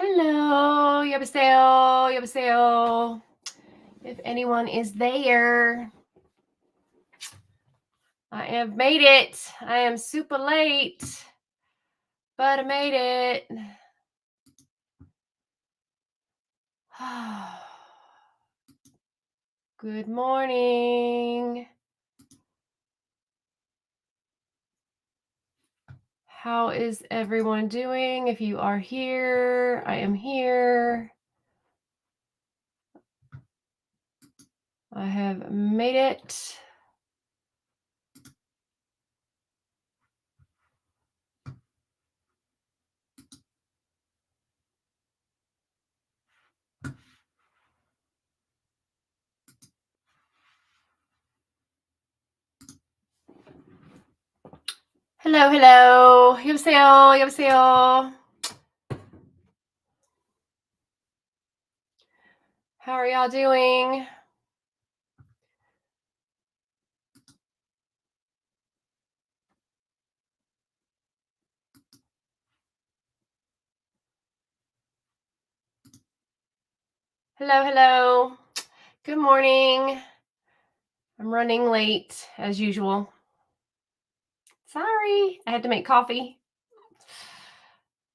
Hello, 여보세요, 여보세요. If anyone is there, I have made it. I am super late, but I made it. Good morning. How is everyone doing? If you are here, I am here. I have made it. Hello, hello. 여보세요, 여보세요. How are y'all doing? Hello, hello. Good morning. I'm running late as usual. Sorry, I had to make coffee.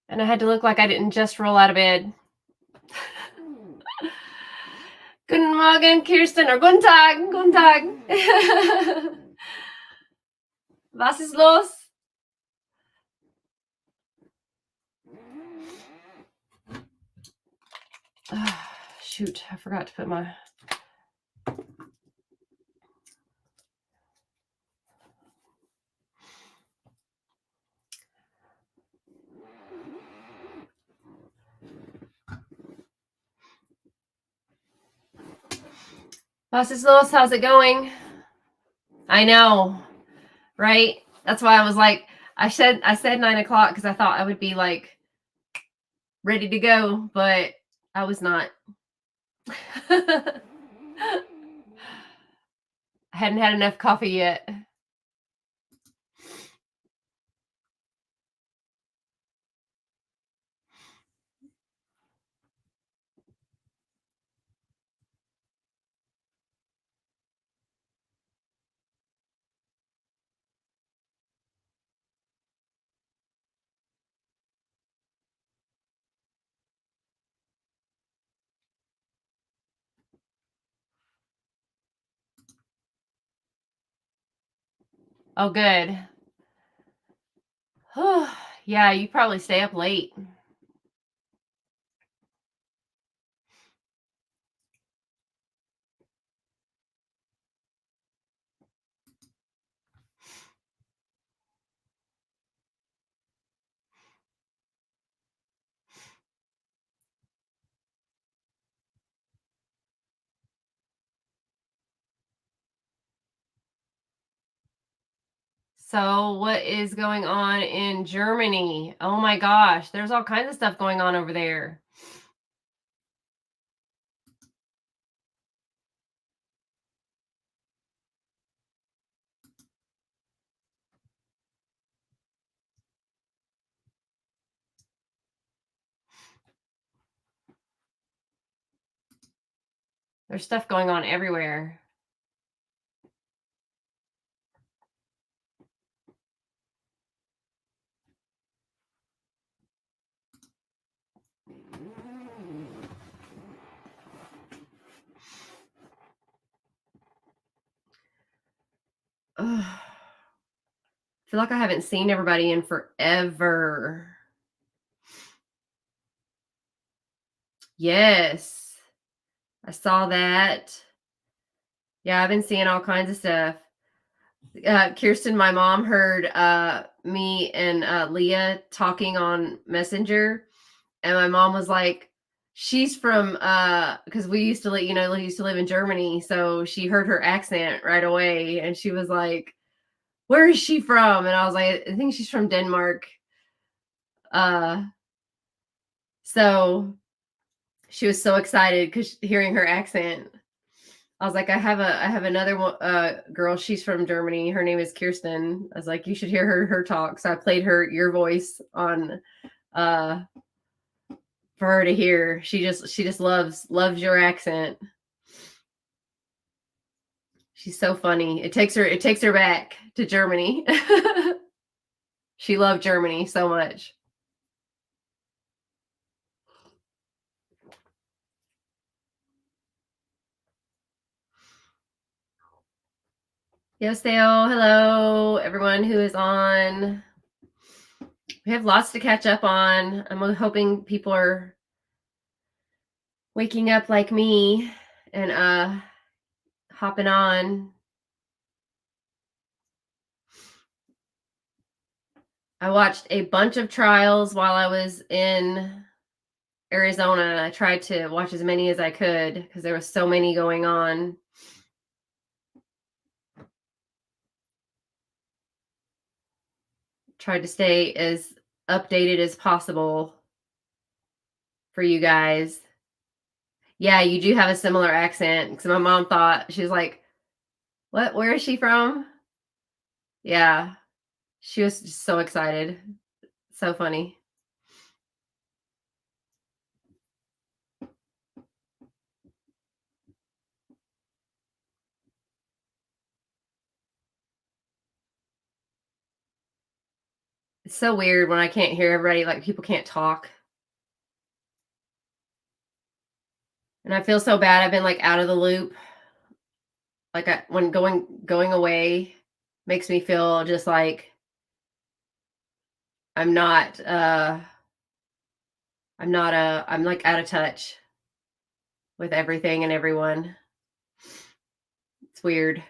And I had to look like I didn't just roll out of bed. Guten Morgen, Kirsten, or guten Tag, guten Tag. Was ist los? Shoot, I forgot to put my... Was ist los? How's it going? I know, right? That's why I was like, I said 9 o'clock because I thought I would be like ready to go, but I was not. I hadn't had enough coffee yet. Oh, good. Yeah, you probably stay up late. So what is going on in Germany? Oh my gosh, there's all kinds of stuff going on over there. There's stuff going on everywhere. Ugh. I feel like I haven't seen everybody in forever. Yes, I saw that. Yeah, I've been seeing all kinds of stuff. Kirsten, my mom heard me and Leah talking on Messenger, and my mom was like, she's from because we used to used to live in Germany, so she heard her accent right away, and she was like, where is she from? And I was like, I think she's from Denmark. So she was so excited because hearing her accent. I was like, I have another girl. She's from Germany. Her name is Kirsten. I was like, you should hear her talk. So I played her your voice on for her to hear. She just loves your accent. She's so funny. It takes her back to Germany. She loved Germany so much. Yes, Dale. Hello, everyone who is on. We have lots to catch up on. I'm hoping people are waking up like me and hopping on. I watched a bunch of trials while I was in Arizona, and I tried to watch as many as I could because there was so many going on. Tried to stay as updated as possible for you guys. Yeah, you do have a similar accent because my mom thought, she was like, "What? Where is she from?" Yeah, she was just so excited. So funny. It's so weird when I can't hear everybody, like people can't talk. And I feel so bad. I've been like out of the loop. Like when going away makes me feel just like I'm not I'm like out of touch with everything and everyone. It's weird.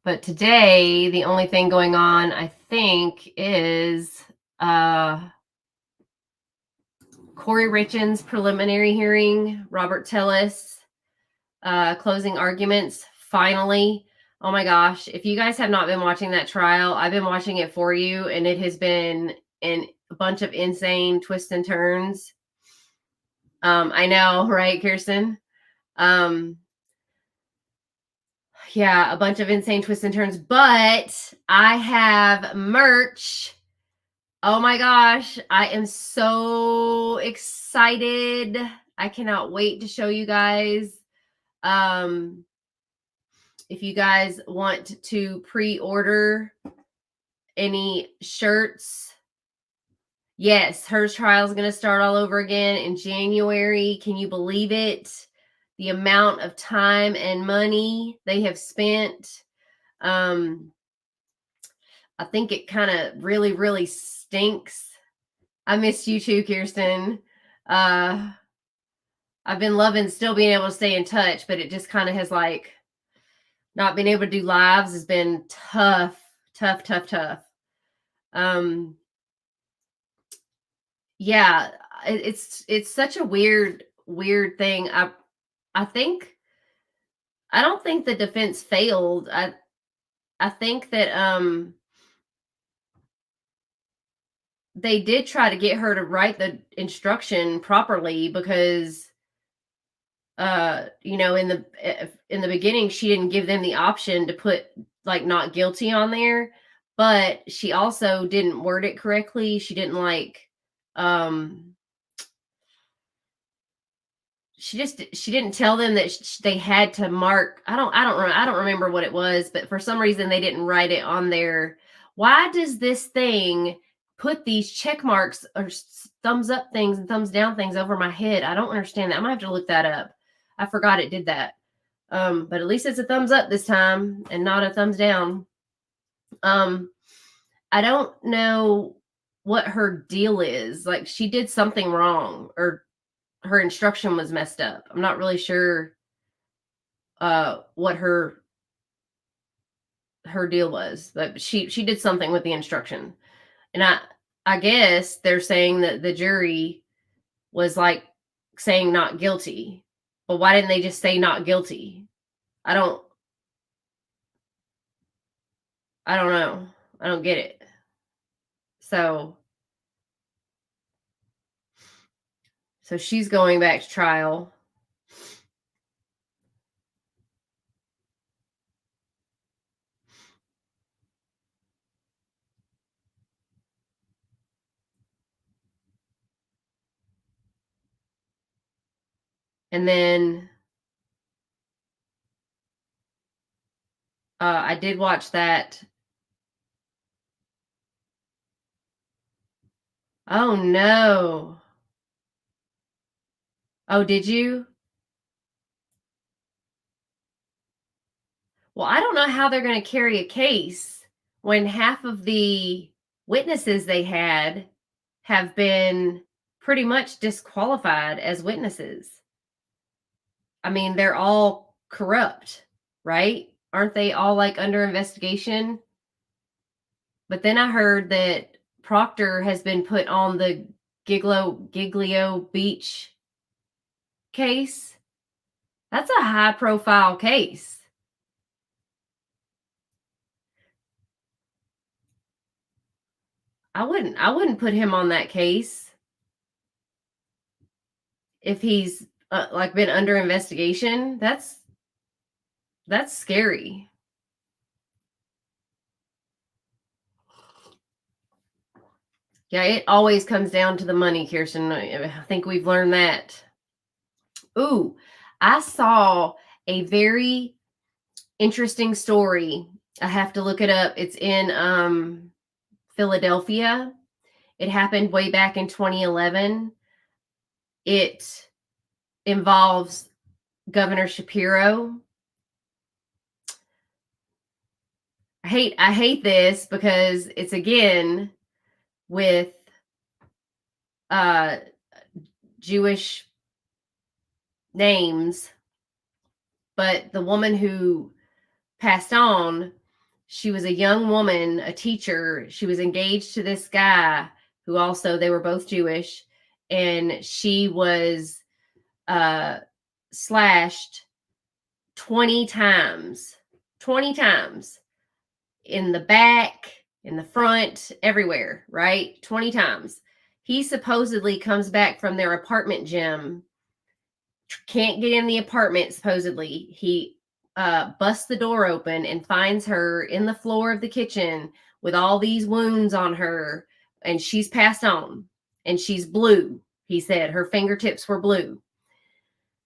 But today, the only thing going on, I think, is Kouri Richins' preliminary hearing, Robert Tillis, closing arguments, finally. Oh my gosh. If you guys have not been watching that trial, I've been watching it for you, and it has been a bunch of insane twists and turns. I know, right, Kirsten? Yeah, a bunch of insane twists and turns, but I have merch. Oh my gosh, I am so excited. I cannot wait to show you guys. If you guys want to pre-order any shirts, yes, her trial is going to start all over again in January. Can you believe it? The amount of time and money they have spent. I think it kind of really, really stinks. I missed you too, Kirsten. I've been loving still being able to stay in touch, but it just kind of has like not being able to do lives has been tough, tough, tough, tough. Yeah, it's such a weird thing. I think I don't think the defense failed. I think that they did try to get her to write the instruction properly because in the beginning she didn't give them the option to put like not guilty on there, but she also didn't word it correctly. She didn't like um she didn't tell them that they had to mark. I don't remember what it was, but for some reason they didn't write it on there. Why does this thing put these check marks or thumbs up things and thumbs down things over my head? I don't understand that. I'm gonna have to look that up. I forgot it did that. But at least it's a thumbs up this time and not a thumbs down. I don't know what her deal is. Like she did something wrong or her instruction was messed up. I'm not really sure what her deal was, but she did something with the instruction. And I guess they're saying that the jury was like saying not guilty. But why didn't they just say not guilty? I don't I don't know. I don't get it. So she's going back to trial. And then I did watch that. Oh no. Oh, did you? Well, I don't know how they're going to carry a case when half of the witnesses they had have been pretty much disqualified as witnesses. I mean, they're all corrupt, right? Aren't they all like under investigation? But then I heard that Proctor has been put on the Giglio Beach case. That's a high profile case. I wouldn't put him on that case if he's like been under investigation. That's scary. Yeah, it always comes down to the money, Kirsten. I think we've learned that. Ooh, I saw a very interesting story. I have to look it up. It's in Philadelphia. It happened way back in 2011. It involves Governor Shapiro. I hate this because it's again with uh Jewish names, but the woman who passed on, she was a young woman, a teacher. She was engaged to this guy who also, they were both Jewish, and she was slashed 20 times. 20 times in the back, in the front, everywhere, right? 20 times. He supposedly comes back from their apartment gym, can't get in the apartment, supposedly. He busts the door open and finds her in the floor of the kitchen with all these wounds on her, and she's passed on, and she's blue. He said her fingertips were blue.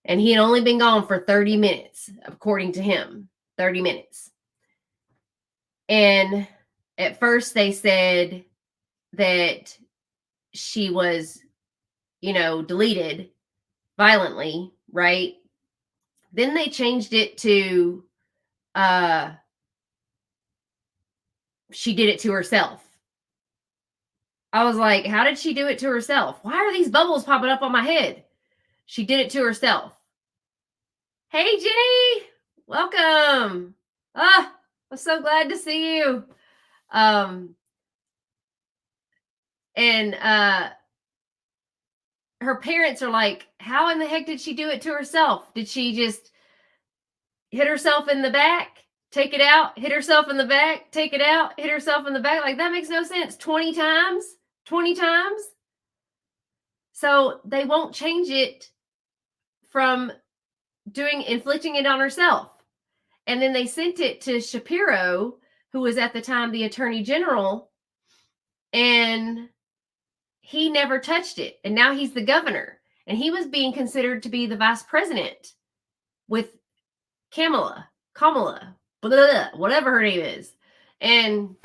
And he had only been gone for 30 minutes, according to him. 30 minutes. And at first they said that she was, deleted violently, right? Then they changed it to she did it to herself. I was like, how did she do it to herself? Why are these bubbles popping up on my head? She did it to herself. Hey, Jenny, welcome. I'm so glad to see you. And her parents are like, how in the heck did she do it to herself? Did she just hit herself in the back, take it out, hit herself in the back, take it out, hit herself in the back? Like, that makes no sense. 20 times? 20 times? So they won't change it from inflicting it on herself. And then they sent it to Shapiro, who was at the time the Attorney General, and he never touched it. And now he's the governor. And he was being considered to be the vice president with Kamala, blah, whatever her name is. And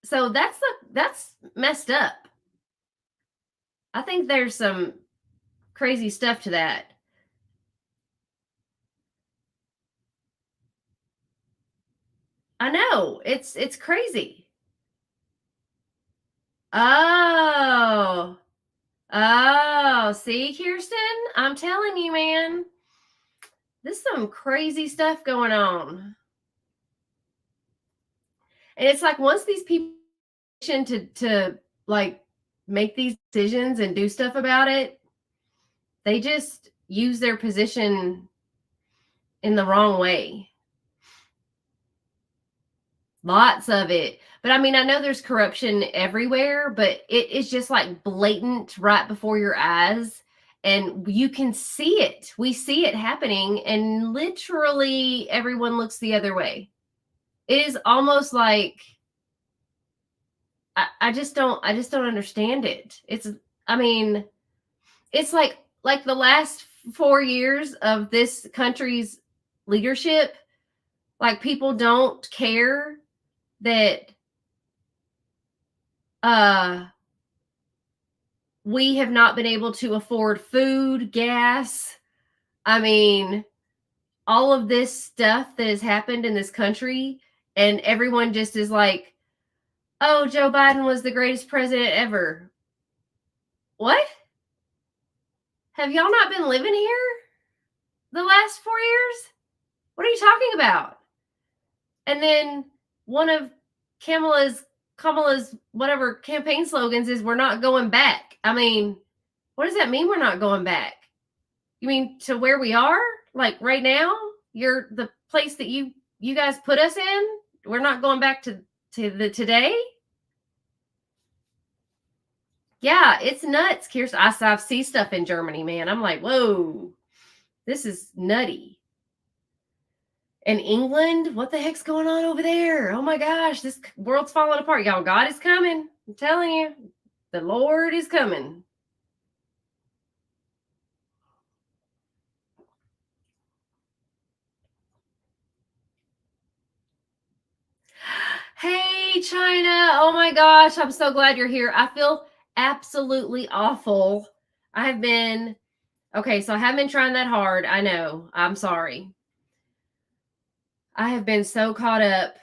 so that's messed up. I think there's some crazy stuff to that. I know. It's crazy. Oh. Oh, see, Kirsten? I'm telling you, man. There's some crazy stuff going on. And it's like once these people to like make these decisions and do stuff about it, they just use their position in the wrong way. Lots of it. But I mean, I know there's corruption everywhere, but it is just like blatant right before your eyes. And you can see it. We see it happening, and literally everyone looks the other way. It is almost like I just don't understand it. I mean, it's like the last 4 years of this country's leadership, like people don't care that uh we have not been able to afford food, gas. I mean, all of this stuff that has happened in this country, and everyone just is like, "Oh, Joe Biden was the greatest president ever." What? Have y'all not been living here the last 4 years? What are you talking about? And then one of Kamala's whatever campaign slogans is, "We're not going back." I mean, what does that mean, we're not going back? You mean to where we are? Like right now? You're the place that you guys put us in? We're not going back to the today? Yeah, it's nuts, Kirsten. I see stuff in Germany, man. I'm like, whoa, this is nutty. And England, what the heck's going on over there? Oh my gosh, this world's falling apart. Y'all, God is coming. I'm telling you, the Lord is coming. Hey, China. Oh my gosh, I'm so glad you're here. I feel absolutely awful. I have been, okay, so I haven't been trying that hard. I know. I'm sorry. I have been so caught up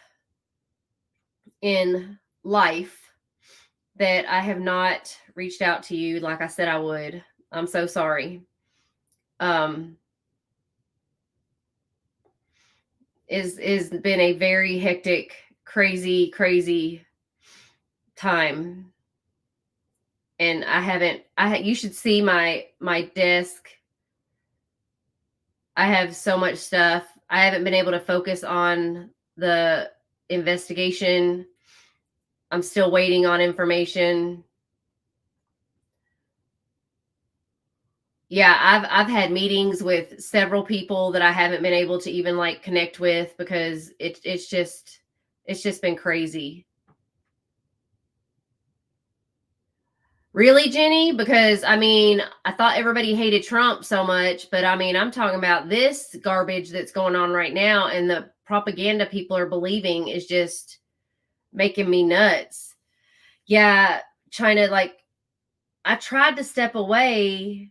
in life that I have not reached out to you like I said I would. I'm so sorry. Is been a very hectic, crazy time. And you should see my desk. I have so much stuff. I haven't been able to focus on the investigation. I'm still waiting on information. Yeah, I've had meetings with several people that I haven't been able to even like connect with because it's just been crazy. Really, Jenny? Because I mean, I thought everybody hated Trump so much, but I mean, I'm talking about this garbage that's going on right now, and the propaganda people are believing is just making me nuts. Yeah, China, like, I tried to step away.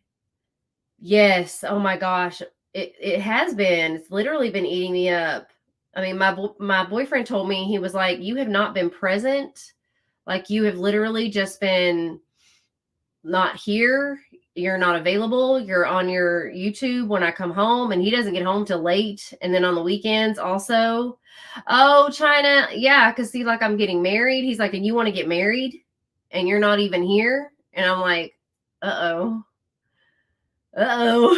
Yes. Oh my gosh. It has been. It's literally been eating me up. I mean, my boyfriend told me, he was like, "You have not been present. Like you have literally just been not here. You're not available. You're on your YouTube when I come home," and he doesn't get home till late. And then on the weekends also. Oh, China. Yeah, cuz see, like I'm getting married. He's like, "And you want to get married and you're not even here?" And I'm like, "Uh-oh. Uh-oh."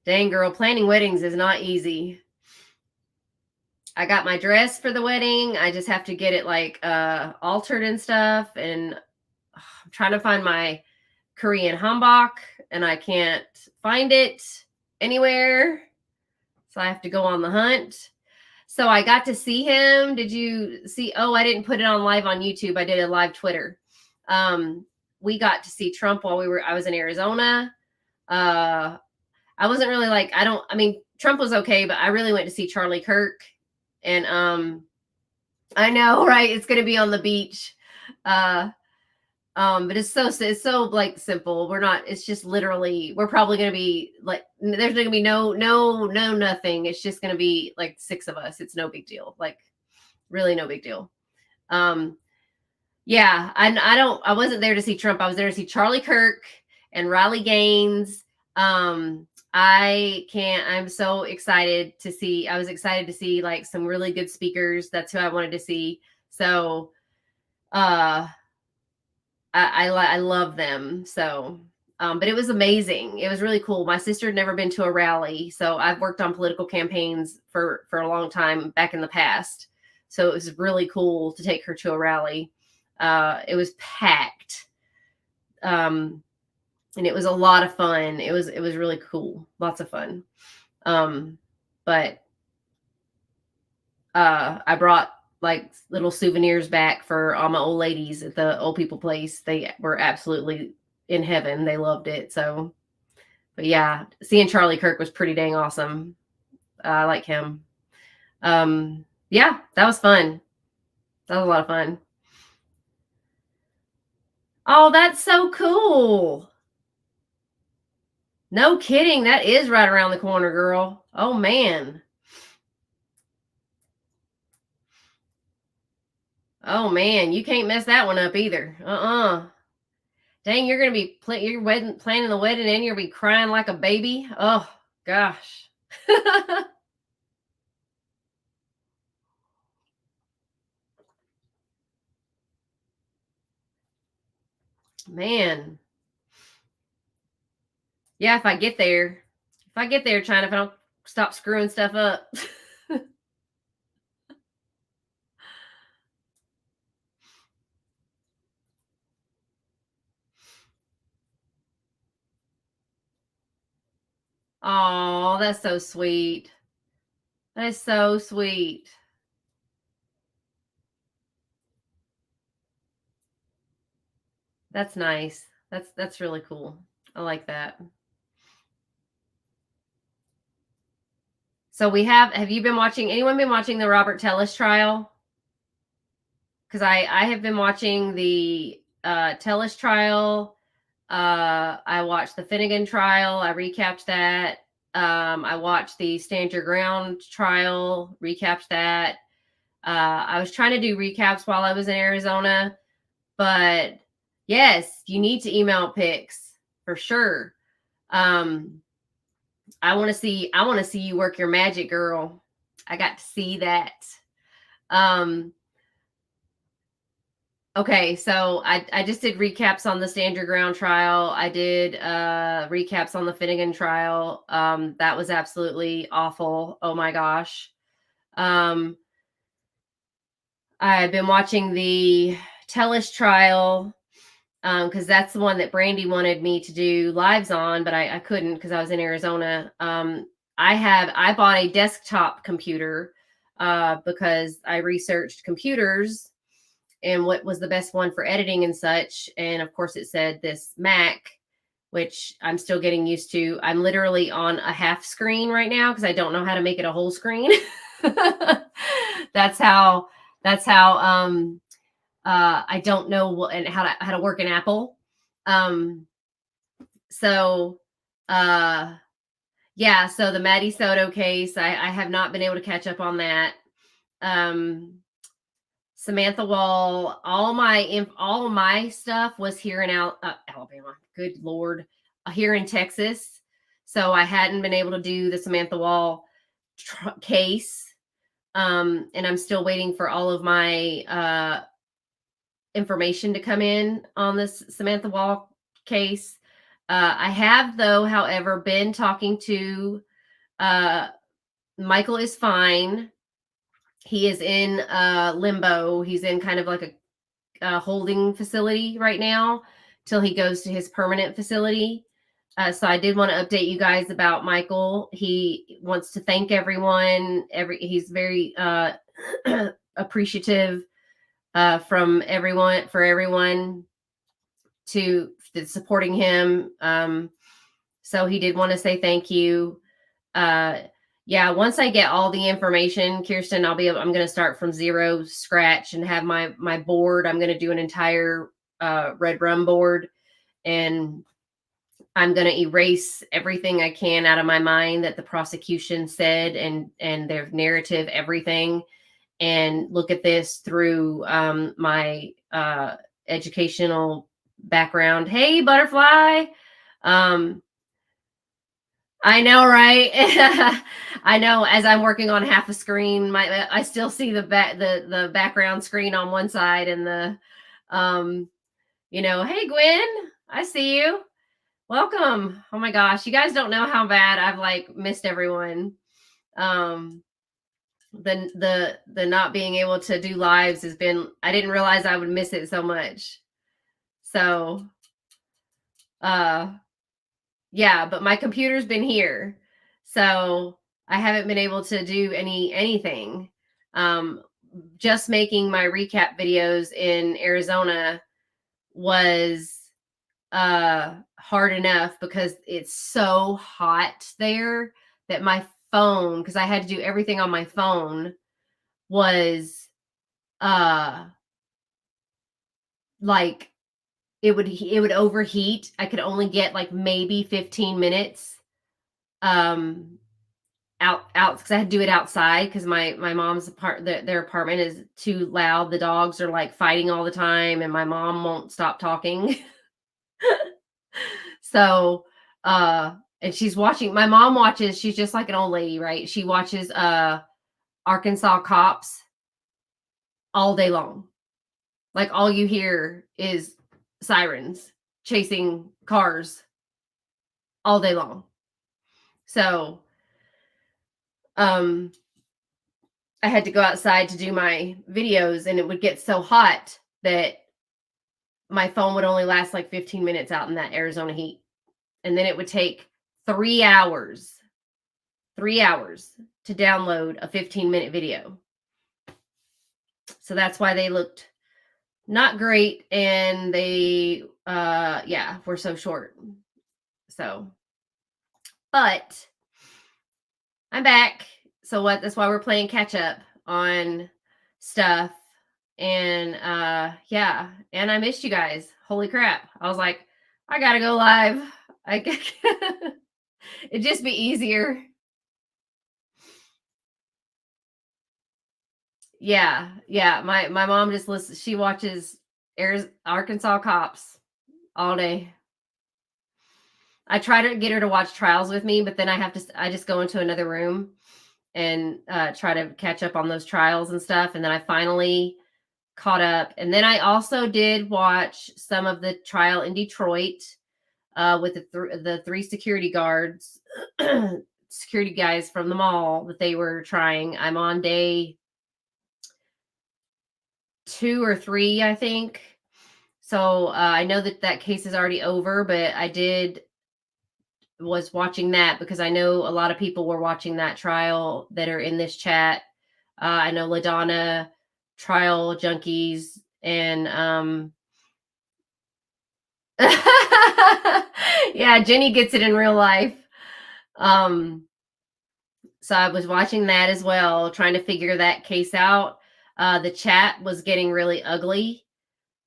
Dang, girl, planning weddings is not easy. I got my dress for the wedding. I just have to get it like altered and stuff. And I'm trying to find my Korean hanbok and I can't find it anywhere. So I have to go on the hunt. So I got to see him. Did you see? Oh, I didn't put it on live on YouTube. I did a live Twitter. We got to see Trump while I was in Arizona. I wasn't really like, I mean, Trump was okay, but I really went to see Charlie Kirk. And I know, right? It's going to be on the beach. But it's so like simple. It's just literally, we're probably going to be like, there's going to be no nothing. It's just going to be like 6 of us. It's no big deal. Like really no big deal. Yeah, I wasn't there to see Trump. I was there to see Charlie Kirk and Riley Gaines. I'm so excited to see. I was excited to see like some really good speakers. That's who I wanted to see. So, I love them. So, but it was amazing. It was really cool. My sister had never been to a rally. So I've worked on political campaigns for a long time back in the past. So it was really cool to take her to a rally. It was packed. And it was a lot of fun. It was really cool. Lots of fun. But I brought like little souvenirs back for all my old ladies at the old people place. They were absolutely in heaven. They loved it. So, but yeah, seeing Charlie Kirk was pretty dang awesome. I like him. Yeah, that was fun. That was a lot of fun. Oh, that's so cool. No kidding. That is right around the corner, girl. Oh, man. Oh, man. You can't mess that one up either. Dang, you're going to be planning the wedding and you're going to be crying like a baby. Oh, gosh. Man. Yeah, if I get there, China, if I don't stop screwing stuff up. Oh, that's so sweet. That is so sweet. That's nice. That's really cool. I like that. So have you been watching, anyone been watching the Robert Tellis trial? Because I have been watching the Tellis trial. I watched the Finnegan trial. I recapped that. I watched the Stand Your Ground trial, recapped that. I was trying to do recaps while I was in Arizona, but yes, you need to email pics for sure. I want to see you work your magic, girl. I got to see that. Um, okay, so I just did recaps on the Stand Your Ground trial. I did recaps on the Finnegan trial. That was absolutely awful. Oh my gosh. Um, I've been watching the Tellis trial because that's the one that Brandy wanted me to do lives on, but I couldn't because I was in Arizona. I bought a desktop computer because I researched computers and what was the best one for editing and such. And of course, it said this Mac, which I'm still getting used to. I'm literally on a half screen right now because I don't know how to make it a whole screen. that's how. That's how. I don't know and how to work an Apple. Um, so yeah, so the Maddie Soto case, I have not been able to catch up on that. Samantha Wall, all my stuff was here in Alabama. Good Lord, here in Texas. So I hadn't been able to do the Samantha Wall case. And I'm still waiting for all of my information to come in on this Samantha Wall case. I have, though, however, been talking to Michael is fine. He is in limbo. He's in kind of like a holding facility right now till he goes to his permanent facility. So I did want to update you guys about Michael. He wants to thank everyone. He's very appreciative from everyone to supporting him. So he did want to say thank you. Yeah, once I get all the information, Kirsten, I'm going to start from zero scratch and have my board. I'm going to do an entire Red Rum board, and I'm going to erase everything I can out of my mind that the prosecution said and their narrative, everything, and look at this through my educational background. Hey, butterfly. I know, right? I know. As I'm working on half a screen, I still see the background screen on one side and hey Gwen, I see you. Welcome. Oh my gosh, you guys don't know how bad I've like missed everyone. The not being able to do lives has been, I didn't realize I would miss it so much. So yeah, but my computer's been here. So I haven't been able to do anything. just making my recap videos in Arizona was hard enough because it's so hot there that my phone, because I had to do everything on my phone, was like it would overheat. I could only get like maybe 15 minutes out because I had to do it outside because my mom's their apartment is too loud. The dogs are like fighting all the time and my mom won't stop talking. So and she's watching, my mom watches, she's just like an old lady, right? She watches Arkansas Cops all day long. Like all you hear is sirens chasing cars all day long. So I had to go outside to do my videos and it would get so hot that my phone would only last like 15 minutes out in that Arizona heat. And then it would take 3 hours to download a 15-minute video. So that's why they looked not great and they were so short. So, but I'm back. So that's why we're playing catch up on stuff. And and I missed you guys. Holy crap. I was like, I gotta go live. It'd just be easier. Yeah. My mom just listens. She watches Arkansas Cops all day. I try to get her to watch trials with me, but then I just go into another room and try to catch up on those trials and stuff. And then I finally caught up. And then I also did watch some of the trial in Detroit with the three security guards, security guys from the mall that they were trying. I'm on day 2 or 3, I think. So I know that case is already over, but was watching that because I know a lot of people were watching that trial that are in this chat. I know LaDonna, Trial Junkies, and yeah, Jenny gets it in real life. So I was watching that as well, trying to figure that case out. The chat was getting really ugly,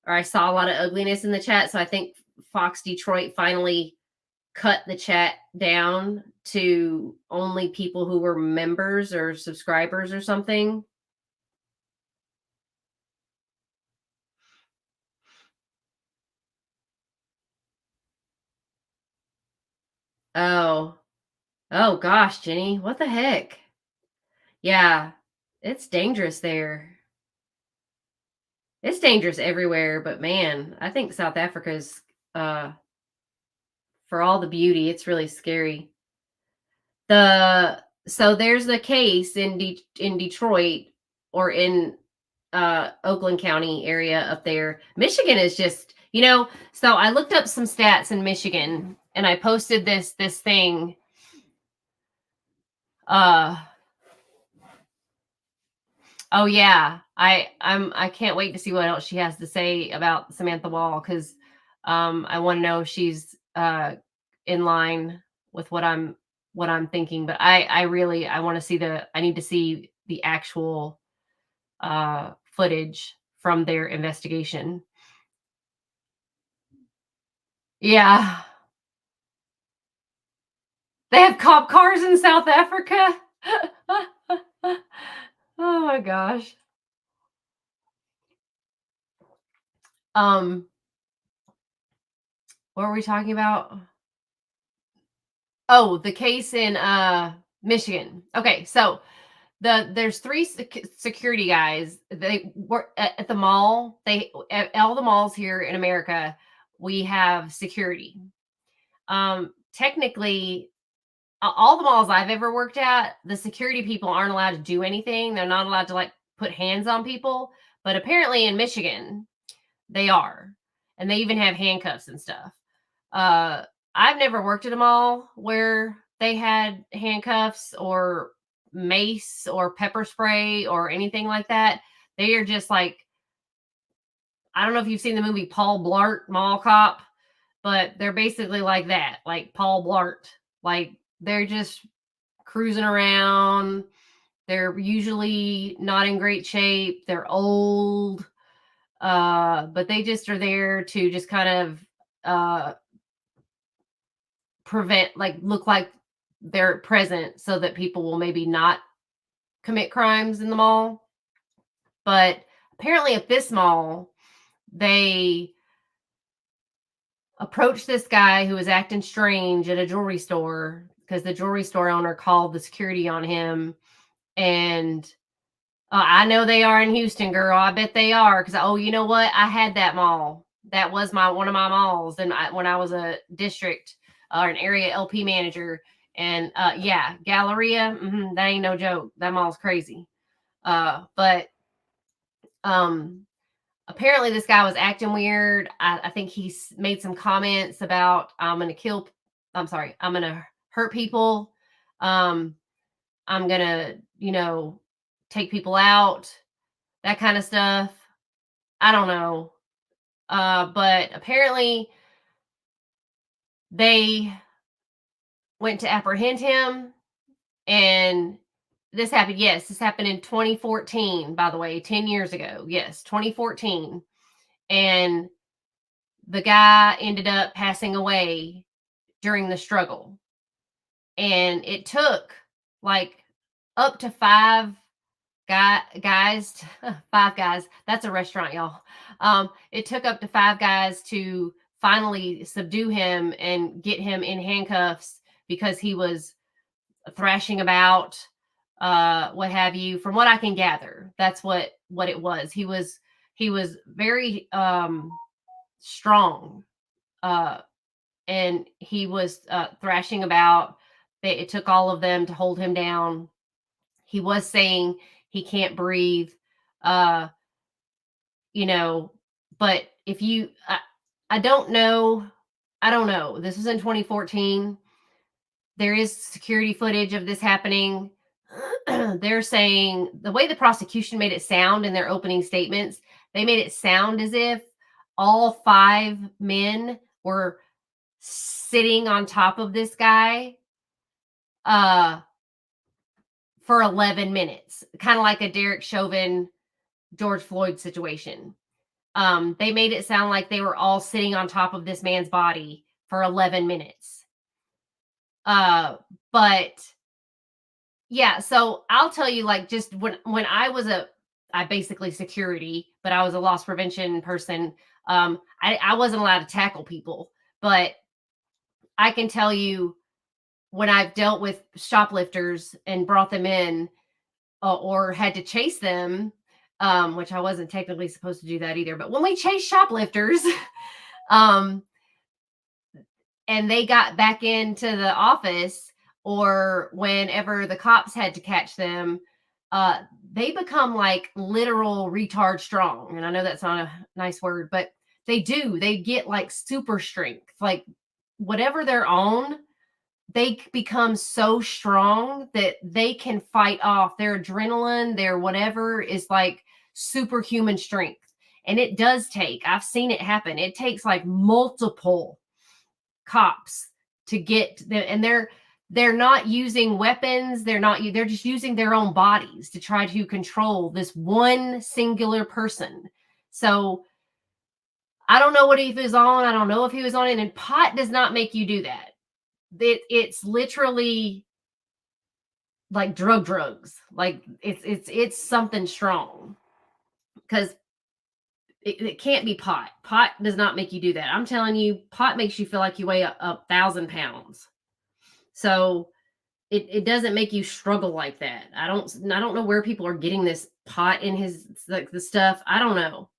or I saw a lot of ugliness in the chat. So I think Fox Detroit finally cut the chat down to only people who were members or subscribers or something. Oh gosh, Jenny, what the heck? Yeah, it's dangerous there. It's dangerous everywhere, but man, I think South Africa's for all the beauty, it's really scary. So there's a case in Detroit or in Oakland County area up there. Michigan is just, so I looked up some stats in Michigan and I posted this thing. Oh yeah, I can't wait to see what else she has to say about Samantha Wall because I want to know if she's in line with what I'm thinking. But I want to see I need to see the actual footage from their investigation. Yeah, they have cop cars in South Africa. Oh my gosh. What were we talking about? Oh, the case in Michigan. Okay, so there's 3 security guys. They work at the mall. At all the malls here in America, we have security. Technically, all the malls I've ever worked at, the security people aren't allowed to do anything. They're not allowed to like put hands on people. But apparently in Michigan, they are, and they even have handcuffs and stuff. I've never worked at a mall where they had handcuffs or mace or pepper spray or anything like that. They are just like, I don't know if you've seen the movie Paul Blart Mall Cop, but they're basically like that, like Paul Blart. Like they're just cruising around. They're usually not in great shape. They're old. But they just are there to just kind of prevent, like, look like they're present so that people will maybe not commit crimes in the mall. But apparently at this mall, they approached this guy who was acting strange at a jewelry store because the jewelry store owner called the security on him. And I know they are in Houston, girl. I bet they are. Because, oh, you know what? I had that mall. That was one of my malls. And when I was a district or an area LP manager. And yeah, Galleria, that ain't no joke. That mall's crazy. But apparently this guy was acting weird. I think he made some comments about, I'm going to hurt people. I'm going to, take people out, that kind of stuff. I don't know. But apparently they went to apprehend him, and this happened. Yes, this happened in 2014, by the way, 10 years ago. Yes, 2014. And the guy ended up passing away during the struggle. And it took like up to five guys, five guys. That's a restaurant, y'all. It took up to five guys to finally subdue him and get him in handcuffs because he was thrashing about, what have you. From what I can gather, that's what it was. He was very strong, and he was thrashing about. It took all of them to hold him down. He was saying he can't breathe, uh, but if you, I don't know. I don't know. This was in 2014. There is security footage of this happening. They're saying the way the prosecution made it sound in their opening statements, they made it sound as if all five men were sitting on top of this guy for 11 minutes, kind of like a Derek Chauvin, George Floyd situation. They made it sound like they were all sitting on top of this man's body for 11 minutes. But yeah, so I'll tell you, like, just when I basically security, but I was a loss prevention person. I wasn't allowed to tackle people, but I can tell you when I've dealt with shoplifters and brought them in, or had to chase them, which I wasn't technically supposed to do that either. But when we chase shoplifters, um, and they got back into the office, or whenever the cops had to catch them, they become like literal retard strong. And I know that's not a nice word, but they do. They get like super strength, like whatever they're on. They become so strong that they can fight off their adrenaline, their whatever is like superhuman strength. And it does take, I've seen it happen. It takes like multiple cops to get them, and they're not using weapons. They're just using their own bodies to try to control this one singular person. So I don't know what he was on. I don't know if he was on it. And pot does not make you do that. It's literally like drugs. Like it's something strong, because it can't be pot. Pot does not make you do that. I'm telling you, pot makes you feel like you weigh 1,000 pounds. So it doesn't make you struggle like that. I don't know where people are getting this pot in his, like, the stuff. I don't know.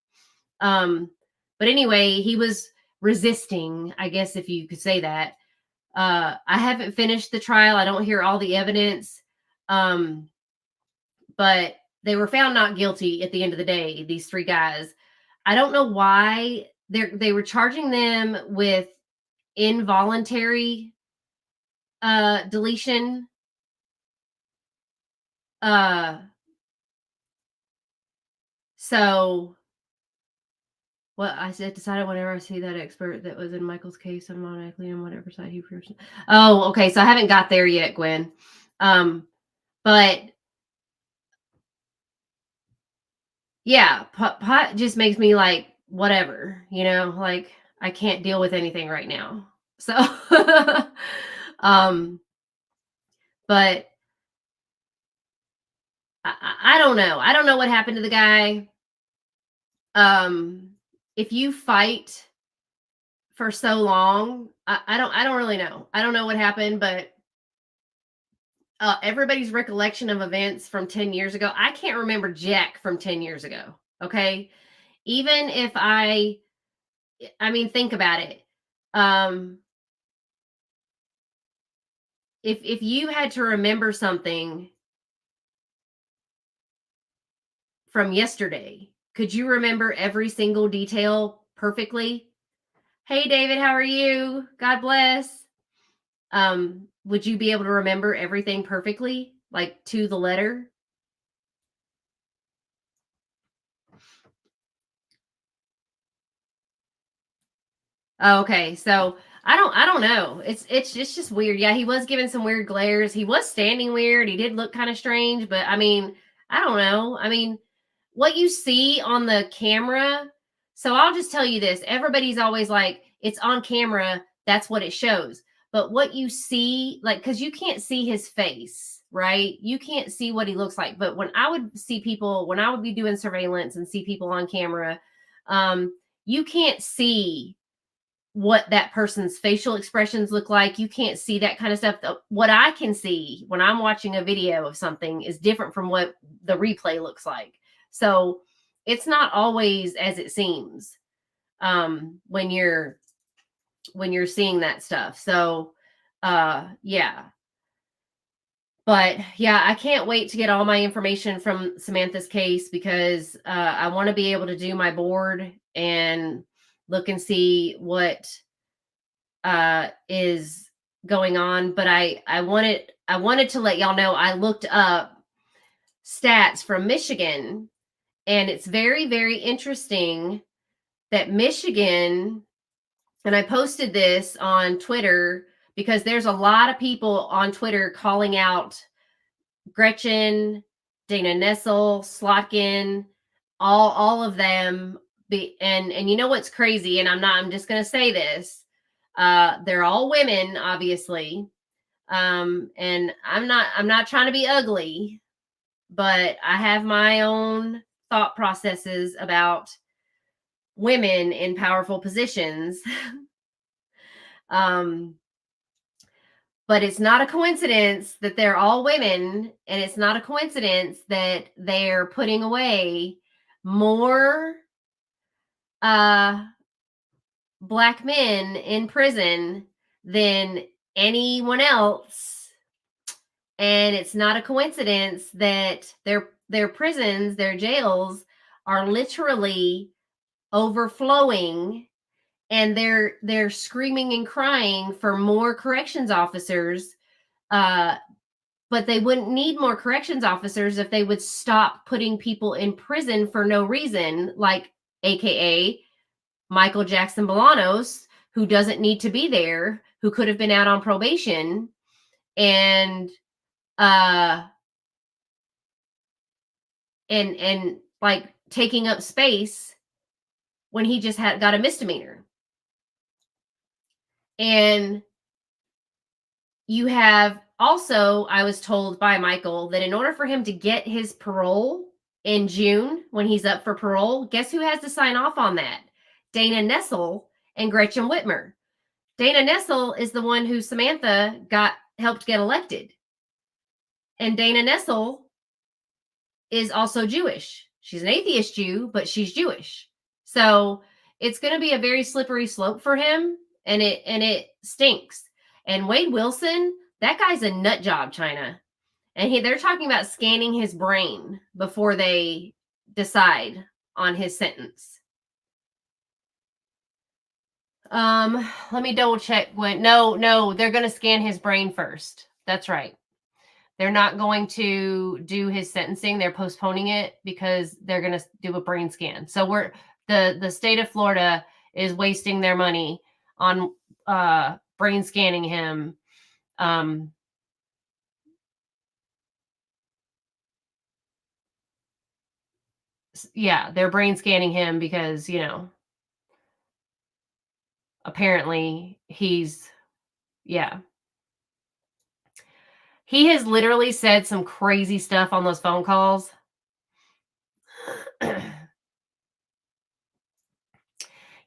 But anyway, he was resisting, I guess, if you could say that. I haven't finished the trial. I don't hear all the evidence. But they were found not guilty at the end of the day, these three guys. I don't know why they were charging them with involuntary deletion. So well, I said decided whenever I see that expert that was in Michael's case, I'm automatically on whatever side he prefers. Oh, okay. So I haven't got there yet, Gwen. But yeah, pot just makes me like whatever, like I can't deal with anything right now. So, um, but I don't know. I don't know what happened to the guy. If you fight for so long, I don't really know. I don't know what happened, but everybody's recollection of events from 10 years ago, I can't remember jack from 10 years ago. Okay. Even if I mean, think about it. Um, if you had to remember something from yesterday, could you remember every single detail perfectly? Hey David, how are you? God bless. Would you be able to remember everything perfectly, like to the letter? Okay, so I don't know. It's just weird. Yeah, he was giving some weird glares. He was standing weird. He did look kind of strange, but I mean, I don't know. I mean, what you see on the camera. So I'll just tell you this. Everybody's always like, it's on camera, that's what it shows. But what you see, like, because you can't see his face, right? You can't see what he looks like. But when I would see people, when I would be doing surveillance and see people on camera, you can't see what that person's facial expressions look like. You can't see that kind of stuff. What I can see when I'm watching a video of something is different from what the replay looks like. So it's not always as it seems when you're seeing that stuff. So yeah. But yeah, I can't wait to get all my information from Samantha's case because I want to be able to do my board and look and see what is going on. But I wanted to let y'all know I looked up stats from Michigan, and it's very, very interesting that Michigan, and I posted this on Twitter because there's a lot of people on Twitter calling out Gretchen, Dana Nessel, Slotkin, all of them. And you know what's crazy? And I'm just gonna say this. They're all women, obviously. And I'm not trying to be ugly, but I have my own thought processes about women in powerful positions. um, but it's not a coincidence that they're all women, and it's not a coincidence that they're putting away more uh black men in prison than anyone else. And it's not a coincidence that their prisons, their jails are literally overflowing, and they're screaming and crying for more corrections officers. But they wouldn't need more corrections officers if they would stop putting people in prison for no reason, like AKA Michael Jackson Bolanos, who doesn't need to be there, who could have been out on probation, and uh and like taking up space when he just had got a misdemeanor. And you have also, I was told by Michael that in order for him to get his parole in June when he's up for parole, guess who has to sign off on that? Dana Nessel and Gretchen Whitmer. Dana Nessel is the one who Samantha helped get elected. And Dana Nessel is also Jewish. She's an atheist Jew, but she's Jewish. So it's going to be a very slippery slope for him, and it stinks. And Wade Wilson, that guy's a nut job, China. And they're talking about scanning his brain before they decide on his sentence. Let me double check when. No, they're going to scan his brain first. That's right. They're not going to do his sentencing. They're postponing it because they're going to do a brain scan. So the state of Florida is wasting their money on brain scanning him. Yeah, they're brain scanning him because, apparently yeah. He has literally said some crazy stuff on those phone calls.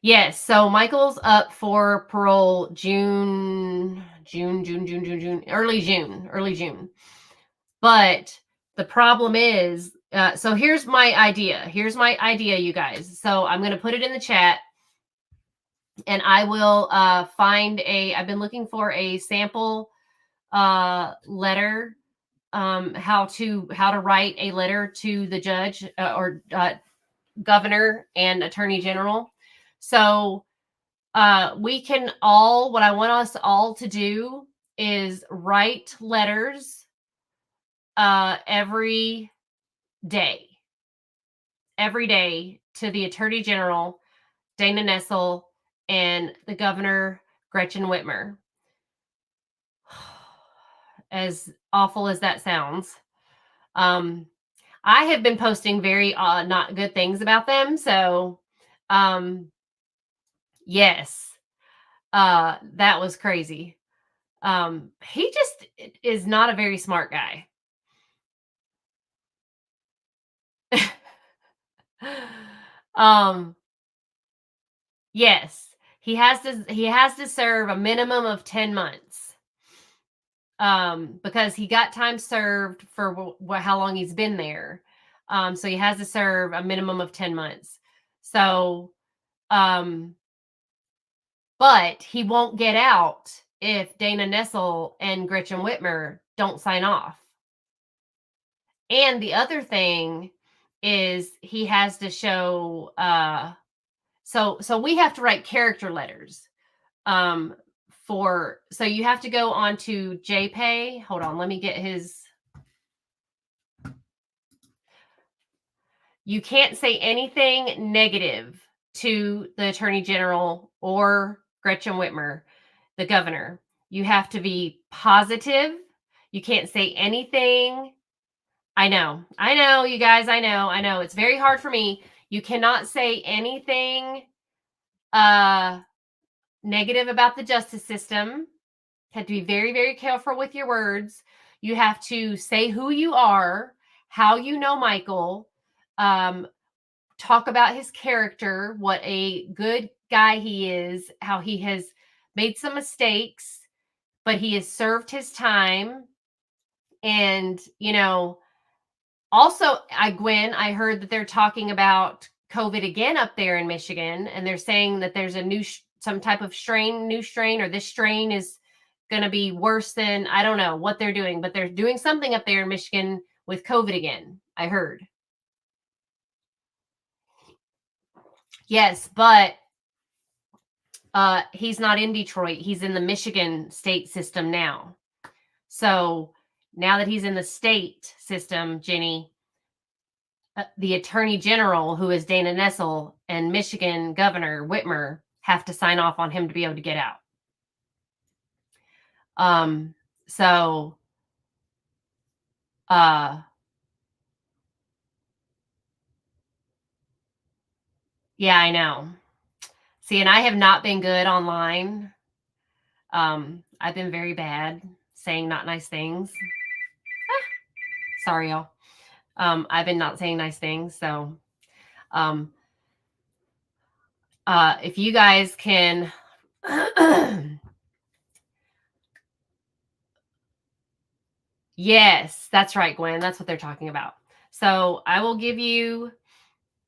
Yes, so Michael's up for parole June, early June. But the problem is, so here's my idea. You guys. So I'm going to put it in the chat, and I will I've been looking for a sample letter, how to write a letter to the judge or governor and attorney general. So what I want us all to do is write letters every day to the attorney general, Dana Nessel, and the governor, Gretchen Whitmer. As awful as that sounds, I have been posting very not good things about them. So, yes, that was crazy. He just is not a very smart guy. Yes, he has to serve a minimum of 10 months. Because he got time served for how long he's been there. So he has to serve a minimum of 10 months. So, but he won't get out if Dana Nessel and Gretchen Whitmer don't sign off. And the other thing is he has to show, so we have to write character letters. So you have to go on to JPay. Hold on, let me get his. You can't say anything negative to the attorney general or Gretchen Whitmer, the governor. You have to be positive. You can't say anything. I know, you guys. I know. It's very hard for me. You cannot say anything negative about the justice system. You have to be very, very careful with your words. You have to say who you are, how you know Michael, talk about his character, what a good guy he is, how he has made some mistakes, but he has served his time. And, also, Gwen, I heard that they're talking about COVID again up there in Michigan, and they're saying that there's a some type of new strain, or this strain is going to be worse than, I don't know what they're doing, but they're doing something up there in Michigan with COVID again, I heard. Yes, but he's not in Detroit. He's in the Michigan state system now. So now that he's in the state system, Jenny, the attorney general, who is Dana Nessel, and Michigan Governor Whitmer have to sign off on him to be able to get out. So, yeah, I know. See, and I have not been good online. I've been very bad saying not nice things. Sorry, y'all. I've been not saying nice things. So, if you guys can, yes, that's right, Gwen. That's what they're talking about. So I will give you,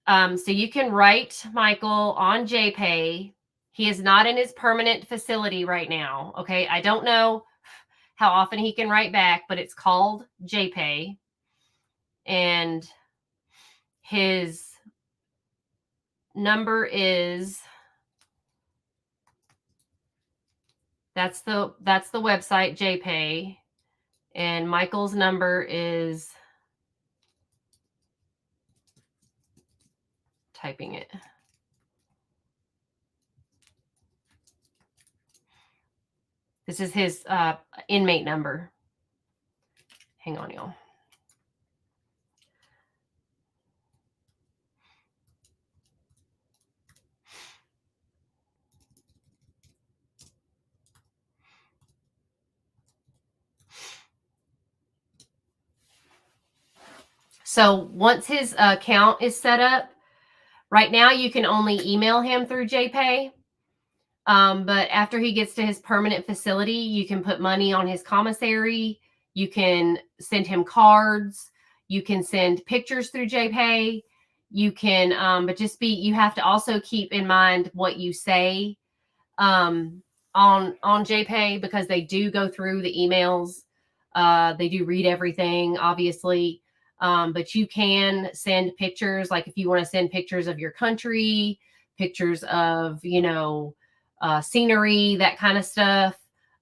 so you can write Michael on JPay. He is not in his permanent facility right now. Okay. I don't know how often he can write back, but it's called JPay. And his number is, that's the website, JPay. And Michael's number is, typing it. This is his inmate number. Hang on, y'all. So once his account is set up, right now you can only email him through JPay. But after he gets to his permanent facility, you can put money on his commissary. You can send him cards. You can send pictures through JPay. You can, but you have to also keep in mind what you say on JPay, because they do go through the emails. They do read everything, obviously. But you can send pictures, like if you want to send pictures of your country, pictures of, scenery, that kind of stuff.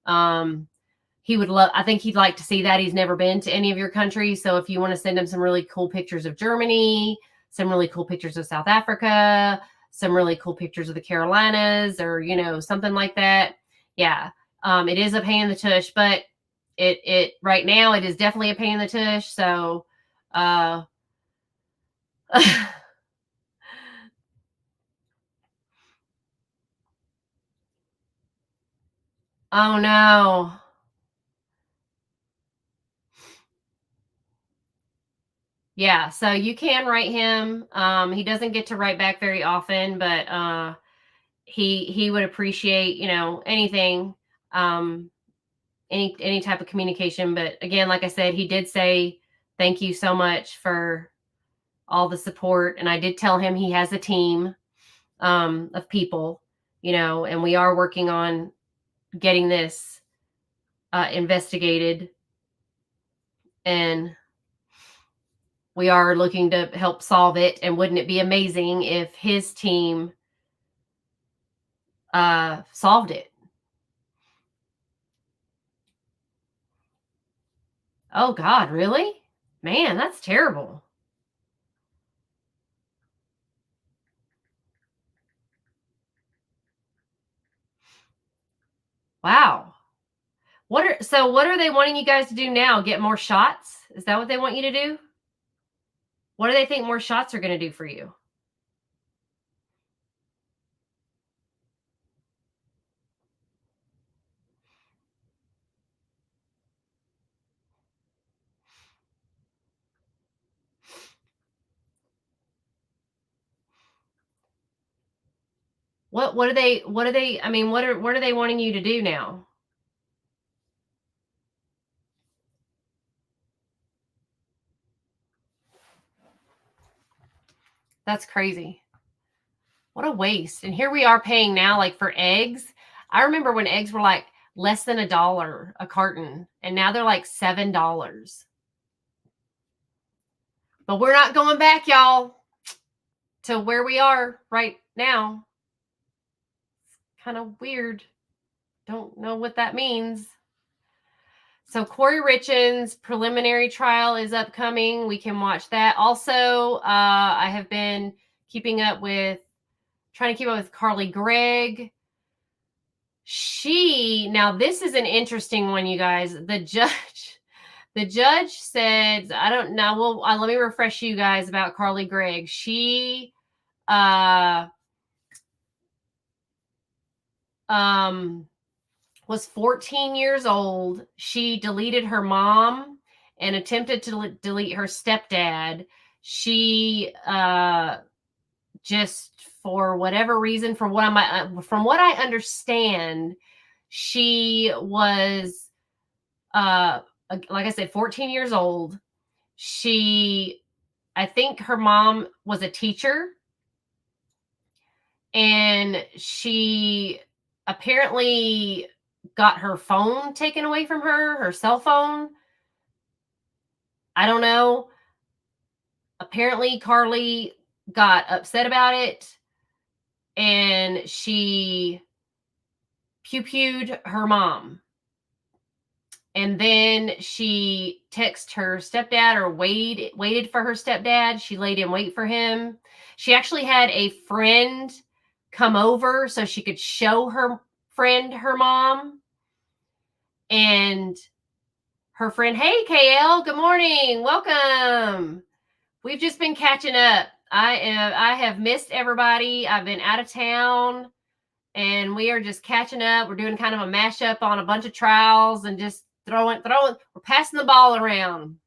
I think he'd like to see that. He's never been to any of your countries. So if you want to send him some really cool pictures of Germany, some really cool pictures of South Africa, some really cool pictures of the Carolinas, or, something like that. Yeah. It is a pain in the tush, but it right now it is definitely a pain in the tush. So, oh no. Yeah, so you can write him. He doesn't get to write back very often, but he would appreciate, anything, any type of communication. But again, like I said, he did say thank you so much for all the support, and I did tell him he has a team of people, and we are working on getting this investigated, and we are looking to help solve it. And wouldn't it be amazing if his team solved it? Oh God, really? Man, that's terrible. Wow. What are they wanting you guys to do now? Get more shots? Is that what they want you to do? What do they think more shots are going to do for you? What are they I mean, what are they wanting you to do now? That's crazy. What a waste. And here we are paying now, like, for eggs. I remember when eggs were like less than $1 a carton, and now they're like $7. But we're not going back, y'all, to where we are right now. Kind of weird. Don't know what that means. So Kouri Richins' preliminary trial is upcoming. We can watch that. Also, I have been trying to keep up with Carly Gregg. Now this is an interesting one, you guys. The judge said, I don't know. Well, let me refresh you guys about Carly Gregg. She was 14 years old. She deleted her mom and attempted to delete her stepdad. She just, for whatever reason, from what I understand, she was like I said, 14 years old. I think her mom was a teacher, and she apparently got her phone taken away from her cell phone. I don't know. Apparently Carly got upset about it, and she pew-pewed her mom. And then she texted her stepdad or waited for her stepdad. She laid in wait for him. She actually had a friend come over so she could show her friend her mom. And her friend, hey, KL, good morning. Welcome. We've just been catching up. I have missed everybody. I've been out of town and we are just catching up. We're doing kind of a mashup on a bunch of trials and just throwing. We're passing the ball around.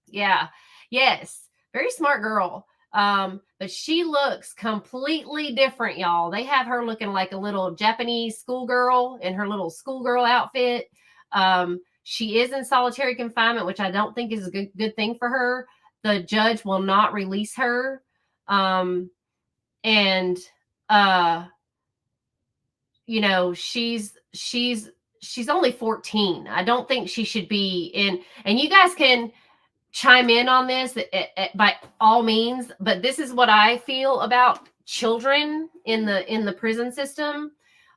Yeah. Yes. Very smart girl. But she looks completely different, y'all. They have her looking like a little Japanese schoolgirl in her little schoolgirl outfit. She is in solitary confinement, which I don't think is a good thing for her. The judge will not release her. And you know, she's only 14. I don't think she should be in, and you guys can chime in on this by all means, but this is what I feel about children in the prison system.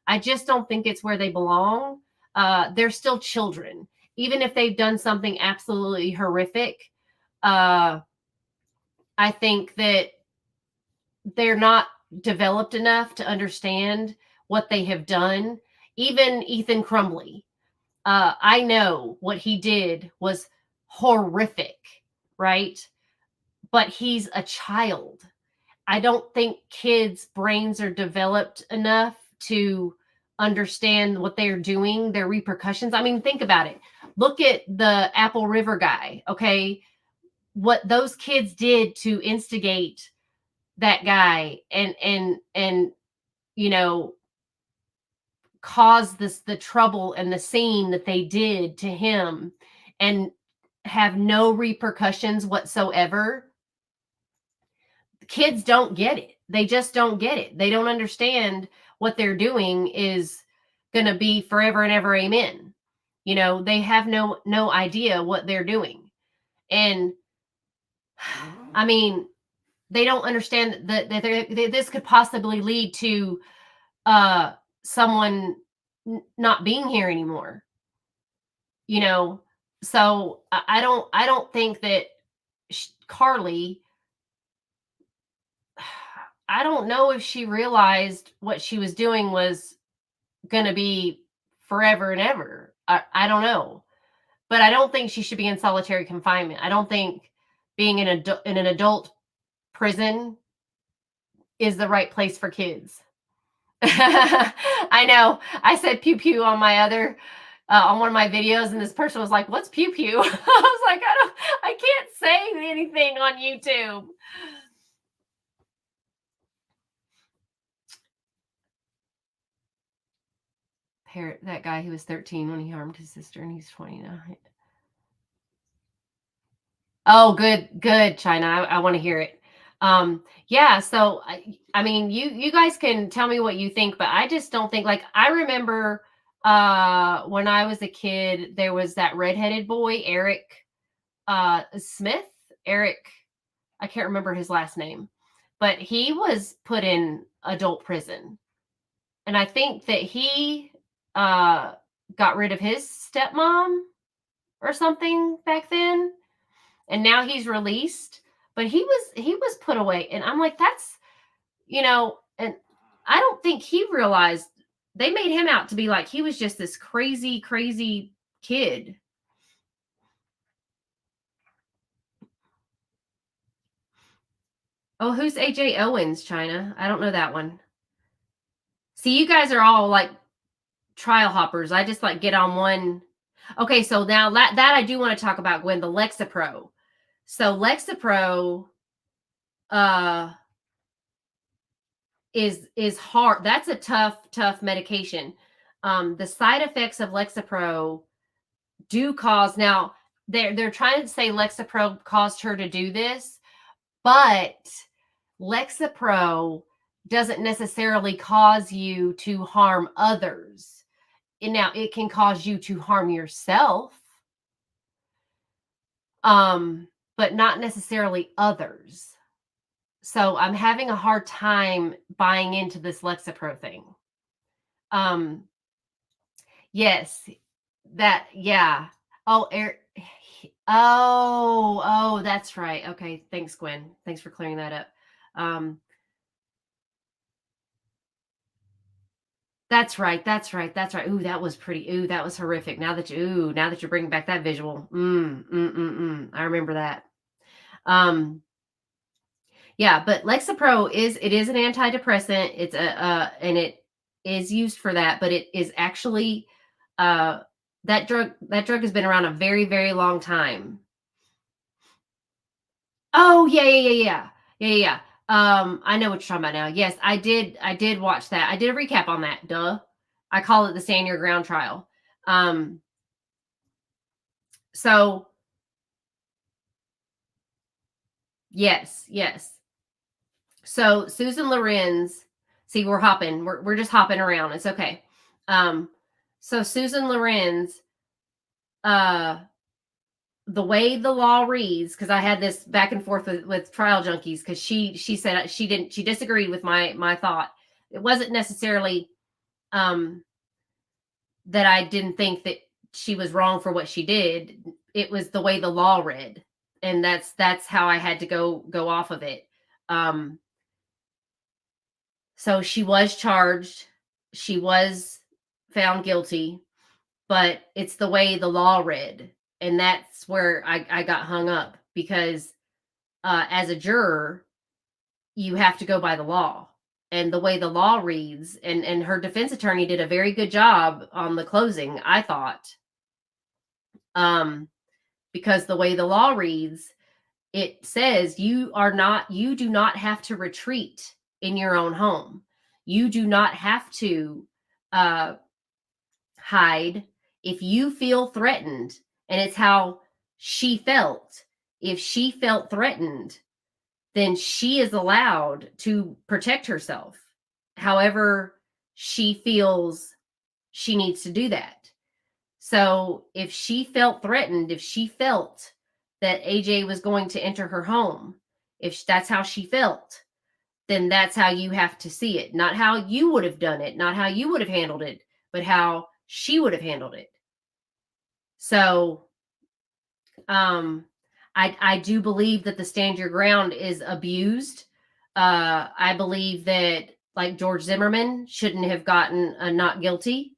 I just don't think it's where they belong. They're still children, even if they've done something absolutely horrific. I think that they're not developed enough to understand what they have done. Even Ethan Crumbley, I know what he did was horrific, right? But he's a child. I don't think kids' brains are developed enough to understand what they're doing, their repercussions. I mean, think about it. Look at the Apple River guy, okay? What those kids did to instigate that guy and you know, cause the trouble and the scene that they did to him and have no repercussions whatsoever. Kids don't get it. They just don't get it. They don't understand what they're doing is going to be forever and ever amen. You know, they have no idea what they're doing. And I mean, they don't understand that this could possibly lead to someone not being here anymore. You know, so I don't think that Carly, I don't know if she realized what she was doing was going to be forever and ever. I don't know. But I don't think she should be in solitary confinement. I don't think being in an adult prison is the right place for kids. I know. I said pew pew on my other on one of my videos, and this person was like, "What's pew pew?" I was like, I can't say anything on YouTube. That guy who was 13 when he harmed his sister, and he's 29. Oh, good, China. I want to hear it. Yeah. So, I mean, you guys can tell me what you think, but I just don't think, like, I remember when I was a kid, there was that redheaded boy, Eric Smith. Eric, I can't remember his last name, but he was put in adult prison, and I think that he got rid of his stepmom or something back then, and now he's released, but he was put away, and I'm like, that's, you know, and I don't think he realized they made him out to be like he was just this crazy kid. Oh, who's AJ Owens, China? I don't know that one. See, you guys are all like trial hoppers. I just like get on one. Okay, so now that I do want to talk about, Gwen, the Lexapro. So Lexapro is hard. That's a tough medication. The side effects of Lexapro do cause, now they're trying to say Lexapro caused her to do this, but Lexapro doesn't necessarily cause you to harm others. And now it can cause you to harm yourself, but not necessarily others. So I'm having a hard time buying into this Lexapro thing. Yes, That yeah. Oh, oh, that's right. Okay, thanks, Gwen. Thanks for clearing that up. Um, that's right. That's right. That's right. Ooh, that was pretty. Ooh, that was horrific. Now that you're bringing back that visual. I remember that. Um, yeah, but Lexapro is an antidepressant. It's and it is used for that, but it is actually uh that drug has been around a very, very long time. Oh, yeah, yeah, yeah, yeah. Yeah, yeah, yeah. I know what you're talking about now. Yes, I did watch that. I did a recap on that. Duh. I call it the Stand Your Ground trial. Um, so yes, yes. So Susan Lorenz, see, we're hopping. We're just hopping around. It's okay. Um, so Susan Lorenz, uh, the way the law reads, because I had this back and forth with trial junkies, because she said she disagreed with my thought. It wasn't necessarily um that I didn't think that she was wrong for what she did. It was the way the law read, and that's how I had to go off of it. Um, so she was charged, she was found guilty, but it's the way the law read, and that's where I got hung up because as a juror, you have to go by the law and the way the law reads. And her defense attorney did a very good job on the closing, I thought. Um, because the way the law reads, it says you do not have to retreat in your own home. You do not have to uh, hide if you feel threatened. And it's how she felt. If she felt threatened, then she is allowed to protect herself. However, she feels she needs to do that. So if she felt threatened, if she felt that AJ was going to enter her home, if that's how she felt, then that's how you have to see it. Not how you would have done it, not how you would have handled it, but how she would have handled it. So um I do believe that the stand your ground is abused. I believe that like George Zimmerman shouldn't have gotten a not guilty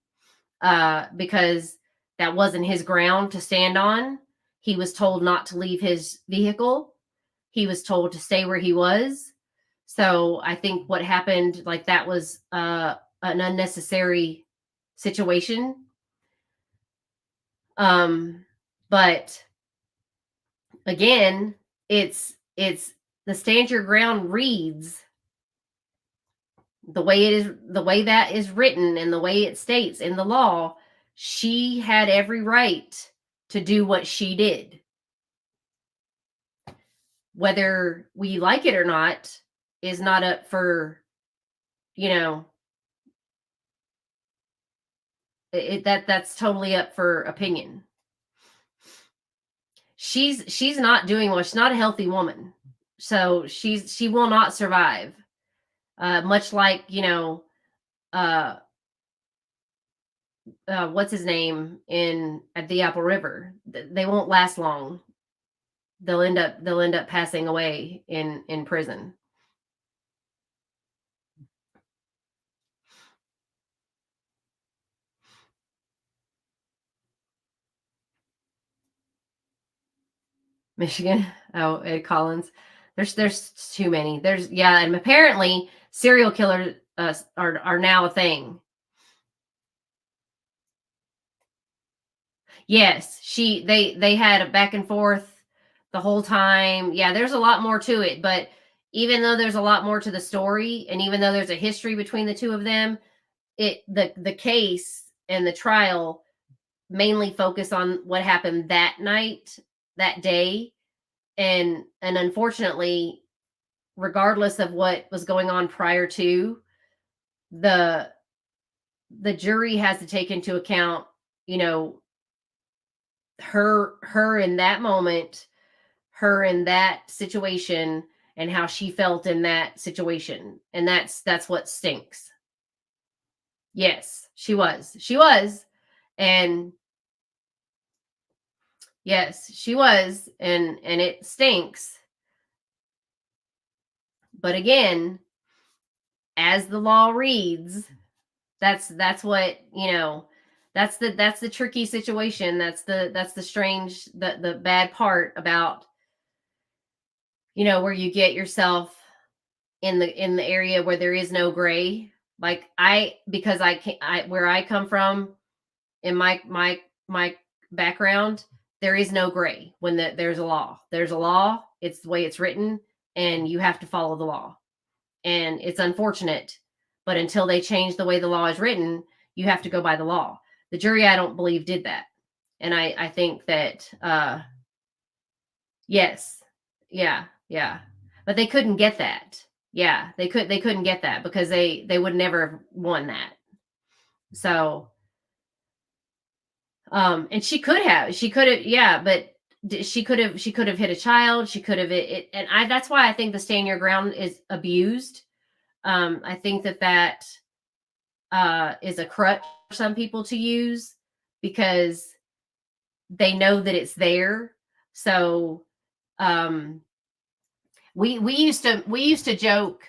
because that wasn't his ground to stand on. He was told not to leave his vehicle. He was told to stay where he was. So I think what happened, like that was an unnecessary situation. But again, it's the stand your ground reads the way it is, the way that is written and the way it states in the law. She had every right to do what she did. Whether we like it or not is not up for, you know, that's totally up for opinion. She's not doing well. She's not a healthy woman. So she will not survive. Much like, uh what's his name in at the Apple River. They won't last long. They'll end up passing away in prison. Michigan. Oh, Ed Collins. There's too many. There's yeah, and apparently serial killers are now a thing. Yes, they had a back and forth the whole time. Yeah, there's a lot more to it, but even though there's a lot more to the story, and even though there's a history between the two of them, the case and the trial mainly focus on what happened that night, that day, and unfortunately, regardless of what was going on prior to, the the jury has to take into account, you know, her in that moment, her in that situation, and how she felt in that situation, and that's what stinks. Yes, she was, and Yes, she was, and it stinks. But again, as the law reads, that's what, that's the tricky situation. That's the strange, the bad part about, where you get yourself in the area where there is no gray. Like because I can I where I come from in my background, there is no gray when there's a law. There's a law, it's the way it's written, and you have to follow the law. And it's unfortunate, but until they change the way the law is written, you have to go by the law. The jury, I don't believe, did that. And I think that yes. Yeah, yeah. But they couldn't get that. Yeah, they couldn't get that because they would never have won that. So, and she could have, yeah, but she could have hit a child, she could have and I that's why I think the stand your ground is abused. I think that is a crutch for some people to use because they know that it's there. So, um we used to joke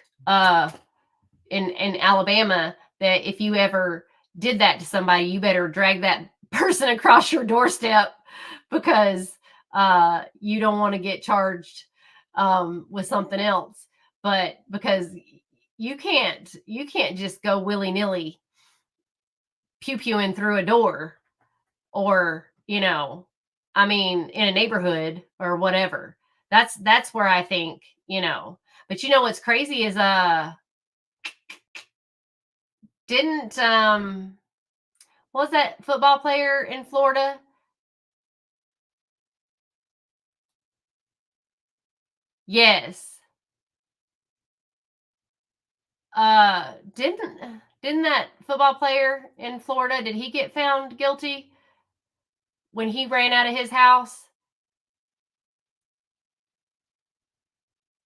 in Alabama that if you ever did that to somebody, you better drag that person across your doorstep because you don't want to get charged with something else. But because you can't just go willy nilly pew pewing through a door, or I mean, in a neighborhood or whatever. That's where I think. But what's crazy is didn't what was that football player in Florida? Yes. Didn't that football player in Florida, did he get found guilty when he ran out of his house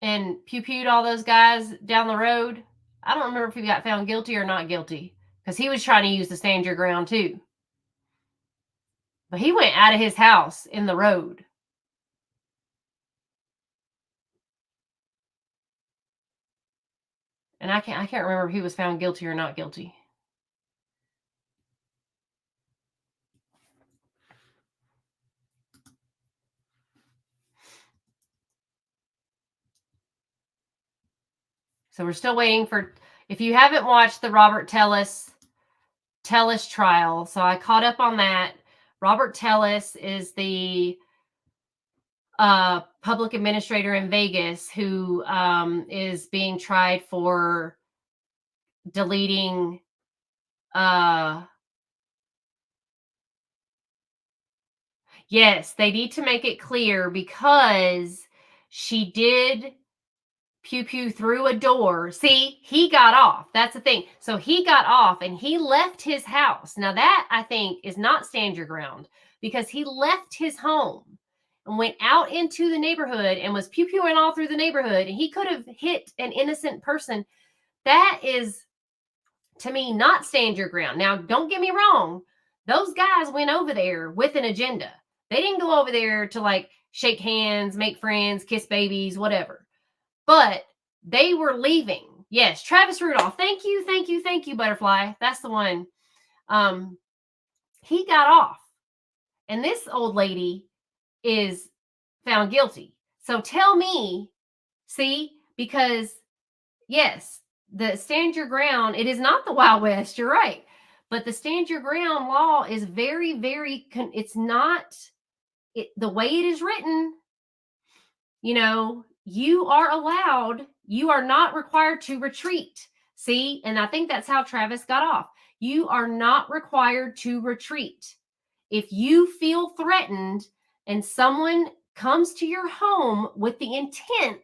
and pew pewed all those guys down the road? I don't remember if he got found guilty or not guilty because he was trying to use the stand your ground too. But he went out of his house in the road. And I can't remember if he was found guilty or not guilty. So we're still waiting for, if you haven't watched the Robert Tellis trial, so I caught up on that. Robert Tellis is the public administrator in Vegas who is being tried for deleting yes, they need to make it clear because she did pew pew through a door. See, he got off. That's the thing. So he got off and he left his house. Now that I think is not stand your ground because he left his home and went out into the neighborhood and was pew pewing all through the neighborhood, and he could have hit an innocent person. That is, to me, not stand your ground. Now, don't get me wrong. Those guys went over there with an agenda. They didn't go over there to like shake hands, make friends, kiss babies, whatever. But they were leaving. Yes, Travis Rudolph. Thank you, thank you, thank you, Butterfly. That's the one. He got off. And this old lady is found guilty. So tell me, see, because yes, the stand your ground, it is not the Wild West, you're right. But the stand your ground law is very, very, it's not, the way it is written, you are allowed, you are not required to retreat. See, and I think that's how Travis got off. You are not required to retreat. If you feel threatened and someone comes to your home with the intent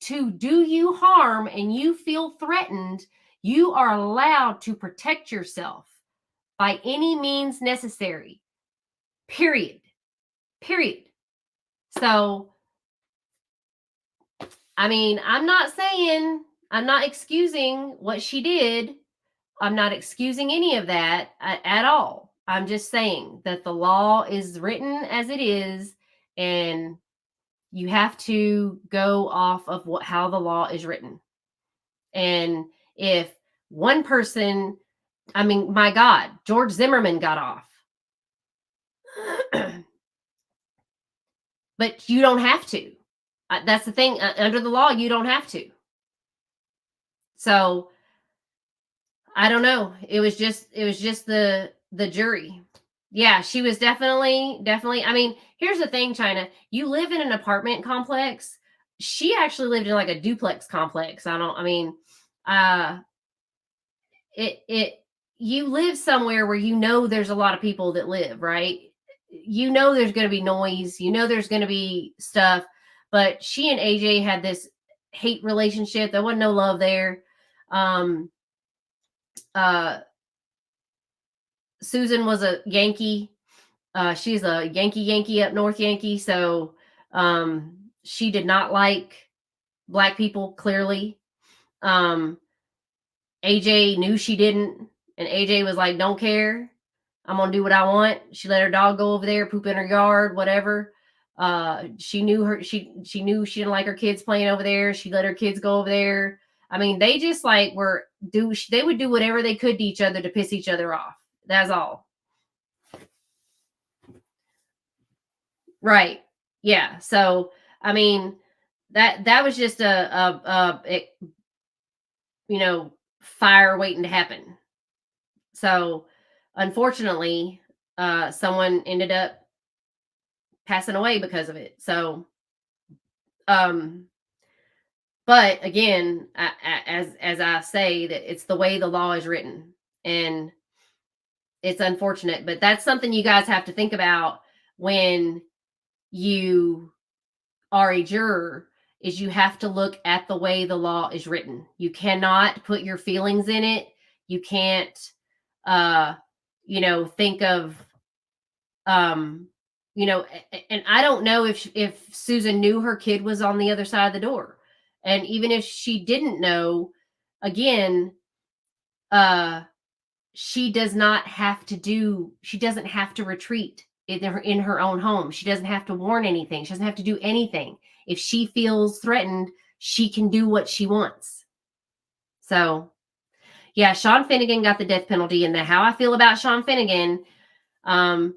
to do you harm and you feel threatened, you are allowed to protect yourself by any means necessary. Period. Period. So, I mean, I'm not excusing what she did. I'm not excusing any of that at all. I'm just saying that the law is written as it is, and you have to go off of how the law is written. And if one person, I mean, my God, George Zimmerman got off. But you don't have to. That's the thing. Under the law, you don't have to. So I don't know. It was just the jury. Yeah, she was definitely. I mean, here's the thing, China. You live in an apartment complex. She actually lived in like a duplex complex. I mean, uh it you live somewhere where you know there's a lot of people that live, right? You know there's going to be noise, you know there's going to be stuff, but she and AJ had this hate relationship. There wasn't no love there. Um uh Susan was a Yankee. She's a Yankee up north Yankee, so she did not like black people clearly. Um AJ knew she didn't, and AJ was like, "Don't care. I'm gonna do what I want." She let her dog go over there, poop in her yard, whatever. She knew she knew she didn't like her kids playing over there. She let her kids go over there. I mean, they just like they would do whatever they could to each other to piss each other off. That's all. Right. Yeah. So I mean, that was just fire waiting to happen. So unfortunately, someone ended up passing away because of it. So, um, but again, as I say, that it's the way the law is written, and it's unfortunate. But that's something you guys have to think about when you are a juror. Is you have to look at the way the law is written. You cannot put your feelings in it. You can't, uh, think of um and I don't know if Susan knew her kid was on the other side of the door. And even if she didn't know, again, uh she doesn't have to retreat in her own home. She doesn't have to warn anything. She doesn't have to do anything. If she feels threatened, she can do what she wants. So yeah, Sean Finnegan got the death penalty. And how I feel about Sean Finnegan, um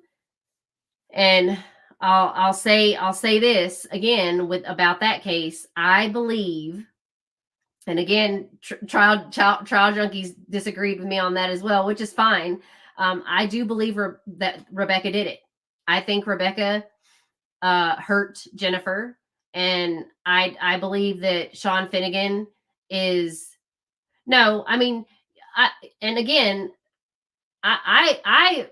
and I'll say this again with about that case. I believe, and again, trial junkies disagreed with me on that as well, which is fine. I do believe that Rebecca did it. I think Rebecca hurt Jennifer, and I believe that Sean Finnegan is no. I mean, and again, I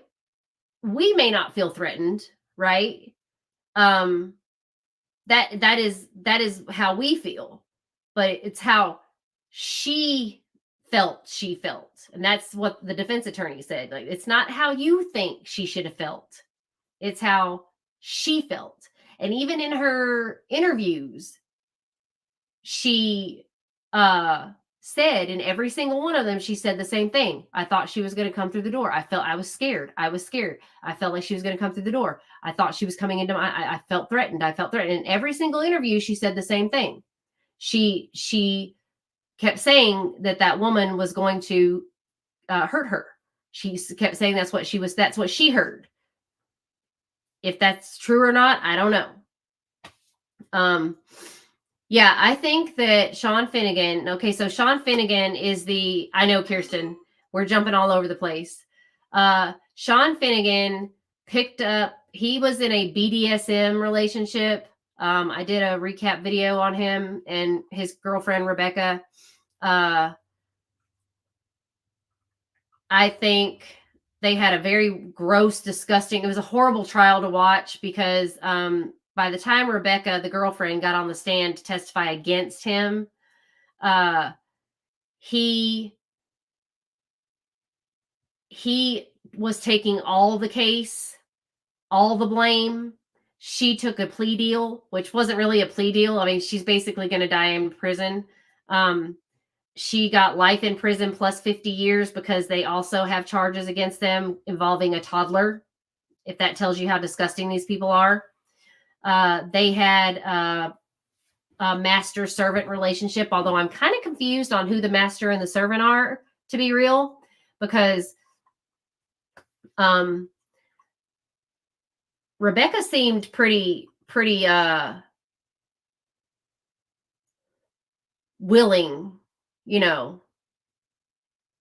we may not feel threatened, right? um that is how we feel, but it's how she felt, and that's what the defense attorney said. Like, it's not how you think she should have felt, it's how she felt. And even in her interviews, she said, in every single one of them, she said the same thing. I thought she was going to come through the door. I was scared. I felt like she was going to come through the door. I thought she was coming into I felt threatened. In every single interview, she said the same thing. She kept saying that woman was going to hurt her. She kept saying that's what she heard. If that's true or not, I don't know. Yeah, I think that Sean Finnegan. Okay, so Sean Finnegan is I know, Kirsten, we're jumping all over the place. Sean Finnegan he was in a BDSM relationship. I did a recap video on him and his girlfriend, Rebecca. I think they had a very gross, disgusting, it was a horrible trial to watch because by the time Rebecca, the girlfriend, got on the stand to testify against him, he was taking all the case, all the blame. She took a plea deal, which wasn't really a plea deal. I mean, she's basically going to die in prison. She got life in prison plus 50 years because they also have charges against them involving a toddler, if that tells you how disgusting these people are. They had a master servant relationship, although I'm kind of confused on who the master and the servant are, to be real, because Rebecca seemed pretty willing,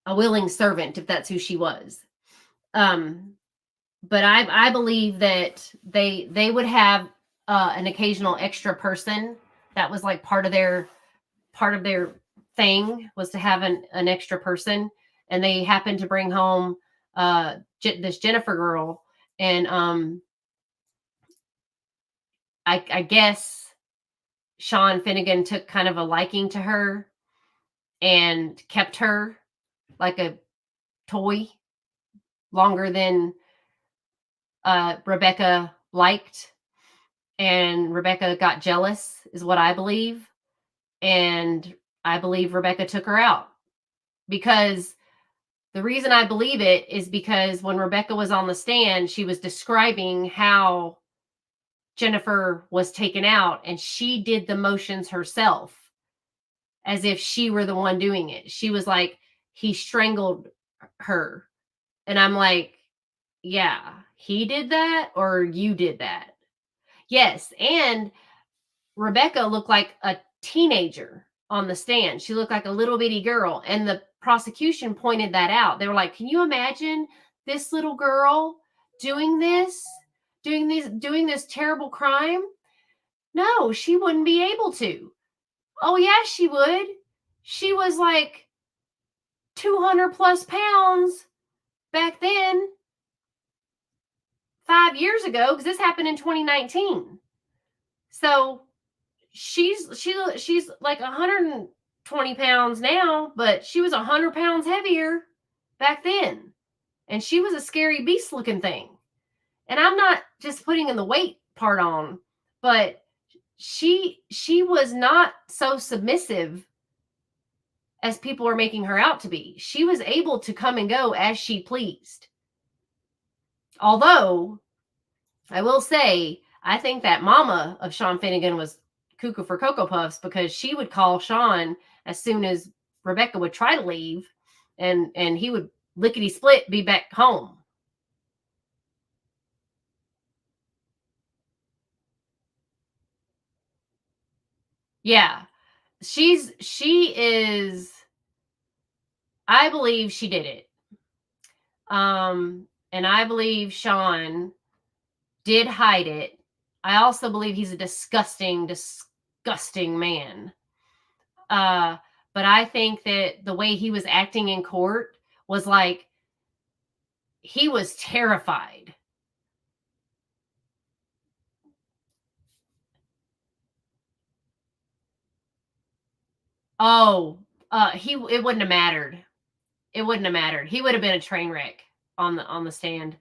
a willing servant, if that's who she was. But I believe that they would have an occasional extra person that was like part of their thing, was to have an extra person, and they happened to bring home this Jennifer girl, and I guess Sean Finnegan took kind of a liking to her and kept her like a toy longer than Rebecca liked, and Rebecca got jealous, is what I believe. And I believe Rebecca took her out, because the reason I believe it is because when Rebecca was on the stand, she was describing how Jennifer was taken out, and she did the motions herself as if she were the one doing it. She was like, he strangled her. And I'm like, yeah, he did that or you did that? Yes. And Rebecca looked like a teenager on the stand. She looked like a little bitty girl. And the prosecution pointed that out. They were like, can you imagine this little girl doing this terrible crime? No, she wouldn't be able to. Oh, yeah, she would. She was like 200 plus pounds back then, 5 years ago, because this happened in 2019. So she's like 120 pounds now, but she was 100 pounds heavier back then. And she was a scary beast looking thing. And I'm not just putting in the weight part on, but she was not so submissive as people are making her out to be. She was able to come and go as she pleased. Although I will say, I think that mama of Sean Finnegan was cuckoo for Cocoa Puffs, because she would call Sean as soon as Rebecca would try to leave, and he would lickety split be back home. Yeah. She is, I believe she did it. And I believe Sean did hide it. I also believe he's a disgusting man. But I think that the way he was acting in court was like he was terrified. Oh, it wouldn't have mattered. It wouldn't have mattered. He would have been a train wreck on the stand.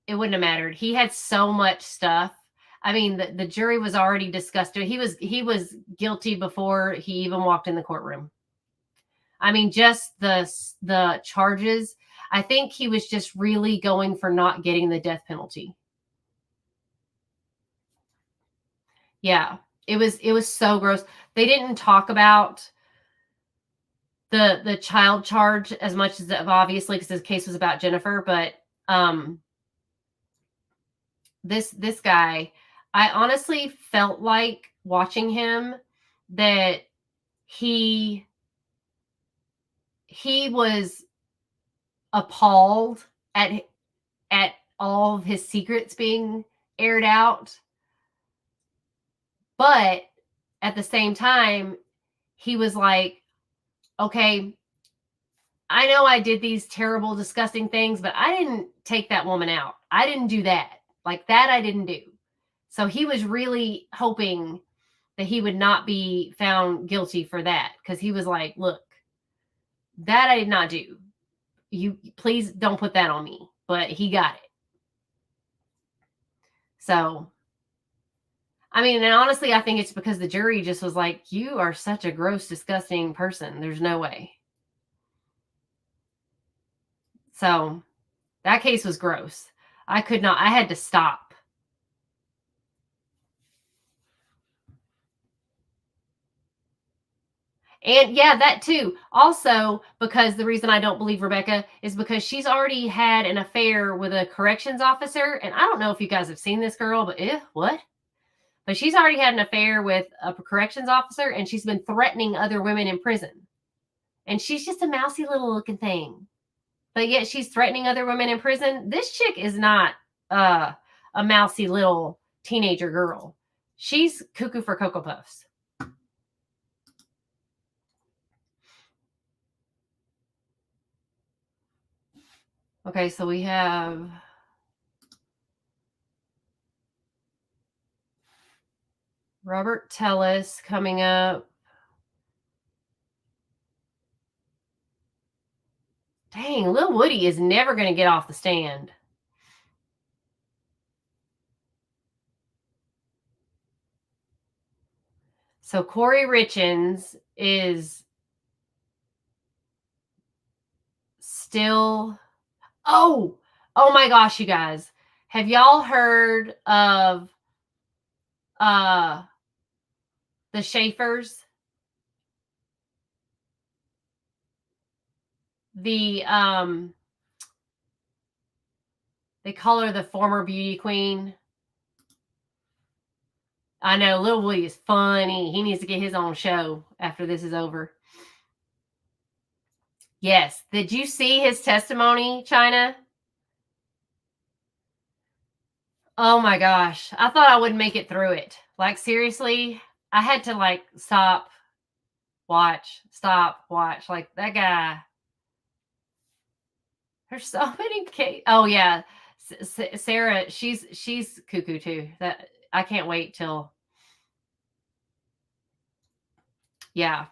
It wouldn't have mattered. He had so much stuff. I mean, the jury was already disgusted. He was guilty before he even walked in the courtroom. I mean, just the charges. I think he was just really going for not getting the death penalty. Yeah, it was so gross. They didn't talk about the child charge as much as, obviously, because this case was about Jennifer, but this guy, I honestly felt like watching him that he was appalled at all of his secrets being aired out, but at the same time he was like, okay, I know I did these terrible, disgusting things, but I didn't take that woman out. I didn't do that. Like that, I didn't do. So he was really hoping that he would not be found guilty for that, because he was like, look, that I did not do. You please don't put that on me. But he got it. So I mean, and honestly, I think it's because the jury just was like, you are such a gross, disgusting person. There's no way. So that case was gross. I could not, I had to stop. And yeah, that too. Also, because the reason I don't believe Rebecca is because she's already had an affair with a corrections officer. And I don't know if you guys have seen this girl, but what? But she's already had an affair with a corrections officer and she's been threatening other women in prison. And she's just a mousy little looking thing. But yet she's threatening other women in prison. This chick is not uh, a mousy little teenager girl. She's cuckoo for Cocoa Puffs. Okay, so we have Robert Tellis coming up. Dang, Lil Woody is never going to get off the stand. So Kouri Richins is still. Oh my gosh, you guys. Have y'all heard of the Schaefers? The they call her the former beauty queen. I know Lil Woody is funny. He needs to get his own show after this is over. Yes. Did you see his testimony, China? Oh my gosh. I thought I wouldn't make it through it. Like, seriously, I had to like stop, watch. Like, that guy. There's so many oh yeah. Sarah, she's cuckoo too. That I can't wait till. Yeah.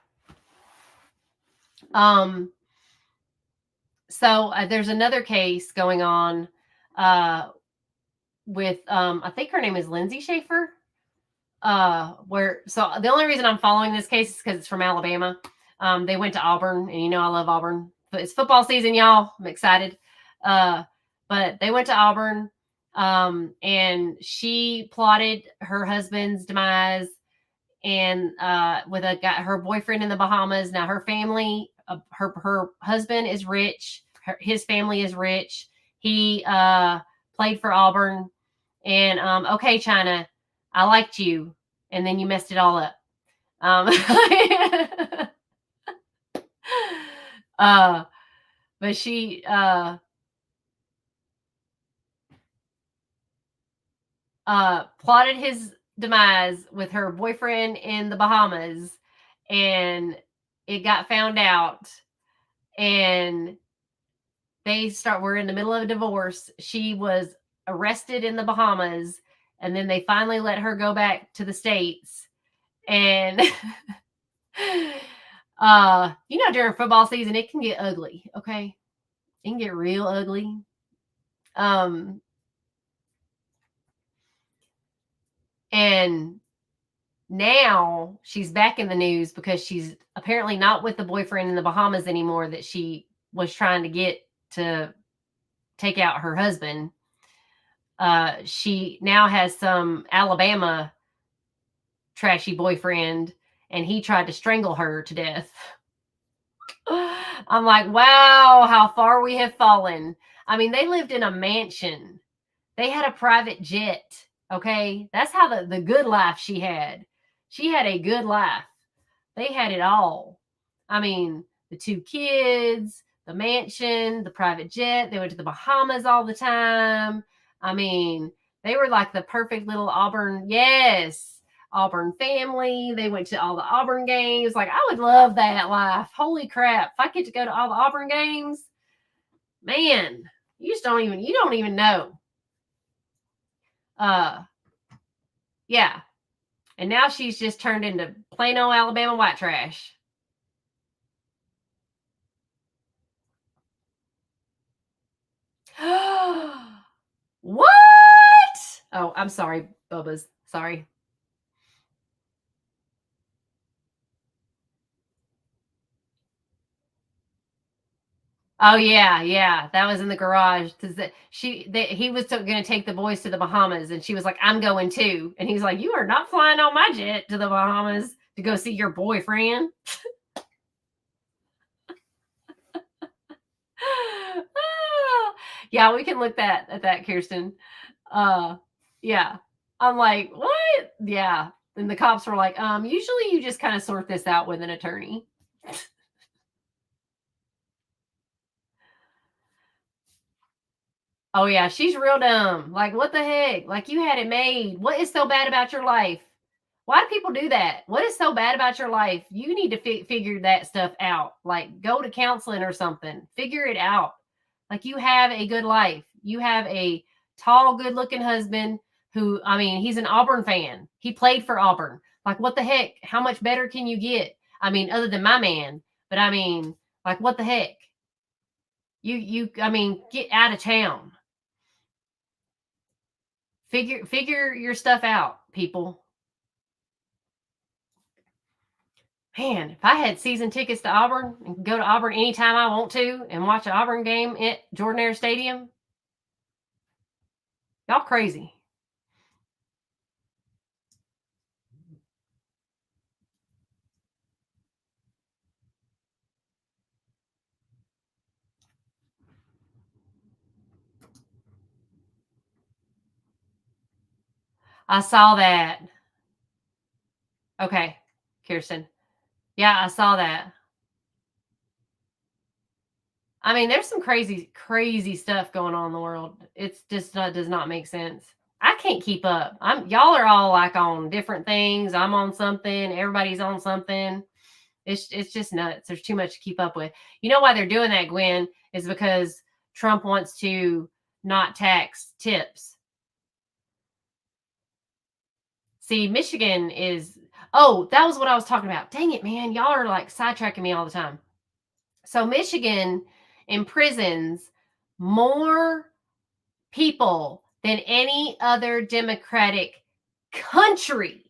So there's another case going on with I think her name is Lindsay Schaefer. Where so the only reason I'm following this case is because it's from Alabama. They went to Auburn, and you know I love Auburn. But it's football season, y'all. I'm excited. But they went to Auburn, and she plotted her husband's demise, and with a guy, her boyfriend in the Bahamas. Now her family, her husband is rich. His family is rich. He played for Auburn, and okay, China, I liked you, and then you messed it all up. But she plotted his demise with her boyfriend in the Bahamas, and it got found out, and we're in the middle of a divorce. She was arrested in the Bahamas, and then they finally let her go back to the States. And during football season, it can get ugly. Okay. It can get real ugly. And now she's back in the news because she's apparently not with the boyfriend in the Bahamas anymore that she was trying to get to take out her husband. She now has some Alabama trashy boyfriend, and he tried to strangle her to death. I'm like, wow, how far we have fallen. I mean, they lived in a mansion. They had a private jet. Okay. That's how the good life she had. She had a good life. They had it all. I mean, the 2 kids, the mansion, the private jet. They went to the Bahamas all the time. I mean, they were like the perfect little Auburn. Yes. Auburn family. They went to all the Auburn games. Like, I would love that life. Holy crap. If I get to go to all the Auburn games, man, you don't even know. Yeah. And now she's just turned into plain old Alabama white trash. What? Oh, I'm sorry, Bubba's. Sorry. Oh yeah, yeah. That was in the garage because he was going to take the boys to the Bahamas, and she was like, "I'm going too," and he's like, "You are not flying on my jet to the Bahamas to go see your boyfriend." Yeah, we can look that at that, Kirsten. Uh, yeah. I'm like, what? Yeah. And the cops were like, usually you just kind of sort this out with an attorney. Oh yeah, she's real dumb. Like, what the heck? Like, you had it made. What is so bad about your life? Why do people do that? What is so bad about your life? You need to figure that stuff out. Like, go to counseling or something. Figure it out. Like, you have a good life. You have a tall, good looking husband who, I mean, he's an Auburn fan. He played for Auburn. Like, what the heck? How much better can you get? I mean, other than my man, but I mean, like, what the heck? I mean, get out of town. Figure your stuff out, people. Man, if I had season tickets to Auburn and could go to Auburn anytime I want to and watch an Auburn game at Jordan-Hare Stadium, y'all crazy. I saw that. Okay, Kirsten. Yeah, I saw that. I mean, there's some crazy, crazy stuff going on in the world. It's just does not make sense. I can't keep up. Y'all are all like on different things. I'm on something. Everybody's on something. It's just nuts. There's too much to keep up with. You know why they're doing that, Gwen, is because Trump wants to not tax tips. See, Michigan is oh, that was what I was talking about. Dang it, man. Y'all are like sidetracking me all the time. So Michigan imprisons more people than any other democratic country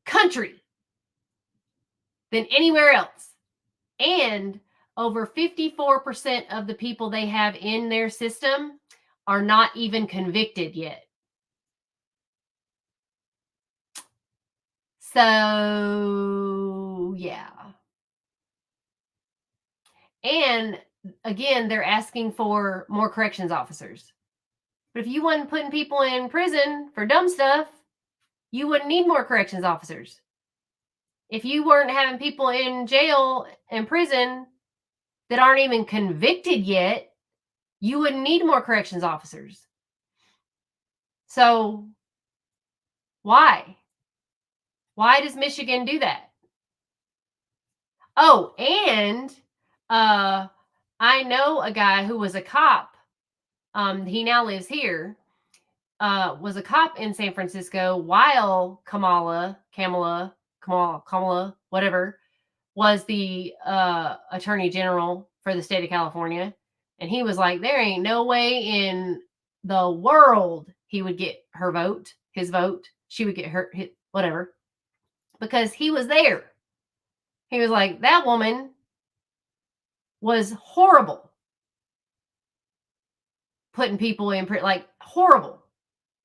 country than anywhere else. And over 54% of the people they have in their system are not even convicted yet. So, yeah. And again, they're asking for more corrections officers. But if you weren't putting people in prison for dumb stuff, you wouldn't need more corrections officers. If you weren't having people in jail and prison that aren't even convicted yet, you wouldn't need more corrections officers. So why? Why does Michigan do that? Oh, and I know a guy who was a cop. He now lives here. Was a cop in San Francisco while Kamala, whatever, was the attorney general for the state of California. And he was like, there ain't no way in the world he would get his vote. She would get whatever, because he was there. He was like, that woman was horrible putting people in like horrible.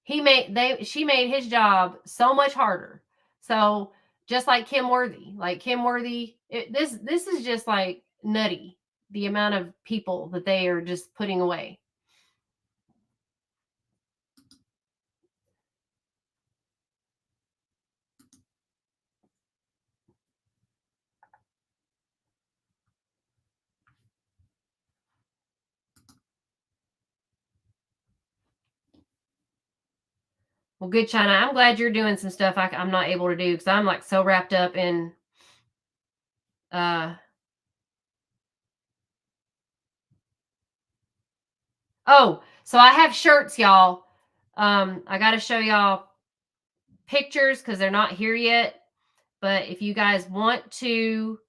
She made his job so much harder. So just like Kim Worthy, this is just like nutty, the amount of people that they are just putting away. Well, good, China. I'm glad you're doing some stuff I'm not able to do because I'm like so wrapped up in uh oh, so I have shirts, y'all. I got to show y'all pictures because they're not here yet. But if you guys want to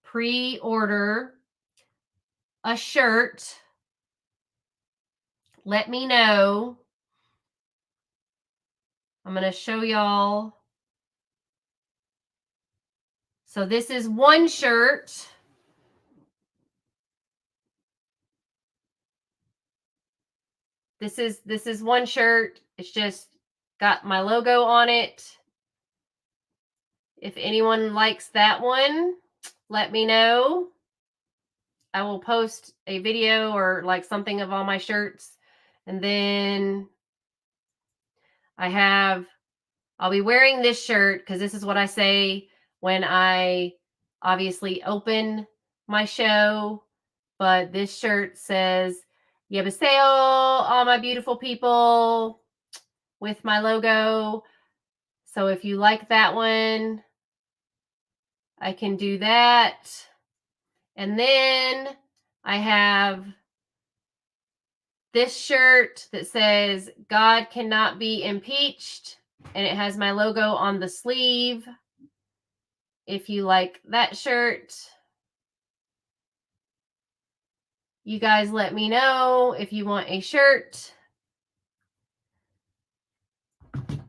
pre-order a shirt, let me know. I'm going to show y'all. So this is one shirt. This is one shirt. It's just got my logo on it. If anyone likes that one, let me know. I will post a video or like something of all my shirts. And then I'll be wearing this shirt because this is what I say when I obviously open my show. But this shirt says, Yabaseo, all my beautiful people, with my logo. So if you like that one, I can do that. And then I have this shirt that says, God cannot be impeached. And it has my logo on the sleeve. If you like that shirt, you guys let me know if you want a shirt.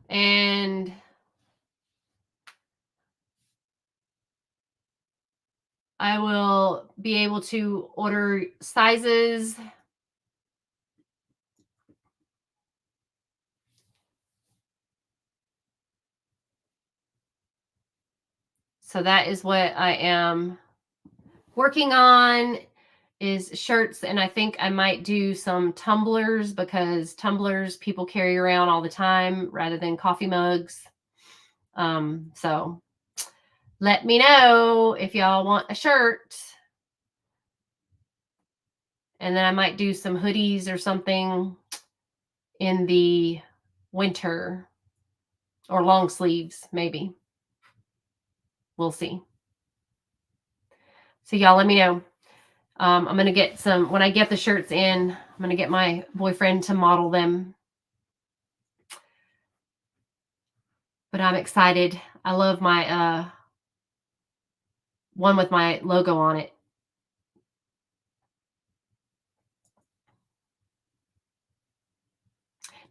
And I will be able to order sizes. So that is what I am working on, is shirts. And I think I might do some tumblers, because tumblers people carry around all the time rather than coffee mugs. So let me know if y'all want a shirt. And then I might do some hoodies or something in the winter, or long sleeves, maybe. We'll see. So y'all let me know. I'm going to get some, when I get the shirts in, I'm going to get my boyfriend to model them. But I'm excited. I love my one with my logo on it.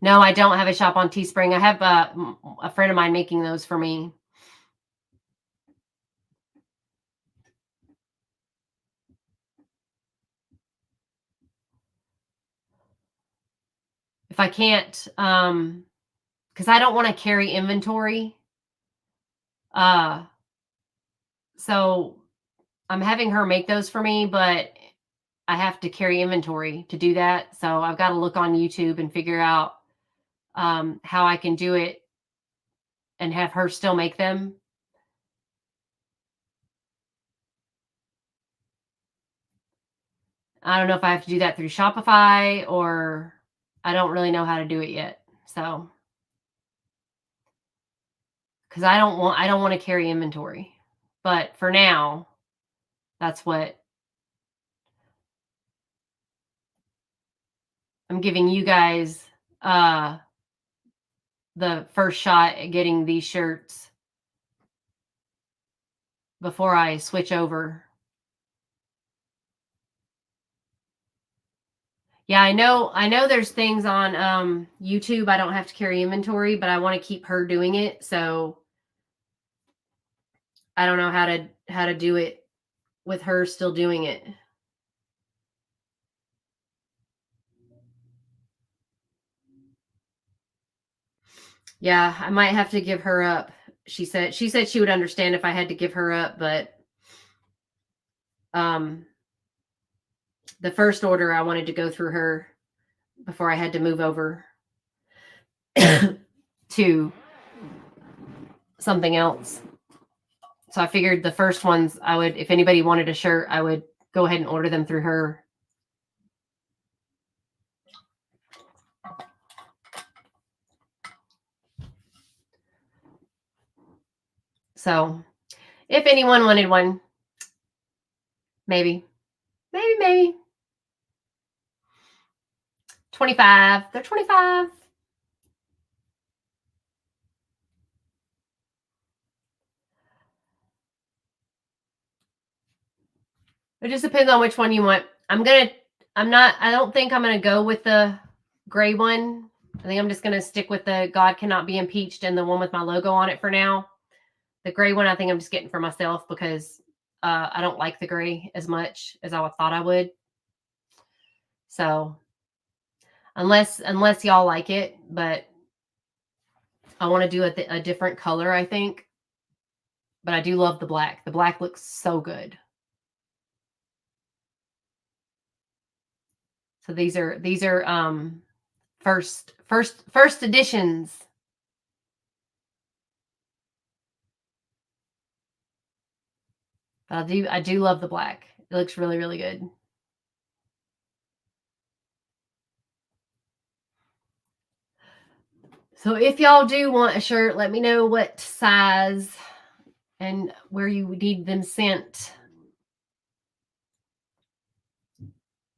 No, I don't have a shop on Teespring. I have a friend of mine making those for me. If I can't, because I don't want to carry inventory. So I'm having her make those for me, but I have to carry inventory to do that. So I've got to look on YouTube and figure out how I can do it and have her still make them. I don't know if I have to do that through Shopify, or I don't really know how to do it yet. So, because I don't want to carry inventory. But for now, that's what I'm giving you guys the first shot at getting these shirts before I switch over. Yeah, I know there's things on YouTube I don't have to carry inventory, but I want to keep her doing it. So I don't know how to do it with her still doing it. Yeah, I might have to give her up. She said she would understand if I had to give her up, but the first order I wanted to go through her before I had to move over to something else. So I figured the first ones I would, if anybody wanted a shirt, I would go ahead and order them through her. So if anyone wanted one, maybe 25. They're 25. It just depends on which one you want. I don't think I'm going to go with the gray one. I think I'm just going to stick with the God cannot be impeached and the one with my logo on it for now. The gray one, I think I'm just getting for myself because I don't like the gray as much as I thought I would. So unless y'all like it, but I want to do a different color, I think. But I do love the black. The black looks so good. So these are first editions. But I do love the black. It looks really, really good. So if y'all do want a shirt, let me know what size and where you need them sent.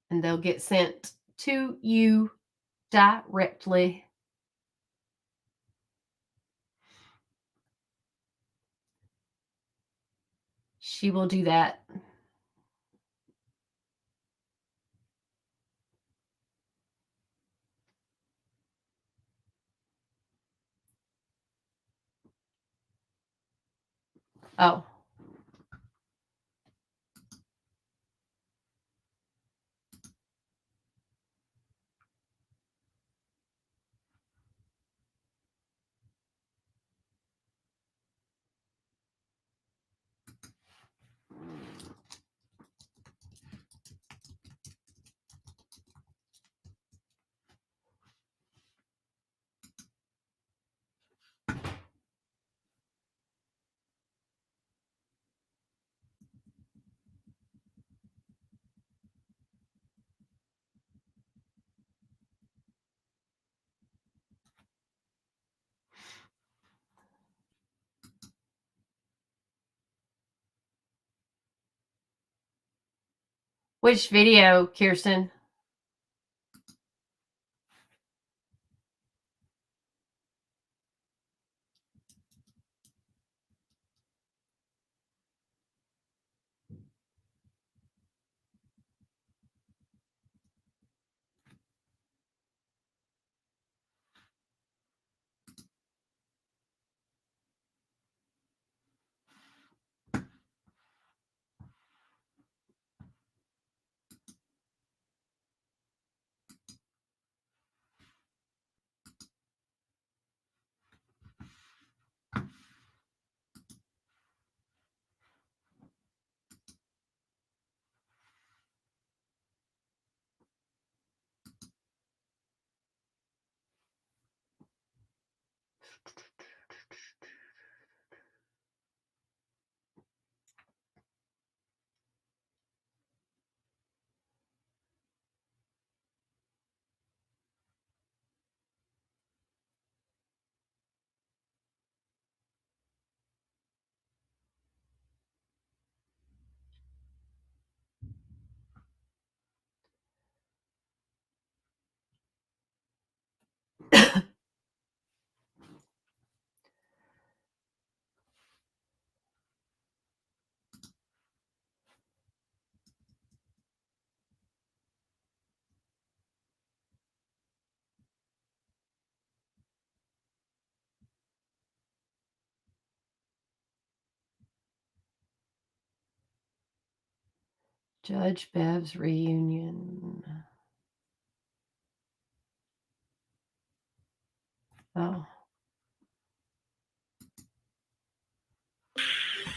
And they'll get sent to you directly. She will do that. Oh. Which video, Kirsten? Judge Bev's reunion. Oh.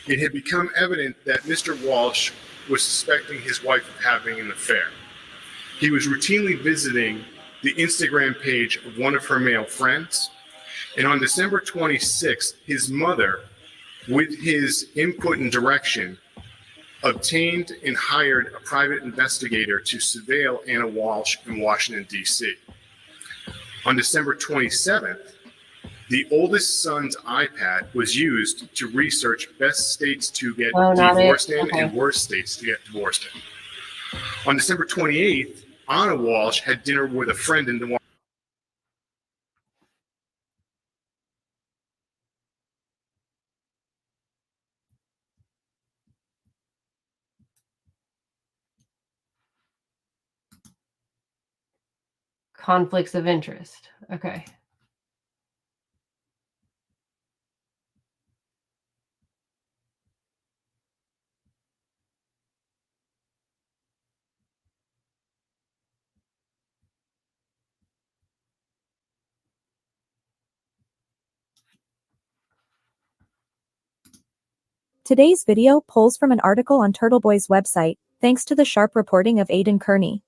It had become evident that Mr. Walsh was suspecting his wife of having an affair. He was routinely visiting the Instagram page of one of her male friends, and on December 26th, his mother, with his input and direction, obtained and hired a private investigator to surveil Anna Walsh in Washington, D.C. On December 27th, the oldest son's iPad was used to research best states to get divorced in and worst states to get divorced in. On December 28th, Anna Walsh had dinner with a friend in the Conflicts of interest. Okay. Today's video pulls from an article on Turtleboy's website, thanks to the sharp reporting of Aidan Kearney.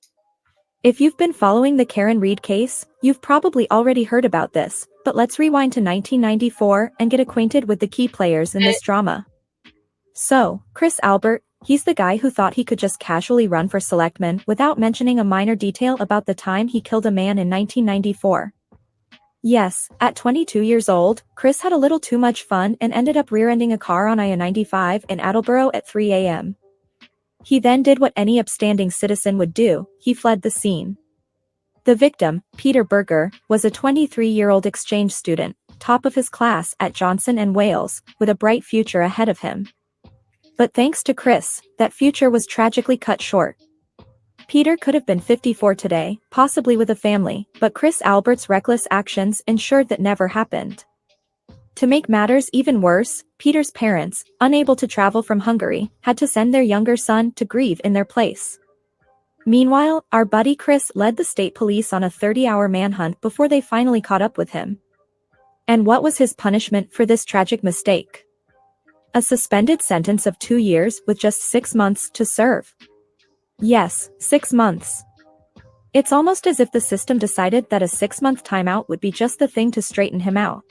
If you've been following the Karen Read case, you've probably already heard about this, but let's rewind to 1994 and get acquainted with the key players in this drama. So, Chris Albert, he's the guy who thought he could just casually run for selectman without mentioning a minor detail about the time he killed a man in 1994. Yes, at 22 years old, Chris had a little too much fun and ended up rear-ending a car on I-95 in Attleboro at 3 a.m. He then did what any upstanding citizen would do, he fled the scene. The victim, Peter Berger, was a 23-year-old exchange student, top of his class at Johnson & Wales, with a bright future ahead of him. But thanks to Chris, that future was tragically cut short. Peter could have been 54 today, possibly with a family, but Chris Albert's reckless actions ensured that never happened. To make matters even worse, Peter's parents, unable to travel from Hungary, had to send their younger son to grieve in their place. Meanwhile, our buddy Chris led the state police on a 30-hour manhunt before they finally caught up with him. And what was his punishment for this tragic mistake? A suspended sentence of 2 years with just 6 months to serve. Yes, 6 months. It's almost as if the system decided that a 6-month timeout would be just the thing to straighten him out.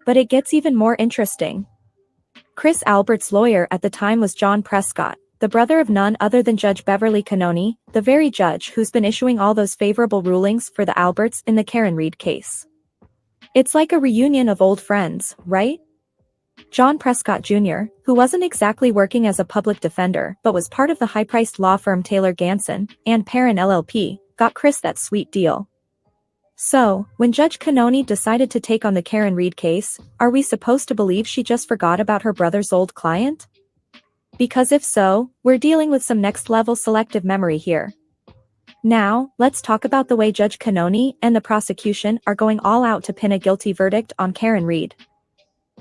But it gets even more interesting. Chris Albert's lawyer at the time was John Prescott, the brother of none other than Judge Beverly Cannoni, the very judge who's been issuing all those favorable rulings for the Alberts in the Karen Read case. It's like a reunion of old friends, right? John Prescott Jr., who wasn't exactly working as a public defender but was part of the high-priced law firm Taylor Ganson and Perrin LLP, got Chris that sweet deal. So, when Judge Cannoni decided to take on the Karen Read case, are we supposed to believe she just forgot about her brother's old client? Because if so, we're dealing with some next-level selective memory here. Now, let's talk about the way Judge Cannoni and the prosecution are going all out to pin a guilty verdict on Karen Read.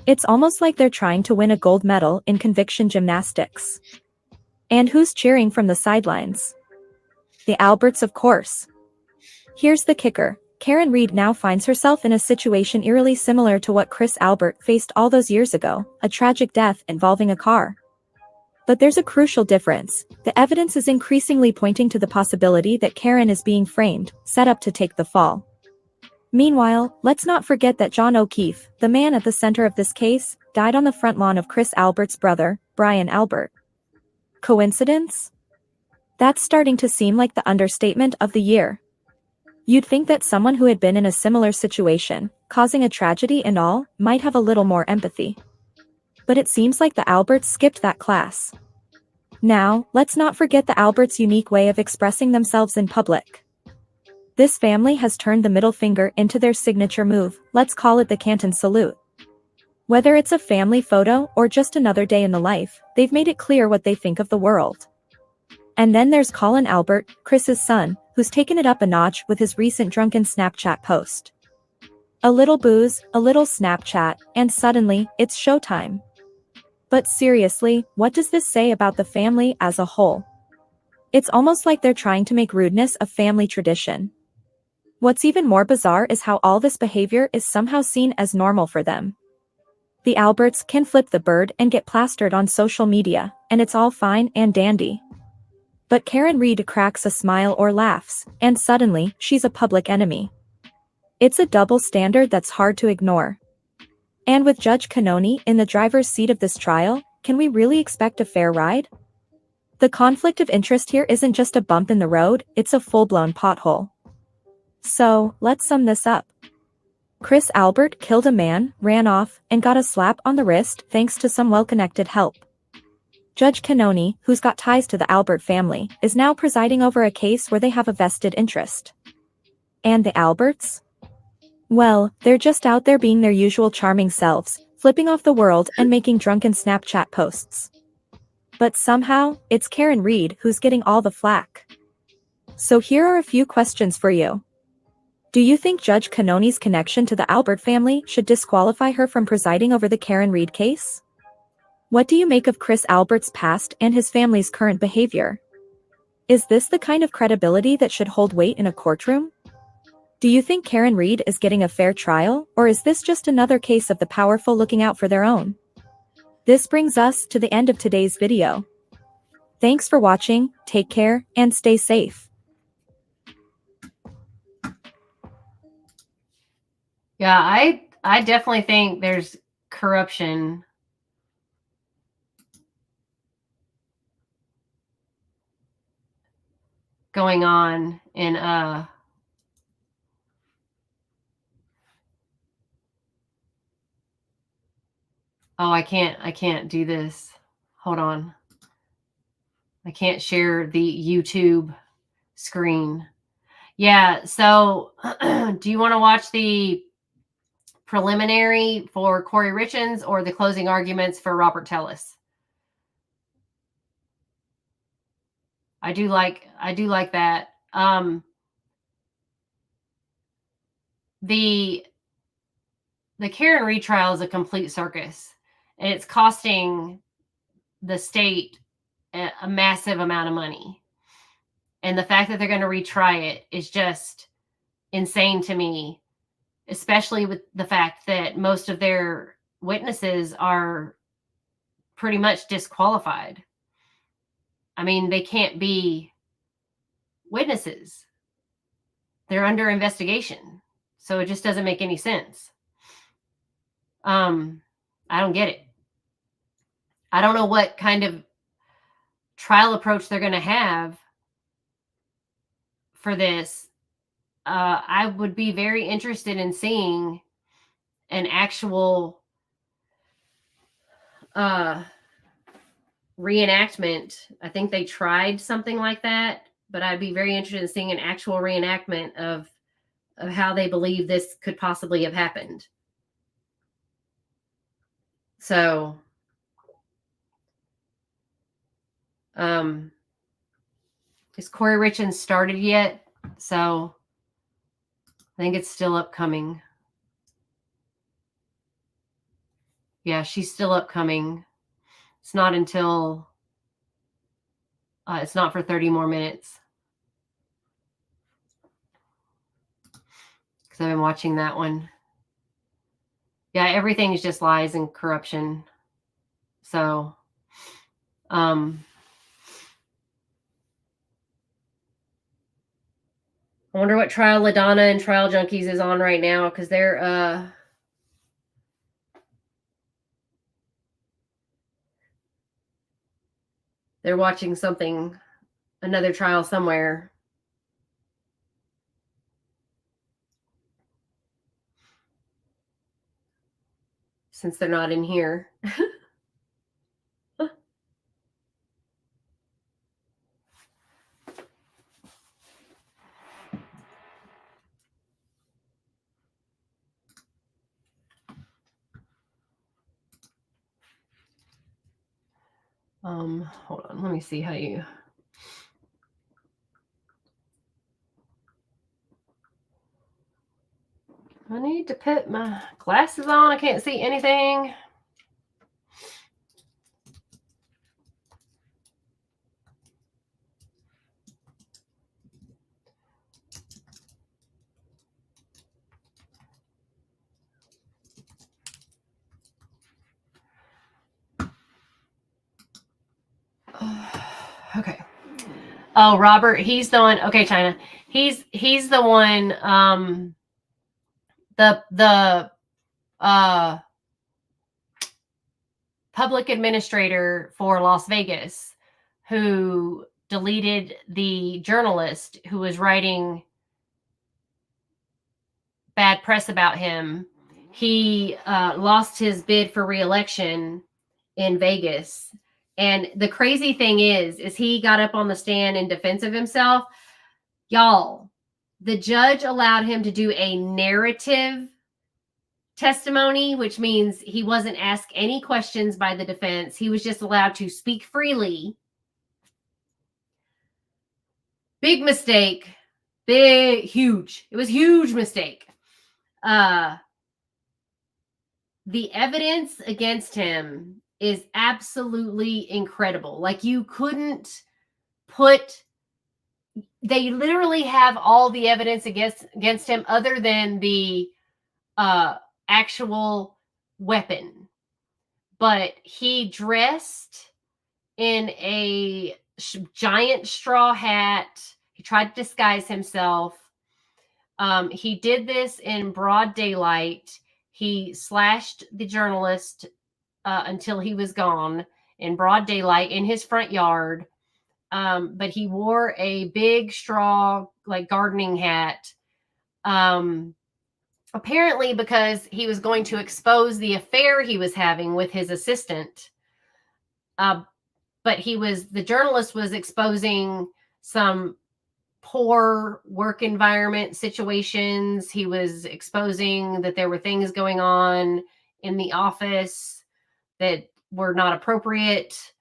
It's almost like they're trying to win a gold medal in conviction gymnastics. And who's cheering from the sidelines? The Alberts, of course. Here's the kicker. Karen Read now finds herself in a situation eerily similar to what Chris Albert faced all those years ago, a tragic death involving a car. But there's a crucial difference. The evidence is increasingly pointing to the possibility that Karen is being framed, set up to take the fall. Meanwhile, let's not forget that John O'Keefe, the man at the center of this case, died on the front lawn of Chris Albert's brother, Brian Albert. Coincidence? That's starting to seem like the understatement of the year. You'd think that someone who had been in a similar situation, causing a tragedy and all, might have a little more empathy. But it seems like the Alberts skipped that class. Now, let's not forget the Alberts' unique way of expressing themselves in public. This family has turned the middle finger into their signature move, let's call it the Canton salute. Whether it's a family photo or just another day in the life, they've made it clear what they think of the world. And then there's Colin Albert, Chris's son, who's taken it up a notch with his recent drunken Snapchat post. A little booze, a little Snapchat, and suddenly, it's showtime. But seriously, what does this say about the family as a whole? It's almost like they're trying to make rudeness a family tradition. What's even more bizarre is how all this behavior is somehow seen as normal for them. The Alberts can flip the bird and get plastered on social media, and it's all fine and dandy. But Karen Read cracks a smile or laughs, and suddenly, she's a public enemy. It's a double standard that's hard to ignore. And with Judge Cannoni in the driver's seat of this trial, can we really expect a fair ride? The conflict of interest here isn't just a bump in the road, it's a full-blown pothole. So, let's sum this up. Chris Albert killed a man, ran off, and got a slap on the wrist thanks to some well-connected help. Judge Cannoni, who's got ties to the Albert family, is now presiding over a case where they have a vested interest. And the Alberts? Well, they're just out there being their usual charming selves, flipping off the world and making drunken Snapchat posts. But somehow, it's Karen Read who's getting all the flack. So here are a few questions for you. Do you think Judge Cannoni's connection to the Albert family should disqualify her from presiding over the Karen Read case? What do you make of Chris Albert's past and his family's current behavior? Is this the kind of credibility that should hold weight in a courtroom? Do you think Karen Read is getting a fair trial, or is this just another case of the powerful looking out for their own? This brings us to the end of today's video. Thanks for watching, take care, and stay safe. Yeah, I definitely think there's corruption going on in oh, I can't do this. Hold on. I can't share the YouTube screen. Yeah, so do you want to watch the preliminary for Kouri Richins or the closing arguments for Robert Tellis? I do like that. The Karen Reed trial is a complete circus, and it's costing the state a massive amount of money. And the fact that they're going to retry it is just insane to me, especially with the fact that most of their witnesses are pretty much disqualified. I mean, they can't be witnesses. They're under investigation. So it just doesn't make any sense. I don't get it. I don't know what kind of trial approach they're going to have for this. I would be very interested in seeing an actual reenactment. I think they tried something like that, but I'd be very interested in seeing an actual reenactment of how they believe this could possibly have happened. So, is Kouri Richins started yet? So I think it's still upcoming. Yeah, she's still upcoming. It's not until, it's not for 30 more minutes. Because I've been watching that one. Yeah, everything is just lies and corruption. So, I wonder what trial LaDonna and Trial Junkies is on right now, because they're watching something, another trial somewhere. Since they're not in here. Hold on, let me see how you. I need to put my glasses on. I can't see anything. Okay. Oh, Robert, he's the one. Okay, China. He's the one. The public administrator for Las Vegas, who deleted the journalist who was writing bad press about him. He lost his bid for re-election in Vegas. And the crazy thing is he got up on the stand in defense of himself. Y'all, the judge allowed him to do a narrative testimony, which means he wasn't asked any questions by the defense. He was just allowed to speak freely. Big mistake. Huge. It was a huge mistake. The evidence against him is absolutely incredible. Like, you couldn't put, they literally have all the evidence against him other than the actual weapon. but he dressed in a giant straw hat. He tried to disguise himself. He did this in broad daylight. He slashed the journalist until he was gone in broad daylight in his front yard. But he wore a big straw, like gardening hat. Apparently because he was going to expose the affair he was having with his assistant. But the journalist was exposing some poor work environment situations. He was exposing that there were things going on in the office that were not appropriate.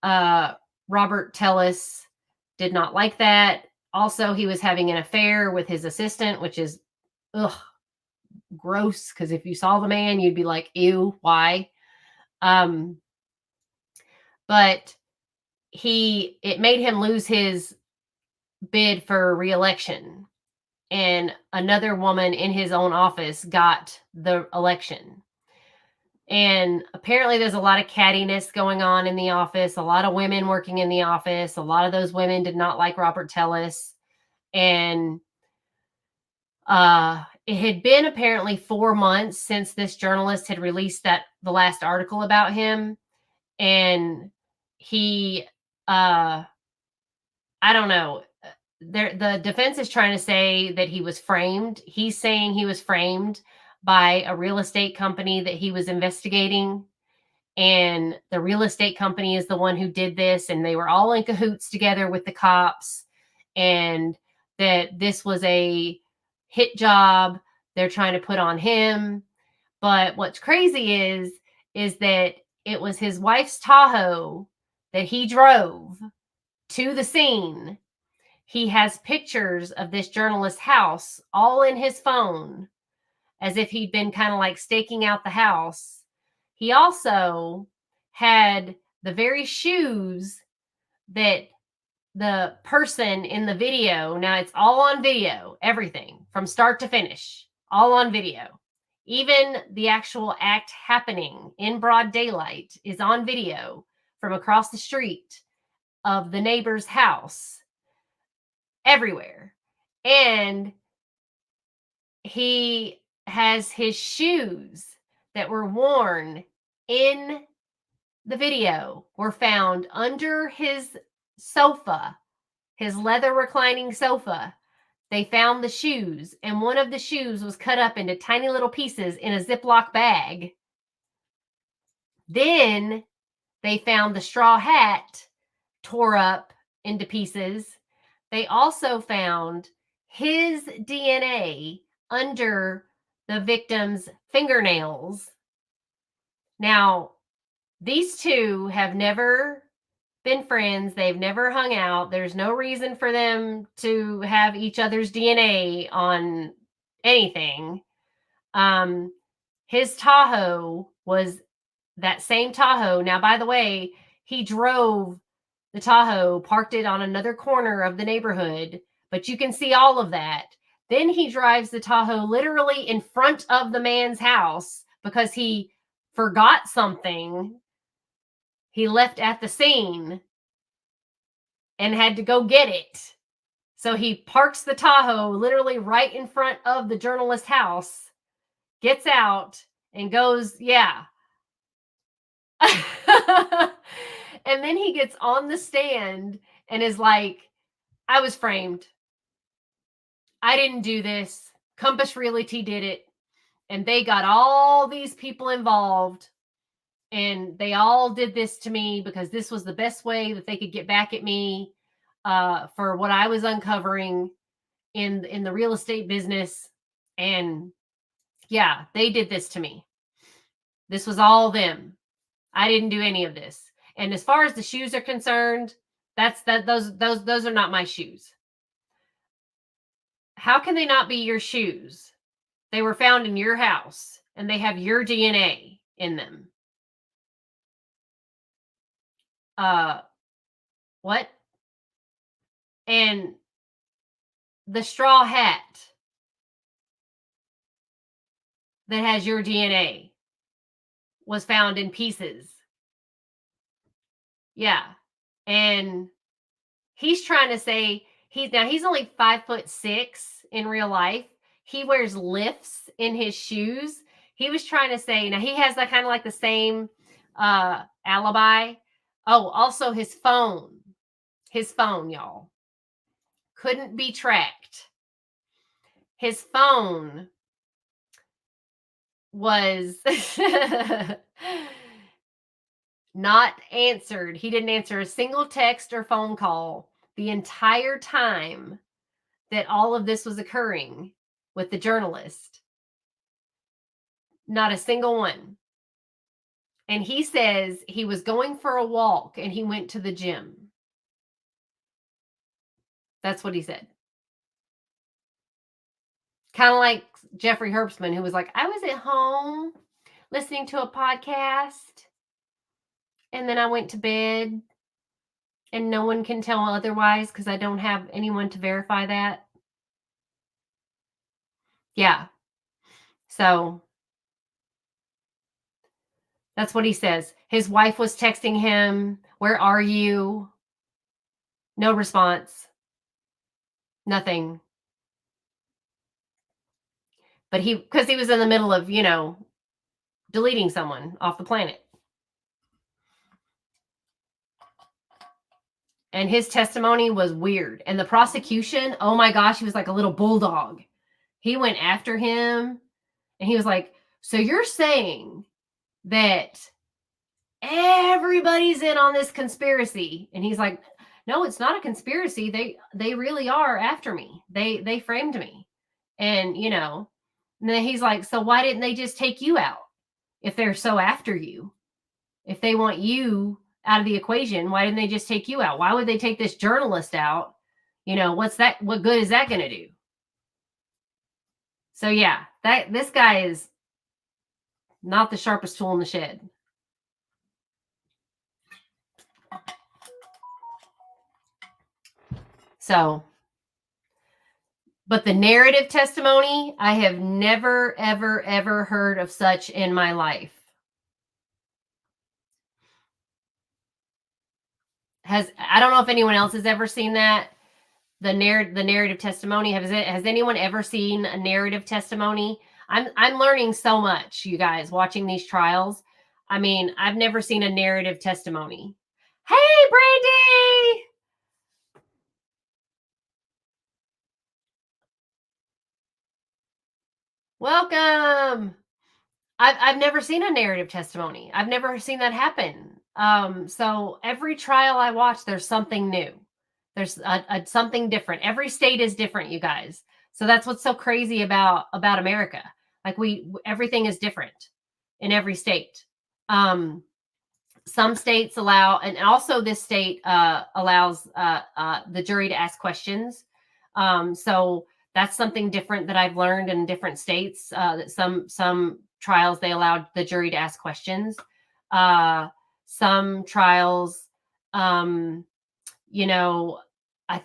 Robert Tellis did not like that. Also, he was having an affair with his assistant, which is gross, because if you saw the man, you'd be like, ew, why? But it made him lose his bid for re-election, and another woman in his own office got the election. And apparently there's a lot of cattiness going on in the office, a lot of women working in the office. A lot of those women did not like Robert Tellis. And it had been apparently 4 months since this journalist had released the last article about him. And he, I don't know. The defense is trying to say that he was framed. He's saying he was framed by a real estate company that he was investigating. And the real estate company is the one who did this. And they were all in cahoots together with the cops. And that this was a hit job they're trying to put on him. But what's crazy is that it was his wife's Tahoe that he drove to the scene. He has pictures of this journalist's house all in his phone, as if he'd been kind of like staking out the house. He also had the very shoes that the person in the video, now it's all on video, everything from start to finish, all on video. Even the actual act happening in broad daylight is on video from across the street of the neighbor's house, everywhere. And he has his shoes that were worn in the video were found under his sofa, his leather reclining sofa. They found the shoes, and one of the shoes was cut up into tiny little pieces in a Ziploc bag. Then they found the straw hat tore up into pieces. They also found his DNA under the victim's fingernails. Now, these two have never been friends. They've never hung out. There's no reason for them to have each other's DNA on anything. His Tahoe was that same Tahoe. Now, by the way, he drove the Tahoe, parked it on another corner of the neighborhood, but you can see all of that. Then he drives the Tahoe literally in front of the man's house because he forgot something he left at the scene and had to go get it. So he parks the Tahoe literally right in front of the journalist's house, gets out, and goes, yeah. And then he gets on the stand and is like, I was framed. I didn't do this. Compass Realty did it. And they got all these people involved. And they all did this to me because this was the best way that they could get back at me for what I was uncovering in the real estate business. And yeah, they did this to me. This was all them. I didn't do any of this. And as far as the shoes are concerned, those are not my shoes. How can they not be your shoes? They were found in your house and they have your DNA in them. What? And the straw hat that has your DNA. was found in pieces. Yeah. And he's trying to say he's only 5'6" in real life. He wears lifts in his shoes. He was trying to say, now he has that kind of like the same alibi. Oh, also his phone, y'all, couldn't be tracked. His phone was not answered. He didn't answer a single text or phone call the entire time that all of this was occurring with the journalist. Not a single one. And he says he was going for a walk and he went to the gym. That's what he said. Kind of like Jeffrey Herbstman, who was like, I was at home listening to a podcast and then I went to bed and no one can tell otherwise because I don't have anyone to verify that. Yeah. So that's what he says. His wife was texting him, where are you? No response. Nothing. But because he was in the middle of, deleting someone off the planet. And his testimony was weird. And the prosecution, oh my gosh, he was like a little bulldog. He went after him and he was like, so you're saying that everybody's in on this conspiracy? And he's like, no, it's not a conspiracy. They really are after me. They framed me. And, and then he's like, so why didn't they just take you out if they're so after you? If they want you out of the equation, why didn't they just take you out? Why would they take this journalist out? What good is that going to do? So yeah, this guy is not the sharpest tool in the shed. So, but the narrative testimony, I have never, ever, ever heard of such in my life. I don't know if anyone else has ever seen that. The narrative testimony. Has anyone ever seen a narrative testimony? I'm learning so much, you guys, watching these trials. I mean, I've never seen a narrative testimony. Hey, Brandy! Welcome. I've never seen a narrative testimony. I've never seen that happen. So every trial I watch, there's something new. There's something different. Every state is different, you guys. So that's what's so crazy about America. Like everything is different in every state. Some states allow, and also this state allows the jury to ask questions. So that's something different that I've learned in different states. That some trials they allowed the jury to ask questions. Some trials, I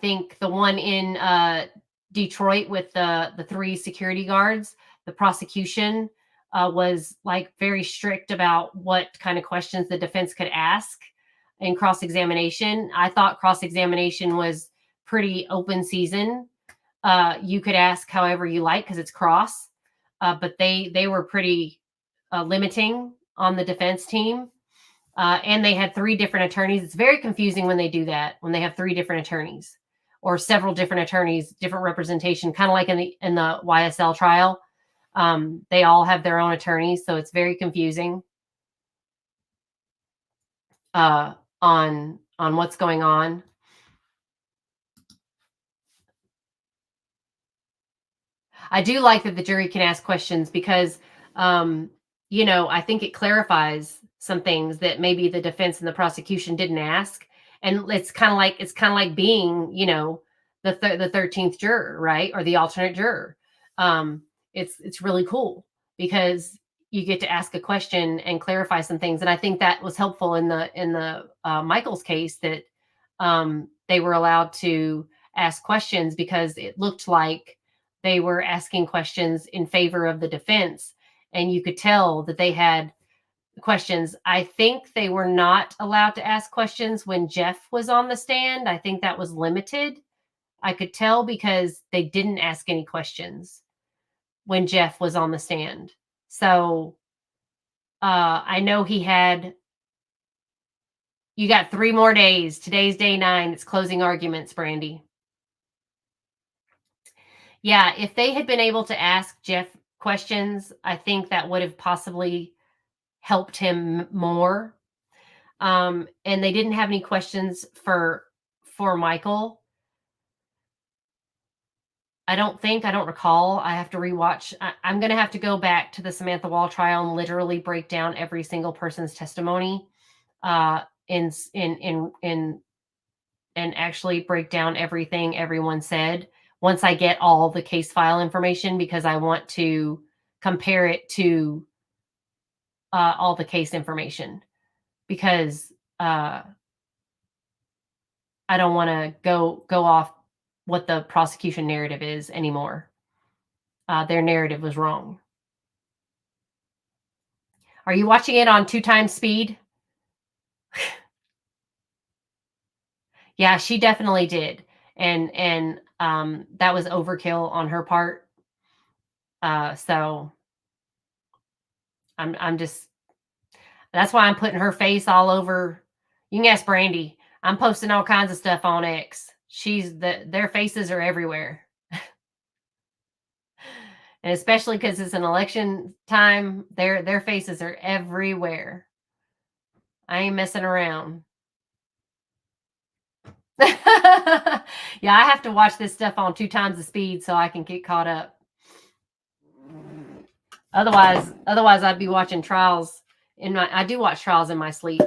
think the one in Detroit with the 3 security guards, the prosecution was like very strict about what kind of questions the defense could ask in cross-examination. I thought cross-examination was pretty open season. You could ask however you like because it's cross, but they were pretty limiting on the defense team. And they had 3 different attorneys. It's very confusing when they do that, when they have 3 different attorneys or several different attorneys, different representation, kind of like in the YSL trial. They all have their own attorneys, so it's very confusing on what's going on. I do like that the jury can ask questions because, I think it clarifies some things that maybe the defense and the prosecution didn't ask. And it's kind of like being, the 13th juror, right? Or the alternate juror. It's really cool because you get to ask a question and clarify some things. And I think that was helpful in the Michael's case that they were allowed to ask questions because it looked like they were asking questions in favor of the defense. And you could tell that they had questions. I think they were not allowed to ask questions when Jeff was on the stand. I think that was limited. I could tell because they didn't ask any questions when Jeff was on the stand. So I know he had, you got 3 more days. Today's day 9. It's closing arguments, Brandy. Yeah, if they had been able to ask Jeff questions, I think that would have possibly helped him more. And they didn't have any questions for Michael. I don't recall. I have to rewatch. I'm going to have to go back to the Samantha Wall trial and literally break down every single person's testimony, and actually break down everything everyone said once I get all the case file information, because I want to compare it to all the case information, because I don't want to go off what the prosecution narrative is anymore. Their narrative was wrong. Are you watching it on 2 times speed? Yeah, she definitely did. And that was overkill on her part. So I'm just, that's why I'm putting her face all over. You can ask Brandy. I'm posting all kinds of stuff on X. Their faces are everywhere. And especially because it's an election time, their faces are everywhere. I ain't messing around. Yeah, I have to watch this stuff on 2 times the speed so I can get caught up. Otherwise I'd be watching trials I do watch trials in my sleep,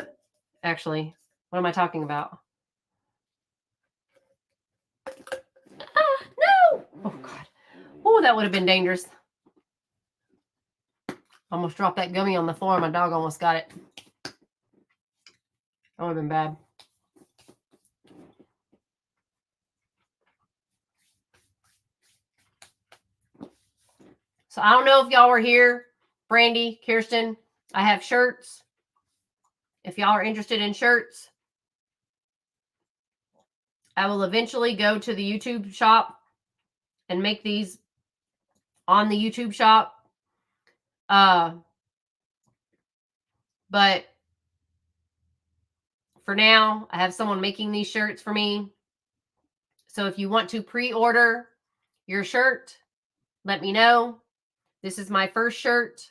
actually. What am I talking about? No! Oh, God. Oh, that would have been dangerous. Almost dropped that gummy on the floor. My dog almost got it. That would have been bad. So I don't know if y'all were here. Brandy, Kirsten, I have shirts. If y'all are interested in shirts, I will eventually go to the YouTube shop and make these on the YouTube shop. But for now, I have someone making these shirts for me. So if you want to pre-order your shirt, let me know. This is my first shirt.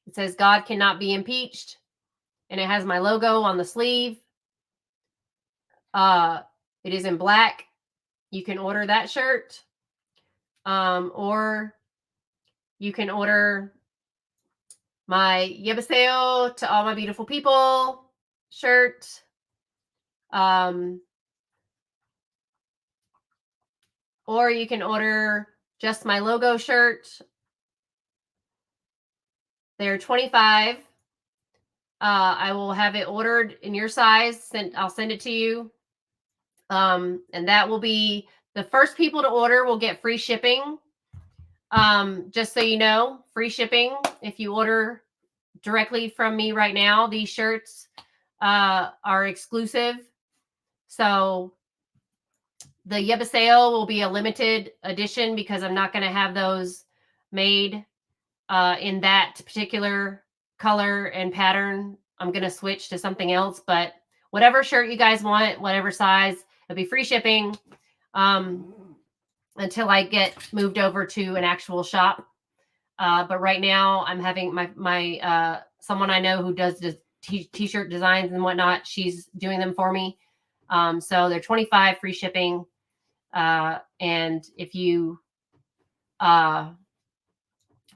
It says God cannot be impeached, and it has my logo on the sleeve. It is in black. You can order that shirt, or you can order my Yebaseo to all my beautiful people shirt. Or you can order just my logo shirt. They're $25. I will have it ordered in your size. I'll send it to you. And that will be the first people to order will get free shipping. Just so you know, free shipping if you order directly from me right now. These shirts are exclusive. So the Yebaseo will be a limited edition because I'm not going to have those made in that particular color and pattern. I'm going to switch to something else, but whatever shirt you guys want, whatever size, it'll be free shipping until I get moved over to an actual shop. But right now I'm having my someone I know who does t-shirt designs and whatnot. She's doing them for me. So they're $25 free shipping. And if you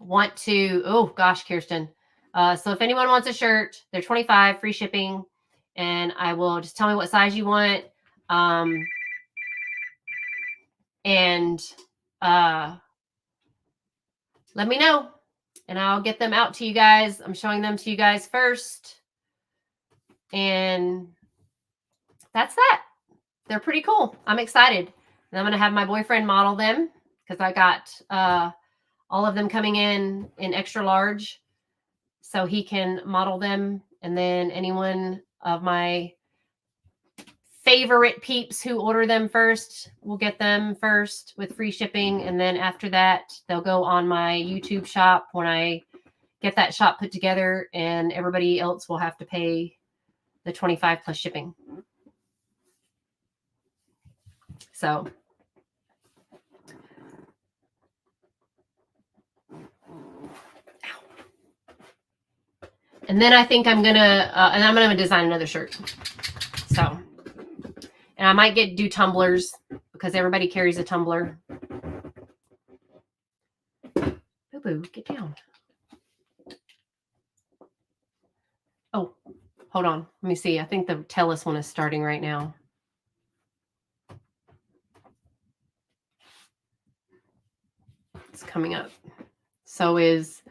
want to, oh gosh, Kirsten. So if anyone wants a shirt, they're $25 free shipping, and I will just tell me what size you want. And let me know, and I'll get them out to you guys. I'm showing them to you guys first. And that's that. They're pretty cool. I'm excited. And I'm going to have my boyfriend model them because I got all of them coming in extra large. so he can model them. And then anyone of my favorite peeps who order them first will get them first with free shipping. And then after that, they'll go on my YouTube shop when I get that shop put together, and everybody else will have to pay the 25 plus shipping. So and then I think I'm gonna design another shirt. So, and I might do tumblers because everybody carries a tumbler. Boo boo, get down. Oh, hold on. Let me see. I think the Tellus one is starting right now. It's coming up. So is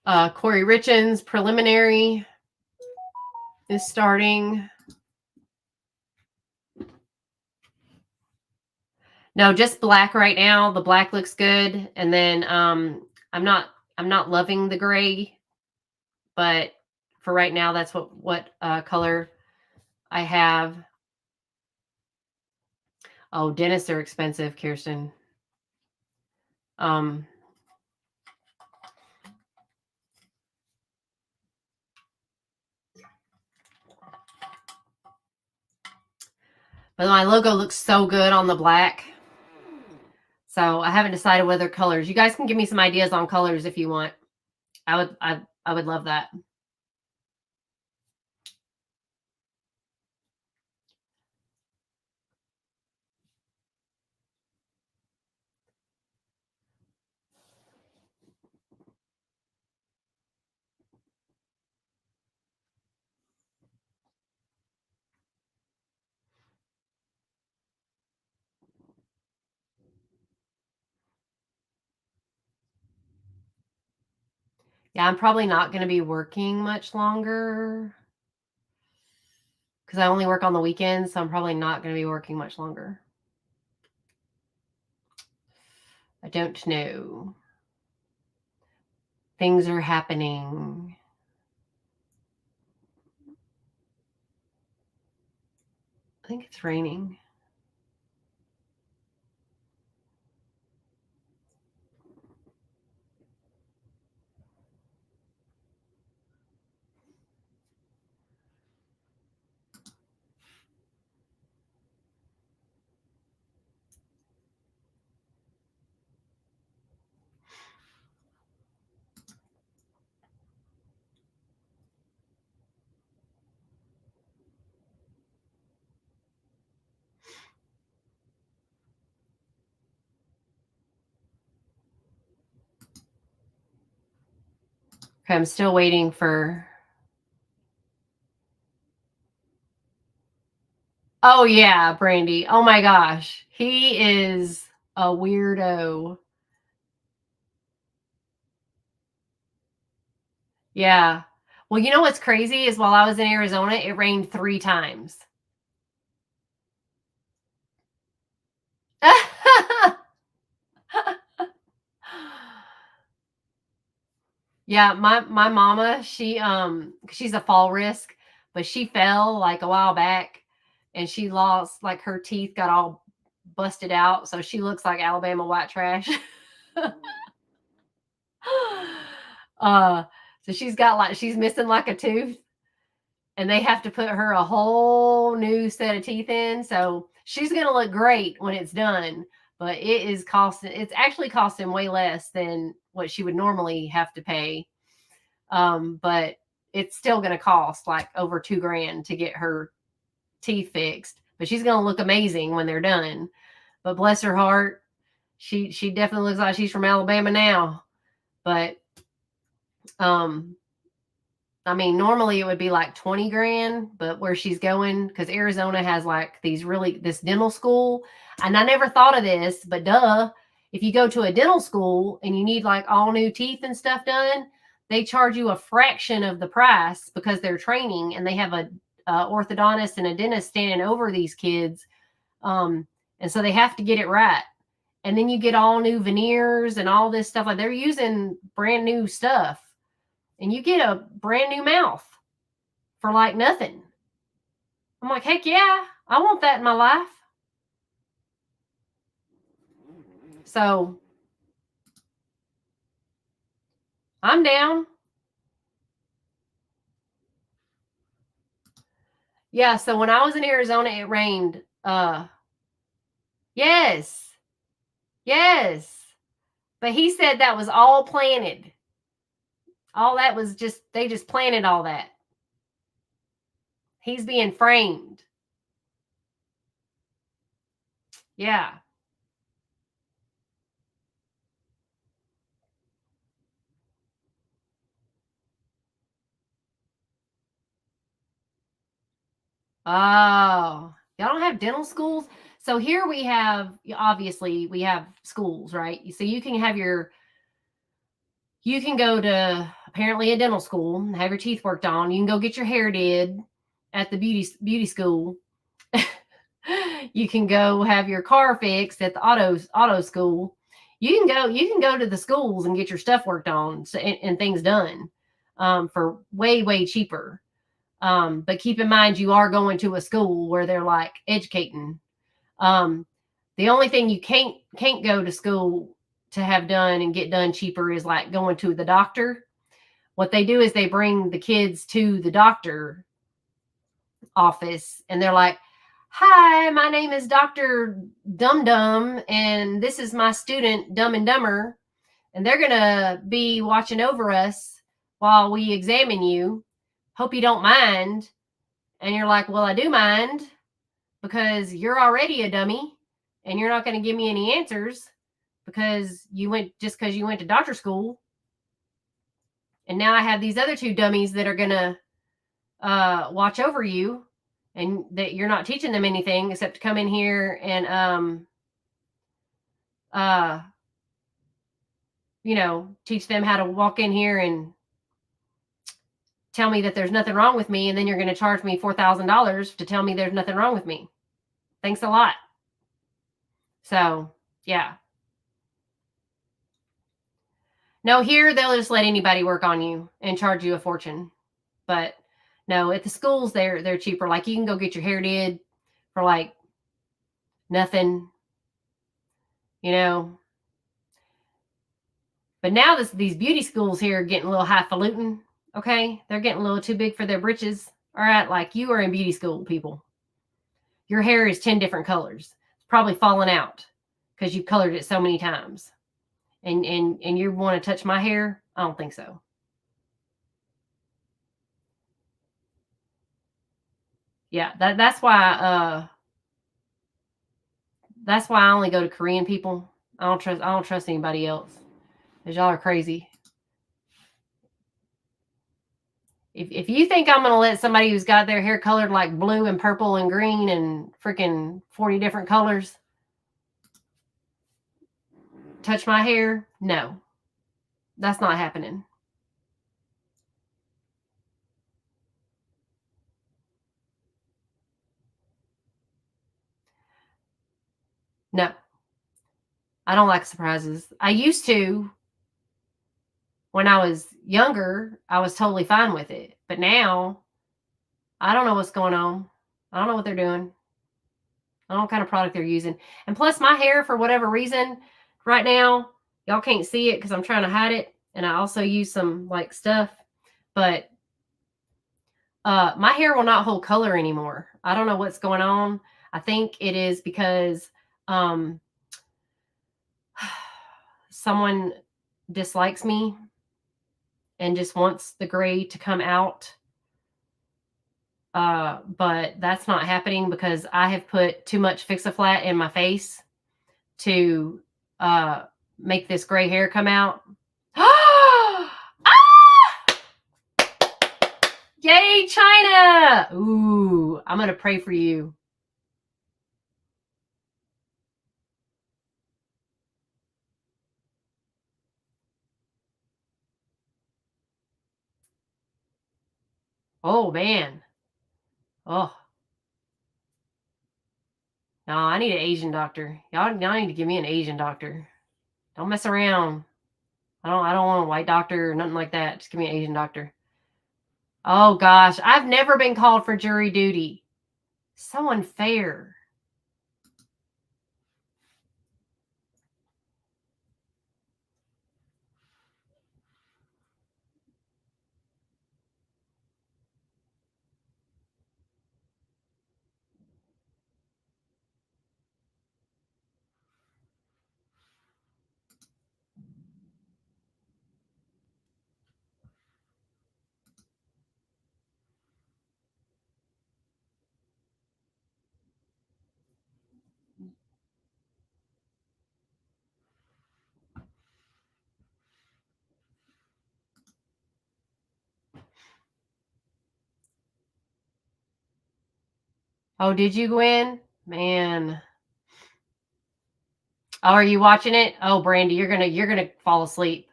Kouri Richins preliminary is starting. No, just black right now. The black looks good. And then I'm not loving the gray, but for right now, that's what color I have. Oh, dentists are expensive, Kirsten. But my logo looks so good on the black. So I haven't decided whether colors. You guys can give me some ideas on colors if you want. I would love that. Yeah, I'm probably not going to be working much longer because I only work on the weekends. So I'm probably not going to be working much longer. I don't know. Things are happening. I think it's raining. Okay, I'm still waiting for... Oh, yeah, Brandy. Oh, my gosh. He is a weirdo. Yeah. Well, you know what's crazy is while I was in Arizona, it rained 3 times. Yeah, my mama, she's a fall risk, but she fell like a while back and she lost, like, her teeth got all busted out, so she looks like Alabama white trash. So she's missing like a tooth, and they have to put her a whole new set of teeth in. So she's gonna look great when it's done, but it's actually costing way less than what she would normally have to pay. But it's still gonna cost like over $2,000 to get her teeth fixed. But she's gonna look amazing when they're done. But bless her heart, she definitely looks like she's from Alabama now. But I mean, normally it would be like $20,000, but where she's going, because Arizona has like this dental school. And I never thought of this, but duh, if you go to a dental school and you need like all new teeth and stuff done, they charge you a fraction of the price because they're training and they have a orthodontist and a dentist standing over these kids. And so they have to get it right. And then you get all new veneers and all this stuff. Like, they're using brand new stuff. and you get a brand new mouth for like nothing. I'm like, heck yeah, I want that in my life. So I'm down. Yeah, so when I was in Arizona, it rained. Yes. Yes. But he said that was all planted. All that was they just planted all that. He's being framed. Yeah. Oh, y'all don't have dental schools? So here we have, obviously, we have schools, right? So you can go to apparently a dental school and have your teeth worked on. You can go get your hair did at the beauty school. You can go have your car fixed at the auto school. You can go to the schools and get your stuff worked on and things done for way cheaper. But keep in mind, you are going to a school where they're like educating. The only thing you can't go to school to have done and get done cheaper is like going to the doctor. What they do is they bring the kids to the doctor office and they're like, hi, my name is Dr. Dum Dum, and this is my student Dumb and Dumber, and they're going to be watching over us while we examine you. Hope you don't mind. And you're like, well, I do mind because you're already a dummy and you're not going to give me any answers because you went to doctor school. And now I have these other two dummies that are going to watch over you, and that you're not teaching them anything except to come in here and teach them how to walk in here and tell me that there's nothing wrong with me, and then you're going to charge me $4,000 to tell me there's nothing wrong with me. Thanks a lot. So, yeah. No, here they'll just let anybody work on you and charge you a fortune. But no, at the schools they're cheaper. Like you can go get your hair did for like nothing, you know. But now these beauty schools here are getting a little highfalutin. Okay, they're getting a little too big for their britches. All right, like you are in beauty school, people. Your hair is 10 different colors. It's probably falling out because you've colored it so many times. And you want to touch my hair? I don't think so. Yeah, that's why I only go to Korean people. I don't trust anybody else. Because y'all are crazy. If you think I'm going to let somebody who's got their hair colored like blue and purple and green and freaking 40 different colors touch my hair, no. That's not happening. No. I don't like surprises. I used to. When I was younger, I was totally fine with it. But now, I don't know what's going on. I don't know what they're doing. I don't know what kind of product they're using. And plus, my hair, for whatever reason, right now, y'all can't see it because I'm trying to hide it. And I also use some like stuff. But my hair will not hold color anymore. I don't know what's going on. I think it is because someone dislikes me and just wants the gray to come out. But that's not happening because I have put too much Fix-A-Flat in my face to make this gray hair come out. Ah! Yay, China! Ooh, I'm going to pray for you. Oh, man. Oh. No, I need an Asian doctor. Y'all need to give me an Asian doctor. Don't mess around. I don't want a white doctor or nothing like that. Just give me an Asian doctor. Oh gosh, I've never been called for jury duty. So unfair. Oh, did you, Gwen? Man. Oh, are you watching it? Oh, Brandy, you're gonna fall asleep.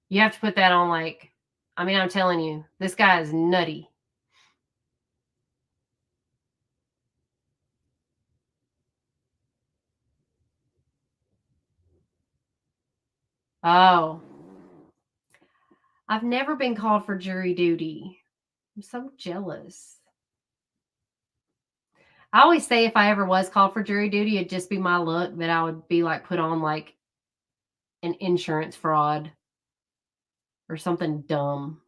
You have to put that on like, I mean, I'm telling you, this guy is nutty. Oh. I've never been called for jury duty. I'm so jealous. I always say if I ever was called for jury duty, it'd just be my luck that I would be like put on like an insurance fraud or something dumb.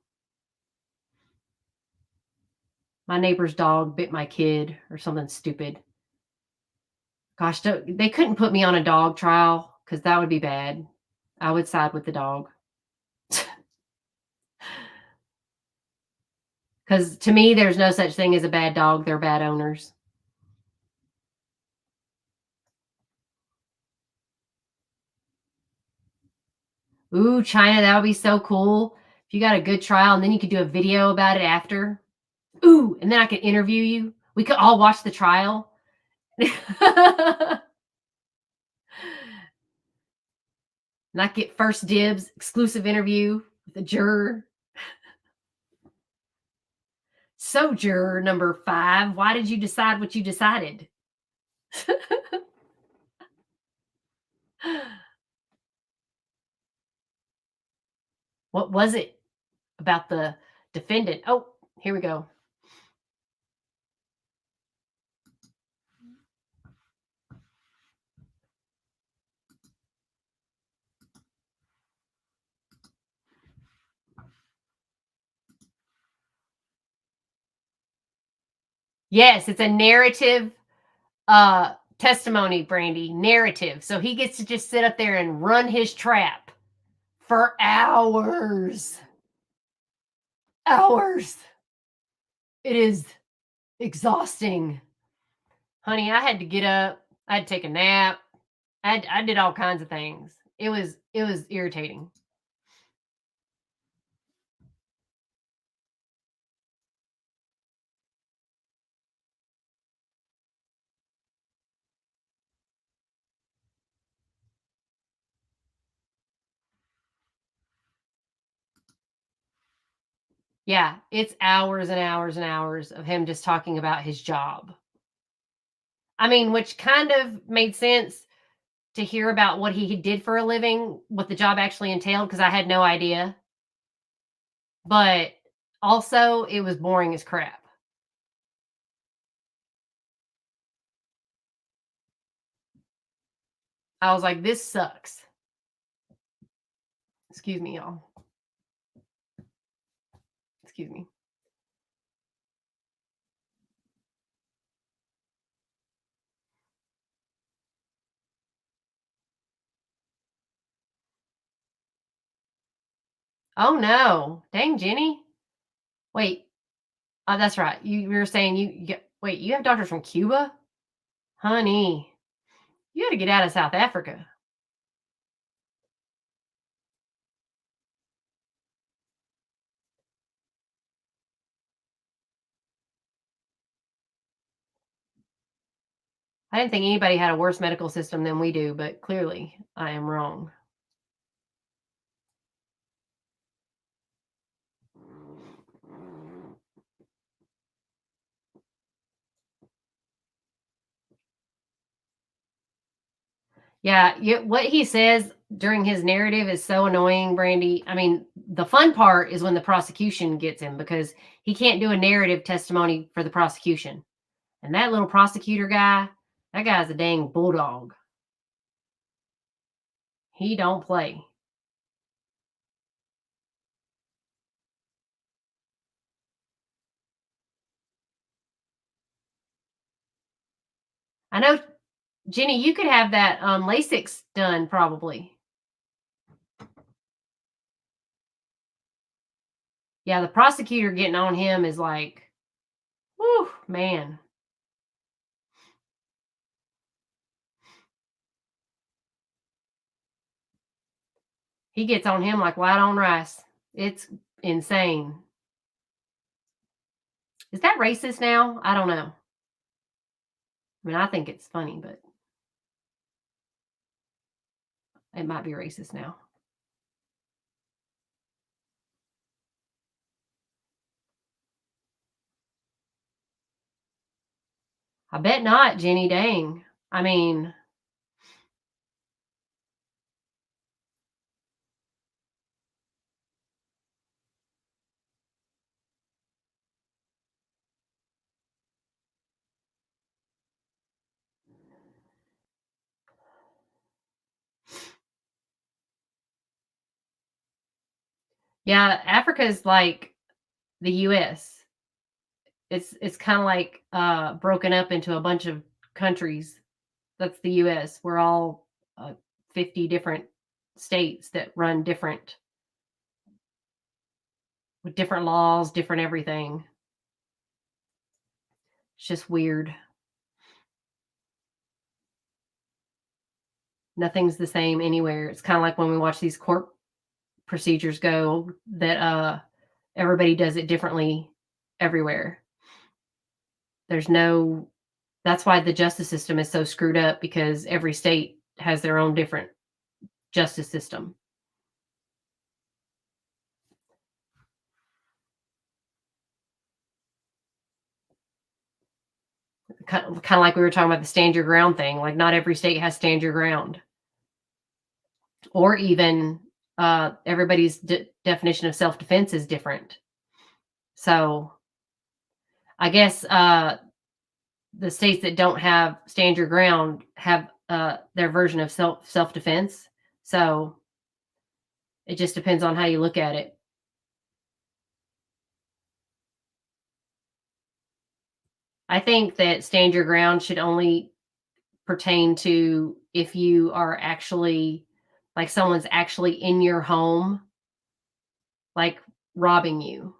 My neighbor's dog bit my kid or something stupid. Gosh, they couldn't put me on a dog trial because that would be bad. I would side with the dog. Because to me, there's no such thing as a bad dog. They're bad owners. Ooh, China, that would be so cool. If you got a good trial and then you could do a video about it after. Ooh, and then I could interview you. We could all watch the trial. Not get first dibs, exclusive interview with the juror. So, juror number 5, why did you decide what you decided? What was it about the defendant? Oh, here we go. Yes, it's a narrative testimony, Brandy. Narrative. So he gets to just sit up there and run his trap for hours. Hours. It is exhausting. Honey, I had to get up. I had to take a nap. I did all kinds of things. It was irritating. Yeah, it's hours and hours and hours of him just talking about his job. I mean, which kind of made sense to hear about what he did for a living, what the job actually entailed, because I had no idea. But also, it was boring as crap. I was like, this sucks. Excuse me, y'all. Excuse me. Oh no. Dang, Jenny. Wait. Oh, that's right. You were saying wait, you have doctors from Cuba? Honey, you got to get out of South Africa. I didn't think anybody had a worse medical system than we do, but clearly I am wrong. Yeah, what he says, during his narrative is so annoying, Brandy. I mean, the fun part is when the prosecution gets him because he can't do a narrative testimony for the prosecution. And that little prosecutor guy, that guy's a dang bulldog. He don't play. I know, Jenny, you could have that LASIK done probably. Yeah, the prosecutor getting on him is like, whew, man. He gets on him like white on rice. It's insane. Is that racist now? I don't know. I mean, I think it's funny, but it might be racist now. I bet not, Jenny. Dang. I mean, yeah, Africa is like the US. It's kind of like broken up into a bunch of countries. That's the US. We're all 50 different states that run different with different laws, different everything. It's just weird. Nothing's the same anywhere. It's kind of like when we watch these court procedures go that everybody does it differently everywhere. There's no That's why the justice system is so screwed up because every state has their own different justice system. Kind of like we were talking about the stand your ground thing. Like not every state has stand your ground. Or even everybody's definition of self-defense is different. So I guess the states that don't have stand your ground have their version of self-defense. So it just depends on how you look at it. I think that stand your ground should only pertain to if you are actually like someone's actually in your home, like robbing you.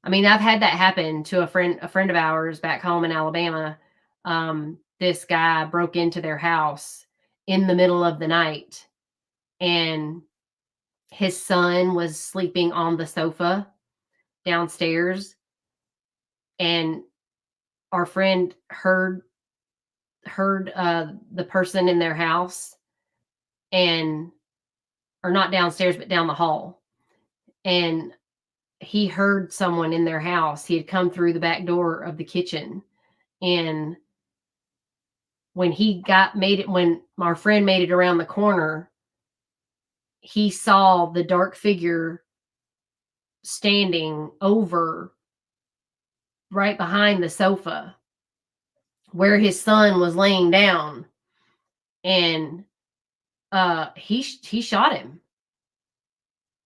I mean, I've had that happen to a friend of ours back home in Alabama. This guy broke into their house in the middle of the night and his son was sleeping on the sofa downstairs and our friend heard the person in their house and or not downstairs but down the hall, and he heard someone in their house. He had come through the back door of the kitchen, and when our friend made it around the corner, he saw the dark figure standing over right behind the sofa where his son was laying down, and he shot him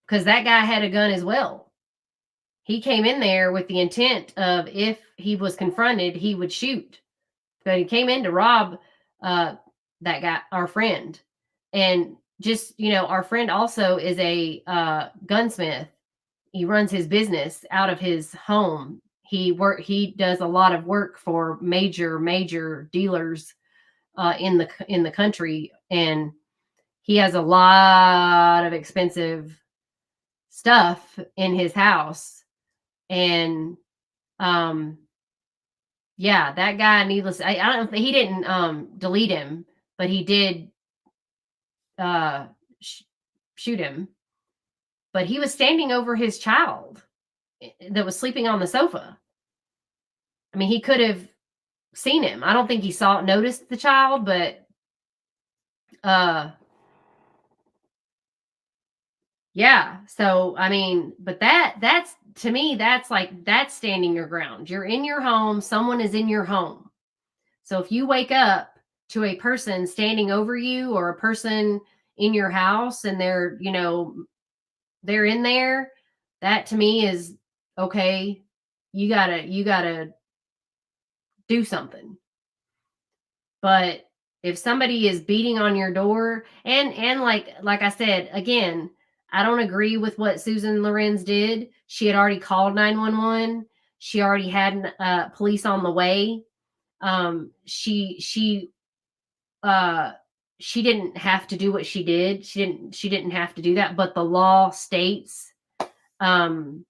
because that guy had a gun as well. He came in there with the intent of if he was confronted, he would shoot. But he came in to rob that guy, our friend. And just, our friend also is a gunsmith. He runs his business out of his home. He does a lot of work for major dealers in the country, and he has a lot of expensive stuff in his house. And yeah, that guy, I don't know, he didn't delete him, but he did shoot him. But he was standing over his child that was sleeping on the sofa. I mean, he could have seen him. I don't think he noticed the child, but Yeah. So, I mean, but that's to me, that's like, that's standing your ground. You're in your home. Someone is in your home. So if you wake up to a person standing over you or a person in your house and they're, they're in there, that to me is okay. You gotta do something. But if somebody is beating on your door, and like I said, again, I don't agree with what Susan Lorenz did. She had already called 911. She already had police on the way. Uh she didn't have to do what she did. She didn't have to do that, but the law states um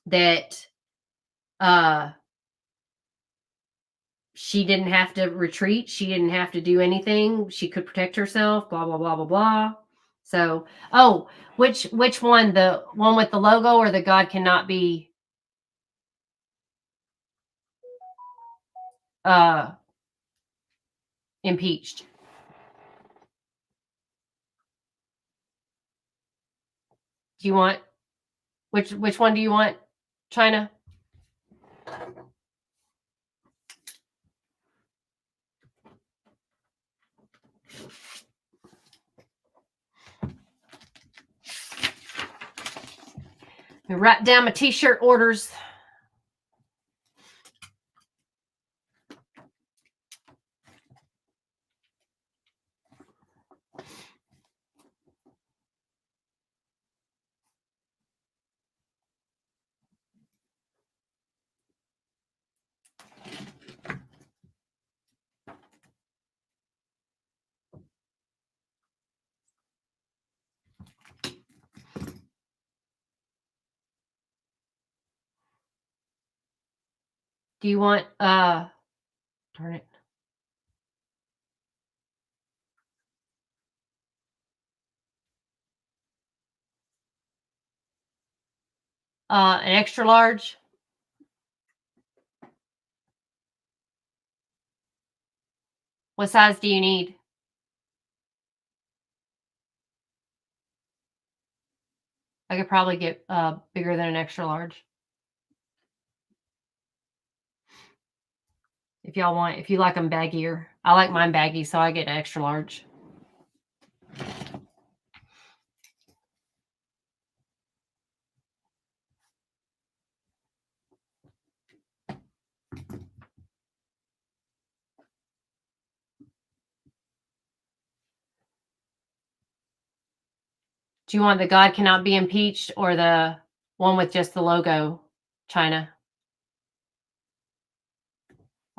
that uh she didn't have to retreat. She didn't have to do anything. She could protect herself, blah, blah, blah, blah, blah. So, oh, which one? The one with the logo or the God cannot be uh impeached? Do you want which one do you want, China? Let me write down my t-shirt orders. Do you want darn it. An extra large? What size do you need? I could probably get bigger than an extra large. If y'all want, if you like them baggier. I like mine baggy, so I get an extra large. Do you want the God cannot be impeached or the one with just the logo, China?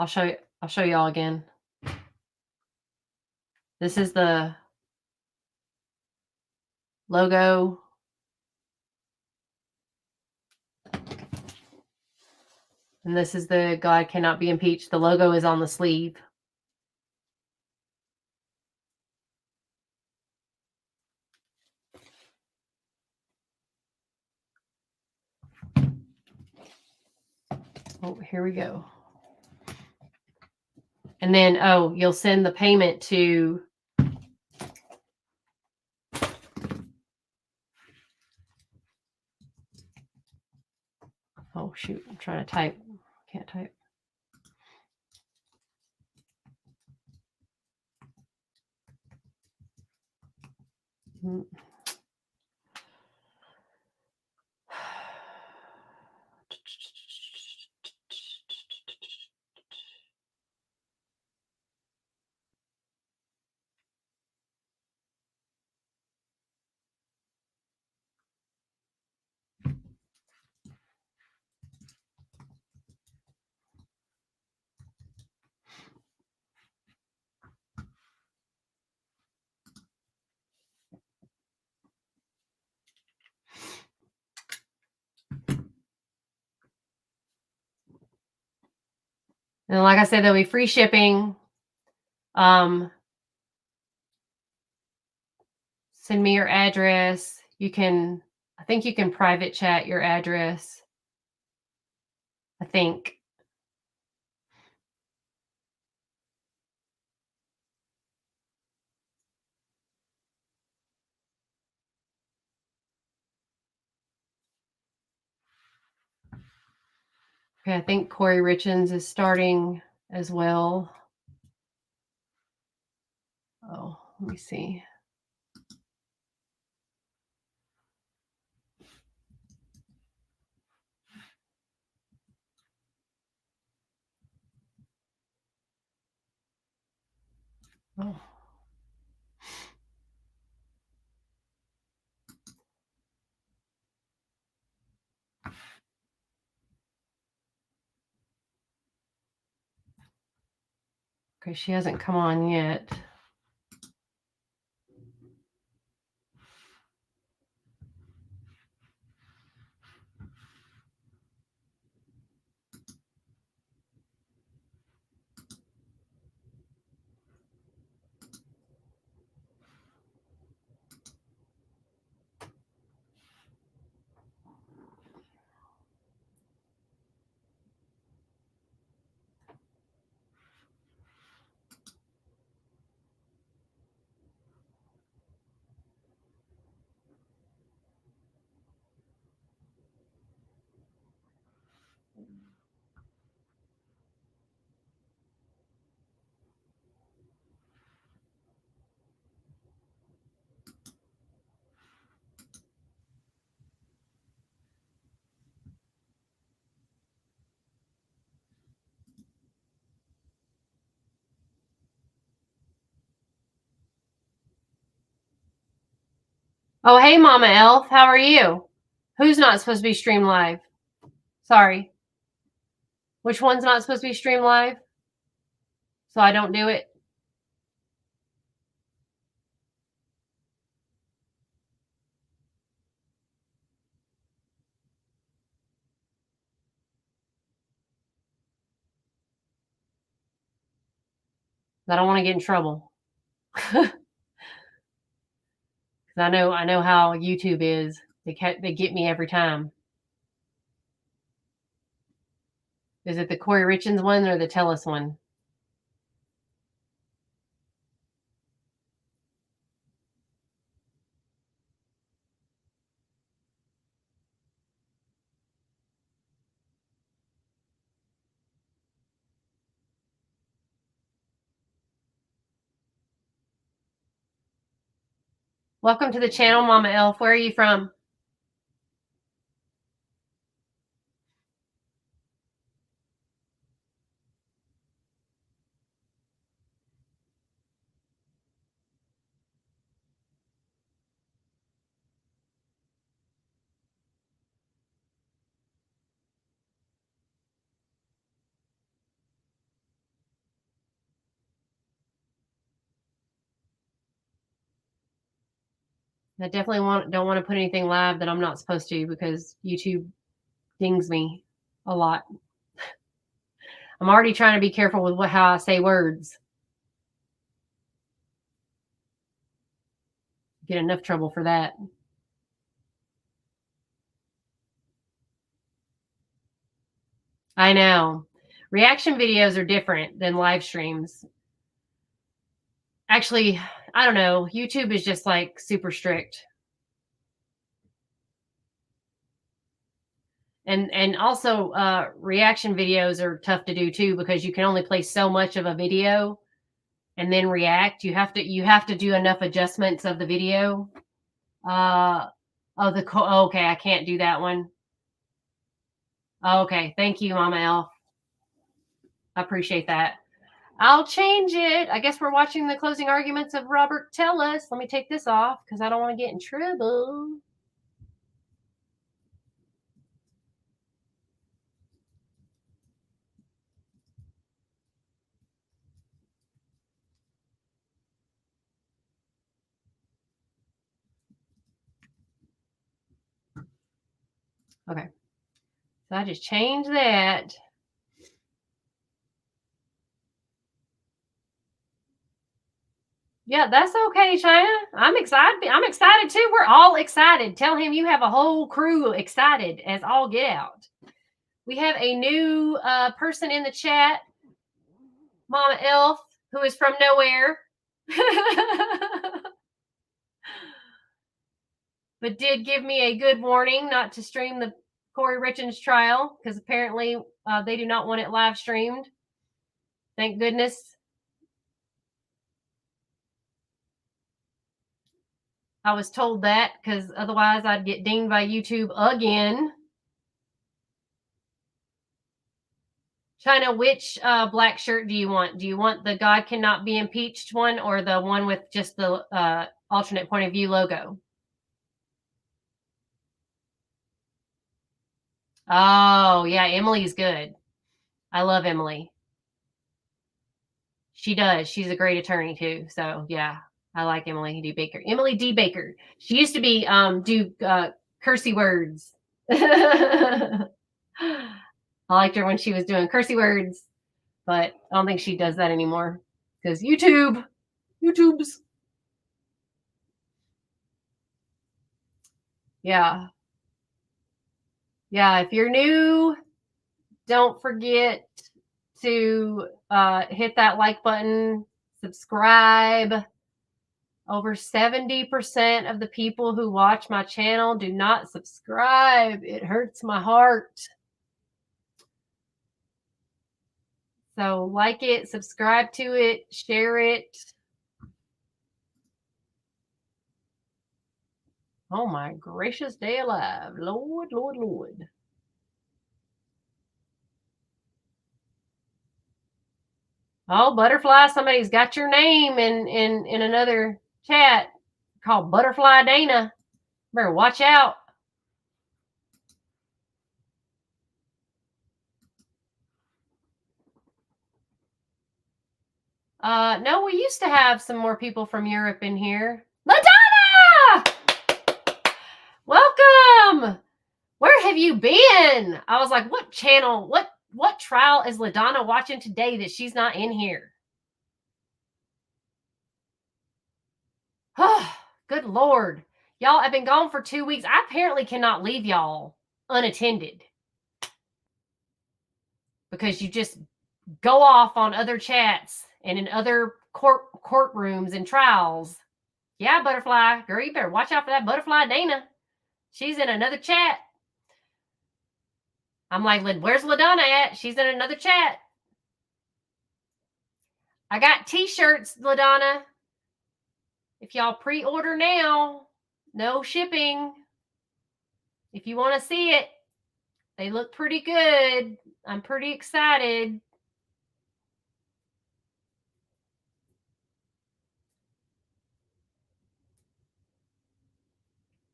I'll show you all again. This is the logo. And this is the God cannot be impeached. The logo is on the sleeve. Oh, here we go. And then, oh, you'll send the payment to oh shoot, I'm trying to type. Can't type. And like I said, there'll be free shipping. Send me your address. I think you can private chat your address. I think. Okay, I think Kouri Richins is starting as well. Oh, let me see. Oh. Okay, she hasn't come on yet. Oh, hey, Mama Elf. How are you? Who's not supposed to be streamed live? Sorry. Which one's not supposed to be streamed live? So I don't do it? I don't want to get in trouble. I know how YouTube is. They get me every time. Is it the Kouri Richins one or the Tellus one? Welcome to the channel, Mama Elf. Where are you from? I definitely don't want to put anything live that I'm not supposed to because YouTube dings me a lot. I'm already trying to be careful with how I say words. Get enough trouble for that. I know. Reaction videos are different than live streams. Actually, I don't know. YouTube is just like super strict. And also reaction videos are tough to do too because you can only play so much of a video and then react. You have to do enough adjustments of the video. Okay, I can't do that one. Okay, thank you, Mama Elf. I appreciate that. I'll change it. I guess we're watching the closing arguments of Robert Tellus. Let me take this off because I don't want to get in trouble. Okay. So I just changed that. Yeah, that's okay, China. I'm excited. I'm excited too. We're all excited. Tell him you have a whole crew excited as all get out. We have a new person in the chat, Mama Elf, who is from nowhere. But did give me a good warning not to stream the Kouri Richins trial because apparently they do not want it live streamed. Thank goodness. I was told that because otherwise I'd get dinged by YouTube again. China, which black shirt do you want? Do you want the God Cannot Be Impeached one or the one with just the alternate point of view logo? Oh, yeah, Emily's good. I love Emily. She does. She's a great attorney too. So, yeah, I like Emily D. Baker. Emily D. Baker. She used to be do cursey words. I liked her when she was doing cursey words, but I don't think she does that anymore because YouTube's. Yeah. Yeah, if you're new, don't forget to hit that like button, subscribe. Over 70% of the people who watch my channel do not subscribe. It hurts my heart. So like it, subscribe to it, share it. Oh my gracious day alive. Lord, Lord, Lord. Oh, Butterfly, somebody's got your name in another chat called Butterfly Dana. Better watch out. No, we used to have some more people from Europe in here. LaDonna! Welcome! Where have you been? I was like, what channel, what trial is LaDonna watching today that she's not in here? Oh, good Lord. Y'all, I've been gone for 2 weeks. I apparently cannot leave y'all unattended because you just go off on other chats and in other courtrooms and trials. Yeah, Butterfly. Girl, you better watch out for that Butterfly Dana. She's in another chat. I'm like, where's LaDonna at? She's in another chat. I got t-shirts, LaDonna. If y'all pre-order now, no shipping. If you want to see it, they look pretty good. I'm pretty excited.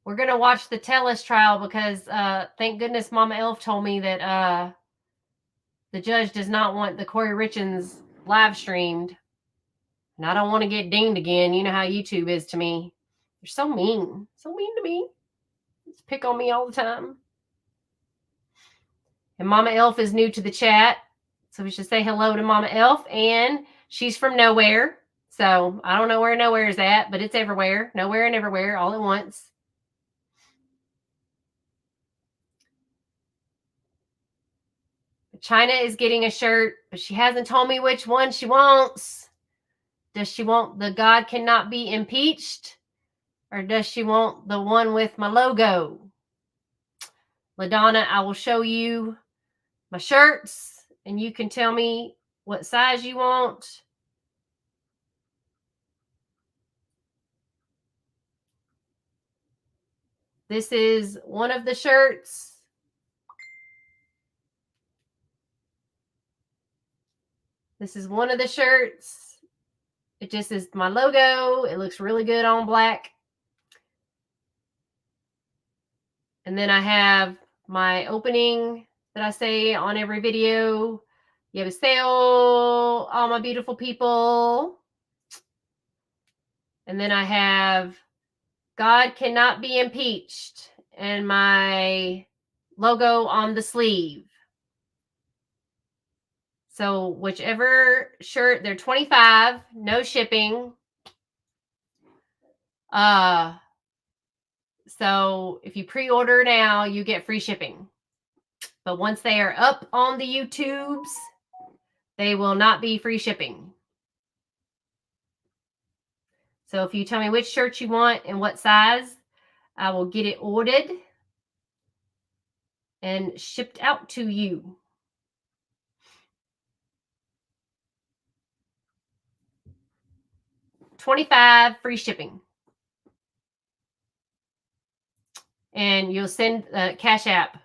We're going to watch the Telus trial because thank goodness Mama Elf told me that the judge does not want the Kouri Richins live streamed. And I don't want to get dinged again. You know how YouTube is to me. They're so mean. So mean to me. Just pick on me all the time. And Mama Elf is new to the chat. So we should say hello to Mama Elf. And she's from nowhere. So I don't know where nowhere is at, but it's everywhere. Nowhere and everywhere all at once. China is getting a shirt, but she hasn't told me which one she wants. Does she want the God Cannot Be Impeached? Or does she want the one with my logo? LaDonna, I will show you my shirts, and you can tell me what size you want. This is one of the shirts. This is one of the shirts. It just is my logo. It looks really good on black. And then I have my opening that I say on every video. You have a sale, all my beautiful people. And then I have God Cannot Be Impeached and my logo on the sleeve. So whichever shirt, they're $25, no shipping. So if you pre-order now, you get free shipping. But once they are up on the YouTubes, they will not be free shipping. So if you tell me which shirt you want and what size, I will get it ordered. and shipped out to you. $25 free shipping. And you'll send Cash App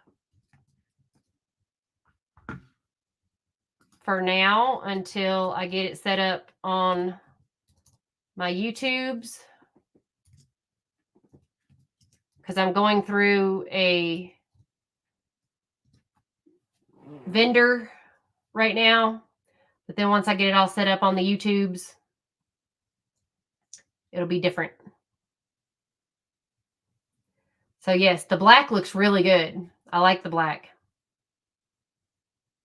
for now until I get it set up on my YouTubes, because I'm going through a vendor right now. But then once I get it all set up on the YouTubes, it'll be different. So yes, the black looks really good. I like the black.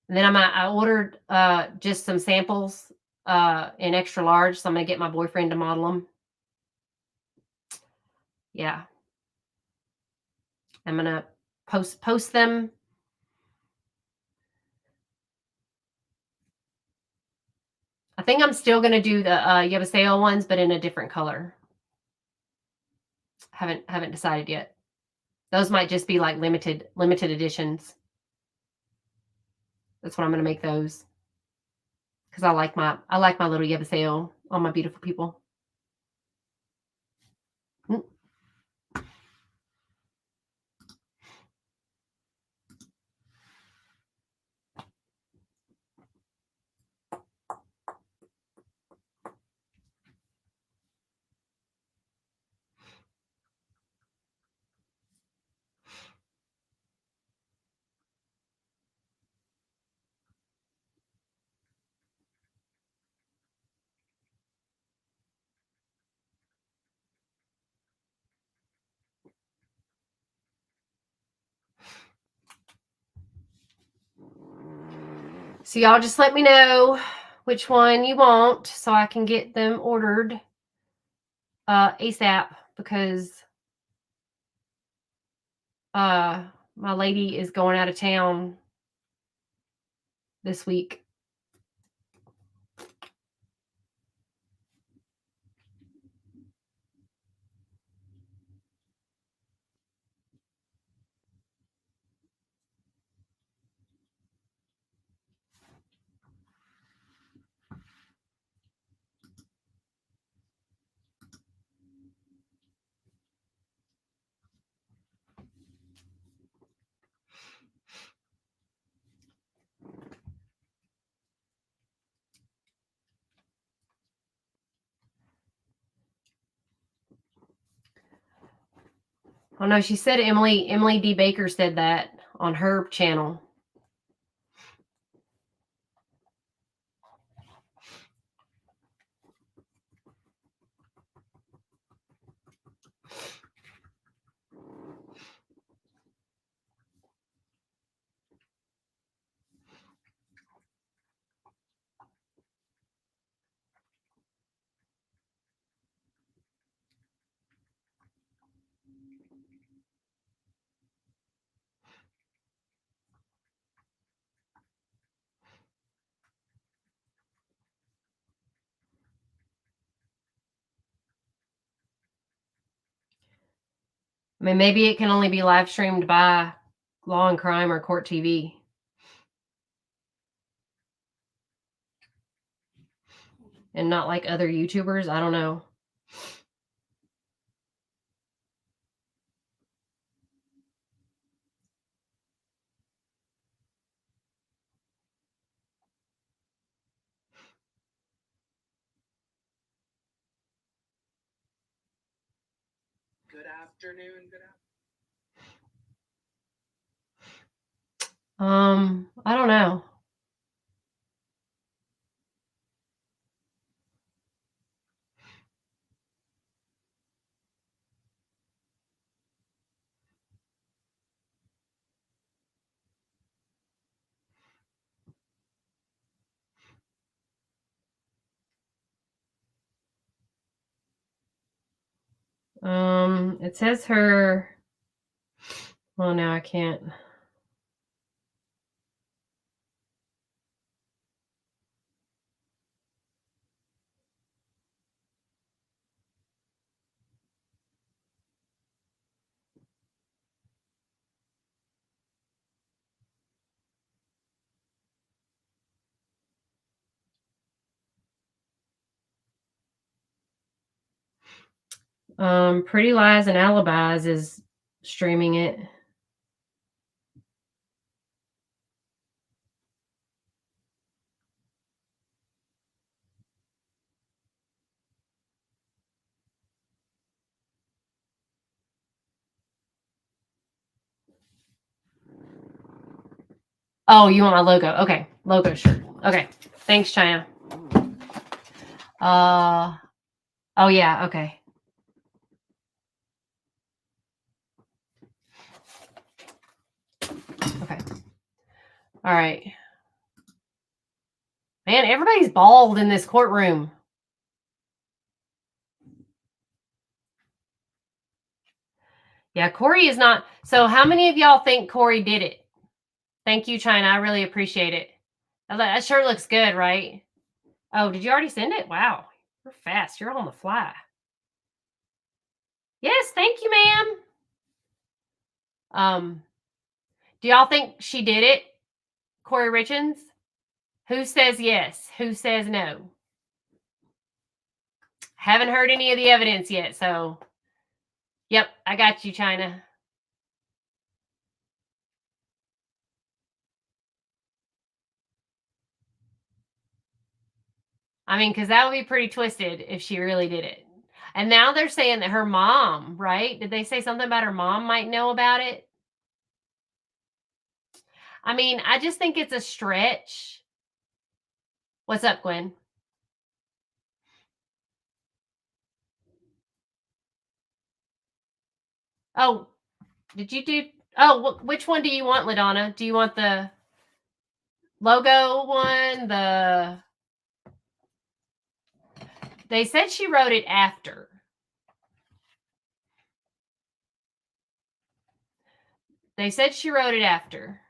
And then I ordered just some samples in extra large, so I'm gonna get my boyfriend to model them. Yeah, I'm gonna post them. I think I'm still gonna do the Yabaseo ones, but in a different color. Haven't decided yet. Those might just be like limited editions. That's what I'm gonna make those, because I like my little Yabaseo on my beautiful people. So y'all just let me know which one you want so I can get them ordered ASAP, because my lady is going out of town this week. Oh no, she said Emily D. Baker said that on her channel. I mean, maybe it can only be live streamed by Law and Crime or Court TV. And not like other YouTubers. I don't know. Good afternoon. I don't know. It says her. Well, no, I can't. Pretty Lies and Alibis is streaming it. Oh, you want my logo? Okay, logo shirt. Okay, thanks, China. Oh yeah, okay. Okay. All right. Man, everybody's bald in this courtroom. Yeah, Kouri is not. So how many of y'all think Kouri did it? Thank you, China. I really appreciate it. That sure looks good, right? Oh, did you already send it? Wow. You're fast. You're on the fly. Yes, thank you, ma'am. Do y'all think she did it? Kouri Richins? Who says yes? Who says no? Haven't heard any of the evidence yet, so yep, I got you, China. I mean, because that would be pretty twisted if she really did it. And now they're saying that her mom, right? Did they say something about her mom might know about it? I mean, I just think it's a stretch. What's up, Gwen? Oh, did you do? Oh, which one do you want, LaDonna? Do you want the logo one? They said she wrote it after. They said she wrote it after.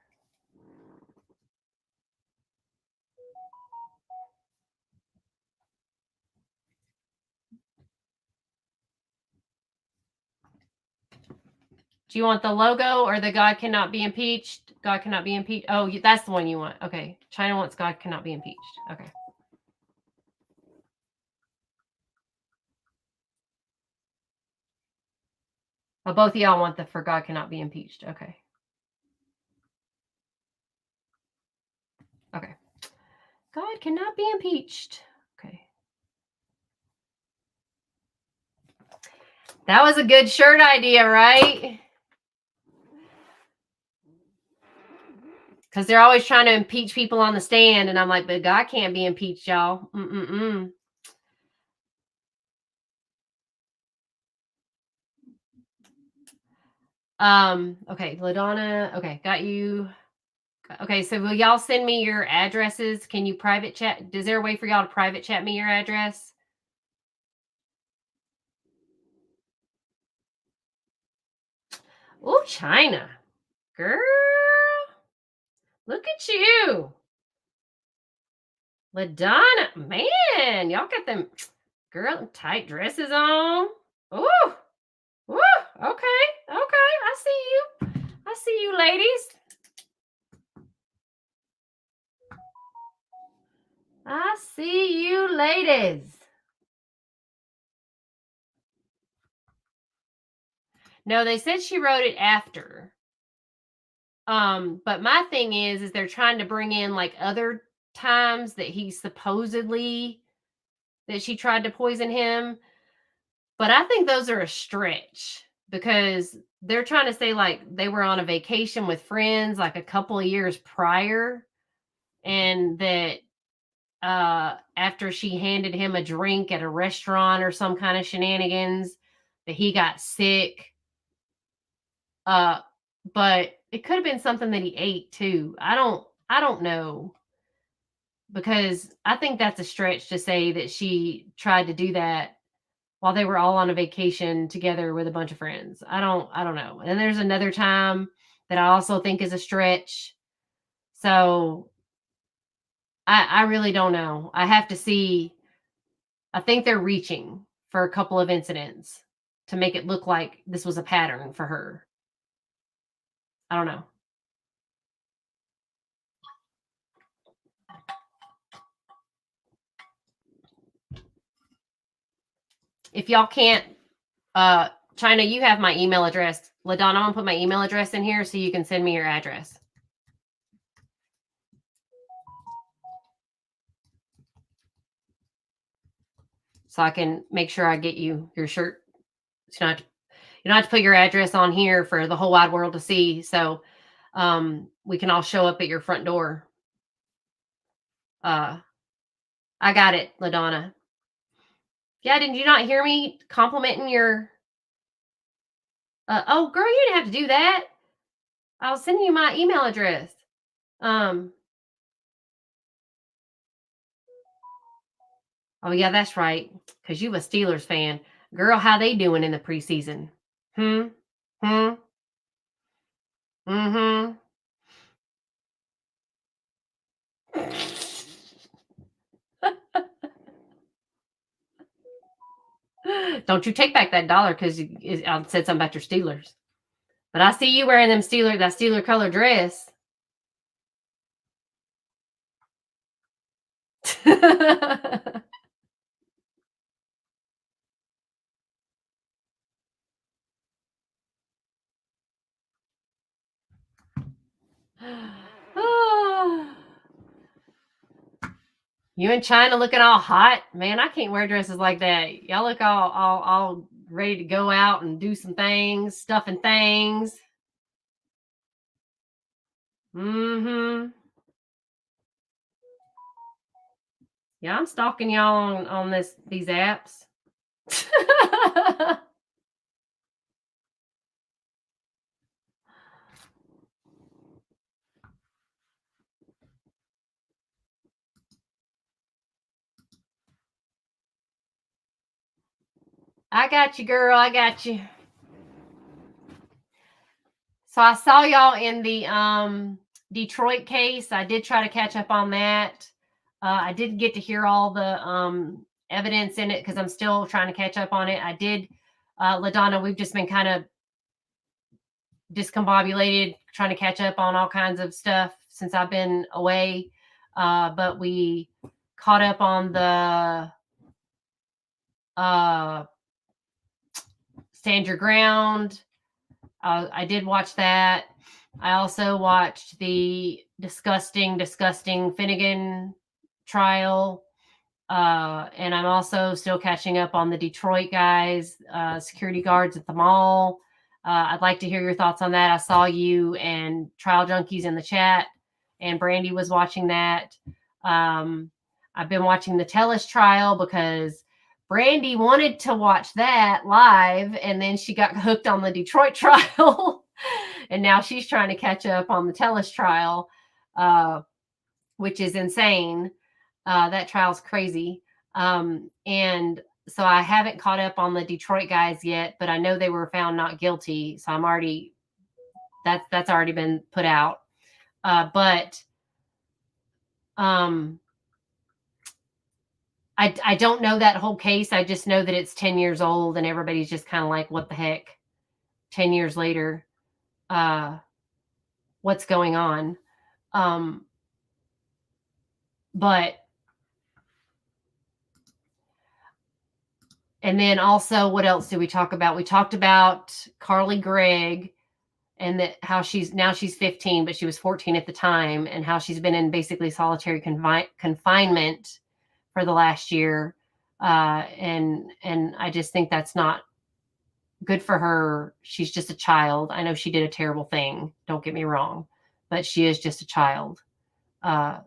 Do you want the logo or the God cannot be impeached? God cannot be impeached. Oh, that's the one you want. Okay. China wants God cannot be impeached. Okay. Oh, both of y'all want the for God cannot be impeached. Okay. Okay. God cannot be impeached. Okay. That was a good shirt idea, right? Because they're always trying to impeach people on the stand, and I'm like, but God can't be impeached, y'all. Okay, LaDonna. Okay, got you. Okay, so will y'all send me your addresses? Can you private chat? Is there a way for y'all to private chat me your address? Oh, China. Girl. Look at you. LaDonna. Man, y'all got them girl tight dresses on. Ooh. Ooh. Okay. Okay. I see you. I see you, ladies. I see you, ladies. No, they said she wrote it after. But my thing is they're trying to bring in like other times that he supposedly that she tried to poison him. But I think those are a stretch because they're trying to say like they were on a vacation with friends like a couple of years prior, and that after she handed him a drink at a restaurant or some kind of shenanigans, that he got sick. But it could have been something that he ate too. I don't know, because I think that's a stretch to say that she tried to do that while they were all on a vacation together with a bunch of friends. I don't know. And there's another time that I also think is a stretch. So I really don't know. I have to see. I think they're reaching for a couple of incidents to make it look like this was a pattern for her. I don't know. If y'all can't China, you have my email address. LaDonna, I'm going to put my email address in here so you can send me your address. So I can make sure I get you your shirt. So you don't have to put your address on here for the whole wide world to see. So we can all show up at your front door. I got it, LaDonna. Yeah, did you not hear me complimenting your... oh, girl, you didn't have to do that. I'll send you my email address. Oh, yeah, that's right. Because you a Steelers fan. Girl, how they doing in the preseason? Mm-hmm. Don't you take back that $1 because I said something about your Steelers. But I see you wearing that Steeler color dress. You in China looking all hot? Man, I can't wear dresses like that. Y'all look all ready to go out and do some things, stuffing things. Mm-hmm. Yeah, I'm stalking y'all on these apps. I got you, girl. I got you. So I saw y'all in the Detroit case. I did try to catch up on that. I didn't get to hear all the evidence in it because I'm still trying to catch up on it. I did, LaDonna, we've just been kind of discombobulated, trying to catch up on all kinds of stuff since I've been away. But we caught up on the Stand Your Ground. I did watch that. I also watched the disgusting Finnegan trial. And I'm also still catching up on the Detroit guys, security guards at the mall. I'd like to hear your thoughts on that. I saw you and Trial Junkies in the chat, and Brandy was watching that. I've been watching the Tellis trial because Brandy wanted to watch that live, and then she got hooked on the Detroit trial. And now she's trying to catch up on the Tellis trial, which is insane. That trial's crazy. And so I haven't caught up on the Detroit guys yet, but I know they were found not guilty. So I'm already, that's already been put out. But I don't know that whole case. I just know that it's 10 years old and everybody's just kind of like, what the heck? 10 years later, what's going on? But and then also, what else did we talk about? We talked about Carly Gregg and that how she's 15, but she was 14 at the time, and how she's been in basically solitary confinement for the last year. And I just think that's not good for her. She's just a child. I know she did a terrible thing. Don't get me wrong, but she is just a child.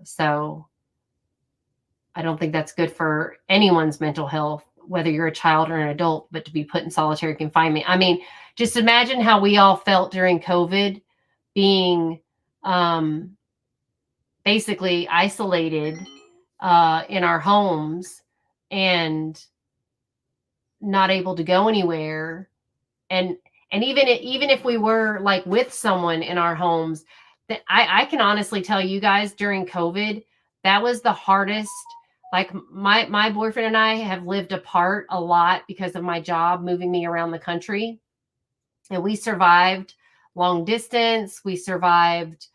So I don't think that's good for anyone's mental health, whether you're a child or an adult, but to be put in solitary confinement. I mean, just imagine how we all felt during COVID, being basically isolated in our homes and not able to go anywhere. And even if we were like with someone in our homes, that I can honestly tell you guys, during COVID, that was the hardest. Like my boyfriend and I have lived apart a lot because of my job moving me around the country. And we survived long distance. We survived,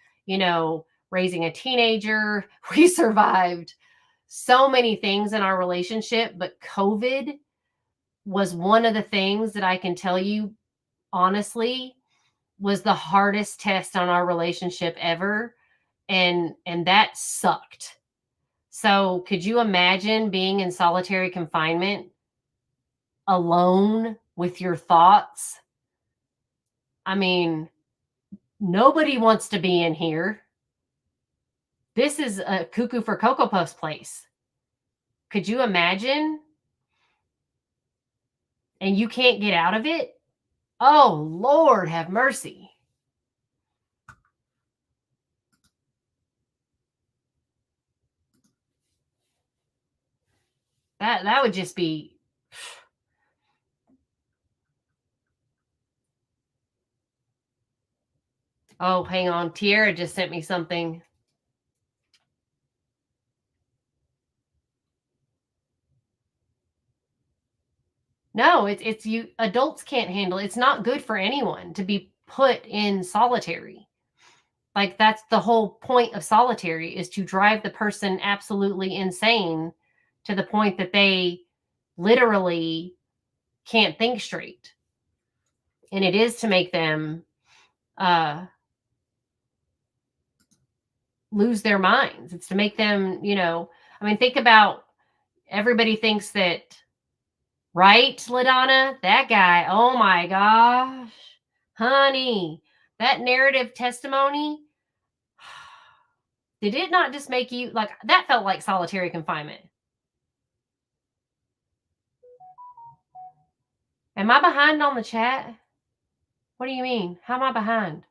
raising a teenager. We survived so many things in our relationship. But COVID was one of the things that I can tell you honestly was the hardest test on our relationship ever. And that sucked. So could you imagine being in solitary confinement alone with your thoughts? I mean, nobody wants to be in here. This is a cuckoo for Cocoa Puffs place. Could you imagine? And you can't get out of it? Oh, Lord, have mercy. That would just be... Oh, hang on. Tierra just sent me something. No, it's you adults can't handle it. It's not good for anyone to be put in solitary. Like, that's the whole point of solitary, is to drive the person absolutely insane to the point that they literally can't think straight. And it is to make them lose their minds. It's to make them, I mean, think about, everybody thinks that, right, LaDonna? That guy, oh my gosh, honey, that narrative testimony, did it not just make you, like, that felt like solitary confinement? Am I behind on the chat? What do you mean? How am I behind?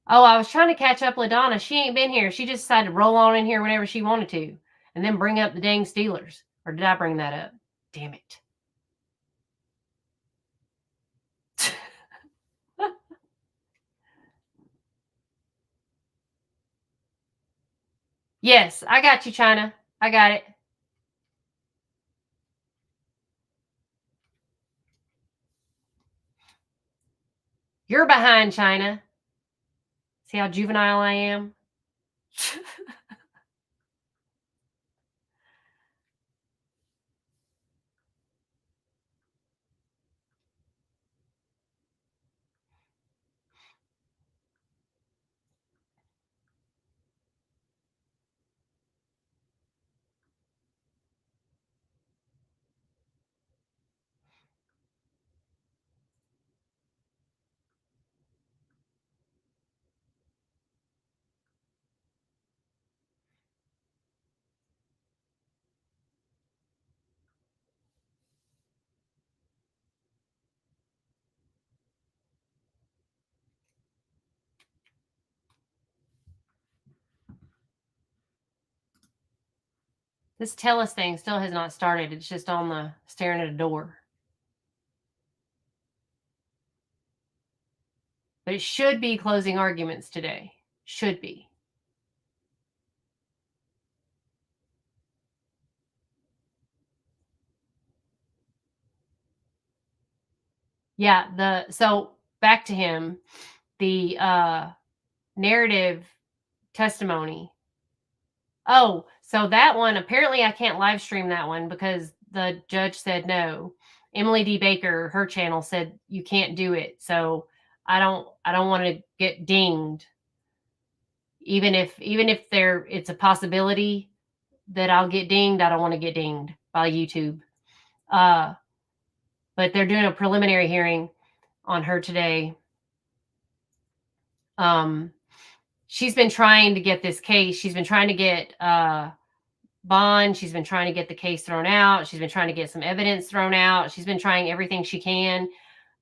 Oh, I was trying to catch up LaDonna. She ain't been here. She just decided to roll on in here whenever she wanted to and then bring up the dang Steelers. Or did I bring that up? Damn it. Yes, I got you, China. I got it. You're behind, China. See how juvenile I am? This TELUS thing still has not started. It's just on the staring at a door. But it should be closing arguments today. Should be. Yeah, so back to him. The narrative testimony. Oh, so that one, apparently I can't live stream that one because the judge said no. Emily D. Baker, her channel, said you can't do it. So I don't want to get dinged. Even if it's a possibility that I'll get dinged, I don't want to get dinged by YouTube. But they're doing a preliminary hearing on her today. She's been trying to get this case. She's been trying to get bond. She's been trying to get the case thrown out. She's been trying to get some evidence thrown out. She's been trying everything she can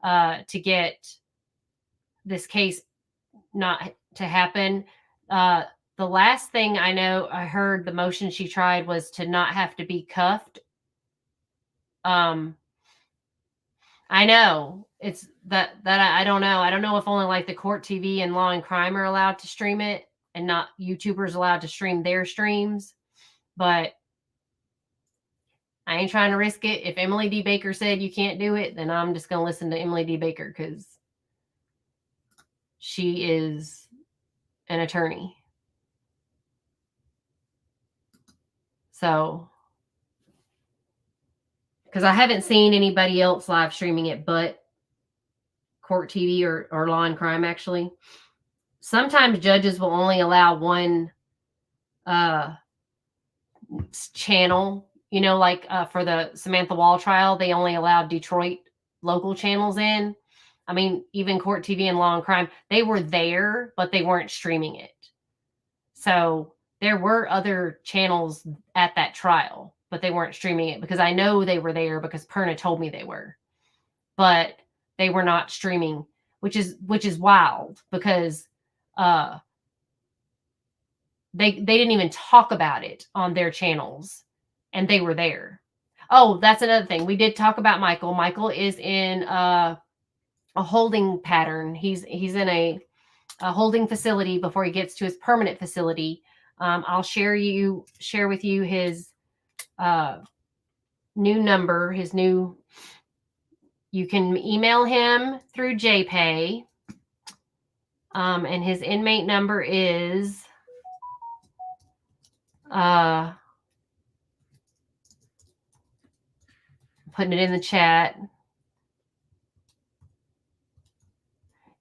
to get this case not to happen. The last thing I know, I heard the motion she tried was to not have to be cuffed. I know it's that I don't know. I don't know if only like the court TV and Law and Crime are allowed to stream it and not YouTubers allowed to stream their streams. But I ain't trying to risk it. If Emily D. Baker said you can't do it, then I'm just going to listen to Emily D. Baker because she is an attorney. So because I haven't seen anybody else live streaming it but Court TV or Law and Crime, actually. Sometimes judges will only allow one channel, you know, like for the Samantha Wall trial, they only allowed Detroit local channels in. I mean, even Court TV and Law and Crime, they were there, but they weren't streaming it. So there were other channels at that trial, but they weren't streaming it because I know they were there because Perna told me they were. But they were not streaming, which is wild because they didn't even talk about it on their channels, and they were there. Oh, that's another thing. We did talk about Michael. Michael is in a holding pattern. He's in a holding facility before he gets to his permanent facility. I'll share with you his new number, you can email him through JPay. And his inmate number is putting it in the chat.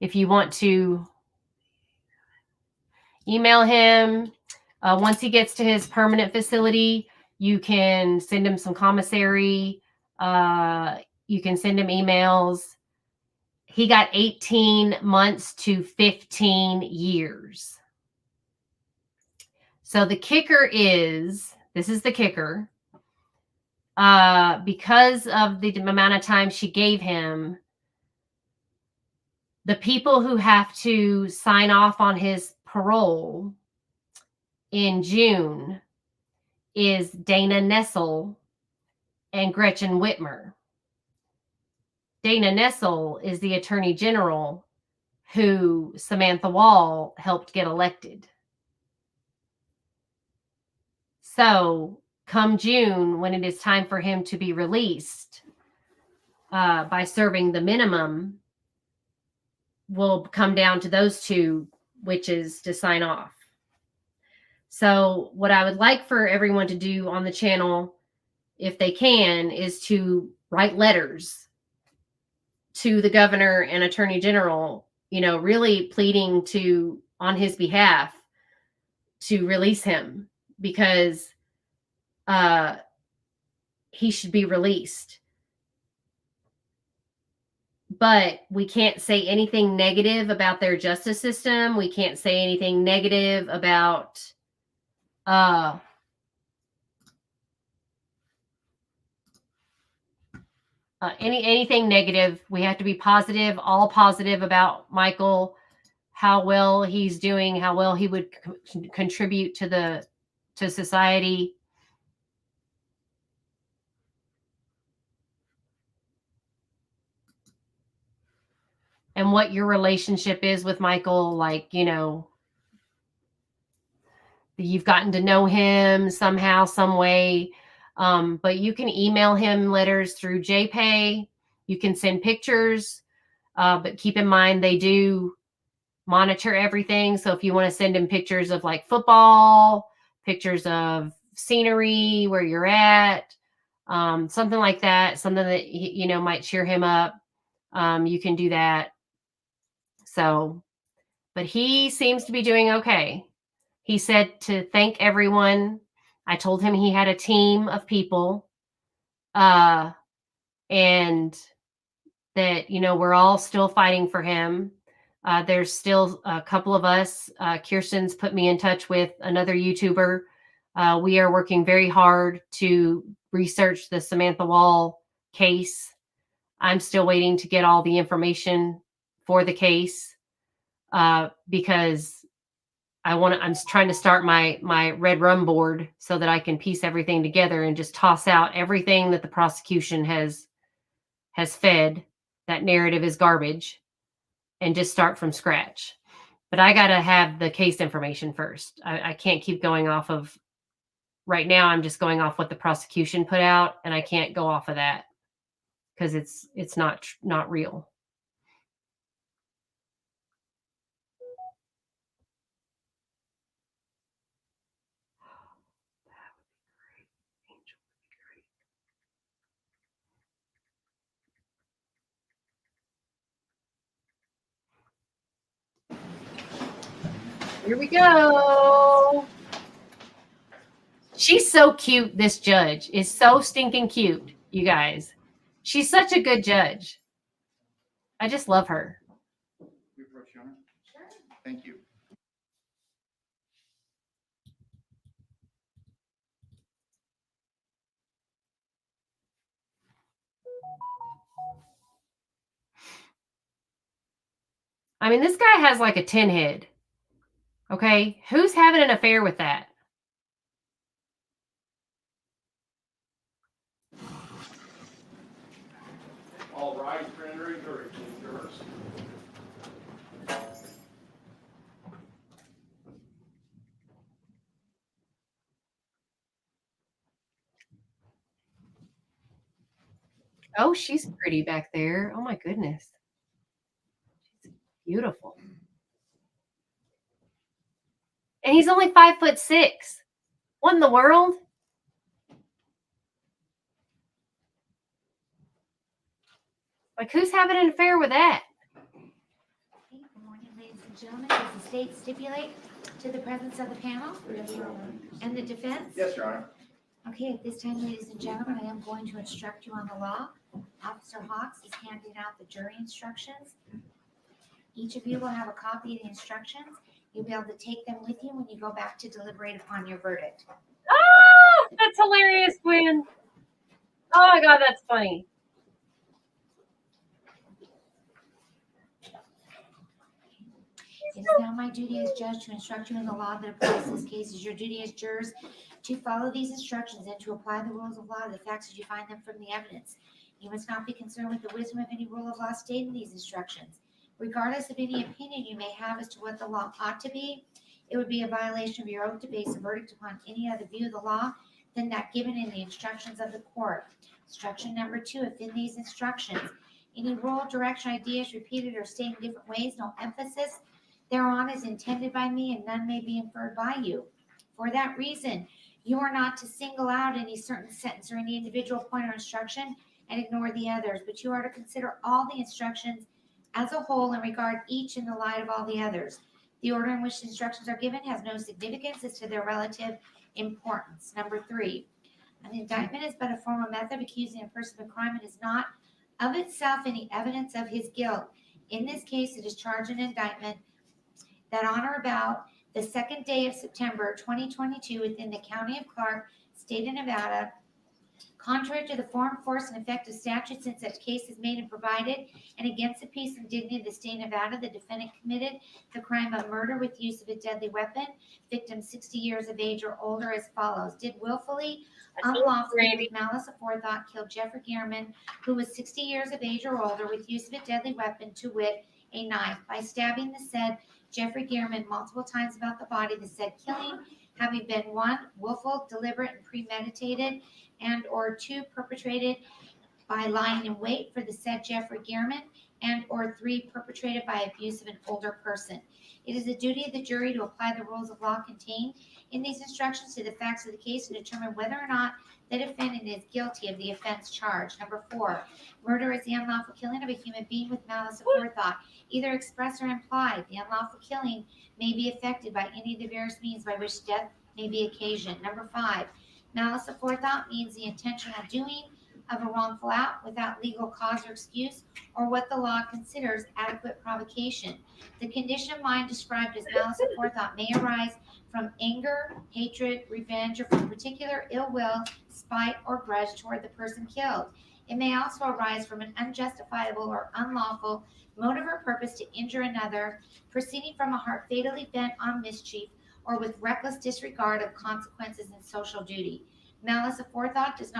If you want to email him, once he gets to his permanent facility, you can send him some commissary. You can send him emails. He got 18 months to 15 years. So the kicker is, this is the kicker, because of the amount of time she gave him, the people who have to sign off on his parole in June is Dana Nessel and Gretchen Whitmer. Dana Nessel is the Attorney General who Samantha Wall helped get elected. So come June, when it is time for him to be released by serving the minimum, will come down to those two witches to sign off. So what I would like for everyone to do on the channel, if they can, is to write letters to the governor and attorney general, you know, really pleading on his behalf to release him, because he should be released. But we can't say anything negative about their justice system. We can't say anything negative about anything negative. We have to be positive, all positive about Michael, how well he's doing, how well he would contribute to society. And what your relationship is with Michael, like, you know, you've gotten to know him somehow, some way. But you can email him letters through JPay. You can send pictures, but keep in mind they do monitor everything. So if you want to send him pictures of like football, pictures of scenery, where you're at, something like that, something that, you know, might cheer him up, you can do that. So, but he seems to be doing okay. He said to thank everyone. I told him he had a team of people, and that, you know, we're all still fighting for him. There's still a couple of us. Kirsten's put me in touch with another YouTuber. We are working very hard to research the Samantha Wall case. I'm still waiting to get all the information for the case, because I'm trying to start my Red Rum board so that I can piece everything together and just toss out everything that the prosecution has fed. That narrative is garbage, and just start from scratch. But I got to have the case information first. I can't keep going off of, right now I'm just going off what the prosecution put out, and I can't go off of that because it's not real. Here we go. She's so cute. This judge is so stinking cute, you guys. She's such a good judge. I just love her. Thank you. I mean, this guy has like a 10 head. Okay. Who's having an affair with that? All right, rendering verdict, jurors. Oh, she's pretty back there. Oh my goodness. She's beautiful. And he's only 5'6". What in the world? Like, who's having an affair with that? Okay, good morning, ladies and gentlemen. Does the state stipulate to the presence of the panel? Yes, Your Honor. And the defense? Yes, Your Honor. Okay, at this time, ladies and gentlemen, I am going to instruct you on the law. Officer Hawks is handing out the jury instructions. Each of you will have a copy of the instructions. You'll be able to take them with you when you go back to deliberate upon your verdict. Oh, that's hilarious, Gwen. Oh my God, that's funny. It is now my duty as judge to instruct you in the law that applies to this case. It is your duty as jurors to follow these instructions and to apply the rules of law to the facts as you find them from the evidence. You must not be concerned with the wisdom of any rule of law stated in these instructions. Regardless of any opinion you may have as to what the law ought to be, it would be a violation of your oath to base a verdict upon any other view of the law than that given in the instructions of the court. Instruction number 2, if in these instructions any rule, direction, idea is repeated or stated in different ways, no emphasis thereon is intended by me, and none may be inferred by you. For that reason, you are not to single out any certain sentence or any individual point or instruction and ignore the others, but you are to consider all the instructions as a whole and regard each in the light of all the others. The order in which the instructions are given has no significance as to their relative importance. Number 3, an indictment is but a formal method of accusing a person of a crime and is not of itself any evidence of his guilt. In this case, it is charged an indictment that on or about the second day of September 2022 within the county of Clark, state of Nevada, contrary to the form, force, and effect of statutes in such cases made and provided, and against the peace and dignity of the state of Nevada, the defendant committed the crime of murder with use of a deadly weapon, victim 60 years of age or older, as follows: did willfully, unlawfully, with malice aforethought, kill Jeffrey Gehrman, who was 60 years of age or older, with use of a deadly weapon, to wit, a knife, by stabbing the said Jeffrey Gehrman multiple times about the body, the said killing having been 1, willful, deliberate, and premeditated, and or 2, perpetrated by lying in wait for the said Jeffrey Gehrman, and or 3, perpetrated by abuse of an older person. It is the duty of the jury to apply the rules of law contained in these instructions to the facts of the case and determine whether or not the defendant is guilty of the offense charged. Number 4, murder is the unlawful killing of a human being with malice aforethought, either express or implied. The unlawful killing may be effected by any of the various means by which death may be occasioned. Number 5, malice aforethought means the intentional doing of a wrongful act without legal cause or excuse, or what the law considers adequate provocation. The condition of mind described as malice aforethought may arise from anger, hatred, revenge, or from particular ill will, spite, or grudge toward the person killed. It may also arise from an unjustifiable or unlawful motive or purpose to injure another, proceeding from a heart fatally bent on mischief, or with reckless disregard of consequences and social duty. Malice aforethought does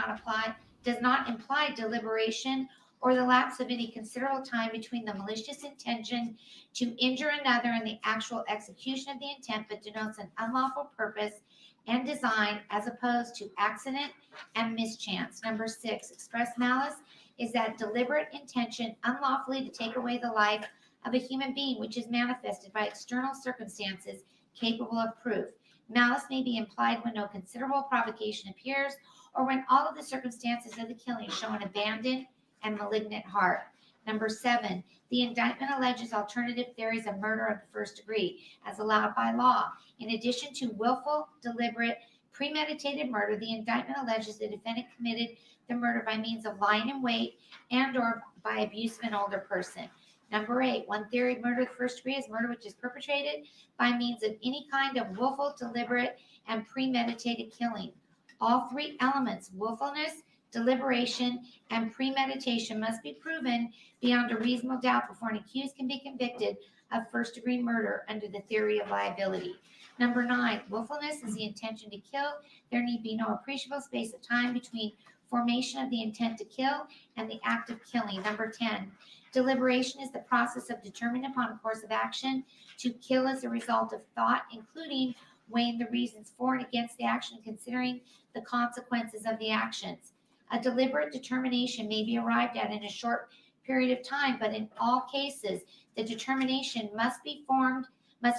not imply deliberation or the lapse of any considerable time between the malicious intention to injure another and the actual execution of the intent, but denotes an unlawful purpose and design as opposed to accident and mischance. Number 6, express malice is that deliberate intention unlawfully to take away the life of a human being, which is manifested by external circumstances capable of proof. Malice may be implied when no considerable provocation appears, or when all of the circumstances of the killing show an abandoned and malignant heart. Number 7, The indictment alleges alternative theories of murder of the first degree as allowed by law. In addition to willful, deliberate, premeditated murder, the indictment alleges the defendant committed the murder by means of lying in wait and or by abuse of an older person. Number 8, one theory of murder of the first degree is murder which is perpetrated by means of any kind of willful, deliberate, and premeditated killing. All three elements, willfulness, deliberation, and premeditation, must be proven beyond a reasonable doubt before an accused can be convicted of first-degree murder under the theory of liability. Number 9, willfulness is the intention to kill. There need be no appreciable space of time between formation of the intent to kill and the act of killing. Number 10, deliberation is the process of determining upon a course of action to kill as a result of thought, including weighing the reasons for and against the action, considering the consequences of the actions. A deliberate determination may be arrived at in a short period of time, but in all cases, the determination must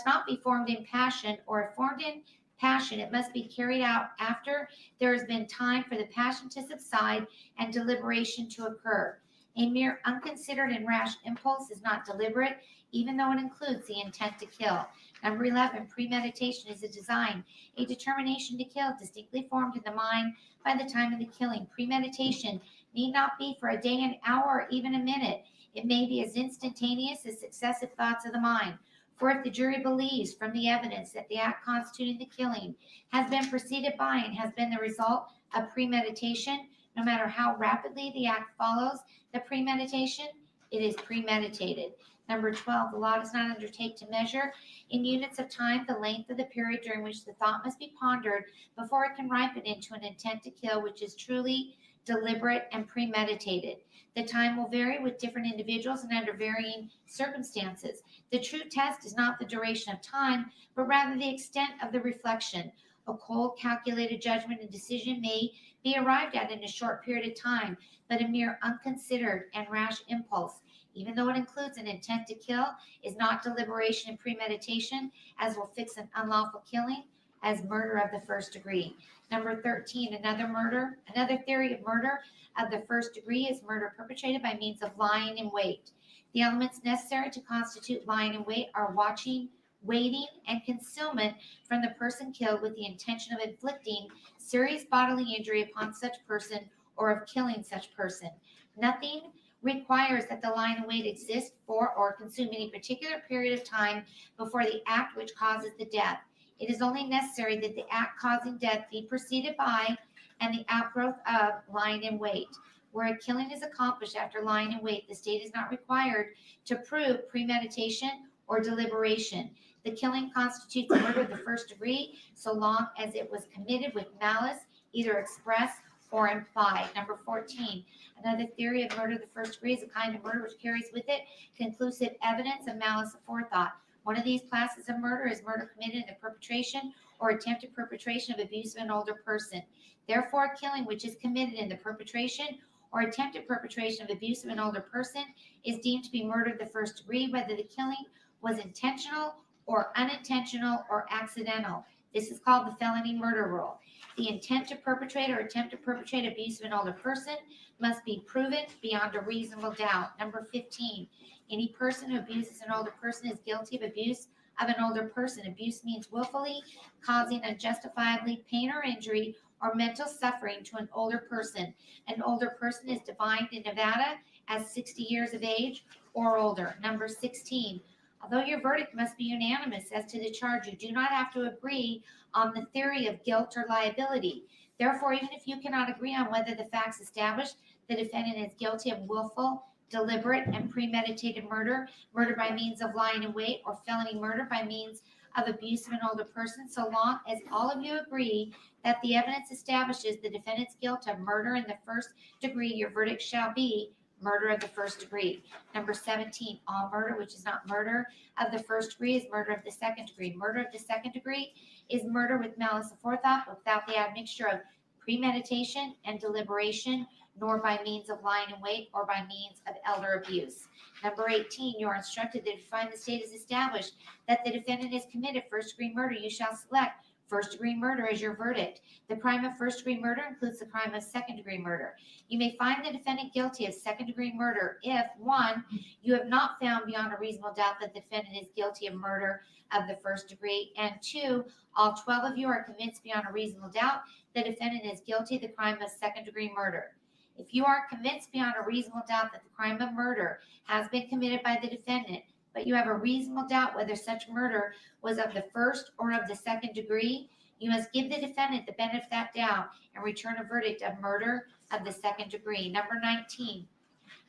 not be formed in passion, or if formed in passion, it must be carried out after there has been time for the passion to subside and deliberation to occur. A mere unconsidered and rash impulse is not deliberate, even though it includes the intent to kill. Number 11, premeditation is a design, a determination to kill distinctly formed in the mind by the time of the killing. Premeditation need not be for a day, an hour, or even a minute. It may be as instantaneous as successive thoughts of the mind. For if the jury believes from the evidence that the act constituting the killing has been preceded by and has been the result of premeditation, no matter how rapidly the act follows the premeditation, it is premeditated. Number 12, the law does not undertake to measure in units of time the length of the period during which the thought must be pondered before it can ripen into an intent to kill, which is truly deliberate and premeditated. The time will vary with different individuals and under varying circumstances. The true test is not the duration of time, but rather the extent of the reflection. A cold, calculated judgment and decision may be arrived at in a short period of time, but a mere unconsidered and rash impulse, even though it includes an intent to kill, is not deliberation and premeditation, as will fix an unlawful killing as murder of the first degree. Number 13, another theory of murder of the first degree is murder perpetrated by means of lying in wait. The elements necessary to constitute lying in wait are watching, waiting, and concealment from the person killed with the intention of inflicting serious bodily injury upon such person or of killing such person. Nothing requires that the lying in wait exist for or consume any particular period of time before the act which causes the death. It is only necessary that the act causing death be preceded by and the outgrowth of lying in wait. Where a killing is accomplished after lying in wait, the state is not required to prove premeditation or deliberation. The killing constitutes murder of the first degree so long as it was committed with malice, either express or implied. Number 14, another theory of murder of the first degree is a kind of murder which carries with it conclusive evidence of malice aforethought. One of these classes of murder is murder committed in the perpetration or attempted perpetration of abuse of an older person. Therefore, a killing which is committed in the perpetration or attempted perpetration of abuse of an older person is deemed to be murder of the first degree, whether the killing was intentional or unintentional or accidental. This is called the felony murder rule. The intent to perpetrate or attempt to perpetrate abuse of an older person must be proven beyond a reasonable doubt. Number 15, any person who abuses an older person is guilty of abuse of an older person. Abuse means willfully causing unjustifiably pain or injury or mental suffering to an older person. An older person is defined in Nevada as 60 years of age or older. Number 16, although your verdict must be unanimous as to the charge, you do not have to agree on the theory of guilt or liability. Therefore, even if you cannot agree on whether the facts establish the defendant is guilty of willful, deliberate, and premeditated murder, murder by means of lying in wait, or felony murder by means of abuse of an older person, so long as all of you agree that the evidence establishes the defendant's guilt of murder in the first degree, your verdict shall be murder of the first degree. Number 17, all murder which is not murder of the first degree is murder of the second degree. Murder of the second degree is murder with malice aforethought, without the admixture of premeditation and deliberation, nor by means of lying in wait or by means of elder abuse. Number 18, you are instructed that if you find the state has established that the defendant has committed first degree murder, you shall select First-degree murder is your verdict. The crime of first-degree murder includes the crime of second-degree murder. You may find the defendant guilty of second-degree murder if, 1, you have not found beyond a reasonable doubt that the defendant is guilty of murder of the first degree, and 2, all 12 of you are convinced beyond a reasonable doubt the defendant is guilty of the crime of second-degree murder. If you are convinced beyond a reasonable doubt that the crime of murder has been committed by the defendant, but you have a reasonable doubt whether such murder was of the first or of the second degree, you must give the defendant the benefit of that doubt and return a verdict of murder of the second degree. Number 19,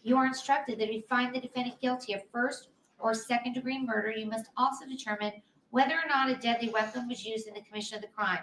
you are instructed that if you find the defendant guilty of first or second degree murder, you must also determine whether or not a deadly weapon was used in the commission of the crime.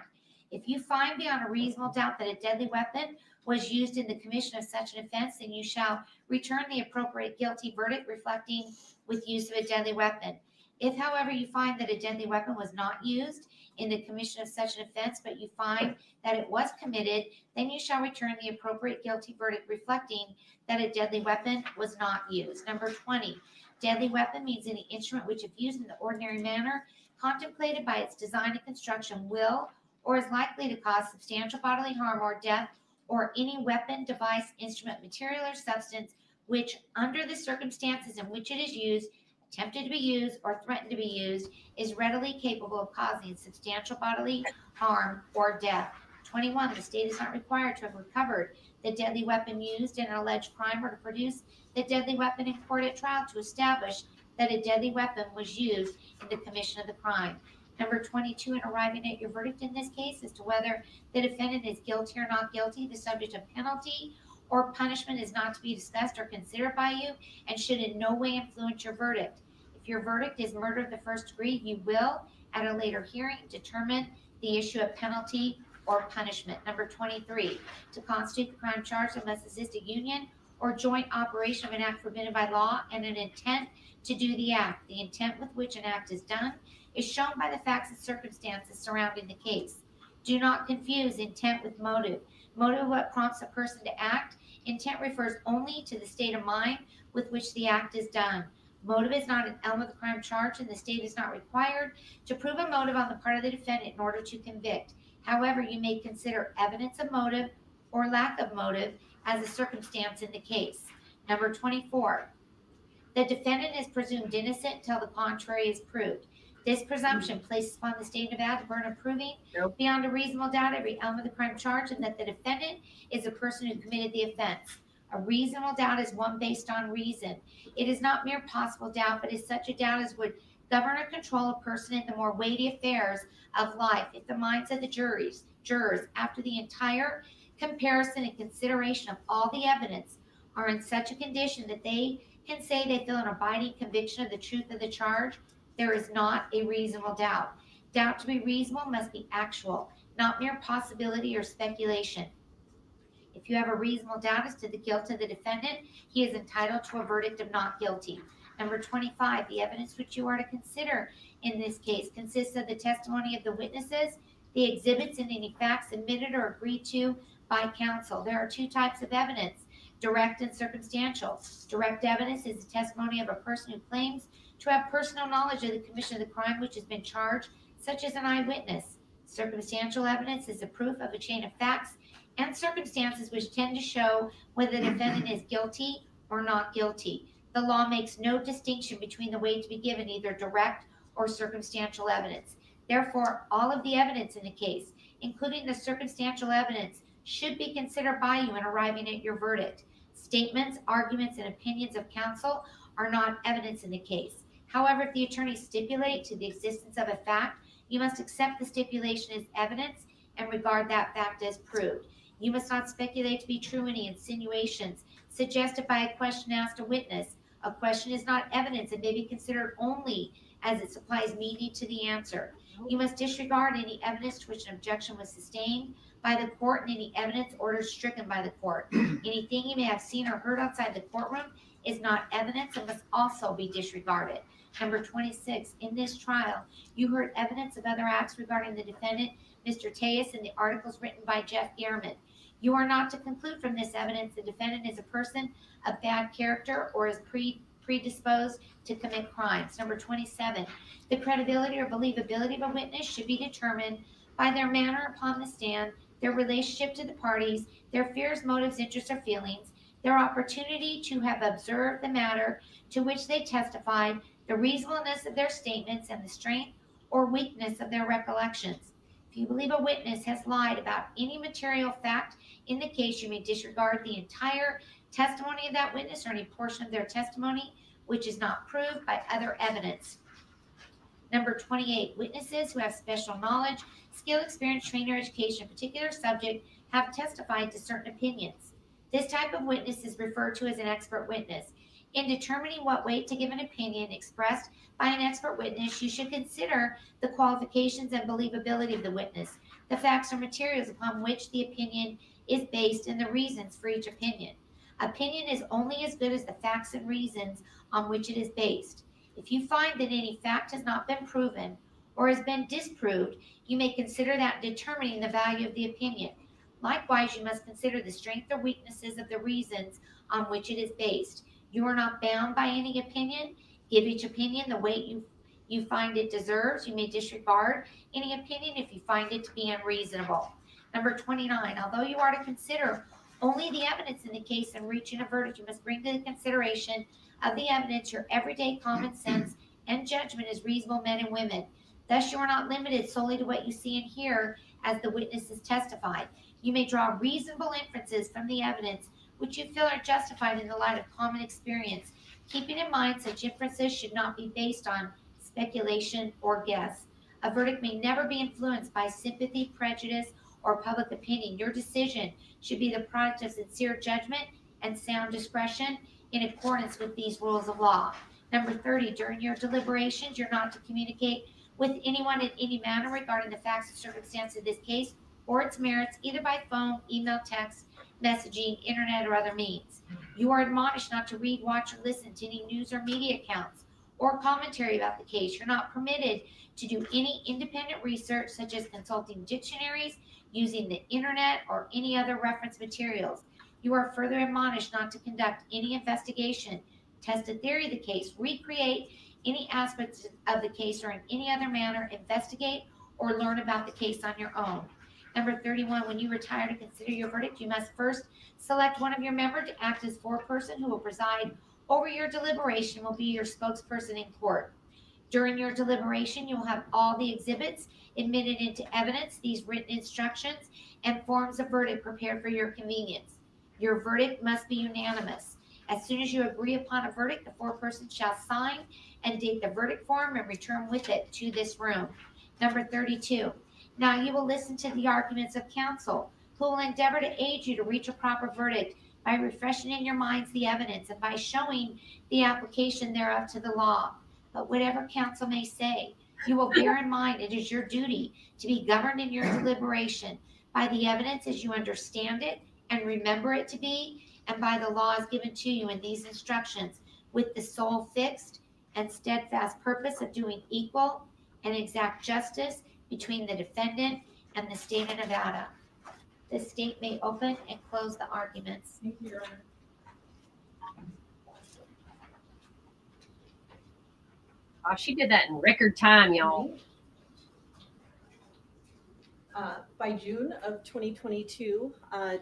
If you find beyond a reasonable doubt that a deadly weapon was used in the commission of such an offense, then you shall return the appropriate guilty verdict reflecting with use of a deadly weapon. If, however, you find that a deadly weapon was not used in the commission of such an offense, but you find that it was committed, then you shall return the appropriate guilty verdict reflecting that a deadly weapon was not used. Number 20, deadly weapon means any instrument which, if used in the ordinary manner contemplated by its design and construction, will or is likely to cause substantial bodily harm or death, or any weapon, device, instrument, material, or substance which, under the circumstances in which it is used, attempted to be used, or threatened to be used, is readily capable of causing substantial bodily harm or death. 21, the state is not required to have recovered the deadly weapon used in an alleged crime or to produce the deadly weapon in court at trial to establish that a deadly weapon was used in the commission of the crime. Number 22, in arriving at your verdict in this case as to whether the defendant is guilty or not guilty, the subject of penalty or punishment is not to be discussed or considered by you and should in no way influence your verdict. If your verdict is murder of the first degree, you will, at a later hearing, determine the issue of penalty or punishment. Number 23, to constitute the crime charged, it must exist a union or joint operation of an act forbidden by law and an intent to do the act. The intent with which an act is done is shown by the facts and circumstances surrounding the case. Do not confuse intent with motive. Motive is what prompts a person to act. Intent refers only to the state of mind with which the act is done. Motive is not an element of the crime charged, and the state is not required to prove a motive on the part of the defendant in order to convict. However, you may consider evidence of motive or lack of motive as a circumstance in the case. Number 24, the defendant is presumed innocent until the contrary is proved. This presumption places upon the state of Nevada the burden of proving beyond a reasonable doubt every element of the crime charged and that the defendant is the person who committed the offense. A reasonable doubt is one based on reason. It is not mere possible doubt, but is such a doubt as would govern or control a person in the more weighty affairs of life if the minds of the jurors, after the entire comparison and consideration of all the evidence, are in such a condition that they can say they feel an abiding conviction of the truth of the charge, there is not a reasonable doubt. Doubt to be reasonable must be actual, not mere possibility or speculation. If you have a reasonable doubt as to the guilt of the defendant, he is entitled to a verdict of not guilty. Number 25, the evidence which you are to consider in this case consists of the testimony of the witnesses, the exhibits, and any facts submitted or agreed to by counsel. There are two types of evidence, direct and circumstantial. Direct evidence is the testimony of a person who claims to have personal knowledge of the commission of the crime which has been charged, such as an eyewitness. Circumstantial evidence is the proof of a chain of facts and circumstances which tend to show whether the defendant is guilty or not guilty. The law makes no distinction between the way to be given either direct or circumstantial evidence. Therefore, all of the evidence in the case, including the circumstantial evidence, should be considered by you in arriving at your verdict. Statements, arguments, and opinions of counsel are not evidence in the case. However, if the attorney stipulates to the existence of a fact, you must accept the stipulation as evidence and regard that fact as proved. You must not speculate to be true any insinuations suggested by a question asked a witness. A question is not evidence and may be considered only as it supplies meaning to the answer. You must disregard any evidence to which an objection was sustained by the court and any evidence ordered stricken by the court. Anything you may have seen or heard outside the courtroom is not evidence and must also be disregarded. Number 26, in this trial, you heard evidence of other acts regarding the defendant, Mr. Tejas, in the articles written by Jeff Gehrman. You are not to conclude from this evidence the defendant is a person of bad character or is predisposed to commit crimes. Number 27, the credibility or believability of a witness should be determined by their manner upon the stand, their relationship to the parties, their fears, motives, interests, or feelings, their opportunity to have observed the matter to which they testified, the reasonableness of their statements, and the strength or weakness of their recollections. If you believe a witness has lied about any material fact in the case, you may disregard the entire testimony of that witness or any portion of their testimony which is not proved by other evidence. Number 28, witnesses who have special knowledge, skill, experience, training, or education in a particular subject have testified to certain opinions. This type of witness is referred to as an expert witness. In determining what weight to give an opinion expressed by an expert witness, you should consider the qualifications and believability of the witness, the facts or materials upon which the opinion is based, and the reasons for each opinion. Opinion is only as good as the facts and reasons on which it is based. If you find that any fact has not been proven or has been disproved, you may consider that in determining the value of the opinion. Likewise, you must consider the strength or weaknesses of the reasons on which it is based. You are not bound by any opinion. Give each opinion the weight you find it deserves. You may disregard any opinion if you find it to be unreasonable. Number 29, although you are to consider only the evidence in the case in reaching a verdict, you must bring to the consideration of the evidence your everyday common sense and judgment as reasonable men and women. Thus, you are not limited solely to what you see and hear as the witnesses testified. You may draw reasonable inferences from the evidence which you feel are justified in the light of common experience, keeping in mind such inferences should not be based on speculation or guess. A verdict may never be influenced by sympathy, prejudice, or public opinion. Your decision should be the product of sincere judgment and sound discretion in accordance with these rules of law. Number 30, during your deliberations, you're not to communicate with anyone in any manner regarding the facts and circumstances of this case or its merits, either by phone, email, text, messaging, internet, or other means. You are admonished not to read, watch, or listen to any news or media accounts or commentary about the case. You're not permitted to do any independent research, such as consulting dictionaries, using the internet, or any other reference materials. You are further admonished not to conduct any investigation, test a theory of the case, recreate any aspects of the case, or in any other manner investigate or learn about the case on your own. Number 31, when you retire to consider your verdict, you must first select one of your members to act as foreperson who will preside over your deliberation, will be your spokesperson in court. During your deliberation, you will have all the exhibits admitted into evidence, these written instructions, and forms of verdict prepared for your convenience. Your verdict must be unanimous. As soon as you agree upon a verdict, the foreperson shall sign and date the verdict form and return with it to this room. Number 32. Now you will listen to the arguments of counsel, who will endeavor to aid you to reach a proper verdict by refreshing in your minds the evidence and by showing the application thereof to the law. But whatever counsel may say, you will bear in mind it is your duty to be governed in your deliberation by the evidence as you understand it and remember it to be, and by the laws given to you in these instructions, with the sole fixed and steadfast purpose of doing equal and exact justice between the defendant and the state of Nevada. The state may open and close the arguments. Thank you, Your Honor. Oh, she did that in record time, y'all. By June of 2022,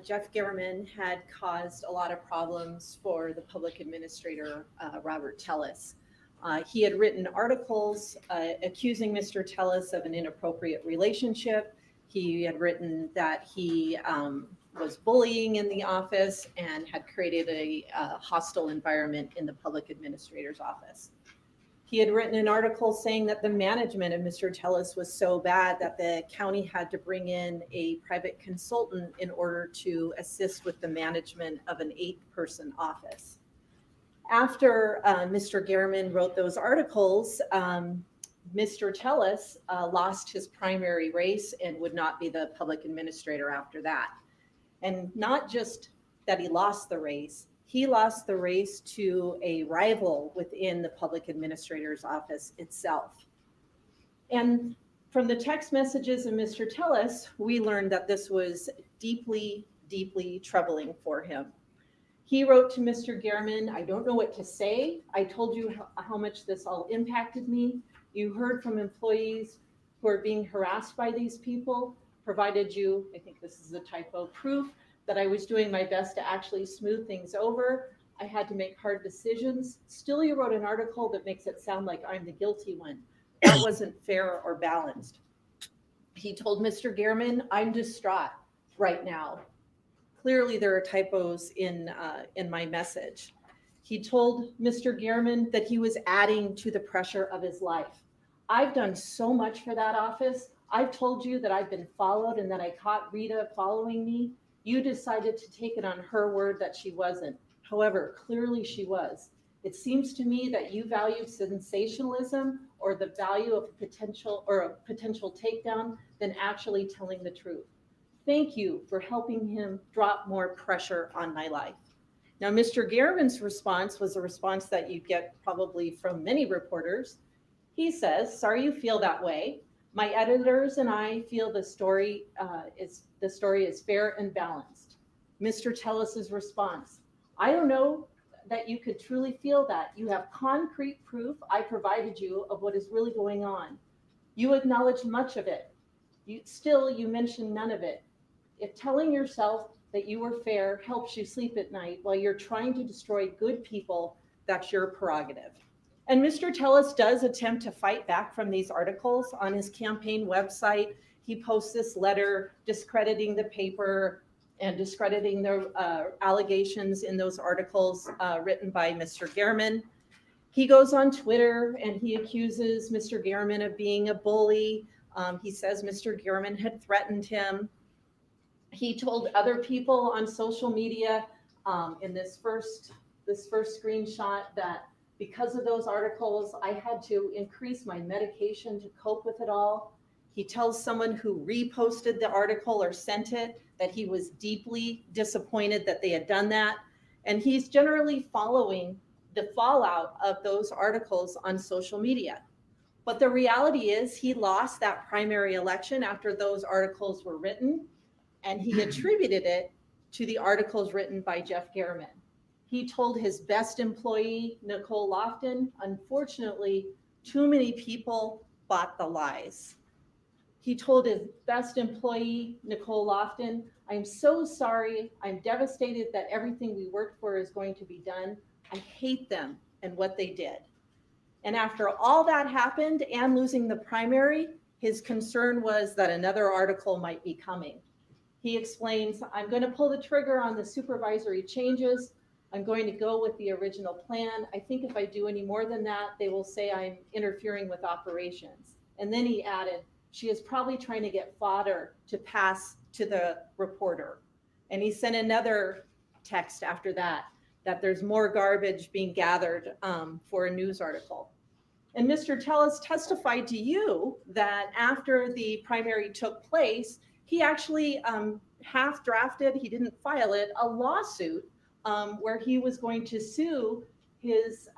Jeff Garriman had caused a lot of problems for the public administrator, Robert Tellis. He had written articles accusing Mr. Tellis of an inappropriate relationship. He had written that he was bullying in the office and had created a hostile environment in the public administrator's office. He had written an article saying that the management of Mr. Tellis was so bad that the county had to bring in a private consultant in order to assist with the management of an 8-person office. After Mr. Garriman wrote those articles, Mr. Tellis lost his primary race and would not be the public administrator after that. And not just that he lost the race, he lost the race to a rival within the public administrator's office itself. And from the text messages of Mr. Tellis, we learned that this was deeply, deeply troubling for him. He wrote to Mr. Garriman, "I don't know what to say. I told you how much this all impacted me. You heard from employees who are being harassed by these people, provided you, I think this is a typo, proof that I was doing my best to actually smooth things over. I had to make hard decisions. Still, you wrote an article that makes it sound like I'm the guilty one. That wasn't fair or balanced. He told Mr. Gehrman, I'm distraught right now. Clearly, there are typos in my message. He told Mr. Gehrman that he was adding to the pressure of his life. I've done so much for that office. I've told you that I've been followed and that I caught Rita following me. You decided to take it on her word that she wasn't. However, clearly she was. It seems to me that you value sensationalism or the value of a potential takedown than actually telling the truth. Thank you for helping him drop more pressure on my life. Now, Mr. Gehrman's response was a response that you get probably from many reporters. He says, sorry you feel that way. My editors and I feel the story is fair and balanced. Mr. Tellis's response, I don't know that you could truly feel that. You have concrete proof I provided you of what is really going on. You acknowledge much of it. You mention none of it. If telling yourself that you were fair helps you sleep at night while you're trying to destroy good people, that's your prerogative. And Mr. Tellis does attempt to fight back from these articles on his campaign website. He posts this letter discrediting the paper and discrediting the allegations in those articles written by Mr. Gehrman. He goes on Twitter and he accuses Mr. Gehrman of being a bully. He says Mr. Gehrman had threatened him. He told other people on social media in this first screenshot that because of those articles, I had to increase my medication to cope with it all. He tells someone who reposted the article or sent it that he was deeply disappointed that they had done that. And he's generally following the fallout of those articles on social media. But the reality is he lost that primary election after those articles were written, and he attributed it to the articles written by Jeff Gehrman. He told his best employee, Nicole Lofton, unfortunately, too many people bought the lies. He told his best employee, Nicole Lofton, I'm so sorry. I'm devastated that everything we worked for is going to be done. I hate them and what they did. And after all that happened and losing the primary, his concern was that another article might be coming. He explains, I'm going to pull the trigger on the supervisory changes. I'm going to go with the original plan. I think if I do any more than that, they will say I'm interfering with operations. And then he added, she is probably trying to get fodder to pass to the reporter. And he sent another text after that there's more garbage being gathered for a news article. And Mr. Tellis testified to you that after the primary took place, he actually half drafted, he didn't file it, a lawsuit where he was going to sue his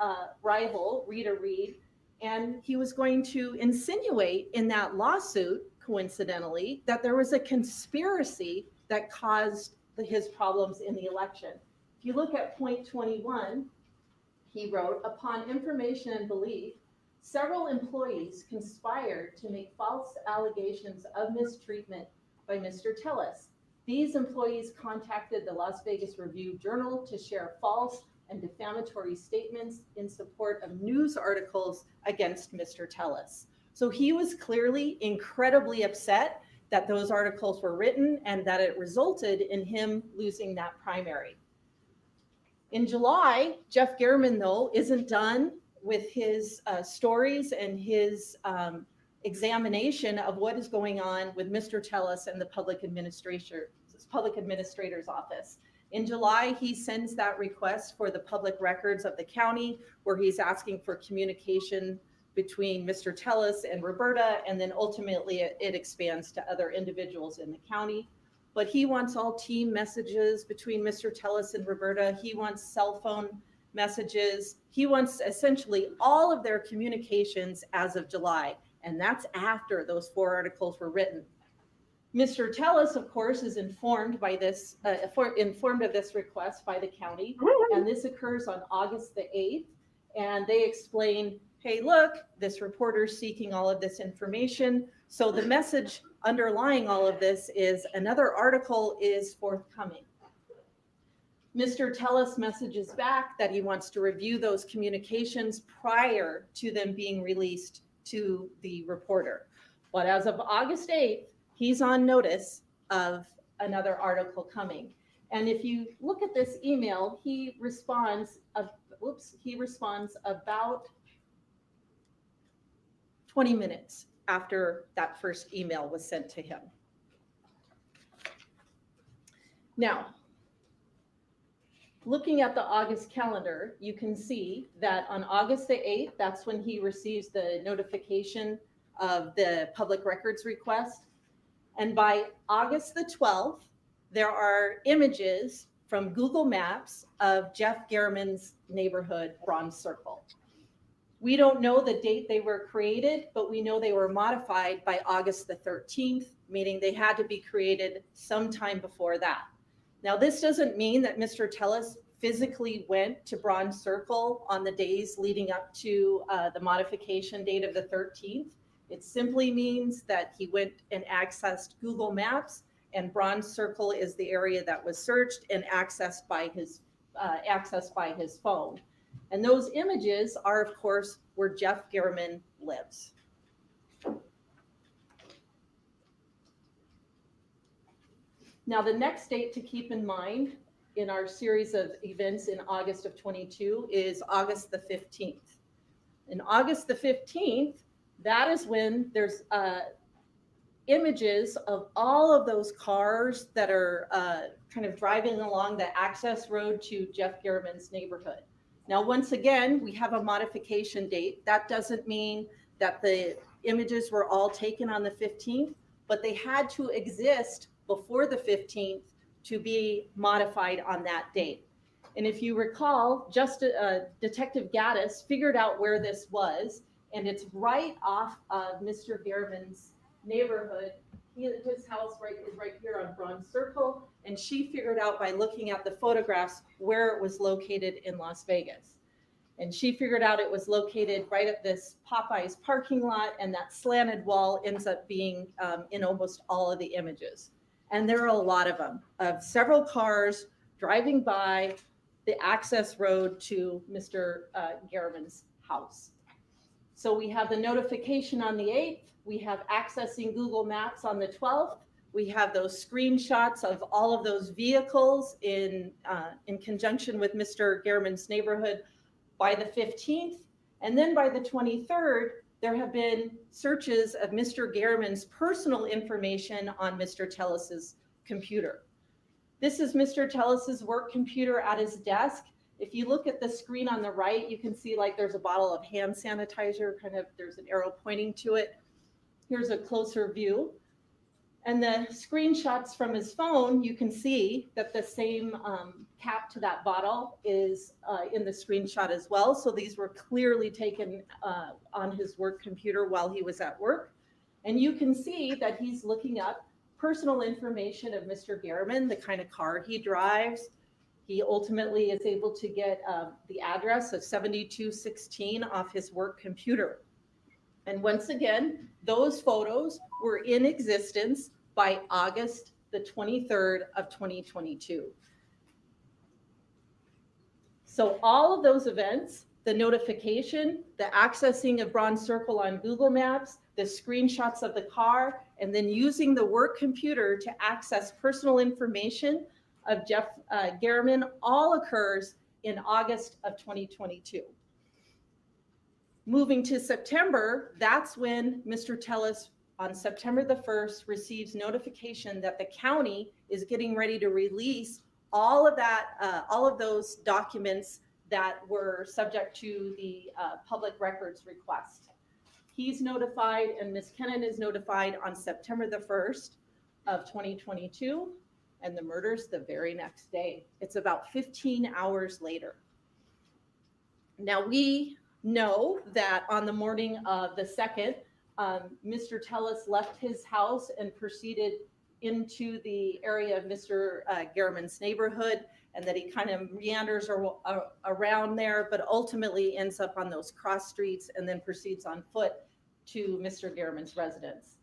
rival, Rita Reid, and he was going to insinuate in that lawsuit, coincidentally, that there was a conspiracy that caused his problems in the election. If you look at point 21, he wrote, upon information and belief, several employees conspired to make false allegations of mistreatment by Mr. Tellis. These employees contacted the Las Vegas Review-Journal to share false and defamatory statements in support of news articles against Mr. Tellis. So he was clearly incredibly upset that those articles were written and that it resulted in him losing that primary. In July, Jeff Gehrman, though, isn't done with his stories and his examination of what is going on with Mr. Tellis and the public administrator's office. In July, he sends that request for the public records of the county, where he's asking for communication between Mr. Tellis and Roberta, and then ultimately it expands to other individuals in the county. But he wants all team messages between Mr. Tellis and Roberta. He wants cell phone messages. He wants essentially all of their communications as of July. And that's after those 4 articles were written. Mr. Tellis, of course, is informed by this, informed of this request by the county. And this occurs on August the 8th. And they explain, hey, look, this reporter's seeking all of this information. So the message underlying all of this is another article is forthcoming. Mr. Tellis messages back that he wants to review those communications prior to them being released to the reporter. But as of August 8th, he's on notice of another article coming. And if you look at this email, he responds about 20 minutes after that first email was sent to him. Now, looking at the August calendar, you can see that on August the 8th, that's when he receives the notification of the public records request. And by August the 12th, there are images from Google Maps of Jeff Garriman's neighborhood, Bronze Circle. We don't know the date they were created, but we know they were modified by August the 13th, meaning they had to be created sometime before that. Now, this doesn't mean that Mr. Tellis physically went to Bronze Circle on the days leading up to the modification date of the 13th. It simply means that he went and accessed Google Maps, and Bronze Circle is the area that was searched and accessed by his phone. And those images are, of course, where Jeff Garriman lives. Now, the next date to keep in mind in our series of events in August of 22 is August the 15th. In August the 15th, that is when there's images of all of those cars that are kind of driving along the access road to Jeff Garriman's neighborhood. Now, once again, we have a modification date. That doesn't mean that the images were all taken on the 15th, but they had to exist before the 15th to be modified on that date. And if you recall, Detective Gaddis figured out where this was, and it's right off of Mr. Garriman's neighborhood. His house is right here on Bronze Circle, and she figured out by looking at the photographs where it was located in Las Vegas. And she figured out it was located right at this Popeyes parking lot, and that slanted wall ends up being in almost all of the images. And there are a lot of them, of several cars driving by the access road to Mr. Garriman's house. So we have the notification on the 8th. We have accessing Google Maps on the 12th. We have those screenshots of all of those vehicles in conjunction with Mr. Garriman's neighborhood by the 15th. And then by the 23rd, there have been searches of Mr. Garriman's personal information on Mr. Tellis's computer. This is Mr. Tellis's work computer at his desk. If you look at the screen on the right, you can see like there's a bottle of hand sanitizer, there's an arrow pointing to it. Here's a closer view. And the screenshots from his phone, you can see that the same cap to that bottle is in the screenshot as well. So these were clearly taken on his work computer while he was at work. And you can see that he's looking up personal information of Mr. Garriman, the kind of car he drives. He ultimately is able to get the address of 7216 off his work computer. And once again, those photos were in existence by August the 23rd of 2022. So all of those events, the notification, the accessing of Bronze Circle on Google Maps, the screenshots of the car, and then using the work computer to access personal information of Jeff Garriman all occurs in August of 2022. Moving to September, that's when Mr. Tellis on September the 1st receives notification that the county is getting ready to release all of those documents that were subject to the public records request. He's notified, and Ms. Kennan is notified on September the 1st of 2022, and the murder's the very next day. It's about 15 hours later. Now we know that on the morning of the 2nd, Mr. Tellis left his house and proceeded into the area of Mr. Garriman's neighborhood. and that he kind of meanders around there, but ultimately ends up on those cross streets and then proceeds on foot to Mr. Garriman's residence.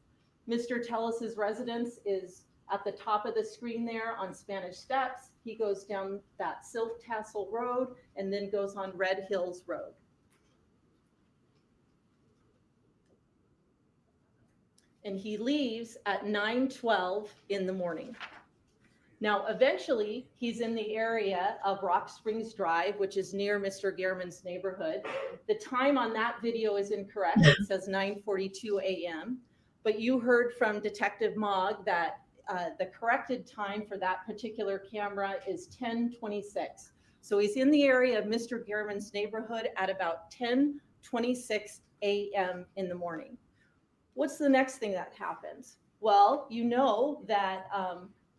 Mr. Tellis's residence is at the top of the screen there on Spanish Steps. He goes down that Silk Tassel Road and then goes on Red Hills Road. And he leaves at 9:12 in the morning. Now, eventually, he's in the area of Rock Springs Drive, which is near Mr. Garriman's neighborhood. The time on that video is incorrect. It says 9:42 a.m. But you heard from Detective Mogg that the corrected time for that particular camera is 10:26. So he's in the area of Mr. Garriman's neighborhood at about 10:26 a.m. in the morning. What's the next thing that happens? Well, you know that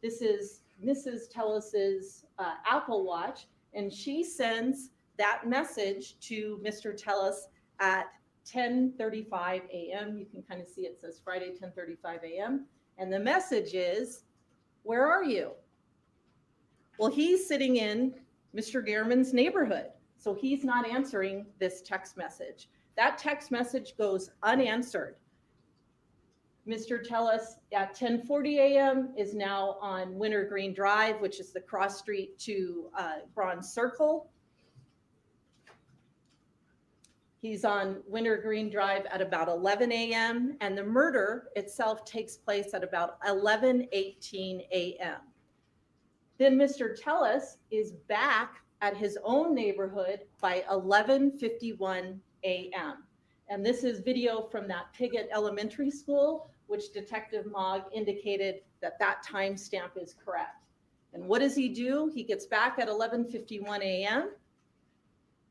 this is Mrs. Tellis's Apple Watch, and she sends that message to Mr. Tellis at 10:35 a.m. You can kind of see it says Friday, 10:35 a.m. And the message is, where are you? Well, he's sitting in Mr. Garriman's neighborhood, so he's not answering this text message. That text message goes unanswered. Mr. Tellis at 10:40 a.m. is now on Wintergreen Drive, which is the cross street to Bronze Circle. He's on Wintergreen Drive at about 11 a.m. and the murder itself takes place at about 11:18 a.m. Then Mr. Tellis is back at his own neighborhood by 11:51 a.m. And this is video from that Piggott Elementary School, which Detective Mogg indicated that that timestamp is correct. And what does he do? He gets back at 11:51 a.m.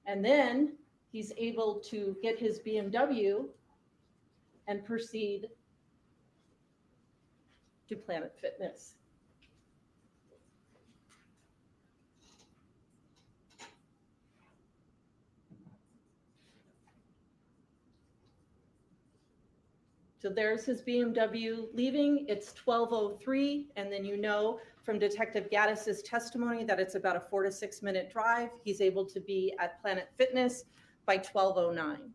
and then he's able to get his BMW and proceed to Planet Fitness. So there's his BMW leaving. It's 12:03, and then you know from Detective Gaddis's testimony that it's about a 4 to 6 minute drive. He's able to be at Planet Fitness by 12:09.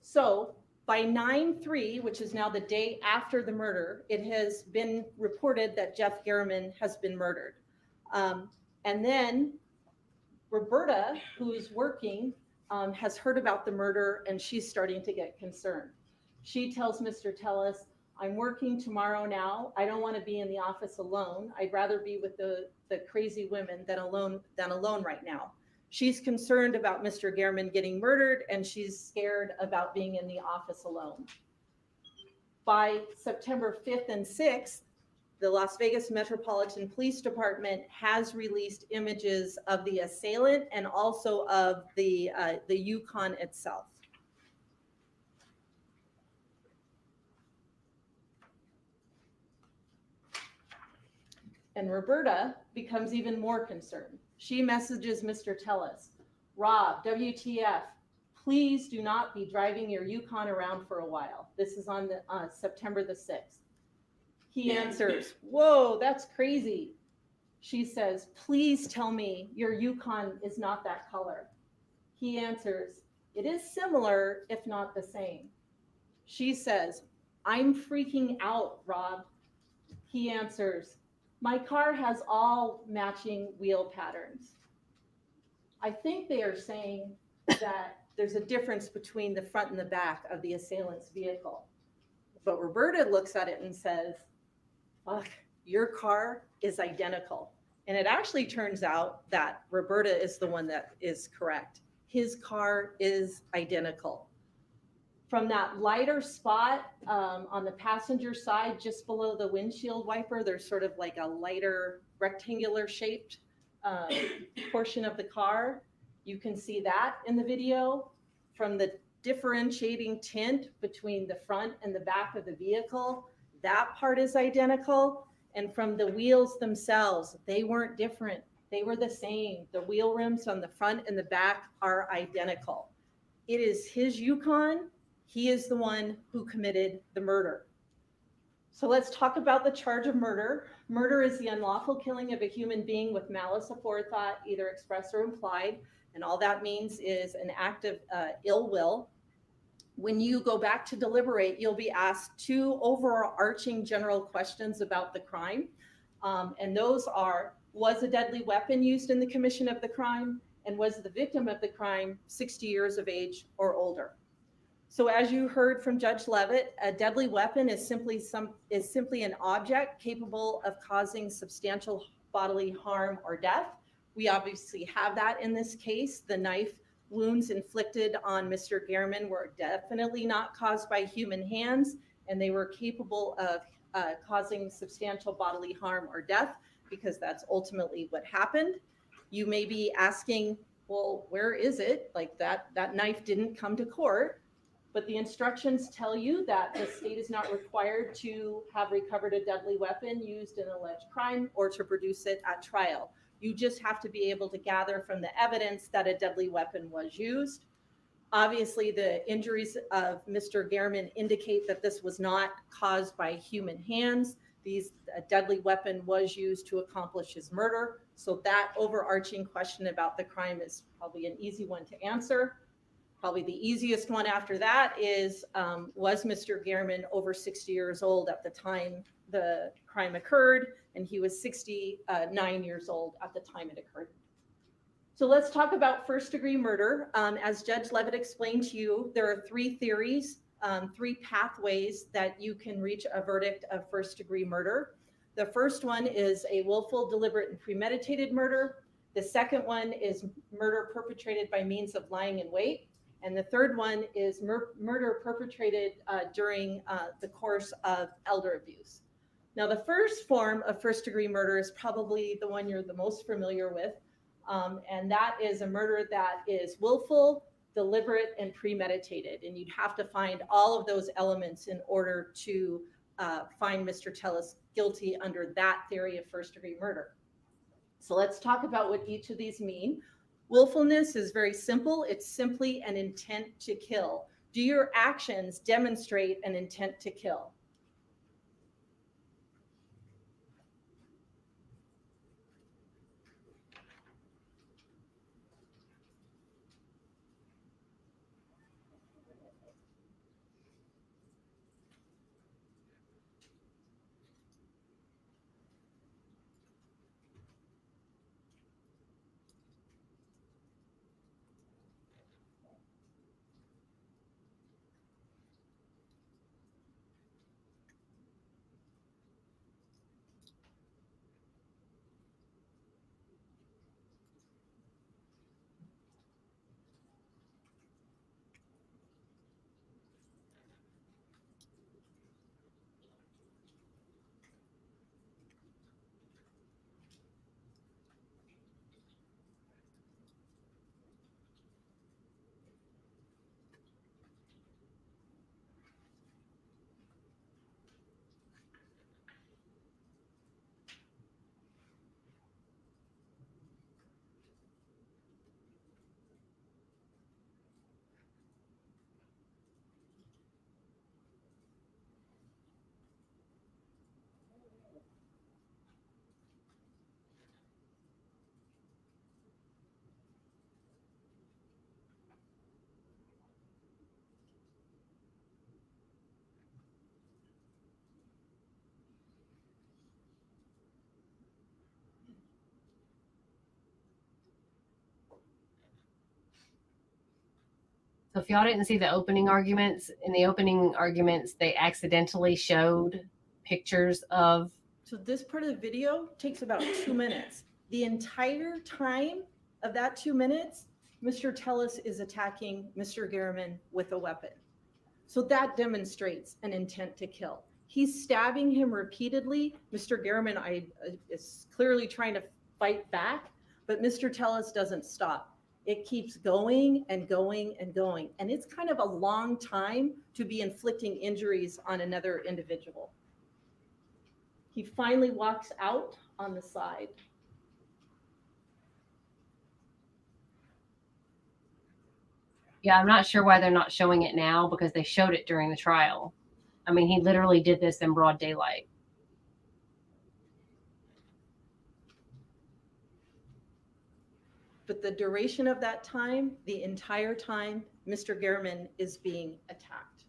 So by 9/3, which is now the day after the murder, it has been reported that Jeff Garriman has been murdered. And then Roberta, who's working, has heard about the murder and she's starting to get concerned. She tells Mr. Tellis, I'm working tomorrow now. I don't want to be in the office alone. I'd rather be with the crazy women than alone right now. She's concerned about Mr. Garriman getting murdered and she's scared about being in the office alone. By September 5th and 6th, the Las Vegas Metropolitan Police Department has released images of the assailant and also of the Yukon itself. And Roberta becomes even more concerned. She messages Mr. Tellis, Rob, WTF, please do not be driving your Yukon around for a while. This is on the, September the 6th. He answers, whoa, that's crazy. She says, please tell me your Yukon is not that color. He answers, it is similar, if not the same. She says, I'm freaking out, Rob. He answers, my car has all matching wheel patterns. I think they are saying that there's a difference between the front and the back of the assailant's vehicle. But Roberta looks at it and says, fuck, your car is identical. And it actually turns out that Roberta is the one that is correct. His car is identical. From that lighter spot on the passenger side, just below the windshield wiper, there's sort of like a lighter rectangular shaped portion of the car. You can see that in the video. From the differentiating tint between the front and the back of the vehicle, that part is identical. And from the wheels themselves, they weren't different. They were the same. The wheel rims on the front and the back are identical. It is his Yukon. He is the one who committed the murder. So let's talk about the charge of murder. Murder is the unlawful killing of a human being with malice aforethought, either express or implied. And all that means is an act of ill will. When you go back to deliberate, you'll be asked two overarching general questions about the crime. And those are, was a deadly weapon used in the commission of the crime? And was the victim of the crime 60 years of age or older? So as you heard from Judge Levitt, a deadly weapon is simply an object capable of causing substantial bodily harm or death. We obviously have that in this case. The knife wounds inflicted on Mr. Gehrman were definitely not caused by human hands, and they were capable of causing substantial bodily harm or death, because that's ultimately what happened. You may be asking, well, where is it? Like that knife didn't come to court. But the instructions tell you that the state is not required to have recovered a deadly weapon used in an alleged crime or to produce it at trial. You just have to be able to gather from the evidence that a deadly weapon was used. Obviously, the injuries of Mr. Gehrman indicate that this was not caused by human hands. A deadly weapon was used to accomplish his murder. So that overarching question about the crime is probably an easy one to answer. Probably the easiest one after that is, was Mr. Gehrman over 60 years old at the time the crime occurred? And he was 69 years old at the time it occurred. So let's talk about first-degree murder. As Judge Levitt explained to you, there are three theories, three pathways that you can reach a verdict of first-degree murder. The first one is a willful, deliberate, and premeditated murder. The second one is murder perpetrated by means of lying in wait. And the third one is murder perpetrated during the course of elder abuse. Now, the first form of first-degree murder is probably the one you're the most familiar with, and that is a murder that is willful, deliberate, and premeditated. And you'd have to find all of those elements in order to find Mr. Tellis guilty under that theory of first-degree murder. So let's talk about what each of these mean. Willfulness is very simple. It's simply an intent to kill. Do your actions demonstrate an intent to kill? So if y'all didn't see the opening arguments, in the opening arguments, they accidentally showed pictures of. So this part of the video takes about 2 minutes. The entire time of that 2 minutes, Mr. Tellis is attacking Mr. Gehrman with a weapon. So that demonstrates an intent to kill. He's stabbing him repeatedly. Mr. Gehrman is clearly trying to fight back, but Mr. Tellis doesn't stop. It keeps going and going and going. And it's kind of a long time to be inflicting injuries on another individual. He finally walks out on the side. Yeah, I'm not sure why they're not showing it now, because they showed it during the trial. I mean, he literally did this in broad daylight. But the duration of that time, the entire time, Mr. Gehrman is being attacked.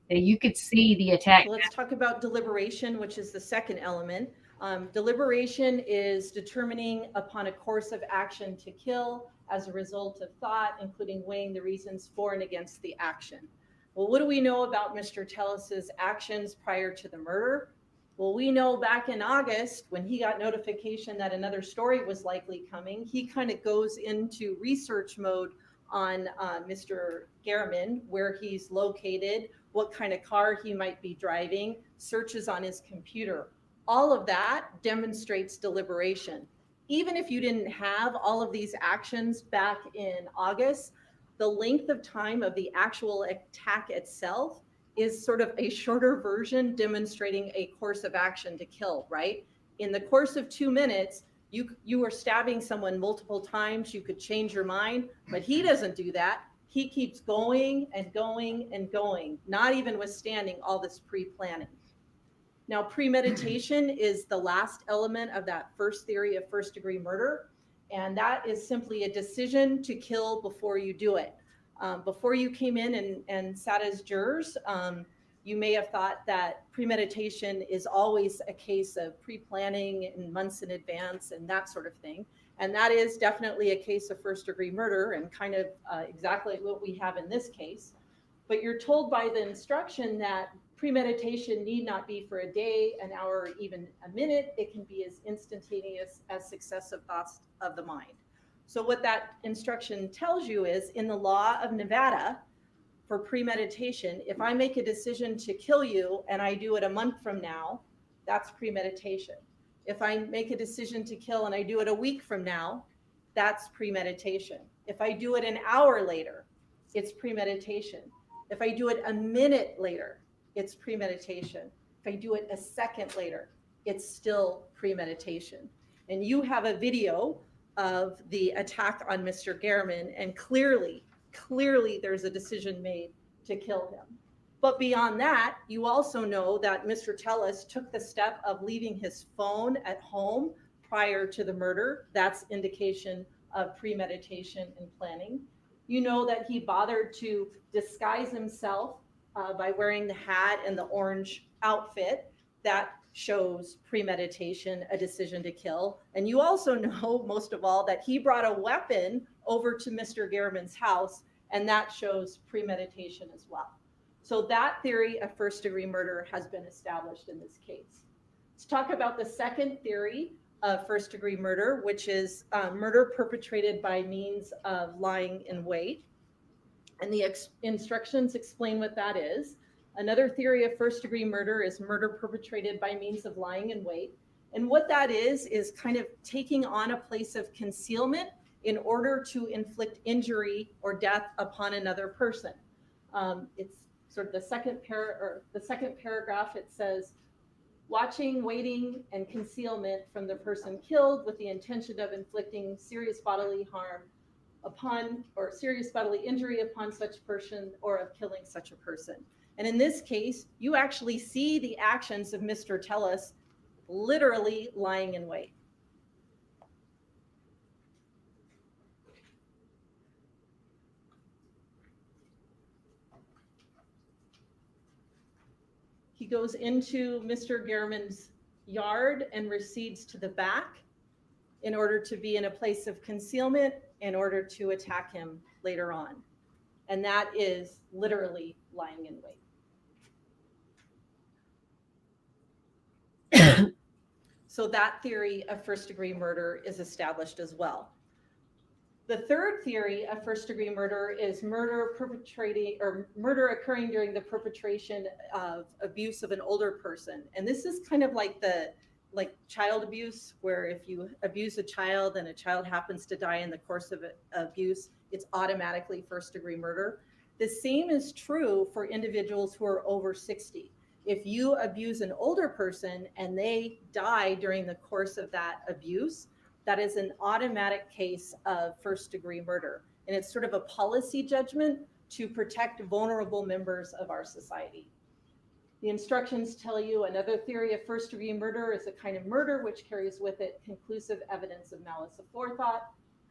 And you could see the attack. So let's talk about deliberation, which is the second element. Deliberation is determining upon a course of action to kill as a result of thought, including weighing the reasons for and against the action. Well, what do we know about Mr. Tellis's actions prior to the murder? Well, we know back in August, when he got notification that another story was likely coming, he kind of goes into research mode on Mr. Gehrman, where he's located, what kind of car he might be driving, searches on his computer. All of that demonstrates deliberation. Even if you didn't have all of these actions back in August, the length of time of the actual attack itself is sort of a shorter version demonstrating a course of action to kill, right? In the course of 2 minutes, you are stabbing someone multiple times, you could change your mind, but he doesn't do that. He keeps going and going and going, not even withstanding all this pre-planning. Now, premeditation is the last element of that first theory of first-degree murder, and that is simply a decision to kill before you do it. Before you came in and sat as jurors, you may have thought that premeditation is always a case of pre-planning and months in advance and that sort of thing. And that is definitely a case of first-degree murder and kind of exactly what we have in this case. But you're told by the instruction that premeditation need not be for a day, an hour, or even a minute. It can be as instantaneous as successive thoughts of the mind. So what that instruction tells you is, in the law of Nevada, for premeditation, if I make a decision to kill you and I do it a month from now, that's premeditation. If I make a decision to kill and I do it a week from now, that's premeditation. If I do it an hour later, it's premeditation. If I do it a minute later, it's premeditation. If I do it a second later, it's still premeditation. And you have a video of the attack on Mr. Gehrman, and clearly there's a decision made to kill him. But beyond that, you also know that Mr. Tellis took the step of leaving his phone at home prior to the murder. That's indication of premeditation and planning. You know that he bothered to disguise himself by wearing the hat and the orange outfit. That shows premeditation, a decision to kill. And you also know, most of all, that he brought a weapon over to Mr. Gehrman's house, and that shows premeditation as well. So that theory of first-degree murder has been established in this case. Let's talk about the second theory of first-degree murder, which is murder perpetrated by means of lying in wait. And the instructions explain what that is. Another theory of first-degree murder is murder perpetrated by means of lying in wait. And what that is kind of taking on a place of concealment in order to inflict injury or death upon another person. It's sort of the second paragraph. It says, watching, waiting, and concealment from the person killed with the intention of inflicting serious bodily harm upon, or serious bodily injury upon such person, or of killing such a person. And in this case, you actually see the actions of Mr. Tellis literally lying in wait. He goes into Mr. Gehrman's yard and recedes to the back in order to be in a place of concealment in order to attack him later on. And that is literally lying in wait. So that theory of first-degree murder is established as well. The third theory of first-degree murder is murder occurring during the perpetration of abuse of an older person. And this is kind of like child abuse, where if you abuse a child and a child happens to die in the course of abuse, it's automatically first-degree murder. The same is true for individuals who are over 60. If you abuse an older person and they die during the course of that abuse, that is an automatic case of first-degree murder. And it's sort of a policy judgment to protect vulnerable members of our society. The instructions tell you another theory of first-degree murder is a kind of murder which carries with it conclusive evidence of malice aforethought.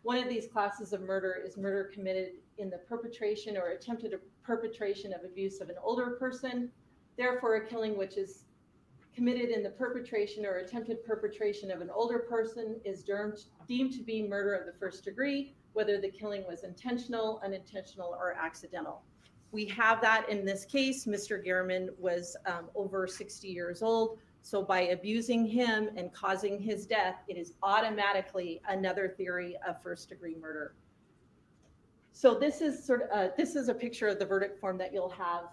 One of these classes of murder is murder committed in the perpetration or attempted perpetration of abuse of an older person. Therefore, a killing which is committed in the perpetration or attempted perpetration of an older person is deemed to be murder of the first degree, whether the killing was intentional, unintentional, or accidental. We have that in this case. Mr. Gehrman was over 60 years old. So by abusing him and causing his death, it is automatically another theory of first degree murder. So this is a picture of the verdict form that you'll have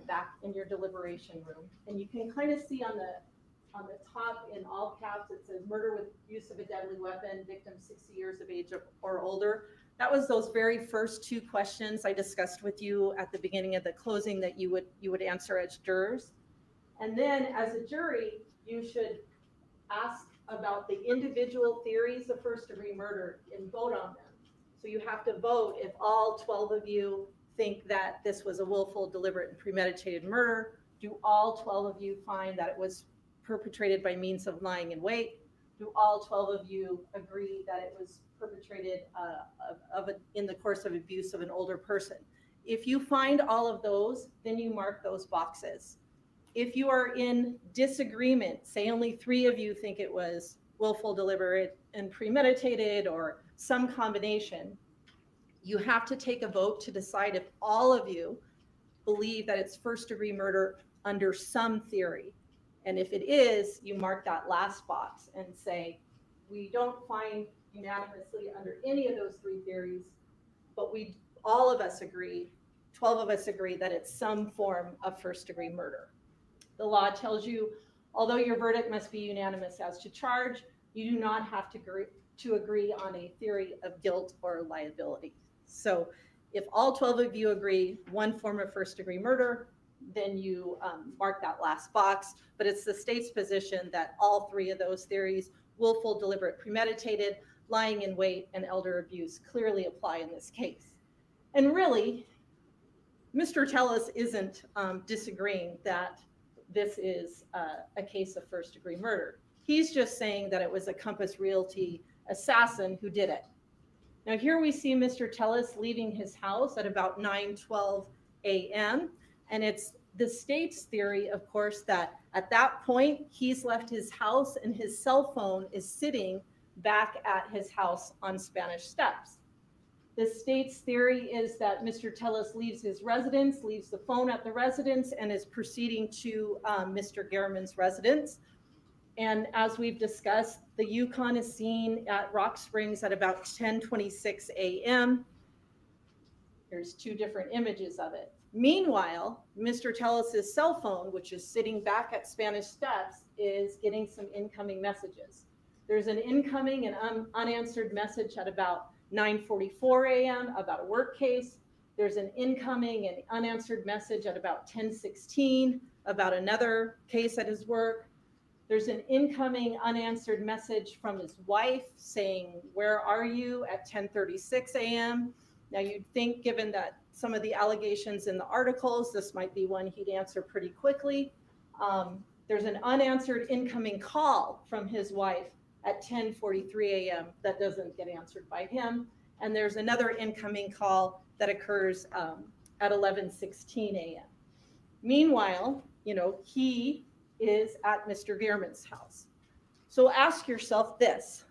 back in your deliberation room. And you can kind of see on the top in all caps, it says murder with use of a deadly weapon, victim 60 years of age or older. That was those very first two questions I discussed with you at the beginning of the closing that you would answer as jurors. And then as a jury, you should ask about the individual theories of first degree murder and vote on them. So you have to vote if all 12 of you think that this was a willful, deliberate, and premeditated murder. Do all 12 of you find that it was perpetrated by means of lying in wait? Do all 12 of you agree that it was perpetrated in the course of abuse of an older person? If you find all of those, then you mark those boxes. If you are in disagreement, say only 3 of you think it was willful, deliberate, and premeditated, or some combination, you have to take a vote to decide if all of you believe that it's first degree murder under some theory. And if it is, you mark that last box and say, we don't find unanimously under any of those 3 theories, but all of us agree, 12 of us agree that it's some form of first degree murder. The law tells you, although your verdict must be unanimous as to charge, you do not have to agree on a theory of guilt or liability. So if all 12 of you agree one form of first degree murder, then you mark that last box. But it's the state's position that all 3 of those theories, willful, deliberate, premeditated, lying in wait, and elder abuse, clearly apply in this case. And really, Mr. Tellis isn't disagreeing that this is a case of first degree murder. He's just saying that it was a Compass Realty assassin who did it. Now here we see Mr. Tellis leaving his house at about 9:12 a.m. And it's the state's theory, of course, that at that point he's left his house and his cell phone is sitting back at his house on Spanish Steps. The state's theory is that Mr. Tellis leaves his residence, leaves the phone at the residence, and is proceeding to Mr. Gehrman's residence. And as we've discussed, the Yukon is seen at Rock Springs at about 10:26 a.m. Here's 2 different images of it. Meanwhile, Mr. Tellis's cell phone, which is sitting back at Spanish Steps, is getting some incoming messages. There's an incoming and unanswered message at about 9:44 a.m. about a work case. There's an incoming and unanswered message at about 10:16 about another case at his work. There's an incoming unanswered message from his wife saying, "Where are you?" at 10:36 a.m. Now you'd think, given that some of the allegations in the articles, this might be one he'd answer pretty quickly. There's an unanswered incoming call from his wife at 10:43 a.m. that doesn't get answered by him. And there's another incoming call that occurs at 11:16 a.m. Meanwhile, he is at Mr. Gehrman's house. So ask yourself this: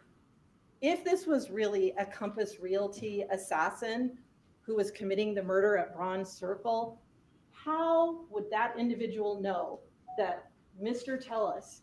if this was really a Compass Realty assassin who was committing the murder at Bronze Circle, how would that individual know that Mr. Tellis,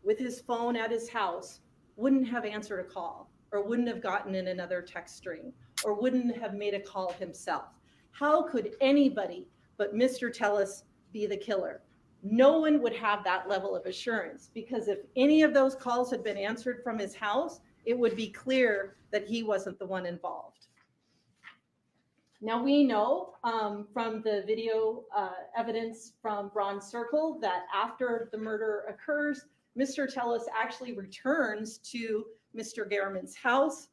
with his phone at his house, wouldn't have answered a call, or wouldn't have gotten in another text string, or wouldn't have made a call himself? How could anybody but Mr. Tellis be the killer? No one would have that level of assurance, because if any of those calls had been answered from his house, it would be clear that he wasn't the one involved. Now we know from the video evidence from Bronze Circle that after the murder occurs, Mr. Tellis actually returns to Mr. Garriman's house,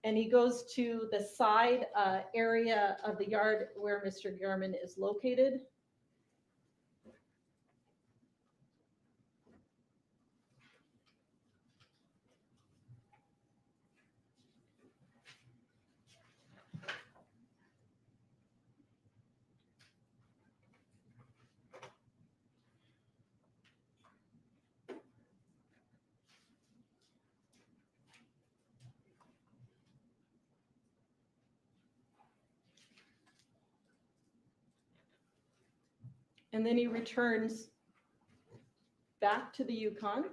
and he goes to the side area of the yard where Mr. Garriman is located. And then he returns back to the Yukon.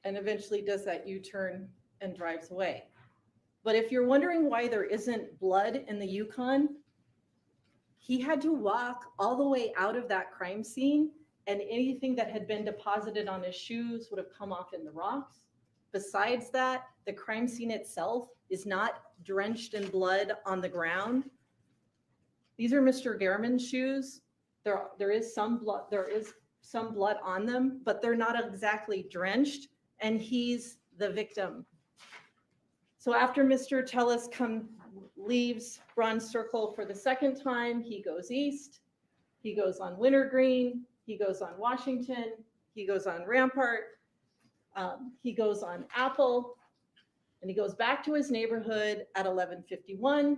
And eventually does that U-turn and drives away. But if you're wondering why there isn't blood in the Yukon, he had to walk all the way out of that crime scene, and anything that had been deposited on his shoes would have come off in the rocks. Besides that, the crime scene itself is not drenched in blood on the ground. These are Mr. Garriman's shoes. There is some blood on them, but they're not exactly drenched, and he's the victim. So after Mr. Tellis leaves Bronze Circle for the second time, he goes east, he goes on Wintergreen, he goes on Washington, he goes on Rampart, he goes on Apple, and he goes back to his neighborhood at 11:51,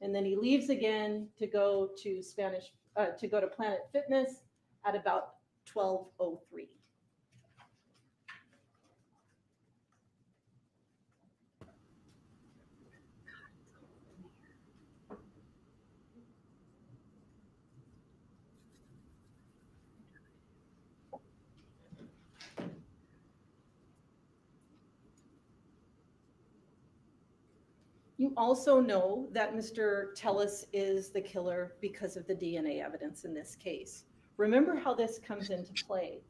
and then he leaves again to go to Planet Fitness at about 12:03. You also know that Mr. Tellis is the killer because of the DNA evidence in this case. Remember how this comes into play.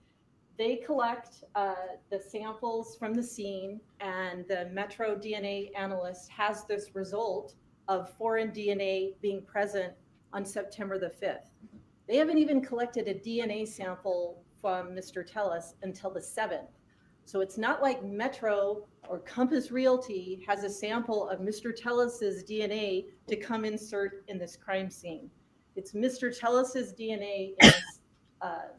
They collect the samples from the scene, and the Metro DNA analyst has this result of foreign DNA being present on September the 5th. They haven't even collected a DNA sample from Mr. Tellis until the 7th. So it's not like Metro or Compass Realty has a sample of Mr. Tellis's DNA to come insert in this crime scene. It's Mr. Tellis's DNA in this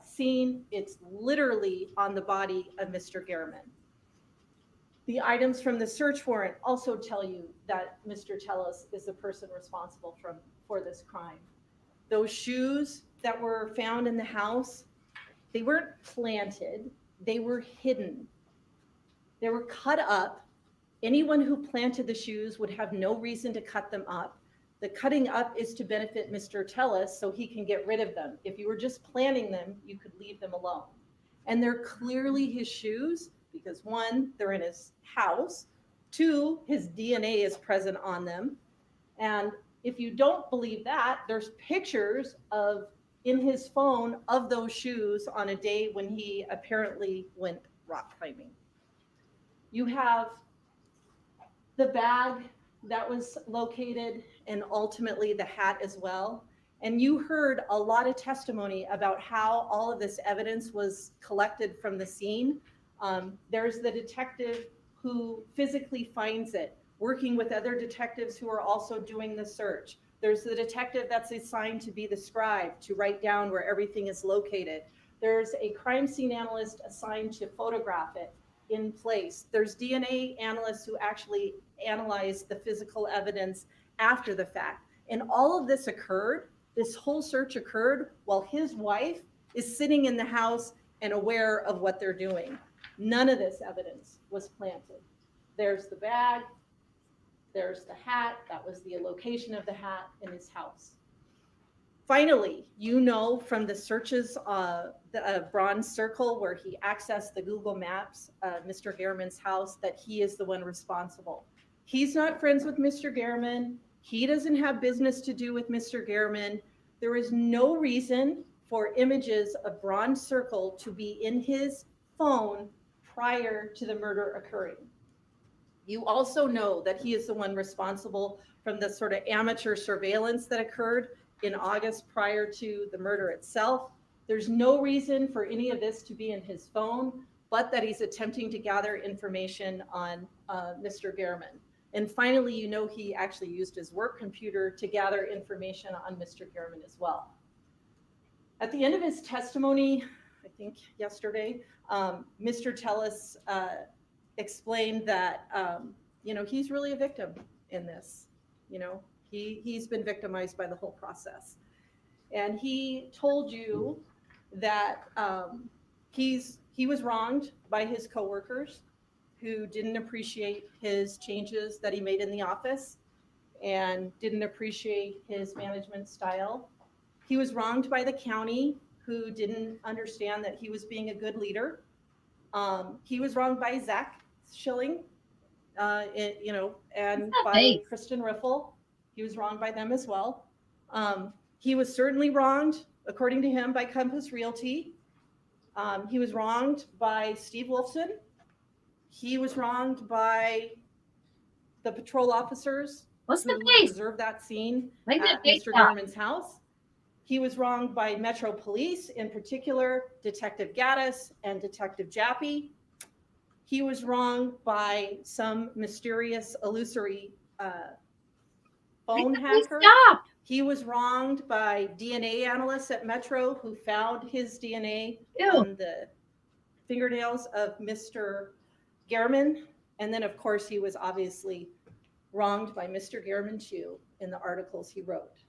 scene. It's literally on the body of Mr. Garriman. The items from the search warrant also tell you that Mr. Tellis is the person responsible for this crime. Those shoes that were found in the house, they weren't planted, they were hidden. They were cut up. Anyone who planted the shoes would have no reason to cut them up. The cutting up is to benefit Mr. Tellis so he can get rid of them. If you were just planting them, you could leave them alone. And they're clearly his shoes because 1, they're in his house. 2, his DNA is present on them. And if you don't believe that, there's pictures in his phone of those shoes on a day when he apparently went rock climbing. You have the bag that was located and ultimately the hat as well. And you heard a lot of testimony about how all of this evidence was collected from the scene. There's the detective who physically finds it, working with other detectives who are also doing the search. There's the detective that's assigned to be the scribe, to write down where everything is located. There's a crime scene analyst assigned to photograph it in place. There's DNA analysts who actually analyze the physical evidence after the fact. And all of this occurred, this whole search occurred while his wife is sitting in the house and aware of what they're doing. None of this evidence was planted. There's the bag, there's the hat, that was the location of the hat in his house. Finally, you know from the searches the Bronze Circle where he accessed the Google Maps, Mr. Garriman's house, that he is the one responsible. He's not friends with Mr. Garriman. He doesn't have business to do with Mr. Garriman. There is no reason for images of Bronze Circle to be in his phone prior to the murder occurring. You also know that he is the one responsible from the sort of amateur surveillance that occurred in August prior to the murder itself. There's no reason for any of this to be in his phone, but that he's attempting to gather information on Mr. Gehrman. And finally, you know, he actually used his work computer to gather information on Mr. Gehrman as well. At the end of his testimony, I think yesterday, Mr. Tellis explained that, you know, he's really a victim in this. You know, he's been victimized by the whole process. And he told you that he was wronged by his coworkers who didn't appreciate his changes that he made in the office and didn't appreciate his management style. He was wronged by the county who didn't understand that he was being a good leader. He was wronged by Zach Schilling, you know, and by Kristen Riffle. He was wronged by them as well. He was certainly wronged, according to him, by Compass Realty. He was wronged by Steve Wolfson. He was wronged by the patrol officers who observed that scene at Mr. Gehrman's house. He was wronged by Metro Police, in particular, Detective Gaddis and Detective Jappy. He was wronged by some mysterious, illusory phone hacker. Stop. He was wronged by DNA analysts at Metro who found his DNA on the fingernails of Mr. Gehrman. And then, of course, he was obviously wronged by Mr. Gehrman, too, in the articles he wrote.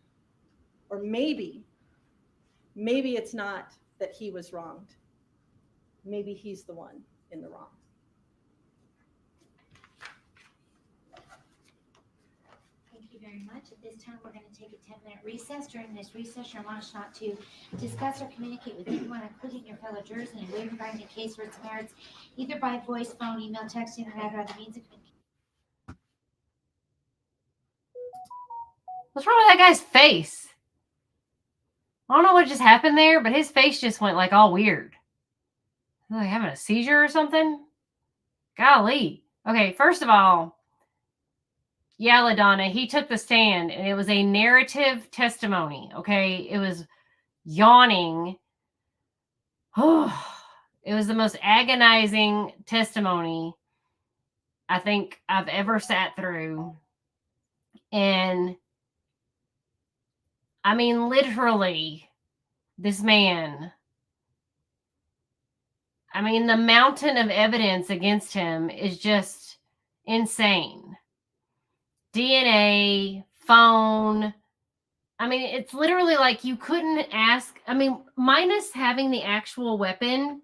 Or maybe it's not that he was wronged. Maybe he's the one in the wrong. Thank you very much. At this time, we're going to take a 10-minute recess. During this recess, you're admonished not to discuss or communicate with anyone, including your fellow jurors, in a way regarding the case or its merits, either by voice, phone, email, text, internet, or other means of communication. What's wrong with that guy's face? I don't know what just happened there, but his face just went like all weird. Like having a seizure or something? Golly. Okay, first of all, yeah, LaDonna, he took the stand and it was a narrative testimony. Okay, it was yawning. Oh, it was the most agonizing testimony I think I've ever sat through. And I mean, literally, this man, I mean, the mountain of evidence against him is just insane. DNA, phone. I mean, it's literally like you couldn't ask. I mean, minus having the actual weapon,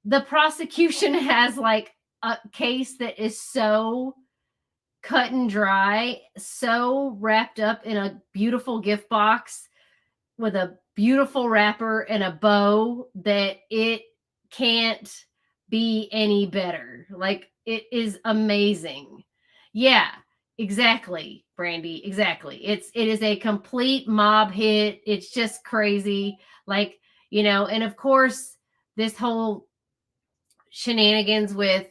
the prosecution has like a case that is so cut and dry, so wrapped up in a beautiful gift box with a beautiful wrapper and a bow that it can't be any better. Like, it is amazing. Yeah, exactly, Brandy. Exactly. It is a complete mob hit. It's just crazy. Like, you know, and of course, this whole shenanigans with,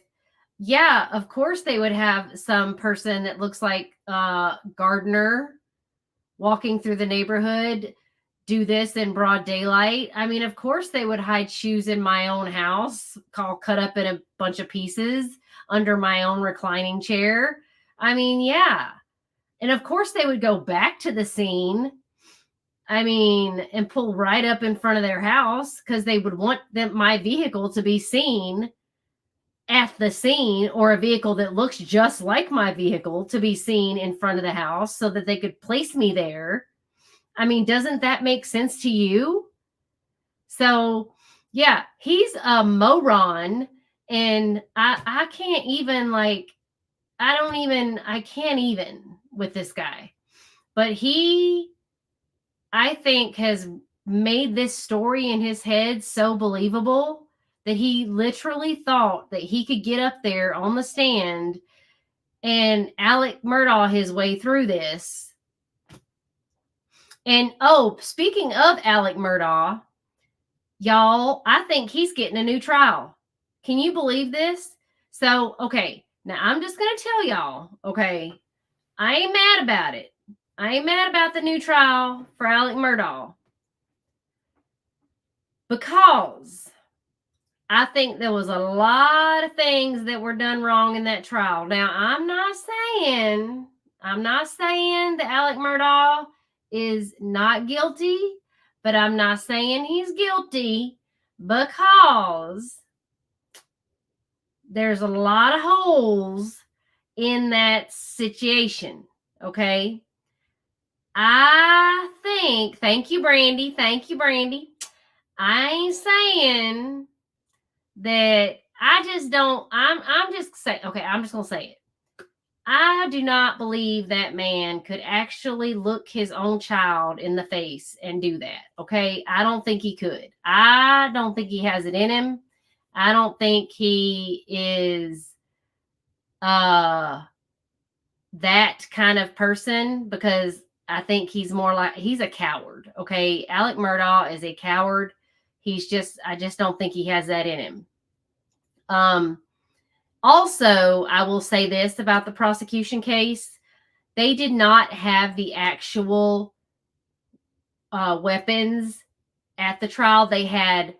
yeah, of course they would have some person that looks like Gardner walking through the neighborhood do this in broad daylight. I mean, of course they would hide shoes in my own house, cut up in a bunch of pieces under my own reclining chair. I mean, yeah. And of course they would go back to the scene. I mean, and pull right up in front of their house because they would want my vehicle to be seen at the scene, or a vehicle that looks just like my vehicle to be seen in front of the house so that they could place me there. I mean, doesn't that make sense to you? So, yeah, he's a moron, and I can't even, like, I can't even with this guy. But he, I think, has made this story in his head so believable that he literally thought that he could get up there on the stand and Alec Murdaugh his way through this. And, oh, speaking of Alec Murdaugh, y'all, I think he's getting a new trial. Can you believe this? So, okay, Now, I'm just going to tell y'all, okay, I ain't mad about it. I ain't mad about the new trial for Alec Murdaugh, because I think there was a lot of things that were done wrong in that trial. Now, I'm not saying that Alec Murdaugh is not guilty, but I'm not saying he's guilty, because there's a lot of holes in that situation. Okay. I think, thank you, Brandy. I ain't saying that I just don't, I'm just saying, okay, I'm just going to say it. I do not believe that man could actually look his own child in the face and do that. Okay. I don't think he could. I don't think he has it in him. I don't think he is, that kind of person, because I think he's more like, he's a coward. Okay. Alec Murdaugh is a coward. I just don't think he has that in him. Also, I will say this about the prosecution case. They did not have the actual weapons at the trial. They had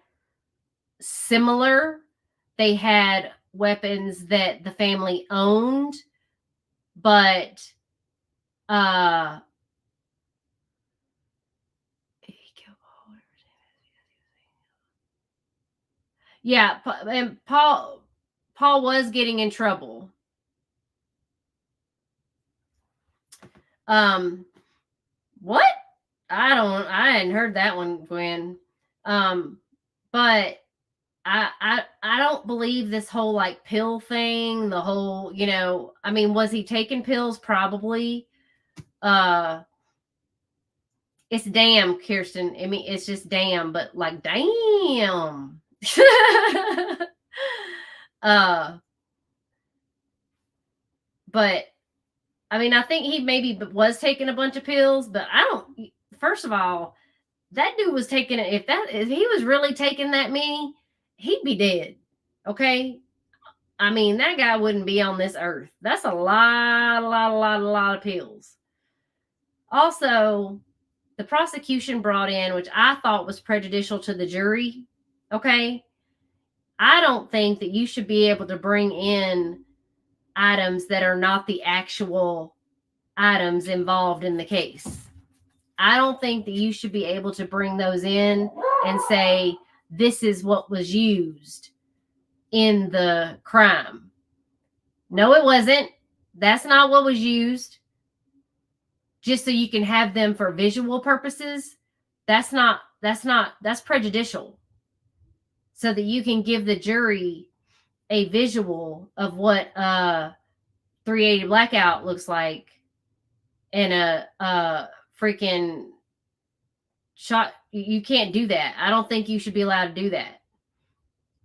weapons that the family owned, but yeah, and Paul was getting in trouble. What? I hadn't heard that one, Gwen. But I don't believe this whole like pill thing, the whole, I mean, was he taking pills? Probably. It's damn, Kirsten. I mean, it's just damn, but like, damn. But I mean, I think he maybe was taking a bunch of pills, but first of all, that dude was taking it. If he was really taking that many, he'd be dead. Okay. I mean, that guy wouldn't be on this earth. That's a lot of pills. Also, the prosecution brought in, which I thought was prejudicial to the jury. Okay. I don't think that you should be able to bring in items that are not the actual items involved in the case. I don't think that you should be able to bring those in and say, this is what was used in the crime. No, it wasn't. That's not what was used. Just so you can have them for visual purposes. That's prejudicial. So that you can give the jury a visual of what a 380 blackout looks like in a freaking shot. You can't do that. I don't think you should be allowed to do that,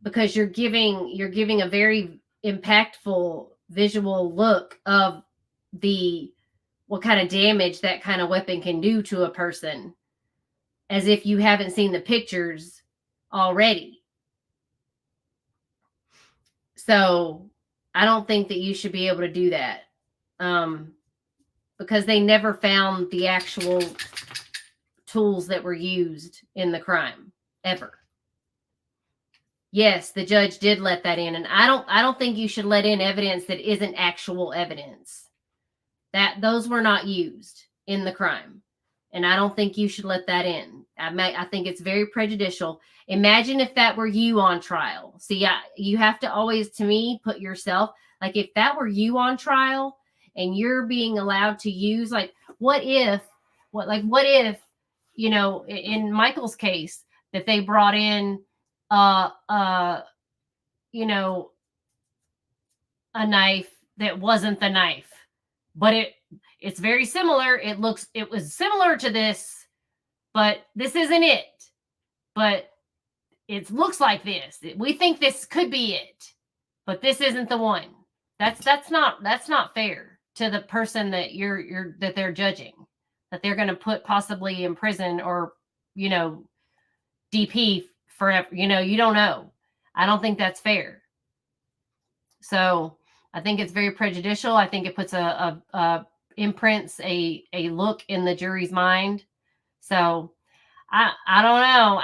because you're giving a very impactful visual look of what kind of damage that kind of weapon can do to a person, as if you haven't seen the pictures already. So I don't think that you should be able to do that, because they never found the actual tools that were used in the crime ever. Yes, the judge did let that in, and I don't think you should let in evidence that isn't actual evidence. That those were not used in the crime, and I don't think you should let that in. I think it's very prejudicial. Imagine if that were you on trial. See, you have to always, to me, put yourself, like, if that were you on trial and you're being allowed to use, like, what if, in Michael's case, that they brought in, a knife that wasn't the knife, but it's very similar. It was similar to this, but this isn't it. But it looks like this. We think this could be it, but this isn't the one. That's not fair to the person that that they're judging, that they're going to put possibly in prison or, DP forever. You don't know. I don't think that's fair. So I think it's very prejudicial. I think it puts imprints a look in the jury's mind. So I don't know.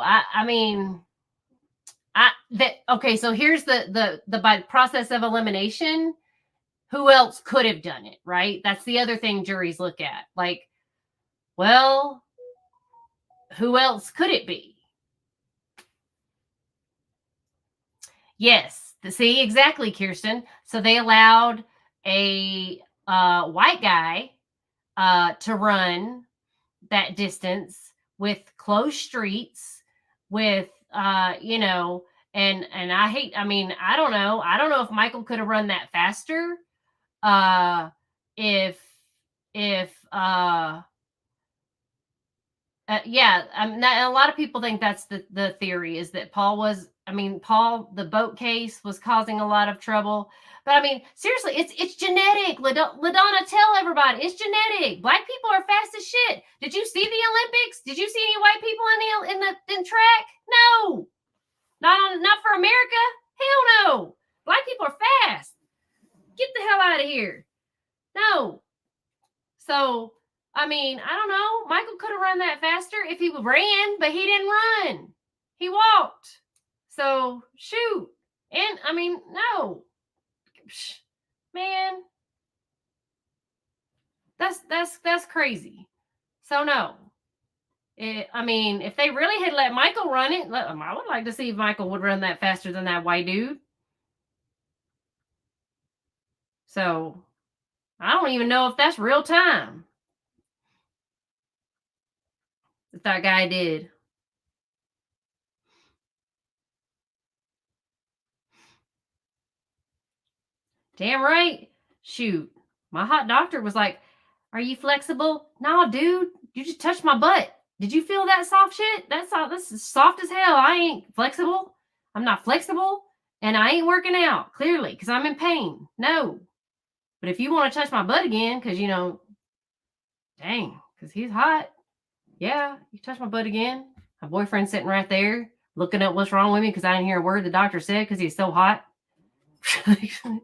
I mean, okay. So here's the by process of elimination. Who else could have done it? Right. That's the other thing juries look at. Like, well, who else could it be? Yes. See, exactly, Kirsten. So they allowed a white guy to run that distance with closed streets, with and I mean, I don't know if Michael could have run that faster. If yeah, a lot of people think that's the theory, is that Paul, the boat case was causing a lot of trouble. But I mean, seriously, it's genetic. LaDonna, tell everybody, it's genetic. Black people are fast as shit. Did you see the Olympics? Did you see any white people in track? No, not for America. Hell no. Black people are fast. Get the hell out of here. No. So, I mean, I don't know. Michael could have run that faster if he ran, but he didn't run. He walked. So, shoot. And, I mean, no. Man. That's crazy. So, no. I mean, if they really had let Michael run it, I would like to see if Michael would run that faster than that white dude. So, I don't even know if that's real time that guy did. Damn right. Shoot. My hot doctor was like, are you flexible? No, dude. You just touched my butt. Did you feel that soft shit? This is soft as hell. I ain't flexible. I'm not flexible. And I ain't working out, clearly, because I'm in pain. No. But if you want to touch my butt again, because, dang, because he's hot. Yeah, you touch my butt again. My boyfriend's sitting right there looking up what's wrong with me because I didn't hear a word the doctor said because he's so hot. The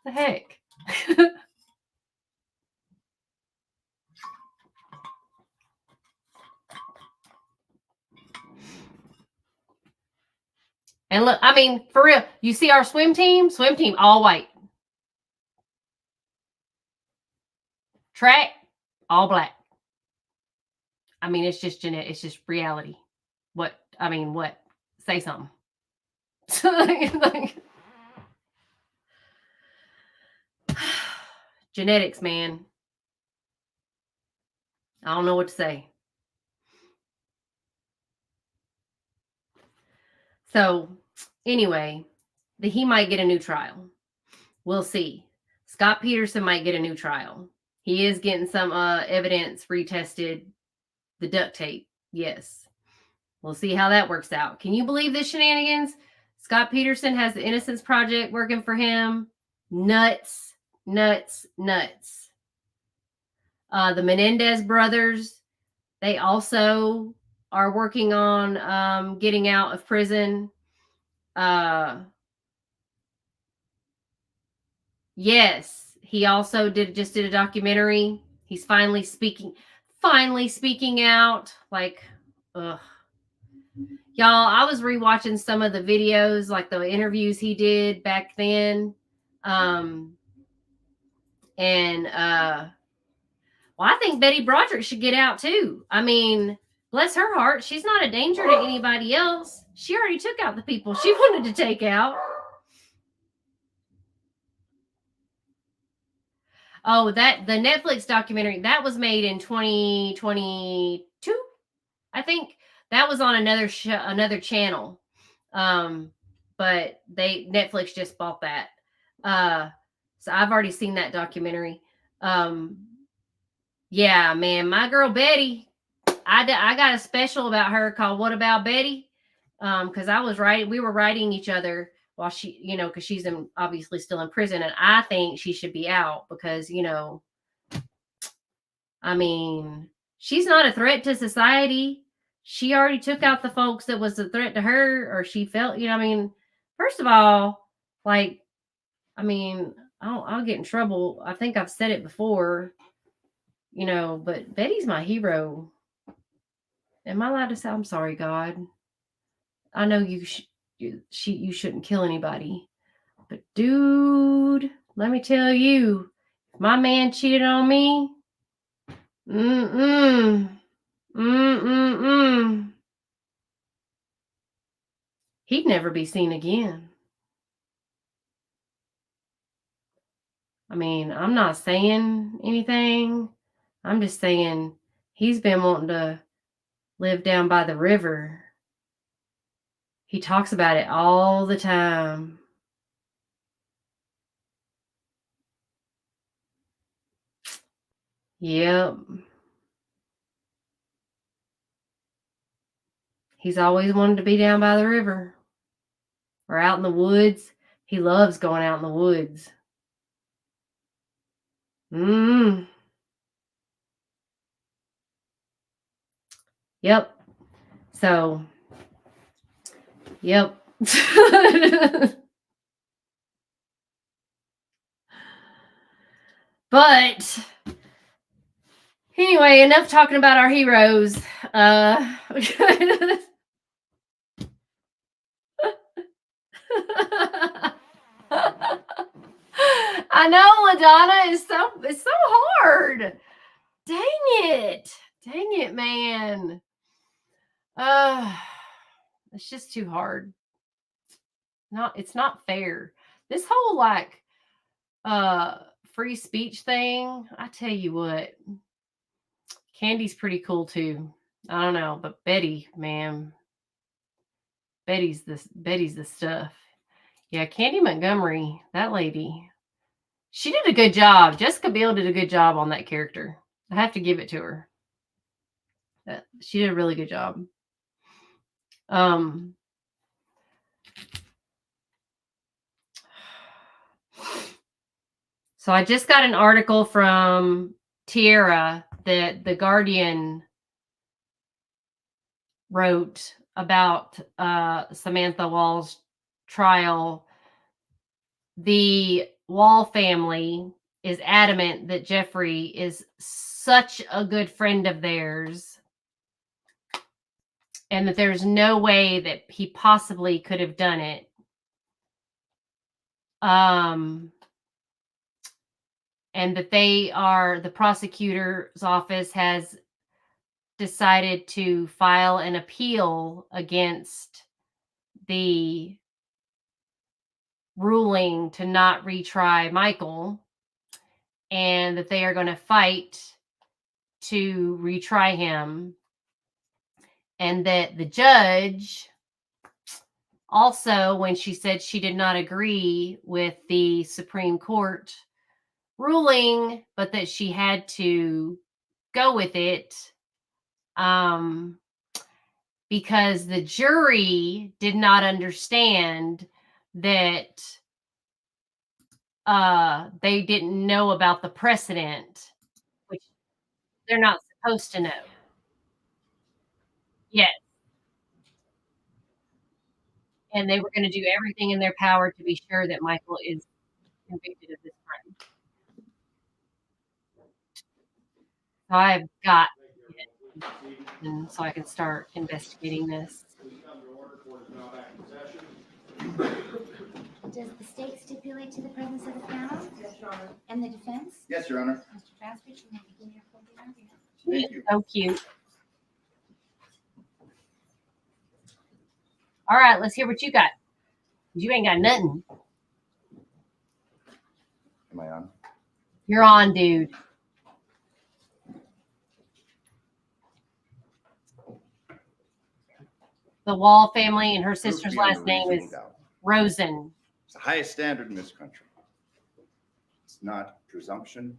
heck? And look, I mean, for real, you see our swim team, all white. Track, all black. I mean, it's just genetic. It's just reality. What? Say something. Genetics, man. I don't know what to say. So, anyway, he might get a new trial. We'll see. Scott Peterson might get a new trial. He is getting some evidence retested. The duct tape. Yes. We'll see how that works out. Can you believe this shenanigans? Scott Peterson has the Innocence Project working for him. Nuts. The Menendez brothers, they also are working on getting out of prison. Yes, he also just did a documentary. He's finally speaking out. Like, ugh. Y'all, I was rewatching some of the videos, like the interviews he did back then. Well, I think Betty Broderick should get out too. I mean, bless her heart, she's not a danger to anybody else. She already took out the people she wanted to take out. Oh, the Netflix documentary, that was made in 2022, I think. That was on another channel. But Netflix just bought that. So I've already seen that documentary. Yeah, man, my girl Betty, I got a special about her called What About Betty? Because we were writing each other while she, because she's obviously still in prison, and I think she should be out because, I mean, she's not a threat to society. She already took out the folks that was a threat to her, or she felt, first of all, like, I mean, I'll get in trouble. I think I've said it before, you know, but Betty's my hero. Am I allowed to say I'm sorry, God? I know you shouldn't kill anybody, but dude, let me tell you, if my man cheated on me, he'd never be seen again. I mean, I'm not saying anything. I'm just saying he's been wanting to live down by the river. He talks about it all the time. Yep. He's always wanted to be down by the river or out in the woods. He loves going out in the woods. Yep. So, yep. But anyway, enough talking about our heroes. I know, LaDonna, it's so hard. Dang it, man. It's just too hard. It's not fair. This whole like free speech thing, I tell you what, Candy's pretty cool too. I don't know, but Betty, man, Betty's the stuff. Yeah, Candy Montgomery, that lady, she did a good job. Jessica Biel did a good job on that character. I have to give it to her. She did a really good job. So I just got an article from Tierra that The Guardian wrote about Samantha Wall's trial. The Wall family is adamant that Jeffrey is such a good friend of theirs and that there's no way that he possibly could have done it. And that the prosecutor's office has decided to file an appeal against the ruling to not retry Michael, and that they are going to fight to retry him, and that the judge also, when she said she did not agree with the Supreme Court ruling, but that she had to go with it because the jury did not understand that they didn't know about the precedent, which they're not supposed to know. Yes. And they were going to do everything in their power to be sure that Michael is convicted of this crime. So I've got it, and so I can start investigating this. Does the state stipulate to the presence of the panel? Yes, Your Honor. And the defense? Yes, Your Honor. Mr. Fastbridge, you may begin your closing argument. Thank you. So cute. All right, let's hear what you got. You ain't got nothing. Am I on? You're on, dude. The Wall family and her sister's last name is Rosen. It's the highest standard in this country. It's not presumption,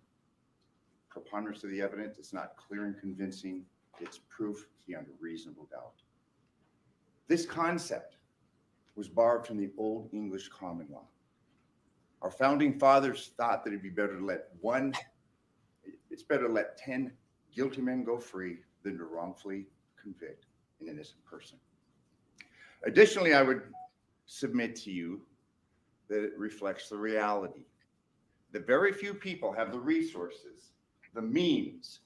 preponderance of the evidence. It's not clear and convincing. It's proof beyond a reasonable doubt. This concept was borrowed from the Old English common law. Our founding fathers thought that it'd be better to let 10 guilty men go free than to wrongfully convict an innocent person. Additionally, I would submit to you that it reflects the reality. The very few people have the resources, the means,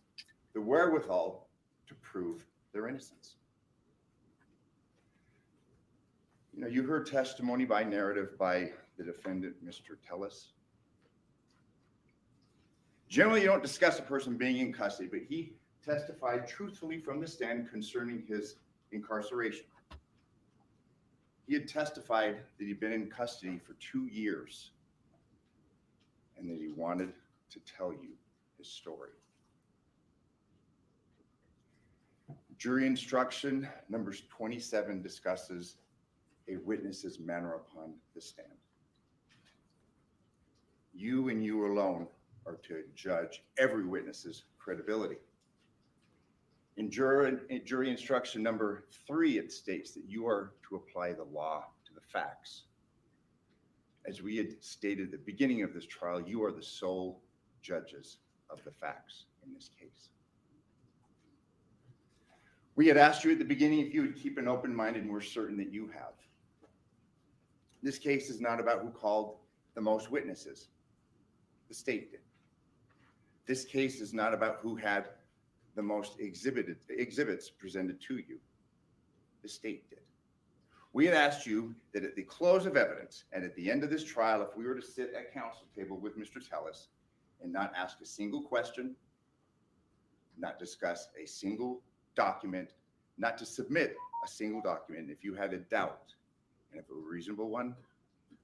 the wherewithal to prove their innocence. You know, you heard testimony by narrative by the defendant, Mr. Tellis. Generally, you don't discuss a person being in custody, but he testified truthfully from the stand concerning his incarceration. He had testified that he'd been in custody for 2 years and that he wanted to tell you his story. Jury instruction number 27 discusses a witness's manner upon the stand. You and you alone are to judge every witness's credibility. In jury instruction number 3, it states that you are to apply the law to the facts. As we had stated at the beginning of this trial, you are the sole judges of the facts in this case. We had asked you at the beginning if you would keep an open mind, and we're certain that you have. This case is not about who called the most witnesses. The state did. This case is not about who had the most exhibits presented to you. The state did. We had asked you that at the close of evidence and at the end of this trial, if we were to sit at counsel table with Mr. Tellis and not ask a single question, not discuss a single document, not to submit a single document, if you had a doubt, and if it were a reasonable one,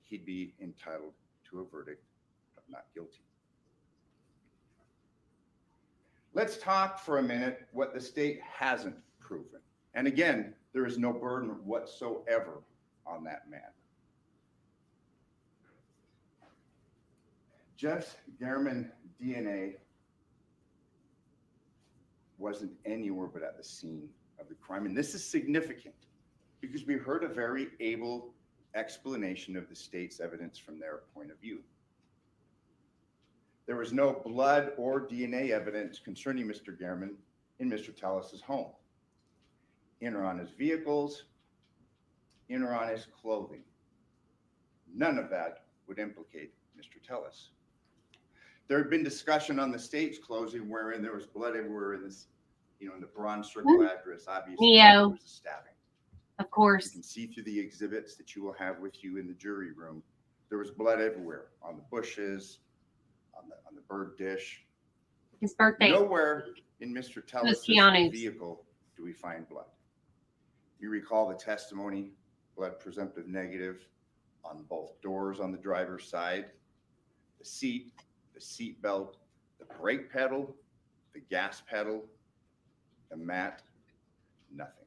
he'd be entitled to a verdict of not guilty. Let's talk for a minute what the state hasn't proven. And again, there is no burden whatsoever on that man. Jeff Garman DNA wasn't anywhere but at the scene of the crime. And this is significant because we heard a very able explanation of the state's evidence from their point of view. There was no blood or DNA evidence concerning Mr. Garman in Mr. Tellis's home, in or on his vehicles, in or on his clothing. None of that would implicate Mr. Tellis. There had been discussion on the state's closing wherein there was blood everywhere in this, in the Bronze Circle address. Obviously, there was a stabbing. Of course. You can see through the exhibits that you will have with you in the jury room. There was blood everywhere, on the bushes, on the bird dish. His birthday. Nowhere in Mr. Tellis' vehicle do we find blood. You recall the testimony, blood presumptive negative on both doors on the driver's side, the seat belt, the brake pedal, the gas pedal, the mat, nothing.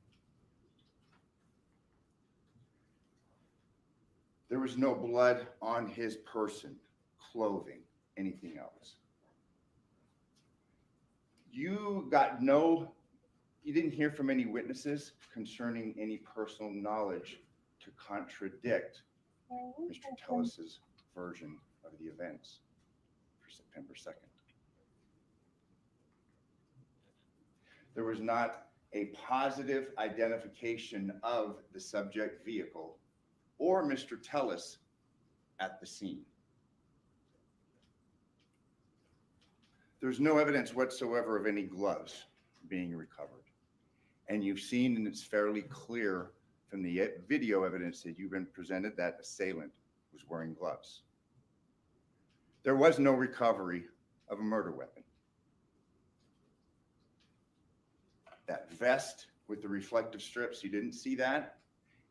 There was no blood on his person, clothing, anything else. You didn't hear from any witnesses concerning any personal knowledge to contradict Mr. Tellis's version of the events for September 2nd. There was not a positive identification of the subject vehicle or Mr. Tellis at the scene. There's no evidence whatsoever of any gloves being recovered. And you've seen, and it's fairly clear from the video evidence that you've been presented, that assailant was wearing gloves. There was no recovery of a murder weapon. That vest with the reflective strips, you didn't see that.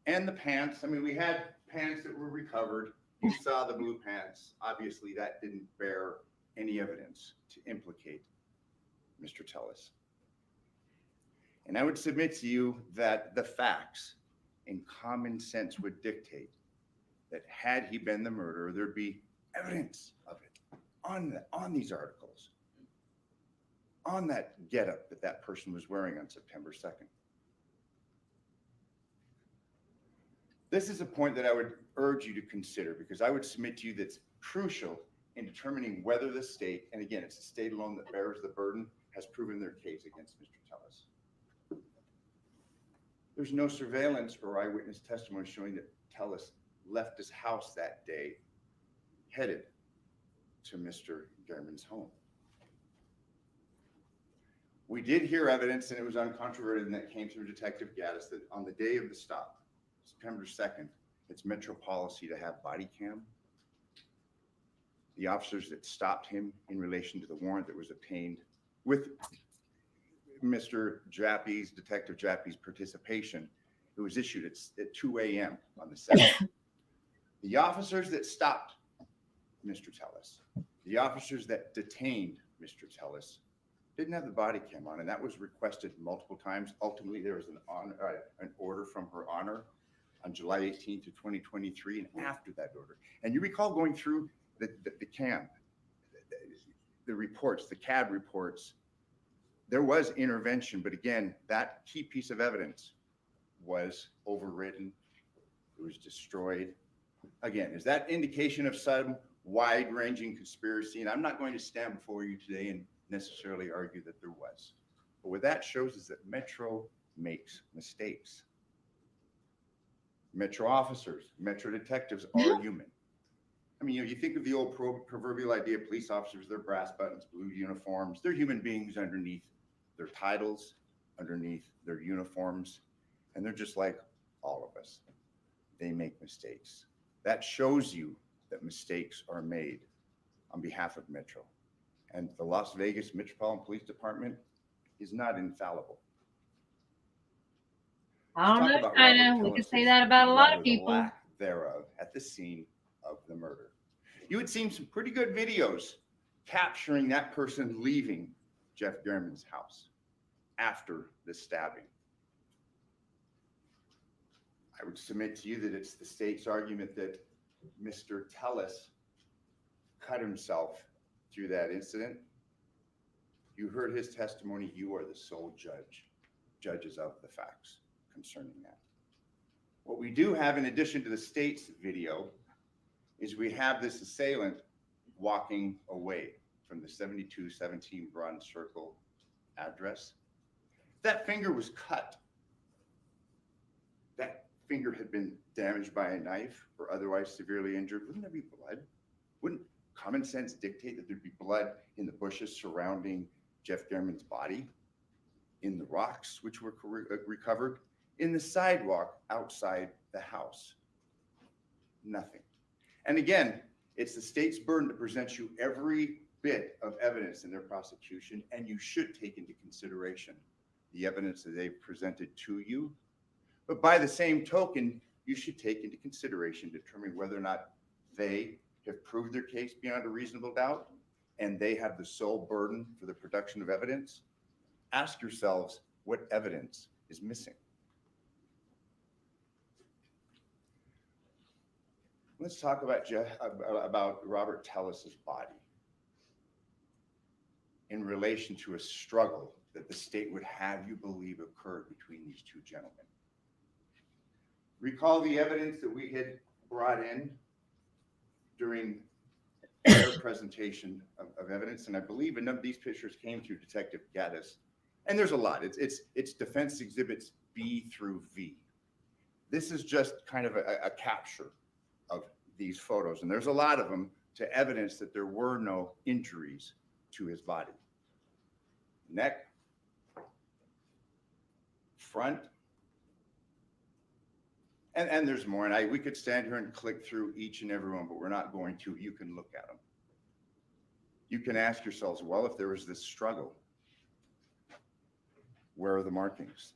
And the pants, we had pants that were recovered. You saw the blue pants. Obviously, that didn't bear any evidence to implicate Mr. Tellis. And I would submit to you that the facts and common sense would dictate that had he been the murderer, there'd be evidence of it on these articles, on that getup that person was wearing on September 2nd. This is a point that I would urge you to consider, because I would submit to you that's crucial in determining whether the state, and again, it's the state alone that bears the burden, has proven their case against Mr. Tellis. There's no surveillance or eyewitness testimony showing that Tellis left his house that day headed to Mr. Gehrman's home. We did hear evidence, and it was uncontroverted, and that came through Detective Gaddis, that on the day of the stop, September 2nd, it's Metro policy to have body cam. The officers that stopped him in relation to the warrant that was obtained with Mr. Jappy's, Detective Jappy's participation, it was issued at 2 a.m. on the 7th. The officers that stopped Mr. Tellis, the officers that detained Mr. Tellis, didn't have the body cam on, and that was requested multiple times. Ultimately, there was an order from Her Honor on July 18th of 2023, and after that order. And you recall going through the cam, the reports, the CAD reports, there was intervention, but again, that key piece of evidence was overwritten, it was destroyed. Again, is that indication of some wide-ranging conspiracy? And I'm not going to stand before you today and necessarily argue that there was. But what that shows is that Metro makes mistakes. Metro officers, Metro detectives are human. I mean, you think of the old proverbial idea of police officers, they're brass buttons, blue uniforms. They're human beings underneath their titles, underneath their uniforms, and they're just like all of us. They make mistakes. That shows you that mistakes are made on behalf of Metro. And the Las Vegas Metropolitan Police Department is not infallible. I don't know, China. We could say that about a lot of people. Lack thereof at the scene of the murder. You had seen some pretty good videos capturing that person leaving Jeff Gehrman's house after the stabbing. I would submit to you that it's the state's argument that Mr. Tellis cut himself through that incident. You heard his testimony. You are the sole judges of the facts concerning that. What we do have, in addition to the state's video, is we have this assailant walking away from the 7217 Bronze Circle address. That finger was cut. That finger had been damaged by a knife or otherwise severely injured. Wouldn't there be blood? Wouldn't common sense dictate that there'd be blood in the bushes surrounding Jeff Gehrman's body, in the rocks which were recovered, in the sidewalk outside the house? Nothing. And again, it's the state's burden to present you every bit of evidence in their prosecution, and you should take into consideration the evidence that they've presented to you. But by the same token, you should take into consideration determining whether or not they have proved their case beyond a reasonable doubt, and they have the sole burden for the production of evidence. Ask yourselves what evidence is missing. Let's talk about Robert Tellis's body in relation to a struggle that the state would have you believe occurred between these two gentlemen. Recall the evidence that we had brought in during their presentation of evidence, and I believe a number of these pictures came through Detective Gaddis, and there's a lot. It's defense exhibits B through V. This is just kind of a capture of these photos, and there's a lot of them to evidence that there were no injuries to his body. Neck, front, and there's more, and we could stand here and click through each and every one, but we're not going to. You can look at them. You can ask yourselves, well, if there was this struggle, where are the markings?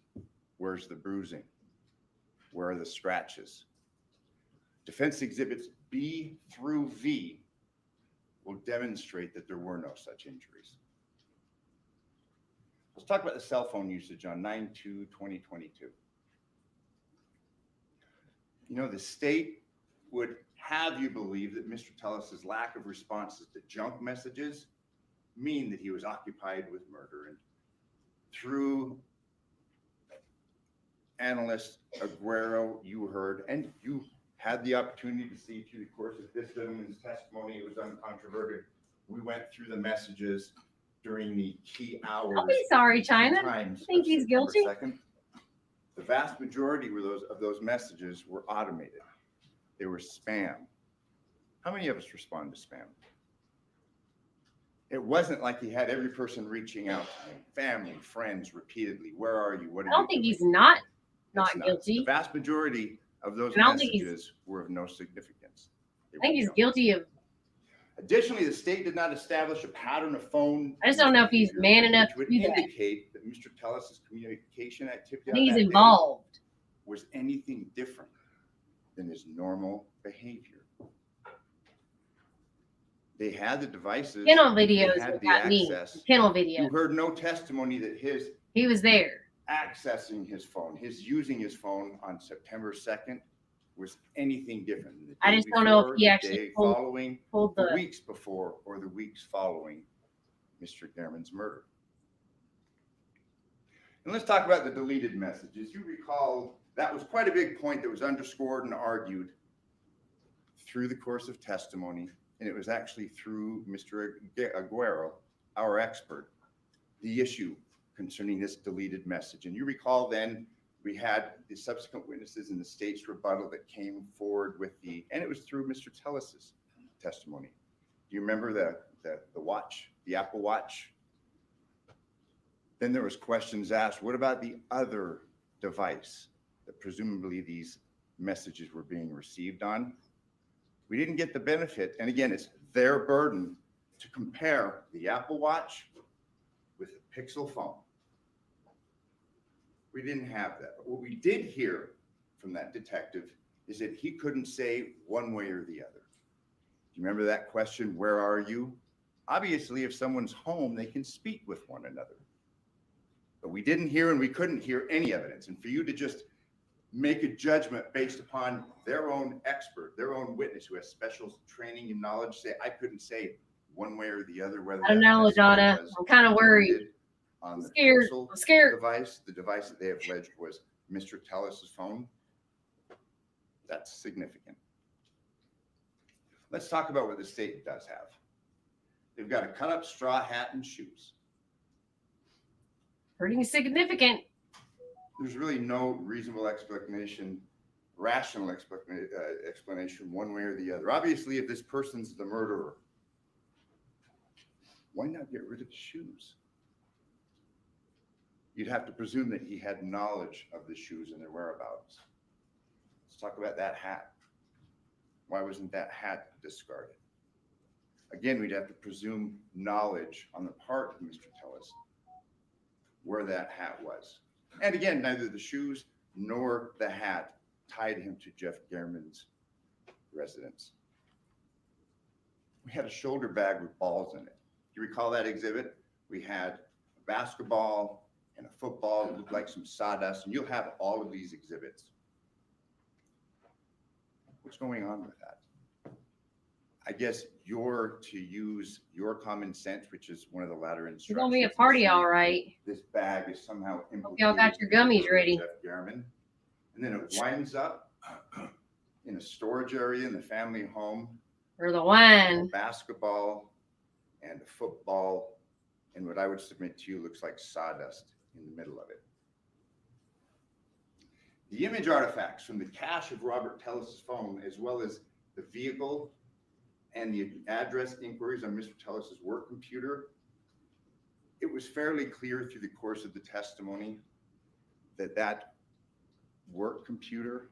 Where's the bruising? Where are the scratches? Defense exhibits B through V will demonstrate that there were no such injuries. Let's talk about the cell phone usage on 9/2/2022. You know, the state would have you believe that Mr. Tellis's lack of responses to junk messages mean that he was occupied with murder. And through analyst Aguero, you heard, and you had the opportunity to see through the course of this gentleman's testimony, it was uncontroverted. We went through the messages during the key hours. I'll be sorry, China. I think he's guilty. 2nd. The vast majority of those messages were automated. They were spam. How many of us respond to spam? It wasn't like he had every person reaching out to him, family, friends, repeatedly. Where are you? What are I don't you think doing? he's not It's guilty. The vast majority of those And I don't think messages were of no significance. They I think were he's junk. guilty of. Additionally, the state did not establish a pattern of phone. I just don't know if he's behavior man enough which to would do that. indicate that Mr. Tellis's communication activity I think on he's that day involved. was anything different than his normal behavior. They had the devices. Kennel they videos had what the got me. access. Kennel video. You heard no testimony that his He was there. accessing his phone, his using his phone on September 2nd was anything different than the day I just don't know if before, he the actually day pulled following, the. the weeks before, or the weeks following Mr. Gehrman's murder. And let's talk about the deleted messages. You recall that was quite a big point that was underscored and argued through the course of testimony, and it was actually through Mr. Aguero, our expert, the issue concerning this deleted message. And you recall then we had the subsequent witnesses in the state's rebuttal that came forward with and it was through Mr. Tellis's testimony. Do you remember the watch, the Apple Watch? Then there was questions asked, what about the other device that presumably these messages were being received on? We didn't get the benefit. And again, it's their burden to compare the Apple Watch with a Pixel phone. We didn't have that. But what we did hear from that detective is that he couldn't say one way or the other. Do you remember that question, where are you? Obviously, if someone's home, they can speak with one another. But we didn't hear and we couldn't hear any evidence. And for you to just make a judgment based upon their own expert, their own witness who has special training and knowledge, say, I couldn't say one way or the other whether I don't know, Ladonna. I'm kind of worried. On the Scared. Pixel I'm scared. device, the device that they have alleged was Mr. Tellis's phone. That's significant. Let's talk about what the state does have. They've got a cut up straw hat and shoes. Pretty significant. There's really no reasonable explanation, rational explanation one way or the other. Obviously, if this person's the murderer, why not get rid of the shoes? You'd have to presume that he had knowledge of the shoes and their whereabouts. Let's talk about that hat. Why wasn't that hat discarded? Again, we'd have to presume knowledge on the part of Mr. Tellis where that hat was. And again, neither the shoes nor the hat tied him to Jeff Gehrman's residence. We had a shoulder bag with balls in it. Do you recall that exhibit? We had a basketball and a football that looked like some sawdust, and you'll have all of these exhibits. What's going on with that? I guess you're to use your common sense, which is one of the latter instructions. It's gonna be a party, all right. This bag is somehow Hope y'all got your gummies ready. Jeff Gehrman. And then it winds up in a storage area in the family home. Or the wine. Basketball and a football, and what I would submit to you looks like sawdust in the middle of it. The image artifacts from the cache of Robert Tellis's phone, as well as the vehicle and the address inquiries on Mr. Tellis's work computer, it was fairly clear through the course of the testimony that that work computer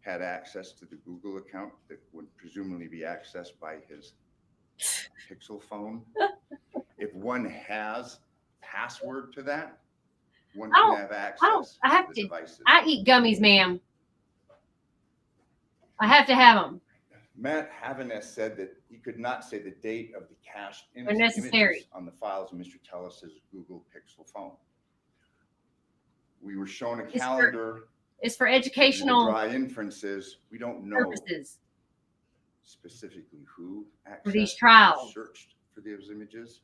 had access to the Google account that would presumably be accessed by his Pixel phone. If one has password to that, one can have access I have to the to. devices. I eat gummies, ma'am. I have to have them. Matt Havaness said that he could not say the date of the cached They're necessary. images on the files of Mr. Tellis's Google Pixel phone. We were shown a calendar. It's for To educational draw inferences. We don't know purposes. specifically who For these accessed or trials. searched for those images,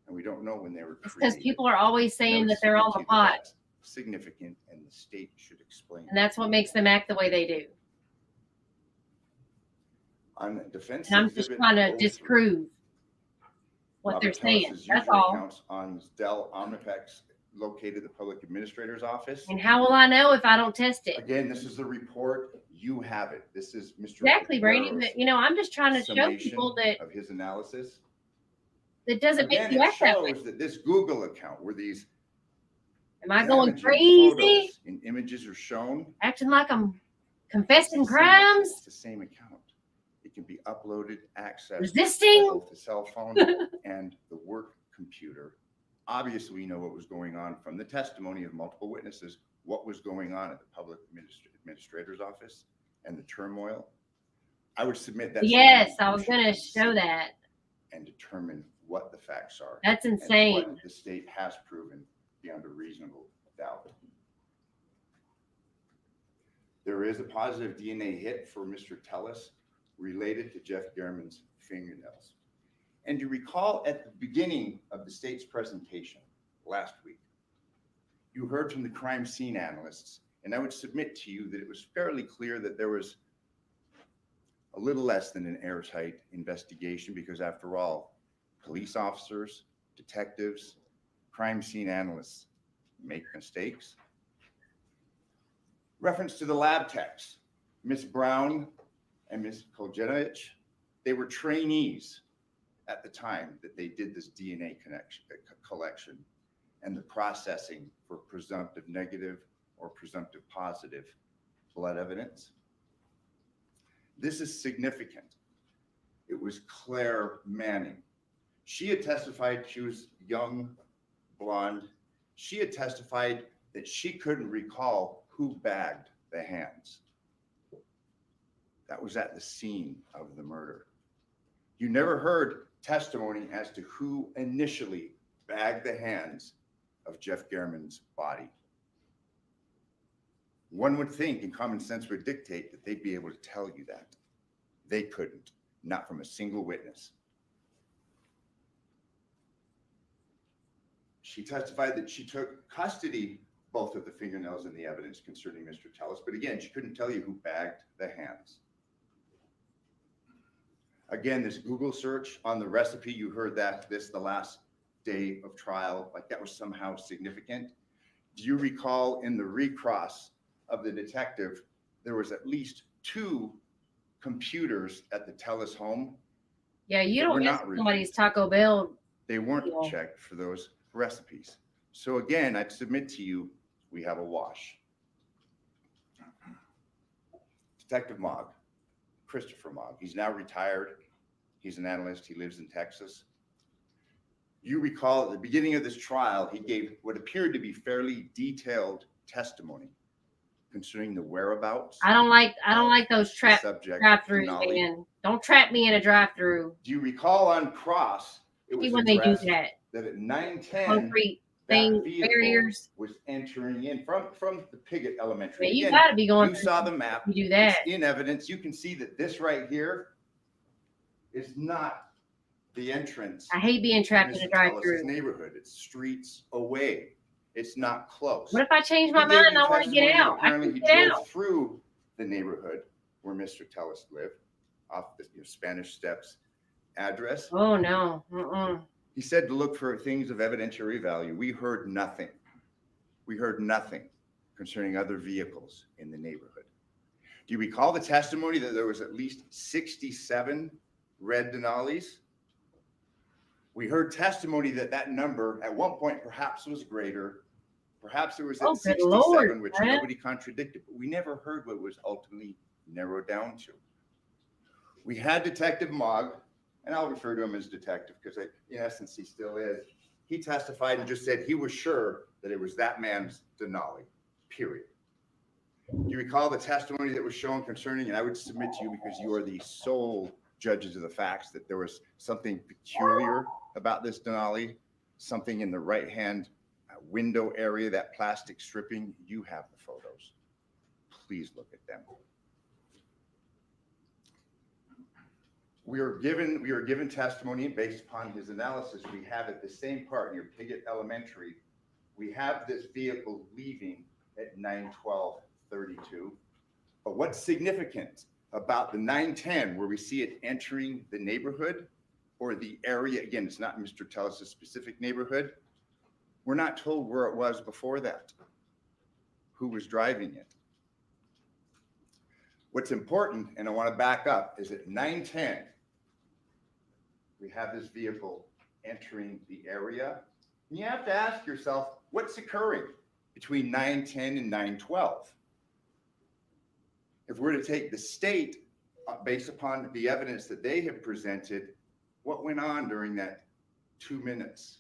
and we don't know when they were It's created. because people are always saying that they're on the pot, That's significant, and the state should explain. and that's what makes them act the way they do. On the defense And I'm just exhibit trying to 03, disprove what they're Robert saying. Tellis's That's user all. accounts on Dell Omnipex located the public administrator's office. And how will I know if I don't test it? Again, this is the report. You have it. This is Mr. Exactly, Brady. Aguero's But I'm just trying to show summation people that of his analysis. that doesn't make Again, you it act that way. shows that this Google account where these Am I going damaging crazy? photos and images are shown, Acting like I'm confessing it's crimes? the same account. It can be uploaded, accessed by Resisting? both the cell phone and the work computer. Obviously, we know what was going on from the testimony of multiple witnesses, what was going on at the public administrator's office and the turmoil. I would submit that. Yes, I was going to show that. And determine what the facts are. That's and insane. what the state has proven beyond a reasonable doubt. There is a positive DNA hit for Mr. Tellis related to Jeff German's fingernails. And you recall at the beginning of the state's presentation last week, you heard from the crime scene analysts, and I would submit to you that it was fairly clear that there was a little less than an airtight investigation because, after all, police officers, detectives, crime scene analysts make mistakes. Reference to the lab techs, Ms. Brown and Ms. Koljenovich, they were trainees at the time that they did this DNA collection and the processing for presumptive negative or presumptive positive blood evidence. This is significant. It was Claire Manning. She had testified, she was young, blonde. She had testified that she couldn't recall who bagged the hands. That was at the scene of the murder. You never heard testimony as to who initially bagged the hands of Jeff German's body. One would think, and common sense would dictate, that they'd be able to tell you that. They couldn't, not from a single witness. She testified that she took custody both of the fingernails and the evidence concerning Mr. Tellis, but again, she couldn't tell you who bagged the hands. Again, this Google search on the recipe, you heard that the last day of trial, like that was somehow significant. Do you recall in the recross of the detective, there was at least 2 computers at the Tellis home? Yeah, you They were don't not get reviewed. somebody's Taco Bell. They weren't Yeah. checked for those recipes. So again, I'd submit to you, we have a wash. Detective Mogg, Christopher Mogg, he's now retired. He's an analyst. He lives in Texas. You recall at the beginning of this trial, he gave what appeared to be fairly detailed testimony concerning the whereabouts. I don't like those subject, drive-throughs, Denali. man. Don't trap me in a drive-through. Do you recall on cross, it was See when they do addressed that. that at 9:10, Concrete that thing, vehicle barriers. was entering in from the Piggott Elementary. Yeah, you Again, got to be going. you saw the map. You do that. It's in evidence. You can see that this right here is not the entrance. I hate being trapped in a Mr. Tellis' drive-through. neighborhood. It's streets away. It's not close. What if I change my He gave mind and you I want to get testimony that out? I apparently can he get drove out. through the neighborhood where Mr. Tellis lived, off the Spanish Steps address. Oh no. Mm-mm. He said to look for things of evidentiary value. We heard nothing. We heard nothing concerning other vehicles in the neighborhood. Do you recall the testimony that there was at least 67 red Denalis? We heard testimony that that number at one point perhaps was greater. Perhaps it was at Oh, good 67, Lord, which man. nobody contradicted, but we never heard what it was ultimately narrowed down to. We had Detective Mogg, and I'll refer to him as detective because in essence he still is. He testified and just said he was sure that it was that man's Denali, period. Do you recall the testimony that was shown concerning, and I would submit to you because you are the sole judges of the facts, that there was something peculiar about this Denali, something in the right-hand window area, that plastic stripping. You have the photos. Please look at them. We are given testimony based upon his analysis. We have at the same part near Piggott Elementary. We have this vehicle leaving at 9:12:32. But what's significant about the 9:10, where we see it entering the neighborhood or the area, again, it's not Mr. Tellis' specific neighborhood. We're not told where it was before that, who was driving it. What's important, and I want to back up, is at 9:10, we have this vehicle entering the area. And you have to ask yourself, what's occurring between 9:10 and 9:12? If we're to take the state based upon the evidence that they have presented, what went on during that 2 minutes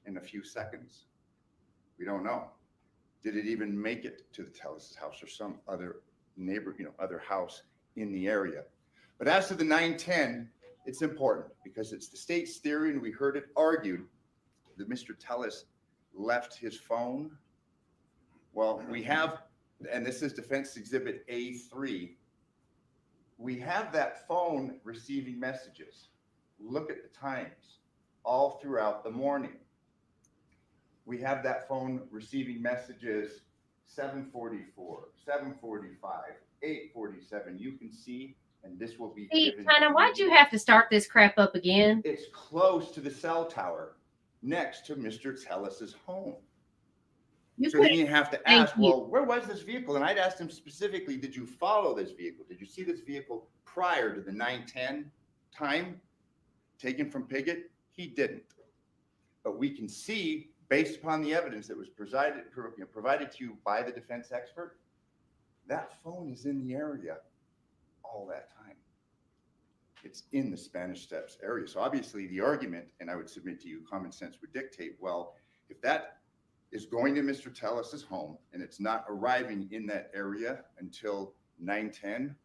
and a few seconds? We don't know. Did it even make it to the Tellis' house or some other neighbor, other house in the area? But as to the 9:10, it's important because it's the state's theory, and we heard it argued that Mr. Tellis left his phone. Well, we have, and this is Defense Exhibit A3, we have that phone receiving messages. Look at the times all throughout the morning. We have that phone receiving messages 7:44, 7:45, 8:47. You can see, and this will be Hey, given. China, why'd you have to start this crap up again? It's close to the cell tower next to Mr. Tellis's home. You So then could you have to Thank ask, you. well, where was this vehicle? And I'd asked him specifically, did you follow this vehicle? Did you see this vehicle prior to the 9:10 time taken from Piggott? He didn't. But we can see, based upon the evidence that was provided to you by the defense expert, that phone is in the area all that time. It's in the Spanish Steps area. So obviously the argument, and I would submit to you, common sense would dictate, well, if that is going to Mr. Tellis's home and it's not arriving in that area until 9:10,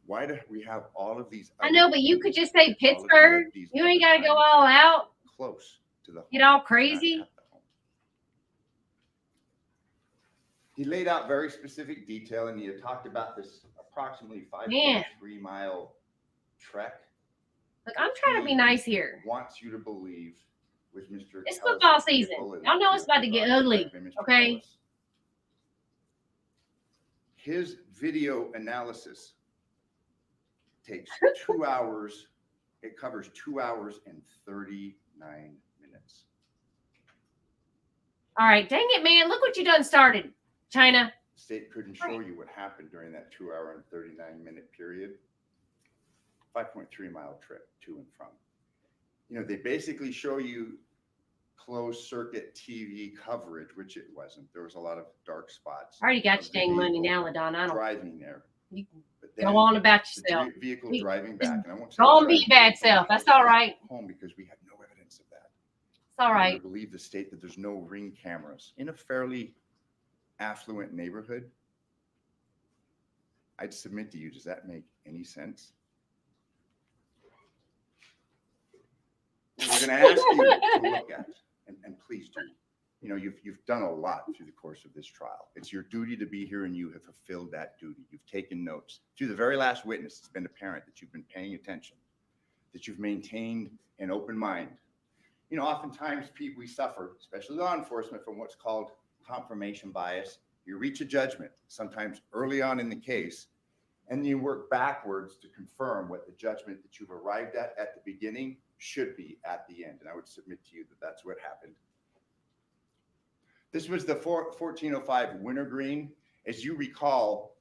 why do we have all of these? I know, but you could just say all of Pittsburgh. these You ain't other got to go times all out. close to the home. Get all It's not crazy. at the home. He laid out very specific detail, and he had talked about this approximately 5.3 mile trek. Look, I'm trying to be nice here. Wants you to believe with Mr. It's Tellis' football season. vehicle and Y'all know it's about to get ugly, by Mr. okay? Tellis. His video analysis takes 2 hours. It covers 2 hours and 39 minutes. All right, dang it, man. Look what you done started, China. The state couldn't show you what happened during that 2 hour and 39-minute period. 5.3 mile trip to and from. They basically show you closed circuit TV coverage, which it wasn't. There was a lot of dark spots. I already got of your the dang money vehicle now, LaDonna. I don't. driving there. You can But go on about yourself. The vehicle We- driving back, and I won't say Go on, be driving your bad back self. That's all right. home because we have no evidence of that. It's all I right. believe the state that there's no ring cameras in a fairly affluent neighborhood. I'd submit to you, does that make any sense? We're going to ask you to look at, and please do. You've done a lot through the course of this trial. It's your duty to be here, and you have fulfilled that duty. You've taken notes. To the very last witness, it's been apparent that you've been paying attention, that you've maintained an open mind. Oftentimes we suffer, especially law enforcement, from what's called confirmation bias. You reach a judgment, sometimes early on in the case, and you work backwards to confirm what the judgment that you've arrived at the beginning should be at the end. And I would submit to you that that's what happened. This was the 1405 wintergreen. As you recall,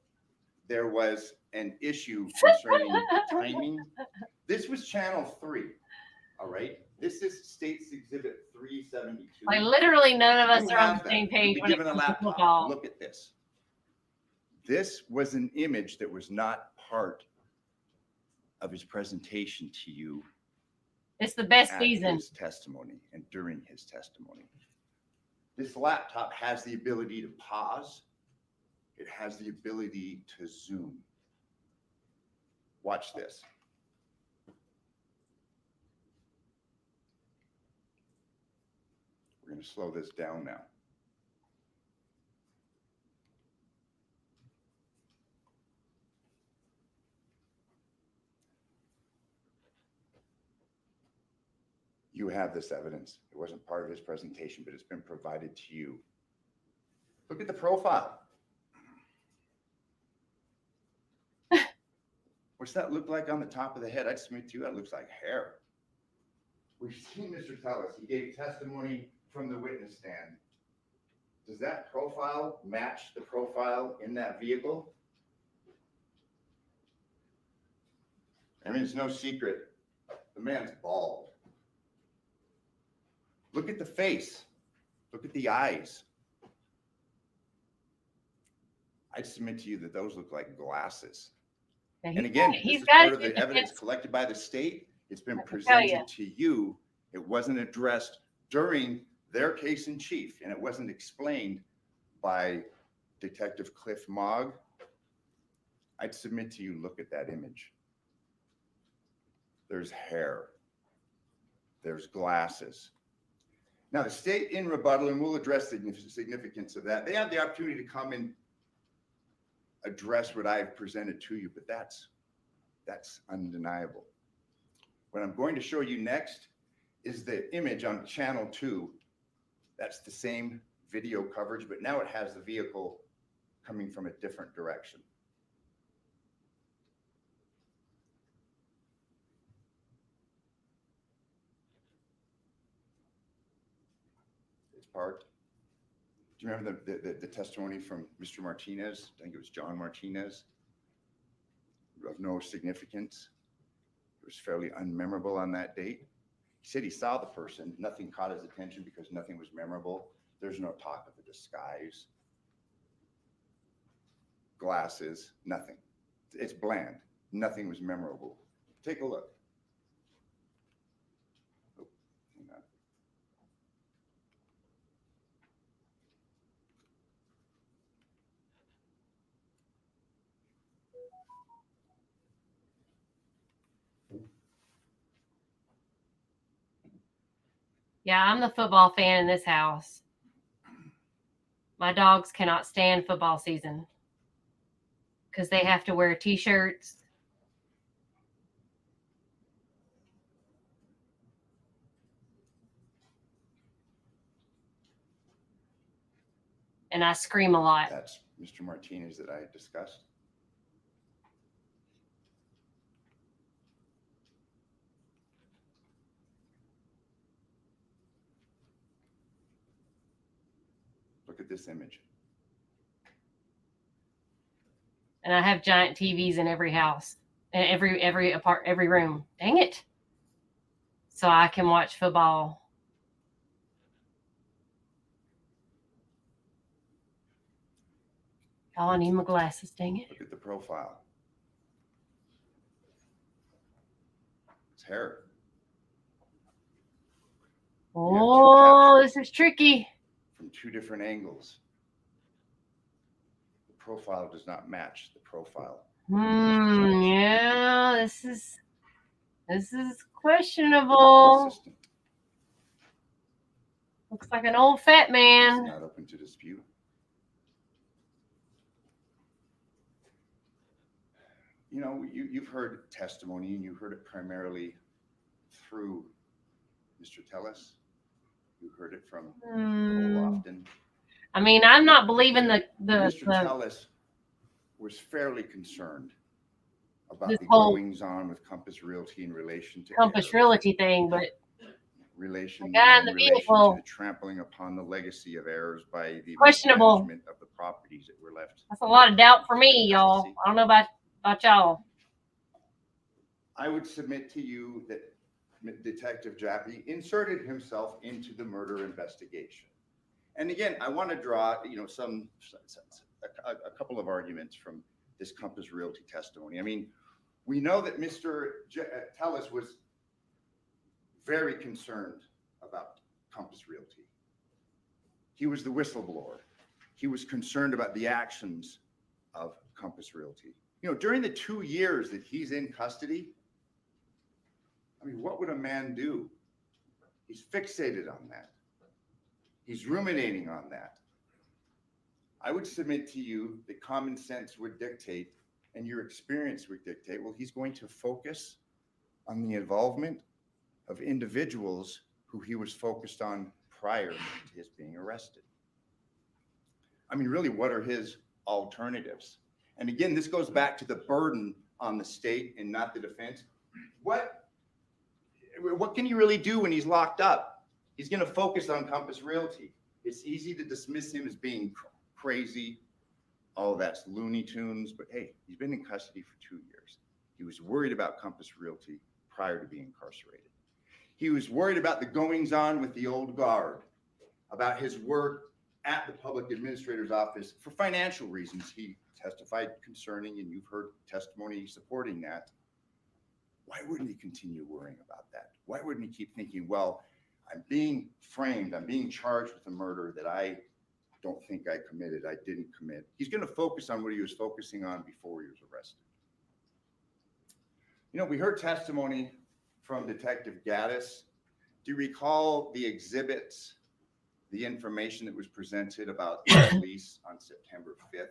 there was an issue concerning timing. This was channel 3. All right. This is State's Exhibit 372. Like literally none of us You are on have the that. same page You've when been it given a comes to laptop. football. Look at this. This was an image that was not part of his presentation to you It's the best at season. his testimony and during his testimony. This laptop has the ability to pause. It has the ability to zoom. Watch this. We're going to slow this down now. You have this evidence. It wasn't part of his presentation, but it's been provided to you. Look at the profile. What's that look like on the top of the head? I'd submit to you that looks like hair. We've seen Mr. Tellis. He gave testimony from the witness stand Does that profile match the profile in that vehicle? I mean, it's no secret. The man's bald. Look at the face. Look at the eyes. I'd submit to you that those look like glasses. Yeah, And again, this he's is got part of it. the evidence collected by the state. It's been can tell you. presented to you. It wasn't addressed during their case in chief, and it wasn't explained by Detective Cliff Mogg. I'd submit to you, look at that image. There's hair. There's glasses. Now, the state in rebuttal, and we'll address the significance of that, they have the opportunity to come and address what I've presented to you, but that's undeniable. What I'm going to show you next is the image on channel 2. That's the same video coverage, but now it has the vehicle coming from a different direction. It's parked. Do you remember the testimony from Mr. Martinez? I think it was John Martinez. Of no significance. It was fairly unmemorable on that date. He said he saw the person. Nothing caught his attention because nothing was memorable. There's no talk of a disguise. Glasses, nothing. It's bland. Nothing was memorable. Take a look. Oh, hang on. Yeah, I'm the football fan in this house. My dogs cannot stand football season because they have to wear t-shirts. And I scream a lot. That's Mr. Martinez that I had discussed. Look at this image. And I have giant TVs in every house, and every room. Dang it! So I can watch football. Oh, I need my glasses. Dang it! Look at the profile. It's hair. Oh, this is tricky. From 2 different angles. The profile does not match the profile. Yeah, this is questionable. Consistent. Looks like an old fat man. It's not open to dispute. You know, you've heard testimony, and you heard it primarily through Mr. Tellis. You heard it from Nicole Lofton. I mean, I'm not believing Mr. Tellis was fairly concerned about This the whole goings on with Compass Realty in relation to Compass Realty thing, but relation, guy in the in relation vehicle. to the trampling upon the legacy of errors by the Questionable. management of the properties that were left. that's a lot of doubt for me, y'all. I don't know about y'all. I would submit to you that Detective Jaffe inserted himself into the murder investigation. And again, I want to draw, a couple of arguments from this Compass Realty testimony. I mean, we know that Mr. Tellis was very concerned about Compass Realty. He was the whistleblower. He was concerned about the actions of Compass Realty. You know, during the 2 years that he's in custody, I mean, what would a man do? He's fixated on that. He's ruminating on that. I would submit to you that common sense would dictate, and your experience would dictate, well, he's going to focus on the involvement of individuals who he was focused on prior to his being arrested. I mean, really, what are his alternatives? And again, this goes back to the burden on the state and not the defense. What can you really do when he's locked up? He's going to focus on Compass Realty. It's easy to dismiss him as being crazy. Oh, that's Looney Tunes. But hey, he's been in custody for 2 years. He was worried about Compass Realty prior to being incarcerated. He was worried about the goings on with the old guard, about his work at the public administrator's office for financial reasons. He testified concerning, and you've heard testimony supporting that. Why wouldn't he continue worrying about that? Why wouldn't he keep thinking, well, I'm being framed, I'm being charged with a murder that I don't think I committed, I didn't commit. He's going to focus on what he was focusing on before he was arrested. You know, we heard testimony from Detective Gaddis. Do you recall the exhibits, the information that was presented about the release on September 5th?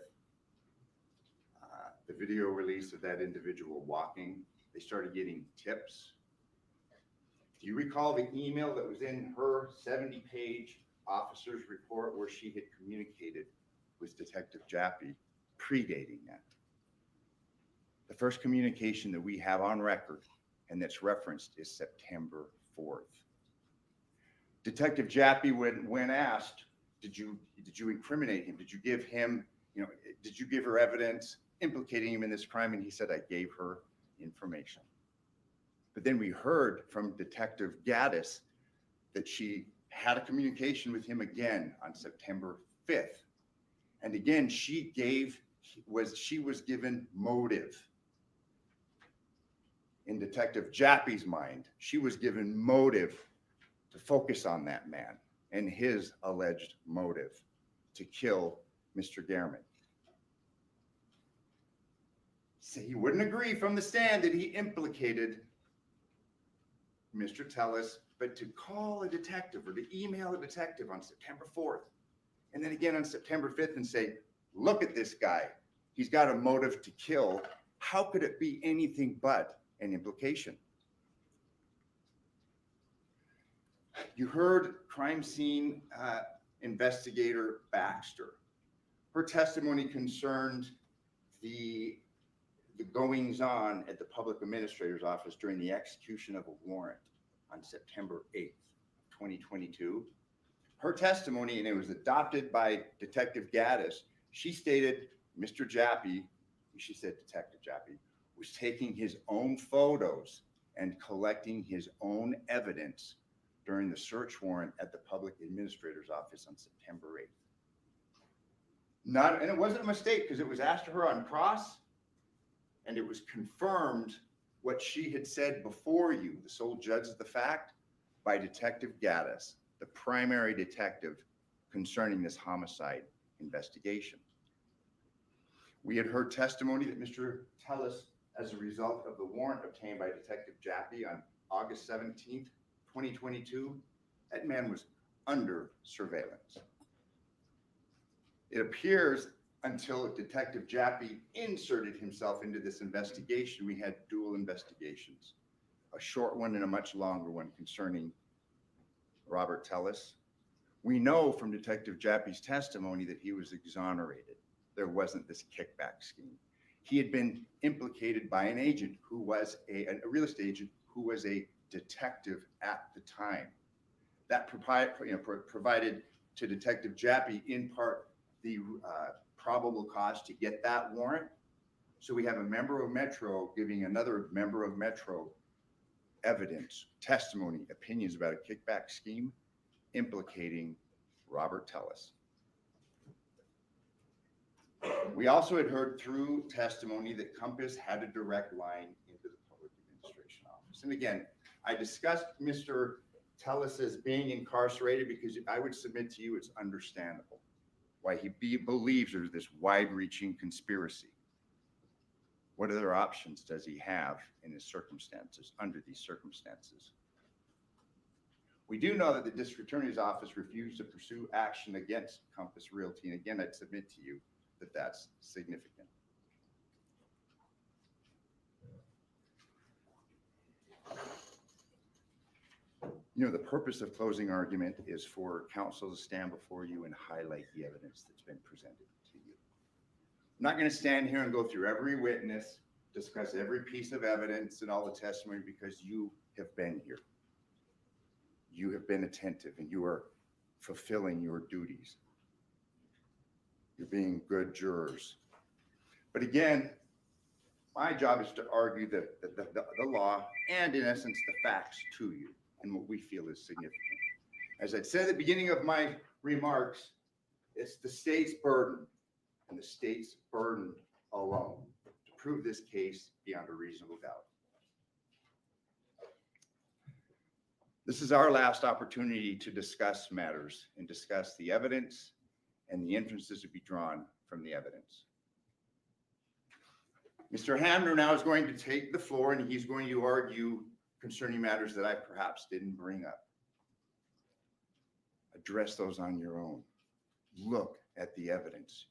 The video release of that individual walking, they started getting tips. Do you recall the email that was in her 70-page officer's report where she had communicated with Detective Jaffe predating that? The first communication that we have on record and that's referenced is September 4th. Detective Jaffe, when asked, did you incriminate him? Did you give him, did you give her evidence implicating him in this crime? And he said, I gave her information. But then we heard from Detective Gaddis that she had a communication with him again on September 5th. And again, she was given motive. In Detective Jaffe's mind, she was given motive to focus on that man and his alleged motive to kill Mr. Gehrman. So he wouldn't agree from the stand that he implicated Mr. Tellis, but to call a detective or to email a detective on September 4th, and then again on September 5th and say, look at this guy. He's got a motive to kill. How could it be anything but an implication? You heard crime scene investigator Baxter. Her testimony concerned the goings on at the public administrator's office during the execution of a warrant on September 8th, 2022. Her testimony, and it was adopted by Detective Gaddis, she stated Mr. Jaffe, she said Detective Jaffe, was taking his own photos and collecting his own evidence during the search warrant at the public administrator's office on September 8th. And it wasn't a mistake, because it was asked of her on cross, and it was confirmed what she had said before you, the sole judge of the fact, by Detective Gaddis, the primary detective concerning this homicide investigation. We had heard testimony that Mr. Tellis, as a result of the warrant obtained by Detective Jaffe on August 17th, 2022, that man was under surveillance. It appears until Detective Jaffe inserted himself into this investigation, we had dual investigations, a short one and a much longer one concerning Robert Tellis. We know from Detective Jaffe's testimony that he was exonerated. There wasn't this kickback scheme. He had been implicated by an agent who was a real estate agent who was a detective at the time. That provided to Detective Jaffe in part the probable cause to get that warrant. So we have a member of Metro giving another member of Metro evidence, testimony, opinions about a kickback scheme implicating Robert Tellis. We also had heard through testimony that Compass had a direct line into the public administration office. And again, I discussed Mr. Tellis being incarcerated because I would submit to you it's understandable why he believes there's this wide-reaching conspiracy. What other options does he have in his circumstances, under these circumstances? We do know that the district attorney's office refused to pursue action against Compass Realty. And again, I'd submit to you that that's significant. The purpose of closing argument is for counsel to stand before you and highlight the evidence that's been presented to you. I'm not going to stand here and go through every witness, discuss every piece of evidence and all the testimony, because you have been here. You have been attentive and you are fulfilling your duties. You're being good jurors. But again, my job is to argue the law and, in essence, the facts to you and what we feel is significant. As I said at the beginning of my remarks, it's the state's burden and the state's burden alone to prove this case beyond a reasonable doubt. This is our last opportunity to discuss matters and discuss the evidence and the inferences to be drawn from the evidence. Mr. Hamner now is going to take the floor and he's going to argue concerning matters that I perhaps didn't bring up. Address those on your own. Look at the evidence.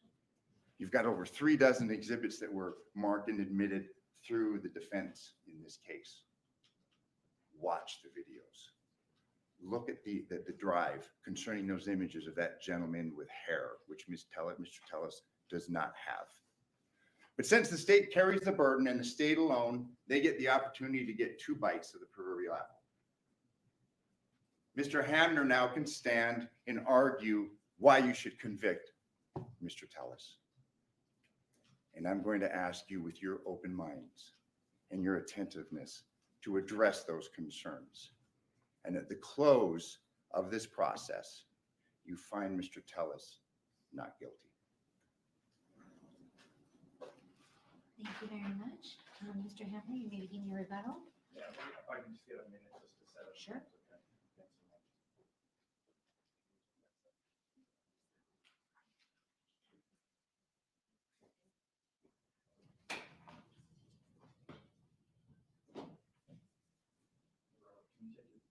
You've got over 36 exhibits that were marked and admitted through the defense in this case. Watch the videos. Look at the drive concerning those images of that gentleman with hair, which Mr. Tellis does not have. But since the state carries the burden and the state alone, they get the opportunity to get 2 bites of the proverbial apple. Mr. Hamner now can stand and argue why you should convict Mr. Tellis. And I'm going to ask you with your open minds and your attentiveness to address those concerns. And at the close of this process, you find Mr. Tellis not guilty. Thank you very much. Mr. Hamner, you may begin your rebuttal. Yeah, if I can just get a minute just to set up. Sure. Okay. Thanks so much. Can you take it?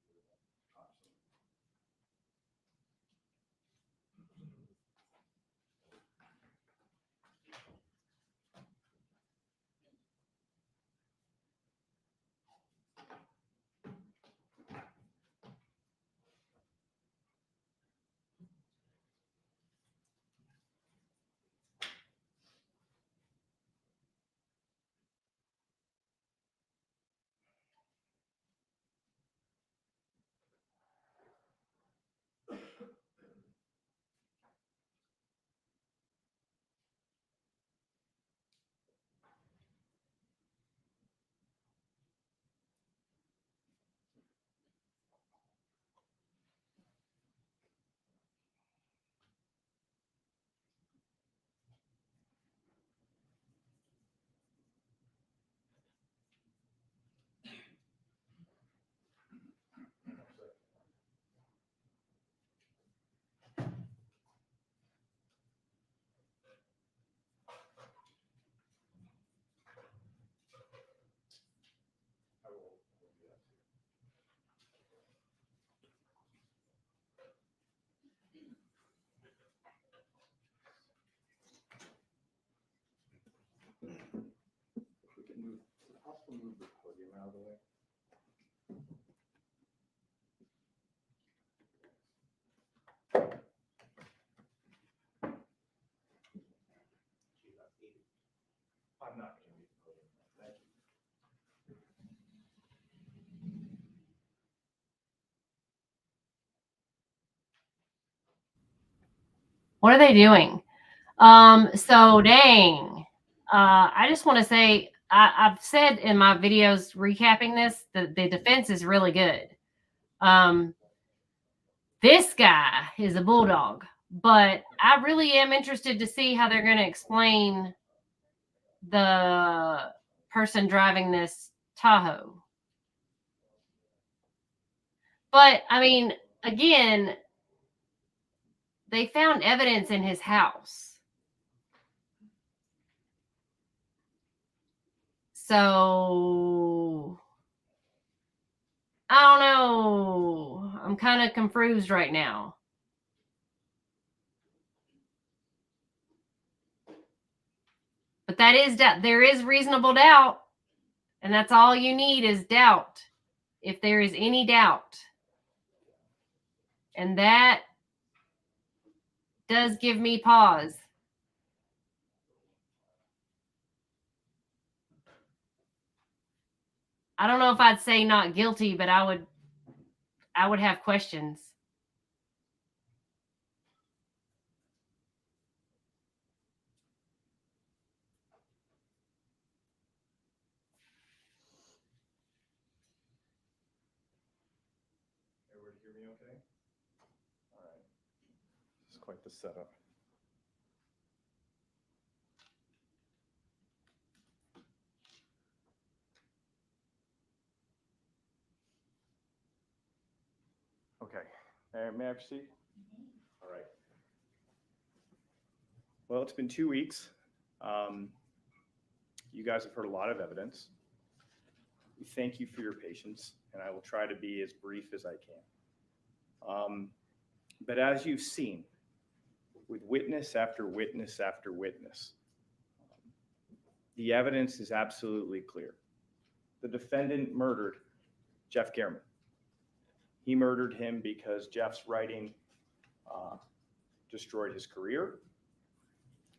Awesome. I will do that too. If we can move, is it possible to move the podium out of the way? I'm not going to move the podium. Thank you. What are they doing? So dang. I just want to say I've said in my videos recapping this that the defense is really good. This guy is a bulldog, but I really am interested to see how they're going to explain the person driving this Tahoe. But I mean, again, they found evidence in his house. So I don't know. I'm kind of confused right now. But that is doubt. There is reasonable doubt. And that's all you need is doubt. If there is any doubt. And that does give me pause. I don't know if I'd say not guilty, but I would have questions. hear me okay? All right. This is quite the setup. Okay. May I proceed? All right. Well, it's been 2 weeks. You guys have heard a lot of evidence. We thank you for your patience, and I will try to be as brief as I can. But as you've seen, with witness after witness after witness, the evidence is absolutely clear. The defendant murdered Jeff German. He murdered him because Jeff's writing destroyed his career.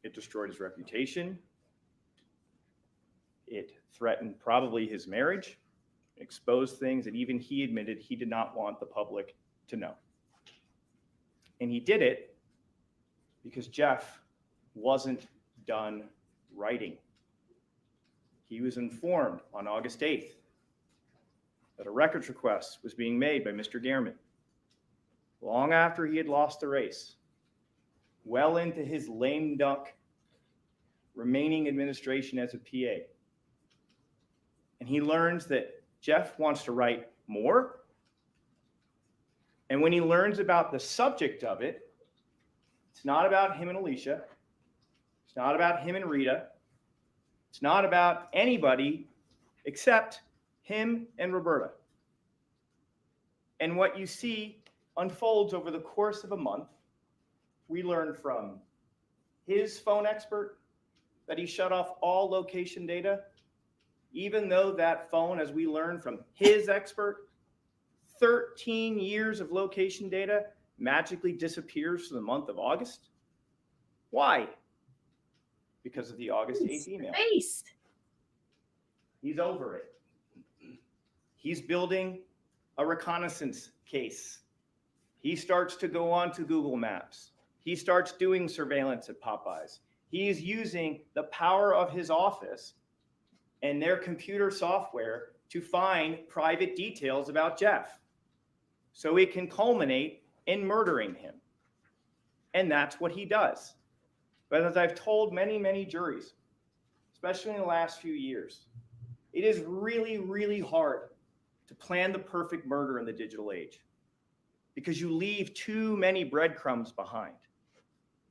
It destroyed his reputation. It threatened probably his marriage, exposed things that even he admitted he did not want the public to know. And he did it because Jeff wasn't done writing. He was informed on August 8th that a records request was being made by Mr. Gehrman long after he had lost the race, well into his lame duck remaining administration as a PA. And he learns that Jeff wants to write more. And when he learns about the subject of it, it's not about him and Alicia. It's not about him and Rita. It's not about anybody except him and Roberta. And what you see unfolds over the course of a month. We learn from his phone expert that he shut off all location data, even though that phone, as we learned from his expert, 13 years of location data magically disappears for the month of August. Why? Because of the August 8th email. He's over it. He's building a reconnaissance case. He starts to go on to Google Maps. He starts doing surveillance at Popeyes. He is using the power of his office and their computer software to find private details about Jeff, so it can culminate in murdering him. And that's what he does. But as I've told many, many juries, especially in the last few years, it is really, really hard to plan the perfect murder in the digital age because you leave too many breadcrumbs behind.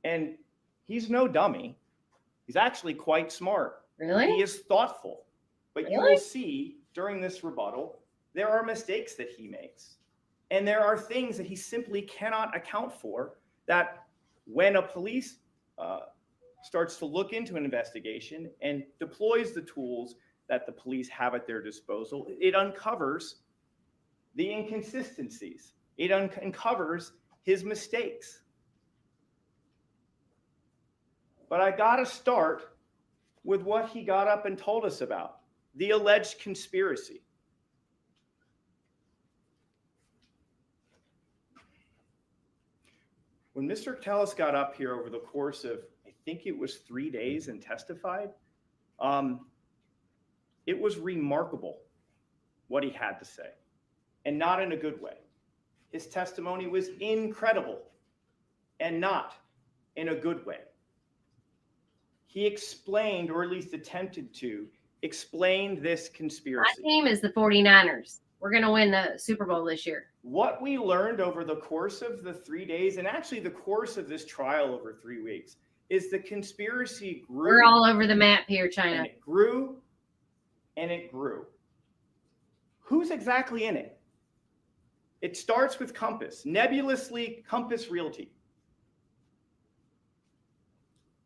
And he's no dummy. He's actually quite smart. Really? He is thoughtful. But you will see during this rebuttal, there are mistakes that he makes. And there are things that he simply cannot account for, that when a police starts to look into an investigation and deploys the tools that the police have at their disposal, it uncovers the inconsistencies. It uncovers his mistakes. But I got to start with what he got up and told us about, the alleged conspiracy. When Mr. Tellis got up here over the course of, I think it was 3 days, and testified, it was remarkable what he had to say, and not in a good way. His testimony was incredible and not in a good way. He explained, or at least attempted to explain, this conspiracy. My team is the 49ers. We're going to win the Super Bowl this year. What we learned over the course of the 3 days, and actually the course of this trial over 3 weeks, is the conspiracy grew. We're all over the map here, China. And it grew and it grew. Who's exactly in it? It starts with Compass, nebulously Compass Realty.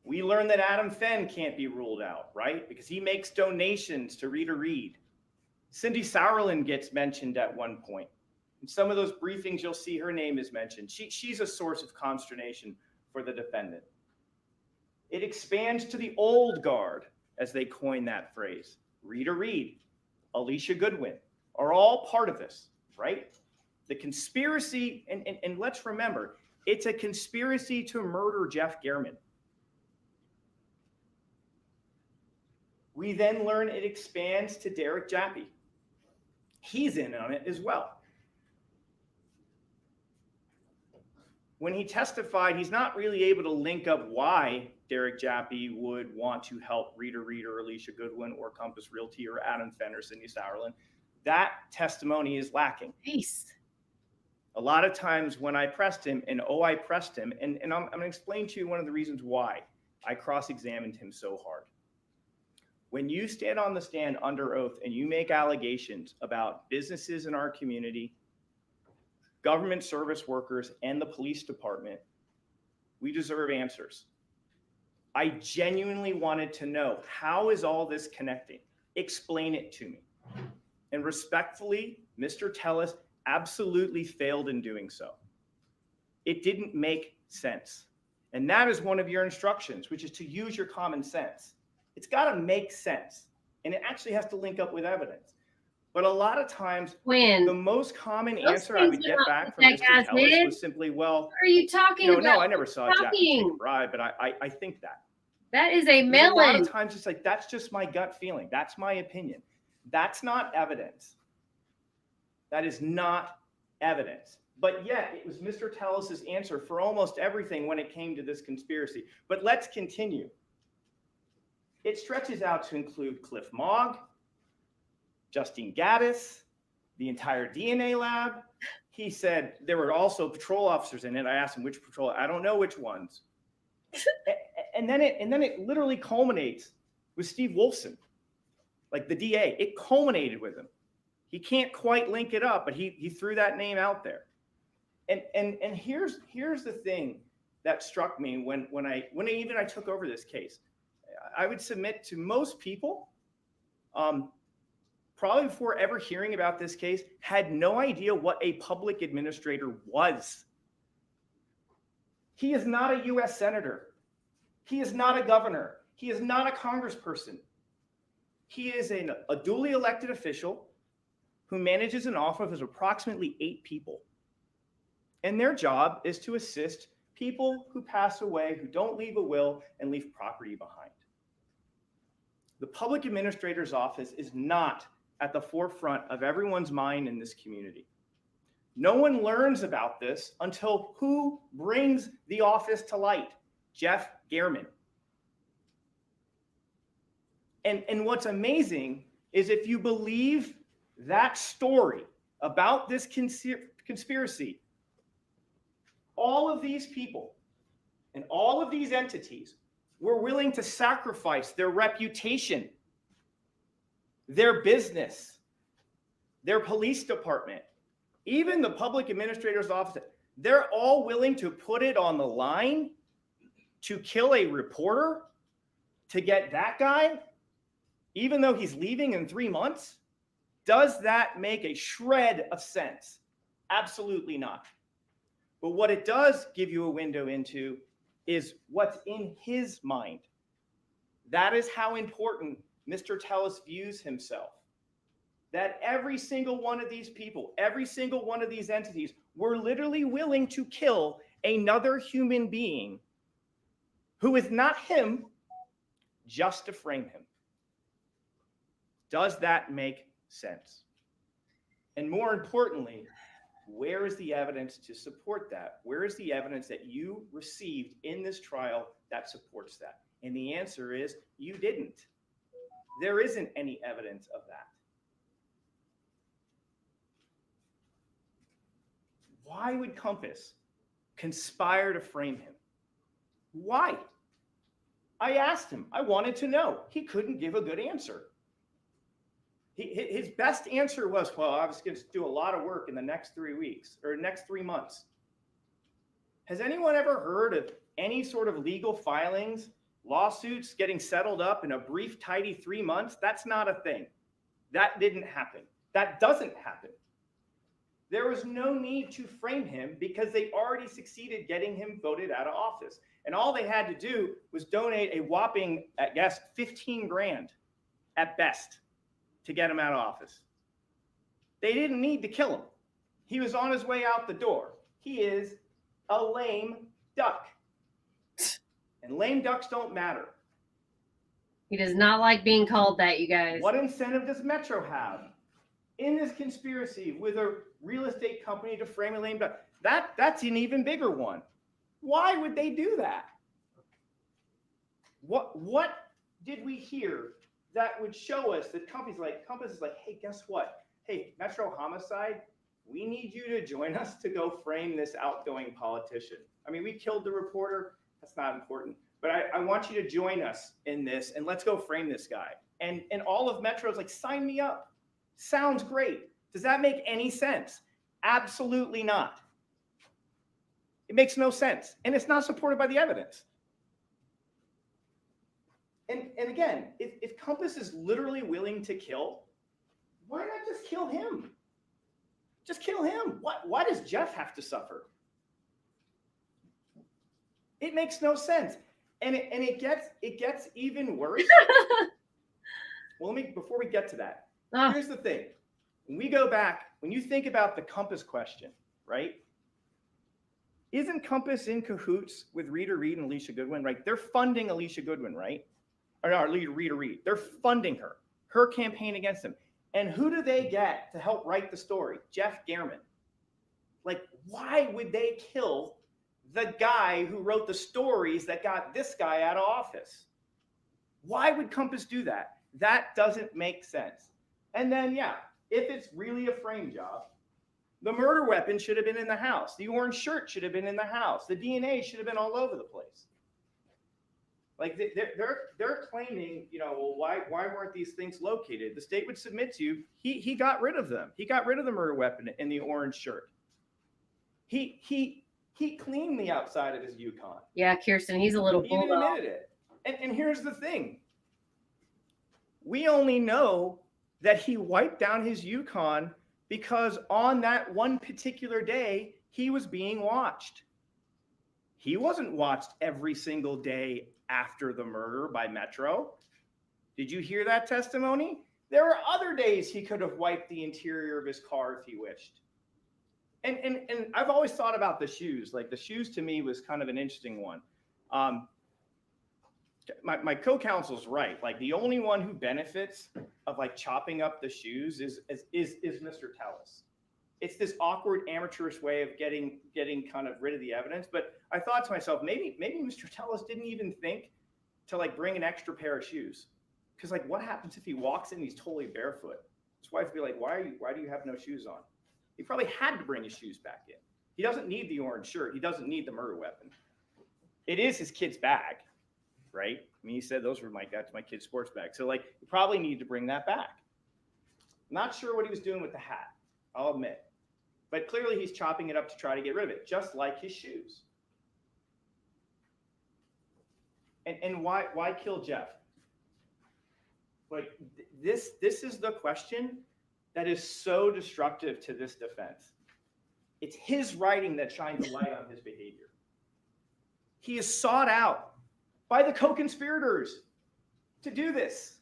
We learned that Adam Fenn can't be ruled out, right? Because he makes donations to Rita Reed. Cindy Sauerland gets mentioned at one point. In some of those briefings, you'll see her name is mentioned. She's a source of consternation for the defendant. It expands to the old guard, as they coin that phrase. Rita Reed, Alicia Goodwin are all part of this, right? The conspiracy, and let's remember, it's a conspiracy to murder Jeff German. We then learn it expands to Derek Jappy. He's in on it as well. When he testified, he's not really able to link up why Derek Jappy would want to help Rita Reed or Alicia Goodwin or Compass Realty or Adam Fenn or Cindy Sauerland. That testimony is lacking. Nice. A lot of times when I pressed him, and I pressed him, and I'm going to explain to you one of the reasons why I cross-examined him so hard. When you stand on the stand under oath and you make allegations about businesses in our community, government service workers, and the police department, we deserve answers. I genuinely wanted to know, how is all this connecting? Explain it to me. And respectfully, Mr. Tellis absolutely failed in doing so. It didn't make sense. And that is one of your instructions, which is to use your common sense. It's got to make sense. And it actually has to link up with evidence. But a lot of times, the most common answer I would get back from Mr. Tellis was simply, well, what are you talking about? No, I never saw Jack take a bribe, but I think that. That is a Because melon. a lot of times it's like, that's just my gut feeling. That's my opinion. That's not evidence. That is not evidence. But yet it was Mr. Tellis's answer for almost everything when it came to this conspiracy. But let's continue. It stretches out to include Cliff Mogg, Justine Gaddis, the entire DNA lab. He said there were also patrol officers in it. I asked him which patrol. I don't know which ones. and then it literally culminates with Steve Wolfson, like the DA. It culminated with him. He can't quite link it up, but he threw that name out there. And here's the thing that struck me when I took over this case. I would submit to most people, probably before ever hearing about this case, had no idea what a public administrator was. He is not a U.S. senator. He is not a governor. He is not a congressperson. He is a duly elected official who manages an office of approximately 8 people. And their job is to assist people who pass away, who don't leave a will and leave property behind. The public administrator's office is not at the forefront of everyone's mind in this community. No one learns about this until who brings the office to light? Jeff Gehrman. And what's amazing is if you believe that story about this conspiracy, all of these people and all of these entities were willing to sacrifice their reputation, their business, their police department, even the public administrator's office. They're all willing to put it on the line to kill a reporter, to get that guy, even though he's leaving in 3 months. Does that make a shred of sense? Absolutely not. But what it does give you a window into is what's in his mind. That is how important Mr. Tellis views himself. That every single one of these people, every single one of these entities were literally willing to kill another human being who is not him, just to frame him. Does that make sense? And more importantly, where is the evidence to support that? Where is the evidence that you received in this trial that supports that? And the answer is you didn't. There isn't any evidence of that. Why would Compass conspire to frame him? Why? I asked him. I wanted to know. He couldn't give a good answer. His best answer was, well, I was going to do a lot of work in the next 3 weeks or next 3 months. Has anyone ever heard of any sort of legal filings, lawsuits getting settled up in a brief, tidy 3 months? That's not a thing. That didn't happen. That doesn't happen. There was no need to frame him because they already succeeded getting him voted out of office. And all they had to do was donate a whopping, I guess, 15 grand at best to get him out of office. They didn't need to kill him. He was on his way out the door. He is a lame duck. And lame ducks don't matter. He does not like being called that, you guys. What incentive does Metro have in this conspiracy with a real estate company to frame a lame duck? That's an even bigger one. Why would they do that? What did we hear that would show us that Compass is like, hey, guess what? Hey, Metro Homicide, we need you to join us to go frame this outgoing politician. I mean, we killed the reporter. That's not important. But I want you to join us in this, and let's go frame this guy. And all of Metro's like, sign me up. Sounds great. Does that make any sense? Absolutely not. It makes no sense. And it's not supported by the evidence. And again, if Compass is literally willing to kill, why not just kill him? Just kill him. Why does Jeff have to suffer? It makes no sense. And it gets even worse. Well, before we get to that, here's the thing. When we go back, when you think about the Compass question, right? Isn't Compass in cahoots with Rita Reid and Alicia Goodwin, right? They're funding Alicia Goodwin, right? Or no, Rita Reid. They're funding her campaign against him. And who do they get to help write the story? Jeff German. Like, why would they kill the guy who wrote the stories that got this guy out of office? Why would Compass do that? That doesn't make sense. And then, yeah, if it's really a frame job, the murder weapon should have been in the house. The orange shirt should have been in the house. The DNA should have been all over the place. Like they're claiming, well, why weren't these things located? The state would submit to you, he got rid of them. He got rid of the murder weapon and the orange shirt. He cleaned the outside of his Yukon. Yeah, Kirsten, he's a little He even bulldog. admitted it. And here's the thing. We only know that he wiped down his Yukon because on that one particular day, he was being watched. He wasn't watched every single day after the murder by Metro. Did you hear that testimony? There were other days he could have wiped the interior of his car if he wished. And I've always thought about the shoes. Like the shoes to me was kind of an interesting one. My co-counsel's right. Like the only one who benefits of like chopping up the shoes is Mr. Tellis. It's this awkward amateurish way of getting kind of rid of the evidence. But I thought to myself, maybe Mr. Tellis didn't even think to like bring an extra pair of shoes. Because like what happens if he walks in and he's totally barefoot? His wife would be like, why do you have no shoes on? He probably had to bring his shoes back in. He doesn't need the orange shirt. He doesn't need the murder weapon. It is his kid's bag, right? I mean, he said those were that's my kid's sports bag. So like he probably needed to bring that back. Not sure what he was doing with the hat, I'll admit. But clearly he's chopping it up to try to get rid of it, just like his shoes. And why kill Jeff? Like this is the question that is so destructive to this defense. It's his writing that shines a light on his behavior. He is sought out by the co-conspirators to do this.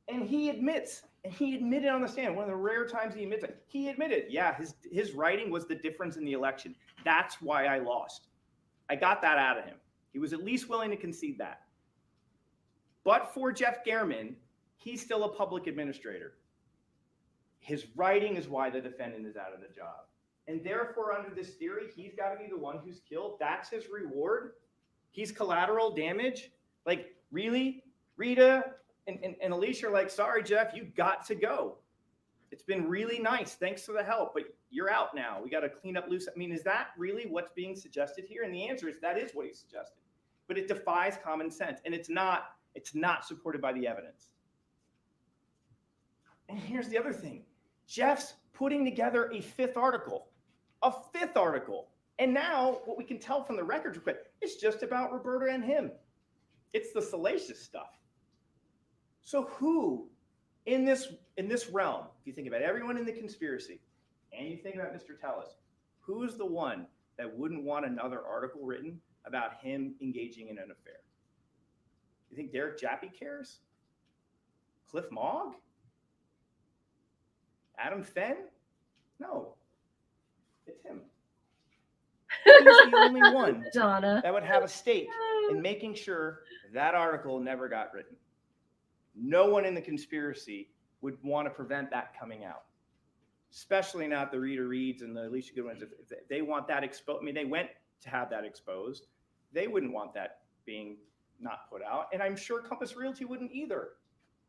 And he admits, and he admitted on the stand, one of the rare times he admits it, he admitted, yeah, his writing was the difference in the election. That's why I lost. I got that out of him. He was at least willing to concede that. But for Jeff German, he's still a public administrator. His writing is why the defendant is out of the job. And therefore, under this theory, he's got to be the one who's killed. That's his reward. He's collateral damage. Like, really? Rita and Alicia are like, sorry, Jeff, you got to go. It's been really nice. Thanks for the help, but you're out now. We got to clean up loose. I mean, is that really what's being suggested here? And the answer is that is what he suggested. But it defies common sense, and it's not supported by the evidence. And here's the other thing. Jeff's putting together a fifth article. And now what we can tell from the records, it's just about Roberta and him. It's the salacious stuff. So who in this realm, if you think about everyone in the conspiracy, and you think about Mr. Tellis, who is the one that wouldn't want another article written about him engaging in an affair? You think Derek Jappy cares? Cliff Mogg? Adam Fenn? No, it's him. He's the only one Donna. that would have a stake in making sure that article never got written. No one in the conspiracy would want to prevent that coming out. especially not the Rita Reeds and the Alicia Goodwins. If they want that exposed, I mean, they went to have that exposed. They wouldn't want that being not put out. And I'm sure Compass Realty wouldn't either.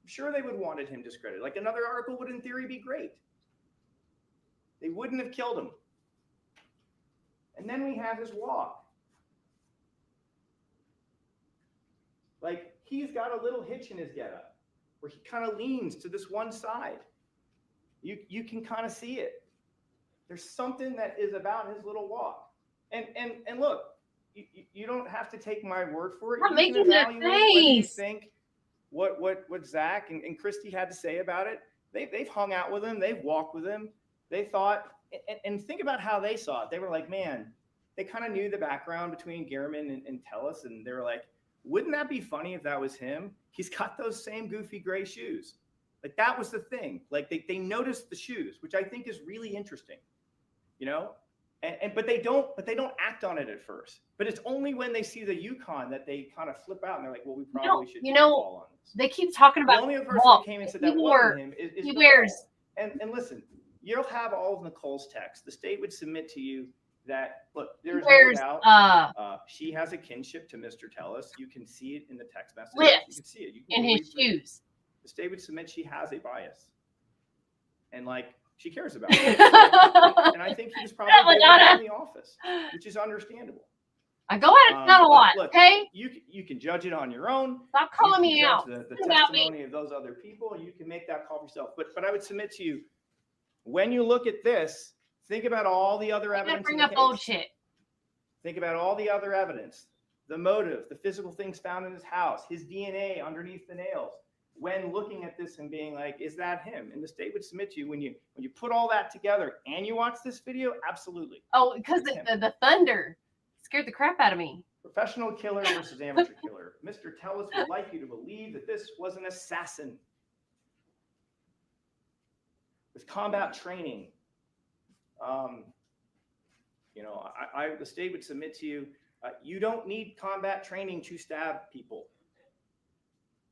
I'm sure they would have wanted him discredited. Like another article would in theory be great. They wouldn't have killed him. And then we have his walk. Like he's got a little hitch in his getup where he kind of leans to this one side. You can kind of see it. There's something that is about his little walk. And look, you don't have to take my word for it. I'm You can making that evaluate whether you face. think what Zach and Christy had to say about it. They've hung out with him. They've walked with him. They thought, and think about how they saw it. They were like, man, they kind of knew the background between Gehrman and Tellis, and they were like, wouldn't that be funny if that was him? He's got those same goofy gray shoes. Like that was the thing. Like they noticed the shoes, which I think is really interesting, you know. But they don't act on it at first. But it's only when they see the Yukon that they kind of flip out and they're like, well, we probably should fall on this. They keep talking The about only person walk. that came and said He that wore- wasn't him is he Nicole. wears- And listen, you'll have all of Nicole's text. The state would submit to you that, look, there's wears, no doubt she has a kinship to Mr. Tellis. You can see it in the text message. You Lips can see it. You can in his read through it. shoes. The state would submit she has a bias. And like, she cares about it. And I think he was probably Madonna. in the office, which is understandable. I go at it not a But lot, look, okay? You can judge it on your own. Stop calling You me can out. judge the What about me? testimony of those other people. You can make that call for yourself. But I would submit to you, when you look at this, think about all the other You gotta evidence. bring in up the old case. shit. Think about all the other evidence, the motive, the physical things found in his house, his DNA underneath the nails. When looking at this and being like, is that him? And the state would submit to you when you put all that together and you watch this video, absolutely. Oh, because It's him. the thunder scared the crap out of me. Professional killer versus amateur killer. Mr. Tellis would like you to believe that this was an assassin with combat training. The state would submit to you, you don't need combat training to stab people.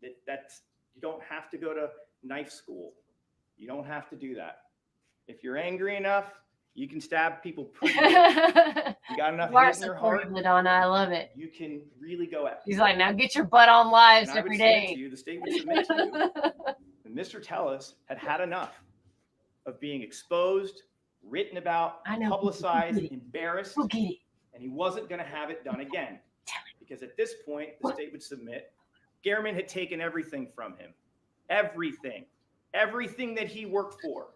You don't have to go to knife school. You don't have to do that. If you're angry enough, you can stab people pretty good. You got enough You are hate in your heart, supportive, Madonna. I love it. you can really go at He's people. like, now get your butt on lives And I would every submit to day. you, the state would submit to you, that Mr. Tellis had enough of being exposed, written about, I know. publicized, embarrassed, Go get it. and he wasn't going to have it done again. Because at this point, the state would submit, Gehrman had taken everything from him. Everything. Everything that he worked for.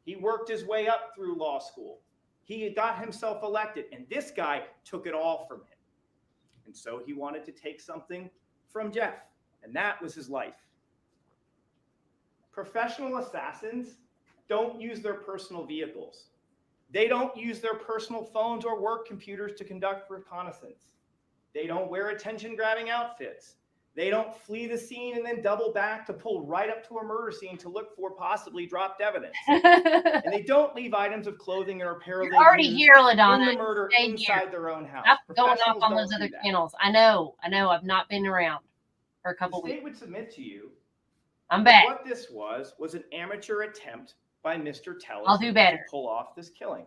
He worked his way up through law school. He had got himself elected, and this guy took it all from him. And so he wanted to take something from Jeff, and that was his life. Professional assassins don't use their personal vehicles. They don't use their personal phones or work computers to conduct reconnaissance. They don't wear attention-grabbing outfits. They don't flee the scene and then double back to pull right up to a murder scene to look for possibly dropped evidence. And they don't leave items of clothing or apparel You're they already used here, in LaDonna. the murder Stay inside here. their own house. Stop going off Professionals on don't those do other that. channels. I know. I've not been around for a The couple state weeks. would submit to you I'm back. what this was an amateur attempt by Mr. Tellis I'll do better. to pull off this killing.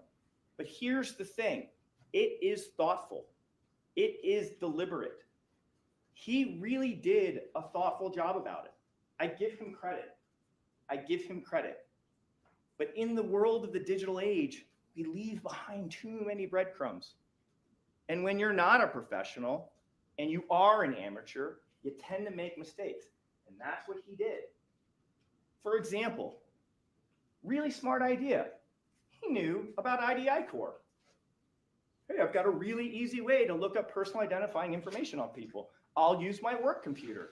But here's the thing. It is thoughtful. It is deliberate. He really did a thoughtful job about it. I give him credit. But in the world of the digital age, we leave behind too many breadcrumbs. And when you're not a professional and you are an amateur, you tend to make mistakes. And that's what he did. For example, really smart idea. He knew about IDI Core. Hey, I've got a really easy way to look up personal identifying information on people. I'll use my work computer.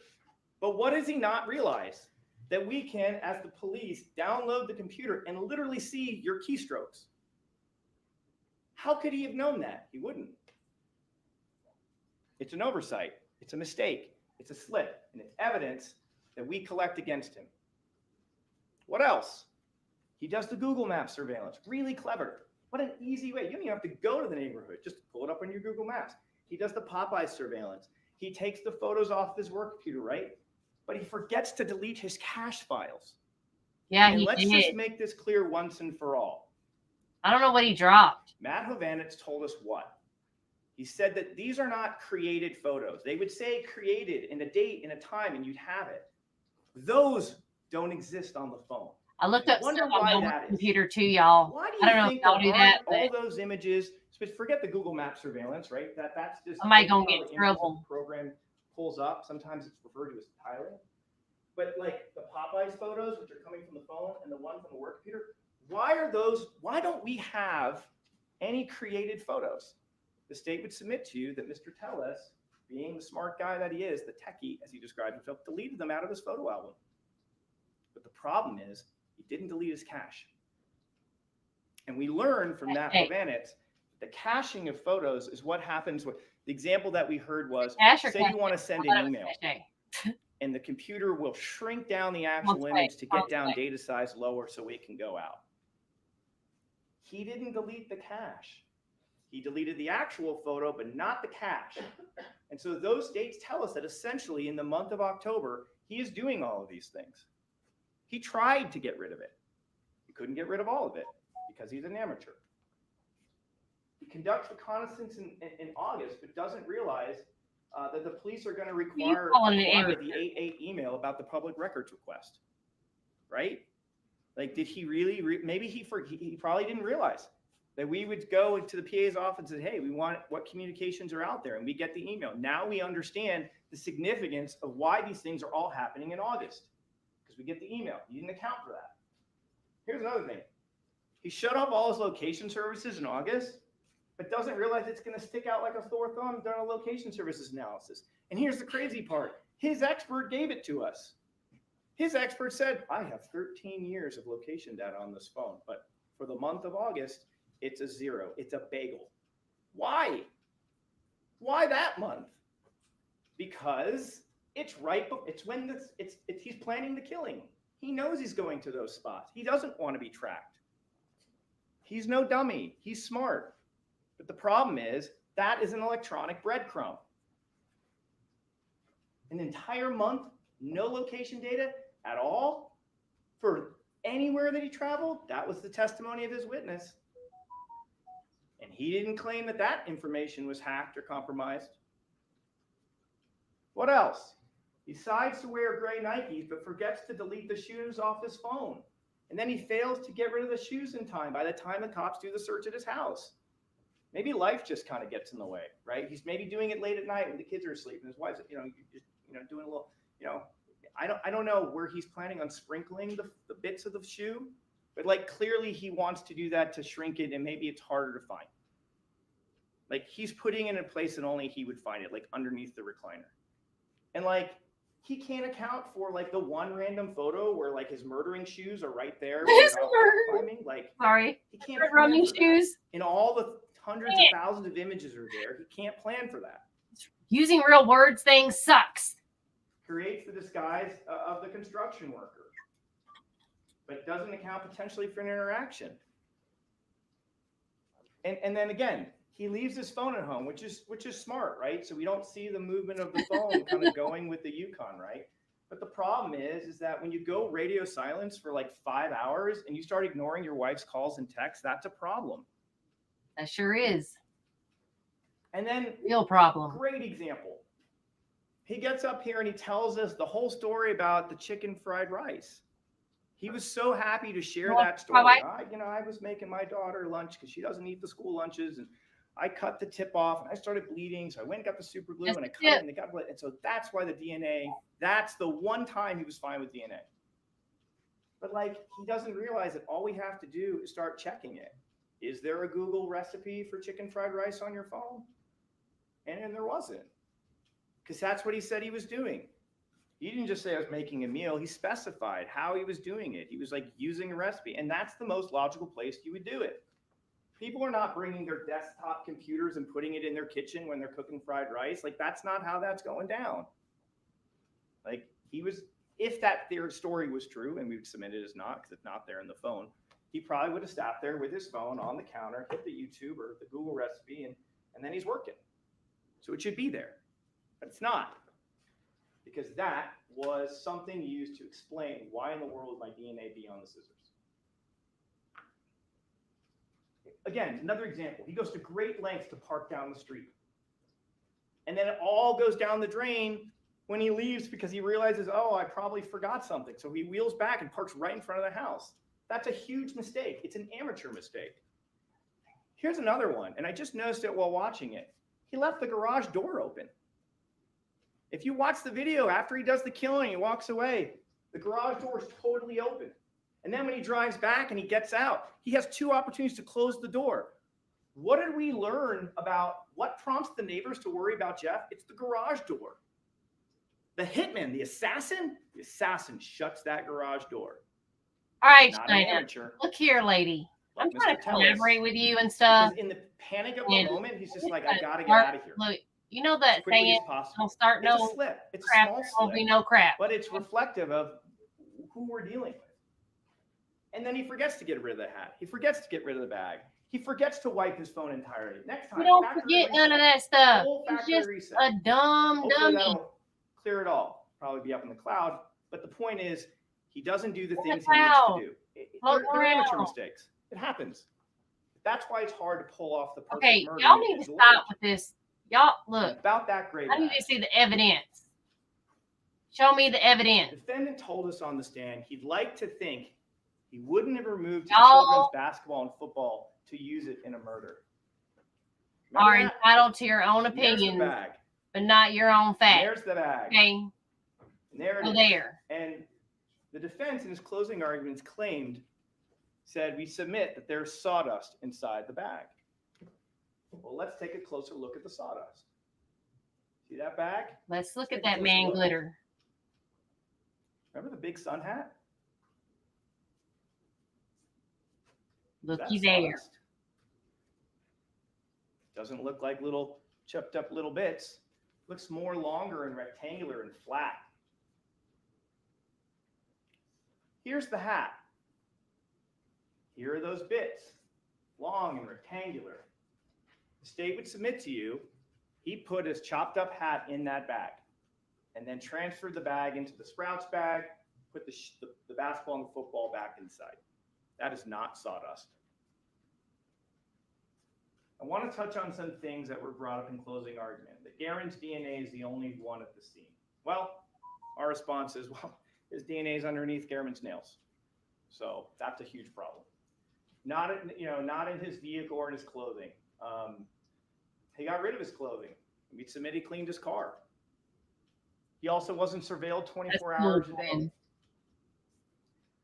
But what does he not realize? That we can, as the police, download the computer and literally see your keystrokes. How could he have known that? He wouldn't. It's an oversight. It's a mistake. It's a slip. And it's evidence that we collect against him. What else? He does the Google Maps surveillance. Really clever. What an easy way. You don't even have to go to the neighborhood. Just pull it up on your Google Maps. He does the Popeye surveillance. He takes the photos off his work computer, right? But he forgets to delete his cache files. Yeah, And he let's did. just make this clear once and for all. I don't know what he dropped. Matt Hovanetz told us what? He said that these are not created photos. They would say created in a date and a time, and you'd have it. Those don't exist on the phone. I looked up Wonder stuff on why my that is. computer too, y'all. Why do I you don't know if think y'all there do aren't that, all but those images? But forget the Google Map surveillance, right? That's just somebody gonna how get the in images trouble. the program pulls up. Sometimes it's referred to as tiling. But like the Popeyes photos, which are coming from the phone, and the one from the work computer, why are those? Why don't we have any created photos? The state would submit to you that Mr. Tellez, being the smart guy that he is, the techie, as he described himself, deleted them out of his photo album. But the problem is, he didn't delete his cache. And we learned from Matt Hovanetz, the caching of photos is what happens with the example that we heard was, say you want to send an email, and the computer will shrink down the actual image to get down data size lower so it can go out. He didn't delete the cache. He deleted the actual photo, but not the cache. And so those dates tell us that essentially in the month of October, he is doing all of these things. He tried to get rid of it. He couldn't get rid of all of it because he's an amateur. He conducts reconnaissance in August, but doesn't realize that the police are going to require the 8-8 email about the public records request, right? Like, did he really? Maybe he probably didn't realize that we would go into the PA's office and say, hey, we want what communications are out there, and we get the email. Now we understand the significance of why these things are all happening in August, because we get the email. You didn't account for that. Here's another thing. He shut off all his location services in August, but doesn't realize it's going to stick out like a sore thumb during a location services analysis. And here's the crazy part. His expert gave it to us. His expert said, I have 13 years of location data on this phone, but for the month of August, it's a 0. It's a bagel. Why? Why that month? Because it's right. It's when he's planning the killing. He knows he's going to those spots. He doesn't want to be tracked. He's no dummy. He's smart. But the problem is that is an electronic breadcrumb. An entire month, no location data at all for anywhere that he traveled. That was the testimony of his witness. And he didn't claim that that information was hacked or compromised. What else? He decides to wear gray Nikes, but forgets to delete the shoes off his phone. And then he fails to get rid of the shoes in time by the time the cops do the search at his house. Maybe life just kind of gets in the way, right? He's maybe doing it late at night when the kids are asleep and his wife's, doing a little, I don't know where he's planning on sprinkling the bits of the shoe, but like clearly he wants to do that to shrink it, and maybe it's harder to find. Like he's putting it in a place that only he would find it, like underneath the recliner. And like he can't account for like the one random photo where like his murdering shoes are right there. Sorry. He can't running shoes. And all the hundreds of thousands of images are there. He can't plan for that. Using real words thing sucks. Creates the disguise of the construction worker, but doesn't account potentially for an interaction. And then again, he leaves his phone at home, which is smart, right? So we don't see the movement of the phone kind of going with the Yukon, right? But the problem is that when you go radio silence for like 5 hours and you start ignoring your wife's calls and texts, that's a problem. That sure is. And then real problem. Great example. He gets up here and he tells us the whole story about the chicken fried rice. He was so happy to share that story. I was making my daughter lunch because she doesn't eat the school lunches, and I cut the tip off and I started bleeding. So I went and got the super glue and I cut it and it got blood. And so that's why the DNA, that's the one time he was fine with DNA. But like, he doesn't realize that all we have to do is start checking it. Is there a Google recipe for chicken fried rice on your phone? And there wasn't. Because that's what he said he was doing. He didn't just say I was making a meal. He specified how he was doing it. He was like using a recipe. And that's the most logical place you would do it. People are not bringing their desktop computers and putting it in their kitchen when they're cooking fried rice. Like, that's not how that's going down. Like, if that story was true, and we would submit it as not, because it's not there in the phone, he probably would have sat there with his phone on the counter, hit the YouTube or the Google recipe, and then he's working. So it should be there. But it's not. because that was something used to explain why in the world would my DNA be on the scissors. Again, another example. He goes to great lengths to park down the street. And then it all goes down the drain when he leaves because he realizes, oh, I probably forgot something. So he wheels back and parks right in front of the house. That's a huge mistake. It's an amateur mistake. Here's another one, and I just noticed it while watching it. He left the garage door open. If you watch the video after he does the killing, he walks away, the garage door is totally open. And then when he drives back and he gets out, he has two opportunities to close the door. What did we learn about what prompts the neighbors to worry about Jeff? It's the garage door. The hitman, the assassin shuts that garage door. All right, Not an China. amateur. Look here, lady. Like I'm trying Mr. to Tellis. collaborate with you and stuff. Because in the panic of And the moment, he's just it's like, a I gotta get dark- out of here. Look, you know As that quickly saying, as possible. don't start It's a no slip. It's a crap, small there won't slip. be no crap. But it's reflective of who we're dealing with. And then he forgets to get rid of the hat. He forgets to get rid of the bag. He forgets to wipe his phone entirely. Next time, You don't factory forget reset. none of that stuff. Full He's factory just reset. a dumb Hopefully dummy. that'll clear it all. Probably be up in the cloud. But the point is, he doesn't do the In the things he needs cloud. to do. Float They're amateur around. mistakes. It happens. That's why it's hard to pull off the perfect Okay, murder. y'all in need to his stop lawyers. with this. Y'all, And look, about that gray I need bag. to see the evidence. Show me the The evidence. defendant told us on the stand he'd like to think he wouldn't have removed his Y'all children's basketball and football to use it in a murder. are Remember that? entitled to your own And there's the opinions, bag. but not your own And facts. there's the bag. Okay, And there it go is. there. And the defense in his closing arguments said, we submit that there's sawdust inside the bag. Well, let's take a closer look at the sawdust. See that bag? Let's look Take at a that closer man look. glitter. Remember the big sun hat? Looky That's there. sawdust. Doesn't look like little chopped up little bits. Looks more longer and rectangular and flat. Here's the hat. Here are those bits, long and rectangular. The state would submit to you, he put his chopped up hat in that bag and then transferred the bag into the Sprouts bag, put the basketball and the football back inside. That is not sawdust. I want to touch on some things that were brought up in closing argument. That Garen's DNA is the only one at the scene. Well, our response is, well, his DNA is underneath Garen's nails. So that's a huge problem. Not in his vehicle or in his clothing. He got rid of his clothing. We submit he cleaned his car. He also wasn't surveilled 24 hours a day. Cool.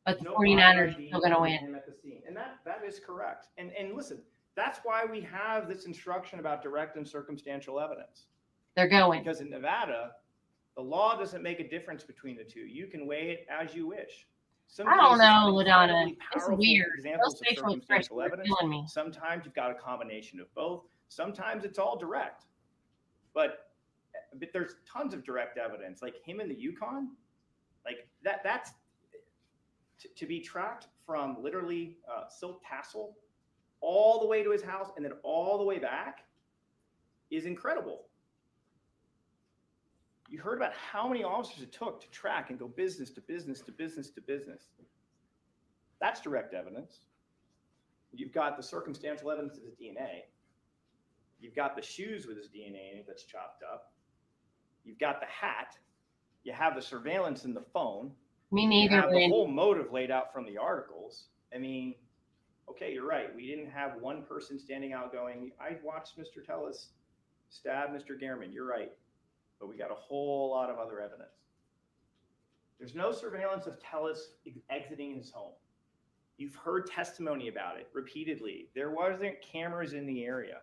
But the No 49ers body are still going to of win. him at the scene. And that is correct. And listen, that's why we have this instruction about direct and circumstantial evidence. They're going. Because in Nevada, the law doesn't make a difference between the two. You can weigh it as you wish. Some I don't cases have know, LaDonna. incredibly It's powerful weird. examples Those of facial expressions circumstantial are evidence. killing me. Sometimes you've got a combination of both. Sometimes it's all direct. But there's tons of direct evidence, like him in the Yukon, like that's to be tracked from literally silk tassel all the way to his house and then all the way back is incredible. You heard about how many officers it took to track and go business to business to business to business. That's direct evidence. You've got the circumstantial evidence of his DNA. You've got the shoes with his DNA in it that's chopped up. You've got the hat. You have the surveillance in the phone. Me You neither, have the Randy. whole motive laid out from the articles. I mean, okay, you're right. We didn't have one person standing out going, I watched Mr. Tellis stab Mr. Gehrman. You're right. But we got a whole lot of other evidence. There's no surveillance of Tellis exiting his home. You've heard testimony about it repeatedly. There wasn't cameras in the area.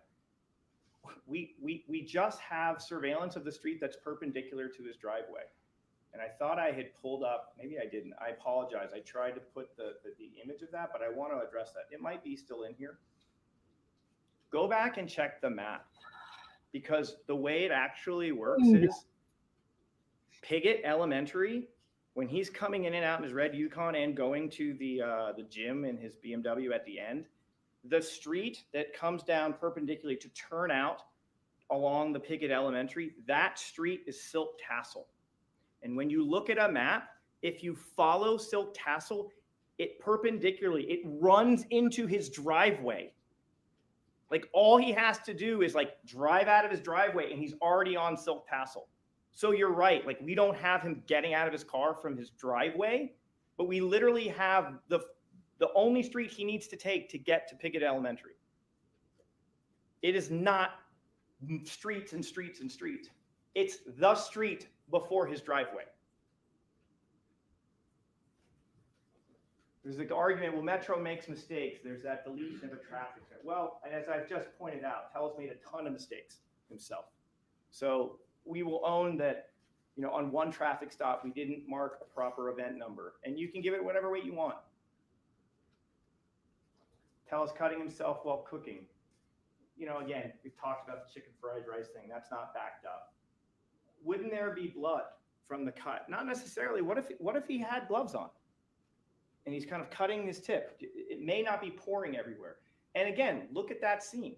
We just have surveillance of the street that's perpendicular to his driveway. And I thought I had pulled up, maybe I didn't. I apologize. I tried to put the image of that, but I want to address that. It might be still in here. Go back and check the map, because the way it actually works is Piggott Elementary, when he's coming in and out in his red Yukon and going to the gym in his BMW at the end, the street that comes down perpendicularly to turn out along the Piggott Elementary, that street is silk tassel. And when you look at a map, if you follow Silk Tassel, it perpendicularly, it runs into his driveway. Like all he has to do is like drive out of his driveway and he's already on Silk Tassel. So you're right. Like we don't have him getting out of his car from his driveway, but we literally have the only street he needs to take to get to Pickett Elementary. It is not streets and streets and streets. It's the street before his driveway. There's the argument, well, Metro makes mistakes. There's that deletion of a traffic signal. Well, and as I've just pointed out, Telus made a ton of mistakes himself. So we will own that, you know, on one traffic stop, we didn't mark a proper event number. And you can give it whatever weight you want. Telus cutting himself while cooking. You know, again, we've talked about the chicken fried rice thing. That's not backed up. Wouldn't there be blood from the cut? Not necessarily. What if he had gloves on? And he's kind of cutting his tip. It may not be pouring everywhere. And again, look at that scene.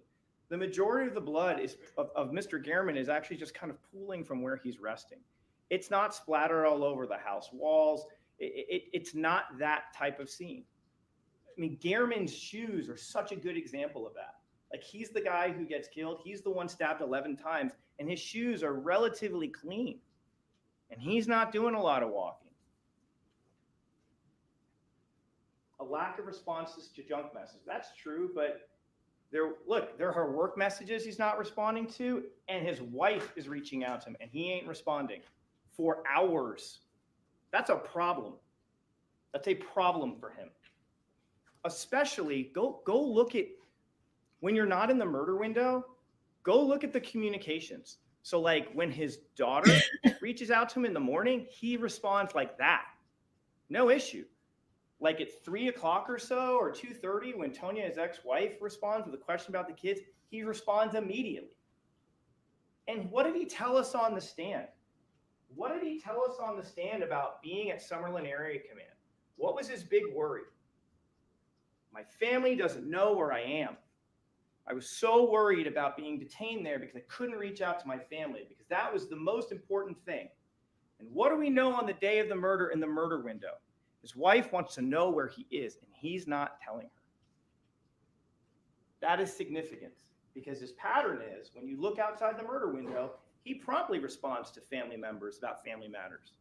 The majority of the blood of Mr. Gehrman is actually just kind of pooling from where he's resting. It's not splattered all over the house walls. It's not that type of scene. I mean, Gehrman's shoes are such a good example of that. Like he's the guy who gets killed. He's the one stabbed 11 times and his shoes are relatively clean. And he's not doing a lot of walking. A lack of responses to junk messages. That's true, but there are work messages he's not responding to, and his wife is reaching out to him, and he ain't responding for hours. That's a problem. That's a problem for him. Especially, go look at, when you're not in the murder window, go look at the communications. So like when his daughter reaches out to him in the morning, he responds like that. No issue. Like at 3 o'clock or so, or 2:30, when Tonya, his ex-wife, responds with a question about the kids, he responds immediately. And what did he tell us on the stand? What did he tell us on the stand about being at Summerlin Area Command? What was his big worry? My family doesn't know where I am. I was so worried about being detained there because I couldn't reach out to my family because that was the most important thing. And what do we know on the day of the murder in the murder window? His wife wants to know where he is, and he's not telling her. That is significant because his pattern is when you look outside the murder window, he promptly responds to family members about family matters.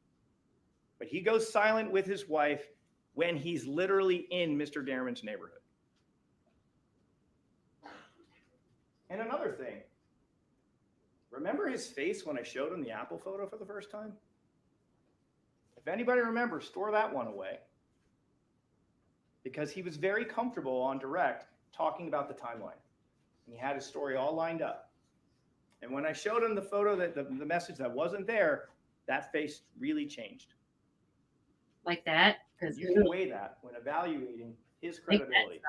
But he goes silent with his wife when he's literally in Mr. Gehrman's neighborhood. And another thing, remember his face when I showed him the Apple photo for the first time? If anybody remembers, store that one away. Because he was very comfortable on direct talking about the timeline. And he had his story all lined up. And when I showed him the photo, that the message that wasn't there, that face really changed. Like that? Because You can weigh that when evaluating his credibility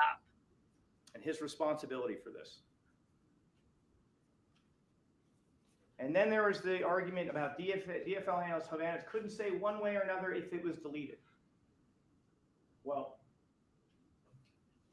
and his responsibility for this. And then there was the argument about DFL analyst Hovannes couldn't say one way or another if it was deleted. Well,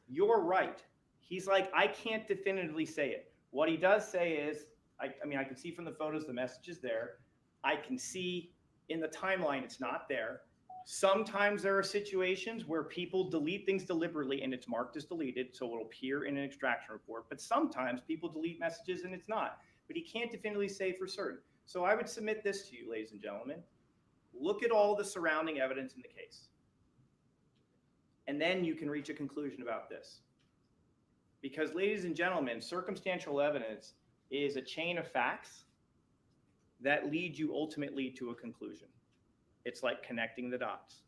you're right. He's like, I can't definitively say it. What he does say is, I can see from the photos the message is there. I can see in the timeline it's not there. Sometimes there are situations where people delete things deliberately and it's marked as deleted, so it'll appear in an extraction report. But sometimes people delete messages and it's not. But he can't definitively say for certain. So I would submit this to you, ladies and gentlemen. Look at all the surrounding evidence in the case. And then you can reach a conclusion about this. Because, ladies and gentlemen, circumstantial evidence is a chain of facts that lead you ultimately to a conclusion. It's like connecting the dots.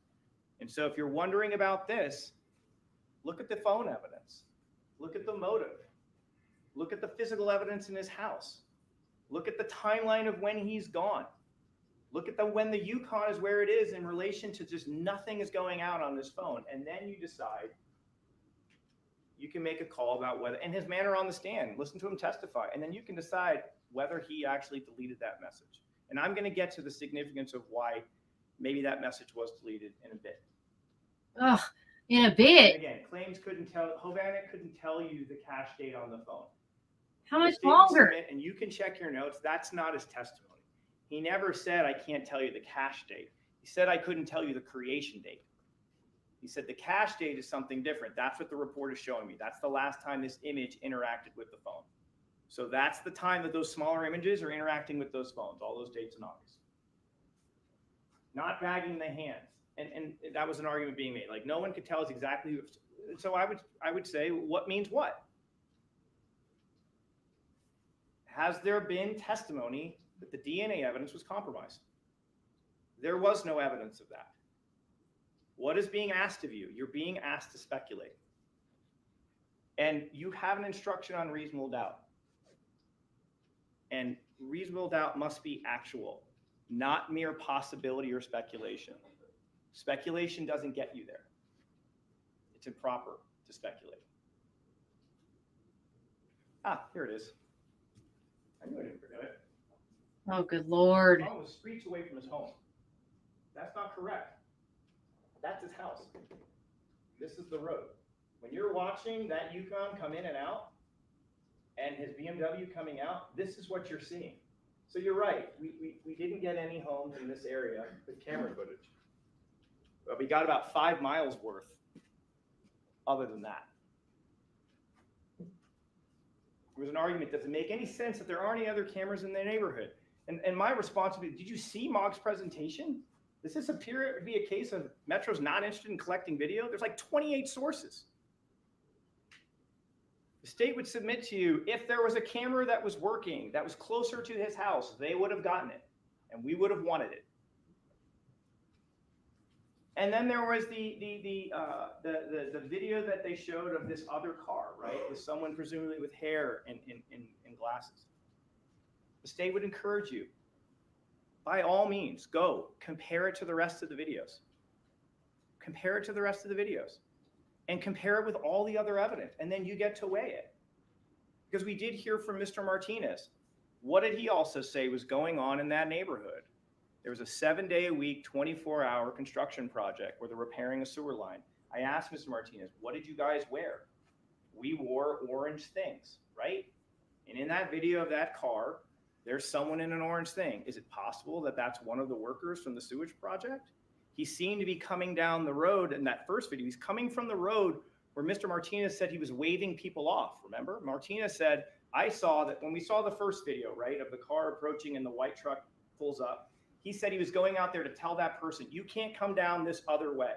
And so if you're wondering about this, look at the phone evidence. Look at the motive. Look at the physical evidence in his house. Look at the timeline of when he's gone. Look at when the Yukon is where it is in relation to just nothing is going out on this phone. And then you decide, you can make a call about whether, and his manner on the stand, listen to him testify. And then you can decide whether he actually deleted that message. And I'm going to get to the significance of why maybe that message was deleted in a bit. Oh, in a bit. And again, claims Hovannes couldn't tell you the cache date on the phone. How much The statement longer? submit, and you can check your notes. That's not his testimony. He never said, I can't tell you the cache date. He said, I couldn't tell you the creation date. He said the cache date is something different. That's what the report is showing me. That's the last time this image interacted with the phone. So that's the time that those smaller images are interacting with those phones, all those dates in August. Not bagging the hands. And that was an argument being made. Like, no one could tell us exactly. So I would say, what means what? Has there been testimony that the DNA evidence was compromised? There was no evidence of that. What is being asked of you? You're being asked to speculate. And you have an instruction on reasonable doubt. And reasonable doubt must be actual, not mere possibility or speculation. Speculation doesn't get you there. It's improper to speculate. Ah, here it is. I knew I didn't forget it. Oh, good Lord. The phone was streets away from his home. That's not correct. That's his house. This is the road. When you're watching that Yukon come in and out, and his BMW coming out, this is what you're seeing. So you're right. We didn't get any homes in this area with camera footage. But we got about 5 miles worth other than that. There was an argument, does it make any sense that there aren't any other cameras in the neighborhood? And my response would be, did you see Mog's presentation? Does this appear to be a case of Metro's not interested in collecting video? There's like 28 sources. The state would submit to you, if there was a camera that was working, that was closer to his house, they would have gotten it, and we would have wanted it. And then there was the video that they showed of this other car, right, with someone presumably with hair and glasses. The state would encourage you, by all means, go compare it to the rest of the videos. Compare it to the rest of the videos. And compare it with all the other evidence, and then you get to weigh it. Because we did hear from Mr. Martinez. What did he also say was going on in that neighborhood? There was a 7-day-a-week, 24-hour construction project where they're repairing a sewer line. I asked Mr. Martinez, what did you guys wear? We wore orange things, right? And in that video of that car, there's someone in an orange thing. Is it possible that that's one of the workers from the sewage project? He seemed to be coming down the road in that first video. He's coming from the road where Mr. Martinez said he was waving people off. Remember? Martinez said, I saw that when we saw the first video, right, of the car approaching and the white truck pulls up, he said he was going out there to tell that person, you can't come down this other way.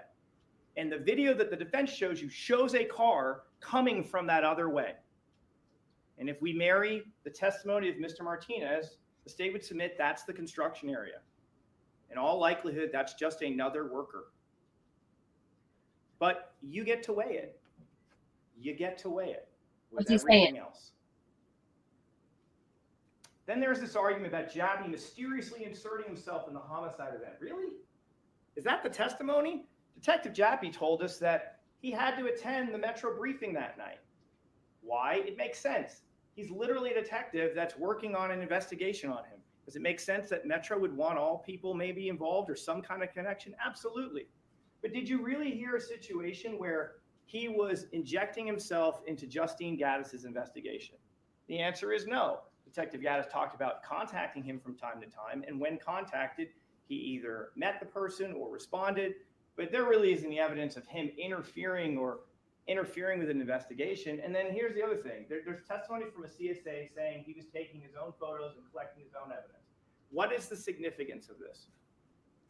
And the video that the defense shows you shows a car coming from that other way. And if we marry the testimony of Mr. Martinez, the state would submit that's the construction area. In all likelihood, that's just another worker. But you get to weigh it. You get to weigh it with everything else. Then there's this argument about Jappy mysteriously inserting himself in the homicide event. Really? Is that the testimony? Detective Jappy told us that he had to attend the Metro briefing that night. Why? It makes sense. He's literally a detective that's working on an investigation on him. Does it make sense that Metro would want all people maybe involved or some kind of connection? Absolutely. But did you really hear a situation where he was injecting himself into Justine Gaddis's investigation? The answer is no. Detective Gaddis talked about contacting him from time to time, and when contacted, he either met the person or responded, but there really isn't any evidence of him interfering with an investigation. And then here's the other thing. There's testimony from a CSA saying he was taking his own photos and collecting his own evidence. What is the significance of this?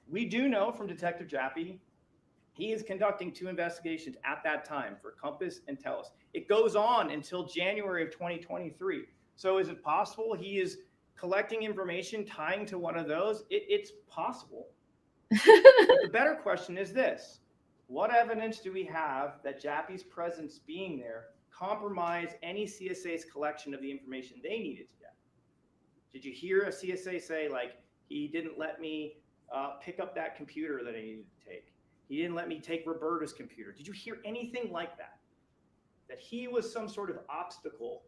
We do know from Detective Jappy, he is conducting 2 investigations at that time for Compass and Telus. It goes on until January of 2023. So is it possible he is collecting information tying to one of those? It's possible. But the better question is this. What evidence do we have that Jappy's presence being there compromised any CSA's collection of the information they needed to get? Did you hear a CSA say, like, he didn't let me pick up that computer that I needed to take? He didn't let me take Roberta's computer. Did you hear anything like that? That he was some sort of obstacle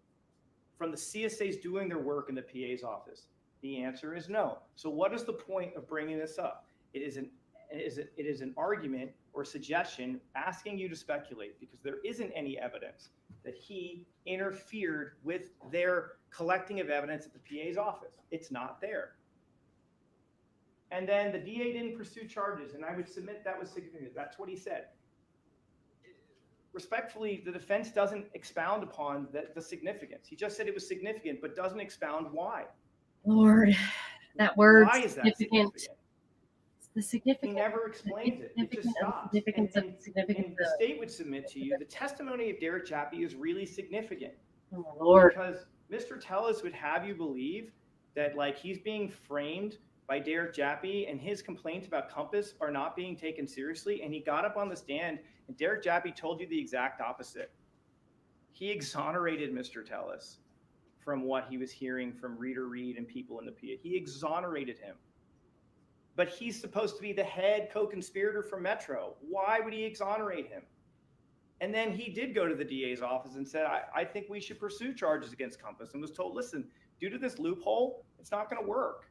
from the CSA's doing their work in the PA's office? The answer is no. So what is the point of bringing this up? It is an argument or suggestion asking you to speculate because there isn't any evidence that he interfered with their collecting of evidence at the PA's office. It's not there. And then the DA didn't pursue charges, and I would submit that was significant. That's what he said. Respectfully, the defense doesn't expound upon the significance. He just said it was significant, but doesn't expound why. Lord, that word Why is that significant. significant? The He significance. never explains it. It just stops. Significance of And significance the of. state would submit to you the testimony of Derek Chappie is really significant. Oh my Lord. Because Mr. Tellis would have you believe that like he's being framed by Derek Chappie and his complaints about Compass are not being taken seriously. And he got up on the stand and Derek Chappie told you the exact opposite. He exonerated Mr. Tellis from what he was hearing from Reader Reed and people in the PA. He exonerated him. But he's supposed to be the head co-conspirator for Metro. Why would he exonerate him? And then he did go to the DA's office and said, I think we should pursue charges against Compass, and was told, listen, due to this loophole, it's not going to work.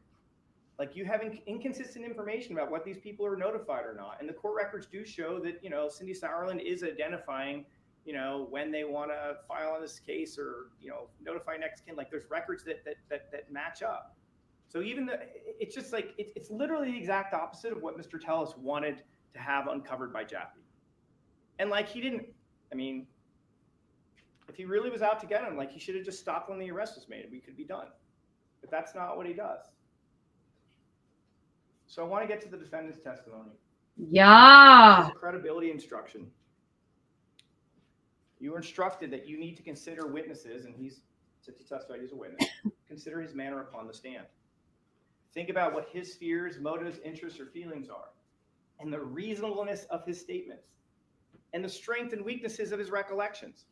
Like you have inconsistent information about what these people are notified or not. And the court records do show that, you know, Cindy Sauerland is identifying, you know, when they want to file on this case or, you know, notify next kin. Like there's records that match up. So even it's just like, it's literally the exact opposite of what Mr. Tellis wanted to have uncovered by Chappie. And like, he didn't, I mean, if he really was out to get him, like he should have just stopped when the arrest was made and we could be done. But that's not what he does. So I want to get to the defendant's testimony. Yeah. It's a credibility instruction. You were instructed that you need to consider witnesses, and since he testified, he's a witness, consider his manner upon the stand. Think about what his fears, motives, interests, or feelings are, and the reasonableness of his statements, and the strength and weaknesses of his recollections.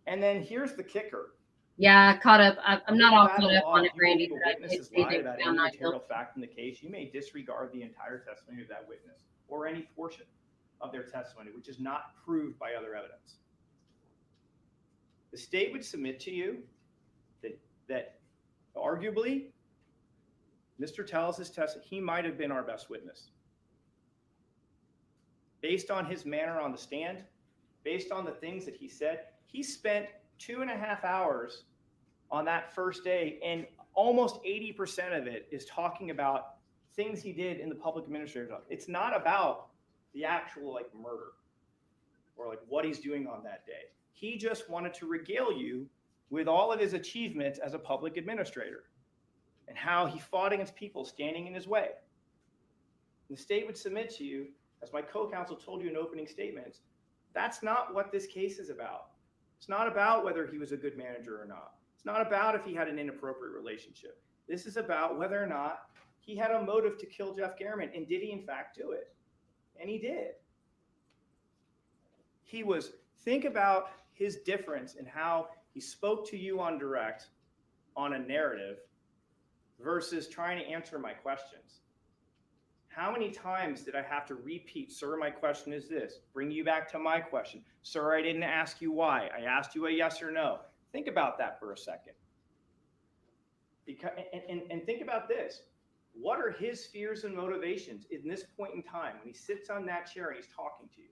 And then here's the kicker. Yeah, caught up. I'm not all caught up on it, You Randy. believe But a witness has lied about any material fact in the case, you may disregard the entire testimony of that witness or any portion of their testimony, which is not proved by other evidence. The state would submit to you that arguably Mr. Tellis' testimony, he might have been our best witness. Based on his manner on the stand, based on the things that he said, he spent 2.5 hours on that first day, and almost 80% of it is talking about things he did in the public administrator's office. It's not about the actual like murder or like what he's doing on that day. He just wanted to regale you with all of his achievements as a public administrator and how he fought against people standing in his way. And the state would submit to you, as my co-counsel told you in opening statements, that's not what this case is about. It's not about whether he was a good manager or not. It's not about if he had an inappropriate relationship. This is about whether or not he had a motive to kill Jeff Garriman, and did he in fact do it? And he did. Think about his difference in how he spoke to you on direct on a narrative versus trying to answer my questions. How many times did I have to repeat, sir, my question is this, bring you back to my question. Sir, I didn't ask you why. I asked you a yes or no. Think about that for a second. And think about this. What are his fears and motivations in this point in time when he sits on that chair and he's talking to you?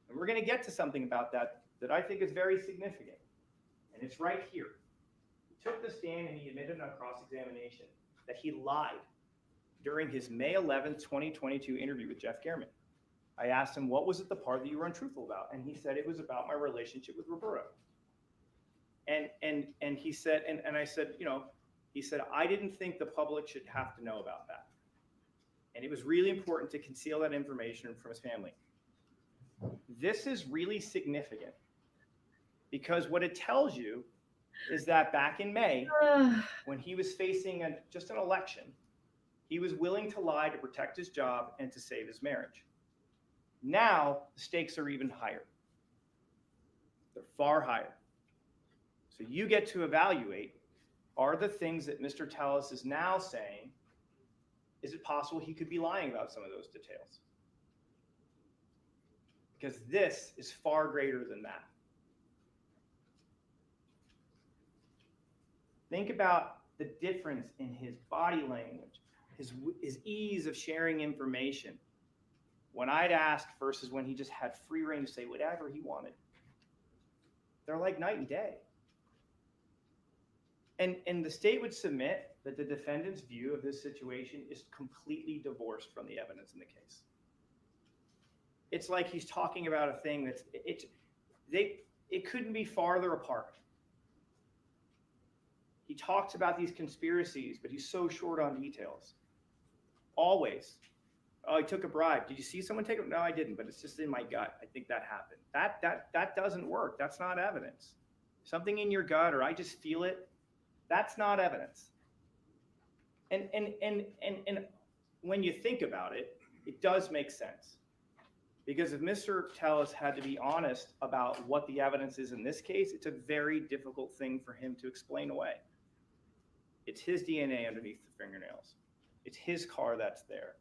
And we're going to get to something about that I think is very significant. And it's right here. He took the stand and he admitted on cross-examination that he lied during his May 11th, 2022 interview with Jeff Garriman. I asked him, what was it the part that you were untruthful about? And he said, it was about my relationship with Roberto. And he said, and I said, you know, he said, I didn't think the public should have to know about that. And it was really important to conceal that information from his family. This is really significant because what it tells you is that back in May, when he was facing just an election, he was willing to lie to protect his job and to save his marriage. Now, the stakes are even higher. They're far higher. So you get to evaluate, are the things that Mr. Tellis is now saying, is it possible he could be lying about some of those details? Because this is far greater than that. Think about the difference in his body language, his ease of sharing information when I'd ask versus when he just had free reign to say whatever he wanted. They're like night and day. And the state would submit that the defendant's view of this situation is completely divorced from the evidence in the case. It's like he's talking about a thing that's, it couldn't be farther apart. He talks about these conspiracies, but he's so short on details. Always. Oh, I took a bribe. Did you see someone take it? No, I didn't, but it's just in my gut. I think that happened. That doesn't work. That's not evidence. Something in your gut, or I just feel it. That's not evidence. And when you think about it, it does make sense. Because if Mr. Tellis had to be honest about what the evidence is in this case, it's a very difficult thing for him to explain away. It's his DNA underneath the fingernails. It's his car that's there.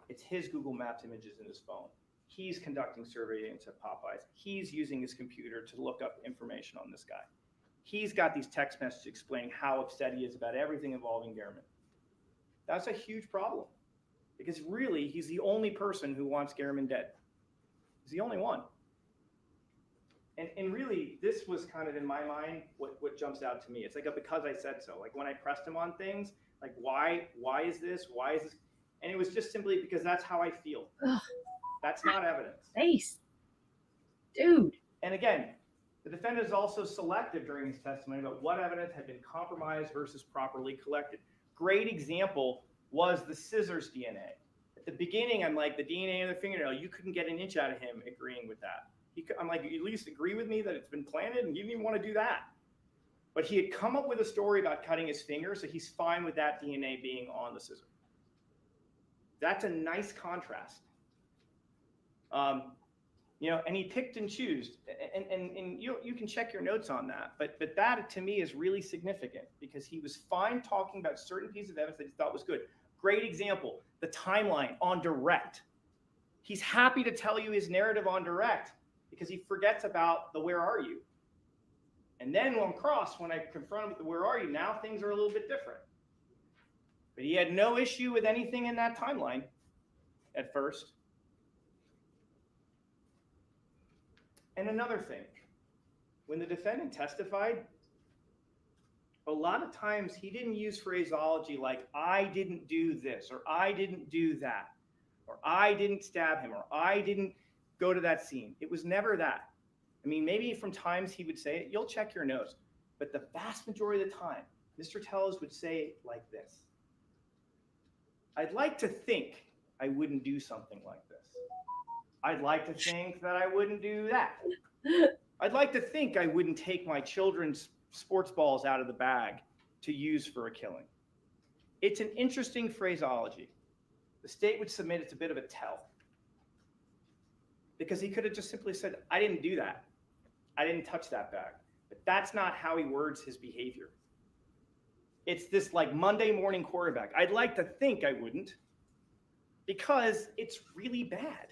It's his Google Maps images in his phone. He's conducting surveillance at Popeyes. He's using his computer to look up information on this guy. He's got these text messages explaining how upset he is about everything involving Gehrman. That's a huge problem, because really he's the only person who wants Gehrman dead. He's the only one. And really, this was kind of in my mind what jumps out to me. It's like a because I said so. Like when I pressed him on things, like why is this? Why is this? And it was just simply because that's how I feel. Ugh. That's not evidence. Face. Dude. And again, the defendant is also selective during his testimony about what evidence had been compromised versus properly collected. Great example was the scissors DNA. At the beginning, I'm like, the DNA in the fingernail, you couldn't get an inch out of him agreeing with that. I'm like, you at least agree with me that it's been planted, and you didn't even want to do that. But he had come up with a story about cutting his finger, so he's fine with that DNA being on the scissor. That's a nice contrast. And he picked and chose, and you can check your notes on that. But that to me is really significant, because he was fine talking about certain pieces of evidence that he thought was good. Great example, the timeline on direct. He's happy to tell you his narrative on direct because he forgets about the where are you. And then on cross, when I confront him with the where are you, now things are a little bit different. But he had no issue with anything in that timeline at first. And another thing, when the defendant testified, a lot of times he didn't use phraseology like, I didn't do this, or I didn't do that, or I didn't stab him, or I didn't go to that scene. It was never that. I mean, maybe from times he would say it, you'll check your notes, but the vast majority of the time, Mr. Tellis would say it like this. I'd like to think I wouldn't do something like this. I'd like to think that I wouldn't do that. I'd like to think I wouldn't take my children's sports balls out of the bag to use for a killing. It's an interesting phraseology. The state would submit it's a bit of a tell, because he could have just simply said, I didn't do that. I didn't touch that bag. But that's not how he words his behavior. It's this like Monday morning quarterback. I'd like to think I wouldn't, because it's really bad.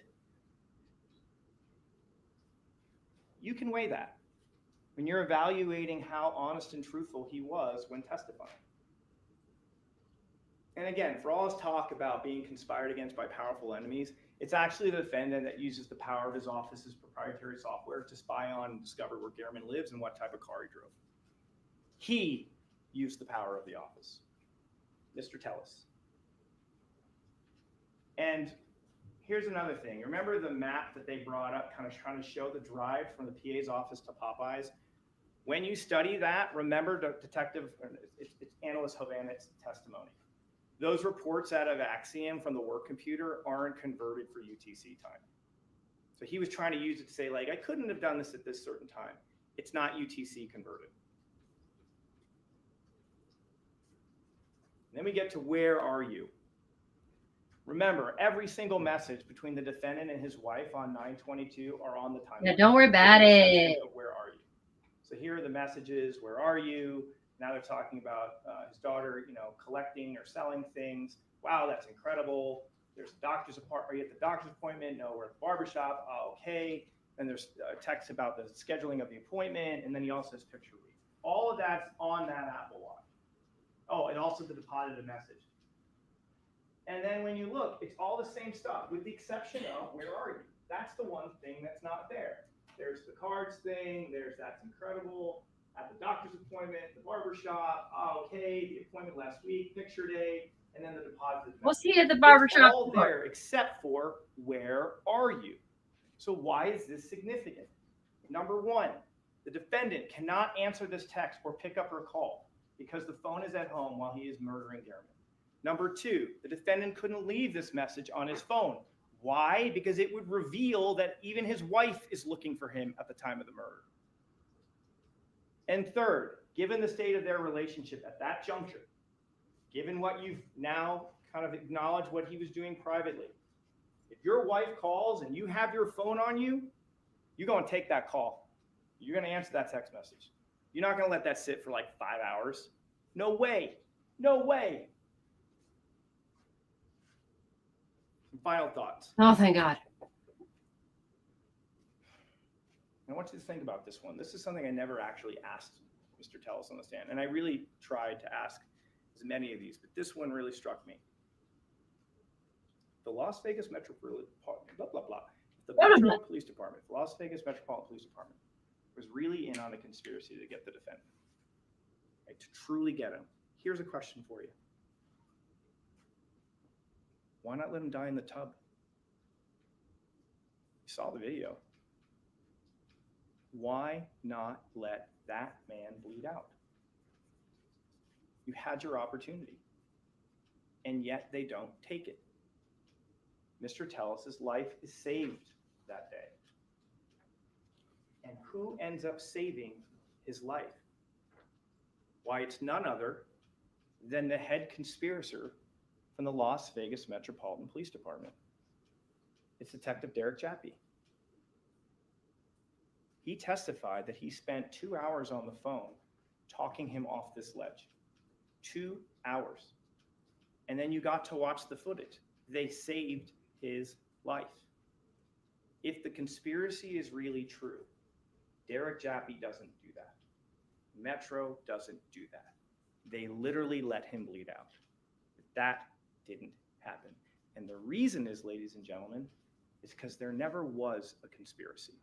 You can weigh that when you're evaluating how honest and truthful he was when testifying. And again, for all his talk about being conspired against by powerful enemies, it's actually the defendant that uses the power of his office's proprietary software to spy on and discover where Gehrman lives and what type of car he drove. He used the power of the office, Mr. Tellis. And here's another thing. Remember the map that they brought up, kind of trying to show the drive from the PA's office to Popeyes? When you study that, remember it's Analyst Hovanet's testimony. Those reports out of Axiom from the work computer aren't converted for UTC time. So he was trying to use it to say, like, I couldn't have done this at this certain time. It's not UTC converted. Then we get to where are you? Remember, every single message between the defendant and his wife on 9/22 are on the timeline. Yeah, don't worry about it. Where are you? So here are the messages. Where are you? Now they're talking about his daughter, collecting or selling things. Wow, that's incredible. There's a doctor's appointment. Are you at the doctor's appointment? No, we're at the barbershop. Oh, okay. Then there's text about the scheduling of the appointment. And then he also has picture read. All of that's on that Apple Watch. Oh, and also the deposited message. And then when you look, it's all the same stuff with the exception of where are you? That's the one thing that's not there. There's the cards thing. There's that's incredible. at the doctor's appointment, the barber shop, okay, the appointment last week, picture day, and then the deposit. What's he at the barber It's shop all for? there except for where are you? So why is this significant? Number one, the defendant cannot answer this text or pick up her call because the phone is at home while he is murdering Garriman. Number two, the defendant couldn't leave this message on his phone. Why? Because it would reveal that even his wife is looking for him at the time of the murder. And third, given the state of their relationship at that juncture, given what you've now kind of acknowledged what he was doing privately, if your wife calls and you have your phone on you, you're going to take that call. You're going to answer that text message. You're not going to let that sit for like 5 hours. No way. No way. Some final thoughts. Oh, thank God. I want you to think about this one. This is something I never actually asked Mr. Tellis on the stand, and I really tried to ask as many of these, but this one really struck me. The Las Vegas Metropolitan the Metro Police Department, the Las Vegas Metropolitan Police Department, was really in on a conspiracy to get the defendant, right, to truly get him. Here's a question for you. Why not let him die in the tub? You saw the video. Why not let that man bleed out? You had your opportunity, and yet they don't take it. Mr. Tellis's life is saved that day. And who ends up saving his life? Why, it's none other than the head conspirator from the Las Vegas Metropolitan Police Department. It's Detective Derek Jappy. He testified that he spent 2 hours on the phone talking him off this ledge. 2 hours. And then you got to watch the footage. They saved his life. If the conspiracy is really true, Derek Jappy doesn't do that. Metro doesn't do that. They literally let him bleed out. But that didn't happen. And the reason is, ladies and gentlemen, is because there never was a conspiracy.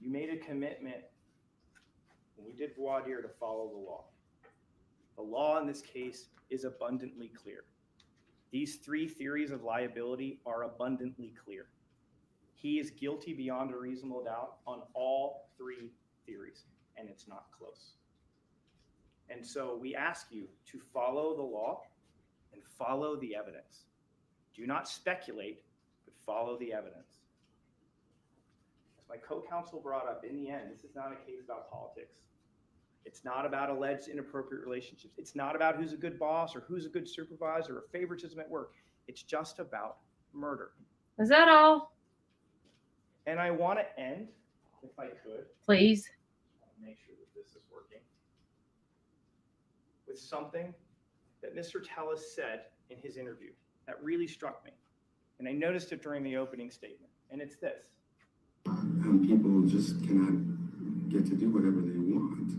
You made a commitment when we did voir dire to follow the law. The law in this case is abundantly clear. These three theories of liability are abundantly clear. He is guilty beyond a reasonable doubt on all three theories, and it's not close. And so we ask you to follow the law and follow the evidence. Do not speculate, but follow the evidence. As my co-counsel brought up, in the end, this is not a case about politics. It's not about alleged inappropriate relationships. It's not about who's a good boss or who's a good supervisor or favoritism at work. It's just about murder. Is that all? And I want to end, if I could, Please. make sure that this is working, with something that Mr. Tellis said in his interview that really struck me. And I noticed it during the opening statement. And it's this. And people just cannot get to do whatever they want.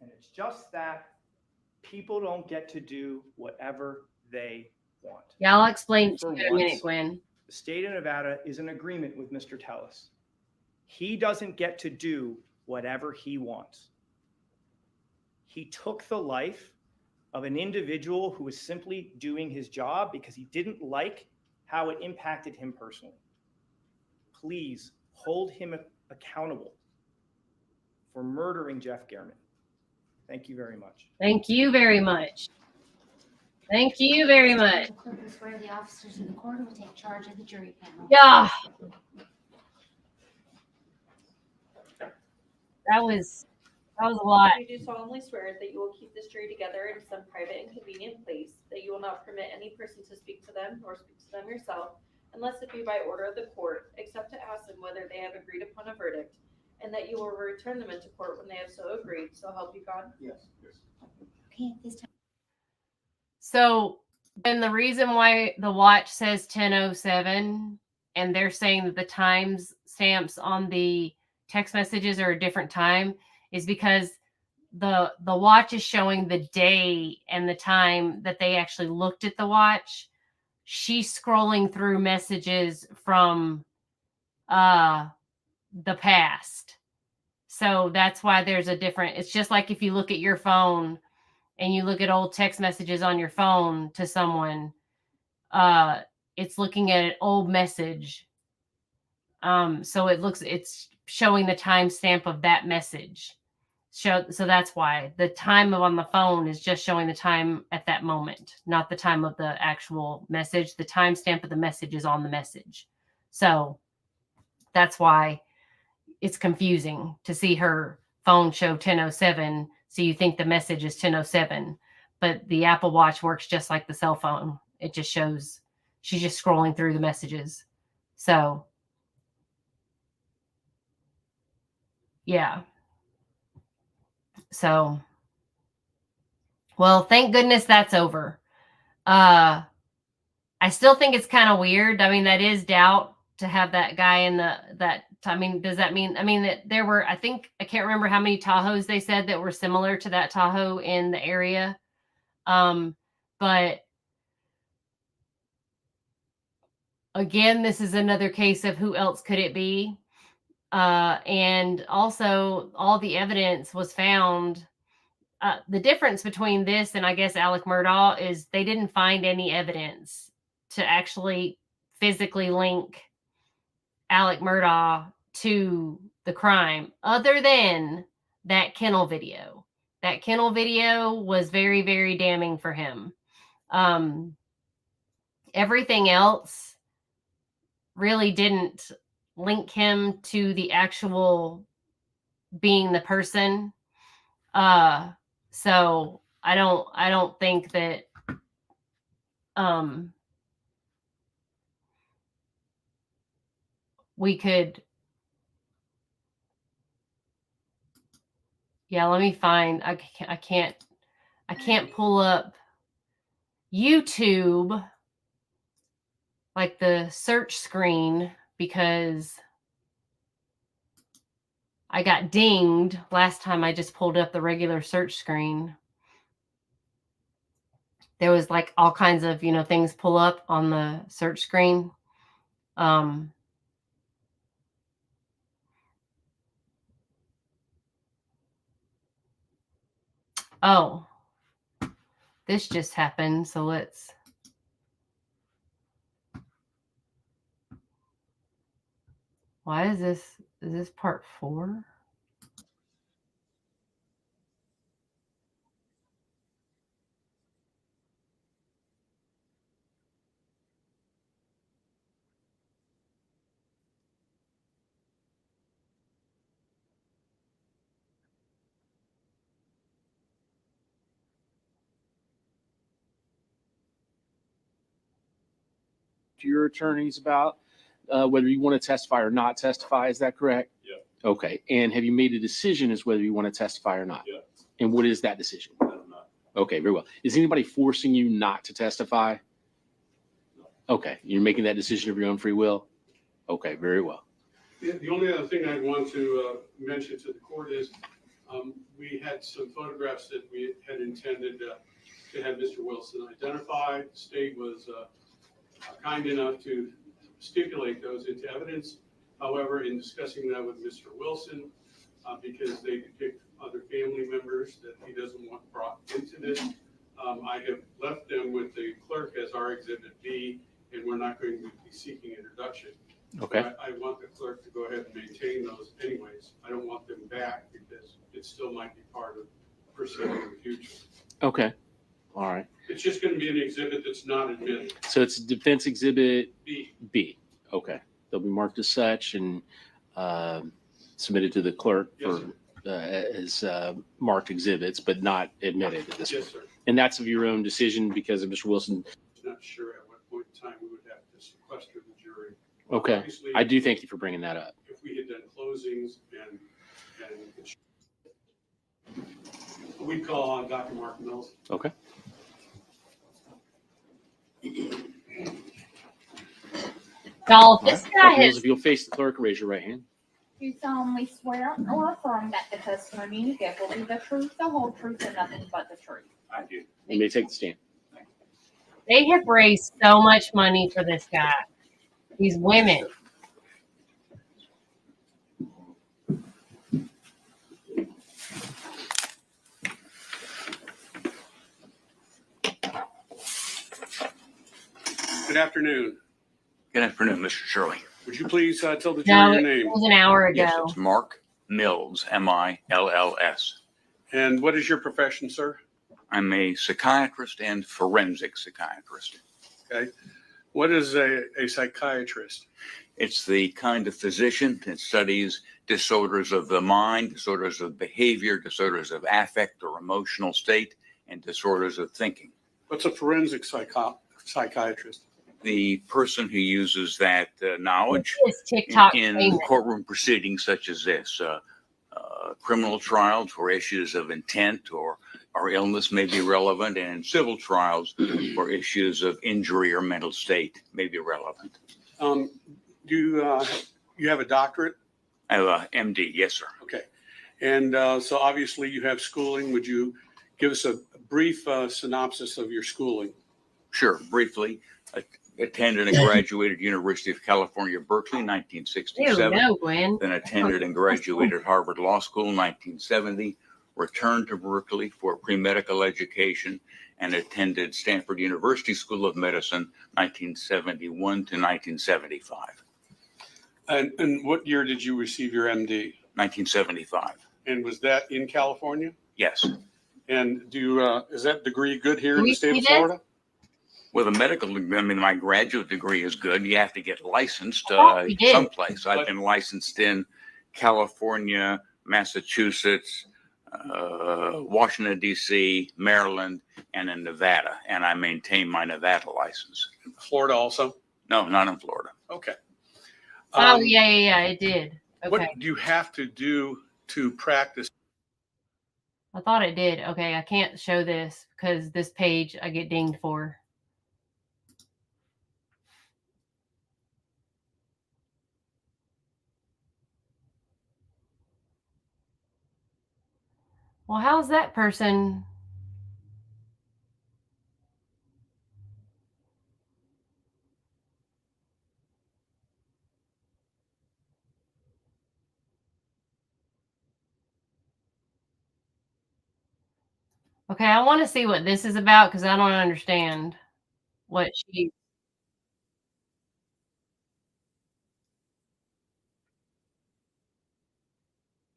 And it's just that people don't get to do whatever they want. Yeah, I'll explain to For you in a minute, once. Gwen. The state of Nevada is in agreement with Mr. Tellis. He doesn't get to do whatever he wants. He took the life of an individual who was simply doing his job because he didn't like how it impacted him personally. Please hold him accountable for murdering Jeff Garriman. Thank you very much. Thank you very much. Thank you very much. The clerk will swear the officers of the court will take charge of the jury panel. Yeah. That was a lot. You do solemnly swear that you will keep this jury together in some private and convenient place, that you will not permit any person to speak to them nor speak to them yourself, unless it be by order of the court, except to ask them whether they have agreed upon a verdict, and that you will return them into court when they have so agreed. So help you God? Yes. Okay, this time. So, and the reason why the watch says 10:07 and they're saying that the times stamps on the text messages are a different time is because the watch is showing the day and the time that they actually looked at the watch. She's scrolling through messages from the past. So that's why there's a different, it's just like if you look at your phone and you look at old text messages on your phone to someone, it's looking at an old message. So it's showing the timestamp of that message. So that's why the time on the phone is just showing the time at that moment, not the time of the actual message. The timestamp of the message is on the message. So that's why it's confusing to see her phone show 10:07. So you think the message is 10:07, but the Apple Watch works just like the cell phone. It just shows she's just scrolling through the messages. So yeah. So, well, thank goodness that's over. I still think it's kind of weird. I mean, that is doubt to have that guy in that. I mean, does that mean? I mean, that there were. I think I can't remember how many Tahoes they said that were similar to that Tahoe in the area. But again, this is another case of who else could it be? And also, all the evidence was found. The difference between this and I guess Alec Murdaugh is they didn't find any evidence to actually physically link Alec Murdaugh to the crime other than that kennel video. That kennel video was very, very damning for him. Everything else really didn't link him to the actual being the person. So I don't think that we could. Yeah, let me find. I can't pull up YouTube like the search screen because I got dinged last time I just pulled up the regular search screen. There was like all kinds of, things pull up on the search screen. Oh, this just happened. So why is this part 4? To your attorneys about whether you want to testify or not testify. Is that correct? Yeah. Okay. And have you made a decision as whether you want to testify or not? Yeah. And what is that decision? I don't know. Okay, very well. Is anybody forcing you not to testify? No. Okay. You're making that decision of your own free will? Okay, very well. The only other thing I want to mention to the court is we had some photographs that we had intended to have Mr. Wilson identified. The state was kind enough to stipulate those into evidence. However, in discussing that with Mr. Wilson, because they depict other family members that he doesn't want brought into this, I have left them with the clerk as our Exhibit B, and we're not going to be seeking introduction. Okay. I want the clerk to go ahead and maintain those anyways. I don't want them back because it still might be part of proceeding in the future. Okay. All right. It's just going to be an exhibit that's not admitted. So it's Defense Exhibit B. B. Okay. They'll be marked as such and submitted to the clerk Yes, for as marked exhibits, but not admitted at this Yes, point. sir. And that's of your own decision because of Mr. Wilson. Not sure at what point in time we would have to sequester the jury. Okay. Obviously, I do thank you for bringing that up. if we had done closings and we'd call on Dr. Mark Mills. Okay. Y'all, this All guy right. Mills, has if you'll face the clerk, raise your right hand. You solemnly swear or affirm that the testimony you give will be the truth, the whole truth, and nothing but the truth. I do. You may take the stand. they have raised so much money for this guy. These women. Good afternoon. Good afternoon, Mr. Shirley. Would you please tell the jury No, your it name? was an hour ago. Yes, it's Mark Mills, Mills. And what is your profession, sir? I'm a psychiatrist and forensic psychiatrist. Okay. What is a psychiatrist? It's the kind of physician that studies disorders of the mind, disorders of behavior, disorders of affect or emotional state, and disorders of thinking. What's a forensic psychiatrist? The person who uses that knowledge It's TikTok in famous. courtroom proceedings such as this, criminal trials where issues of intent or illness may be relevant, and in civil trials where issues of injury or mental state may be relevant. Do you have a doctorate? I have a MD, yes, sir. Okay. And so obviously you have schooling. Would you give us a brief synopsis of your schooling? Sure, briefly. I attended and graduated University of California, Berkeley, There 1967. we go, Gwen. Then attended and graduated Harvard Law School, 1970. Returned to Berkeley for pre-medical education and attended Stanford University School of Medicine, 1971 to 1975. And what year did you receive your MD? 1975. And was that in California? Yes. And is that degree good here in Can the we state see of this? Florida? With a medical degree, I mean, my graduate degree is good. You have to get licensed thought we did. someplace. I've been licensed in California, Massachusetts, Washington, D.C., Maryland, and in Nevada. And I maintain my Nevada license. Florida also? No, not in Florida. Okay. Oh, yeah, it did. Okay. What do you have to do to practice? I thought it did. Okay, I can't show this because this page I get dinged for. Well, how's that person? Okay, I want to see what this is about because I don't understand what she.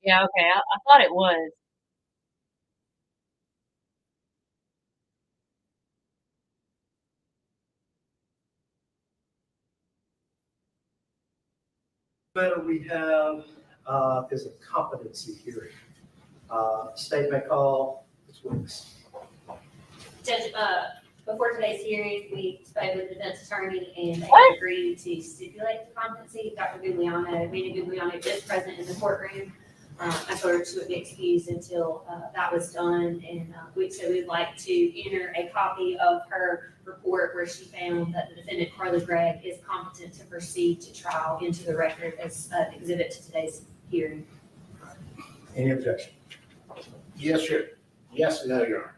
Yeah, okay, I thought it was. Matter we have is a competency hearing. State may call its witness. Judge, before today's hearing, we spoke with the defense attorney and they What? agreed to stipulate the competency. Dr. Gugliano, Mina Gugliano, is present in the courtroom. I told her she would be excused until that was done. And so we'd like to enter a copy of her report where she found that the defendant, Carly Gregg, is competent to proceed to trial into the record as an exhibit to today's hearing. Any objection? Yes, sir. Yes, no, Your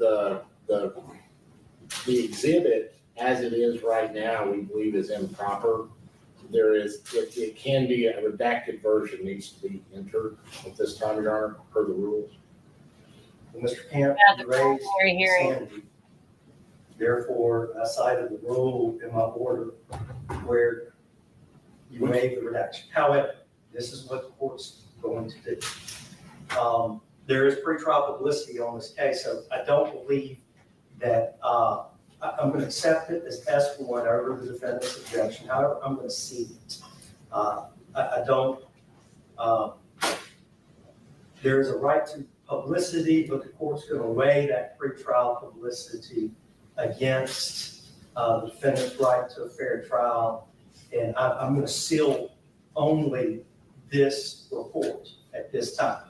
Honor. The exhibit, as it is right now, we believe is improper. It can be a redacted version needs to be entered at this time, Your Honor, per the rules. Well, Mr. Kemp, Yeah, the you raised preliminary hearing. insanity. Therefore, I cited the rule in my order where you waive the redaction. However, this is what the court's going to do. There is pretrial publicity on this case, so I don't believe that, I'm going to accept it as S1 over the defendant's objection. However, I'm going to see it. I don't, there is a right to publicity, but the court's going to weigh that pretrial publicity against the defendant's right to a fair trial. And I'm going to seal only this report at this time.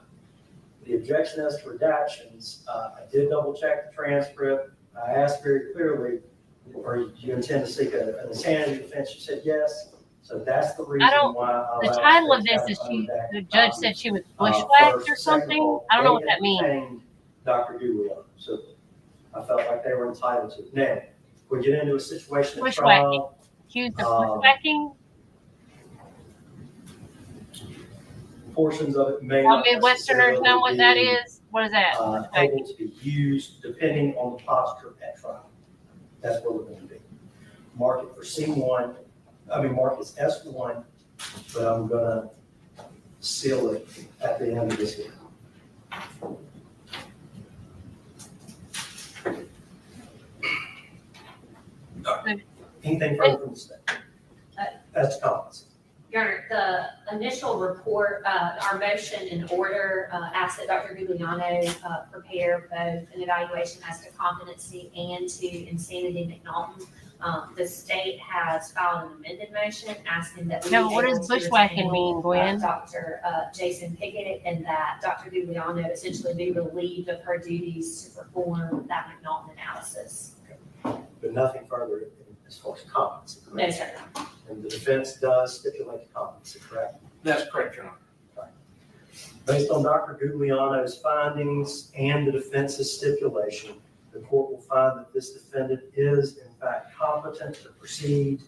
The objection as to redactions, I did double check the transcript. I asked very clearly, or do you intend to seek an insanity defense? You said yes. So that's the reason why. The title of this is the judge said she was bushwhacked or something. I don't know what that means. Dr. Guglielmo. So I felt like they were entitled to it. Now, we get into a situation at Bushwhacking. trial. Accused of bushwhacking. Portions of it may All not Midwesterners know what that necessarily is. What is that? be, able to be used depending on the posture at trial. That's where we're going to be. mark it for C1, mark it as S1, but I'm gonna seal it at the end of this year. Anything further from the state? That's comments. Your Honor, the initial report, our motion in order, asked that Dr. Gugliano prepare both an evaluation as to competency and to insanity McNaughton. The state has filed an amended motion asking that we No, be what able does to bushwhacking retain, mean, Gwen? Dr. Jason Pickett, and that Dr. Gugliano essentially be relieved of her duties to perform that McNaughton analysis. But nothing further as far as competency, No, correct? sir. And the defense does stipulate competency, correct? That's correct, Your Honor. Based on Dr. Gugliano's findings and the defense's stipulation, the court will find that this defendant is in fact competent to proceed,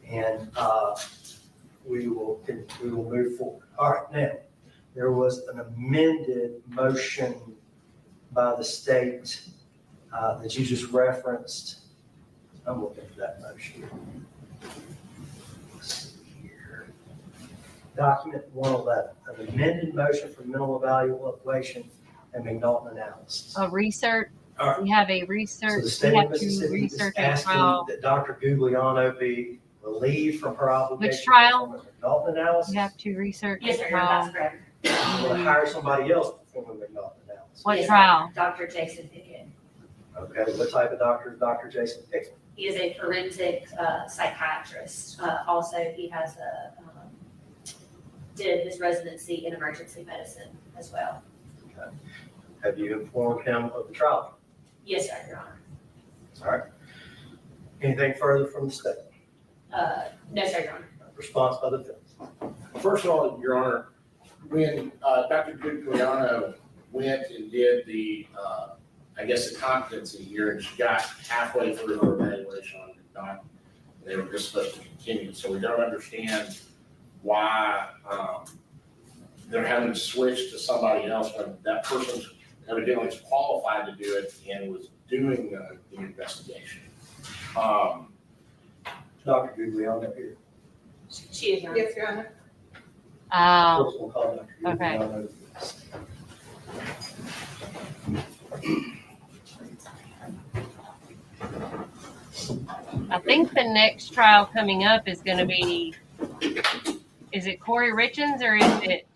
and we will move forward. All right, now, there was an amended motion by the state that you just referenced. I'm looking for that motion. Let's see here. Document 111, an amended motion for mental evaluation and McNaughton analysis. A research. All right. We have a So research. the state We of have to Mississippi is research a asking trial. that Dr. Gugliano be relieved from her obligation. Which trial? To perform a McNaughton analysis. We have to research Yes, a sir, trial. that's correct. I'm going to hire somebody else to perform a McNaughton analysis. What Yes, trial? Dr. Jason Pickett. Okay, what type of doctor is Dr. Jason Pickett? He is a forensic psychiatrist. Also, he has did his residency in emergency medicine as well. Okay. Have you informed him of the trial? Yes, sir, Your Honor. All right. Anything further from the state? No, sir, Your Honor. Response by the defense. First of all, Your Honor, when Dr. Gugliano went and did the, I guess, the competency here, and she got halfway through her evaluation on McNaughton, they were just supposed to continue. So we don't understand why they're having to switch to somebody else when that person's evidently is qualified to do it and was doing the investigation. Dr. Gugliano here. She is, Your Honor. Yes, Your Honor. First we'll call Dr. Okay. Gugliano. I think the next trial coming up is going to be, is it Kouri Richins or is it,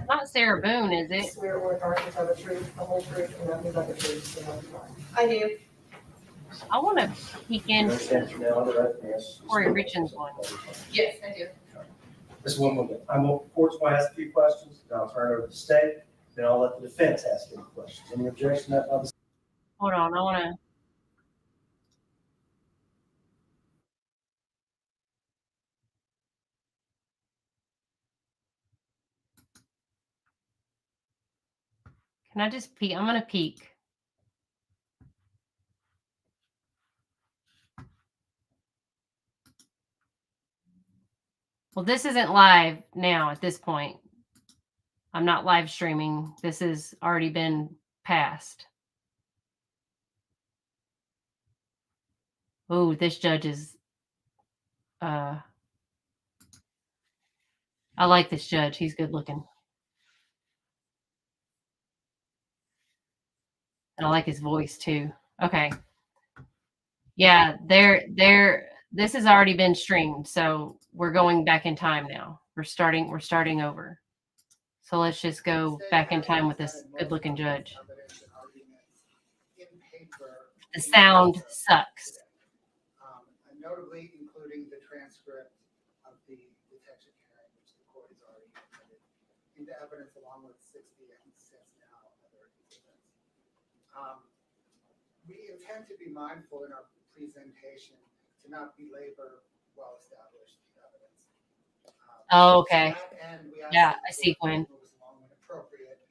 not Sarah Boone, is it? Swear or authority to tell the truth, the whole truth, and nothing but the truth, so help you God. I do. I want to peek in Kouri Richins one. Yes, I do. This one will get, court's going to ask a few questions, then I'll turn it over to the state, then I'll let the defense ask any questions. Any objection to that by the Hold on, I want to. Can I just peek? I'm going to peek. Well, this isn't live now at this point. I'm not live streaming. This has already been passed. Oh, this judge is, I like this judge. He's good looking. And I like his voice too. Okay. Yeah, this has already been streamed, so we're going back in time now. We're starting over. So let's just go back in time with this good-looking judge. The sound sucks. Notably including the transcript of the detection hearing, which the court has already admitted into evidence along with 60, I think, since now other exhibits. We intend to be mindful in our presentation to not belabor well-established evidence. Oh, okay. To that end, we ask Yeah, that I see, the court Gwen. move along when appropriate.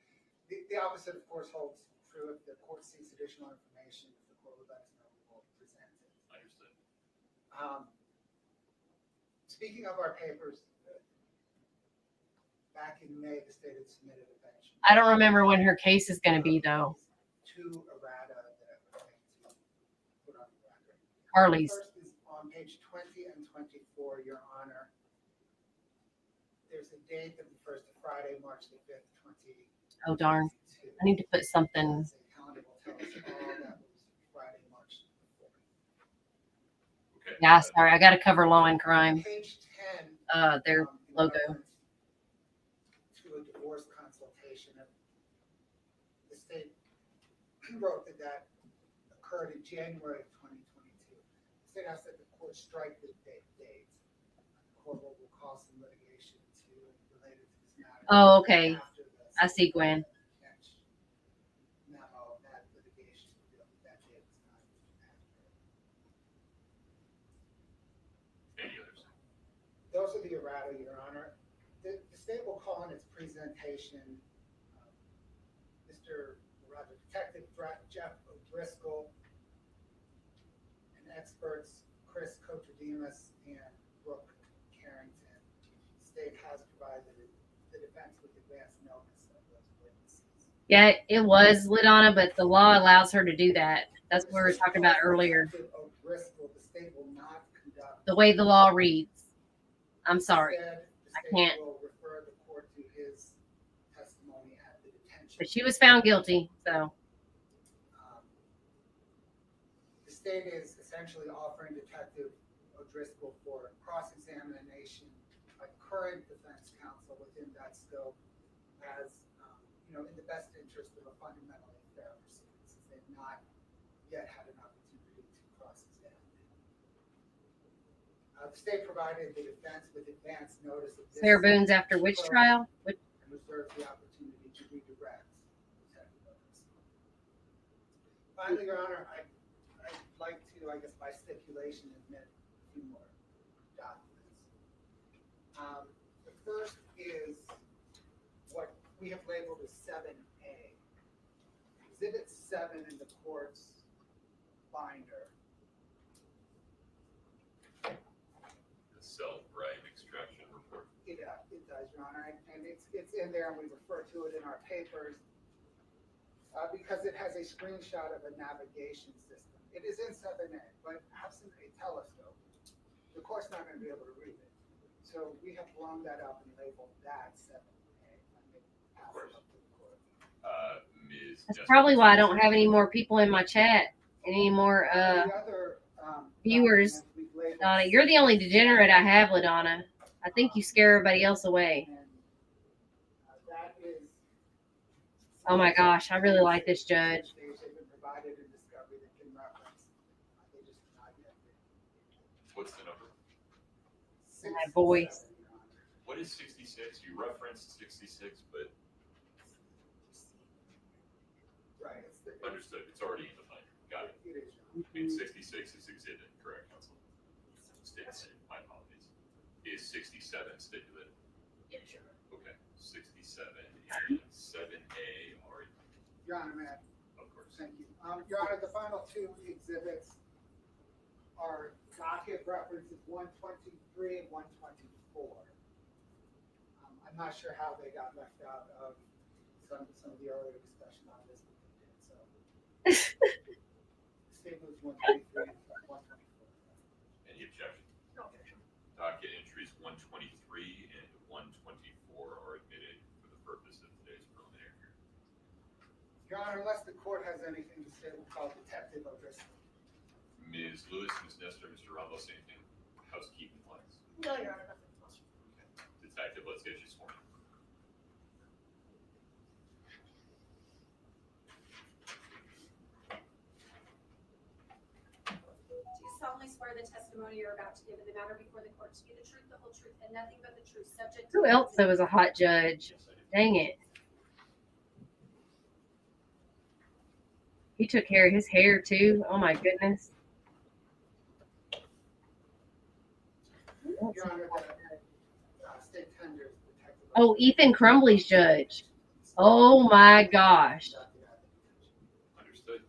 The opposite, of course, holds true if the court seeks additional information. If the court would let us know, we will present it. Understood. Speaking of our papers, back back in May, the state had submitted a bench. I don't remember when her case is going to be, though. Two errata that I would like to put on the record. Harley's. First is on page 20 and 24, Your Honor. There's a date that refers to Friday, March the 5th, 2022. Oh, darn. I need to put something. The calendar will tell us all that was Friday, March the 4th. Yeah, sorry. I got to cover Law and Crime. Page 10. Their in logo. reference To a divorce consultation. The state wrote that that occurred in January of 2022. The state asked that the court strike the date. The court will call some litigation related to this matter. Oh, okay. After this. I see, Gwen. Memo, that litigation, that date was not accurate. Any others? Those are the errata, Your Honor. The state will call in its presentation Detective Jeff O'Driscoll and experts Chris Kotrodemus and Brooke Carrington. The state has provided the defense with advance notice of those witnesses. Yeah, it was LaDonna, but the law allows her to do that. That's what we were talking about earlier. Detective O'Driscoll, the state will not conduct. The way the law reads. I'm sorry. Instead, the I state can't. will refer the court to his testimony at the detention. But she was found guilty, so. The state is essentially offering Detective O'Driscoll for cross-examination by current defense counsel within that scope as, in the best interest of a fundamentally fair proceeding, since they've not yet had an opportunity to cross-examine. The state provided the defense with advance notice of this. Sarah Boone's after which trial? And reserves the opportunity to redirect Detective O'Driscoll. Finally, Your Honor, I'd like to, I guess by stipulation, admit a few more documents. The first is what we have labeled as 7A. Exhibit 7 in the court's binder. The self-right extraction report. It does, Your Honor, and it's in there, and we refer to it in our papers because it has a screenshot of a navigation system. It is in 7A, but absent a telescope, the court's not going to be able to read it. So we have blown that up and labeled that 7A. Of course. Ms. That's Jessica probably why I don't Thompson. have any more people in my chat. Any more The other viewers. documents we've labeled Donna, you're the only degenerate I have, LaDonna. I think you scare everybody else away. and, that is. Oh my gosh, I really like this judge. They've been provided in discovery that can reference. They just not yet. What's the number? My voice. What is 66? You referenced 66, but Right. understood. It's already in the binder. Got it. It is. And 66 is exhibit, correct, counsel? My apologies. Is 67 stipulated? Yeah, sure. Okay, 67 and 7A are, Your Honor, may I? of course. Thank you. Your Honor, the final two exhibits are docket references 123 and 124. I'm not sure how they got left out of some of the earlier discussion on this, but they did, so. Statements 123 and 124. Any objection? No objection. Docket entries 123 and 124 are admitted for the purpose of today's preliminary hearing. Your Honor, unless the court has anything to say, we'll call Detective O'Driscoll. Ms. Lewis, Ms. Nestor, Mr. Ramos, anything housekeeping wise? No, Your Honor, nothing else. Detective, let's get you sworn. Do you solemnly swear the testimony you're about to give in the matter before the court to be the truth, the whole truth, and nothing but the truth, subject to. Who else that was a hot judge? Dang it. He took care of his hair too. Oh my goodness. Your Honor, the state tender is Detective. Oh, Ethan Crumbly's judge. Oh my gosh. Understood.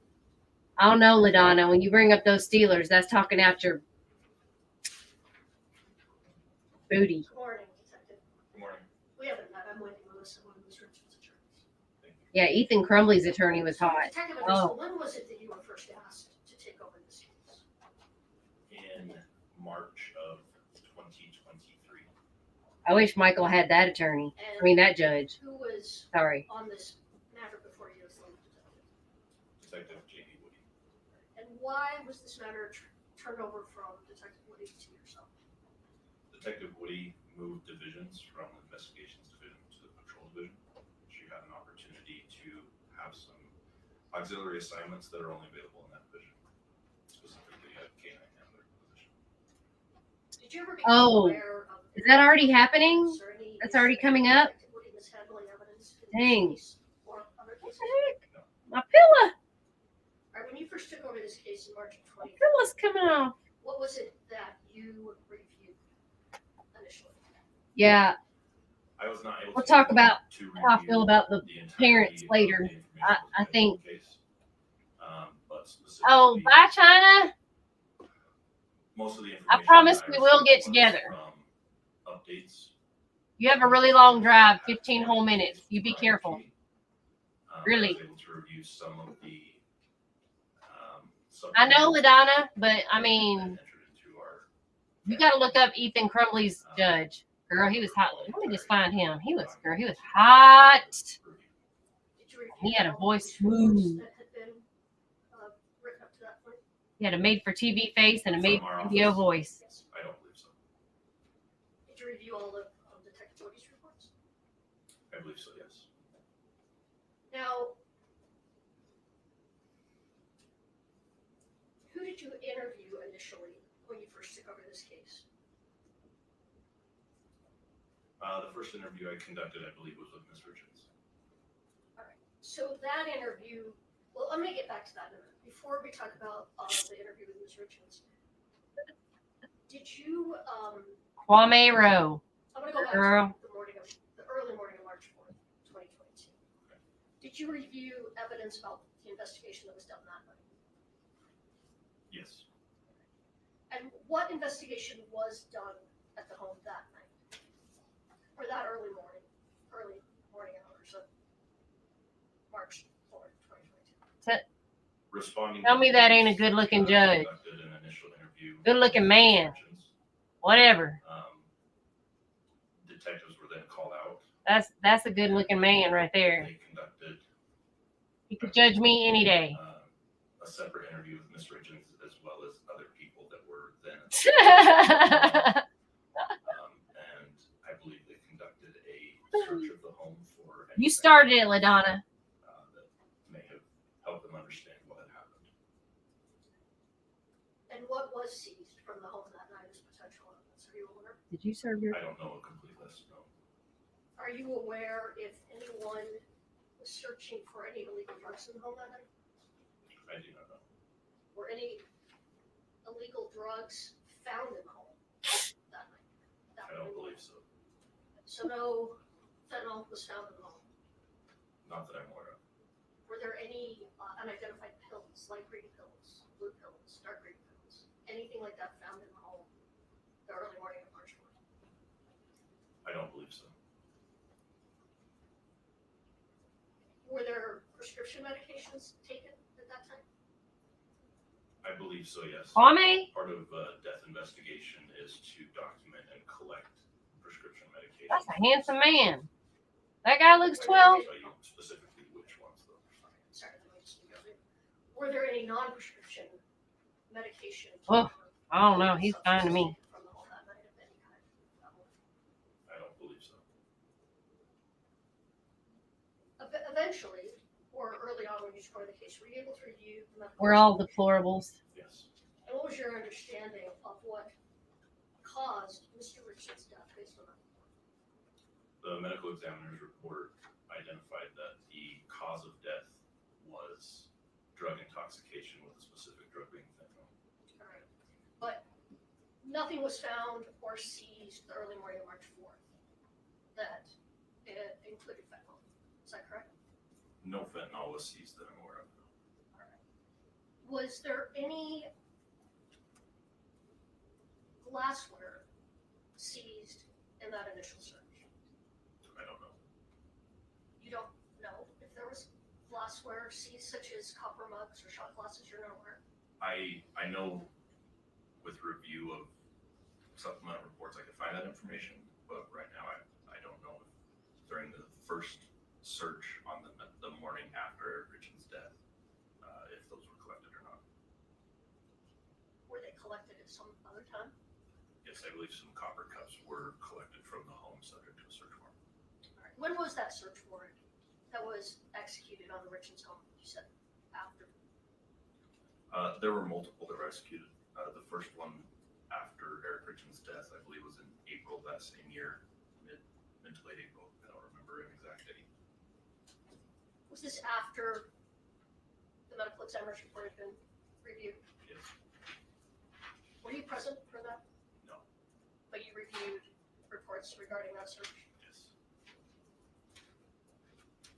I don't know, LaDonna. When you bring up those Steelers, that's talking out your booty. Good morning, Detective. Good morning. We haven't met. I'm Wendy Lewis, I'm one of Ms. Richins' attorneys. Yeah, Ethan Crumbley's attorney was hot. Detective Oh, Anderson, when was it that you were first asked to take over this case? In March of 2023. I wish Michael had that attorney. I mean, that judge. Who was Sorry. on this matter before you as the lead detective? Detective J.B. Woody. And why was this matter turned over from Detective Woody to yourself? Detective Woody moved divisions from the investigations division to the patrol division. She had an opportunity to have some auxiliary assignments that are only available in that division, specifically a K9 handler position. Did you ever become aware of is that already happening? That's already coming up? Detective Woody mishandling evidence in Dang. this case or other What cases? the heck? My pillow. All right, when you first took over this case in March of 2020, Pillow's coming off. what was it that you reviewed initially? Yeah. I was not able We'll to talk about to how I feel about the parents entirety of later. the information I that was think. available in the case. But Oh, specifically, bye, China. most of the information I promise that we will received get was together. from updates. You have a really long drive, 15 whole minutes. You be careful. I Really. was able to review some of the I know LaDonna, but I mean, you got to look up Ethan Crumbley's judge. Girl, he was hot. Let me just find him. He was hot. He had a voice smooth. That had been written up to that point? He had a made-for-TV face and a made-for-video voice. I don't believe so. Did you review all of Detective Woody's reports? I believe so, yes. Now, who did you interview initially when you first took over this case? The first interview I conducted, I believe, was with Ms. Richins. All right. So that interview, well, I'm going to get back to that in a minute. Before we talk about the interview with Ms. Richins, did you? Kwame Rowe. I'm going to go back Girl. to the early morning of March 4th, 2022. Did you review evidence about the investigation that was done that night? Yes. And what investigation was done at the home that night? Or that early morning hours of March 4th, 2022? Responding. Tell me that ain't a good-looking judge. Conducted an initial interview. Good-looking man. Whatever. Detectives were then called out. That's a good-looking man right there. They conducted He could judge me any day. a separate interview with Ms. Richins as well as other people that were then. And I believe they conducted a search of the home for. You started it, LaDonna. That may have helped them understand what had happened. And what was seized from the home that night as potential evidence? Are you aware? Did you serve your? I don't know a complete list, no. Are you aware if anyone was searching for any illegal drugs in the home that night? I do not know. Were any illegal drugs found in the home that night? I don't believe so. So no fentanyl was found in the home? Not that I'm aware of. Were there any unidentified pills, light green pills, blue pills, dark green pills, anything like that found in the home the early morning of March 4th? I don't believe so. Were there prescription medications taken at that time? I believe so, yes. Kwame? Part of death investigation is to document and collect prescription medication. That's a handsome man. That guy looks I 12. can't tell you specifically which ones, though. Sorry, let me just go there. Were there any non-prescription medications? Oh, I don't know. He's fine to me. From the home that night of any kind? I don't believe so. Eventually, or early on when you started the case, were you able to review the medical We're all deplorables. Yes. And what was your understanding of what caused Mr. Richins' death based on that? The medical examiner's report identified that the cause of death was drug intoxication with a specific drug being fentanyl. All right. But nothing was found or seized the early morning of March 4th that included fentanyl. Is that correct? No fentanyl was seized that I'm aware of. All right. Was there any glassware seized in that initial search? I don't know. glassware seized, such as copper mugs or shot glasses you're not aware? I know with review of supplemental reports, I could find that information, but right now I don't know if during the first search on the morning after Richins' death, if those were collected or not. Were they collected at some other time? Yes, I believe some copper cups were collected from the home subject to a search warrant. All right. When was that search warrant that was executed on the Richins home? You said after. There were multiple that were executed. The first one after Eric Richins' death, I believe, was in April that same year, mid to late April. I don't remember an exact date. Was this after the medical examiner's report had been reviewed? Yes. Were you present for that? No. But you reviewed reports regarding that search? Yes.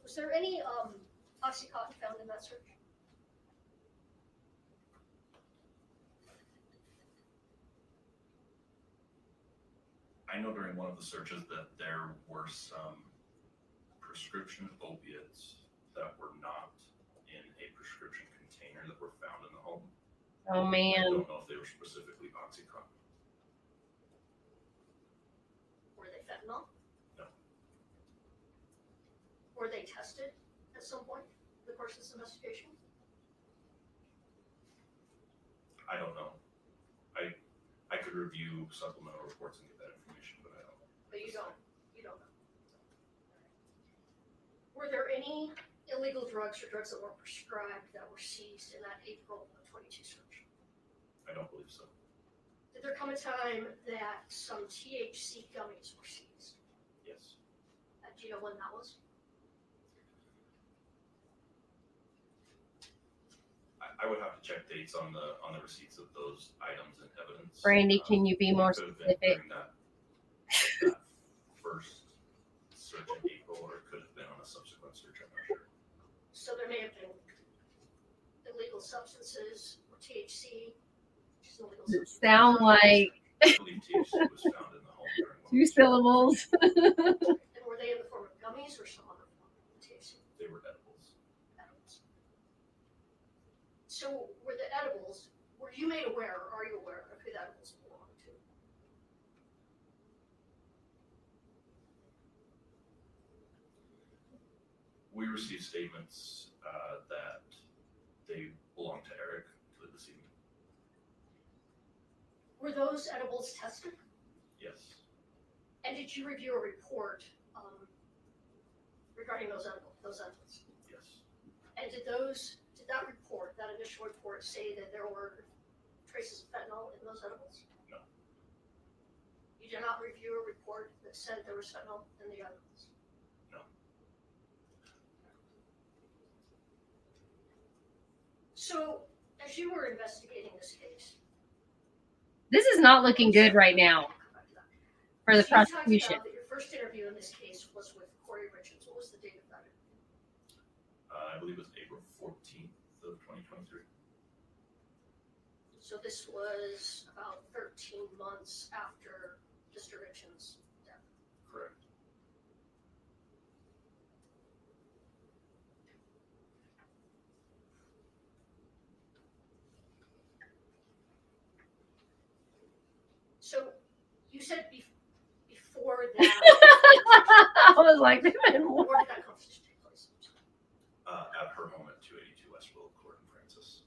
Was there any Oxycontin found in that search? I know during one of the searches that there were some prescription opiates that were not in a prescription container that were found in the home. Oh, I man. don't know if they were specifically Oxycontin. Were they fentanyl? No. Were they tested at some point in the course of this investigation? I don't know. I could review supplemental reports and get that information, but I don't know. But you don't know. Were there any illegal drugs or drugs that were prescribed that were seized in that April of 22 search? I don't believe so. Did there come a time that some THC gummies were seized? Yes. Do you know when that was? I would have to check dates on the receipts of those items and evidence. Brandy, can you be more It could have been specific? during that first search in April, or it could have been on a subsequent search, I'm not sure. So there may have been illegal substances or THC, which is illegal Does it substance. sound like I believe THC was found in the home during one of two the searches. syllables? And were they in the form of gummies or some other form of THC? They were edibles. Edibles. So were the edibles, were you made aware, or are you aware of who the edibles belong to? We received statements that they belong to Eric, to the decedent. Were those edibles tested? Yes. And did you review a report regarding those edibles? Yes. And did that report, that initial report, say that there were traces of fentanyl in those edibles? No. You did not review a report that said there was fentanyl in the edibles? No. So, as you were investigating this case, This is not looking good right now for the so you talked prosecution. about that your first interview in this case was with Kouri Richins. What was the date of that interview? I believe it was April 14th of 2023. So this was about 13 months after Mr. Richins' death. Correct. So you said before that. I was like, where did that conversation take place? At her home at 282 West Willow Court in Francis.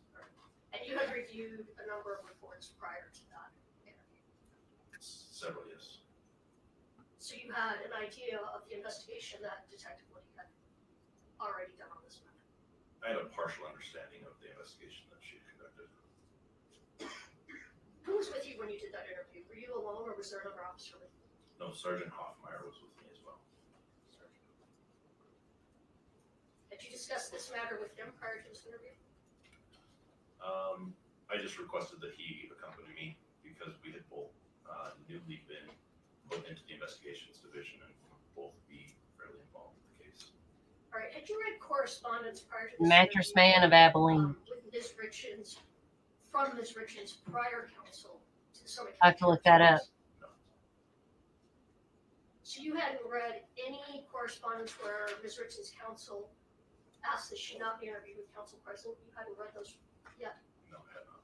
And you had reviewed a number of reports prior to that interview. Several, yes. So you had an idea of the investigation that Detective Woody had already done on this matter. I had a partial understanding of the investigation that she had conducted. Who was with you when you did that interview? Were you alone or was there another officer with you? No, Sergeant Hoffmeyer was with me as well. Had you discussed this matter with him prior to this interview? I just requested that he accompany me because we had both newly been put into the investigations division and both be fairly involved with the case. All right. Had you read correspondence prior to this Mattress interview, Man of Abilene. with Ms. Richins, from Ms. Richins' prior counsel to the Sonoma I have to look that up. So you hadn't read any correspondence where Ms. Richins' counsel asked that she not be interviewed with counsel present. You hadn't read those yet. No, I have not.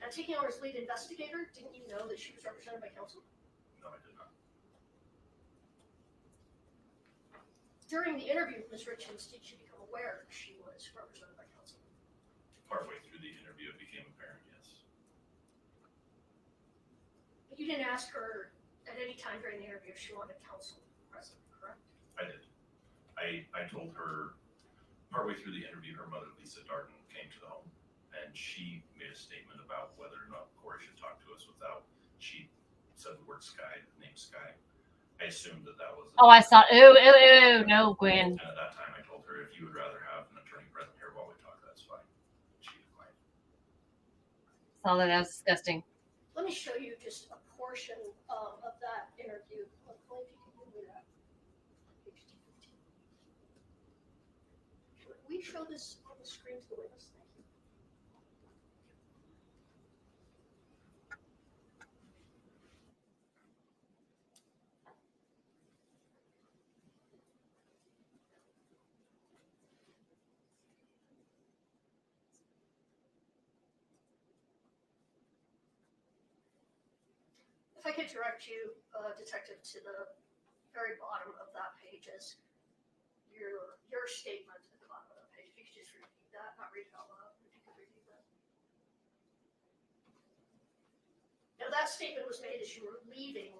Now, taking over as lead investigator, didn't you know that she was represented by counsel? No, I did not. During the interview with Ms. Richins, did you become aware that she was represented by counsel? Partway through the interview, it became apparent, yes. But you didn't ask her at any time during the interview if she wanted counsel present, correct? I did. I told her partway through the interview, her mother, Lisa Darden, came to the home, and she made a statement about whether or not Kouri should talk to us without, she said the word Sky, the name Sky. I assumed that that was. Oh, I saw. Ooh, no, Gwen. And at that time, I told her, if you would rather have an attorney present here while we talk, that's fine. She declined. Saw that. That was disgusting. Let me show you just a portion of that interview. Hopefully, if you can give me that. Page 215. Can we show this on the screen to the witness? Thank you. If I could direct you, Detective, to the very bottom of that page is your statement at the bottom of that page. If you could just repeat that, not read it out loud, if you could repeat that. Now that statement was made as you were leaving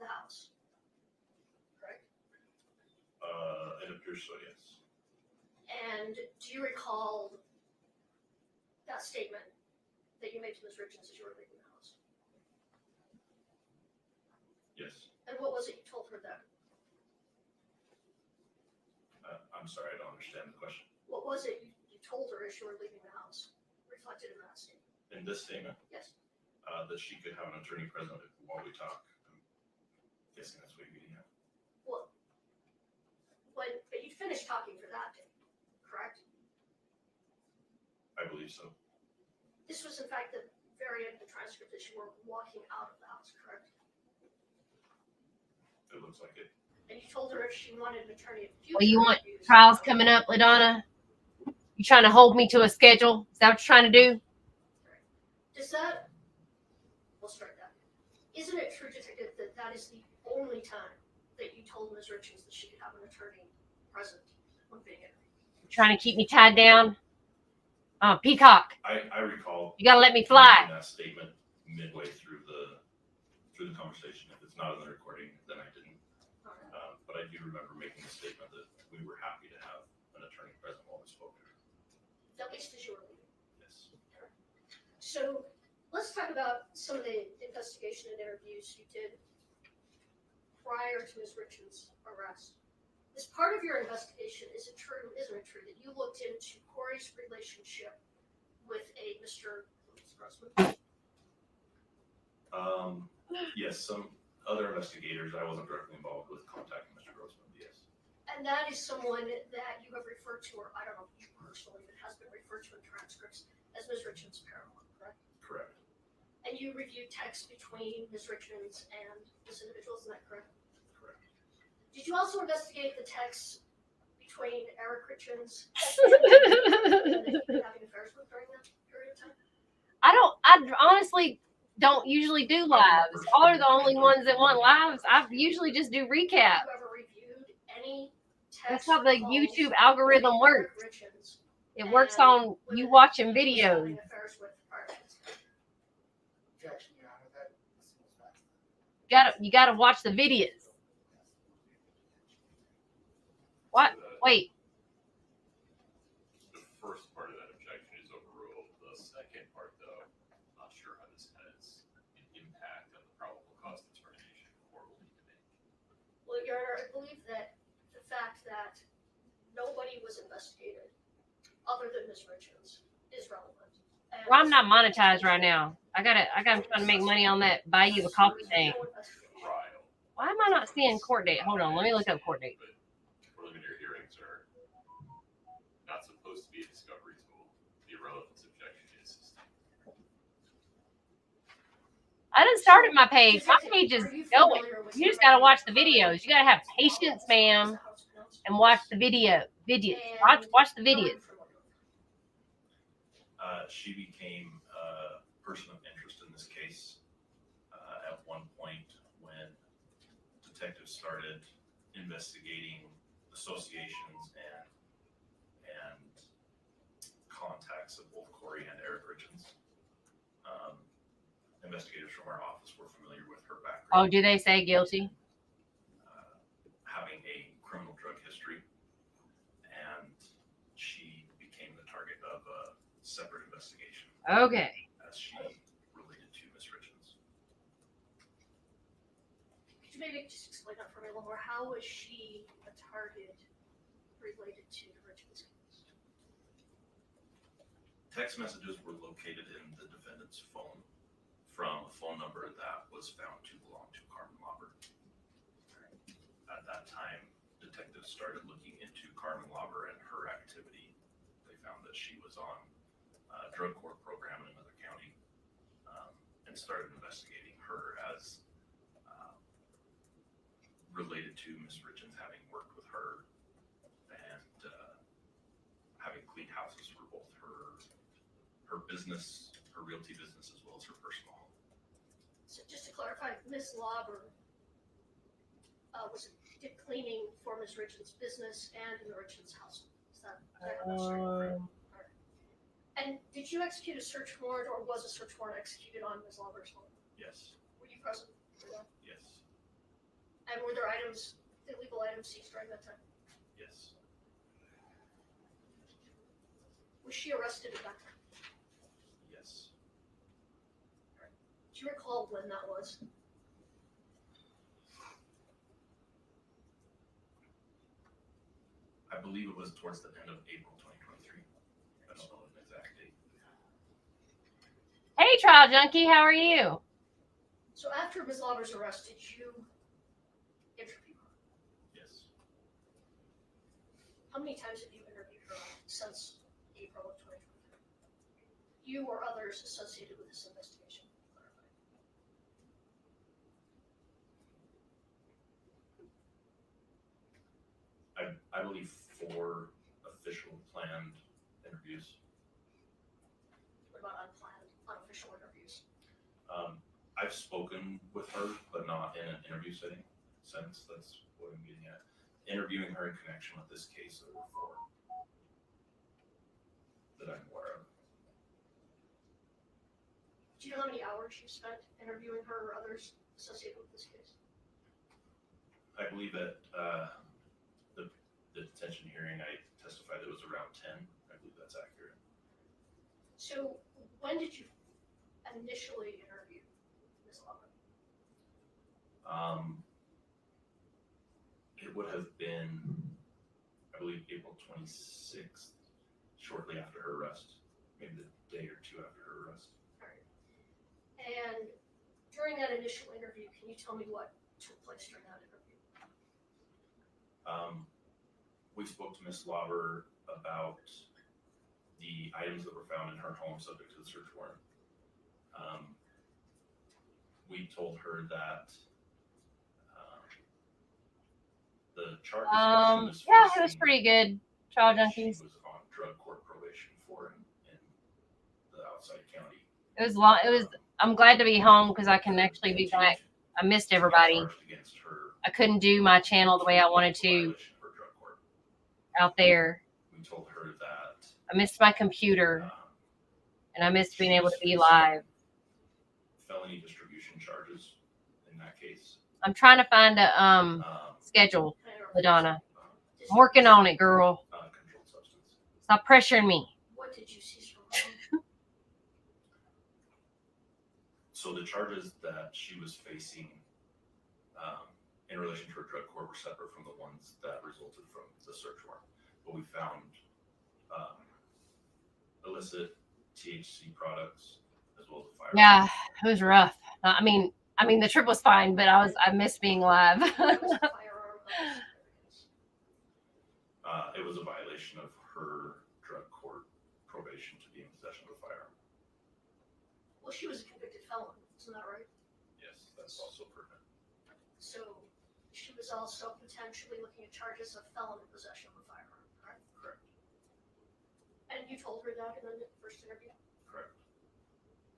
the house, correct? It appears so, yes. And do you recall that statement that you made to Ms. Richins as you were leaving the house? Yes. And what was it you told her then? I'm sorry, I don't understand the question. What was it you told her as you were leaving the house, reflected in that statement? In this statement, Yes. that she could have an attorney present while we talk. I'm guessing that's what you're getting at. Well, but you finished talking for that day, correct? I believe so. This was in fact the very end of the transcript as you were walking out of the house, correct? It looks like it. And you told her if she wanted an attorney at future Well, you want interviews- trials coming up, LaDonna? You trying to hold me to a schedule? Is that what you're trying to do? Does that, we'll start that. Isn't it true, Detective, that that is the only time that you told Ms. Richins that she could have an attorney present when being interviewed? Trying to keep me tied down? Peacock. I recall. You gotta let me fly. making that statement midway through the conversation. If it's not in the recording, then I didn't. But I do remember making a statement that we were happy to have an attorney present while we spoke to her. At least as you were leaving. Yes. So let's talk about some of the investigation and interviews you did prior to Ms. Richins' arrest. As part of your investigation, is it true, isn't it true, that you looked into Kouri's relationship with a Mr. Grossman? Yes, some other investigators, I wasn't directly involved with contacting Mr. Grossman, yes. And that is someone that you have referred to, or I don't know if you personally, but has been referred to in transcripts as Ms. Richins' paramour, correct? Correct. And you reviewed texts between Ms. Richins and this individual, isn't that correct? Correct. Did you also investigate the texts between Eric Richins and having affairs with during that period of time? I honestly don't usually do lives. All are the only ones that want lives. I usually just do recap. Have you ever reviewed any That's text how the calls YouTube algorithm between works. Eric Richins It works on and you women watching he was videos. having affairs with prior to this time? Objection, Your Honor, that seems facts. You gotta watch the videos. What? Wait. The first part of that objection is overruled. The second part, though, I'm not sure how this has an impact on the probable cause determination the court will need to make. Well, Your Honor, I believe that the fact that nobody was investigated other than Ms. Richins is relevant. And Well, I'm not monetized right now. I gotta trying to make money on that buy you a coffee thing. Trial. Why am I not seeing court date? Hold on, let me look up court date. But preliminary hearings are not supposed to be a discovery tool. The irrelevance objection is sustained. I done started my page. My page is Are you going. familiar with You just the gotta watch the regulatory videos. You gotta have patience, ma'am, and watch the videos. Watch the videos. She became a person of interest in this case at one point when detectives started investigating associations and contacts of both Kouri and Eric Richins. Investigators from our office were familiar with her background. Oh, do they say guilty? Having a criminal drug history, and she became the target of a separate investigation. Okay. As she related to Ms. Richins. Could you maybe just explain that for me a little more? How is she a target related to the Richins case? Text messages were located in the defendant's phone from a phone number that was found to belong to Carmen Lauber. At that time, detectives started looking into Carmen Lauber and her activity. They found that she was on a drug court program in another county and started investigating her as related to Ms. Richins, having worked with her and having cleaned houses for both her business, her realty business, as well as her personal home. So just to clarify, Ms. Lauber did cleaning for Ms. Richins' business and in the Richins' house. Is that right? And did you execute a search warrant, or was a search warrant executed on Ms. Lauber's home? Yes. Were you present for that? Yes. And were there illegal items seized during that time? Yes. Was she arrested at that time? Yes. Do you recall when that was? I believe it was towards the end of April 2023. I don't know an exact date. Hey, Trial Junkie, how are you? So after Ms. Lauber's arrest, did you interview her? Yes. How many times have you interviewed her since April of 2023? You or others associated with this investigation? I believe 4 official planned interviews. What about unplanned, unofficial interviews? I've spoken with her, but not in an interview setting. Since that's what I'm getting at. Interviewing her in connection with this case, there were 4 that I'm aware of. Do you know how many hours you spent interviewing her or others associated with this case? I believe that the detention hearing, I testified it was around 10. I believe that's accurate. So when did you initially interview Ms. Lauber? It would have been, I believe, April 26th, shortly after her arrest, maybe the day or 2 after her arrest. All right. And during that initial interview, can you tell me what took place during that interview? We spoke to Ms. Lauber about the items that were found in her home subject to the search warrant. We told her that the charges that she was yeah, facing, it was pretty good, Trial she Junkies. was on drug court probation for in the outside county. It was long. It was. I'm glad to be home because I can actually be back. I missed everybody. I couldn't do my channel the way I wanted to out there. We told her that I missed my computer, and I missed being able to be live. felony distribution charges in that case. I'm trying to find a schedule, LaDonna. I'm working on it, girl. Controlled substance. Stop pressuring me. What did you seize from her? So the charges that she was facing in relation to her drug court were separate from the ones that resulted from the search warrant. But we found illicit THC products as well as a firearm. Yeah, it was rough. I mean, the trip was fine, but I missed being live. It was a violation of her drug court probation to be in possession of a firearm. Well, she was a convicted felon, isn't that right? So she was also potentially looking at charges of felon in possession of a firearm, correct? Correct. And you told her that in the first interview? Correct.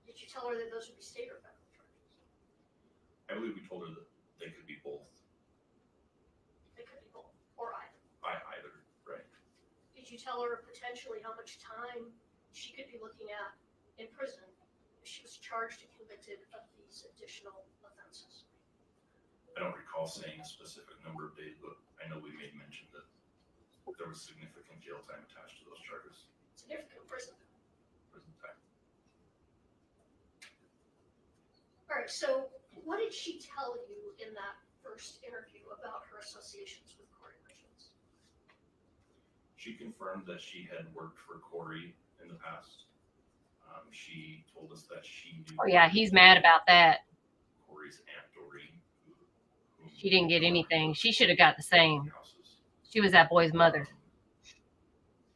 Did you tell her that those would be state or federal charges? I believe we told her that they could be both. They could be both, or either. Either, right? Did you tell her potentially how much time she could be looking at in prison if she was charged and convicted of these additional offenses? I don't recall saying a specific number of days, but I know we made mention that there was significant jail time attached to those charges. Significant prison time. Prison time. All right, so what did she tell you in that first interview about her associations with Kouri Richins? She confirmed that she had worked for Kouri in the past. She told us that she knew. Oh yeah, he's mad about that. Kouri's Aunt Doreen. She didn't get anything. She should have got the same. She was that boy's mother.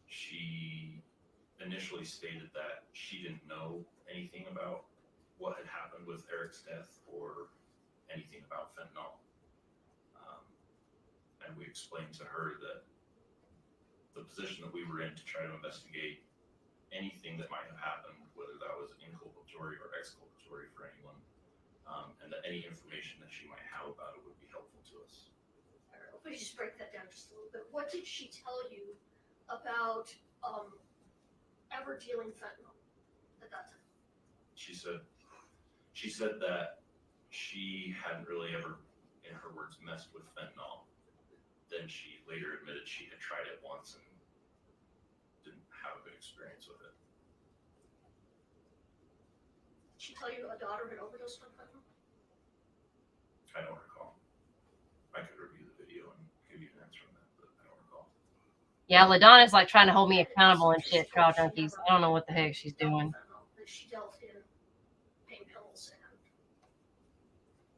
She initially stated that she didn't know anything about what had happened with Eric's death or anything about fentanyl. And we explained to her that the position that we were in to try to investigate anything that might have happened, whether that was inculpatory or exculpatory for anyone, and that any information that she might have about it would be helpful to us. All right, let me just break that down just a little bit. What did she tell you about ever dealing fentanyl at that time? She said that she hadn't really ever, in her words, messed with fentanyl. Then she later admitted she had tried it once and didn't have a good experience with it. Did she tell you a daughter had overdosed on fentanyl? I don't recall. I could review the video and give you an answer on that, but I don't recall. Yeah, LaDonna's like trying to hold me accountable and shit, trial junkies. I don't know what the heck she's doing. That she dealt in pain pills and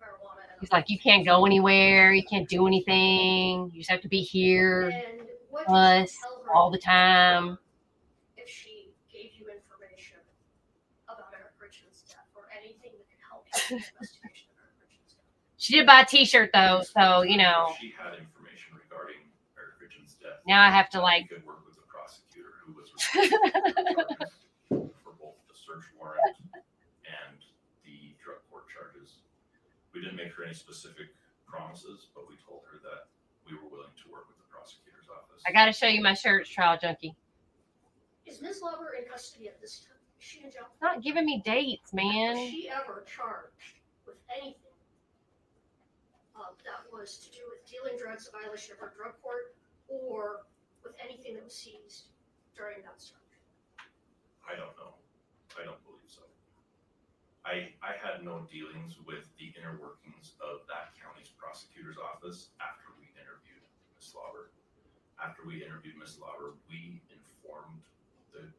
marijuana. He's like, you can't go anywhere. You can't do anything. You just have to be here, And what did us, she tell her all the time. if she gave you information about Eric Richins' death or anything that could help you in the investigation of Eric Richins' death? She did buy a t-shirt though, so you know. If she had information regarding Eric Richins' death, Now I have to like. we could work with the prosecutor who was responsible for both the search warrant and the drug court charges. We didn't make her any specific promises, but we told her that we were willing to work with the prosecutor's office. I gotta show you my shirts, trial junkie. Is Ms. Lover in custody at this time? Is she in jail? It's not giving me dates, man. Was she ever charged with anything that was to do with dealing drugs, a violation of her drug court, or with anything that was seized during that search? I don't know. I don't believe so. I had no dealings with the inner workings of that county's prosecutor's office after we interviewed Ms. Lauber. After we interviewed Ms. Lauber, we informed the.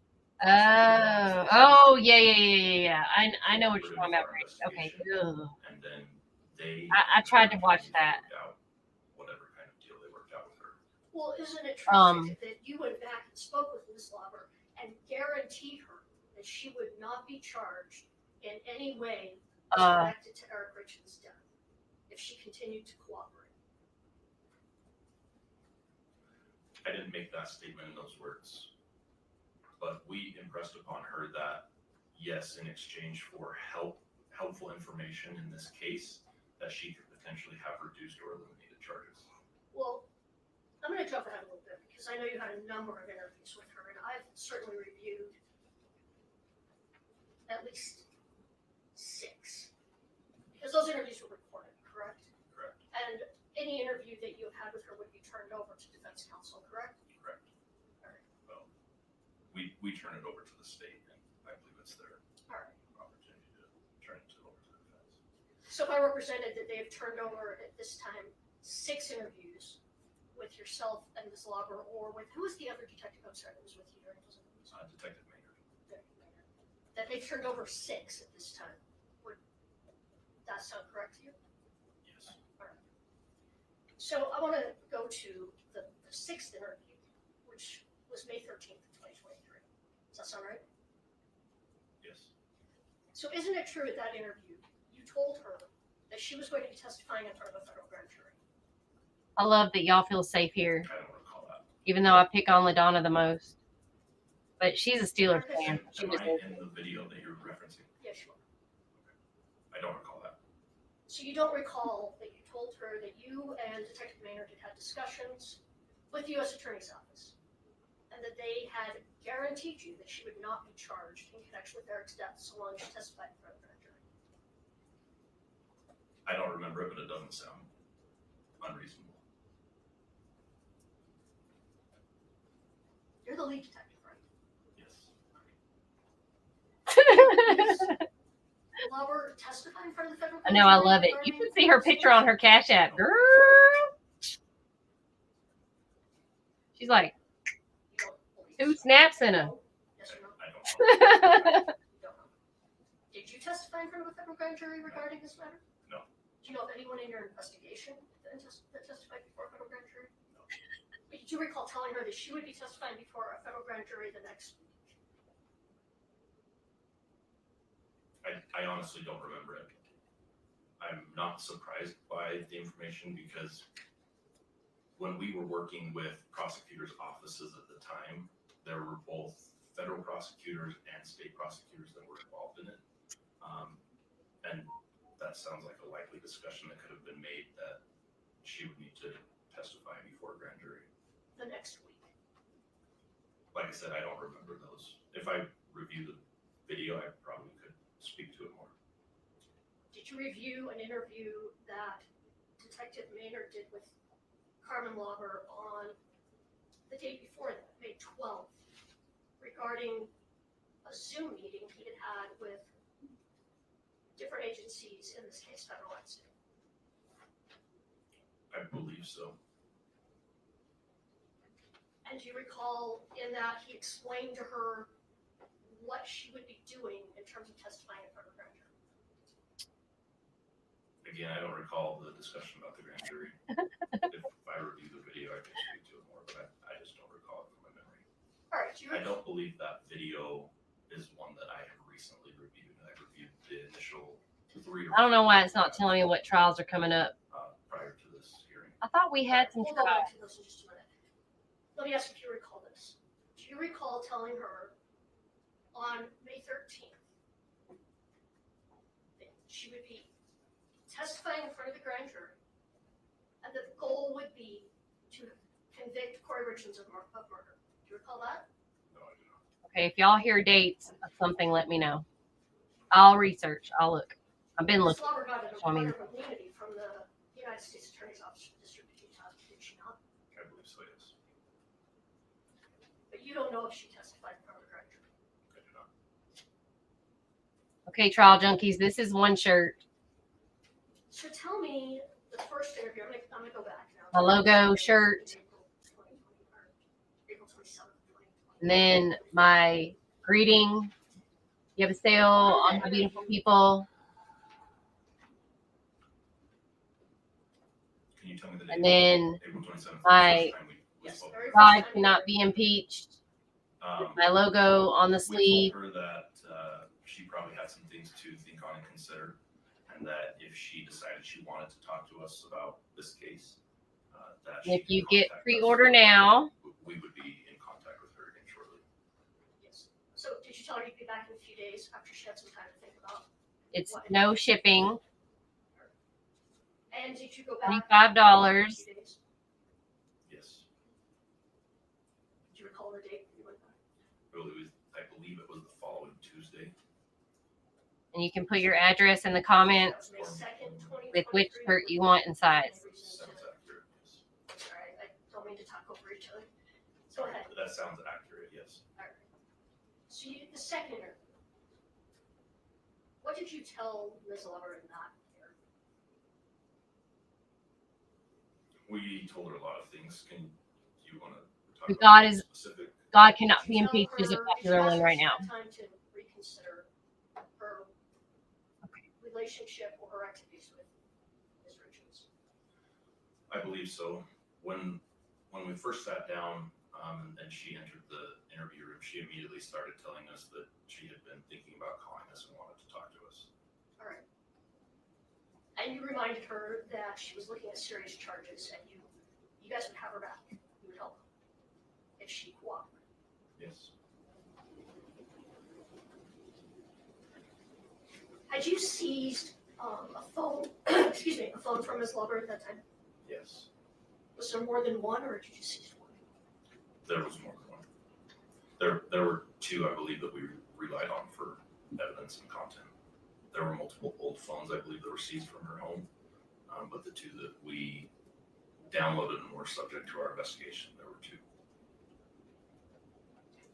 Oh, yeah. I know what you're talking about. Okay. Ugh. And then they. I tried to watch that. Whatever kind of deal they worked out with her. Well, isn't it true that you went back and spoke with Ms. Lauber and guaranteed her that she would not be charged in any way connected to Eric Richins' death if she continued to cooperate? I didn't make that statement in those words, but we impressed upon her that yes, in exchange for helpful information in this case, that she could potentially have reduced or eliminated charges. Well, I'm going to jump ahead a little bit because I know you had a number of interviews with her, and I've certainly reviewed at least 6. Because those interviews were recorded, correct? Correct. And any interview that you have had with her would be turned over to defense counsel, correct? Correct. All right. Well, we turn it over to the state, and I believe it's their All right. opportunity to turn it over to the defense. So if I represented that they have turned over at this time 6 interviews with yourself and Ms. Lauber, or with, who was the other detective outside that was with you during those interviews? Detective Maynard. That they've turned over 6 at this time. Would that sound correct to you? Yes. All right. So I want to go to the 6th interview, which was May 13th, 2023. Does that sound right? Yes. So isn't it true at that interview, you told her that she was going to be testifying in front of a federal grand jury? I love that y'all feel safe here, I don't recall that. even though I pick on LaDonna the most. But she's a Steelers fan. She Am I deserves in it. the video that you're referencing? Yes, you are. I don't recall that. So you don't recall that you told her that you and Detective Maynard had had discussions with the U.S. Attorney's Office, and that they had guaranteed you that she would not be charged in connection with Eric's death so long as she testified in front of the grand jury? I don't remember it, but it doesn't sound unreasonable. You're the lead detective, right? Yes. Lower testify in front of the federal I grand know, I jury love it. You regarding can see her picture on her Cash App. Girl. She's like, two snaps in a. Yes or no? I don't You don't know. Did you testify in front of a federal grand jury regarding this matter? No. Do you know of anyone in your investigation that testified before a federal grand jury? No. But did you recall telling her that she would be testifying before a federal grand jury the next week? I honestly don't remember it. I'm not surprised by the information because when we were working with prosecutors' offices at the time, there were both federal prosecutors and state prosecutors that were involved in it. And that sounds like a likely discussion that could have been made that she would need to testify before a grand jury. The next week. Like I said, I don't remember those. If I review the video, I probably could speak to it more. Did you review an interview that Detective Maynard did with Carmen Lauber on the day before that, May 12th, regarding a Zoom meeting he had had with different agencies, in this case, federal and state? I believe so. And do you recall in that he explained to her what she would be doing in terms of testifying in front of a grand jury? Again, I don't recall the discussion about the grand jury. If I review the video, I can speak to it more, but I just don't recall it from my memory. All right, I don't believe that video is one that I have recently reviewed. I reviewed the initial 3 or 4. I don't know why it's not telling me what trials are coming up. Prior to this hearing. I thought we had some We'll go trials. back to those in just a minute. Let me ask if you recall this. Do you recall telling her on May 13th that she would be testifying in front of the grand jury, and that the goal would be to convict Kouri Richins of murder? Do you recall that? No, I do not. Okay, if y'all hear dates of something, let me know. I'll research. I'll look. I've been Ms. looking. Lauber got an I mean- order of immunity from the United States Attorney's Office for the District of Utah, did she not? I believe so, yes. But you don't know if she testified in front of the grand jury. I do not. Okay, trial junkies, this is one shirt. So tell me the first interview. I'm gonna go back now. My logo shirt. April 27th, 2020. And then my greeting. You have a sale on my beautiful people. Can you tell me the date? And then April 27th. my We spoke. God cannot be impeached. Um, My logo on the We sleeve. told her that she probably had some things to think on and consider, and that if she decided she wanted to talk to us about this case, that And if she you could get contact us. pre-order now, We would be in contact with her again shortly. Yes. So did you tell her you'd be back in a few days after she had some time to think about? it's what- no shipping. And did you go back? $25. in a few days? Yes. Do you recall the date you went back? I believe it was the following Tuesday. And you can put your address in the comments May 2nd, 2023. with which shirt you want and size. Sounds accurate, yes. Sorry, I don't mean to talk over each other. Go ahead. That sounds accurate, yes. All right. So the second interview. What did you tell Ms. Lover in that interview? We told her a lot of things. Do you want to talk about God is specific? God cannot Did be you tell impeached is a her- popular one right now. Did you ask her if she had time to reconsider her relationship or her activities with Ms. Richins? I believe so. When we first sat down and she entered the interview room, she immediately started telling us that she had been thinking about calling us and wanted to talk to us. All right. And you reminded her that she was looking at serious charges and you guys would have her back. You would help her if she cooperated. Yes. Had you seized a phone, excuse me, a phone from Ms. Lover at that time? Yes. Was there more than one, or did you seize one? There was more than one. There were two, I believe, that we relied on for evidence and content. There were multiple old phones, I believe, that were seized from her home. But the two that we downloaded and were subject to our investigation, there were two.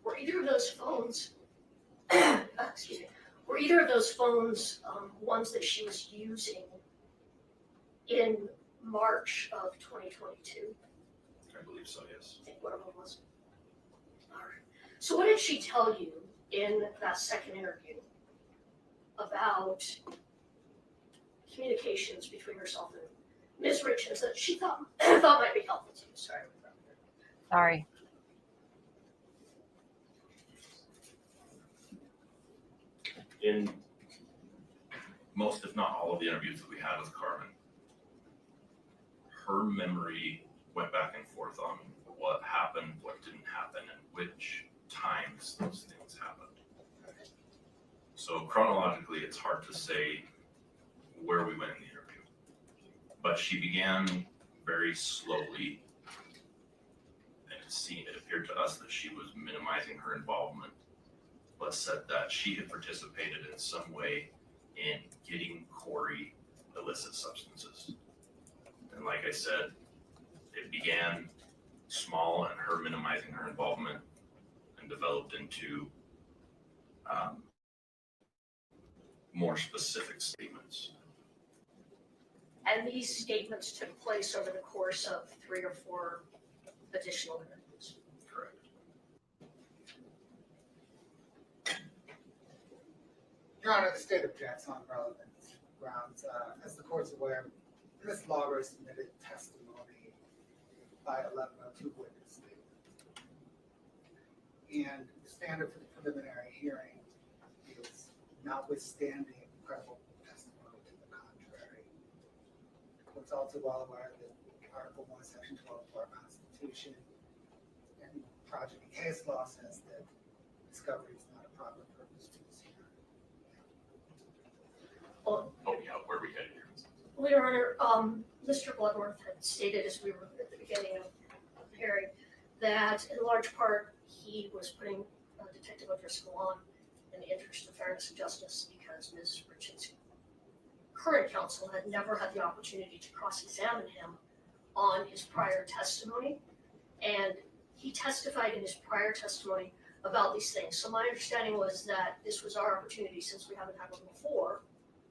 Were either of those phones, excuse me, were either of those phones ones that she was using in March of 2022? I believe so, yes. I think one of them was. All right. So what did she tell you in that second interview about communications between herself and Ms. Richins that she thought might be helpful to you? Sorry. Sorry. In most, if not all, of the interviews that we had with Carmen, her memory went back and forth on what happened, what didn't happen, and which times those things happened. So chronologically, it's hard to say where we went in the interview. But she began very slowly, and it appeared to us that she was minimizing her involvement, but said that she had participated in some way in getting Kouri illicit substances. And like I said, it began small and her minimizing her involvement and developed into more specific statements. And these statements took place over the course of 3 or 4 additional interviews. Correct. Your Honor, the state objects on relevant grounds. As the court's aware, Ms. Lauber submitted testimony by 1102 witness statement. And the standard for the preliminary hearing is notwithstanding credible testimony to the contrary. The court's also well aware that Article 1, Section 12 of our Constitution and progeny case law says that discovery is not a proper purpose to this hearing. Well, Where we headed here? Well, Your Honor, Mr. Bloodworth had stated as we were at the beginning of the hearing that in large part he was putting Detective O'Driscoll on in the interest of fairness and justice because Ms. Richins' current counsel had never had the opportunity to cross-examine him on his prior testimony. And he testified in his prior testimony about these things. So my understanding was that this was our opportunity, since we haven't had one before,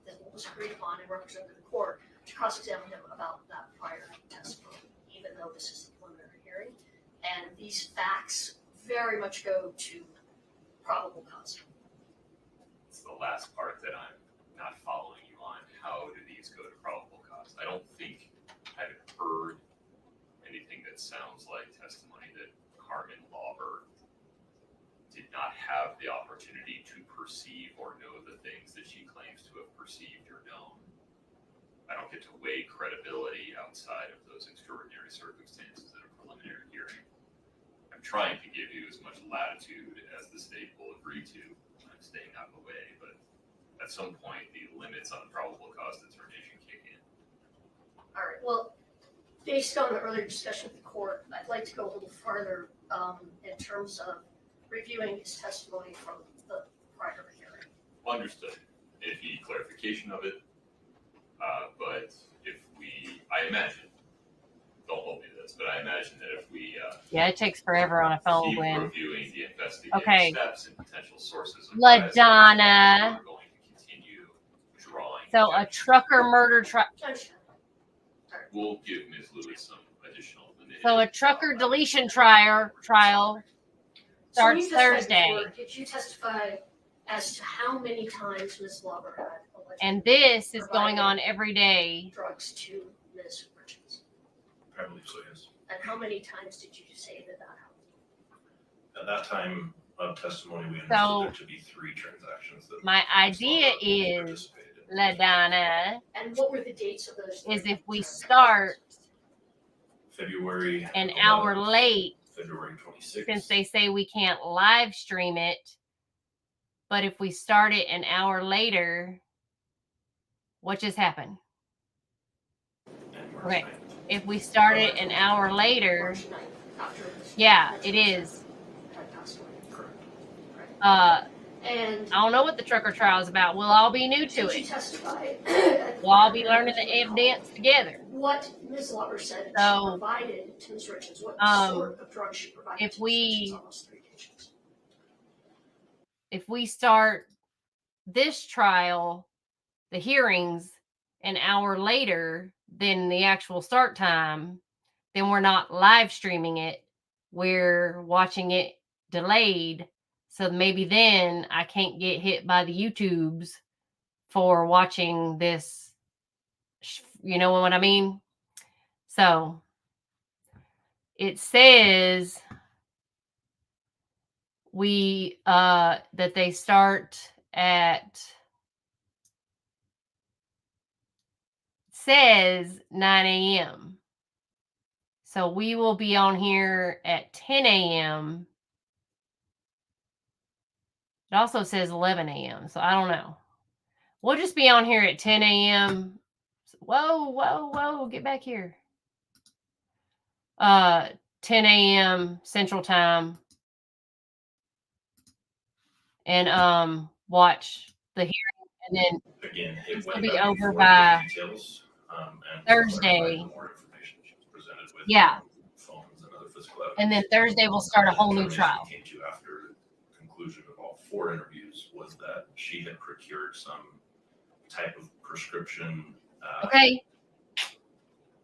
that was agreed upon and represented the court, to cross-examine him about that prior testimony, even though this is the preliminary hearing. And these facts very much go to probable cause. It's the last part that I'm not following you on. How do these go to probable cause? I don't think I've heard anything that sounds like testimony that Carmen Lauber did not have the opportunity to perceive or know the things that she claims to have perceived or known. I don't get to weigh credibility outside of those extraordinary circumstances at a preliminary hearing. I'm trying to give you as much latitude as the state will agree to. I'm staying out of the way, but at some point the limits on probable cause determination kick in. All right, well, based on the earlier discussion with the court, I'd like to go a little farther in terms of reviewing his testimony from the prior hearing. Understood. If you need clarification of it, but if I imagine, don't hold me to this, but I imagine that if we Yeah, it takes forever on a phone keep when. reviewing the investigative Okay. steps and potential sources of LaDonna. bias, we're going to continue drawing. So a trucker murder trial. We'll give Ms. Lewis some additional. So a trucker deletion trial So when you starts testified Thursday. before, did you testify as to how many times Ms. Lauber had allegedly And this is going provided on every day. drugs to Ms. Richins? I believe so, yes. And how many times did you say that happened? At that time of testimony, we So, understood there to be 3 transactions that my idea is LaDonna, And what were the dates of those? is if we start February an hour 11th, late, February 26th. since they say we can't live stream it, but if we start it an hour later, what just happened? and March Okay, 9th. if we start it an hour later, March 9th, after this yeah, it is. had passed away. Uh, And I don't know what the trucker trial is about. We'll all be new to did you it. testify? We'll all be learning the evidence together. What Ms. Lover said she So, provided to Ms. Richins, what sort of drugs she provided if to Ms. Richins we on those 3 occasions? if we start this trial, the hearings, an hour later than the actual start time, then we're not live streaming it. We're watching it delayed. So maybe then I can't get hit by the YouTubes for watching this. You know what I mean? So it says that they start at, says 9 a.m. So we will be on here at 10 a.m. It also says 11 a.m. So I don't know. We'll just be on here at 10 a.m. Whoa, get back here. 10 a.m. Central Time. And watch the hearing, and then Again, it this will went be back and over forth by with details, and Thursday. clarified the more information she was presented with. Yeah. Phones and other physical evidence. And then Thursday we'll start a The whole new determination trial. we came to after conclusion of all 4 interviews was that she had procured some type of prescription. Okay.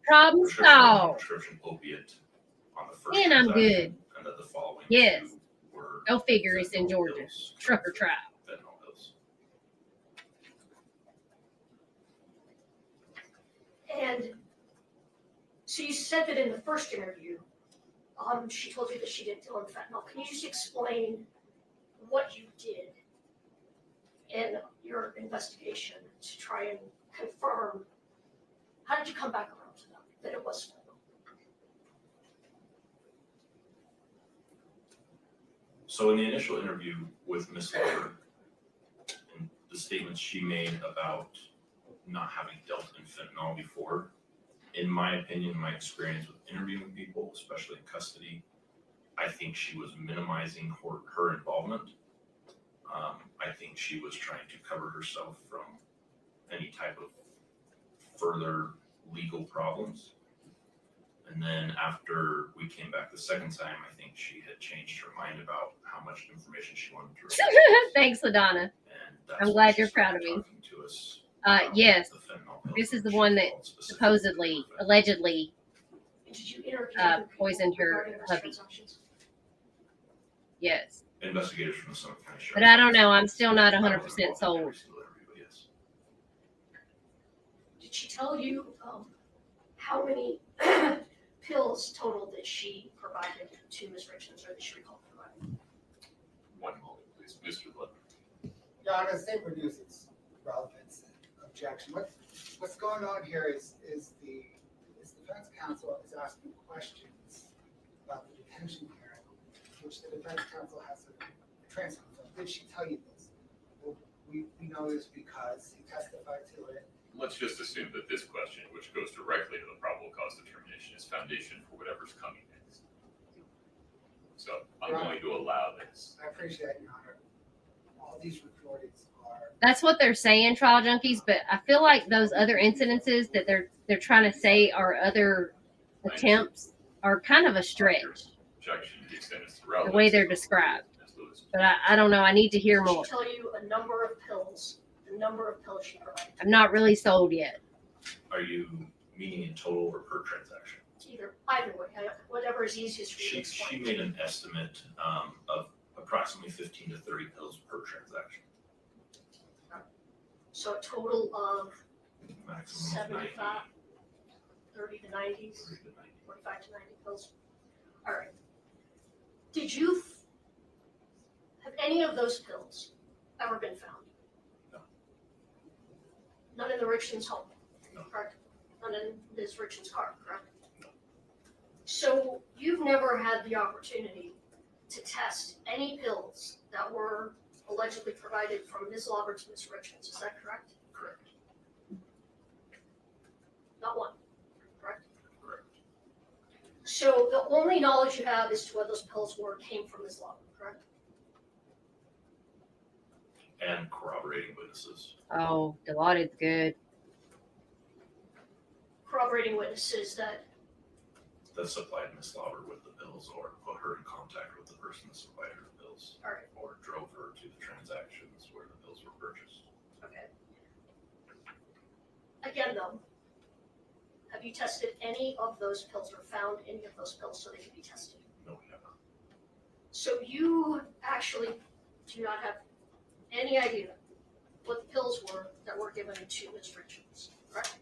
Problem solved. Prescription opiate on the first And I'm transaction, good. and that the following Yes. 2 were Go figure, it's in fentanyl Georgia. pills, Trucker trial. fentanyl pills. And so you said that in the first interview, she told you that she didn't deal in fentanyl. Can you just explain what you did in your investigation to try and confirm? How did you come back around to that it was fentanyl? So in the initial interview with Ms. Lover, and the statements she made about not having dealt in fentanyl before, in my opinion, my experience with interviewing people, especially in custody, I think she was minimizing her involvement. I think she was trying to cover herself from any type of further legal problems. And then after we came back the second time, I think she had changed her mind about how much information she wanted to release. Thanks, LaDonna. And that's I'm when glad she you're proud of started me. talking to us Yes. the fentanyl pills This is the she one that called specifically supposedly, fentanyl. allegedly Did you interview other people poisoned her regarding those hubby. transactions? Yes. Investigators from the Summit County Sheriff's But I don't know. I'm Office. still not I 100% wasn't involved in sold. every single interview, but yes. Did she tell you how many pills total that she provided to Ms. Richins, or that she recalled providing? One moment, please, Mr. Butler. Your Honor, the state reduces relevance and objection. What's going on here is the defense counsel is asking questions about the detention hearing, which the defense counsel has a transcript of. Did she tell you this? Well, we know this because he testified to it. Let's just assume that this question, which goes directly to the probable cause determination, is foundation for whatever's coming next. So I'm Right. going to allow this. I appreciate it, Your Honor. All these recordings are. That's what they're saying, trial junkies. But I feel like those other incidences that they're trying to say are other attempts are kind of a stretch, Objection to the extent it's the relevant. way they're described. But I don't know. I need to hear Did more. she tell you a number of pills, the number of pills she provided? I'm not really sold yet. Are you meaning in total or per transaction? Either way, whatever is easiest for you to She explain. made an estimate of approximately 15 to 30 pills per transaction. So a total of Maximum of 90. 75, 30 to 90, 30 to 90. 45 to 90 pills. All right. Did you have any of those pills ever been found? No. None in the Richins home, correct? None in Ms. Richins' car, correct? So you've never had the opportunity to test any pills that were allegedly provided from Ms. Lauber to Ms. Richins, is that correct? Correct. Not one, correct? Correct. So the only knowledge you have as to what those pills were came from Ms. Lauber, correct? And corroborating witnesses. Oh, Dilaudid's good. Corroborating witnesses that, That supplied Ms. Lauber with the pills or put her in contact with the person that supplied her the pills. all right, Or drove her to the transactions where the pills were purchased. okay. Again, though, have you tested any of those pills or found any of those pills so they could be tested? No, we have not. So you actually do not have any idea what the pills were that were given to Ms. Richins, correct?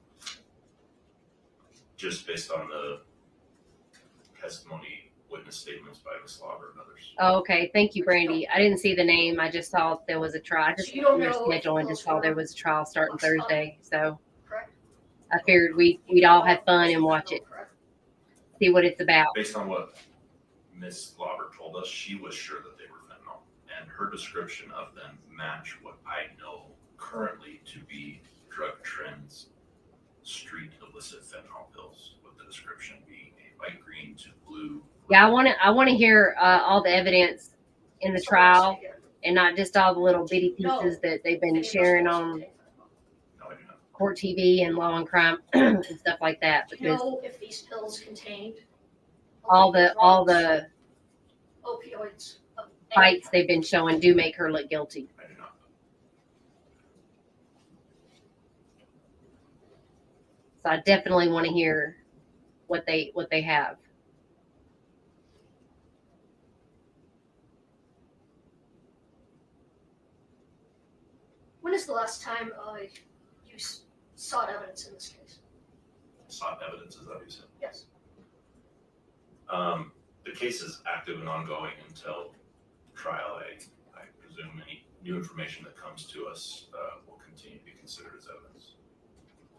Just based on the testimony, witness statements by Ms. Lauber and others. Oh, okay. Thank you, Brandy. I didn't see the name. I just saw there was a trial. I just So you don't looked at know your if schedule and those just saw there were was a trial starting on Sunday. Thursday. So Correct? I figured we'd all have fun and watch it, Correct. see what it's about. Based on what Ms. Lauber told us, she was sure that they were fentanyl. And her description of them match what I know currently to be Drug Trends street illicit fentanyl pills, with the description being a light green to blue. Yeah, I want to hear all the evidence in the trial and not just all the little bitty pieces that they've been sharing on No, I do not. court TV and law and crime and stuff like that. Do you Because know if these pills contained all the opioids of any fights they've been showing do make her look guilty. I do not. So I definitely want to hear what they have. When is the last time you sought evidence in this case? Sought evidence, is that what you said? Yes. The case is active and ongoing until trial. I presume any new information that comes to us will continue to be considered as evidence.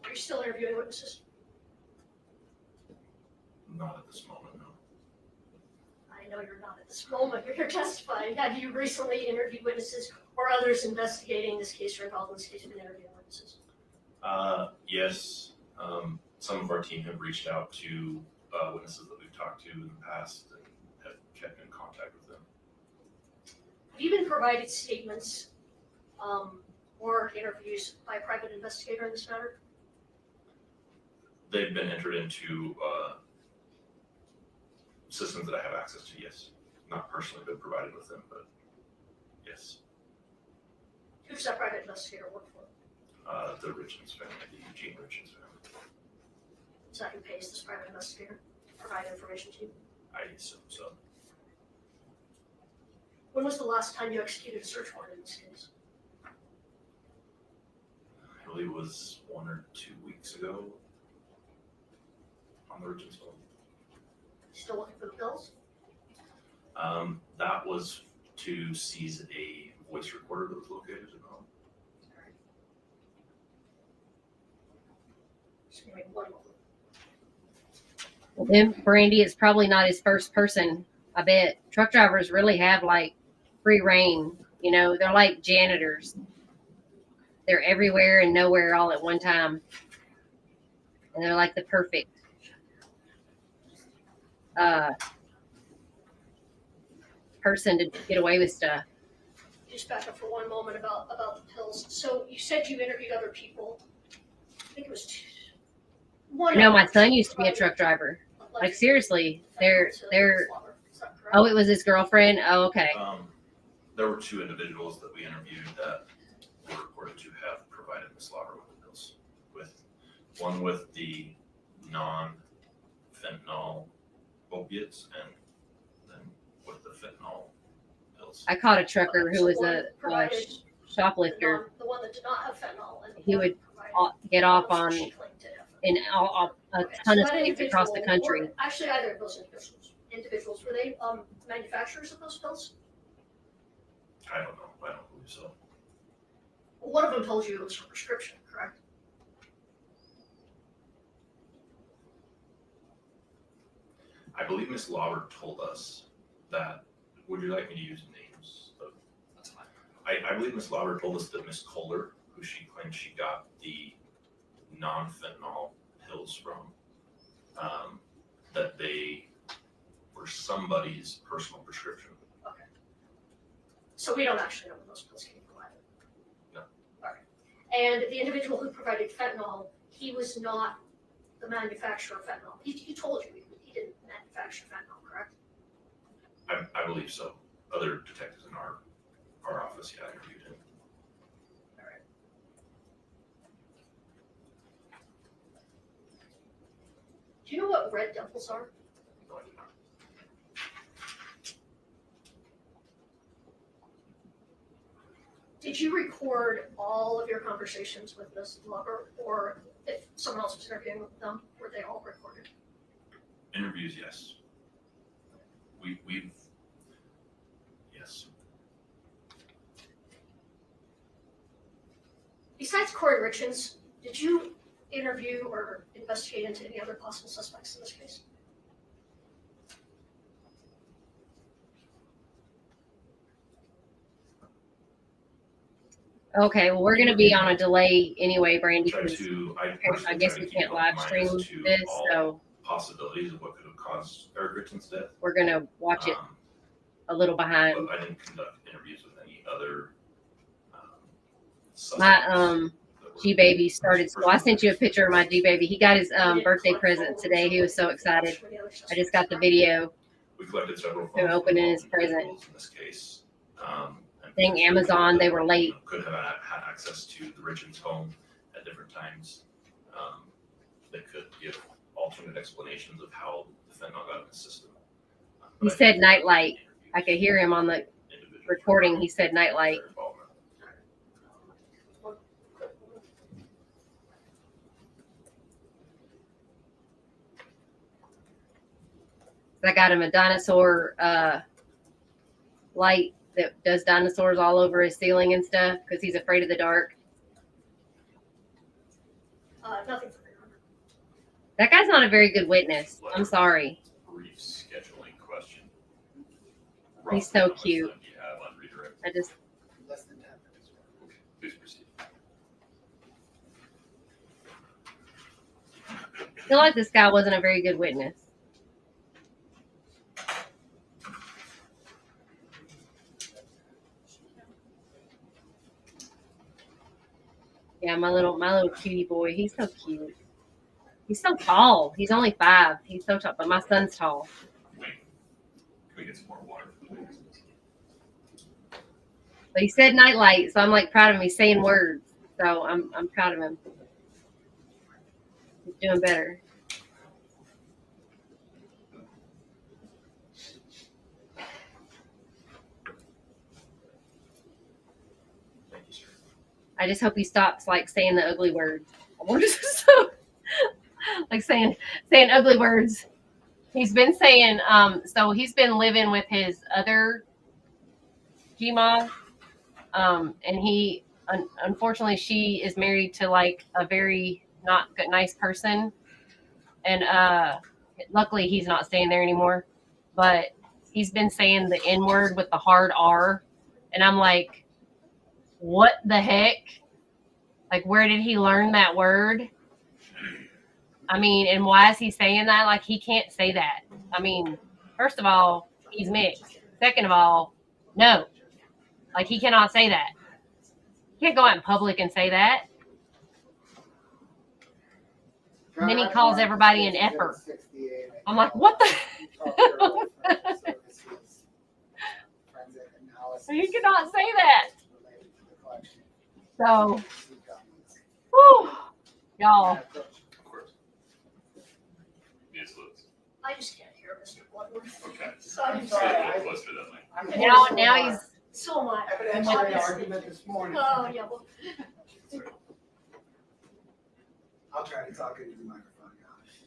Are you still interviewing witnesses? Not at this moment, no. I know you're not at this moment, you're here testifying. Have you recently interviewed witnesses or others investigating this case or involved in this case been interviewing witnesses? Yes, some of our team have reached out to witnesses that we've talked to in the past and have kept in contact with them. Have you been provided statements or interviews by a private investigator in this matter? They've been entered into systems that I have access to, yes. Not personally been provided with them, but yes. Who's that private investigator work for? The Richins family, the Eugene Richins family. Is that who pays this private investigator to provide information to you? I assume so. When was the last time you executed a search warrant in this case? I believe it was 1 or 2 weeks ago on the Richins home. Still looking for the pills? That was to seize a voice recorder that was located in the home. Just give me one moment. Well, then Brandy is probably not his first person. I bet truck drivers really have like free reign. You know, they're like janitors. They're everywhere and nowhere all at one time. And they're like the perfect person to get away with stuff. Just back up for one moment about the pills. So you said you interviewed other people. I think it was two. One You know, of my them son used to be a provided truck driver. Like allegedly seriously, they're fentanyl to Ms. Lauber. Is that correct? oh, it was his girlfriend. Oh, okay. There were 2 individuals that we interviewed that were reported to have provided Ms. Lauber with the pills. One with the non-fentanyl opiates and then with the fentanyl pills. I caught a trucker who So was one a provided shoplifter. The one that did not have fentanyl. And the He one would provided get off one on she claimed did have fentanyl. in a Okay, ton so of that states across the individual, country. or actually either of those individuals, were they manufacturers of those pills? I don't know. I don't believe so. Well, one of them told you it was for prescription, correct? I believe Ms. Lauber told us that, would you like me to use names? That's fine. I believe Ms. Lauber told us that Ms. Kohler, who she claimed she got the non-fentanyl pills from, that they were somebody's personal prescription. Okay. So we don't actually know when those pills came from either? No. All right. And the individual who provided fentanyl, he was not the manufacturer of fentanyl. He told you he didn't manufacture fentanyl, correct? I believe so. Other detectives in our office, yeah, interviewed him. All right. Do you know what red devils are? No, I did not. Did you record all of your conversations with Ms. Lover, or if someone else was interviewing with them, were they all recorded? Interviews, yes. We've yes. Besides Kouri Richins, did you interview or investigate into any other possible suspects in this case? Okay, well, we're gonna be on a delay anyway, Brandy, Try because to, I guess we can't live stream this, so possibilities of what could have caused Eric Richins' death. we're gonna watch it a little behind. But I didn't conduct interviews with any other My G baby started school. I sent you a picture of my G baby. He got his birthday present today. He was so excited. I just got the video We collected several of him opening his present. in this case. Dang Amazon, they were late. Could have had access to the Richins' home at different times. That could give alternate explanations of how the fentanyl got in the system. He said nightlight. I could hear him on the recording. He said nightlight. I got him a dinosaur light that does dinosaurs all over his ceiling and stuff because he's afraid of the dark. Nothing for me. That guy's not a very good witness. I'm sorry. Brief scheduling question. He's so Roughly how much cute. time do you have on redirect? I just Less than 10 minutes. Okay, please proceed. feel like this guy wasn't a very good witness. Yeah, my little cutie boy. He's so cute. He's so tall. He's only 5. He's so tall, but my son's tall. Can we get some more water for the ladies? But he said nightlight, so I'm like proud of him. He's saying words, so I'm proud of him. He's doing better. Thank you, sir. I just hope he stops like saying the ugly words. What is this? So, like saying ugly words. He's been saying so he's been living with his other Gma, and he unfortunately she is married to like a very not good nice person, and luckily he's not staying there anymore, but he's been saying the N word with the hard R, and I'm like, what the heck? Like, where did he learn that word? I mean, and why is he saying that? Like, he can't say that. I mean, first of all, he's mixed. Second of all, no. Like, he cannot say that. He can't go out in public and say that. And then he calls everybody an effer. I'm like, what the? He cannot say that. So, whew, y'all. Of course. Yes, Liz. I just can't hear Mr. Bloodworth. Okay. So I'm Stay a sorry. little closer to that mic. Now he's So am I. Evidentiary argument this morning. Oh, yeah, well, I'll try to talk into the microphone, guys.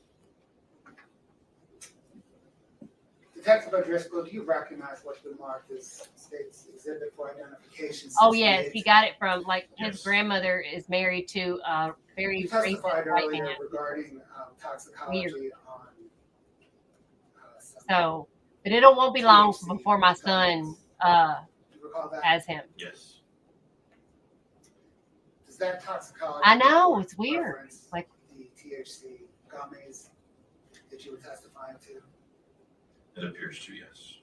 Detective O'Driscoll, do you recognize what's been marked as state's exhibit for identification? Oh yes, he got it from like his grandmother is married to a very You racist testified white earlier man. regarding toxicology Weird. on So, but it won't be long before my son Do you recall that? has him. Yes. Does that toxicology? I know, report it's weird. reference Like- the THC gummies that you were testifying to? It appears to, yes.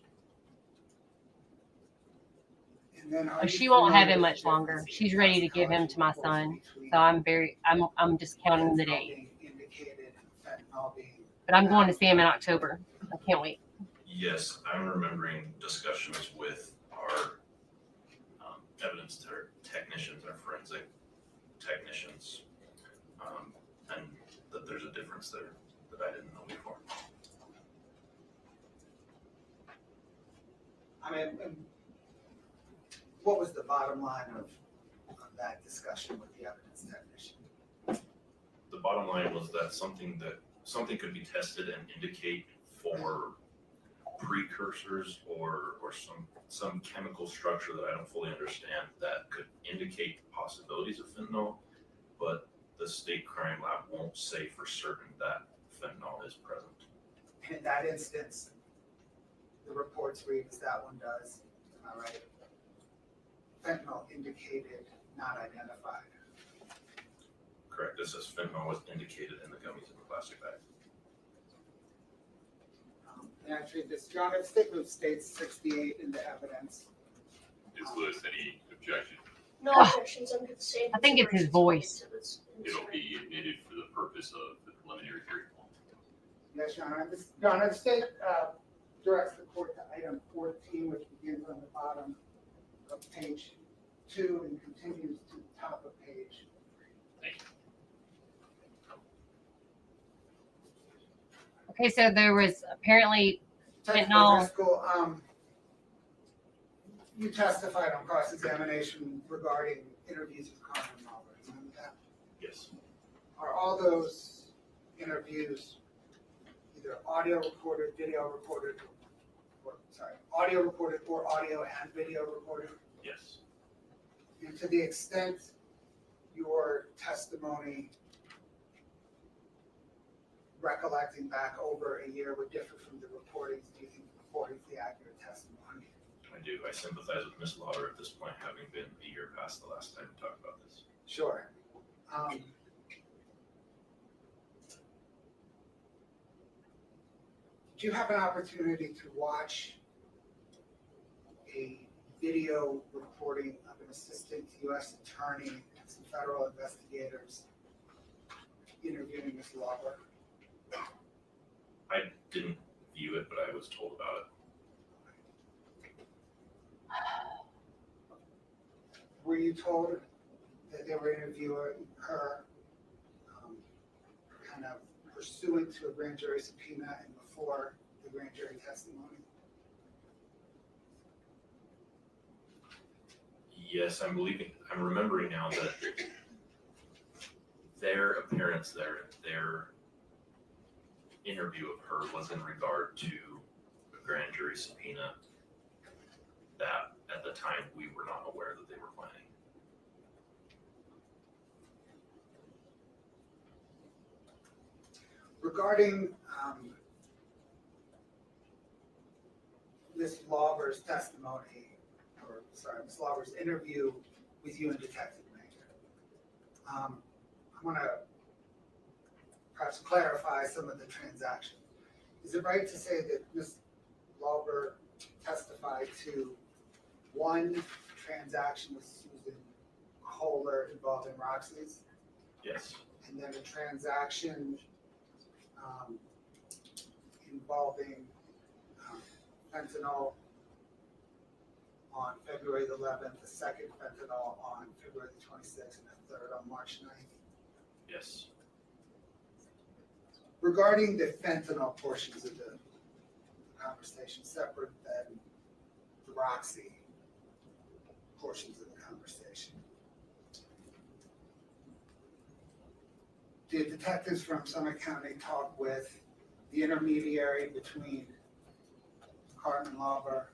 And then are Oh, you she won't have familiar him with much the longer. difference in She's ready to give him to my toxicology son. between So I'm just counting the fentanyl days. being indicated and fentanyl being But I'm going to see him in October. I can't wait. Yes, I'm remembering discussions with our evidence technicians, our forensic technicians, and that there's a difference there that I didn't know before. I mean, what was the bottom line of that discussion with the evidence technician? The bottom line was that something could be tested and indicate for precursors or some chemical structure that I don't fully understand that could indicate possibilities of fentanyl, but the state crime lab won't say for certain that fentanyl is present. And in that instance, the reports read as that one does, am I right? Fentanyl indicated, not identified. Correct. This says fentanyl was indicated in the gummies in the plastic bag. And actually, this, John, its statement states 68 in the evidence. Is Liz any objection? No objections under the same. I think it's his voice. It'll be admitted for the purpose of the preliminary hearing. Yes, John, John, the state directs the court to item 14, which begins on the bottom of page 2 and continues to the top of page 3. Okay, so there was apparently Technical fentanyl. Driscoll, you testified on cross-examination regarding interviews with Carmen Malver. Remember that? Yes. Are all those interviews either audio recorded, video recorded, or audio recorded or audio and video recorded? Yes. And to the extent your testimony recollecting back over a year would differ from the reportings, do you think the reporting is the accurate testimony? I do. I sympathize with Ms. Lauder at this point, having been a year past the last time we talked about this. Sure. Did you have an opportunity to watch a video recording of an assistant U.S. attorney and some federal investigators interviewing Ms. Lauber? I didn't view it, but I was told about it. Were you told that they were interviewing her kind of pursuant to a grand jury subpoena and before the grand jury testimony? Yes, I'm remembering now that their appearance there, their interview of her was in regard to a grand jury subpoena that at the time we were not aware that they were planning. Regarding Ms. Lauber's testimony, or sorry, Ms. Lauber's interview with you and Detective Maker, I want to perhaps clarify some of the transactions. Is it right to say that Ms. Lauber testified to one transaction with Susan Kohler involving Roxy's? Yes. And then a transaction involving fentanyl on February the 11th, the second fentanyl on February the 26th, and the third on March 9th? Yes. Regarding the fentanyl portions of the conversation, separate than the Roxy portions of the conversation, did detectives from Summit County talk with the intermediary between Carmen Lauber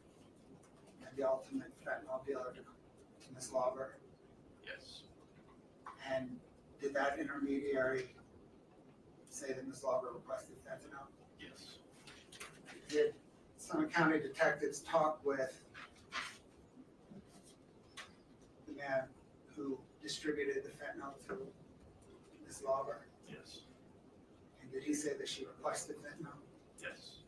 and the ultimate fentanyl dealer to Ms. Lauber? Yes. And did that intermediary say that Ms. Lauber requested fentanyl? Yes. Did Summit County detectives talk with the man who distributed the fentanyl to Ms. Lauber? Yes, And did he say that she requested fentanyl yes,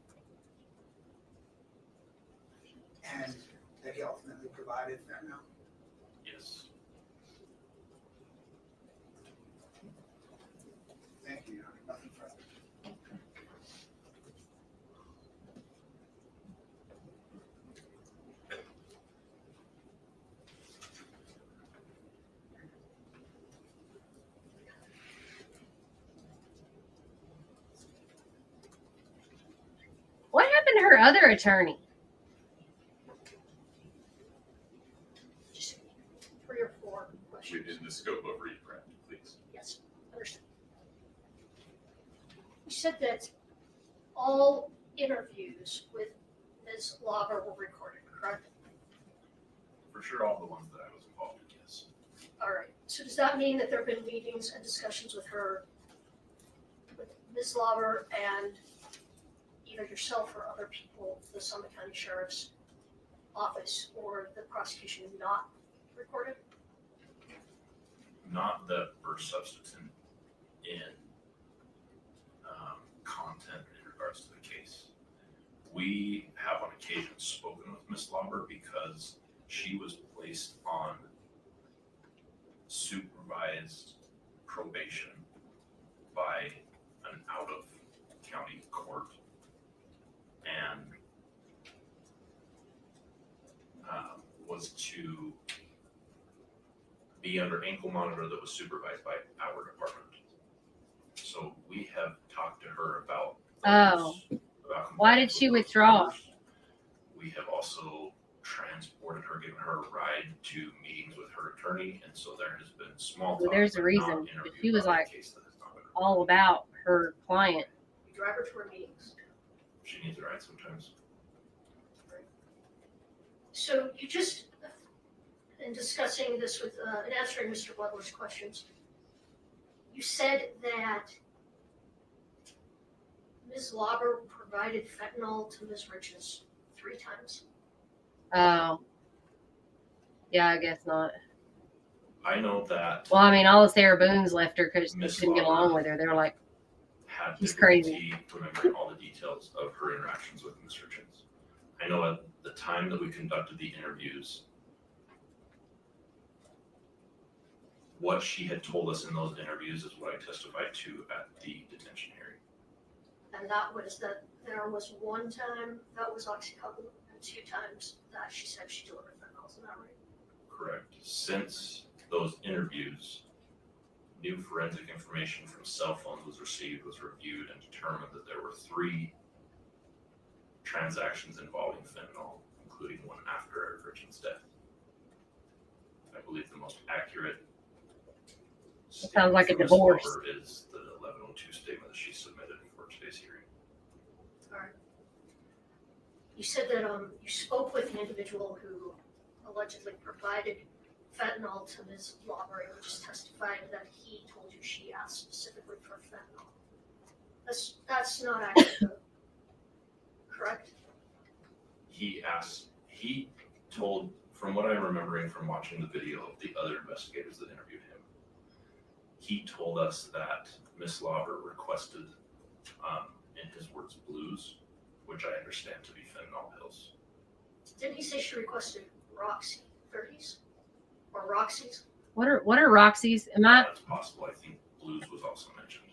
and that he ultimately provided fentanyl? yes. Thank you, Your Honor. Nothing further. What happened to her other attorney? Just 3 or 4 questions. Within the scope of read, Brad, please. Yes, understood. You said that all interviews with Ms. Lauber were recorded, correct? For sure, all the ones that I was involved in, yes. All right. So does that mean that there have been meetings and discussions with her, with Ms. Lauber and either yourself or other people, the Summit County Sheriff's Office or the prosecution not recorded? Not that were substantive in content in regards to the case. We have on occasion spoken with Ms. Lauber because she was placed on supervised probation by an out-of-county court and was to be under ankle monitor that was supervised by our department. So we have talked to her about about Why did she compliance with those withdraw? orders. We have also transported her, given her a ride to meetings with her attorney, and so there has been small talk. Well, there's a but reason. not But interviews she was on the like case that has not been- all about her client. You drive her to her meetings. She needs a ride sometimes. So you just, in discussing this with, in answering Mr. Butler's questions, you said that Ms. Lauber provided fentanyl to Ms. Richins 3 times. Oh. Yeah, I guess not. I know that Well, I mean, all the Sarah Boones left her because they Miss couldn't get Lauber along with her. They were like, had she's crazy. difficulty remembering all the details of her interactions with Ms. Richins. I know at the time that we conducted the interviews, what she had told us in those interviews is what I testified to at the detention hearing. And that was that there was 1 time that was oxycodone and 2 times that she said she delivered fentanyl. Is that right? Correct. Since those interviews, new forensic information from cell phones was received, was reviewed, and determined that there were 3 transactions involving fentanyl, including one after Eric Richins' death. I believe the most accurate Sounds like a statement from Ms. divorce. Lauber is the 1102 statement that she submitted for today's hearing. All right. You said that you spoke with the individual who allegedly provided fentanyl to Ms. Lauber, and you just testified that he told you she asked specifically for fentanyl. That's not accurate, correct? He told, from what I'm remembering from watching the video of the other investigators that interviewed him, he told us that Miss Lauber requested, in his words, blues, which I understand to be fentanyl pills. Didn't he say she requested Roxy 30s or Roxy's? What are Roxy's? That's possible. I think blues was also mentioned.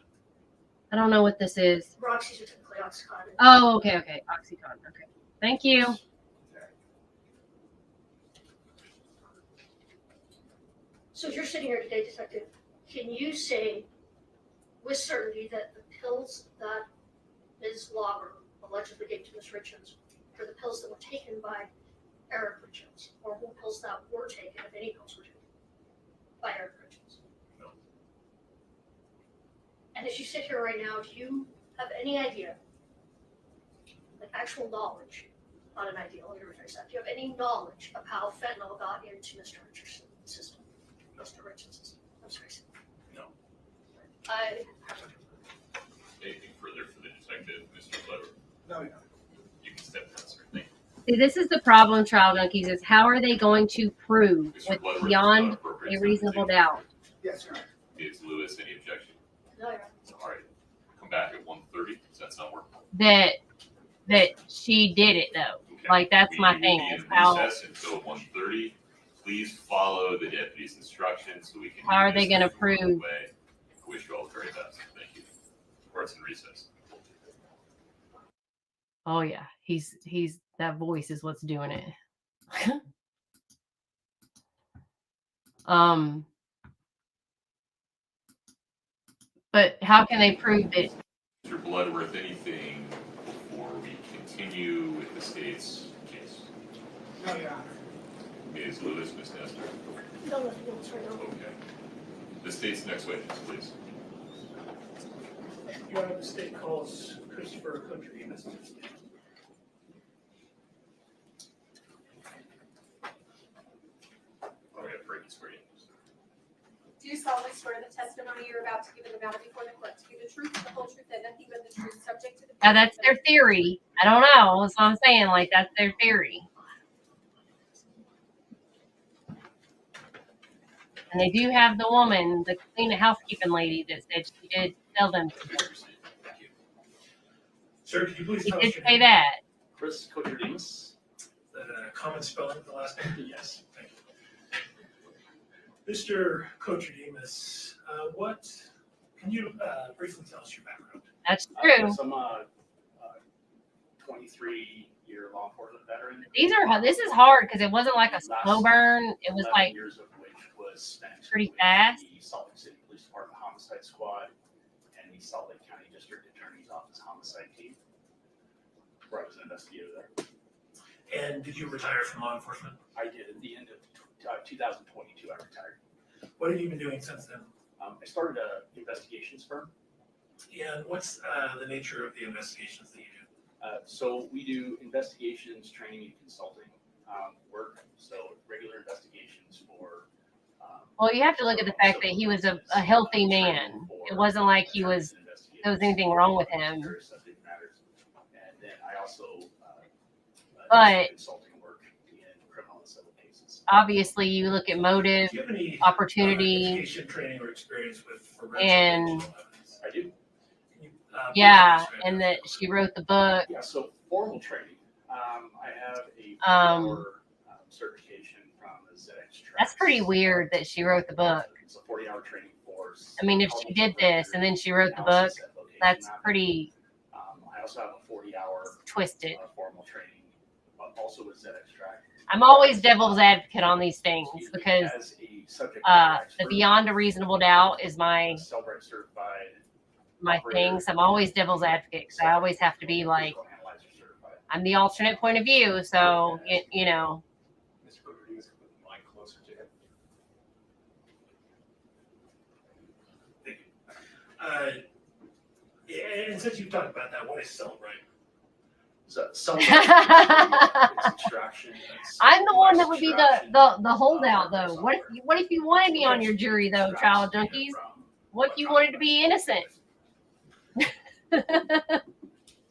I don't know what this is. Roxy's are typically Oxycontin. Oh, okay. Oxycontin. Okay. Thank you. So as you're sitting here today, Detective, can you say with certainty that the pills that Ms. Lauber allegedly gave to Ms. Richins are the pills that were taken by Eric Richins, or what pills that were taken, if any pills were taken, by Eric Richins? No. And as you sit here right now, do you have any idea, like actual knowledge, not an idea, let me rephrase that, do you have any knowledge of how fentanyl got into Mr. Richins' system? Mr. Richins' system? I'm sorry. No. Anything further for the detective, Mr. Glover? No, You can step down, sir. See, this is the problem, trial junkies, is how are they going to prove with Bloodworth is beyond not appropriate a time to reasonable take- doubt Yes, sir. Is Lewis any objection? No, Your All right, come back at 1:30. Does that sound work? that she did it though? Okay. Like that's my We thing. will be Is in how recess until 1:30. Please follow the deputy's instructions so we can. How do are they this gonna the orderly prove? way. Wish you all the very best. Thank you. Court's in recess. oh yeah, he's that voice is what's doing it. But how can they prove that? Mr. Bloodworth, anything before we continue with the state's case? No, Your Honor. Ms. Lewis, Ms. Nestor? No, nothing else right now. Okay. The state's next witness, please. Your Honor, the state calls Christopher Kouri, Mr. Oh, yeah, Frankie, swear in. Do you solemnly swear the testimony you're about to give in the matter before the court to be the truth, the whole truth, and nothing but the truth, subject to the. Now that's their theory. I don't know. That's what I'm saying. Like that's their theory. And they do have the woman, the clean housekeeping lady, that said she did tell them. Sir, could you please He tell did us your say name? that. Chris Kouri. Is that a common spelling of the last name? Yes, thank you. Mr. Kouri, what, can you briefly tell us your background? That's true. I'm a 23-year law enforcement veteran. This is hard because it wasn't like a slow burn. It was 11 like years of which was spent pretty with fast. the Salt Lake City Police Department Homicide Squad and the Salt Lake County District Attorney's Office Homicide Team, where I was an investigator there. And did you retire from law enforcement? I did at the end of 2022. I retired. What have you been doing since then? I started an investigations firm. And what's the nature of the investigations that you do? So we do investigations, training, and consulting work. So regular investigations for. Well, you have to look at the fact that he was a healthy man. It wasn't like there was anything wrong with him. Subject matters. And then I also But consulting work in criminal and civil cases. obviously, you look at motive, Do you have any opportunity, education, training, or experience with forensic and digital evidence? I do. yeah, and that she wrote the book. Yeah, so formal training. I have a 40-hour certification from the ZX Track. That's pretty weird that she wrote the book. It's a 40-hour training course. I mean, if she did this and then she wrote the book, that's pretty I also have a 40-hour twisted. formal training, also with ZX Track. I'm always devil's advocate on these things because As a subject matter the expert, beyond a reasonable doubt is my Cellbrite certified things. I'm always devil's advocate because I always have to be like, analyzer certified. I'm the alternate point of view. So, you know, Mr. Kouri, is put the mic closer to him. Thank you. And since you've talked about that, what is Cellbrite? So Cellbrite is extraction. I'm the one that would be the holdout though. What if you wanted me on your jury though, child junkies? What if you wanted to be innocent?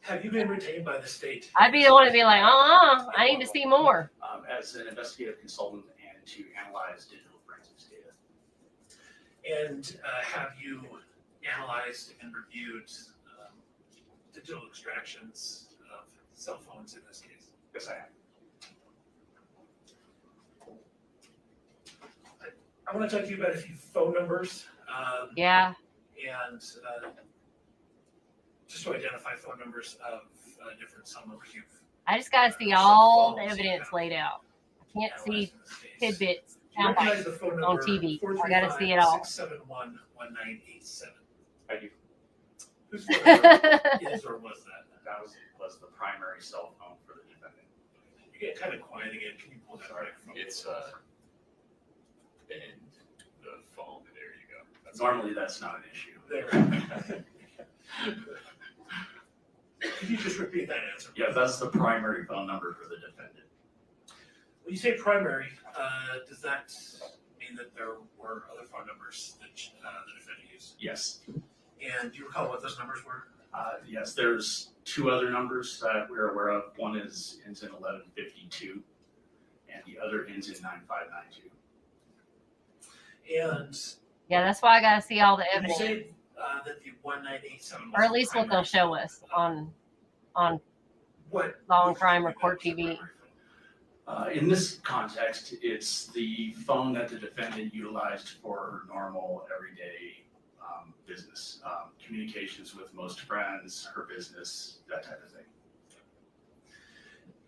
Have you been retained by the state? I'd be the one to be like, I need to see more. As an investigative consultant and to analyze digital forensics data. And have you analyzed and reviewed digital extractions of cell phones in this case? Yes, I have. I want to talk to you about a few phone numbers. Yeah. And just to identify phone numbers of different cell numbers you've. I just got to see all the evidence laid out. I can't see tidbits Do you recognize the phone number on TV. I got to see it all. 435-671-1987? I do. Whose phone number is or was that? That was the primary cell phone for the defendant. You get kind of quiet again. Can you pull that right from? It's and the phone. There you go. Normally, that's not an issue. There. Could you just repeat that answer? Yeah, that's the primary phone number for the defendant. When you say primary, does that mean that there were other phone numbers that the defendant used? Yes. And do you recall what those numbers were? Yes, there's two other numbers that we're aware of. One ends in 1152, and the other ends in 9592. And Yeah, that's why I got to see all the when you evidence, say that the 1987 was or at least what they'll show us on what Law and Crime or Court TV. In this context, it's the phone that the defendant utilized for normal, everyday business, communications with most friends, her business, that type of thing.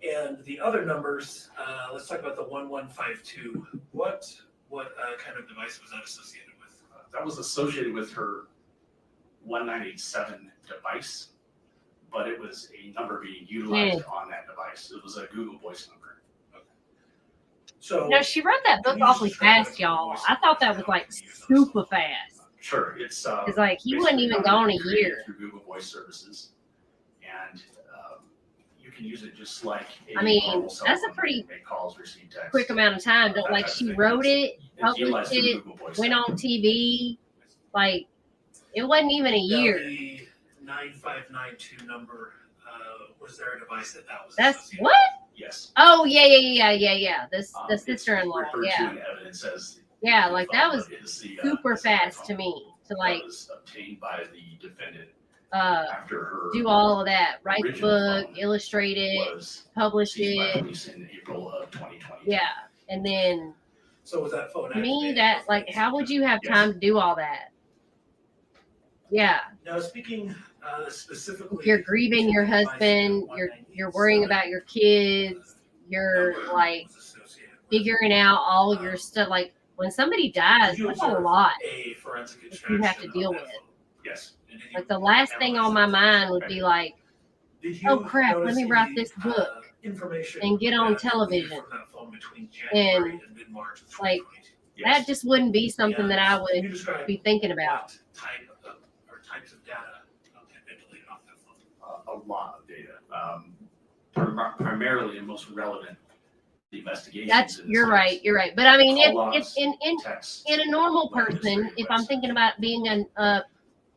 And the other numbers, let's talk about the 1152. What kind of device was that associated with? That was associated with her 1987 device, but it was a number being utilized on that device. It was a Google Voice number. So No, she wrote that book awfully fast, y'all. I thought that was like super fast. Sure, it's like he wasn't even gone a year. Through Google Voice services, and you can use it just like I mean, normal cell that's a phone. pretty Make calls, receive text. quick amount of time. Don't like she wrote it, published it, went on TV. Like it wasn't even a now year. the 9592 number, was there a device that was That's associated what? Yes. Oh yeah. The It's sister-in-law. referred Yeah. to in evidence as Yeah, like that was the, super fast to me to like that was obtained by the defendant after her do all of that, write the original book, phone illustrate it, was publish seized by it. police in April of 2020. Yeah, and then So was that phone to me activated? that like how would you have time to do all that? Yeah, Now speaking specifically, you're grieving your husband, you're worrying about your kids, you're like figuring out all your stuff. Like when somebody dies, that's a lot a forensic you have to extraction deal of with. that phone. Yes. Like the last thing on my mind would be like, Did you oh crap, let notice me write any, this book information and get on that you television. from that phone between January And and mid-March of like 2022? that just wouldn't be something that I Can you would describe be thinking about. what type of, or types of data had been deleted off that phone? A lot of data, primarily and most relevant the investigations. That's in this you're case. right, you're right. But I mean, Call if logs, in texts, in a normal web person, history, if I'm website. thinking about being an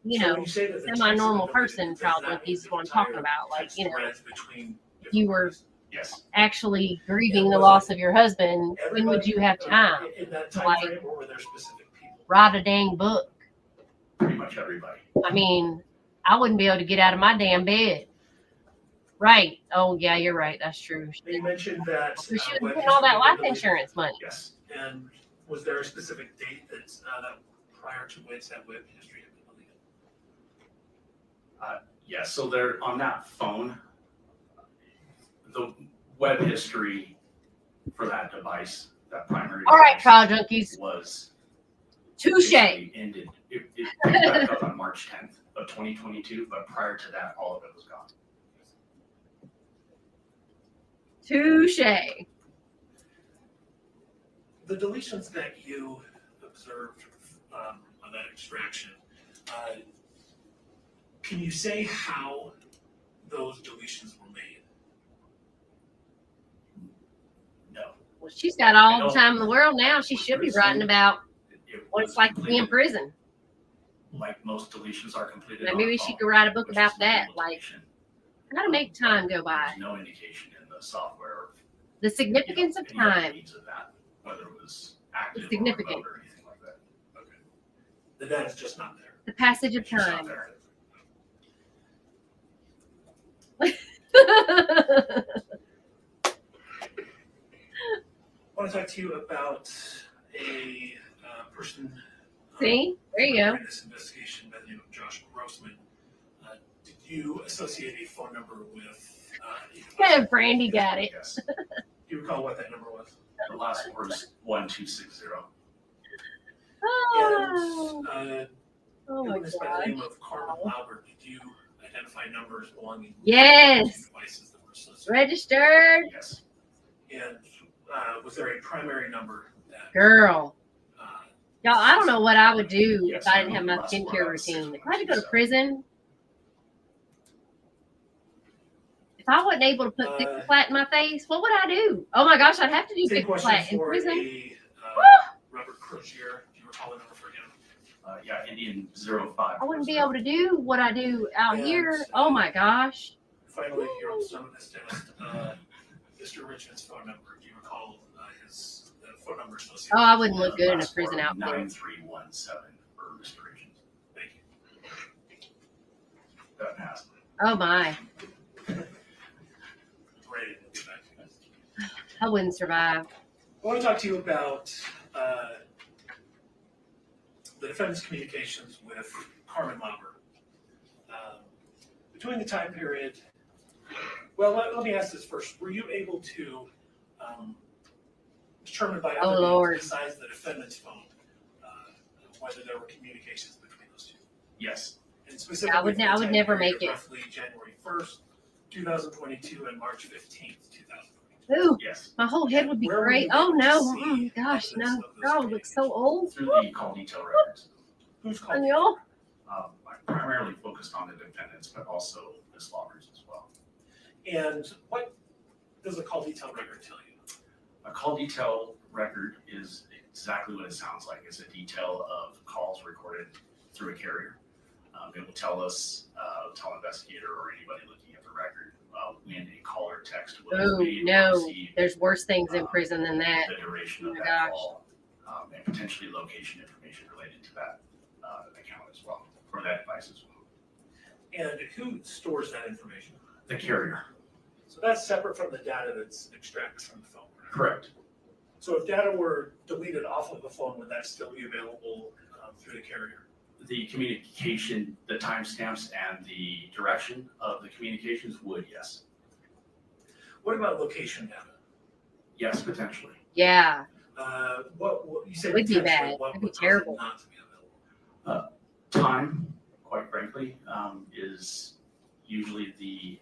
you So know when you say that the text semi-normal is deleted, person, does that probably mean is the what I'm talking entire about. Like text you know, thread between if you were Yes. actually grieving And the was loss it of your husband, when would you have time in that to time like frame, or were there specific people? write a dang book? Pretty much everybody. I mean, I wouldn't be able to get out of my damn bed. Right. Oh yeah, you're right. That's true. You mentioned that So she was web getting all that history life deleted. insurance money. Yes. And was there a specific date that prior to which that web history had been deleted? Yes. So there on that phone, the web history for that device, that primary All right, device, trial junkies. was Touche. basically ended. It picked back up on March 10th of 2022, but prior to that, all of it was gone. Touche. The deletions that you observed on that extraction, can you say how those deletions were made? No. Well, she's got all the time in the world now. She should be writing about what it's like to be in prison. Like most deletions are completed. Now, on maybe a she phone, could write a book which about is that. manual Like, deletion. how to make time go by. There's no indication in the software The significance of any other time. means of that, whether it was active It's significant. or remote or anything like that. Okay. The data's just not there. The passage of It's just not time. there. I want to talk to you about a person. See? There you go. In this investigation by the name of Josh Grossman. Did you associate a phone number with? Yeah, Brandy got it. Yes. Do you recall what that number was? The last four is 1260. Oh, And oh my witness by God. the name of Carl Albert, did you identify numbers belonging to Yes. devices that were associated? Registered. Yes. And was there a primary number that Girl. uh, Y'all, I don't know what I would do Yes, if I didn't I have my last four skincare out of six routine. If I had to go to so. prison, if I wasn't able to put thick flat in my face, what would I do? Oh my gosh, I'd have to do same thick question flat in for prison. a Robert Crozier? Do you recall the number for him? Yeah, Indian 05. I wouldn't be able to do what I do out here. Oh my gosh. Finally, here on some of this test, Mr. Richins' phone number. Do you recall his phone number associated? Oh, I wouldn't look good in a Last prison four, outfit. 9317 for Mr. Richins. Thank you. That passed. Oh my. Ready to get back to this. I wouldn't survive. I want to talk to you about the defendant's communications with Carmen Lauber. Between the time period, well, let me ask this first. Were you able to determine by Oh, other Lord. means besides the defendant's phone whether there were communications between those two? Yes. And specifically, I would for the never time make period it. of roughly January 1st, 2022 and March 15th, 2022. Ooh, Yes. my whole head would be Where were great. you Oh able no. to see Gosh, no. evidence of those God, I look so old. Through the call detail records. Who's called? And y'all? I'm primarily focused on the defendants, but also Ms. Loggers as well. And what does a call detail record tell you? A call detail record is exactly what it sounds like. It's a detail of calls recorded through a carrier. It will tell us, tell investigator or anybody looking at the record when a call or text was Oh made or no. received, There's worse things in prison than that. the duration Oh of my that gosh. call, and potentially location information related to that account as well, or that device as well. And who stores that information? The carrier. So that's separate from the data that's extracted from the phone. Right? Correct. So if data were deleted off of the phone, would that still be available through the carrier? The communication, the timestamps and the direction of the communications would, yes. What about location data? Yes, potentially. Yeah. What you said? Would be potentially, bad. what It'd be would cause it terrible. not to be available? Time, quite frankly, is usually the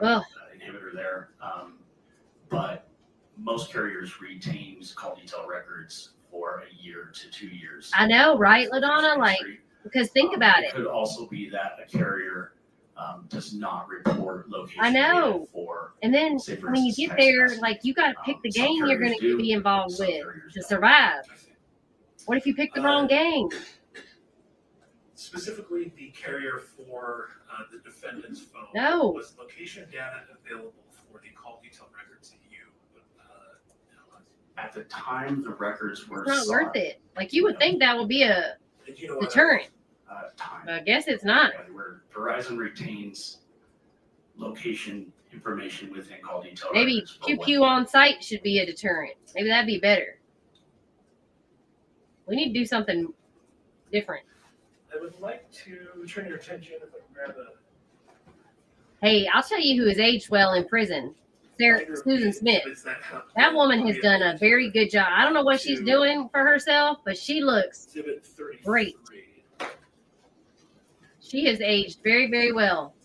Ugh. inhibitor there. But most carriers retain call detail records for a year to 2 years. I know, right, LaDonna? Like, because think about It it. could also be that a carrier does not report location I know. data for, And then say, for when you instance, get text there, messaging. like you got to pick the Some gang you're going carriers to do, be involved some with carriers to don't. survive. What if you pick the wrong gang? Specifically, the carrier for the defendant's phone. No. Was location data available for the call detail records that you? At the time the records were It's not sought, worth it. Like you would think that would be a Did you know what deterrent. time. But I guess it's not. Where Verizon retains location information within call detail Maybe records. for when- QQ on site should be a deterrent. Maybe that'd be better. We need to do something different. I would like to turn your attention if I can grab a. Hey, I'll tell you who has aged well in prison. Susan Smith. That woman has done a very good job. I don't know what she's doing for herself, but she looks Exhibit 33. great. She has aged very, very well.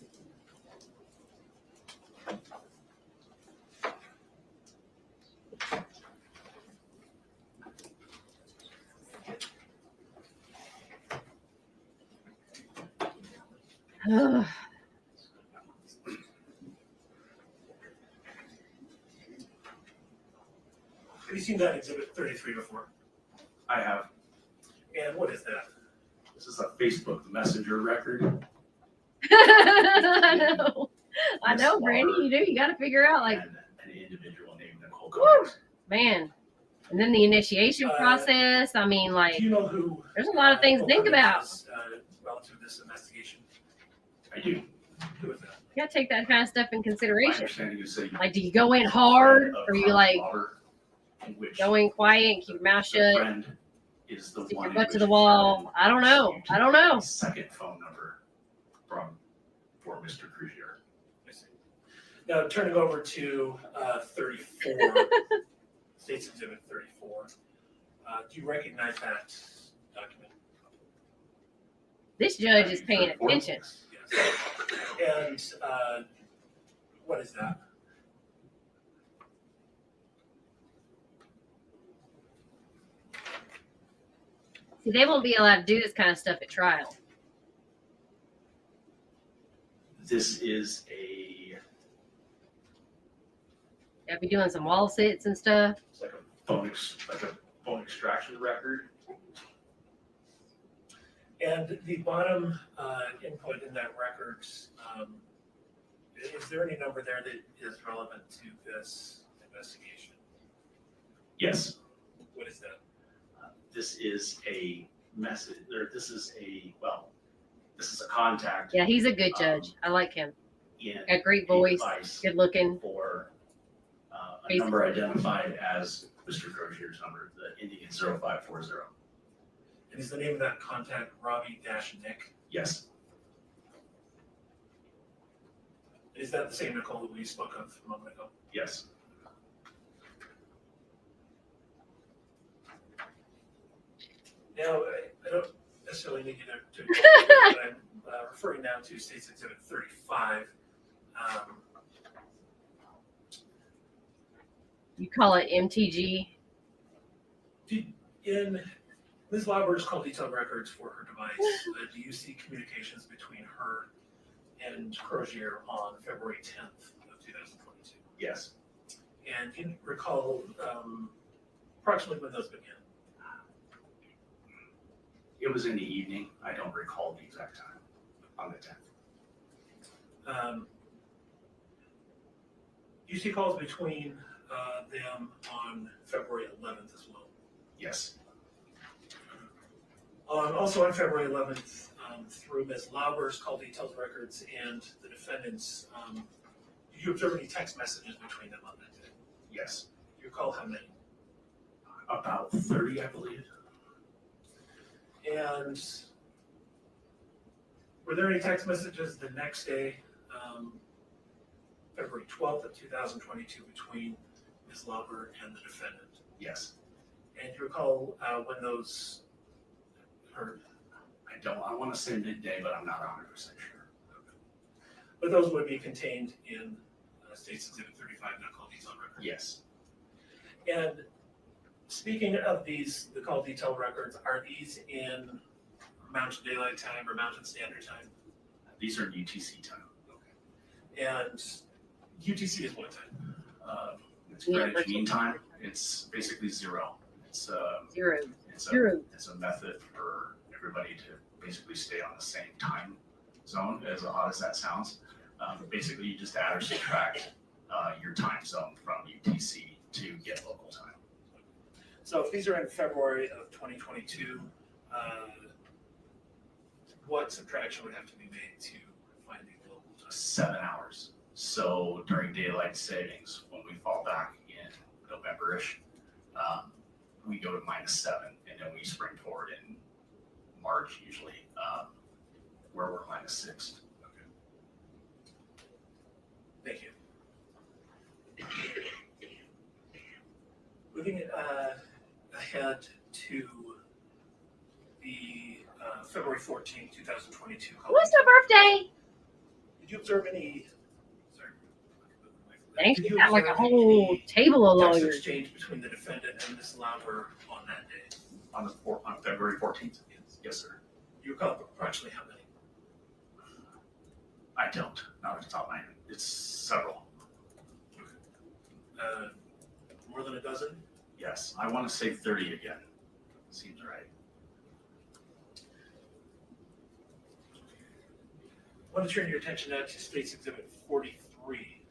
Ugh. Have you seen that exhibit 33 before? I have. And what is that? This is a Facebook Messenger record. I know. I know, Brandy. You do. You got to figure out, like, And an individual named Nicole woo, Connors. man. And then the initiation process. I mean, like, Do you know who? there's a lot of things to think about. Relative to this investigation. I do. Who is that? You got to take that kind of stuff in My consideration. understanding is that Like, do you go in hard or you like in which go in quiet and keep your mouth the shut? friend is the Stick one your in butt to which the wall. I don't know. I don't know. the second phone number for Mr. Cruzier. Now, turning over to 34, State's Exhibit 34. Do you recognize that document? This judge is paying attention. Yes. And what is that? See, they won't be allowed to do this kind of stuff at trial. This is a They'll be doing some wall sits and stuff. it's like a phone extraction record. And the bottom input in that record, is there any number there that is relevant to this investigation? Yes. What is that? This is a message, or this is a contact. Yeah, he's a good judge. I like him. In Got great a voice, device good looking. for a number identified as Mr. Crozier's number, the ending in 0540. And is the name of that contact Robbie-Nick? Yes. Is that the same Nicole that we spoke of a moment ago? Yes. Now, I don't necessarily need you to but I'm referring now to State's Exhibit 35. You call it MTG? In Ms. Lauber's call detailed records for her device, do you see communications between her and Crozier on February 10th of 2022? Yes. And can you recall approximately when those began? It was in the evening. I don't recall the exact time on the 10th. You see calls between them on February 11th as well? Yes. Also on February 11th, through Ms. Lauber's call details records and the defendants, did you observe any text messages between them on that day? Yes. Do you recall how many? About 30, I believe. And were there any text messages the next day, February 12th of 2022, between Ms. Lauber and the defendant? Yes. And do you recall when those occurred? I want to say midday, but I'm not 100% sure. Okay. But those would be contained in State's Exhibit 35, not call detail records? Yes. And speaking of these, the call detail records, are these in Mountain Daylight Time or Mountain Standard Time? These are UTC time. Okay. And UTC is what time? It's Greenwich Mean Time. It's basically zero. It's Zero. It's a method for everybody to basically stay on the same time zone, as odd as that sounds. Basically, you just add or subtract your time zone from UTC to get local time. So if these are in February of 2022, what subtraction would have to be made to find the local time? 7 hours. So during daylight savings, when we fall back in November-ish, we go to -7, and then we spring forward in March usually, where we're -6. Okay. Thank you. Moving ahead to the February 14th, 2022 call. What's her birthday? Did you observe any? Sorry. Dang, Did she you got like a observe whole any table of text lawyers. exchange between the defendant and Ms. Lauber on that day? On February 14th? Yes, sir. You recall approximately how many? I don't, not off the top of my head. It's several. More than a dozen? Yes, I want to say 30 again. Seems right. I want to turn your attention now to State's Exhibit 43.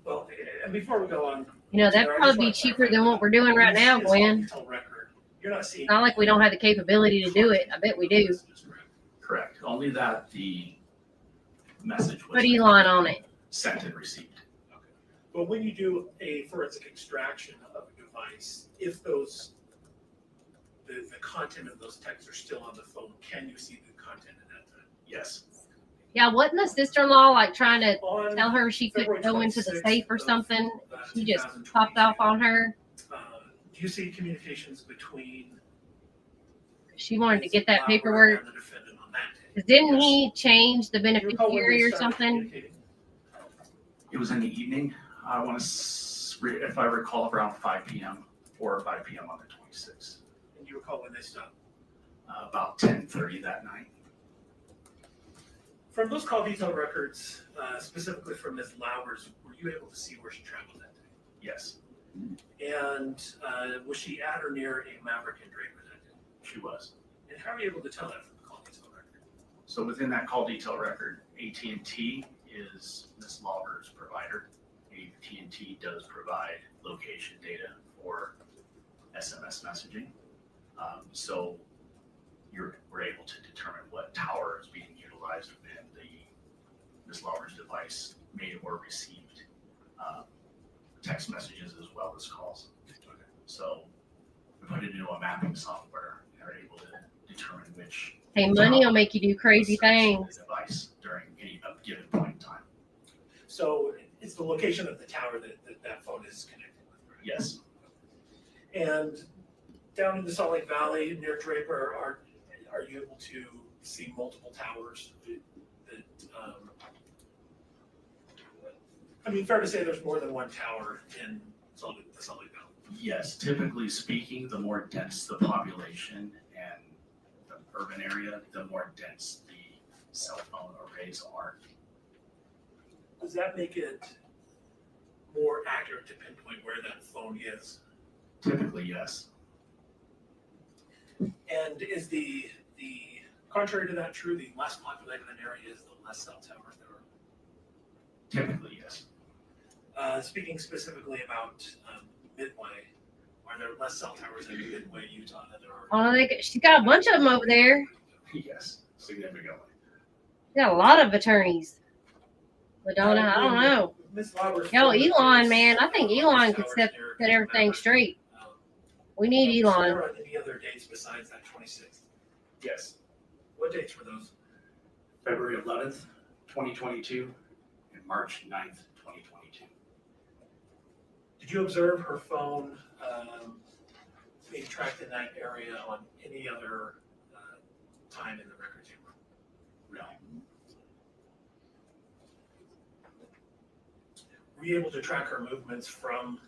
Well, and before we go on, You know, that'd Sarah, I just probably be want to cheaper clarify than what we're doing right this now, is Gwen. all record. You're not seeing. It's not like we don't have the capability to do it. I bet we do. Correct. Only that the message was Put Elon on it. sent and received. Okay. But when you do a forensic extraction of a device, if those the content of those texts are still on the phone, can you see the content at that time? Yes. Yeah, wasn't the sister-in-law like trying to On tell her she couldn't February go into the 26th safe or of, something? She just 2022, popped off on her. Do you see communications between She wanted to get that Lauber paperwork. and the defendant on that day? 'Cause didn't he change the Do you recall when they beneficiary or started something? communicating? It was in the evening. I want to, if I recall, around 5 p.m. or 5 p.m. on the 26th. And you recall when they stopped? About 10:30 that night. From those call detail records, specifically from Ms. Lauber's, were you able to see where she traveled that day? Yes. And was she at or near a Maverick and Draper that day? She was. And how are you able to tell that from the call detail record? So within that call detail record, AT&T is Ms. Lawler's provider. AT&T does provide location data for SMS messaging. So we're able to determine what tower is being utilized when Ms. Lawler's device made or received text messages as well as calls. So we put it into a mapping software and are able to determine which Hey, money will make you do crazy things. device during any given point in time. So it's the location of the tower that phone is connected with, right? Yes. And down in the Salt Lake Valley near Draper, are you able to see multiple towers that I mean, fair to say there's more than one tower in the Salt Lake Valley? Yes, typically speaking, the more dense the population and the urban area, the more dense the cell phone arrays are. Does that make it more accurate to pinpoint where that phone is? Typically, yes. And is the contrary to that true, the less populated an area is, the less cell towers there are? Typically, yes. Speaking specifically about Midway, are there less cell towers in Midway, Utah than there are? Oh, she's got a bunch of them over there. Yes, significantly. She got a lot of attorneys. Ladonna, I don't know. Ms. Roberts. Yo, Elon, man, I think Elon could set everything straight. We need There Elon. are any other dates besides that 26th? Yes. What dates were those? February 11th, 2022, and March 9th, 2022. Did you observe her phone being tracked in that area on any other time in the records you were? No. Were you able to track her movements from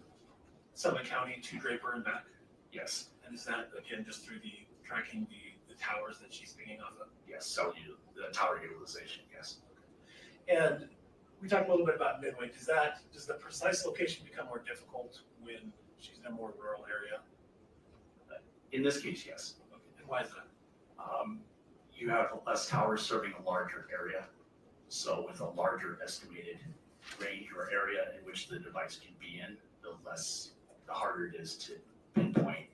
Summit County to Draper and back? Yes. And is that, again, just through the tracking the towers that she's picking off of? Yes, so the tower utilization, yes. And we talked a little bit about Midway. Does the precise location become more difficult when she's in a more rural area? In this case, yes. Okay. And why is that? You have less towers serving a larger area. So with a larger estimated range or area in which the device can be in, the harder it is to pinpoint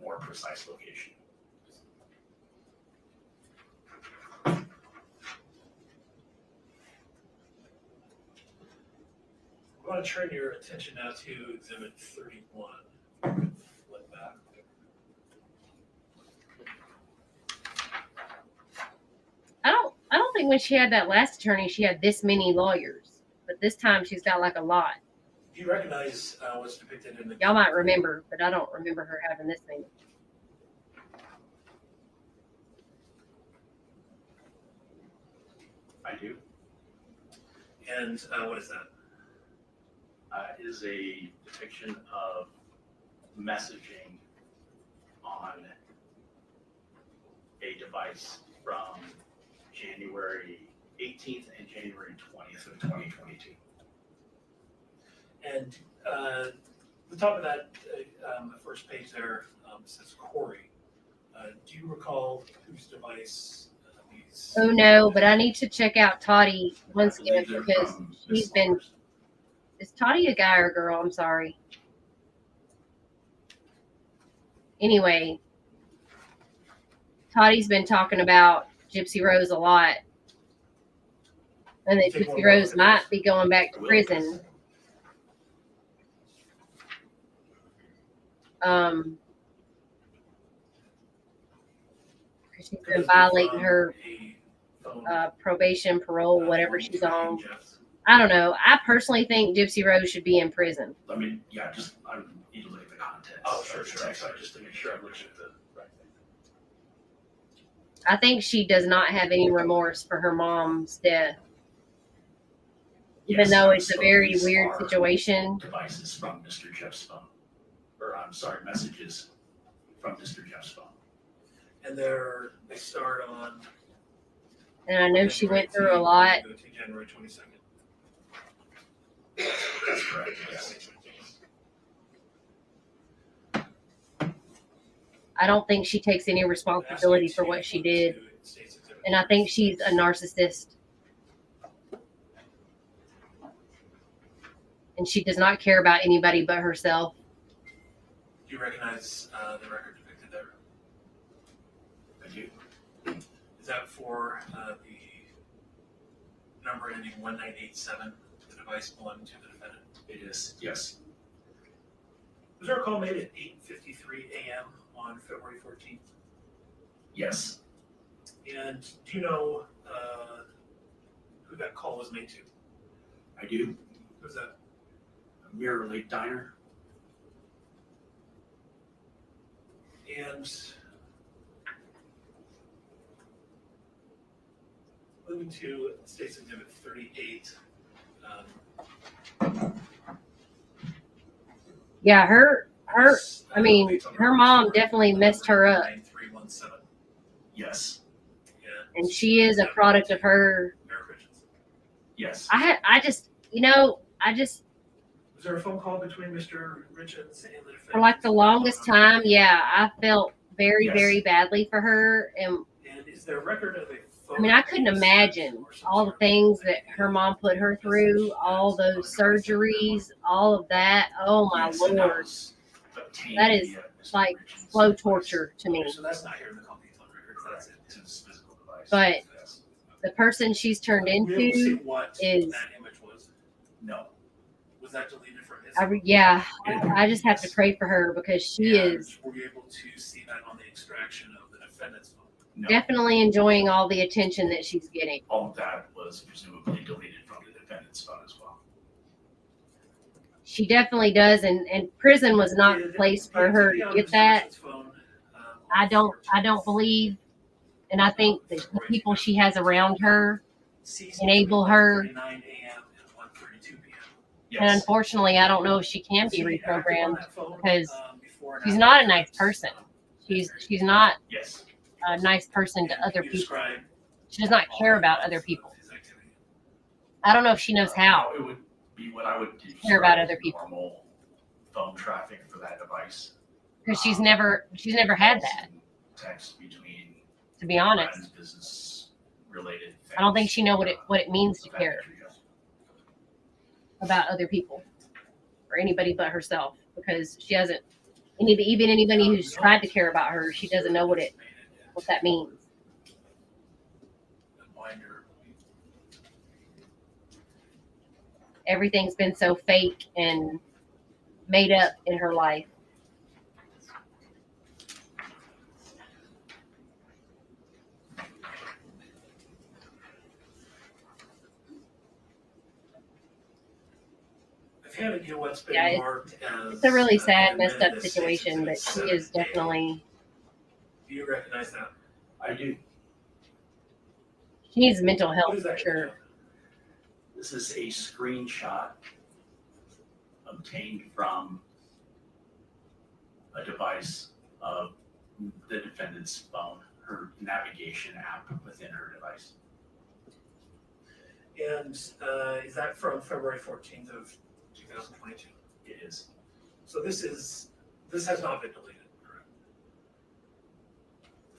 more precise location. I want to turn your attention now to Exhibit 31. Flip back. I don't think when she had that last attorney, she had this many lawyers. But this time she's got like a lot. Do you recognize what's depicted in the? Y'all might remember, but I don't remember her having this many. I do. And what is that? Is a depiction of messaging on a device from January 18th and January 20th of 2022. And the top of that first page there says Kouri. Do you recall whose device these? Oh no, but I need to check out Toddy once I again believe they're because from she's Miss been. Lawler's. Is Toddy a guy or a girl? I'm sorry. Anyway, Toddy's been talking about Gypsy Rose a lot. And that Take one Gypsy more Rose look at might this. be going back to prison. Because she's been violating her probation, parole, whatever she's on. I don't know. I personally think Gypsy Rose should be in prison. I need to look at the context. Oh, sure, sure. Just to make sure I'm looking at the right thing. I think she does not have any remorse for her mom's death. Even Yes, though it's a so very these weird are situation. Devices from Mr. Jeff's phone. Or I'm sorry, messages from Mr. Jeff's phone. And they start on. And I know she went through a lot. Go to January 22nd. That's correct, yes. I don't think she takes any responsibility for what she did. And I think she's a narcissist. And she does not care about anybody but herself. Do you recognize the record depicted there? I do. Is that for the number ending 1987, the device belonging to the defendant? It is, yes. Was there a call made at 8:53 a.m. on February 14th? Yes. And do you know who that call was made to? I do. Who's that? Mirror Lake Diner. And moving to State's Exhibit 38. Yeah, her mom definitely messed her up. 9317. Yes. And she is a product of her. Yes. I just Was there a phone call between Mr. Richins and the defendant? for like the longest time, yeah, I felt very, Yes. very badly for her. And is there a record of a phone? I mean, I couldn't imagine all the things that her mom put her through, all those surgeries, all of that. Oh my Yes, and that Lord. was obtained That is via Mr. like Richins' slow device. torture to me. So that's not here in the company phone records. That's it. It's his physical device. But the person she's turned Were you able to see into what is, that image was? No. Was that deleted from his? I just have to pray for her because she is Were you able to see that on the extraction of the defendant's phone? No. definitely enjoying all the attention that she's getting. All of that was presumably deleted from the defendant's phone as well. She definitely does, and prison was not the place for her to get that. I don't believe, and I think that the people she has around her enable her. 9 a.m. and 1:32 p.m. And unfortunately, I don't know if she can be reprogrammed because she's not a nice person. She's not Yes. a nice person to other people. She does not care about other people. I don't know if she knows how. It would be what I would Care about describe other as people. normal phone traffic for that device. Because she's never had that, Text between to be honest. friends, business related. I don't think she knows what it means to care about other people or anybody but herself, because she hasn't even anybody who's tried to care about her, she doesn't know what that means. Everything's been so fake and made up in her life. I've handed you what's been Yeah, marked as. It's a really sad, messed up amended situation, but she is definitely, Do you recognize that? I do. she needs mental What health is for that? sure. This is a screenshot obtained from a device of the defendant's phone, her navigation app within her device. And is that from February 14th of 2022? It is. So this has not been deleted, correct?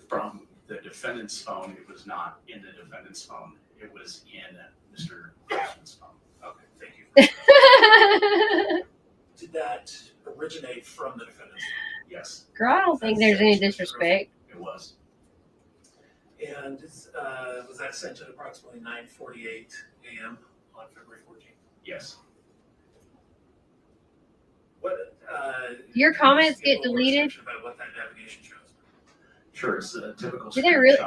From the defendant's phone, it was not in the defendant's phone. It was in Mr. Grossman's phone. Okay, thank you. Did that originate from the defendant's phone? Yes, Girl, I don't think there's any disrespect. it was. And was that sent at approximately 9:48 a.m. on February 14th? Yes. What? Your comments can you get give a little more deleted? description about what that navigation shows? Sure, it's a typical. Do they really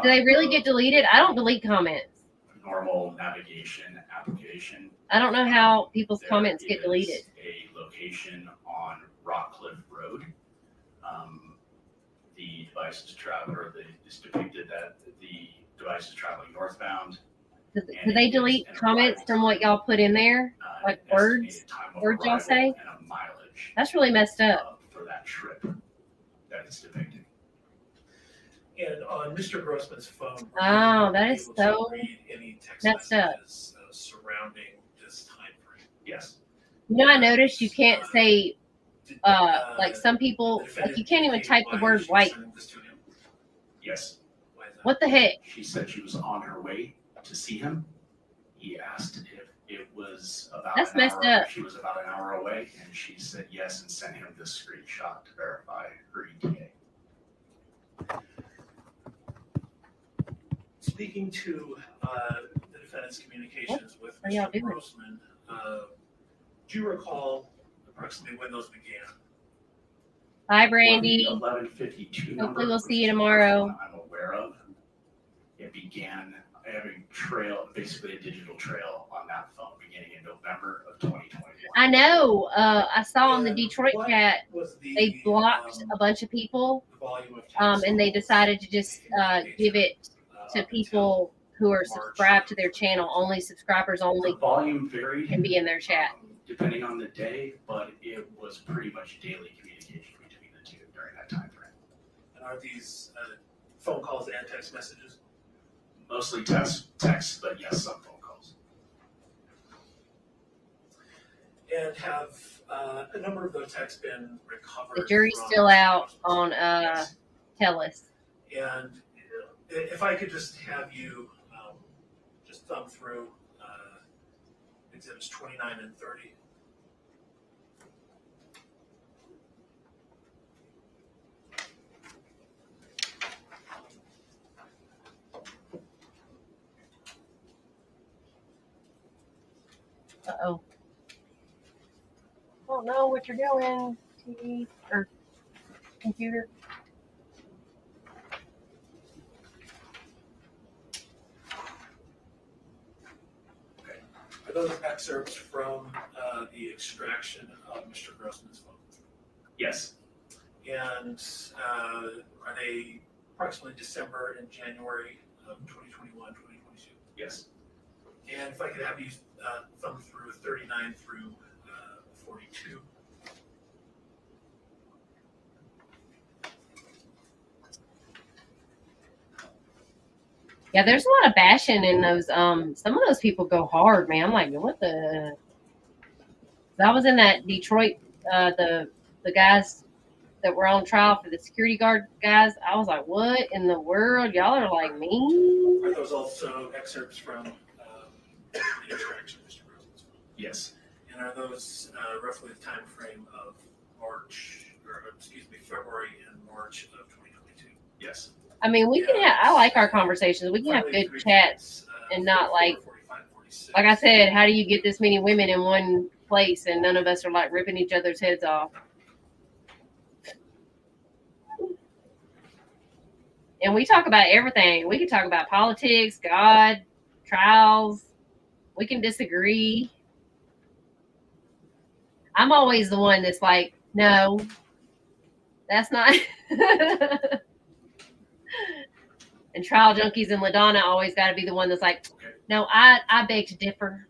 screenshot get deleted? I don't delete comments. of normal navigation application. I don't know how people's There comments get is deleted. A location on Rockcliffe Road. The device is traveling, or it's depicted that the device is traveling northbound. Do they delete comments from what y'all put in there? Like words y'all say? And a mileage That's really messed up. for that trip that it's depicting. And on Mr. Grossman's phone, Oh, were that you is able to so read any text messed up. messages surrounding this time frame? Yes. You know, I noticed you can't say like some people, like you can't even type the word white. Yes. What the heck? She said she was on her way to see him. He asked if it was about That's an messed hour, up. if she was about an hour away, and she said yes and sent him this screenshot to verify her ETA. Speaking to the defendant's communications with are y'all Mr. doing? Grossman, do you recall approximately when those began? Bye, Brandy. 11:52 Hopefully we'll which see you is the first tomorrow. one I'm aware of. It began having trail, basically a digital trail on that phone beginning in November of 2021. I know. I saw on the And Detroit what chat was the, they blocked a bunch of people, the volume of text and they calls decided to just give it to up people who are March subscribed to their channel. Only subscribers The only volume varied can be in their chat. depending on the day, but it was pretty much daily communication between the two during that time frame. And are these phone calls and text messages? Mostly text, but yes, some phone calls. And have a number of those texts been recovered? The jury's from still out Grossman? on Yes. Telus. And if I could just have you just thumb through exhibits 29 and 30. Uh-oh. I don't know what you're doing, TV or computer. Are those excerpts from the extraction of Mr. Grossman's phone? Yes. And are they approximately December and January of 2021, 2022? Yes. And if I could have you thumb through 39 through 42. Yeah, there's a lot of bashing in those. Some of those people go hard, man. I'm like, what the? I was in that Detroit, the guys that were on trial for the security guard guys. I was like, what in the world? Y'all are like me. Are those also excerpts from the extraction of Mr. Grossman's phone? Yes. And are those roughly the time frame of February and March of 2022? Yes. I mean, we can have. I like our conversations. We can have good chats and not like I said. How do you get this many women in one place and none of us are like ripping each other's heads off? And we talk about everything. We can talk about politics, God, trials. We can disagree. I'm always the one that's like, no, that's not. And trial junkies and LaDonna always got to be the one that's like, no, I beg to differ.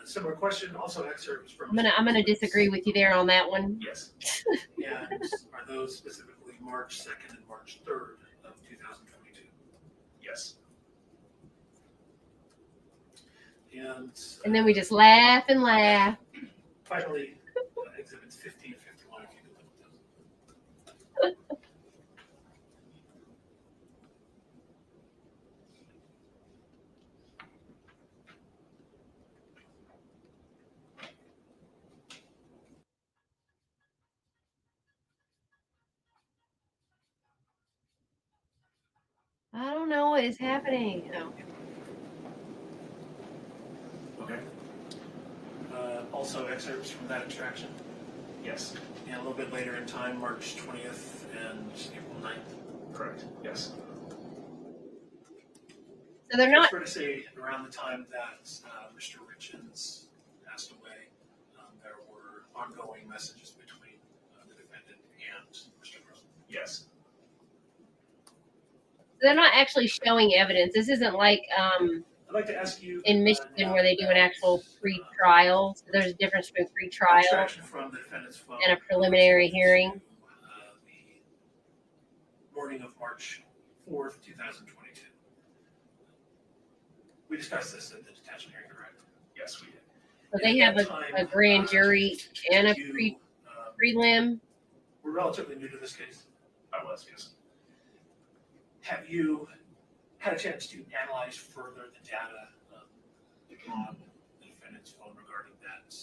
Similar question, also excerpts from. I'm gonna disagree with you there on that one. Yes. And are those specifically March 2nd and March 3rd of 2022? Yes. And then we just laugh and laugh. Finally, exhibits 50 and 51, if you could look at those. I don't know what is happening. Oh. Okay. Also excerpts from that extraction. Yes. And a little bit later in time, March 20th and April 9th. Correct. Yes. So they're not. It's fair to say around the time that Mr. Richins passed away, there were ongoing messages between the defendant and Mr. Grossman. Yes. They're not actually showing evidence. This isn't like I'd like to ask you in Michigan where they do an actual pre-trial. So there's a difference between pre-trial extraction from the defendant's phone and a preliminary hearing. The morning of March 4th, 2022. We discussed this at the detention hearing, correct? Yes, we did. So they have a grand jury and a prelim? We're relatively new to this case. I was, yes. Have you had a chance to analyze further the data on the defendant's phone regarding that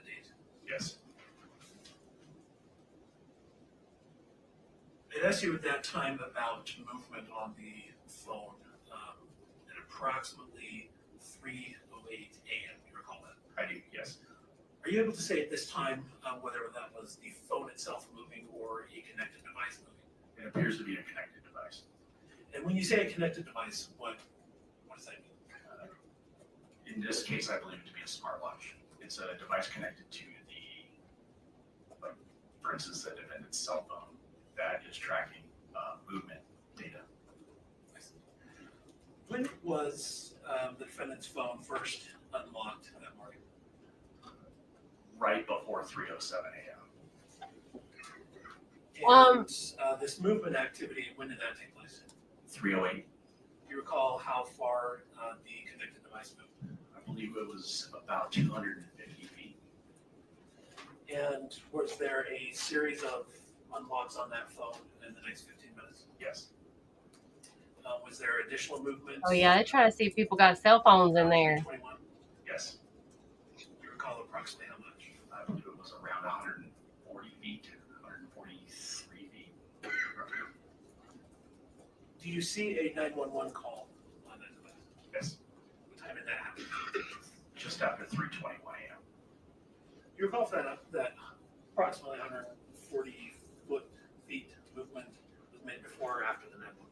date? Yes. It asked you at that time about movement on the phone at approximately 3:08 a.m. You recall that? I do, yes. Are you able to say at this time whether that was the phone itself moving or a connected device moving? It appears to be a connected device. And when you say a connected device, what does that mean? In this case, I believe it to be a smartwatch. It's a device connected to like, for instance, the defendant's cell phone that is tracking movement data. When was the defendant's phone first unlocked that morning? Right before 3:07 a.m. And this movement activity, when did that take place? 3:08. Do you recall how far the connected device moved? I believe it was about 250 feet. And was there a series of unlocks on that phone in the next 15 minutes? Yes. Was there additional movement? Oh yeah, they're trying to see if people got cell phones in there. 21? Yes. Do you recall approximately how much? I believe it was around 140 feet, 143 feet. Do you see a 911 call on that device? Yes. What time did that happen? Just after 3:21 a.m. You recall if that approximately 140 feet movement was made before or after the 911 call?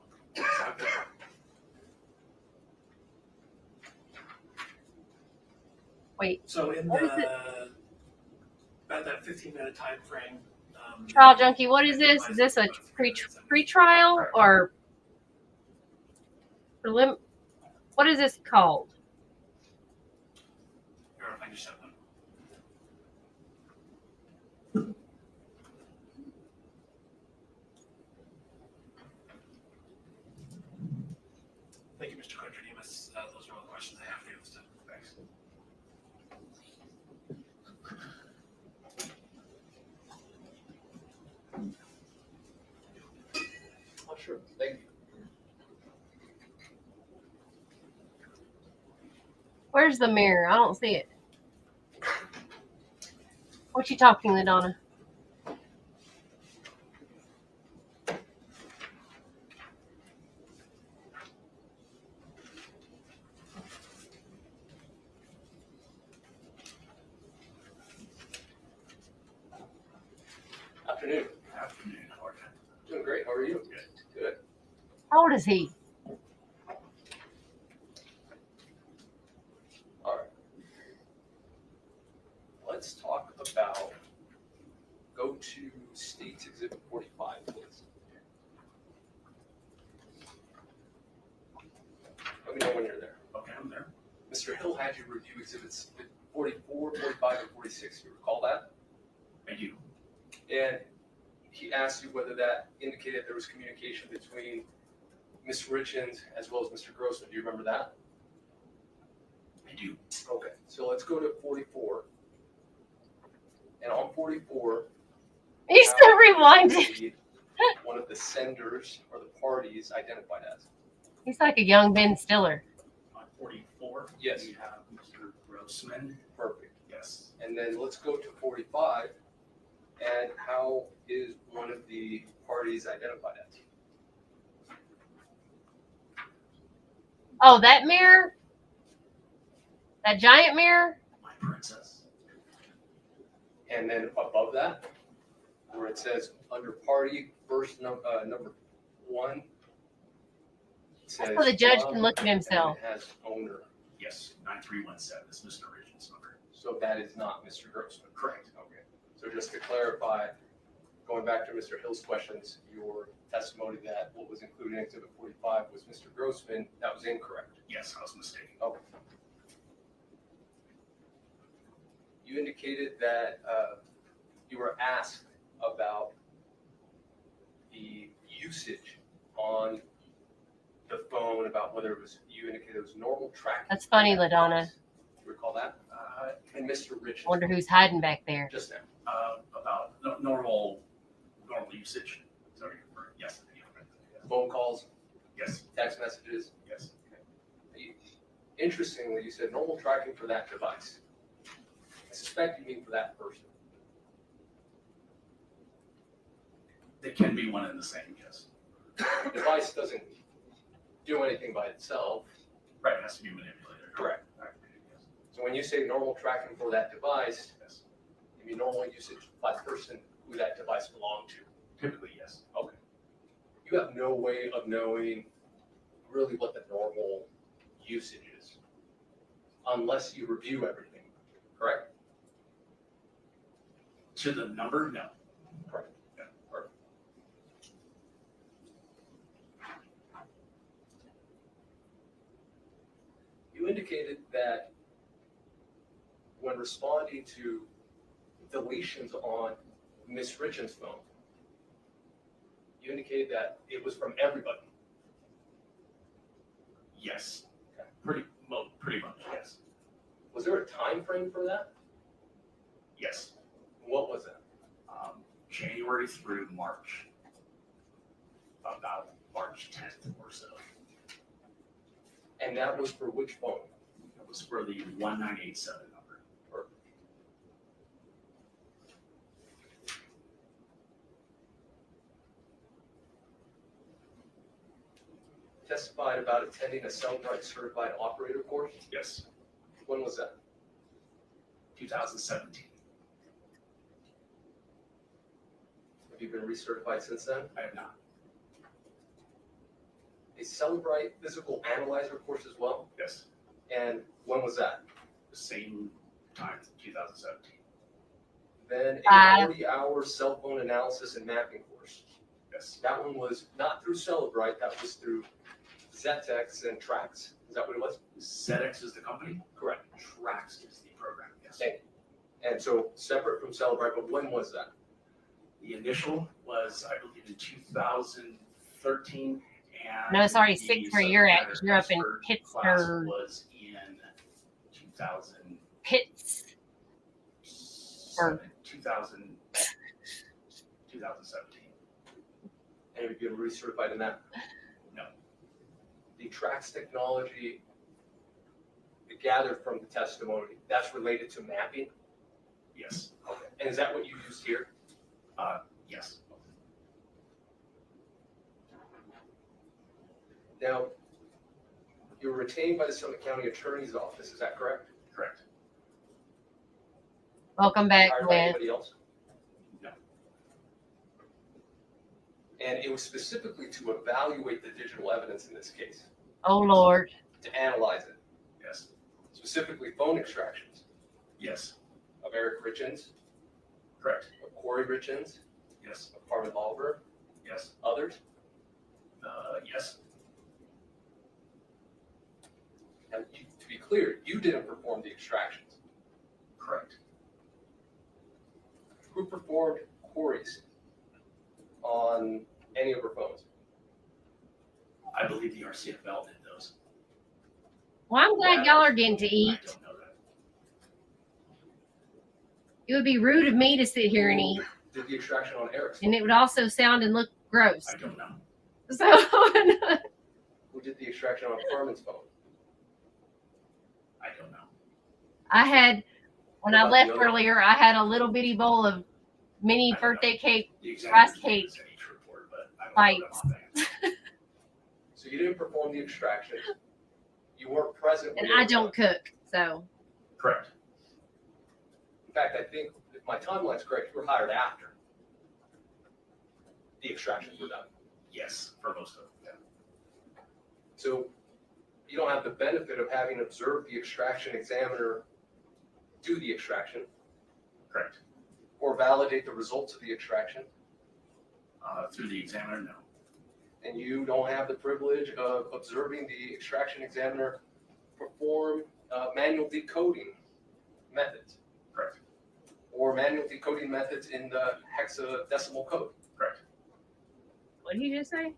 Wait, So in what is about that 15-minute time frame. trial junkie, what is this? Is this a pre-trial or prelim? What is this called? Here, I'll find you something. Thank you, Mr. Quintrodimus. Those are all the questions I have for you. So, thanks. Oh, sure. Thank you. Where's the mirror? I don't see it. What you talking, LaDonna? Afternoon. Afternoon, how are you? Doing great. How are you? Good. Good. How old is he? All right. Let's talk about, go to State's Exhibit 45, please. Let me know when you're there. Okay, I'm there. Mr. Hill had you review Exhibits 44, 45, and 46. You recall that? I do. And he asked you whether that indicated there was communication between Ms. Richins as well as Mr. Grossman. Do you remember that? I do. Okay, so let's go to 44. And on 44, He's still rewinding. one of the senders or the parties identified as. He's like a young Ben Stiller. On 44, Yes. we have Mr. Grossman. Perfect. Yes. And then let's go to 45. And how is one of the parties identified as? Oh, that mirror? That giant mirror? My princess. And then above that, where it says under party, first number 1. That's so the judge can look at himself. And it has owner. Yes, 9317 is Mr. Richins' number. So that is not Mr. Grossman. Correct. Okay. So just to clarify, going back to Mr. Hill's questions, your testimony that what was included in Exhibit 45 was Mr. Grossman, that was incorrect. Yes, I was mistaken. Okay. You indicated that you were asked about the usage on the phone, about whether it was, you indicated it was normal tracking. That's funny, LaDonna. You recall that? And Mr. Richins. Wonder who's hiding back there. Just now. About normal usage. Sorry, yes. Phone calls, Yes, text messages. yes. Interestingly, you said normal tracking for that device. I suspect you mean for that person. They can be one and the same, yes. The device doesn't do anything by itself. Right, it has to be manipulated. Correct. Right. So when you say normal tracking for that device, Yes. you mean normal usage by the person who that device belonged to. Typically, yes. Okay. You have no way of knowing really what the normal usage is unless you review everything, correct? To the number, no. Correct. Yeah. Perfect. You indicated that when responding to deletions on Miss Richins' phone, you indicated that it was from everybody. Yes. Pretty much, yes. Was there a time frame for that? Yes. What was that? January through March. About March 10th or so. And that was for which phone? That was for the 1987 number. Testified about attending a Cellbrite certified operator course. Yes. When was that? 2017. Have you been recertified since then? I have not. A Cellbrite physical analyzer course as well? Yes. And when was that? The same time, 2017. Then a 40-hour cell phone analysis and mapping course. Yes. That one was not through Cellbrite, that was through Zetex and Trax. Is that what it was? ZX is the company? Correct. Trax is the program, yes. Thank you. And so separate from Cellbrite, but when was that? The initial was, I believe, in 2013. And No, sorry, the 6 where you're at, 'cause you're up in subject matter expert class Pittsburgh. was in 2000. Pitts. Or 2017. And have you been recertified in that? No. The Trax technology gathered from the testimony, that's related to mapping? Yes. Okay. And is that what you used here? Yes. Now, you were retained by the Summit County Attorney's Office, is that correct? Correct. Welcome back, Hired by Glenn. anybody else? No. And it was specifically to evaluate the digital evidence in this case, Oh, Lord. to analyze it, Yes. specifically phone extractions Yes. of Eric Richins, Correct. of Kouri Richins, Yes. of Carmen Oliver, Yes. others. Yes. And to be clear, you didn't perform the extractions. Correct. Who performed Kouri's on any of her phones? I believe the RCFL did those. Well, I'm glad y'all are getting to eat. I don't know that. It would be rude of me to sit here and eat, Did the extraction on Eric's and phone? it would also sound and look gross. I don't know. So, Who did the extraction on Carmen's phone? I don't know. I had, when What I about left the other- earlier, I had a little bitty bowl of mini I don't know. birthday cake The rice examiner's name cake is in each report, but I don't bites. know that offhand. So you didn't perform the extractions. You weren't present. when And they I were don't done. cook, so Correct. In fact, I think if my timeline's correct, you were hired after the extractions were done. Yes, for most of them. Yeah. So you don't have the benefit of having observed the extraction examiner do the extraction Correct. or validate the results of the extraction. Through the examiner, no. And you don't have the privilege of observing the extraction examiner perform manual decoding methods Correct. or manual decoding methods in the hexadecimal code. Correct. what did you just say?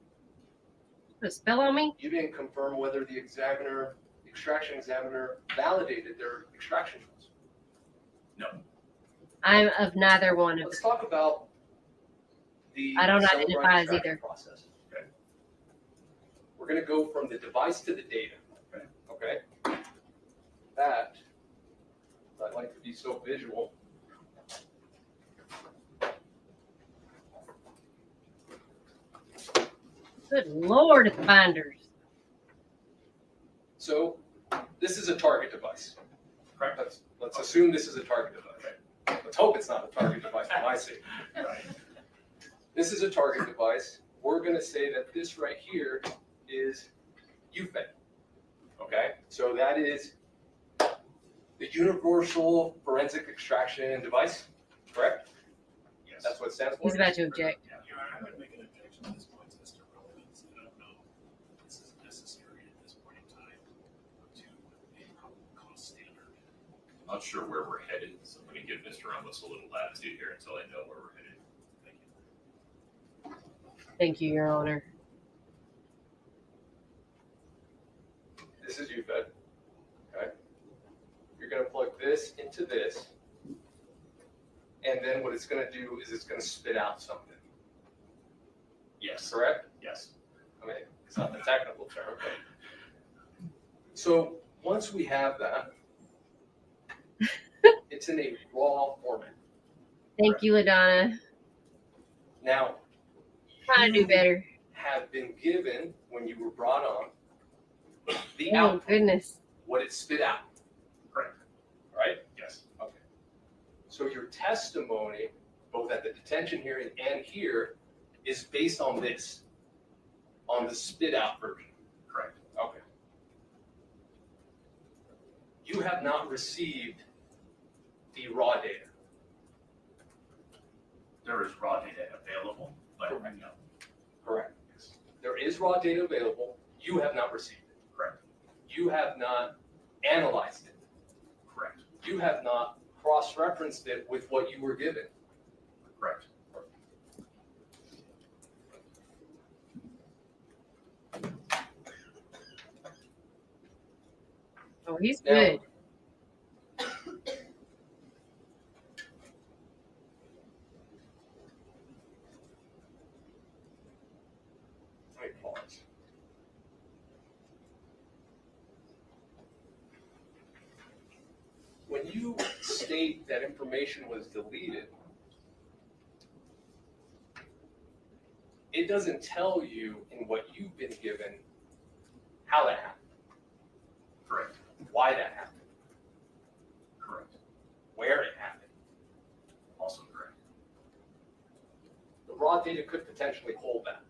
Put a spell on me? You didn't confirm whether the extraction examiner validated their extraction tools. No. I'm of neither one of Let's them. talk about the I don't cell identify as extraction either. process. Okay. We're gonna go from the device to the data. Okay. That, I'd like to be so visual. Good Lord, it's binders. So this is a target device. Correct. Let's assume this is a target device. Let's hope it's not a target device for my sake. This is a target device. We're going to say that this right here is UFED. Okay, so that is the Universal Forensic Extraction Device, correct? Yes. That's what it stands for? He's about to object. Your Honor, I would make an objection at this point as to relevance. I don't know if this is necessary at this point in time to a probable cause standard. I'm not sure where we're headed, so I'm gonna give Mr. Ramos a little latitude here until I know where we're headed. Thank you. Thank you, Your Honor. This is UFED. Okay. You're going to plug this into this. And then what it's going to do is it's going to spit out something. Yes. Correct? Yes. I mean, it's not the technical term. But... So once we have that, it's in a raw format. Thank you, LaDonna. Now, Trying to do better. have been given, when you were brought on, the Oh, output, goodness. what it spit out. Correct. Right? Yes. Okay. So your testimony, both at the detention hearing and here, is based on this, on the spit out version. Correct. Okay. You have not received the raw data. There is raw data available, but no. Correct. Yes. There is raw data available. You have not received it. Correct. You have not analyzed it. Correct. You have not cross-referenced it with what you were given. Correct. Oh, he's Now, good. Let me pause. When you state that information was deleted, it doesn't tell you in what you've been given how that happened, Correct. why that happened, Correct. where it happened. Also correct. The raw data could potentially hold that.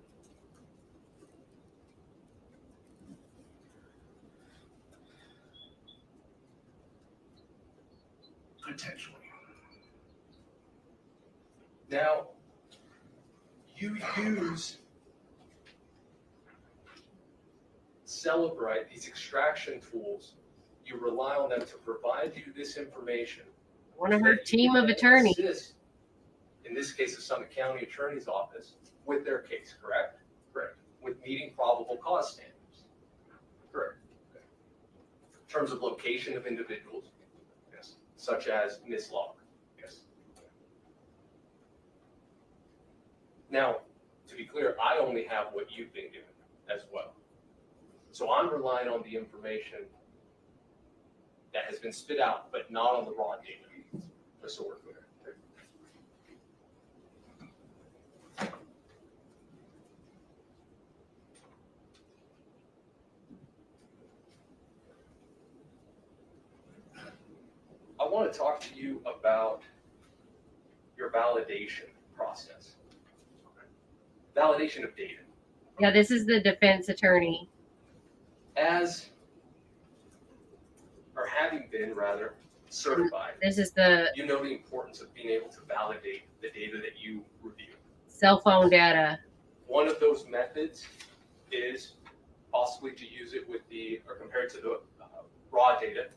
Potentially. Now, you use Celebrite, these extraction tools, you rely on them to provide you this information. One of her team of attorneys. Assist, in this case, the Summit County Attorney's Office, with their case, correct? Correct. With meeting probable cause standards. Correct. Okay. In terms of location of individuals, Yes. such as Ms. Locke. Yes. Now, to be clear, I only have what you've been given as well. So I'm relying on the information that has been spit out, but not on the raw data, just so we're clear. I want to talk to you about your validation process. Validation of data. Yeah, this is the defense attorney. As, or having been rather, certified, This is the you know the importance of being able to validate the data that you review. cell phone data. One of those methods is possibly to use it with the, or compared to the raw data.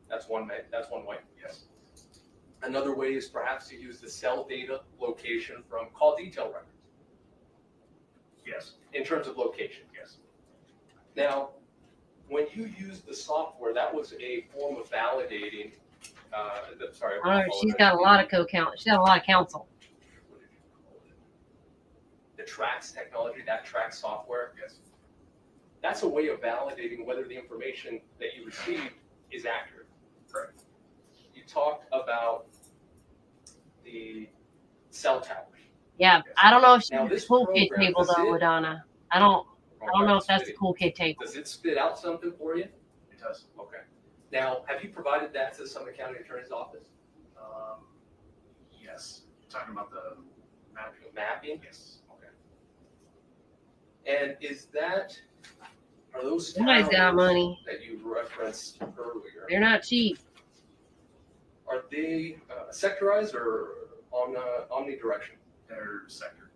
That's one way, yes. Another way is perhaps to use the cell data location from call detail records. Yes. In terms of location. Yes. Now, when you use the software, that was a form of validating sorry. I don't know. She's got a lot of she's got a lot of counsel. The tracks technology, that track software, yes. That's a way of validating whether the information that you received is accurate. Correct. You talked about the cell towers. Yeah, I don't know if she's Now, a this cool kid program, table does though, it- LaDonna. I don't know if that's a cool kid table. Does it spit out something for you? It does. Okay. Now, have you provided that to the Summit County Attorney's Office? Yes. You're talking about the mapping? Mapping? Yes. Okay. And are those Somebody's got towers money. that you referenced earlier, They're not cheap. are they sectorized or omnidirectional? They're sector.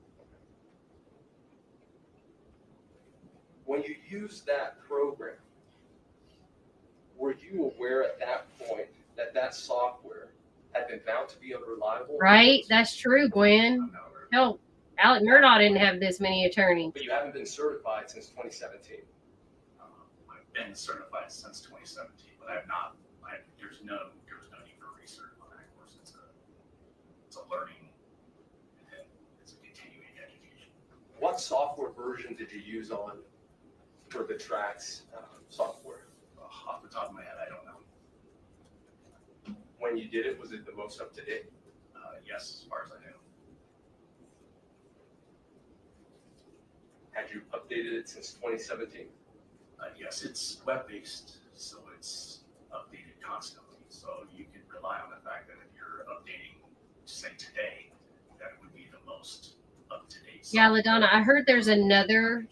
When you use that program, were you aware at that point that that software had been found to be unreliable? Right? That's true, Gwen. Hell, Alec Murdaugh didn't have this many attorneys. But you haven't been certified since 2017. I've been certified since 2017, but I have not. There was no need for research on that. Of course, it's a learning, and it's a continuing education. What software version did you use for the tracks software? Off the top of my head, I don't know. When you did it, was it the most up to date? Yes, as far as I know. Had you updated it since 2017? Yes, it's web-based, so it's updated constantly. So you can rely on the fact that if you're updating, say today, that it would be the most up-to-date. Yeah, LaDonna, I heard there's another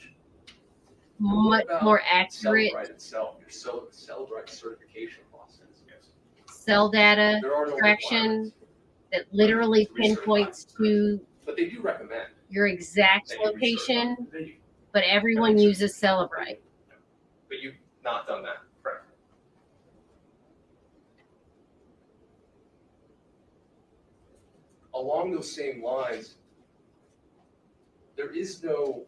much more accurate Cellbrite itself, your Cellbrite certification process. Yes. cell data There are no extraction requirements, that literally pinpoints to but they do recommend. your exact that you location, research. but everyone uses Celebrite. But you've not done that. Correct. Along those same lines, there is no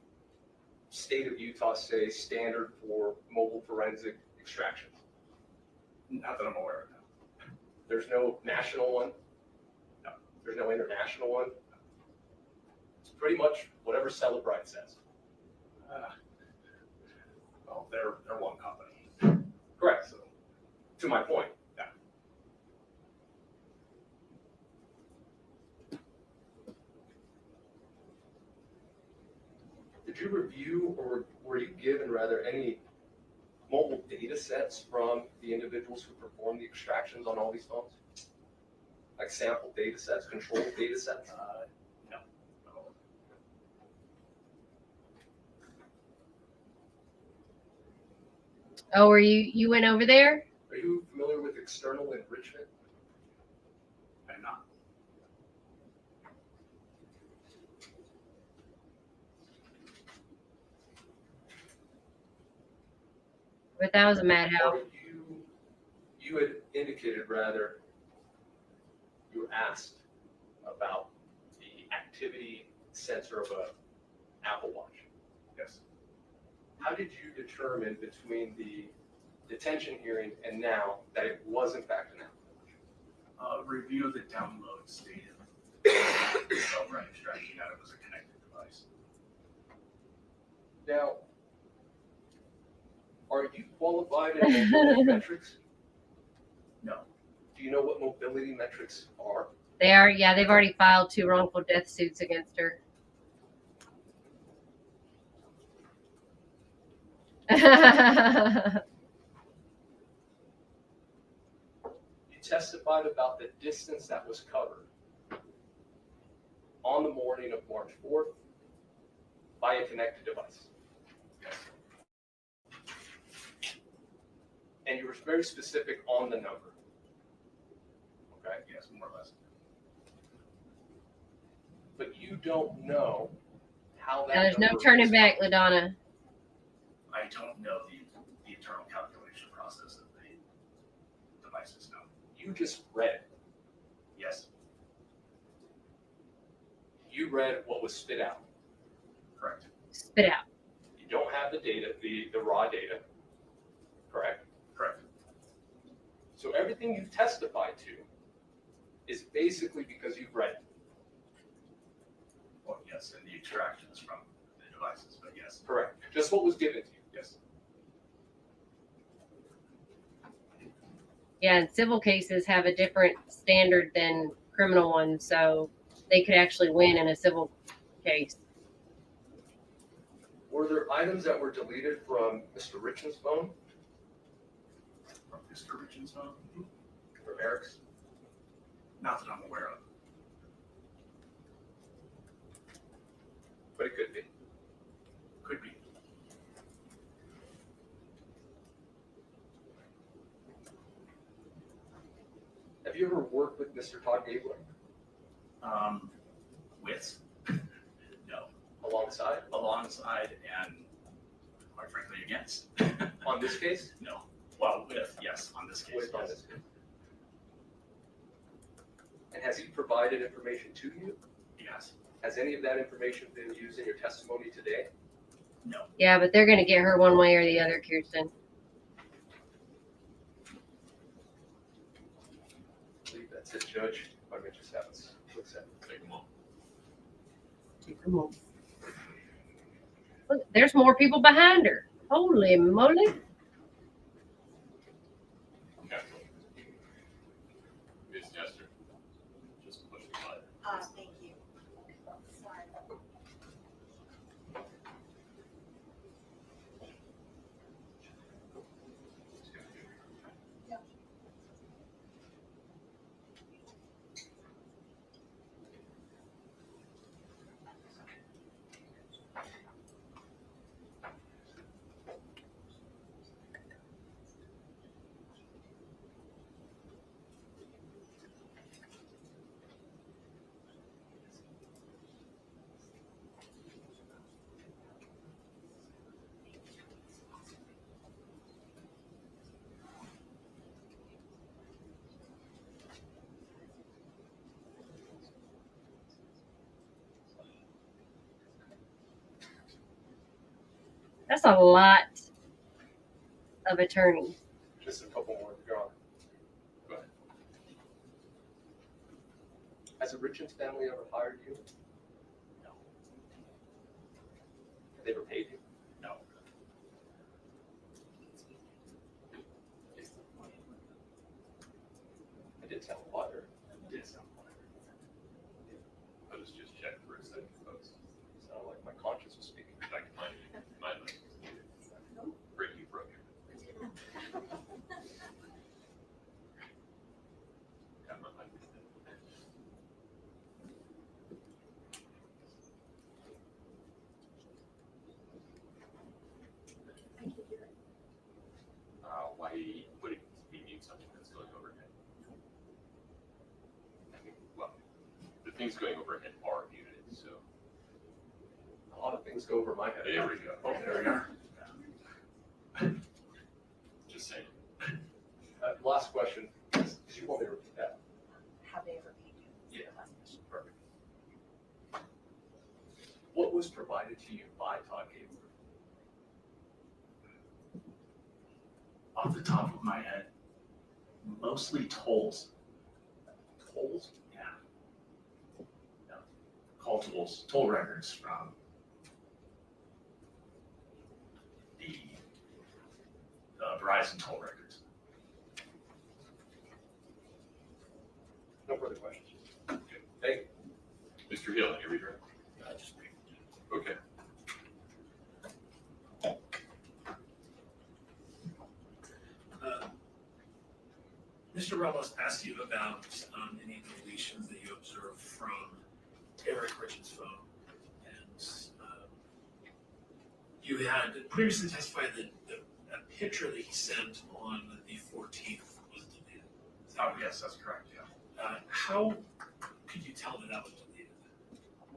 state of Utah, say, standard for mobile forensic extraction. Not that I'm aware of. There's no national one. No. There's no international one. It's pretty much whatever Celebrite says. Well, they're one company. Correct. So, to my point. Yeah. Did you review or were you given rather any mobile data sets from the individuals who performed the extractions on all these phones? Like sample data sets, controlled data sets? No. Oh, are you went over there? Are you familiar with external enrichment? I'm not. But that was a madhouse. Or you had indicated rather, you were asked about the activity sensor of a Apple Watch. Yes. How did you determine between the detention hearing and now that it was in fact an Apple Watch? Review the download stated. Cellbrite extracting that it was a connected device. Now, are you qualified in mobility metrics? No. Do you know what mobility metrics are? They are, yeah, they've already filed 2 wrongful death suits against her. You testified about the distance that was covered on the morning of March 4th by a connected device. Yes. And you were very specific on the number. Okay? Yes, more or less. But you don't know how that Now, there's no number turning is- back, LaDonna. I don't know the internal calculation process of the devices. No. You just read it. Yes. You read what was spit out. Correct. Spit out. You don't have the data, the raw data. Correct? Correct. So everything you've testified to is basically because you've read it. Well, yes, and the extractions from the devices, but yes. Correct. Just what was given to you. Yes. Yeah, and civil cases have a different standard than criminal ones, so they could actually win in a civil case. Were there items that were deleted from Mr. Richins' phone? From Mr. Richins' phone? From Eric's? Not that I'm aware of. But it could be. Could be. Have you ever worked with Mr. Todd Gabler? With? No. Alongside? Alongside and quite frankly against. On this case? No. Well, with, yes, on this case. With on yes. this case. And has he provided information to you? Yes. Has any of that information been used in your testimony today? No. Yeah, but they're going to get her one way or the other, Kirsten. I believe that's it, Judge. If I may just have a quick second. Take them all. Take them home. Look, there's more people behind her. Holy moly. Ms. Nestor, just push the button. Thank you. Sorry. That's a lot of attorneys. Just a couple more, Your Honor. Go ahead. Has the Richins family ever hired you? No. Have they ever paid you? No. I did sound quieter. It sound like. Let us just check for a second, folks. Sounded like my conscience was speaking. Like mine. Bring you broken. Come on. Why would he need something that's going overhead? I mean, well, the things going overhead are muted, so. A lot of things go over my head. There we go. Oh, there we are. Just saying. Last question. Do you want me to repeat that? Have they ever paid you? Yeah. Perfect. What was provided to you by Todd Gabler? Off the top of my head, mostly tolls. Tolls? Yeah. Yeah. Call tolls, toll records from the Verizon toll records. No further questions. Thank you. Mr. Hill, any return? Okay. Mr. Ramos asked you about any deletions that you observed from Eric Richins' phone. And you had previously testified that a picture that he sent on the 14th was deleted. Oh, yes, that's correct, yeah. How could you tell that that was deleted?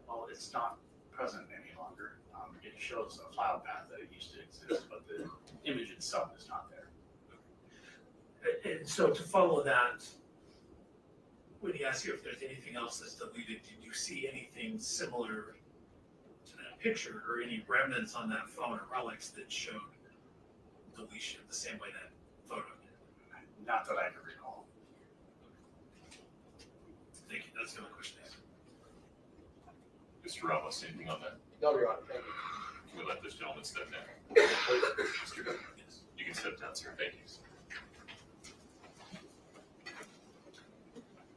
Well, it's not present any longer. It shows a file path that it used to exist, but the image itself is not there. And so to follow that, when he asked you if there's anything else that's deleted, did you see anything similar to that picture or any remnants on that phone or relics that showed deletion the same way that photo did? Not that I can recall. Mr. Ramos, anything on that? No, Your Honor, thank you. Can we let this gentleman step down? Mr. Governor, yes. You can step down, sir. Thank you.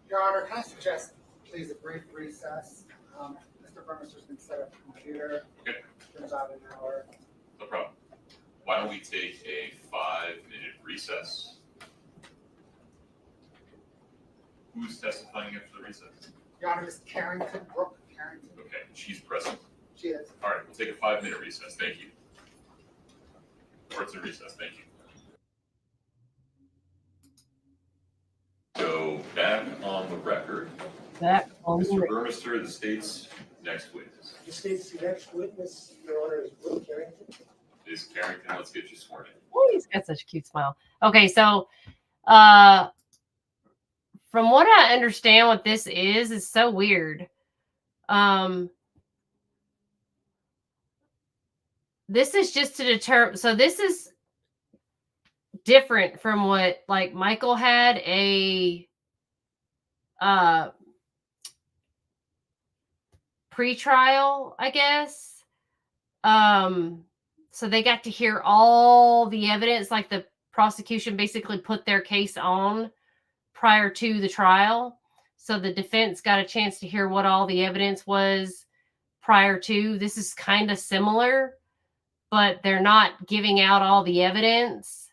Your Honor, can I suggest, please, a brief recess? Mr. Burmister's been set up a computer. Okay. For about an hour. No problem. Why don't we take a 5-minute recess? Who's testifying after the recess? Your Honor, Ms. Carrington, Brooke Carrington. Okay, she's present. She is. All right, we'll take a 5-minute recess. Thank you. Court's in recess. Thank you. So back on the record. Back on the Mr. record. Burmister, the state's next witness. The state's next witness, Your Honor, is Brooke Carrington. Ms. Carrington, let's get you sworn in. Oh, he's got such a cute smile. Okay, so from what I understand what this is so weird. This is just to determine, so this is different from what like Michael had a pre-trial, I guess. So they got to hear all the evidence, like the prosecution basically put their case on prior to the trial. So the defense got a chance to hear what all the evidence was prior to. This is kind of similar, but they're not giving out all the evidence.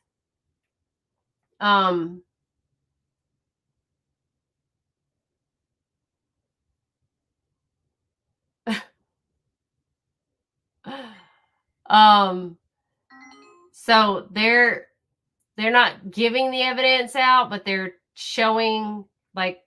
So they're not giving the evidence out, but they're showing like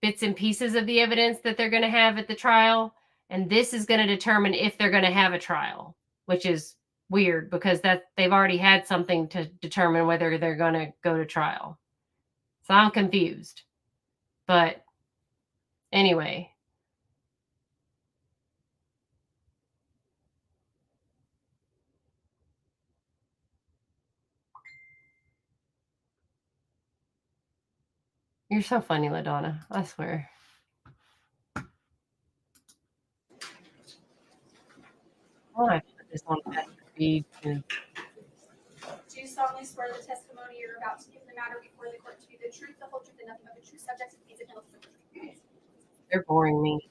bits and pieces of the evidence that they're going to have at the trial. And this is going to determine if they're going to have a trial, which is weird because that they've already had something to determine whether they're going to go to trial. So I'm confused. But anyway. You're so funny, LaDonna. I swear. Oh, I put this on fast feed. Do you solemnly swear the testimony you're about to give the matter before the court to be the truth, the whole truth, and nothing but the truth, subject to the fees and penalties of perjury? They're boring me.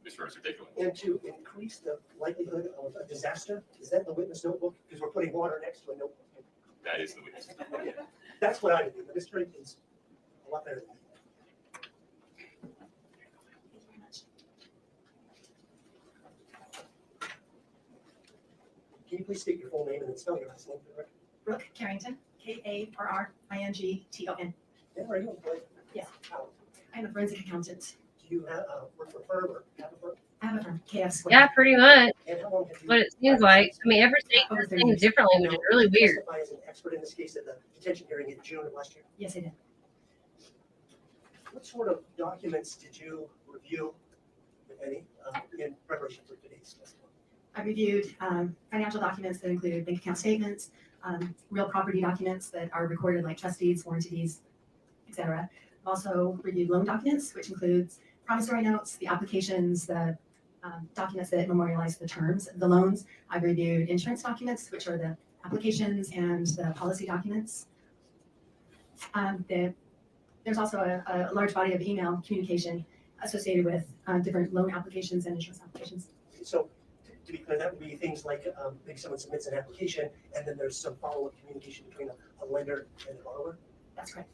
Mr. Mercer, take it away. And to increase the likelihood of a disaster, is that in the witness notebook? Because we're putting water next to a notebook. That is the witness. That's what I do. The mystery is a lot better than that. Can you please state your full name and then spell your last name for the record? Brooke Carrington, Karrington. And are you employed? Yes. How? I'm a forensic accountant. Do you have, work for a firm or have a firm? I have a firm, KF Square. Yeah, pretty much. And how long have you? What it seems like. I mean, every state does things differently, which is really weird. Testify as an expert in this case at the detention hearing in June of last year. Yes, I did. What sort of documents did you review, if any, in preparation for today's testimony? I reviewed financial documents that include bank account statements, real property documents that are recorded like trust deeds, warranty deeds, etc. Also reviewed loan documents, which includes promissory notes, the applications, the documents that memorialize the terms of the loans. I've reviewed insurance documents, which are the applications and the policy documents. There's also a large body of email communication associated with different loan applications and insurance applications. So to be clear, that would be things like maybe someone submits an application and then there's some follow-up communication between a lender and a borrower? That's correct.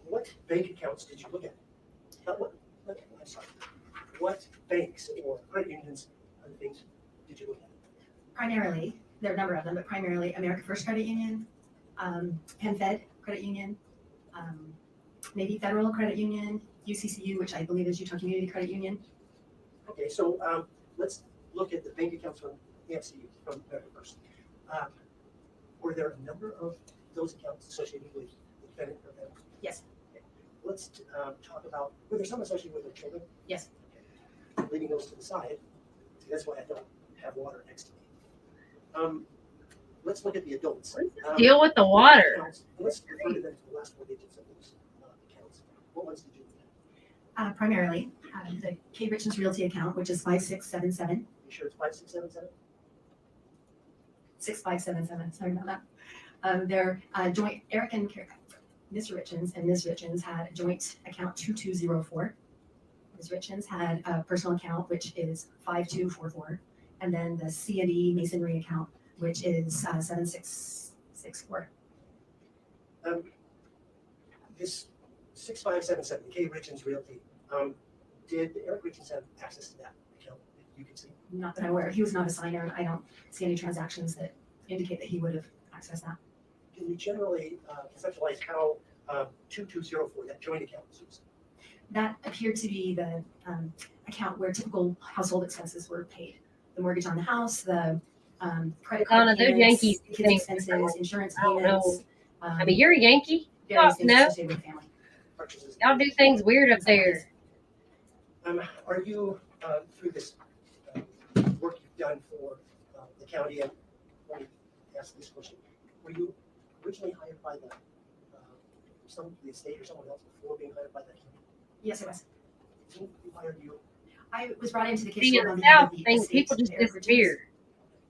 What bank accounts did you look at? I'm sorry. What banks or credit unions and things did you look at? Primarily, there are a number of them, but primarily America First Credit Union, PenFed Credit Union, maybe Federal Credit Union, UCCU, which I believe is Utah Community Credit Union. Okay, so let's look at the bank accounts from AFCU, from America First. Were there a number of those accounts associated with the defendant or them? Yes. Okay. Let's talk about, were there some associated with their children? Yes. Leaving those to the side, see, that's why I don't have water next to me. let's look at the adults. Deal with the water. Accounts, let's refer to them to the last four digits of those accounts. What ones did you look at? Primarily, the K. Richins Realty account, which is 5677. You sure it's 5677? 6577, sorry about that. Their joint, Eric and Mr. Richins and Ms. Richins had a joint account 2204. Ms. Richins had a personal account, which is 5244. And then the C&E Masonry account, which is 7664. This 6577, K. Richins Realty, did Eric Richins have access to that account that you can see? Not that I'm aware of. He was not a signer, and I don't see any transactions that indicate that he would have accessed that. Can you generally conceptualize how 2204, that joint account was used? That appeared to be the account where typical household expenses were paid. The mortgage on the house, the credit card Donna, those payments, Yankees kids' think- expenses, insurance I don't know. payments. I mean, you're a Yankee. Various things No. associated with family. Purchases. Y'all do things weird up there. Are you, through this work you've done for the county, and let me ask this question, were you originally hired by the estate or someone else before being hired by the county? Yes, it was. Who hired you? I was brought into the case. See, to in work the on behalf of South, the things, estate people just of Eric Richins. disappear.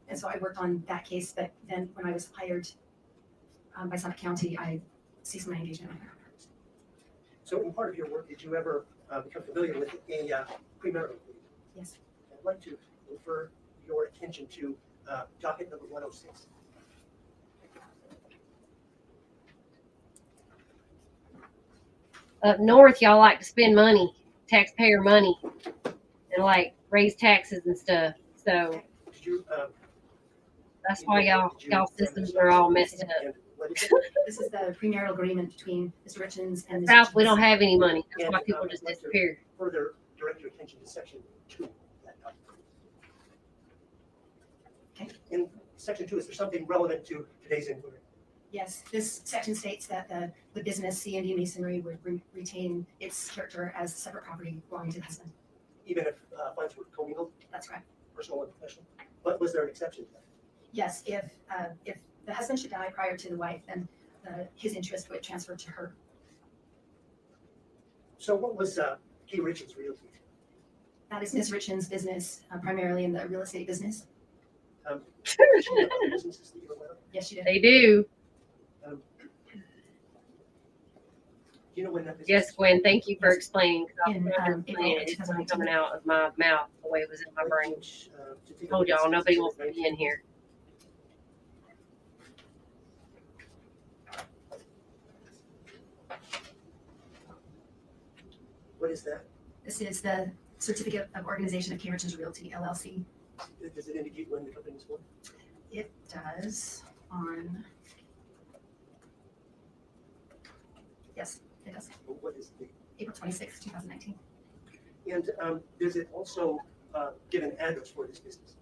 And so I worked on that case, but then when I was hired by Summit County, I ceased my engagement. So in part of your work, did you ever become familiar with a premarital agreement? Yes. I'd like to refer your attention to docket number 106. Up north, y'all like to spend money, taxpayer money, and like raise taxes and stuff. So Did you, that's why y'all systems are all messed up. and what is it? This is the premarital agreement between Mr. Richins and Ms. South, we Richins. don't have any money. That's And, why people I'd just like to disappear. Further direct your attention to section 2 of that document. Okay. In section 2, is there something relevant to today's inquiry? Yes, this section states that the business C&D Masonry would retain its character as separate property belonging to the husband. Even if funds were commingled, That's right. personal and professional? But was there an exception to that? Yes, if the husband should die prior to the wife, then his interest would transfer to her. So what was K. Richins Realty? That is Ms. Richins' business, primarily in the real estate business. Did she have other businesses that you were aware of? Yes, she did. They do. Do you know when that business? Yes, Gwen, thank you for Yes. explaining. 'Cause I was In, trying to April explain it. It's 2019. coming out of my mouth the way it was in my brain. To take a Told look at y'all, nobody section wants to be in here. What is that? This is the certificate of organization of K. Richins Realty LLC. Does it indicate when the company was formed? It does on. Yes, it does. What is the? April 26, 2019. And does it also give an address for this business?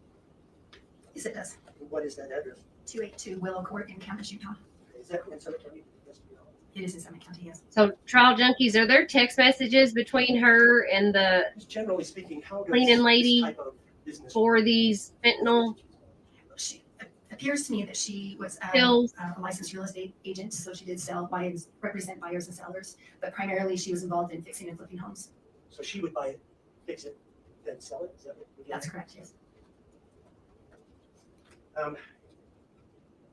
Yes, it does. And what is that address? 282 Willow Court in Camas, Utah. Is that in Summit County? Yes, we know. It is in Summit County, yes. So trial junkies, are there text messages between her and the Just generally speaking, how does cleaning this lady type of business for these fentanyl? She it appears to me that she was Pills. a licensed real estate agent, so she did represent buyers and sellers, but primarily she was involved in fixing and flipping homes. So she would buy it, fix it, then sell it? Is that what we're getting That's at? correct, yes.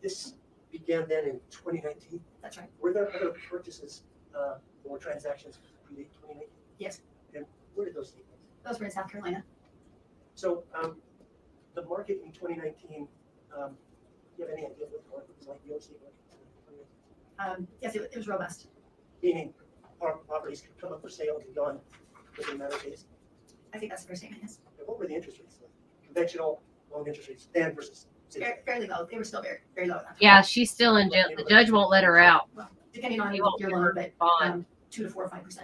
This began then in 2019. That's right. Were there other purchases or transactions in 2019? Yes. And where did those take place? Those were in South Carolina. So the market in 2019, do you have any idea what the market was like, real estate market? Yes, it was robust. Meaning properties could come up for sale and be gone within a matter of days? I think that's a fair statement, yes. And what were the interest rates? Conventional loan interest rates then versus today? Fairly low. They were still very, very low. Yeah, she's still in jail. The judge won't let her out. Well, depending on He your won't your give loan, her but bond. 2 to 4 or 5%.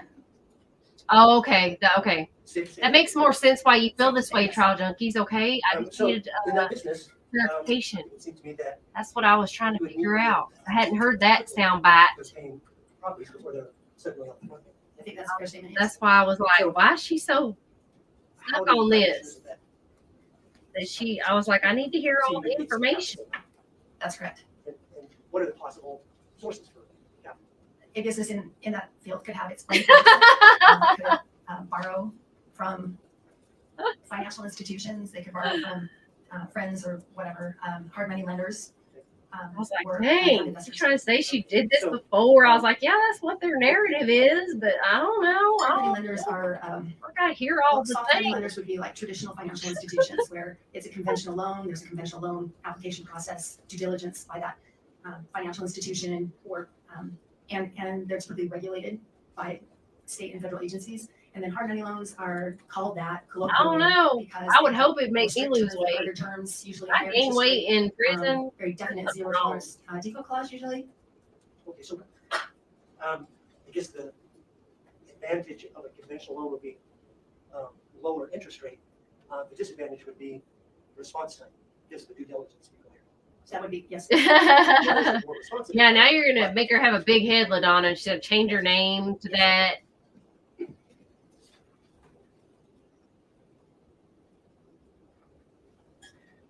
Oh, okay. Okay. Six- That makes more sense why you feel this way, trial junkies. Okay. I just so needed in that business, clarification. it seemed to me that That's what I was trying to figure out. I hadn't heard that sound bite. was paying properties before they're suddenly off the market. I think that's a fair statement, yes. That's why I was like, why is she so How stuck do you on find this? that? I was like, I need to hear all Seemed to the be information. That's correct. And what are the possible sources for capital? A business in that field could have its own capital. They could borrow from financial institutions. They could borrow from friends or whatever, hard money lenders. I was like, or dang, investors. you're trying to say she did this before. I was like, yeah, that's what their narrative is, but I don't know. Hard money I lenders are gotta hear all the soft money things. lenders would be like traditional financial institutions where it's a conventional loan. There's a conventional loan application process, due diligence by that financial institution, or and they're typically regulated by state and federal agencies. And then hard money loans are called that. I don't know. Because I would they hope have it'd make me more strict lose terms, weight. harder terms, usually I higher gain interest weight rate, in prison. very definite That's zero wrong. tolerance default clause usually. Okay, so I guess the advantage of a conventional loan would be lower interest rate. The disadvantage would be response time, because of the due diligence required. So that would be, yes. Yeah, now you're gonna make her have a big head, LaDonna, and she's gonna change her name to that.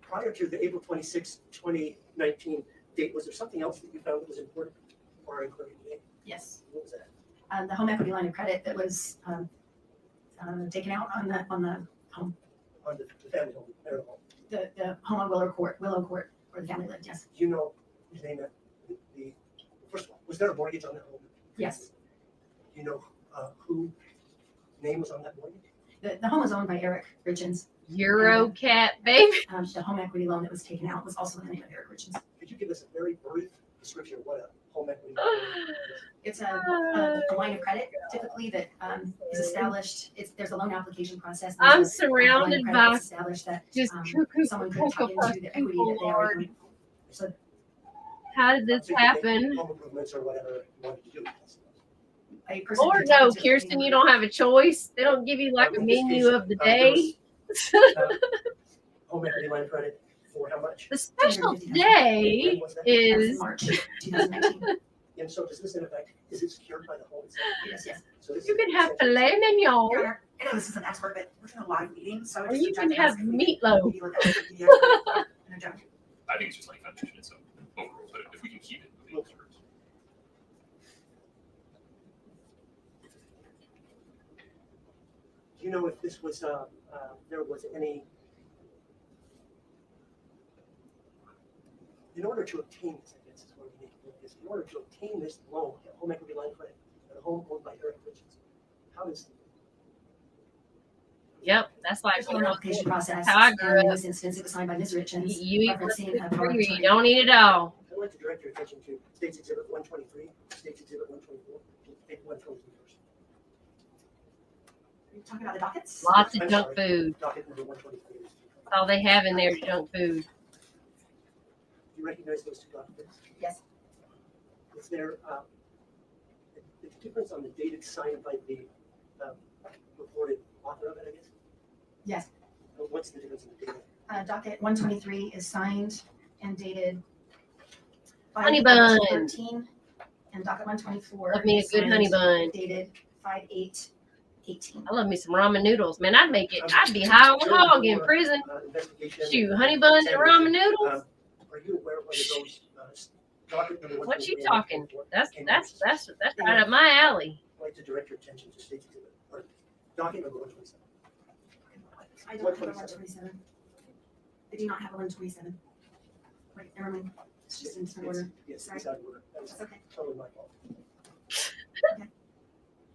Prior to the April 26, 2019 date, was there something else that you found that was important or included today? Yes. What was that? The home equity line of credit that was taken out on the home. On the family home, marital home. The home on Willow Court, where the family lived, yes. Do you know his name? First of all, was there a mortgage on that home? Yes. Do you know who name was on that mortgage? The home was owned by Eric Richins. Eurocat, baby. The home equity loan that was taken out was also in the name of Eric Richins. Could you give us a very brief description of what a home equity loan is? It's a line of credit typically that is established. There's a loan application process. I'm There's a line of surrounded credit by that's established that just someone could tap into the equity that they already own. So how did this happen? Home improvements or whatever you wanted to do. a person Or could tap no, into the Kirsten, equity you don't have a choice. They don't give you like a In this menu case, of the there day. Home equity line of credit for how much? The special day is March 2019. And so does this in effect, is it secured by the home itself? Yes, yes. So this you is can have essentially- filet mignon, Your Honor, I know this is an expert, but we're doing a live meeting, so. or you can have meatloaf. I think it's just like foundation, so overrule, but if we can keep it. Do you know if this was, there was any, in order to obtain this, I guess is what we need to do this, in order to obtain this loan, home equity line of credit, at a home owned by Eric Richins, how does? Yep, that's like There's a loan application process. how I and grew in up. this instance, it was signed by Ms. Richins. You eat referencing a what power of you attorney. don't eat it all. I'd like to direct your attention to States Exhibit 123, States Exhibit 124, take 123 first. Are you talking about the dockets? Lots of I'm junk sorry, food. Docket number 123. That's all they have in there is junk food. Do you recognize those two documents? Yes. Is there the difference on the date it's signed by the reported author of it, I guess? Yes. What's the difference in the date? Docket 123 is signed and dated. Honey bun. 5/13, and docket 124. Love me a is good honey signed, bun. Dated 5/8/18. I love me some ramen noodles. Man, I'd make it. I'd be high on the hog in prison. Investigation. Shoot, honey buns and ramen noodles. Are you aware of whether those docket number 123? What you talking? That's right up my alley. I'd like to direct your attention to States Exhibit, or docket number 127. I don't have a 127. I do not have a 127. Wait, never mind. It's just in some order. Yes, Sorry. it's out of order. That was That's okay. totally my fault. Okay.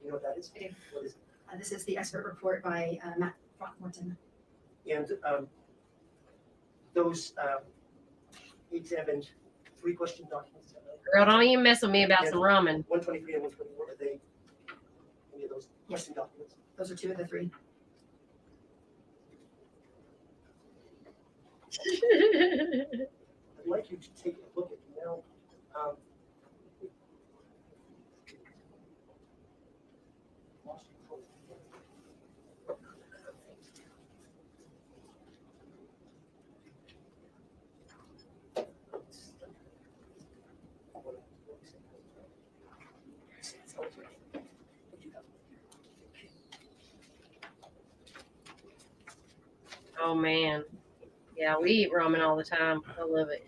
You know what that is? I do. What is it? This is the expert report by Matt Throckmorton. And those examined 3 question documents. Girl, don't even mess with me about some ramen. 123 and 124, are they any of those question documents? Those are 2 of the 3. I'd like you to take a look at now. Oh man. Yeah, we eat ramen all the time. I love it.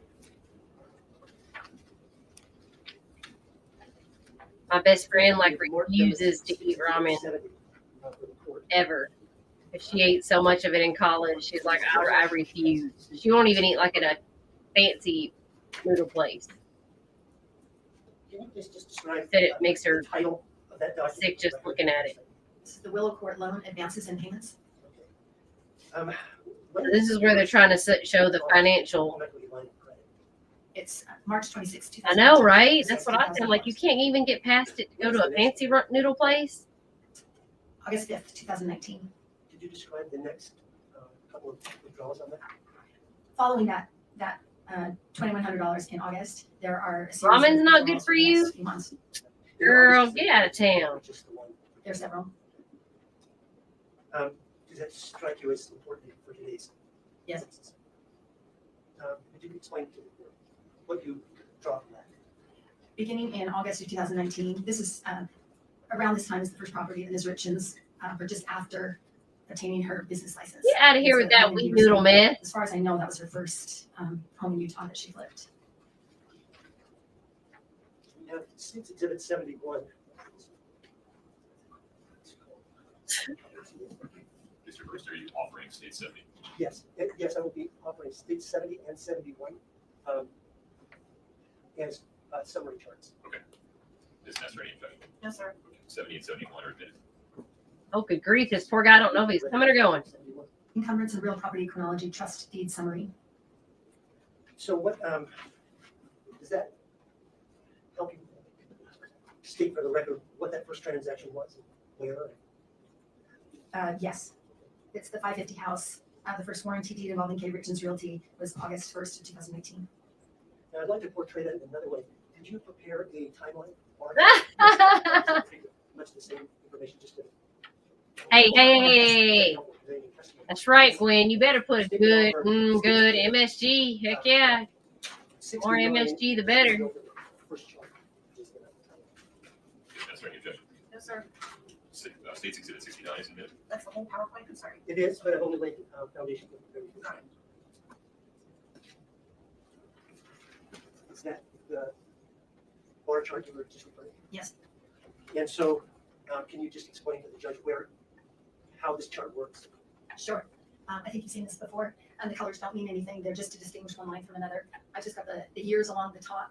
My best friend like More refuses to eat ramen 70, for the court. ever. If she ate so much of it in college, she's like, I refuse. She won't even eat like at a fancy noodle place. Can you just describe Said it makes her the title of that document? sick just looking at it. This is the Willow Court Loan Advances and Payments. This is where they're trying to show the financial. It's March 26, I know, right? That's what I said. Like, you can't even get past it to go to a fancy noodle place. August 5th, 2019. Did you describe the next couple of withdrawals on that? Following that $2,100 in August, there are a series of Ramen's not good withdrawals for the you? next few months. Girl, get out of town. There's several. Does that strike you as important for today's? Yes. Could you explain to the board what you draw from that? Beginning in August of 2019, this is around this time is the first property that Ms. Richins purchased after obtaining her business license. Get out of here And with so that home in wheat Utah- noodle, man. As far as I know, that was her first home in Utah that she flipped. Now, since Exhibit 71. Mr. Bruce, are you offering state 70? Yes, yes, I will be offering state 70 and 71 as summary charts. Okay. Is Nessa any objection? No, sir. Okay. 70 and 71 are admitted. Oh, good grief. This poor guy don't know if he's coming or going. Encumbrance and real property chronology trust deed summary. So what, does that help you state for the record what that first transaction was? Where? Yes, it's the 550 house. The first warranty deed involving K. Richins Realty was August 1st of 2018. Now, I'd like to portray that in another way. Could you prepare a timeline? Or much the same information, just to. Hey. That's right, Gwen. You better put a good MSG. Heck yeah. More MSG, the better. Is Nessa any objection? No, sir. State's Exhibit 69 is admitted. That's the whole PowerPoint, I'm sorry. It is, but I've only laid foundation. Is that the bar chart you were just referring to? Yes. And so, can you just explain to the judge how this chart works? Sure. I think you've seen this before. The colors don't mean anything. They're just to distinguish one line from another. I just got the years along the top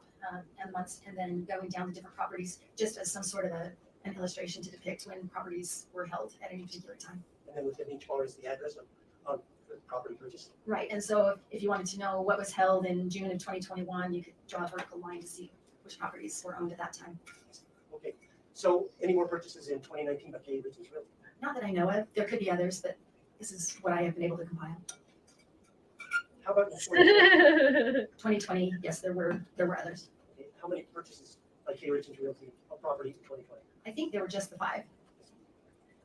and months, and then going down to different properties, just as some sort of an illustration to depict when properties were held at any particular time. And then within each bar is the address of the property purchase. Right. And so if you wanted to know what was held in June of 2021, you could draw a vertical line to see which properties were owned at that time. Okay. So any more purchases in 2019 by K. Richins Realty? Not that I know of. There could be others, but this is what I have been able to compile. How about in 2020? 2020, yes, there were others. Okay. How many purchases by K. Richins Realty of property in 2020? I think there were just the 5.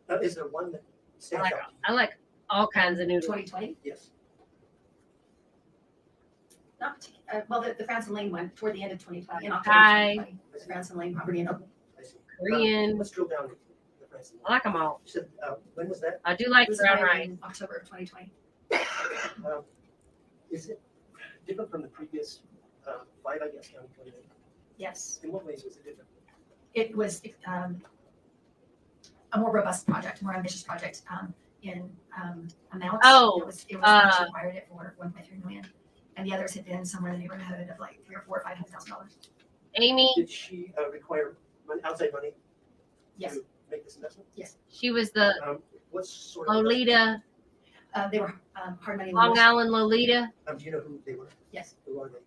Now, is there one that stands out? I like all kinds of noodles. 2020? Yes. Not particular. Well, the Franson Lane one toward the end of 2020, in October Hi. 2020. The Franson Lane property in Oakland. I see. Korean. Let's drill down to the Franson. I like them all. You said, when was that? I do like It was brown right rice. in October of 2020. Is it different from the previous 5, I guess, county 28? Yes. In what ways was it different? It was a more robust project, more ambitious project in amount. Oh, it was required it for 1.3 million, and the others had been somewhere in the neighborhood of like $300,000 or $500,000. Amy, Did she require outside money Yes. to make this investment? Yes. she was the What sort of Lolita, They were hard money Long lenders. Island Lolita. do you know who they were? Yes. Who are they?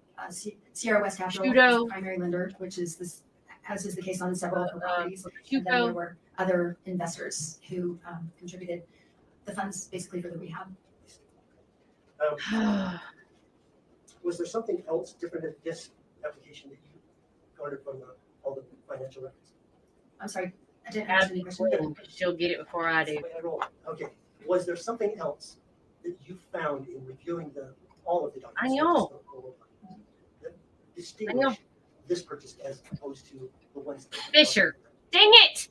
Sierra West Capital Shudo. is the primary lender, which is this, as is the case on several of her properties. And then Shudo. there were other investors who contributed the funds basically for the rehab. Was there something else different in this application that you garnered from all the financial records? I'm sorry, I didn't answer any question. She'll get it before I do. Okay. Was there something else that you found in reviewing all of the documents? I know. That distinguish this purchase as opposed to the ones that Fisher. Dang it!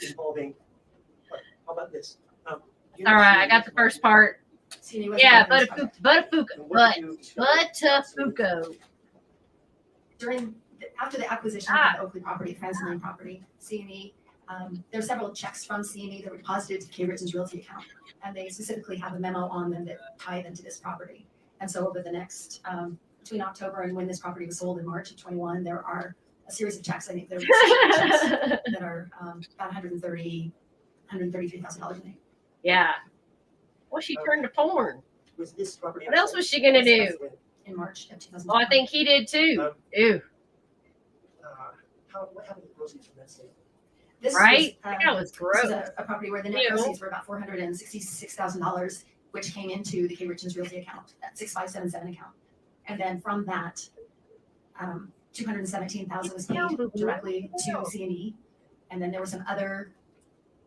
involving. How about this? All right, I got the first part. Yeah, Buttafuoco. What did you discover? Buttafuoco. During after the acquisition of the Oakley property, Francis Lane property, C&E, there are several checks from C&E that were deposited to K. Richins Realty account. And they specifically have a memo on them that tie them to this property. And so over the next, between October and when this property was sold in March of 21, there are a series of checks. I think there were checks that are about $133,000 in it. Yeah. Well, she turned to porn. Was this property? What else was she gonna do? In March of 2000. Oh, I think he did too. Ew. What happened to the proceeds from that sale? This Right? Was, That was gross. This is a property where the net Ew. proceeds were about $466,000, which came into the K. Richins Realty account, that 6577 account. And then from that, $217,000 was paid directly to C&E. And then there were some other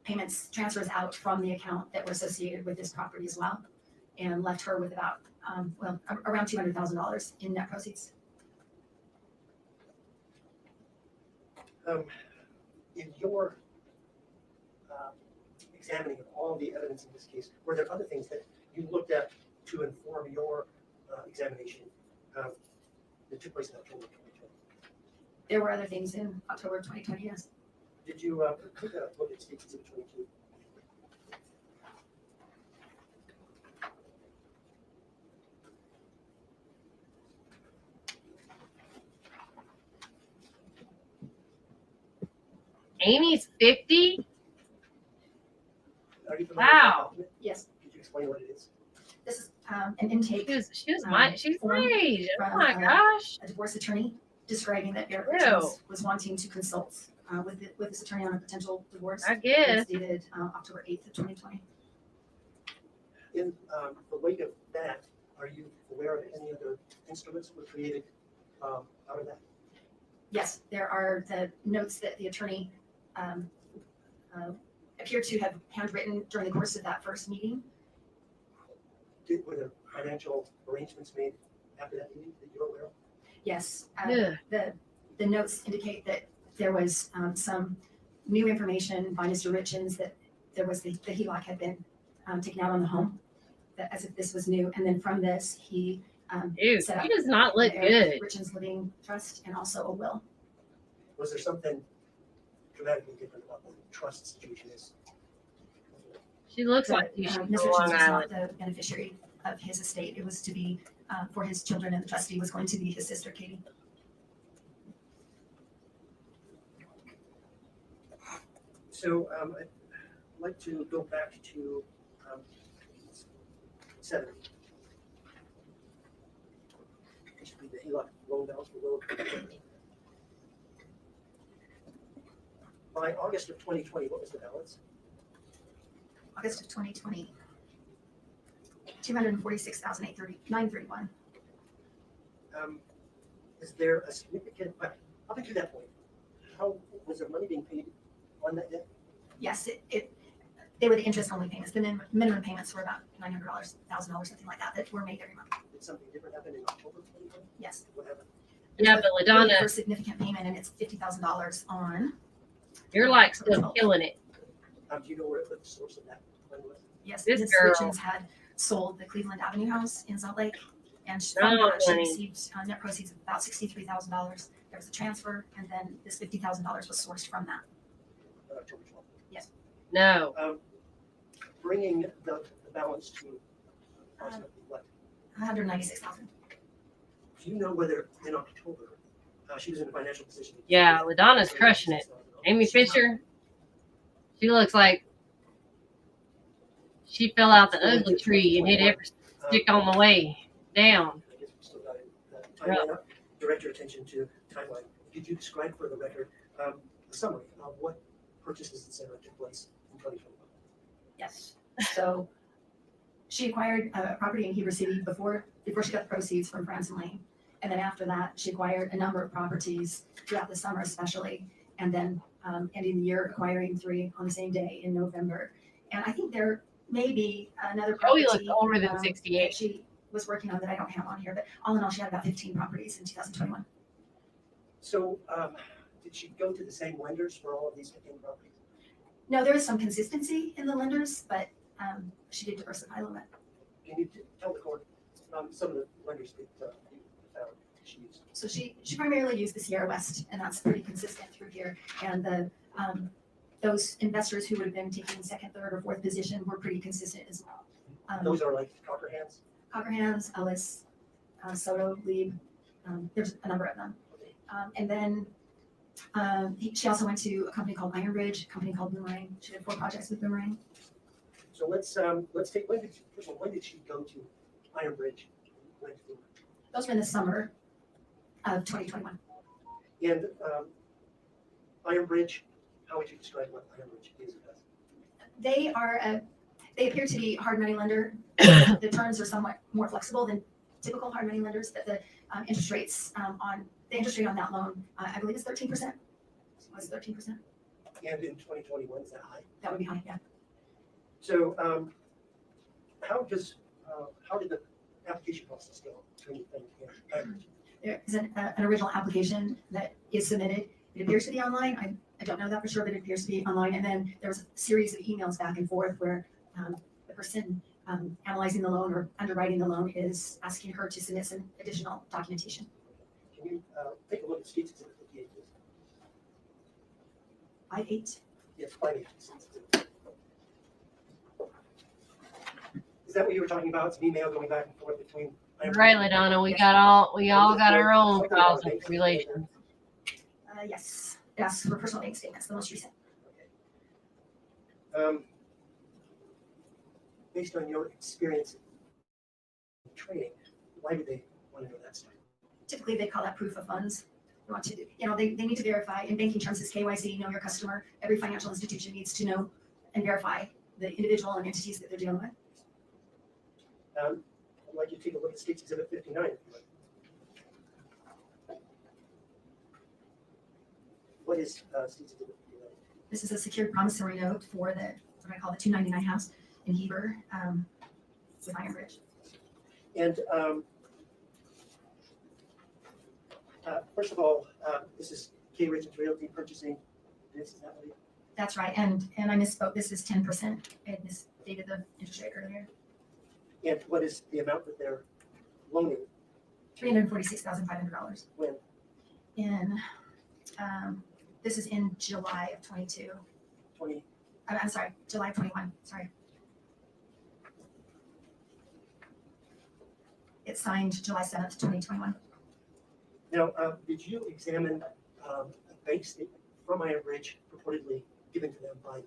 payments, transfers out from the account that were associated with this property as well, and left her with about, around $200,000 in net proceeds. In your examining of all the evidence in this case, were there other things that you looked at to inform your examination that took place in October 2020? There were other things in October 2020, yes. Did you take a look at State Exhibit 22? Amy's 50? Are you familiar with that Wow. document? Yes. Could you explain what it is? This is an intake. She's my form age. Oh from, my gosh. A divorce attorney describing that Eric Ew. Richins was wanting to consult with his attorney on a potential divorce. I guess. It was dated October 8th of 2020. In the wake of that, are you aware of any other instruments that were created out of that? Yes, there are the notes that the attorney appeared to have handwritten during the course of that first meeting. Were there financial arrangements made after that meeting that you're aware of? Yes, Yeah. the notes indicate that there was some new information by Mr. Richins that there was the HELOC had been taken out on the home, that as if this was new. And then from this, he Ew, set up he does not look the Eric good. Richins Living Trust and also a will. Was there something dramatically different about the trust situation? She looks But, like she should Mr. go Richins Long was not Island. the beneficiary of his estate. It was to be for his children, and the trustee was going to be his sister, Katie. So I'd like to go back to 7. It should be the HELOC loan balance for Willow. By August of 2020, what was the balance? August of 2020, $246,931. Is there a significant, up to that point, how was there money being paid on that debt? Yes, they were the interest-only payments. The minimum payments were about $900, $1,000, something like that, that were made every month. Did something different happen in October 2020? Yes. What happened? Yeah, but Really, LaDonna, first significant payment, and it's $50,000 on. you're like still killing it. Do you know where the source of that money was? Yes, This Ms. girl. Richins had sold the Cleveland Avenue house in Salt Lake, and Oh, from that she honey. received net proceeds of about $63,000. There was a transfer, and then this $50,000 was sourced from that. October 12th. Yes. No. Bringing the balance to approximately what? $196,000. Do you know whether in October she was in a financial position? Yeah, LaDonna's crushing it. Amy Fisher, she looks like she fell out the ugly tree and hit every stick on the way down. I guess we still got it. Timeline up. Direct your attention to timeline. Could you describe for the record a summary of what purchases, et cetera, took place in 2021? Yes. So she acquired a property in Heber City before she got the proceeds from Francis Lane. And then after that, she acquired a number of properties throughout the summer especially, and then ending the year acquiring 3 on the same day in November. And I think there may be another property. Oh, he looks older than that 68. she was working on that I don't have on here, but all in all, she had about 15 properties in 2021. So did she go to the same lenders for all of these 15 properties? No, there is some consistency in the lenders, but she did diversify a little bit. Can you tell the court some of the lenders that you found? she use? So she primarily used the Sierra West, and that's pretty consistent through here. And those investors who would have been taking second, third, or fourth position were pretty consistent as well. Those are like Cockerhands? Cockerhands, Ellis, Soto, Lieb, there's a number of them. And then she also went to a company called Iron Bridge, a company called Boomerang. She did 4 projects with Boomerang. So let's take, when did she go to Iron Bridge? When did they- Those were in the summer of 2021. And Iron Bridge, how would you describe what Iron Bridge is or does? They appear to be hard money lender. The terms are somewhat more flexible than typical hard money lenders, but the interest rates on that loan, I believe is 13%. Was 13%? And in 2021, is that high? That would be high, yeah. So how did the application process go between the Iron Bridge? There is an original application that is submitted. It appears to be online. I don't know that for sure, but it appears to be online. And then there was a series of emails back and forth where the person analyzing the loan or underwriting the loan is asking her to submit some additional documentation. Can you take a look at State's Exhibit 58, please? 5-8. Yes, 5-8. Is that what you were talking about? It's an email going back and forth between. Right, LaDonna, we all got our own trials and tribulations. Yes, it asks for personal bank statements, the most recent. Based on your experience in training, why do they want to know that stuff? Typically, they call that proof of funds. They want to, they need to verify. In banking terms, it's KYC, know your customer. Every financial institution needs to know and verify the individual and entities that they're dealing with. I'd like you to take a look at State's Exhibit 59. What is State's Exhibit 59? This is a secured promissory note for what I call the 299 house in Heber with Iron Bridge. And first of all, this is Richins Realty purchasing this, is that right? That's right, and I misspoke. This is 10%. I misstated the interest rate earlier. And what is the amount that they're loaning? $346,500. When? In this is in July of 22. I'm sorry, July of 21. Sorry. It's signed July 7th, 2021. Now, did you examine a bank statement from Iron Bridge purportedly given to them by you?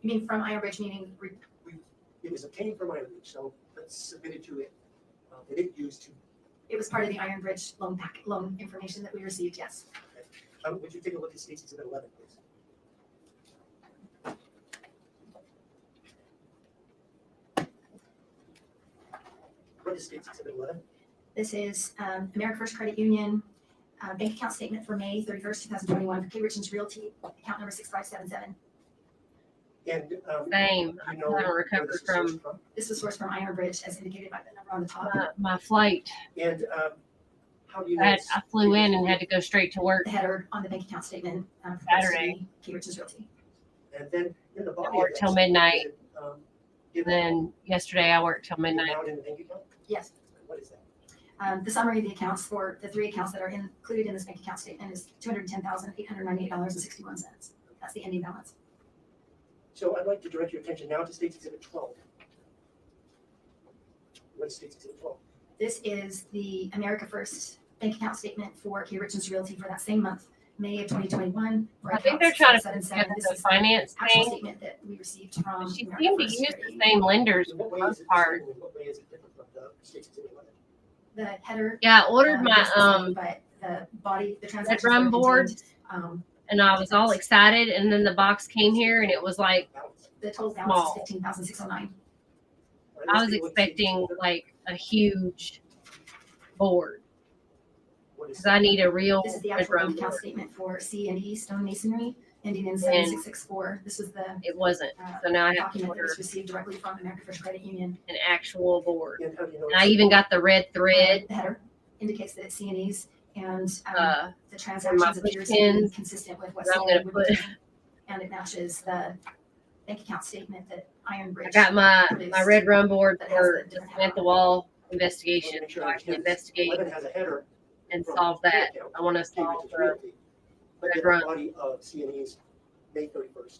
You mean from Iron Bridge, meaning? It was obtained from Iron Bridge, so that's submitted to it. They didn't use to. It was part of the Iron Bridge loan information that we received, yes. Okay. Would you take a look at State's Exhibit 11, please? What is State's Exhibit 11? This is America First Credit Union bank account statement for May 31st, 2021 for Richins Realty, account number 6577. And Same. you know I where recovered this is from sourced from? This was sourced from Iron Bridge as indicated by the number on the top. my flight. And how do you know? I flew in and had to go straight to work. The header on the bank account statement. Saturday. Richins Realty. And then in the body I worked of till that statement, midnight. is it, Then yesterday I worked till midnight. amount in the bank account? Yes. What is that? The summary of the accounts for the 3 accounts that are included in this bank account statement is $210,898.61. That's the ending balance. So I'd like to direct your attention now to State's Exhibit 12. What is State's Exhibit 12? This is the America First bank account statement for Richins Realty for that same month, May of 2021. I think they're trying to put 777. together This the is finance actual thing. statement that we received from She America seemed to First use Credit the Union. same lenders In for what the way is most it part. different? In what way is it different from the State's Exhibit 11? The header. Yeah, I ordered my is the same, but the body, the transactions. red rum that are board, contained, and I was all excited, and then the box came here, and it was like the total balance small. is $15,609. I was expecting like a huge board because I need a real This is the red actual rum bank account board. statement for C&E Stone Masonry, ending in 7664. This was the It wasn't, so now I have to document that order was received directly from America First Credit Union. an actual board. And how do you know And I even got the red thread. The header indicates that it's C&E's, and Uh, the transactions push appear to be pins consistent with what that I'm C&E gonna would put. be doing, and it matches the bank account statement that Iron I Bridge got my produced. red rum board that has for the different Samantha Wall investigation, so I can investigate. 11 has a header and from solve their that. account, I want to K solve Richins the Realty, but the then grunt. the body of CNE's May 31st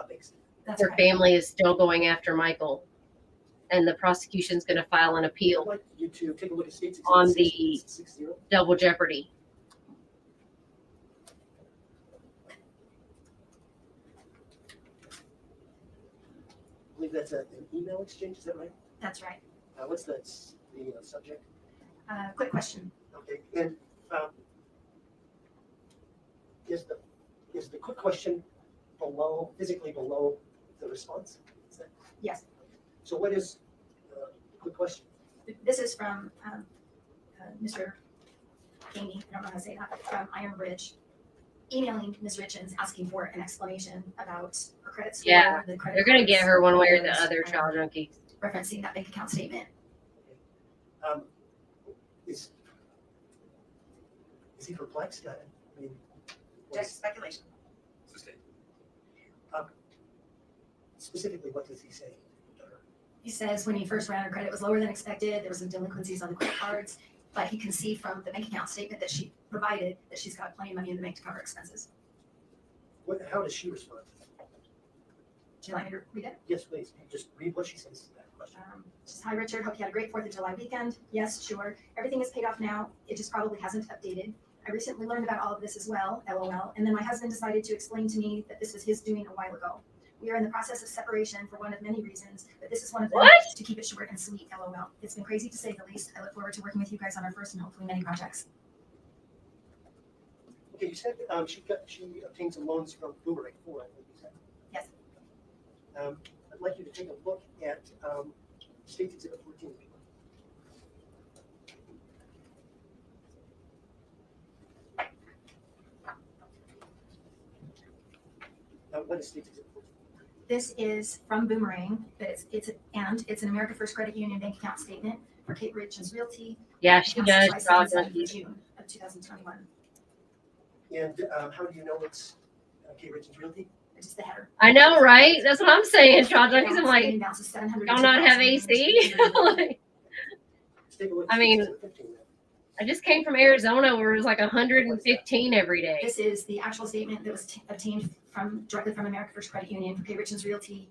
bank statement. That's Their right. family is still going after Michael, and the prosecution's going to file an I'd appeal like you to take a look at State's on Exhibit the 60. double jeopardy. I believe that's an email exchange, is that right? That's right. What's the subject? Quick question. Okay, and is the quick question physically below the response? Is that, Yes. so what is the quick question? This is from Mr. Amy, I don't know how to say that, from Iron Bridge, emailing Ms. Richins asking for an explanation about her credit score. Yeah, the credit they're going to get cards, her one way or the and, other, child junkies. referencing that bank account statement. Is he perplexed? I mean, Just speculation. specifically, what does he say? He says when he first ran her credit, it was lower than expected. There were some delinquencies on the credit cards, but he can see from the bank account statement that she provided that she's got plenty of money in the bank to cover expenses. How does she respond? Would you like me to read it? Yes, please. Just read what she says to that question. Just, hi, Richard. Hope you had a great 4th of July weekend. Yes, sure. Everything is paid off now. It just probably hasn't updated. I recently learned about all of this as well, LOL. And then my husband decided to explain to me that this was his doing a while ago. We are in the process of separation for one of many reasons, but this is one of them. To keep it short and sweet, LOL. It's been crazy to say the least. I look forward to working with you guys on our first and hopefully many projects. Okay, you said she obtained some loans from Boomerang 4, I think you said. Yes. I'd like you to take a look at State Exhibit 14. What is State Exhibit 14? This is from Boomerang, but it's an America First Credit Union bank account statement for Kate Richins Realty. Yeah, she does. Child junkies. June of 2021. And how do you know it's Kate Richins Realty? It's just the header. I know, right? That's what I'm saying, child junkies. I'm like, y'all y'all not have AC? Like, I mean, I just came from Arizona where it was like 115 every day. This is the actual statement that was obtained directly from America First Credit Union for Kate Richins Realty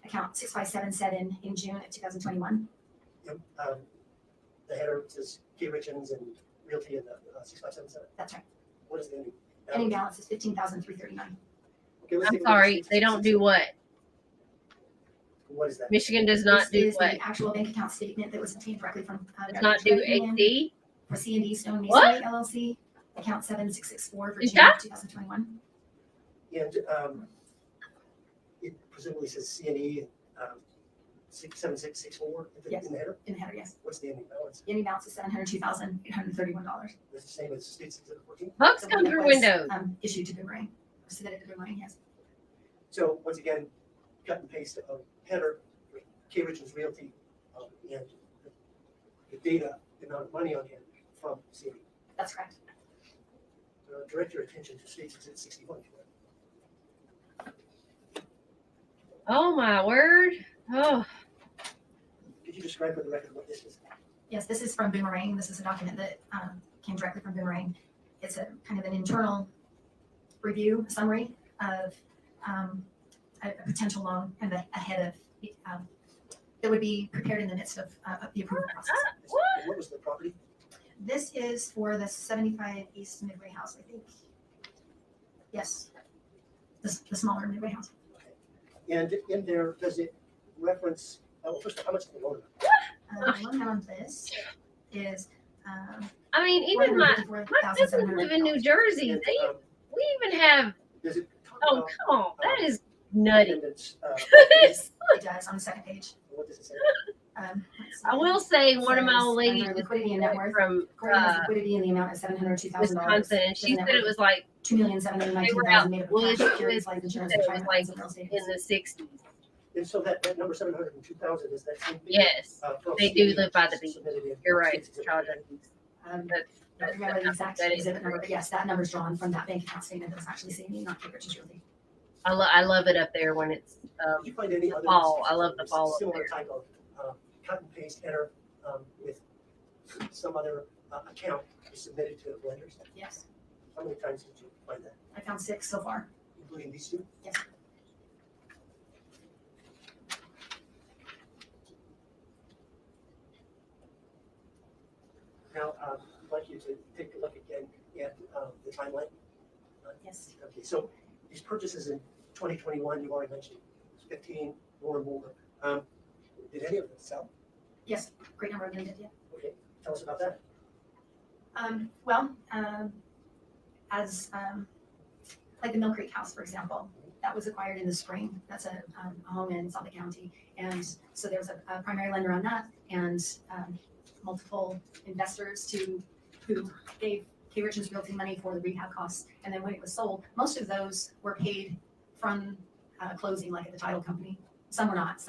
account 6577 in June of 2021. Yep. The header says Kate Richins and Realty in the 6577. That's right. What is the ending? Ending balance is $15,339. Okay, let's I'm take a look at sorry, State they don't do what? What is that? Michigan does not This do is what? the actual bank account statement that was obtained directly from Does not do AC? for C&D Stone What? Masonry LLC, account 7664 for Is June that- of 2021. And it presumably says CNE 67664 Yes. in the header? In the header, yes. What's the ending balance? The ending balance is $702,831. It's the same as State Exhibit 14? Bugs The come one that through was, windows. Issued to Boomerang, or submitted to Boomerang, yes. So once again, cut and paste of header, K Richins Realty, and the data, the amount of money on hand from CNE. That's correct. Direct your attention to State Exhibit 61. if you would. Oh my word. Oh, Could you describe for the record what this is? Yes, this is from Boomerang. This is a document that came directly from Boomerang. It's a kind of an internal review summary of a potential loan and ahead of that would be prepared in the midst of the approval process. And what was the property? This is for the 75 East Midway House, I think. Yes, the smaller Midway House. And in there, does it reference, first of all, how much is the loan? The loan on this is. I mean, even my cousins live in New Jersey. And, We even have. Does it talk Oh, about, come on. That is nutty. attendance, It does on the second page. what does it say? Let's see. I will say one of my Says, old ladies under liquidity and net worth, from Kouri has liquidity in the amount of $702,000. Wisconsin, and she said it was like they were out $2,719,000 made up of Bush, cash, securities, life she insurance, said and it was retirement like plans and real estate. in the 60s. And so that number 702,000 is that same? figure, Yes, from they do CNE live by the beach. submitted in You're right, State Exhibit child 14? junkies. I don't remember the exact exhibit number, but yes, that number's drawn from that bank account statement that was actually CNE, not Kate Richins Realty. I love it up there when it's Did you find any other fall. I love the instances fall of up similar there. type of cut and paste header with some other account is submitted to lenders? Yes, How many times did you find that, I found 6 so far. including these two? Yes. Now, I'd like you to take a look again at the timeline. Yes. Okay, so these purchases in 2021, you already mentioned, 15, more and more. Did any of them sell? Yes, great number of them did, yeah. Okay, tell us about that. Like the Mill Creek House, for example, that was acquired in the spring. That's a home in Suffolk County. And so there was a primary lender on that and multiple investors who gave K. Richins Realty money for the rehab costs. And then when it was sold, most of those were paid from closing, like at the title company. Some were not.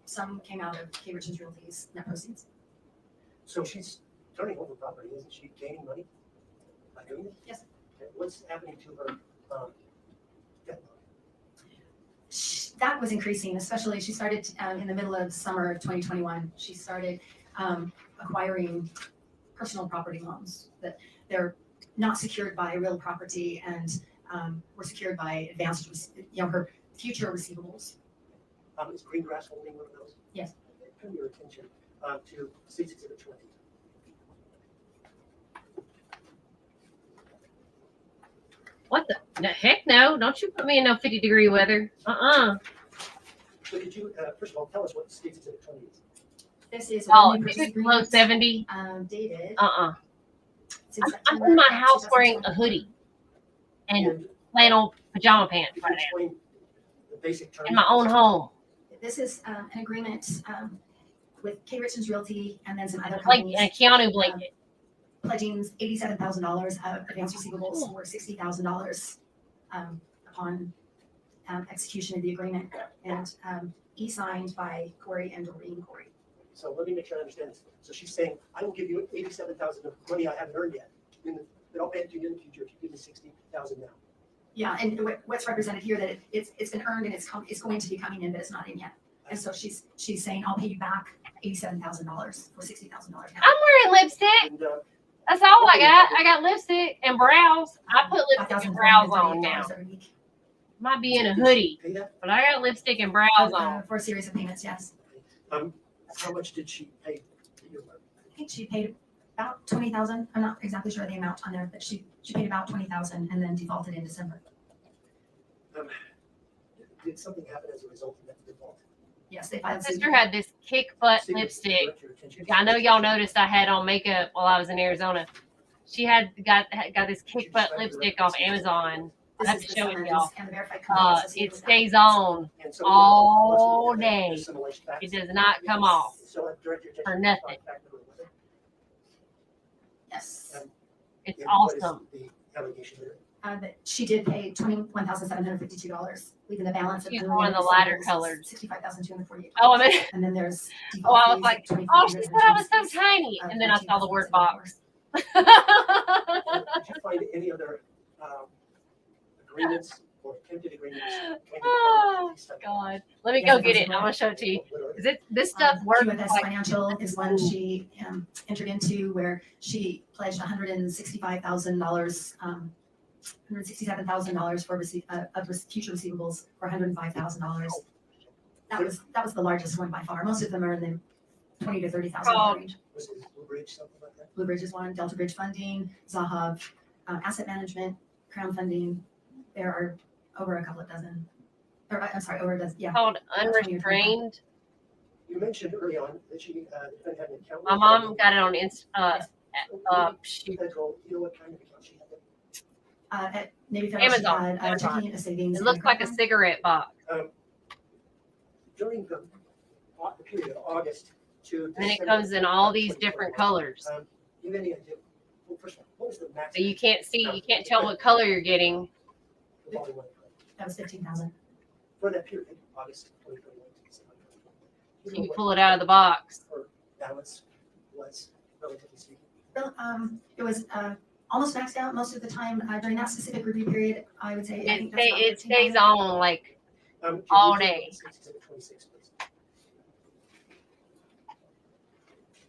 Some came out of K. Richins Realty's net proceeds. So she's turning over property, isn't she gaining money by doing it? Yes. Okay, what's happening to her debt load? That was increasing, especially she started in the middle of summer of 2021. She started acquiring personal property loans that they're not secured by real property and were secured by advanced, her future receivables. Is Greengrass holding one of those? Yes. Okay, turn your attention to State's Exhibit 20. What the heck? No, don't you put me in no 50-degree weather. So could you, first of all, tell us what State's Exhibit 20 is? This is Oh, a new is purchase it below agreement, 70? dated. I'm since in September my of house wearing a 2020. hoodie and flannel pajama pants Could you right now explain the basic terms? in my own home. This is an agreement with K. Richins Realty and then some other Like companies. in a Keanu blanket. Pledging $87,000 of advance receivables for $60,000 upon execution of the agreement, and e-signed by Kouri and Doreen Kouri. So let me make sure I understand this. So she's saying, I will give you $87,000 of money I haven't earned yet. But I'll pay it to you in the future if you give me $60,000 now. Yeah, and what's represented here that it's been earned and it's going to be coming in, but it's not in yet. And so she's saying, I'll pay you back $87,000 for $60,000 now. I'm wearing lipstick. And, That's all I got. I got lipstick and brows. I put lipstick and brows on now. every week. Might be in a hoodie, Pay that? but I got lipstick and brows on. For a series of payments, yes. How much did she pay you? I think she paid about $20,000. I'm not exactly sure the amount on there, but she paid about $20,000 and then defaulted in December. Did something happen as a result of that default? Yes, they My filed suit. sister had this kick butt Steve, lipstick. direct your attention. I know y'all noticed I had on makeup while I was in Arizona. She had got this kick butt lipstick off Amazon. I have This to is show the it to summons y'all. and the verified company associated It with that. stays on And so all once again, day. there's some alleged facts. It does not come off So direct your attention for to nothing. fact number 11. Yes. It's And what is awesome. the allegation there? That she did pay $21,752, leaving the balance of She's one of the lighter colored. $65,248. Oh, I mean, And then there's oh, I was default like, fees of oh, she said I was $2,500. so tiny. And then I saw the word box. Did you find any other agreements or attempted agreements? between the Oh, parties? God. Let me Yes, go I get found it. I'm going to show it to you. What are they? Because this stuff works. QFS like, Financial is one she entered into where she pledged $165,000, $167,000 for future receivables for $105,000. That was the largest one by far. Most of them are in the $20,000 to $30,000 range. Was it Blue Bridge, something like that? Blue Bridge is one, Delta Bridge Funding, Zahav, Asset Management, Crown Funding. There are over a couple of dozen, or I'm sorry, over a dozen, yeah. called 20 or 25. Unrestrained. You mentioned early on that she had an account. My mom got it on shoot. Federal, you know what kind of account she had? At Navy Federal, she Amazon. had checking, a savings. It and looks like a credit cigarette box. During the period of August to And it December comes in all these 2021, different colors. You have any idea? Well, first of all, what was the maximum? But you can't see, you can't tell what color you're getting. The volume of credit? That was 15,000. For that period, August 2021 to December 2021. You can pull it out of the box. Her balance was, relatively speaking. Well, it was almost maxed out most of the time during that specific review period. I would say I think that's about It stays 13,000. on like Can all you take day. State's Exhibit 26, please?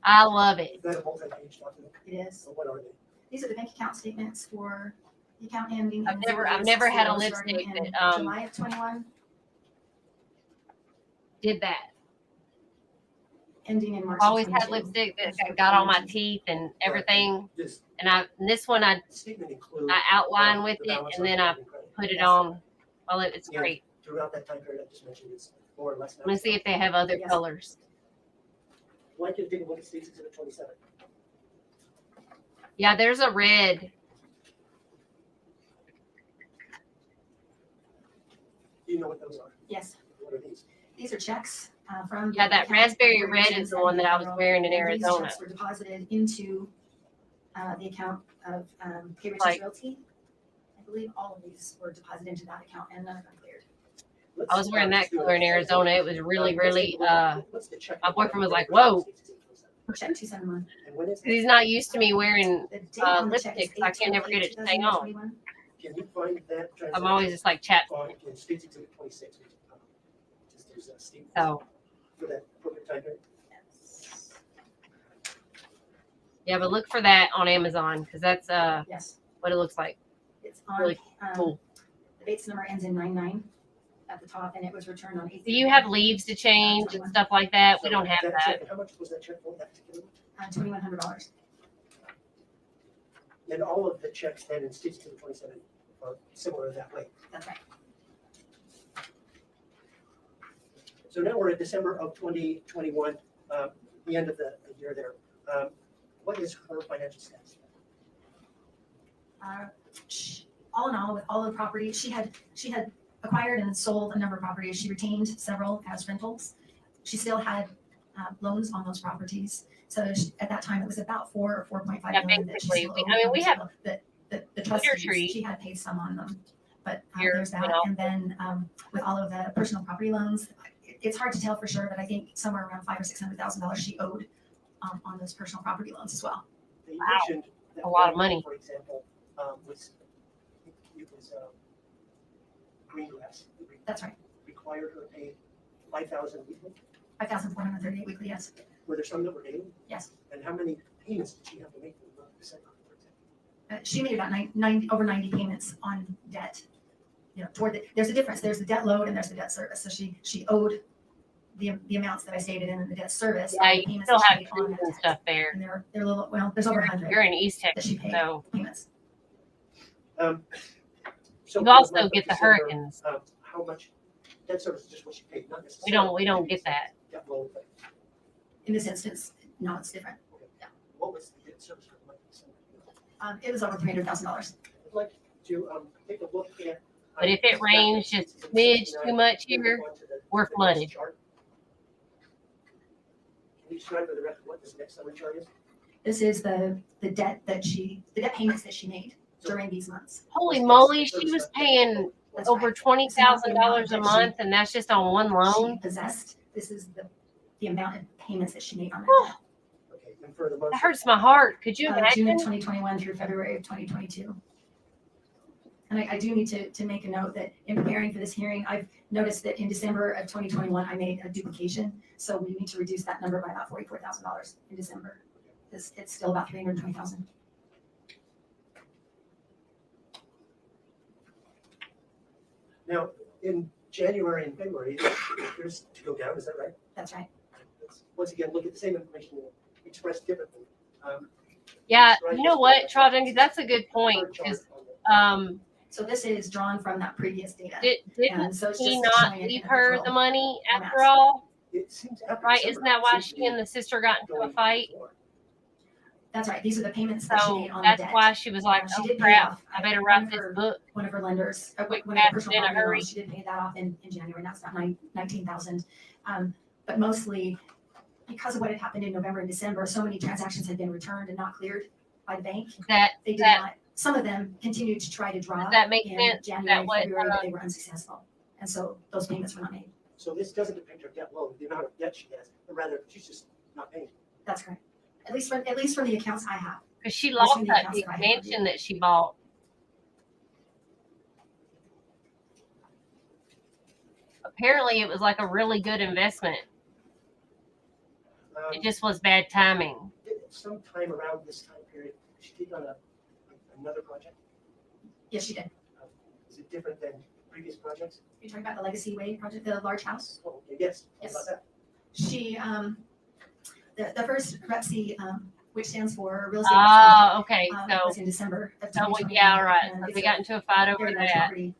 I love it. Is that a multi-page document? It is. So what are they? These are the bank account statements for the account ending. I've in never had a 0860, starting lipstick in that July of 21, did that. ending in March. I've of always had 22. lipstick that got all my teeth and everything. This And this one statement includes. I outline with the it balance and on then the I line of credit. put it Yes. on. Well, it's Yeah. great. Throughout that time period I just mentioned, it's more or less. I'm gonna see if they have other Yes. colors. Why can't you take a look at State's Exhibit 27? Yeah, there's a red. Do you know what those are? Yes. What are these? These are checks from. Yeah, that account raspberry for red Richins is the and one that I was Federal, wearing in and these Arizona. checks were deposited into the account of Kouri Like- Realty. I believe all of these were deposited into that account and none of them cleared. Let's, I was wearing that just do color in Arizona. It was really, really. What's the check My number? boyfriend was like, "Whoa," Check 271. And when is because he's not used to me wearing The date on the check is lipstick, so I can't never get it to hang on. 8/28/2021. Can you find that transaction? I'm always just like chat. On in State's Exhibit 26, which, just there's a statement So for that appropriate time period. yeah, but look for that on Amazon because that's Yes, what it looks like. it's on. Really cool. The Bates number ends in 99 at the top, and it was returned on 8. Do you have leaves to change and stuff like that? We So don't have that. check, how much was that check for that particular one? $2,100. And all of the checks then in State's Exhibit 27 are similar that way. That's right. So now we're in December of 2021, the end of the year there. What is her financial status? All in all, with all of the properties, she had acquired and sold a number of properties. She retained several as rentals. She still had loans on those properties. So at that time, it was about 4 or 4.5 Yeah, million that she basically, still we- owed. I mean, we have the Cedar trustees, Tree. she had paid some on them. But Here, there's that. you know. And then with all of the personal property loans, it's hard to tell for sure, but I think somewhere around $500,000 or $600,000 she owed on those personal property loans as well. You Wow. mentioned that A lot of one, money. For example, was it was Greengrass. That's right. Required her to pay 5,000 weekly. 5,438 weekly, yes. Were there some that were daily? Yes. And how many payments did she have to make in the month of December, for example? She made about 90 payments on debt. You know, there's a difference. There's the debt load and there's the debt service. So she owed the amounts that I stated in the debt service. Yeah, the you payments still that she have made on trees that and debt. stuff there. And they're a little, well, there's over 100 You're in East that she Texas, paid so payments. So you for the also month of get the December, hurricanes. How much debt service is just what she paid, not necessarily. We don't get that. Debt load, but In this instance, no, it's different. what was the debt service for the month of December? It was over $300,000. I'd like to take a look at. But if it rains just a smidge too much here, we're flooded. Can you describe for the record what this next summary chart is? This is the debt payments that she made during these months. Holy moly, she was paying That's over right. $20,000 a month, and that's just on one She loan. possessed. This is the amount of payments that she made on that Oh, debt. Okay, and for the month. that hurts my heart. Could you June imagine? of 2021 through February of 2022. And I do need to make a note that in preparing for this hearing, I've noticed that in December of 2021, I made a duplication. So we need to reduce that number by about $44,000 in December. It's still about $320,000. Now, in January and February, it appears to go down, is that right? That's right. Let's once again, look at the same information expressed differently. Yeah, you know what, Charles, that's a good point. Third chart Because on the- So this is drawn from that previous data. didn't And so it's he just not showing it leave in her control the money formats. after all? It seems after Right? December, Isn't that it why seems to she be and the sister got into a going fight? forward. That's right. These are the payments that she So made on that's the debt. why she was like, She oh did pay crap, off, I better one write of this her- book. One of her lenders, Quick one of her cash personal in a property hurry. loans, she did pay that off in January, and that's about 19,000. But mostly because of what had happened in November and December, so many transactions had been returned and not cleared by the bank. That They did that- not, some of them continued to try to draw Does that make in sense? Is January that and what, February, but they were unsuccessful. And so those payments were not made. So this doesn't depict her debt load, the amount of debt she has, but rather she's just not paying. That's correct. At least from the accounts I have. Because she Those lost are the that accounts big that I have mansion that she bought. Apparently, it was like a really good investment. It just was bad timing. Sometime around this time period, she take on another project? Yes, she did. Is it different than previous projects? You're talking about the Legacy Way project, the large house? Oh, okay, yes. How Yes. about that? She, the first REPC, which stands for Real Estate. Oh, okay. Was in December of So 2020. yeah, right. and So it's we got into a fight over very large that. property,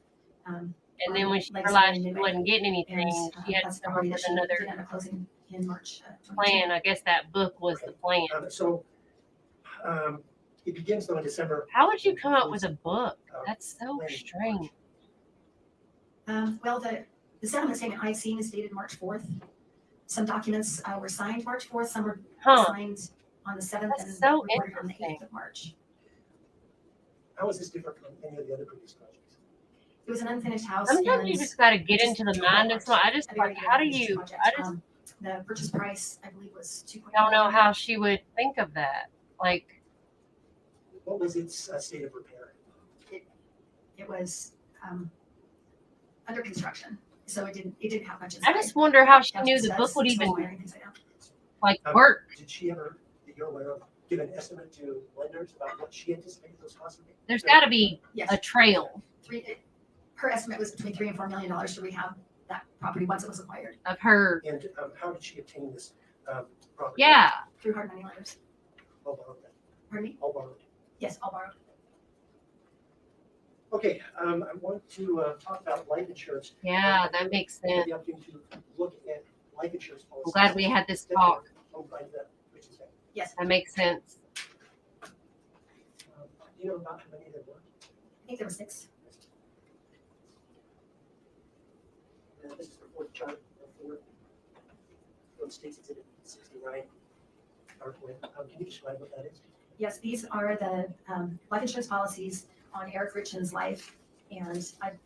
And then when she Legacy realized Way she Midway. wasn't getting anything, And, she had that's to the come up property with that she another did end up closing in March. plan. I guess that book was the plan. So, it begins though in December. How would you come up with a book? That's so strange. Well, the settlement statement I've seen is dated March 4th. Some documents were signed March 4th, some were signed on the 7th That's and so recorded on the interesting. 8th of March. How is this different from any of the other previous projects? It was an unfinished house. Sometimes and you just got to get just into the took mind that of someone. I just a very like, how do unfinished you? project. I just The purchase price, I believe, was 2.9 don't know million. how she would think of that. Like, What was its state of repair? It was under construction, so it didn't have much I inside. just wonder how she Down to knew the book studs, would exposed even wiring, things like that. like work. Did she ever, that you're aware of, give an estimate to lenders about what she anticipated those costs would be? There's got to be Yes. a trail Her estimate was between $3 and $4 million to rehab that property once it was acquired of her. And how did she obtain this property? Yeah. through hard money lenders. All borrowed then. Pardon me? All borrowed. Yes, all borrowed. Okay, I want to talk about life insurance. Yeah, that makes I had sense. the opportunity to look at life insurance I'm policies. glad we had this that talk. were owned by the Richins family. Yes. That makes sense. Do you know about how many there were? I think there were 6. This is the fourth chart, from State's Exhibit 69. Can you describe what that is? Yes, these are the life insurance policies on Eric Richins' life. And I've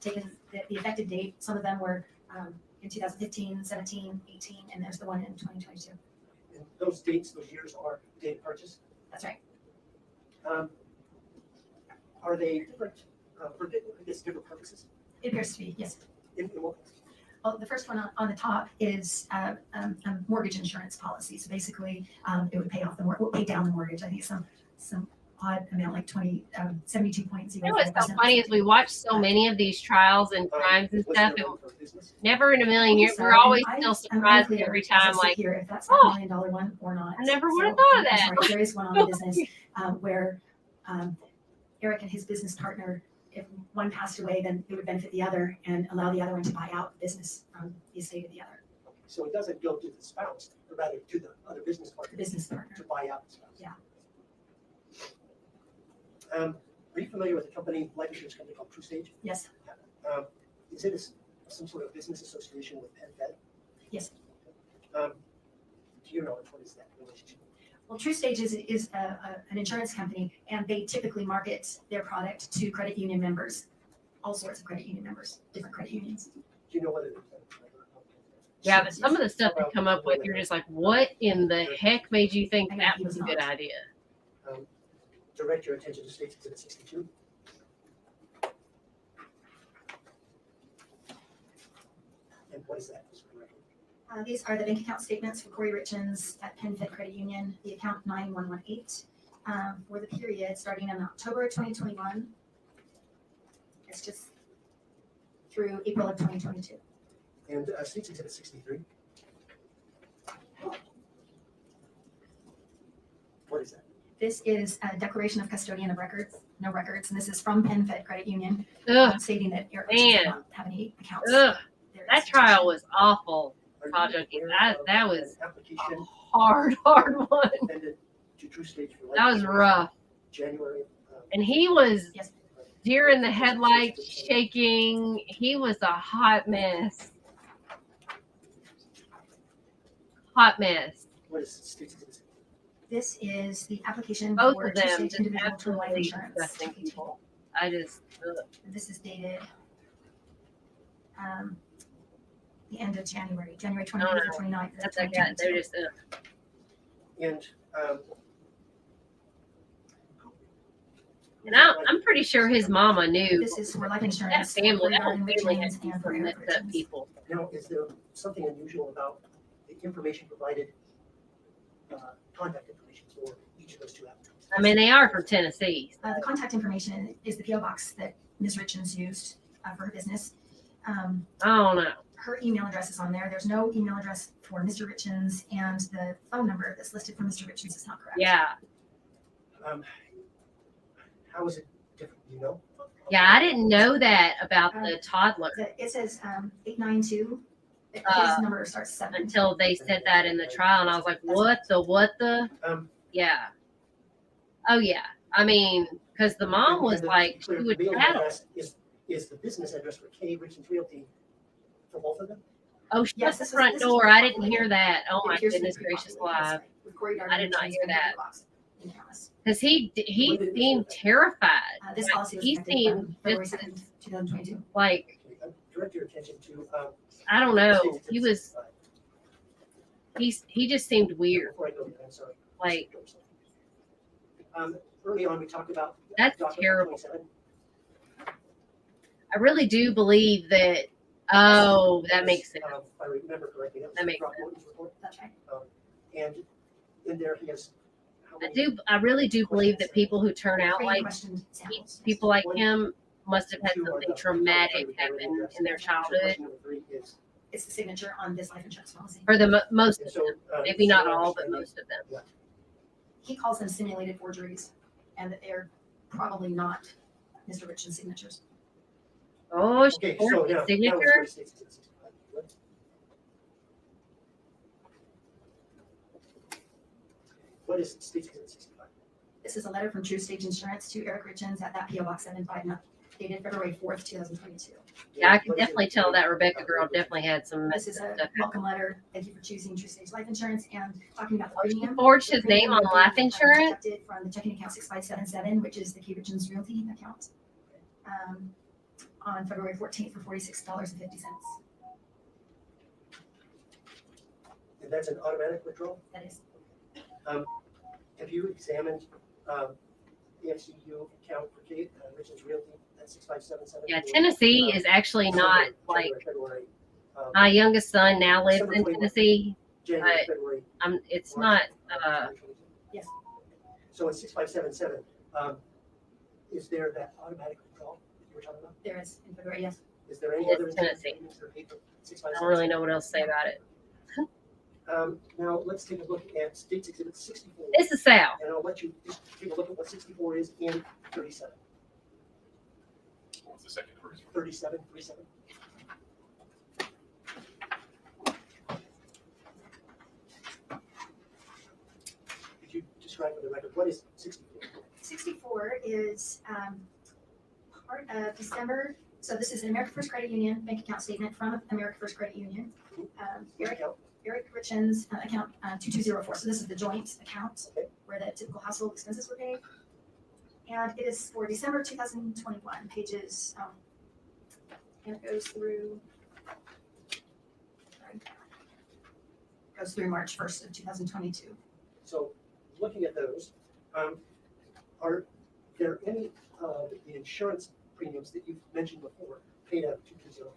taken the effective date. Some of them were in 2015, 17, 18, and there's the one in 2022. And those dates, those years are the date of purchase. That's right. Are they different, for different purposes? It appears to be, yes. In what? Well, the first one on the top is a mortgage insurance policy. So basically, it would pay off the pay down the mortgage. I think some odd amount, like 72.05%. You know what's so funny is we watch so many of these trials and crimes and stuff, and never in a million years, we're always still surprised every time. Like, here, if that's oh, $1 million one or not. I never would have So, thought of I'm that. sorry, there is one on the business where Eric and his business partner, if one passed away, then it would benefit the other and allow the other one to buy out the business from the estate of the other. So it doesn't go to the spouse, but rather to the other business partner. The business partner. To buy out the spouse. Yeah. Are you familiar with a company, life insurance company called TrueStage? Yes. Is it some sort of business association with PenFed? Yes. Do you know what is that relationship? Well, TrueStage is an insurance company, and they typically market their product to credit union members, all sorts of credit union members, different credit unions. Do you know whether? yeah, but some of the stuff they come up with, you're just like, what in the heck made you think that was a good idea? Direct your attention to State's Exhibit 62. And what is that? These are the bank account statements for Kouri Richins at PenFed Credit Union, the account 9118, for the period starting in October 2021. It's just through April of 2022. And State's Exhibit 63. What is that? This is a declaration of custodian of records, no records, and this is from PenFed Credit Union, stating that Eric Richins did not have any accounts. That trial was awful. That was a hard one. That was rough. January. And he was deer in the headlights, shaking. He was a hot mess. Hot mess. What is State's Exhibit? This is the application Both for of them two-stage just individual term life absolutely insurance. disgusting people. I just. This is dated the end of January 28th or 29th. That's like that. They're just. And I'm pretty sure his mama knew. This is for life insurance. That family, that whole regarding family had Richins and for some Eric messed up Richins. people. Now, is there something unusual about the information provided contact information for each of those two applicants? I mean, they are from Tennessee. The contact information is the PO box that Ms. Richins used for her business. I don't know. Her email address is on there. There's no email address for Mr. Richins, and the phone number that's listed for Mr. Richins is not correct. Yeah. How is it different? Do you know? Yeah, I didn't know that about the toddler It says 892. His number starts 7. until they said that in the trial, and I was like, what the? Yeah. Oh, yeah. I mean, because the mom was like, she would The mailing tattle. address is the business address for K. Richins Realty for both of them? Oh, she Yes, shut the this is- front this is door. for I didn't Kouri. hear that. Oh, It my appears to be goodness gracious pre-populated, alive. yes, with Kouri I did not Richins hear and that. PO box in Dallas. Because he seemed terrified. This Like, policy was he effective seemed February just 2nd, 2022. like, Direct your attention to, I don't know. He just seemed weird. Before I go there, I'm sorry. Like, Early on, we talked about. That's document terrible. 27. I really do believe that. Oh, that makes sense. If I remember correctly, that was That makes Throckmorton's report. That's right. And in there, he has. how I many- do. I really do believe that people who turn out like Pre-questioned samples. people like him must have had Two are something the- traumatic happen in their childhood. Question number 3 is. It's the signature on this life insurance policy. For the most of So, them, maybe not all, but understanding- most of them. He calls them simulated forgeries, and that they're probably not Mr. Rich's signatures. Oh, she Okay, forged so his now. signature. What is State's Exhibit 65? This is a letter from True Stage Insurance to Eric Richins at that PO Box 759, dated February 4th, 2022. Yeah, I can definitely tell that Rebecca girl definitely had some This messed is up a stuff. welcome letter. Thank you for choosing True Stage Life Insurance and talking about the premium. Forged The his name premium on will be, life insurance. deducted from the checking account 6577, which is the K Richins Realty account, on February 14th for $46.50. And that's an automatic withdrawal? That is. Have you examined the FCU account for Kate, Richins Realty at 6577? Yeah, Tennessee is actually not like February, my youngest son now lives December in 21, Tennessee. January, but February. It's March, not. 2022. Yes. So in 6577, is there that automatic withdrawal that you were talking about? There is in February, yes. Is there any It's other? Tennessee. insurance payments that are paid for I 6577? don't really know what else to say about it. Now, let's take a look at State's Exhibit 64. It's a sale. And I'll let you just take a look at what 64 is in 37. What's the second version? 37, 37. Could you describe for the record, what is 64? 64 is part of December. So this is an American First Credit Union bank account statement from American First Credit Union. Eric Richins account 2204. So this is the joint account where the typical household expenses were paid. And it is for December 2021, pages, and it goes through March 1st of 2022. So looking at those, are there any of the insurance premiums that you've mentioned before paid out of 220?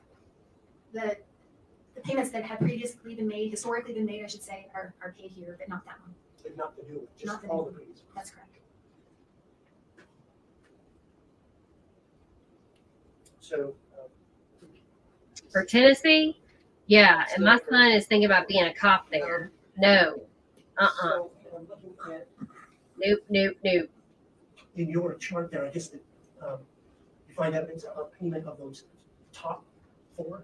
The payments that had previously been made, historically been made, I should say, are paid here, but not that one. But not the new one, just Not the all new the one. previous ones? That's correct. So, For Tennessee, yeah. And my son is thinking about being a cop there. No. so I'm looking at Nope. in your chart there, I guess that you find evidence of payment of those top 4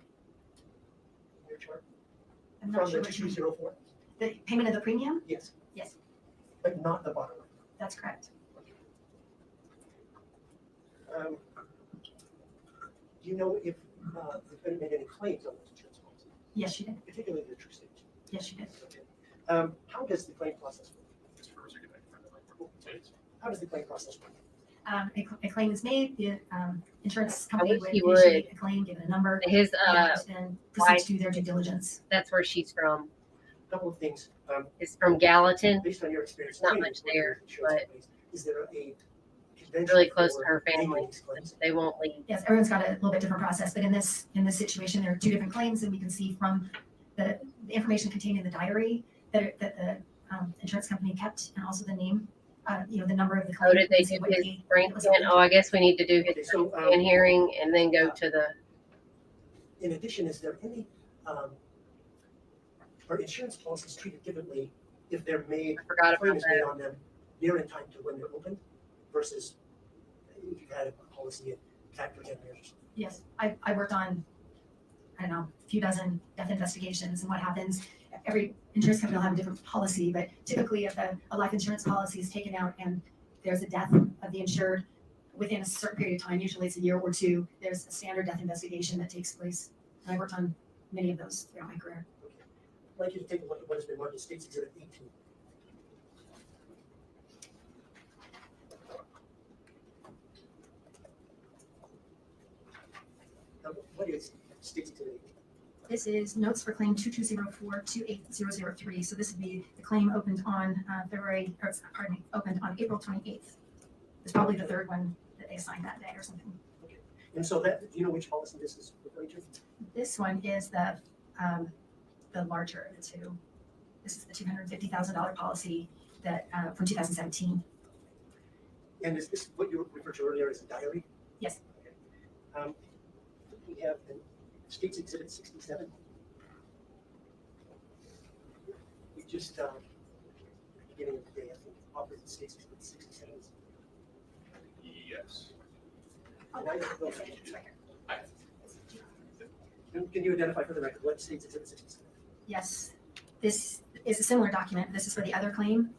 in your chart? I'm not From sure the which one. 204? The payment of the premium? Yes. Yes, But not the bottom line. that's correct. Do you know if the defendant made any claims on those insurance policies, Yes, she did. particularly the True Stage? Yes, she did. Okay. How does the claim process work? How does the claim process work? A claim is made, the insurance I company wish would he would. initiate a claim, give it a number, His and proceed wife, to do their due diligence. that's where she's from. Couple of things. It's from Gallatin. Based on your experience, Not training much with there, insurance but companies, is there a convention really close to for her naming family. these claims? They won't leave. Yes, everyone's got a little bit different process, but in this situation, there are 2 different claims, and we can see from the information contained in the diary that the insurance company kept, and also the name, the number of the Oh, claim. did they and say do what his date brain it was scan? opened. Oh, I guess we need to do his Okay, so, brain scan hearing and then go to the. in addition, is there any, are insurance policies treated differently if they're made, I forgot claim about is made that. on them near in time to when they're opened versus if you've had a policy in fact for 10 years or something? Yes, I worked on, I don't know, a few dozen death investigations, and what happens, every insurance company will have a different policy, but typically if a life insurance policy is taken out and there's a death of the insured within a certain period of time, usually it's a year or two, there's a standard death investigation that takes place. And I worked on many of those throughout my career. I'd like you to take a look at what has been marked as State's Exhibit 18. Now, what is State's Exhibit 18? This is notes for claim 2204-28003. So this would be the claim opened on opened on April 28th. It's probably the third one that they assigned that day or something. Okay. And so that, do you know which policy this is referring to? This one is the larger of the two. This is the $250,000 policy that from 2017. And is this what you referred to earlier as a diary? Yes. Okay. We have an State's Exhibit 67. We just, at the beginning of the day, I think, offered the State's Exhibit 67. Yes. And I don't know if can you identify for the record what State's Exhibit 67? Yes. This is a similar document. This is for the other claim,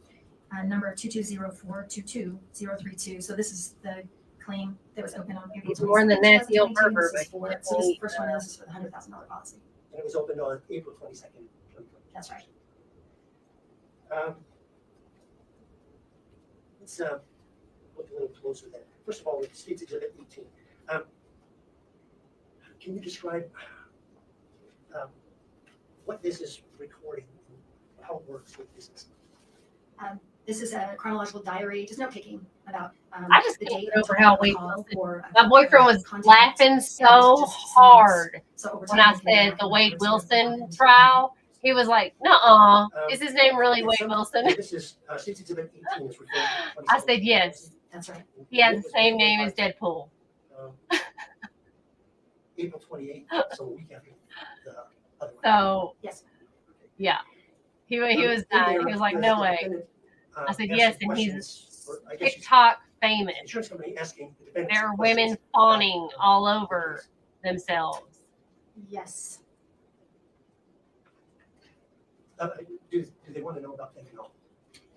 number 2204-22032. So this is the claim that was opened on April 27th. More than that, he'll murder, This is for, so this first one is for the $100,000 policy. And it was opened on April 22nd, 2020. That's right. Let's look a little closer there. First of all, with State's Exhibit 18, can you describe what this is recording and how it works with business? This is a chronological diary, just note taking about I just the can't date get over until how the Wade call Wilson. or My boyfriend was contact, laughing and so just some hard notes. So over when time, I it's made said up the of Wade numbers Wilson and trial. He was like, "Nuh-uh, is his name really Wade Wilson?" This is State's Exhibit 18 is referring to the I said, "Yes." That's right. He has the same name as Deadpool. April 28th, so a week after the other one. So yes, yeah, he was dying. He was like, "No way." I said, "Yes," and he's TikTok famous. Insurance company asking the defendant There are some women questions fawning about, all over themselves. Yes. Do they want to know about fentanyl?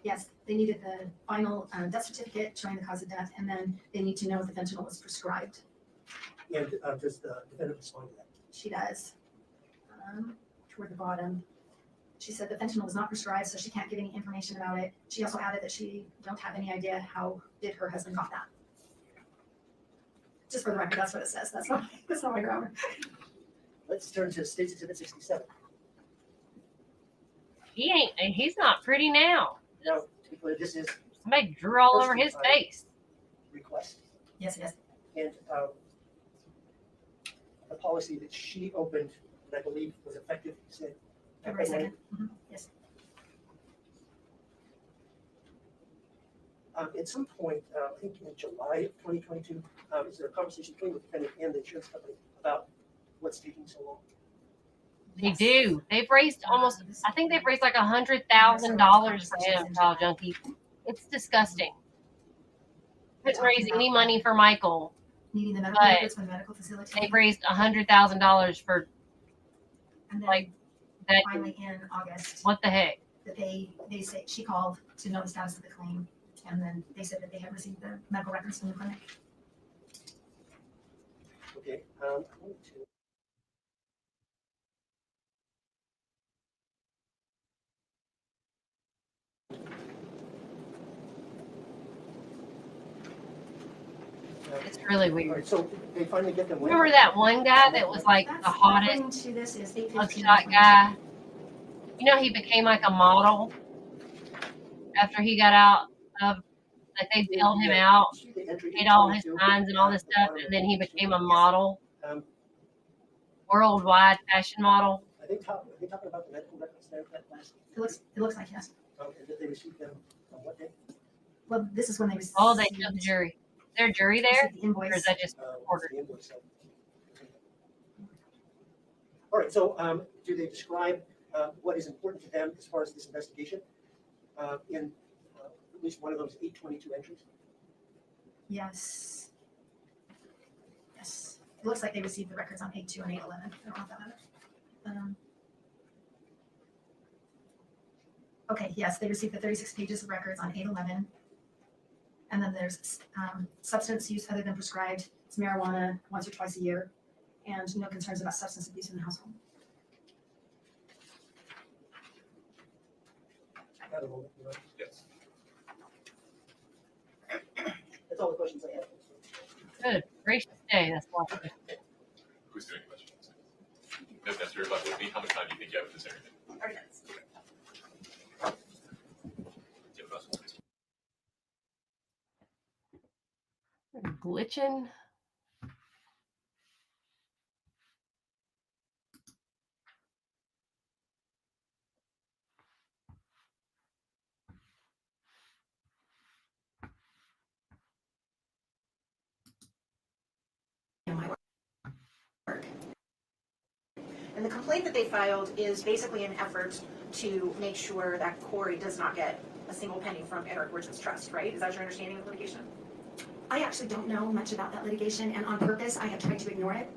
Yes, they needed the final death certificate showing the cause of death, and then they need to know if the fentanyl was prescribed. And does the defendant respond to that? She does. Toward the bottom, she said the fentanyl was not prescribed, so she can't give any information about it. She also added that she don't have any idea how did her husband got that. Just for the record, that's what it says. That's not my grammar. Let's turn to State's Exhibit 67. He's not pretty now. Now, to be clear, this is Somebody drew all over his face. request. Yes, yes. And the policy that she opened, that I believe was effective, you said? February 2nd. Yes. At some point, I think in July of 2022, is there a conversation between the defendant and the insurance company about what's taking so long? They do. They've raised I think they've raised like $100,000 for him, Child Junkie. It's disgusting. Couldn't raise any money for Michael. Needing the medical But records from the medical facility. they've raised $100,000 for And then like that. finally in August, What the heck? that they say she called to know the status of the claim, and then they said that they had received the medical records from the clinic. Okay, I want to. It's really All weird. right, so they finally get them. Remember that one guy that was like the hottest According to this is 8:15. mugshot guy? You know, he became like a model after he got out of, like they bailed him out, paid all his fines and all this stuff, and then he became a model, worldwide fashion model. Are they talking about the medical records there? That last? It looks like yes. Okay, did they receive them on what day? Well, this is when they received. Oh, they showed the jury. Is there a jury there? received the invoice. Or is that just What's the invoice of? All right, so do they describe what is important to them as far as this investigation in at least one of those 822 entries? Yes. Yes. It looks like they received the records on 8/2 and 8/11. I don't have that other. Okay, yes, they received the 36 pages of records on 8/11. And then there's substance use other than prescribed. It's marijuana once or twice a year, and no concerns about substance abuse in the household. Got a moment, you know? Yes. That's all the questions I have. good gracious day? That's why. Who's doing questions? That's your level. How much time do you think you have with this interview? 30 minutes. Do you have questions? Glitching. And the complaint that they filed is basically an effort to make sure that Kouri does not get a single penny from Eric Richins' trust, right? Is that your understanding of litigation? I actually don't know much about that litigation, and on purpose, I have tried to ignore it.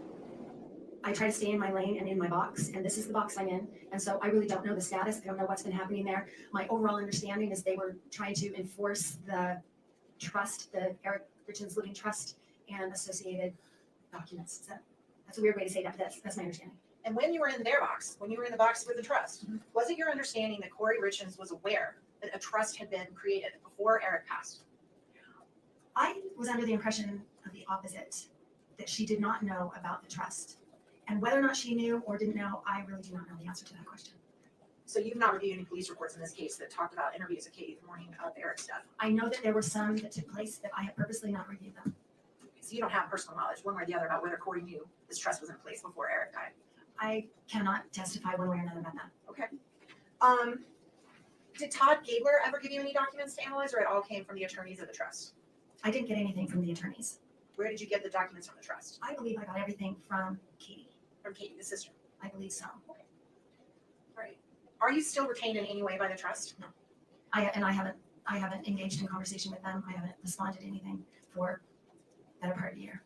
I try to stay in my lane and in my box, and this is the box I'm in, and so I really don't know the status. I don't know what's been happening there. My overall understanding is they were trying to enforce the trust, the Eric Richins Living Trust, and associated documents. That's a weird way to say that, but that's my understanding. And when you were in their box, when you were in the box with the trust, was it your understanding that Kouri Richins was aware that a trust had been created before Eric passed? I was under the impression of the opposite, that she did not know about the trust. And whether or not she knew or didn't know, I really do not know the answer to that question. So you've not reviewed any police reports in this case that talked about interviews of Katie the morning of Eric's death? I know that there were some that took place that I have purposely not reviewed them. So you don't have personal knowledge, one way or the other, about whether Kouri knew this trust was in place before Eric died? I cannot testify one way or another about that. Okay. Did Todd Gabler ever give you any documents to analyze, or it all came from the attorneys of the trust? I didn't get anything from the attorneys. Where did you get the documents from the trust? I believe I got everything from Katie. From Katie, the sister? I believe so. Okay. All right. Are you still retained in any way by the trust? No. I haven't engaged in conversation with them. I haven't responded to anything for better part of a year.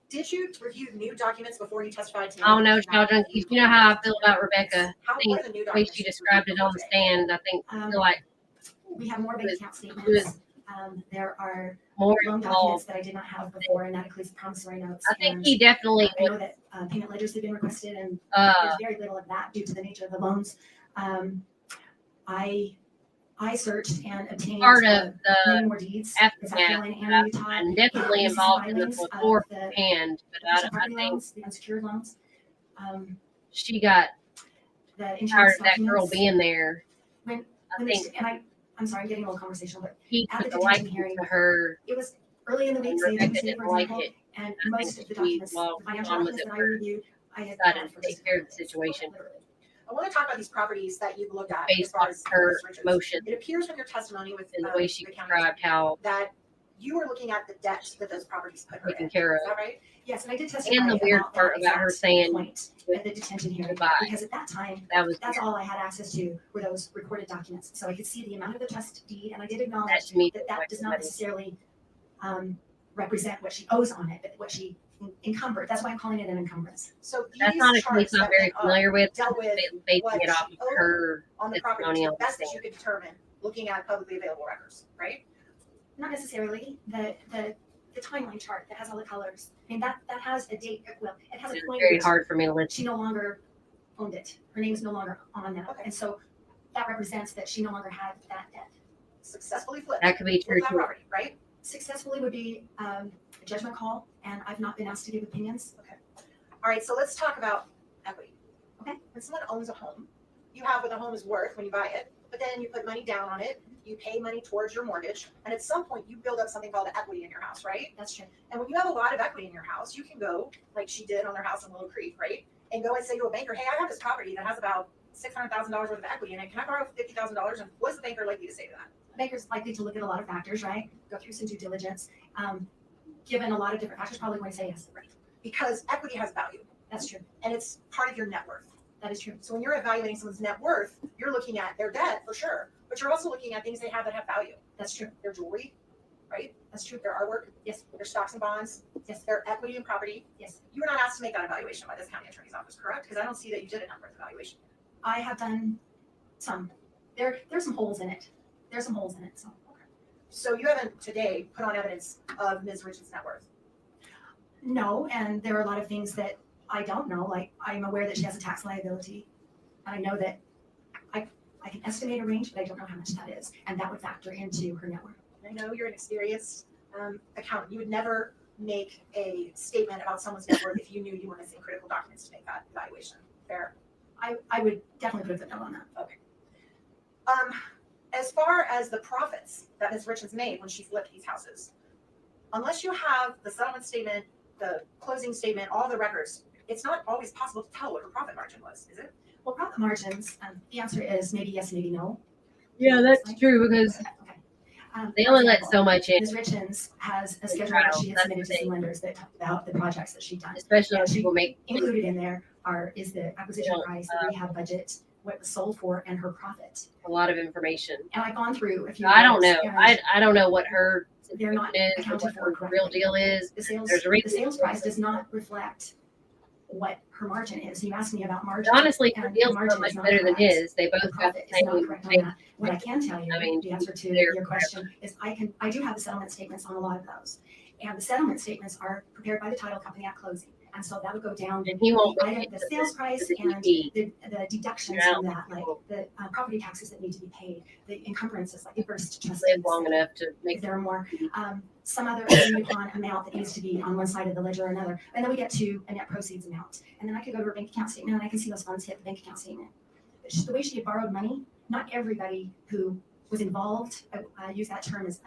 Did you review new documents before you testified to? Oh no, child junkies. You know how I feel about Rebecca. How I think were the new the way documents? she described it on the stand, I think I feel like We have more bank account Good. statements. There are more loan involved. documents that I did not have before, and that includes promissory notes. I think and, he definitely I know that payment ledgers have been requested, and there's very little of that due to the nature of the loans. I searched and obtained part of many the more deeds. aftermath. I'm definitely involved in the beforehand, but I property think loans, the unsecured loans. she got The tired insurance of that girl documents. being there. When I this- think and I'm sorry, I'm getting a little conversational, but he at took the a detention liking hearing, to her. it was early in the week, And say Rebecca Tuesday, didn't for like example, it. and I most think of the we documents, logged the financial on with documents it that I for reviewed, I had decided to take care of the situation I want to talk about these properties that you've looked at as based far on as her Ms. Richards. emotion It appears from your testimony with and the way she the county described how that you were looking at the debt that those properties put her taken in. care Is of. that right? Yes, and I did testify And the weird about part that about her exact saying point at the detention hearing, goodbye. because at that time, That was that's weird. all I had access to were those recorded documents. So I could see the amount of the trust deed, and I did acknowledge That to me that feels that like does not money. necessarily represent what she owes on it, but what she encumbered. That's why I'm calling it an encumbrance. So That's these not a charts case I'm that very went up familiar with. dealt with Basing what it off she of owed her on the property testimony to on the the best that you stand. could determine, looking at publicly available records, right? Not necessarily. The timeline chart that has all the colors. I mean, that has a date. Well, it has a It's point. very which hard for me to listen. she no longer owned it. Her name is no longer on that, and so that represents that she no longer had that debt. Successfully flipped. That could be true Flipped that too. property, right? Successfully would be a judgment call, and I've not been asked to give opinions. Okay. All right, so let's talk about equity. Okay. When someone owns a home, you have what the home is worth when you buy it, but then you put money down on it, you pay money towards your mortgage, and at some point you build up something called equity in your house, right? That's true. And when you have a lot of equity in your house, you can go, like she did on their house in Willow Creek, right? And go and say to a banker, hey, I have this property that has about $600,000 worth of equity in it. Can I borrow $50,000? And what is the banker likely to say to that? Banker's likely to look at a lot of factors, right? Go through some due diligence. Given a lot of different factors, probably going to say yes. Right. Because equity has value. That's true. And it's part of your net worth. That is true. So when you're evaluating someone's net worth, you're looking at their debt for sure, but you're also looking at things they have that have value. That's true. Their jewelry, right? That's true. Their artwork, Yes. their stocks and bonds, Yes. their equity and property. Yes. You were not asked to make that evaluation by this county attorney's office, correct? Because I don't see that you did a net worth evaluation. I have done some. There's some holes in it. There's some holes in it. So you haven't today put on evidence of Ms. Richins' net worth. No, and there are a lot of things that I don't know. Like I'm aware that she has a tax liability. I know that I can estimate a range, but I don't know how much that is, and that would factor into her net worth. I know you're an experienced accountant. You would never make a statement about someone's net worth if you knew you were missing critical documents to make that evaluation. Fair? I would definitely put a footnote on that. Okay. As far as the profits that Ms. Richins made when she flipped these houses, unless you have the settlement statement, the closing statement, all the records, it's not always possible to tell what her profit margin was, is it? Well, profit margins, the answer is maybe yes, maybe no. Yeah, that's true because they only let so much in. Ms. Richins has a schedule Trial, that she has that's submitted the to some thing. lenders that talk about the projects that she's done. Especially And when people make included in there is the acquisition Yeah, price, the rehab budget, what it was sold for, and her profit. a lot of information. And I've gone through a few. I don't know. years, and I don't know what her they're not situation is, or accounted what for her real correctly. deal is. The sales, There's a the reason. sales price does not reflect what her margin is. You asked me about margin. Honestly, her and deal's margin so much is not better than correct. his. They both The got the profit is not same. correct on that. What I can tell you, I mean, the answer to they're- your question is I do have the settlement statements on a lot of those. And the settlement statements are prepared by the title company at closing. And so that would go down And he won't the go item, into the sales price the and DD. the deductions Yeah. from that, like the property taxes that need to be paid, the encumbrances, like the first trust. Live long enough to make. If there are more, some other agreed upon amount that needs to be on one side of the ledger or another. And then we get to a net proceeds amount. And then I could go to her bank account statement and I can see those funds hit the bank account statement. But the way she had borrowed money, not everybody who was involved, I use that term as,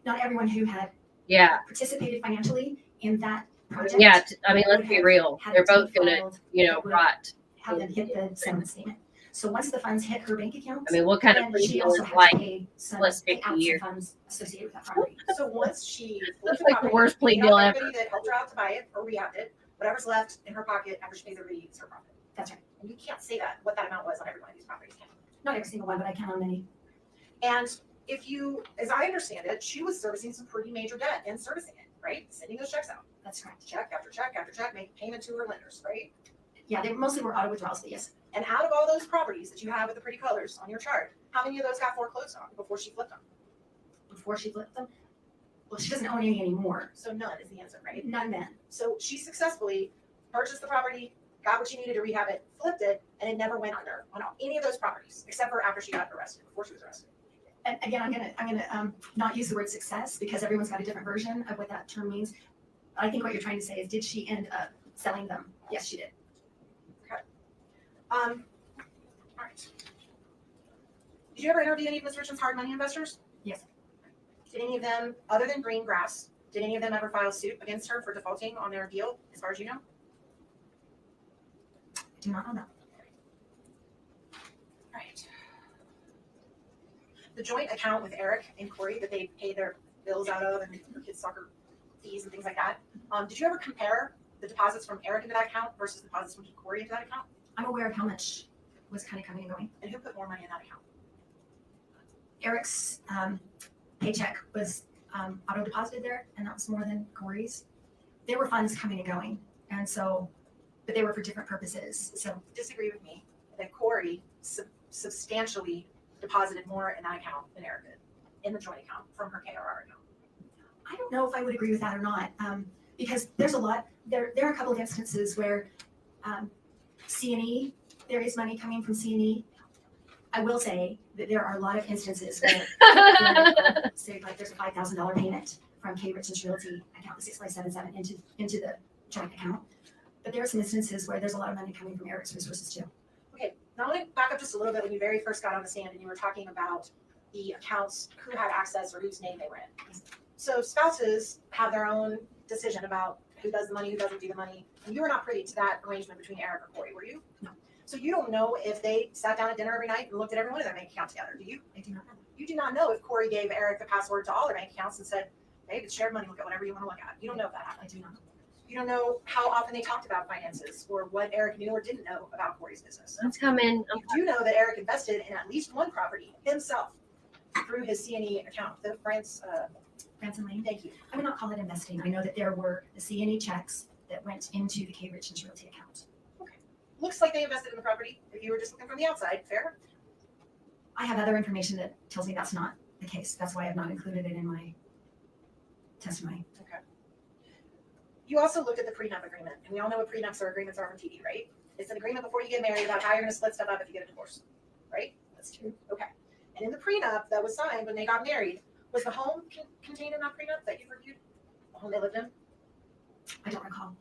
not everyone who had Yeah. participated financially in that project. Yeah. I mean, let's would be have real. had They're a deed both gonna, filed that would rot. have them hit the settlement statement. So once the funds hit her bank account, I mean, what kind of then plea she deal also is had like to pay some plus pay 50 out some years? funds associated with that property. So once she flipped That's the like the property, worst plea paid out deal everybody ever. that helped her out to buy it or rehabbed it, whatever's left in her pocket after she pays everybody is her profit. That's right. And you can't say that, what that amount was on every one of these properties, can you? Not every single one, but I count on many. And if you, as I understand it, she was servicing some pretty major debt and servicing it, right? Sending those checks out. That's correct. Check after check after check, making payment to her lenders, right? Yeah, they mostly were auto withdrawals, but yes. And out of all those properties that you have with the pretty colors on your chart, how many of those got foreclosed on before she flipped them? Before she flipped them, well, she doesn't own any anymore. So none is the answer, right? None then. So she successfully purchased the property, got what she needed to rehab it, flipped it, and it never went under on any of those properties, except for after she got arrested, before she was arrested. And again, I'm gonna not use the word success because everyone's got a different version of what that term means. I think what you're trying to say is, did she end up selling them? Yes, she did. All right. Did you ever interview any of Ms. Richins' hard money investors? Yes. Did any of them, other than Greengrass, did any of them ever file suit against her for defaulting on their deal, as far as you know? I do not know that. Right. The joint account with Eric and Kouri that they pay their bills out of and their kids' soccer fees and things like that. Did you ever compare the deposits from Eric into that account versus deposits from Kouri into that account? I'm aware of how much was kind of coming and going. And who put more money in that account? Eric's paycheck was auto deposited there, and that was more than Kouri's. There were funds coming and going, and so, but they were for different purposes. So Disagree with me that Kouri substantially deposited more in that account than Eric did in the joint account from her KRR account. I don't know if I would agree with that or not, because there's a lot. There are a couple of instances where C&E, there is money coming from C&E. I will say that there are a lot of instances where, say, like there's a $5,000 payment from K. Richins Realty account, the 6577 into the joint account. But there are some instances where there's a lot of money coming from Eric's resources too. Okay, now I want to back up just a little bit when you very first got on the stand and you were talking about the accounts, who had access or whose name they were in. So spouses have their own decision about who does the money, who doesn't do the money. And you were not privy to that arrangement between Eric or Kouri, were you? No. So you don't know if they sat down at dinner every night and looked at every one of their bank accounts together, do you? I do not know. You do not know if Kouri gave Eric the password to all their bank accounts and said, hey, it's shared money, look at whatever you want to look at. You don't know if that happened. I do not know. You don't know how often they talked about finances or what Eric knew or didn't know about Kouri's business. Let's come in. You do know that Eric invested in at least one property himself through his C&E account, the Branson Lane. Thank you. I would not call it investing. I know that there were the C&E checks that went into the K Richins Realty account. Looks like they invested in the property if you were just looking from the outside, fair? I have other information that tells me that's not the case. That's why I've not included it in my testimony. Okay. You also looked at the prenup agreement, and we all know what prenups or agreements are from TV, right? It's an agreement before you get married about how you're gonna split stuff up if you get a divorce, right? That's true. Okay. And in the prenup that was signed when they got married, was the home contained in that prenup that you reviewed? The home they lived in? I don't recall.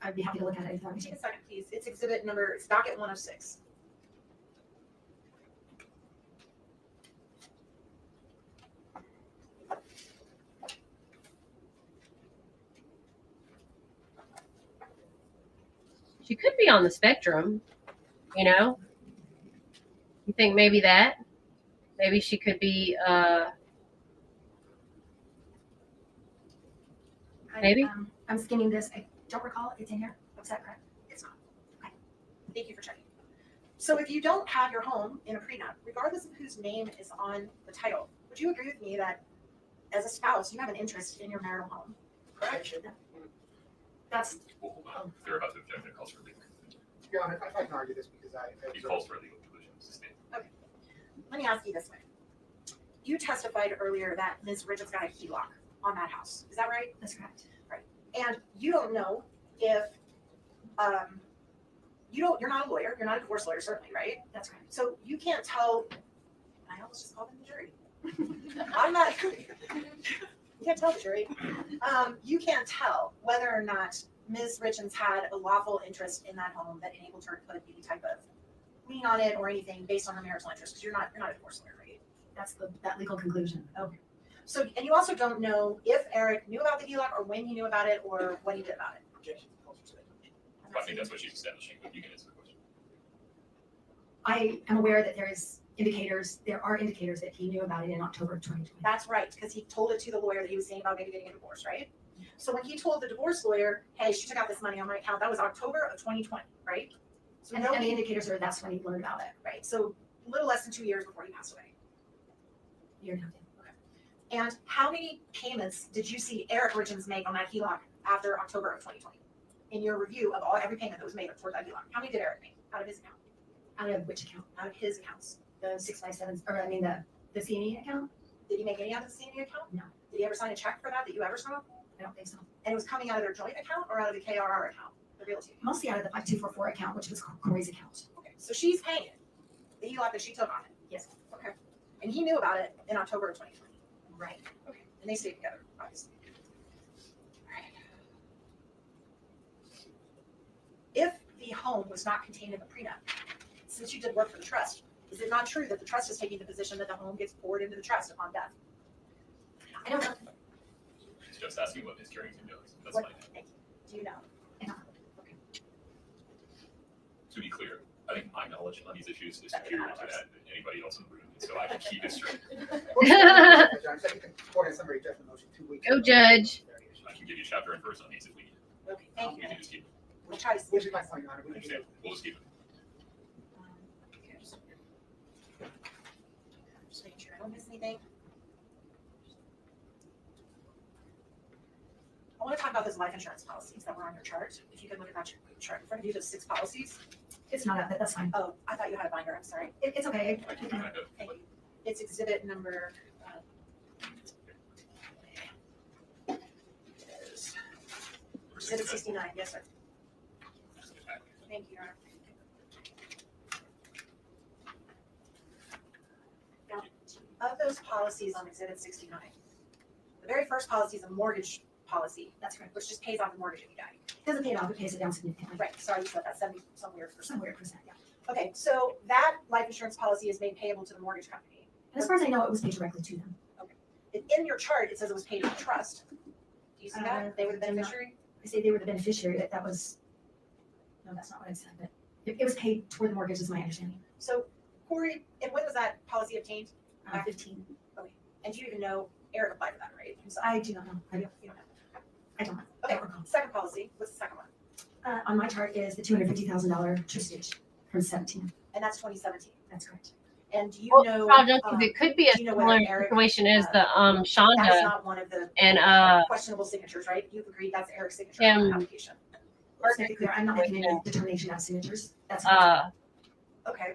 I'd be happy to look at it if you want me Take to. a second, please. It's exhibit number, it's docket 106. She could be on the spectrum, you know? You think maybe that? Maybe she could be, maybe? I'm skimming this. I don't recall. It's in here. Was that correct? It's not. Okay. Thank you for checking. So if you don't have your home in a prenup, regardless of whose name is on the title, would you agree with me that as a spouse, you have an interest in your marital home? Correct? That's. Well, hold on. If they're about to object, it calls for legal. Your Honor, if I can argue this because I. He calls for a legal conclusion. Sustained. Okay. Let me ask you this way. You testified earlier that Ms. Richins got a HELOC on that house. Is that right? That's correct. Right. And you don't know if, you're not a lawyer, you're not a divorce lawyer, certainly, right? That's correct. So you can't tell, I almost just called in the jury. Automatically. You can't tell the jury. You can't tell whether or not Ms. Richins had a lawful interest in that home that enabled her to put any type of lien on it or anything based on her marital interest, because you're not a divorce lawyer, right? That's that legal conclusion. Okay. So, and you also don't know if Eric knew about the HELOC or when he knew about it or what he did about it. I think that's what she's establishing, but you can answer the question. I am aware that there are indicators that he knew about it in October of 2020. That's right, because he told it to the lawyer that he was saying about maybe getting a divorce, right? So when he told the divorce lawyer, hey, she took out this money on my account, that was October of 2020, right? So And the indicators are that's when he learned about it. Right, so a little less than 2 years before he passed away. Year and a half. And how many payments did you see Eric Richins make on that HELOC after October of 2020? In your review of every payment that was made toward that HELOC, how many did Eric make out of his account? Out of which account? Out of his accounts. The 657, or I mean the C&E account? Did he make any out of the C&E account? No. Did he ever sign a check for that you ever saw? I don't think so. And it was coming out of their joint account or out of the KRR account, the realty? Mostly out of the 5244 account, which was Kouri's account. Okay, so she's paying it, the HELOC that she took on it. Yes. Okay. And he knew about it in October of 2020. Right. Okay. And they stayed together, obviously. All right. If the home was not contained in the prenup, since you did work for the trust, is it not true that the trust is taking the position that the home gets poured into the trust upon death? I don't know. She's just asking what Ms. Carrington knows. That's What- fine. Thank you. Do you know? To be clear, I think my knowledge on these issues is superior to that than anybody else in the room, and so I can keep it straight. Go, Judge. I can give you chapter and verse on these if we need. Okay, thank We you. can just keep it. We'll try to. Which is my point, Your Honor. We can Understand? We'll just keep it. Okay, just making sure I don't miss anything. I want to talk about those life insurance policies that were on your chart. If you could look at that chart in front of you, those 6 policies. It's not up, but that's fine. Oh, I thought you had a binder. I'm sorry. It's okay. I can kind of. Thank you. It's exhibit number. Exhibit 69. Yes, sir. Thank you, Your Honor. Now, of those policies on exhibit 69, the very first policy is a mortgage policy. That's correct. Which just pays off the mortgage if you die. It doesn't pay it off, it pays it down significantly. Right, sorry, you said that 70 some weird percent. Some weird percent, yeah. Okay, so that life insurance policy is made payable to the mortgage company. And as far as I know, it was paid directly to them. In your chart, it says it was paid to the trust. Do you see that? They were the beneficiary? I say they were the beneficiary, that was, no, that's not what I said, but It was paid toward the mortgage, is my understanding. So Kouri, and when was that policy obtained? 15. Okay, and do you even know Eric applied for that, right? Himself? I do not know. You don't know. I don't know. Okay, second policy, what's the second one? On my chart is the $250,000 Tristage from 17. And that's 2017. That's correct. And do you Well, know? Project, it could be a do you know whether similar Eric, situation as the That is Shonda not one of the and questionable signatures, right? You've agreed that's Eric's signature on the Tim. application. Let's make it clear, I'm not making any determination of signatures. That's Okay,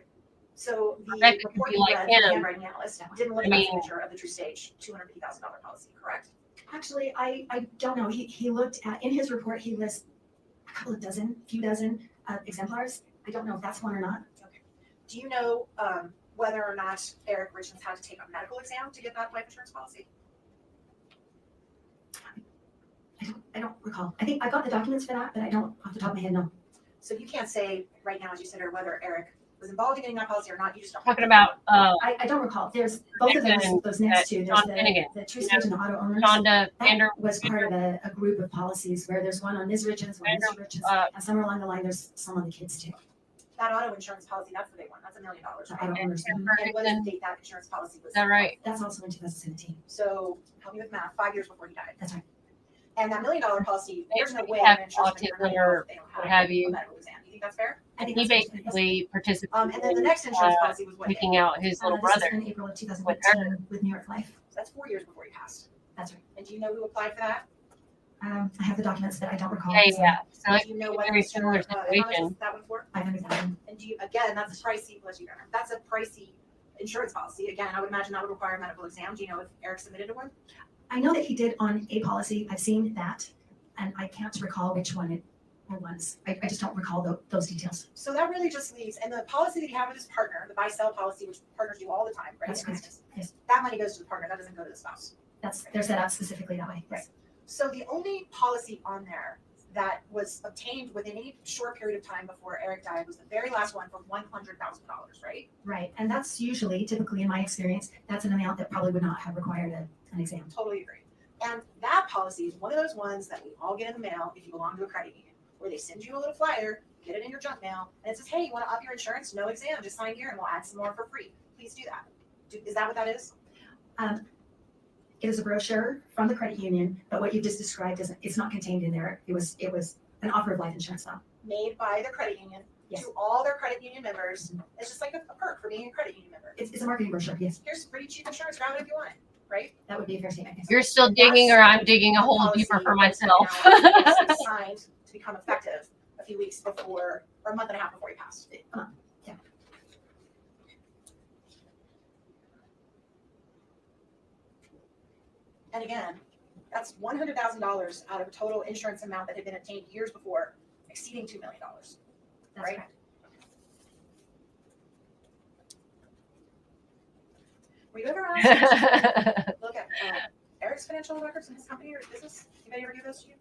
so the Rebecca could report be you like read from the him. handwriting analyst didn't look I at that mean- signature of the True Stage $250,000 policy, correct? Actually, I don't know. He looked at, in his report, he lists a few dozen exemplars. I don't know if that's one or not. Okay. Do you know whether or not Eric Richins had to take a medical exam to get that life insurance policy? I don't recall. I think I got the documents for that, but I don't, off the top of my head, no. So you can't say right now, as you said, or whether Eric was involved in getting that policy or not, you just don't. talking about I don't recall. There's both of those next two. There's John Finnegan. the True Stage and the auto owners. Shonda That Vander. was part of a group of policies where there's one on Ms. Richins, one on Mr. Richins, and somewhere along the line, there's some on the kids too. That auto insurance policy, that's the big one. That's $1 million. The Right? auto owners. And what is the date that insurance policy was? Is that right? That's also in 2017. So help me with math, 5 years before he died. That's right. And that $1 million policy, there's no way have an insurance company autism can or if they don't what have have you. a medical exam. You think that's fair? I think He that's basically participated And then the in next insurance policy was what? picking out his little this is brother. in April of with 2015 with New York Life. So that's 4 years before he passed. That's right. And do you know who applied for that? I have the documents, but I don't recall. Yeah, so yeah. So Do it's you know a what very Mr. similar How much was situation. that one for? 500,000. And do you, again, that's a pricey, bless you, Gunnar. That's a pricey insurance policy. Again, I would imagine that would require a medical exam. Do you know if Eric submitted to one? I know that he did on a policy. I've seen that, and I can't recall which one it was. I just don't recall those details. So that really just leaves, and the policy that you have with his partner, the buy-sell policy, which partners do all the time, right? That's in correct. business, Yes, that money goes to the partner, that doesn't go to the spouse. they're set up specifically that way. Yes. So the only policy on there that was obtained within any short period of time before Eric died was the very last one for $100,000, right? Right, and that's usually, typically in my experience, that's an amount that probably would not have required an exam. Totally agree. And that policy is one of those ones that we all get in the mail if you belong to a credit union, where they send you a little flyer, get it in your junk mail, and it says, hey, you want to up your insurance? No exam, just sign here and we'll add some more for free. Please do that. Is that what that is? It is a brochure from the credit union, but what you just described it's not contained in there. It was an offer of life insurance though. Made by the credit union Yes. to all their credit union members. It's just like a perk for being a credit union member. It's a marketing brochure, yes. Here's some pretty cheap insurance, grab it if you want it, right? That would be a fair statement, yes. You're still digging, or I'm digging a hole Policy deeper for that's myself. now signed to become effective a few weeks before, or a month and a half before he passed. Yeah. And again, that's $100,000 out of a total insurance amount that had been obtained years before, exceeding $2 million. That's Right. correct. Were you ever asked to look at Eric's financial records in his company or his business? Anybody ever give those to you?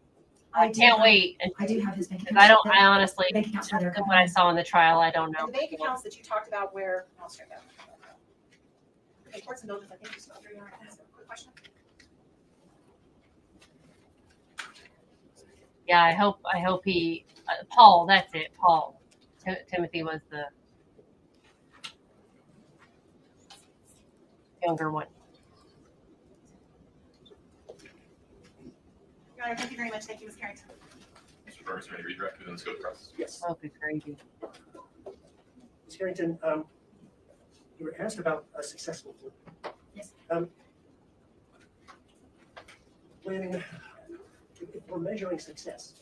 I do can't have- wait. I do have his bank Because account. I honestly, Bank accounts for their from what I saw in the trial, I don't know. And the bank accounts that you talked about where, I'll start that. Reports and buildings, I think you still have your ask a quick question. Yeah, I hope he, Paul, that's it, Paul. Timothy was the younger one. Your Honor, thank you very much. Thank you, Ms. Carrington. Mr. Burns, ready to redirect and then let's go to process. Yes. Oh, good gravy. Ms. Carrington, you were asked about a successful flip. Yes. When if we're measuring success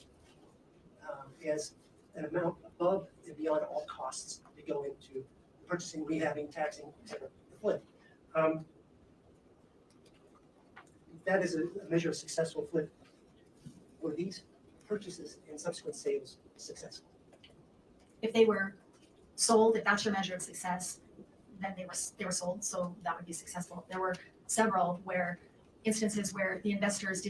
as an amount above and beyond all costs to go into purchasing, rehabbing, taxing, etc., the flip, that is a measure of successful flip. Were these purchases and subsequent sales successful? If they were sold, if that's your measure of success, then they were sold, so that would be successful. There were several instances where the investors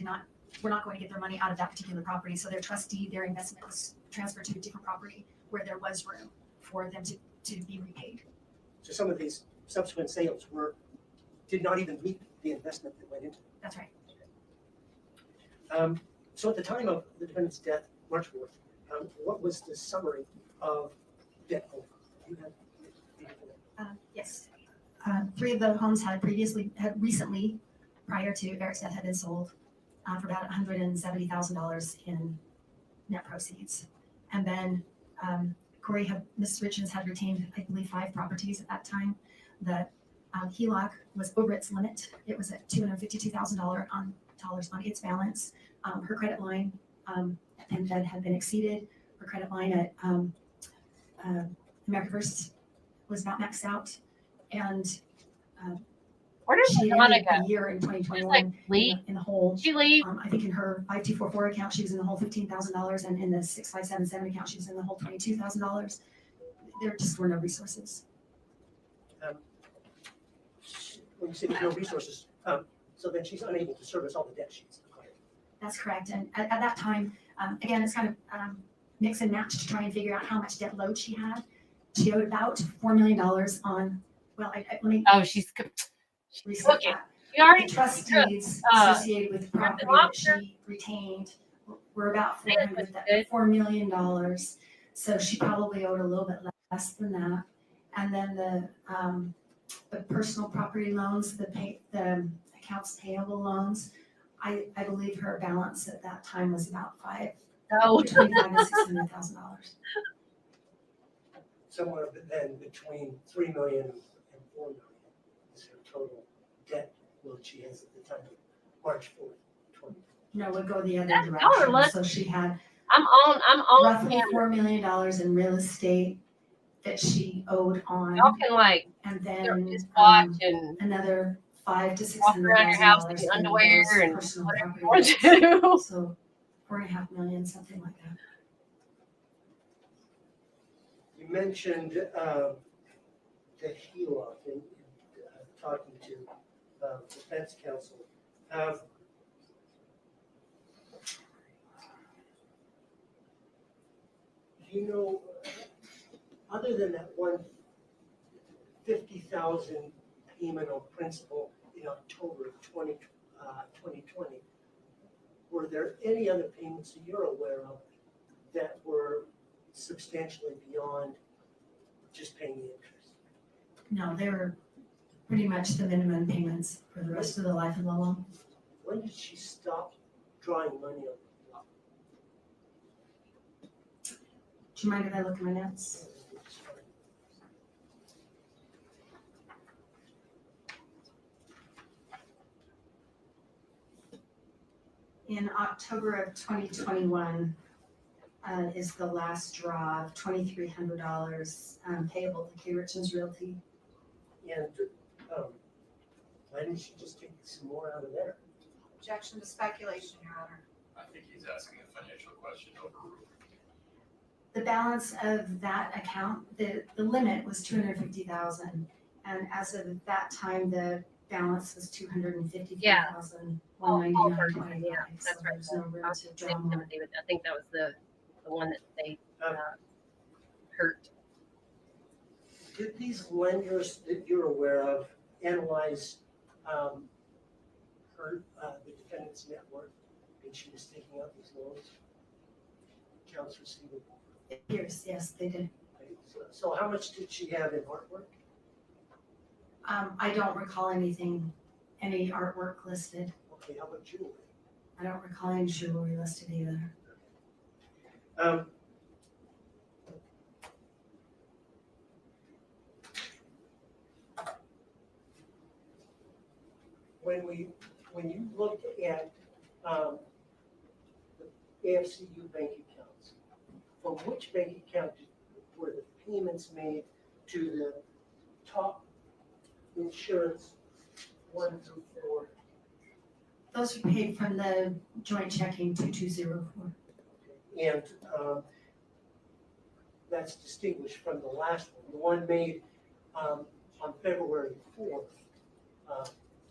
were not going to get their money out of that particular property, so their trustee, their investment was transferred to a different property where there was room for them to be repaid. So some of these subsequent sales did not even meet the investment that went into it. That's right. So at the time of the defendant's death, March 4th, what was the summary of debt over? You have- Yes. 3 of the homes had recently, prior to Eric's death, had been sold for about $170,000 in net proceeds. And then Mrs. Richins had retained, I believe, 5 properties at that time. The HELOC was over its limit. It was at $252,000 on its balance. Her credit line at Penn Fed had been exceeded. Her credit line at America First was about maxed out. And Where did she Madonna ended go? the year in 2021 Like, leave? in the hole. She leave? I think in her 5244 account, she was in the hole $15,000, and in the 6577 account, she was in the hole $22,000. There just were no resources. When you say there's no resources, so then she's unable to service all the debt sheets. That's correct. And at that time, again, it's kind of mix and match to try and figure out how much debt load she had. She owed about $4 million on, well, let me. Oh, she's restate okay. that. You already The trustees associated with the property that she retained were about $4 million. So she probably owed a little bit less than that. And then the personal property loans, the accounts payable loans, I believe her balance at that time was about between $500,000 and $600,000. Somewhere then between 3 million and 4 million is her total debt load she has at the time of March 4th, 2020. No, it would go the other Y'all are direction. lucky. So she had I'm on roughly camera. $4 million in real estate that she owed on. Y'all can like And then just watch and another $500,000 to walk around your house in $600,000 your in underwear those and personal whatever property you want to loans. do. So $4.5 million, something like that. You mentioned the HELOC in talking to defense counsel. Do you know, other than that one $50,000 payment on principal in October of 2020, were there any other payments that you're aware of that were substantially beyond just paying the interest? No, they were pretty much the minimum payments for the rest of the life of the loan. When did she stop drawing money on the loan? Do you mind if I look at my notes? In October of 2021 is the last draw of $2,300 payable to K. Richins Realty. And why didn't she just take some more out of there? Objection to speculation, Your Honor. I think he's asking a financial question overruled. The balance of that account, the limit was $250,000, and as of that time, the balance was $253,199.25. Yeah, that's right. There's no room to draw more. I think that was the one that they hurt. Did these lenders that you're aware of analyze the defendant's net worth when she was taking out these loans? Accounts receivable? Yes, they did. So how much did she have in artwork? I don't recall any artwork listed. Okay, how about jewelry? I don't recall any jewelry listed either. When you look at the AFCU bank accounts, from which bank account were the payments made to the top insurance 1 through 4? Those were paid from the joint checking 2204. And that's distinguished from the last one, the one made on February 4th,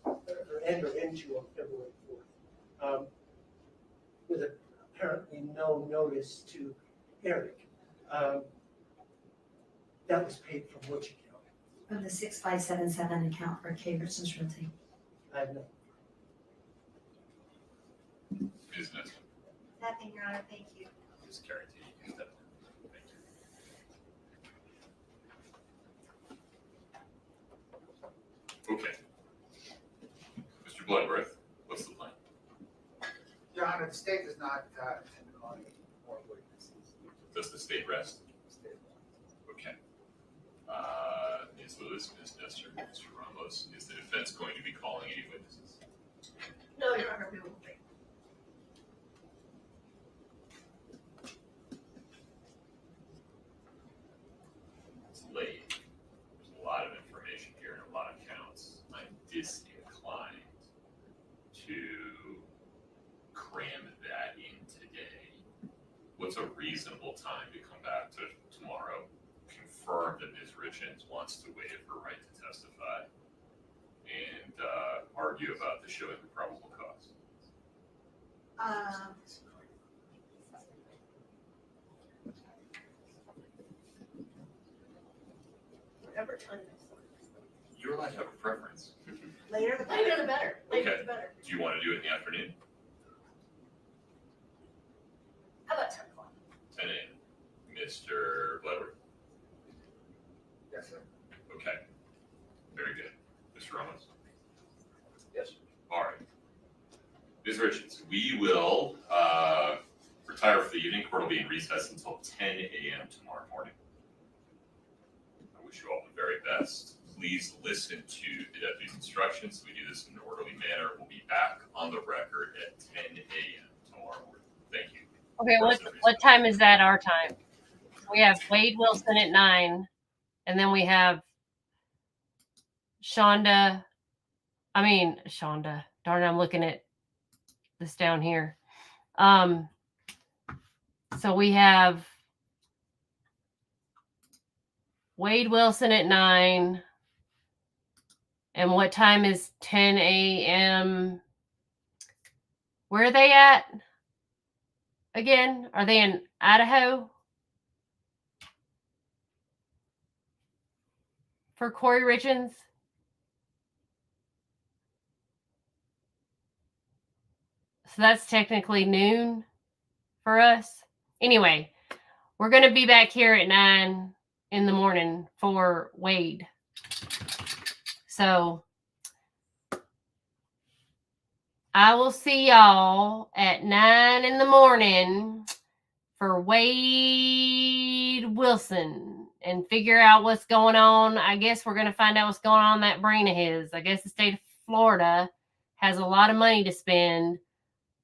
or entered into on February 4th, with apparently no notice to Eric. That was paid from which account? From the 6577 account for K. Richins Realty. I have no. Business. Nothing, Your Honor, thank you. Just guarantee you that. Thank Okay. Mr. Bloodworth, what's the plan? Your Honor, the state does not intend on any more witnesses. Does the state rest? Okay. Ms. Lewis, Ms. Nestor, Mr. Ramos, is the defense going to be calling any witnesses? No, Your Honor, we will wait. It's late. There's a lot of information here and a lot of counts. I'm disinclined to cram that in today. What's a reasonable time to come back to tomorrow? Confirm that Ms. Richins wants to waive her right to testify and argue about the showing of probable cause. Whatever time. You're allowed to have a preference. Later the better. Later the better. Later Okay. the better. Do you want to do it in the afternoon? How about 10 o'clock? 10 a.m. Mr. Bloodworth? Yes, sir. Okay. Very good. Mr. Ramos? Yes, sir. All right. Ms. Richins, we will retire for the evening. Court will be in recess until 10 a.m. tomorrow morning. I wish you all the very best. Please listen to the deputy's instructions. We do this in an orderly manner. We'll be back on the record at 10 a.m. tomorrow morning. Thank you. Okay, what time is that our time? We have Wade Wilson at 9, and then we have Shonda. Darn, I'm looking at this down here. So we have Wade Wilson at 9. And what time is 10 a.m.? Where are they at? Again, are they in Idaho? For Kouri Richins? So that's technically noon for us. Anyway, we're going to be back here at 9 in the morning for Wade. So I will see y'all at 9 in the morning for Wade Wilson and figure out what's going on. I guess we're going to find out what's going on in that brain of his. I guess the state of Florida has a lot of money to spend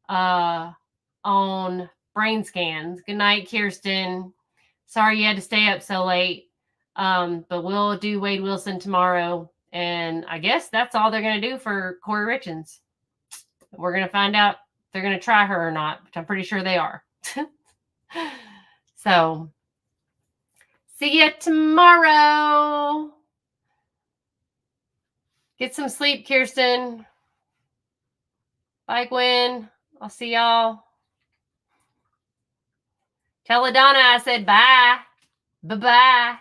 on brain scans. Good night, Kirsten. Sorry you had to stay up so late. But we'll do Wade Wilson tomorrow. And I guess that's all they're going to do for Kouri Richins. We're going to find out if they're going to try her or not, which I'm pretty sure they are. So, see you tomorrow. Get some sleep, Kirsten. Bye, Gwen. I'll see y'all. Tell Adonna I said bye. Bye-bye.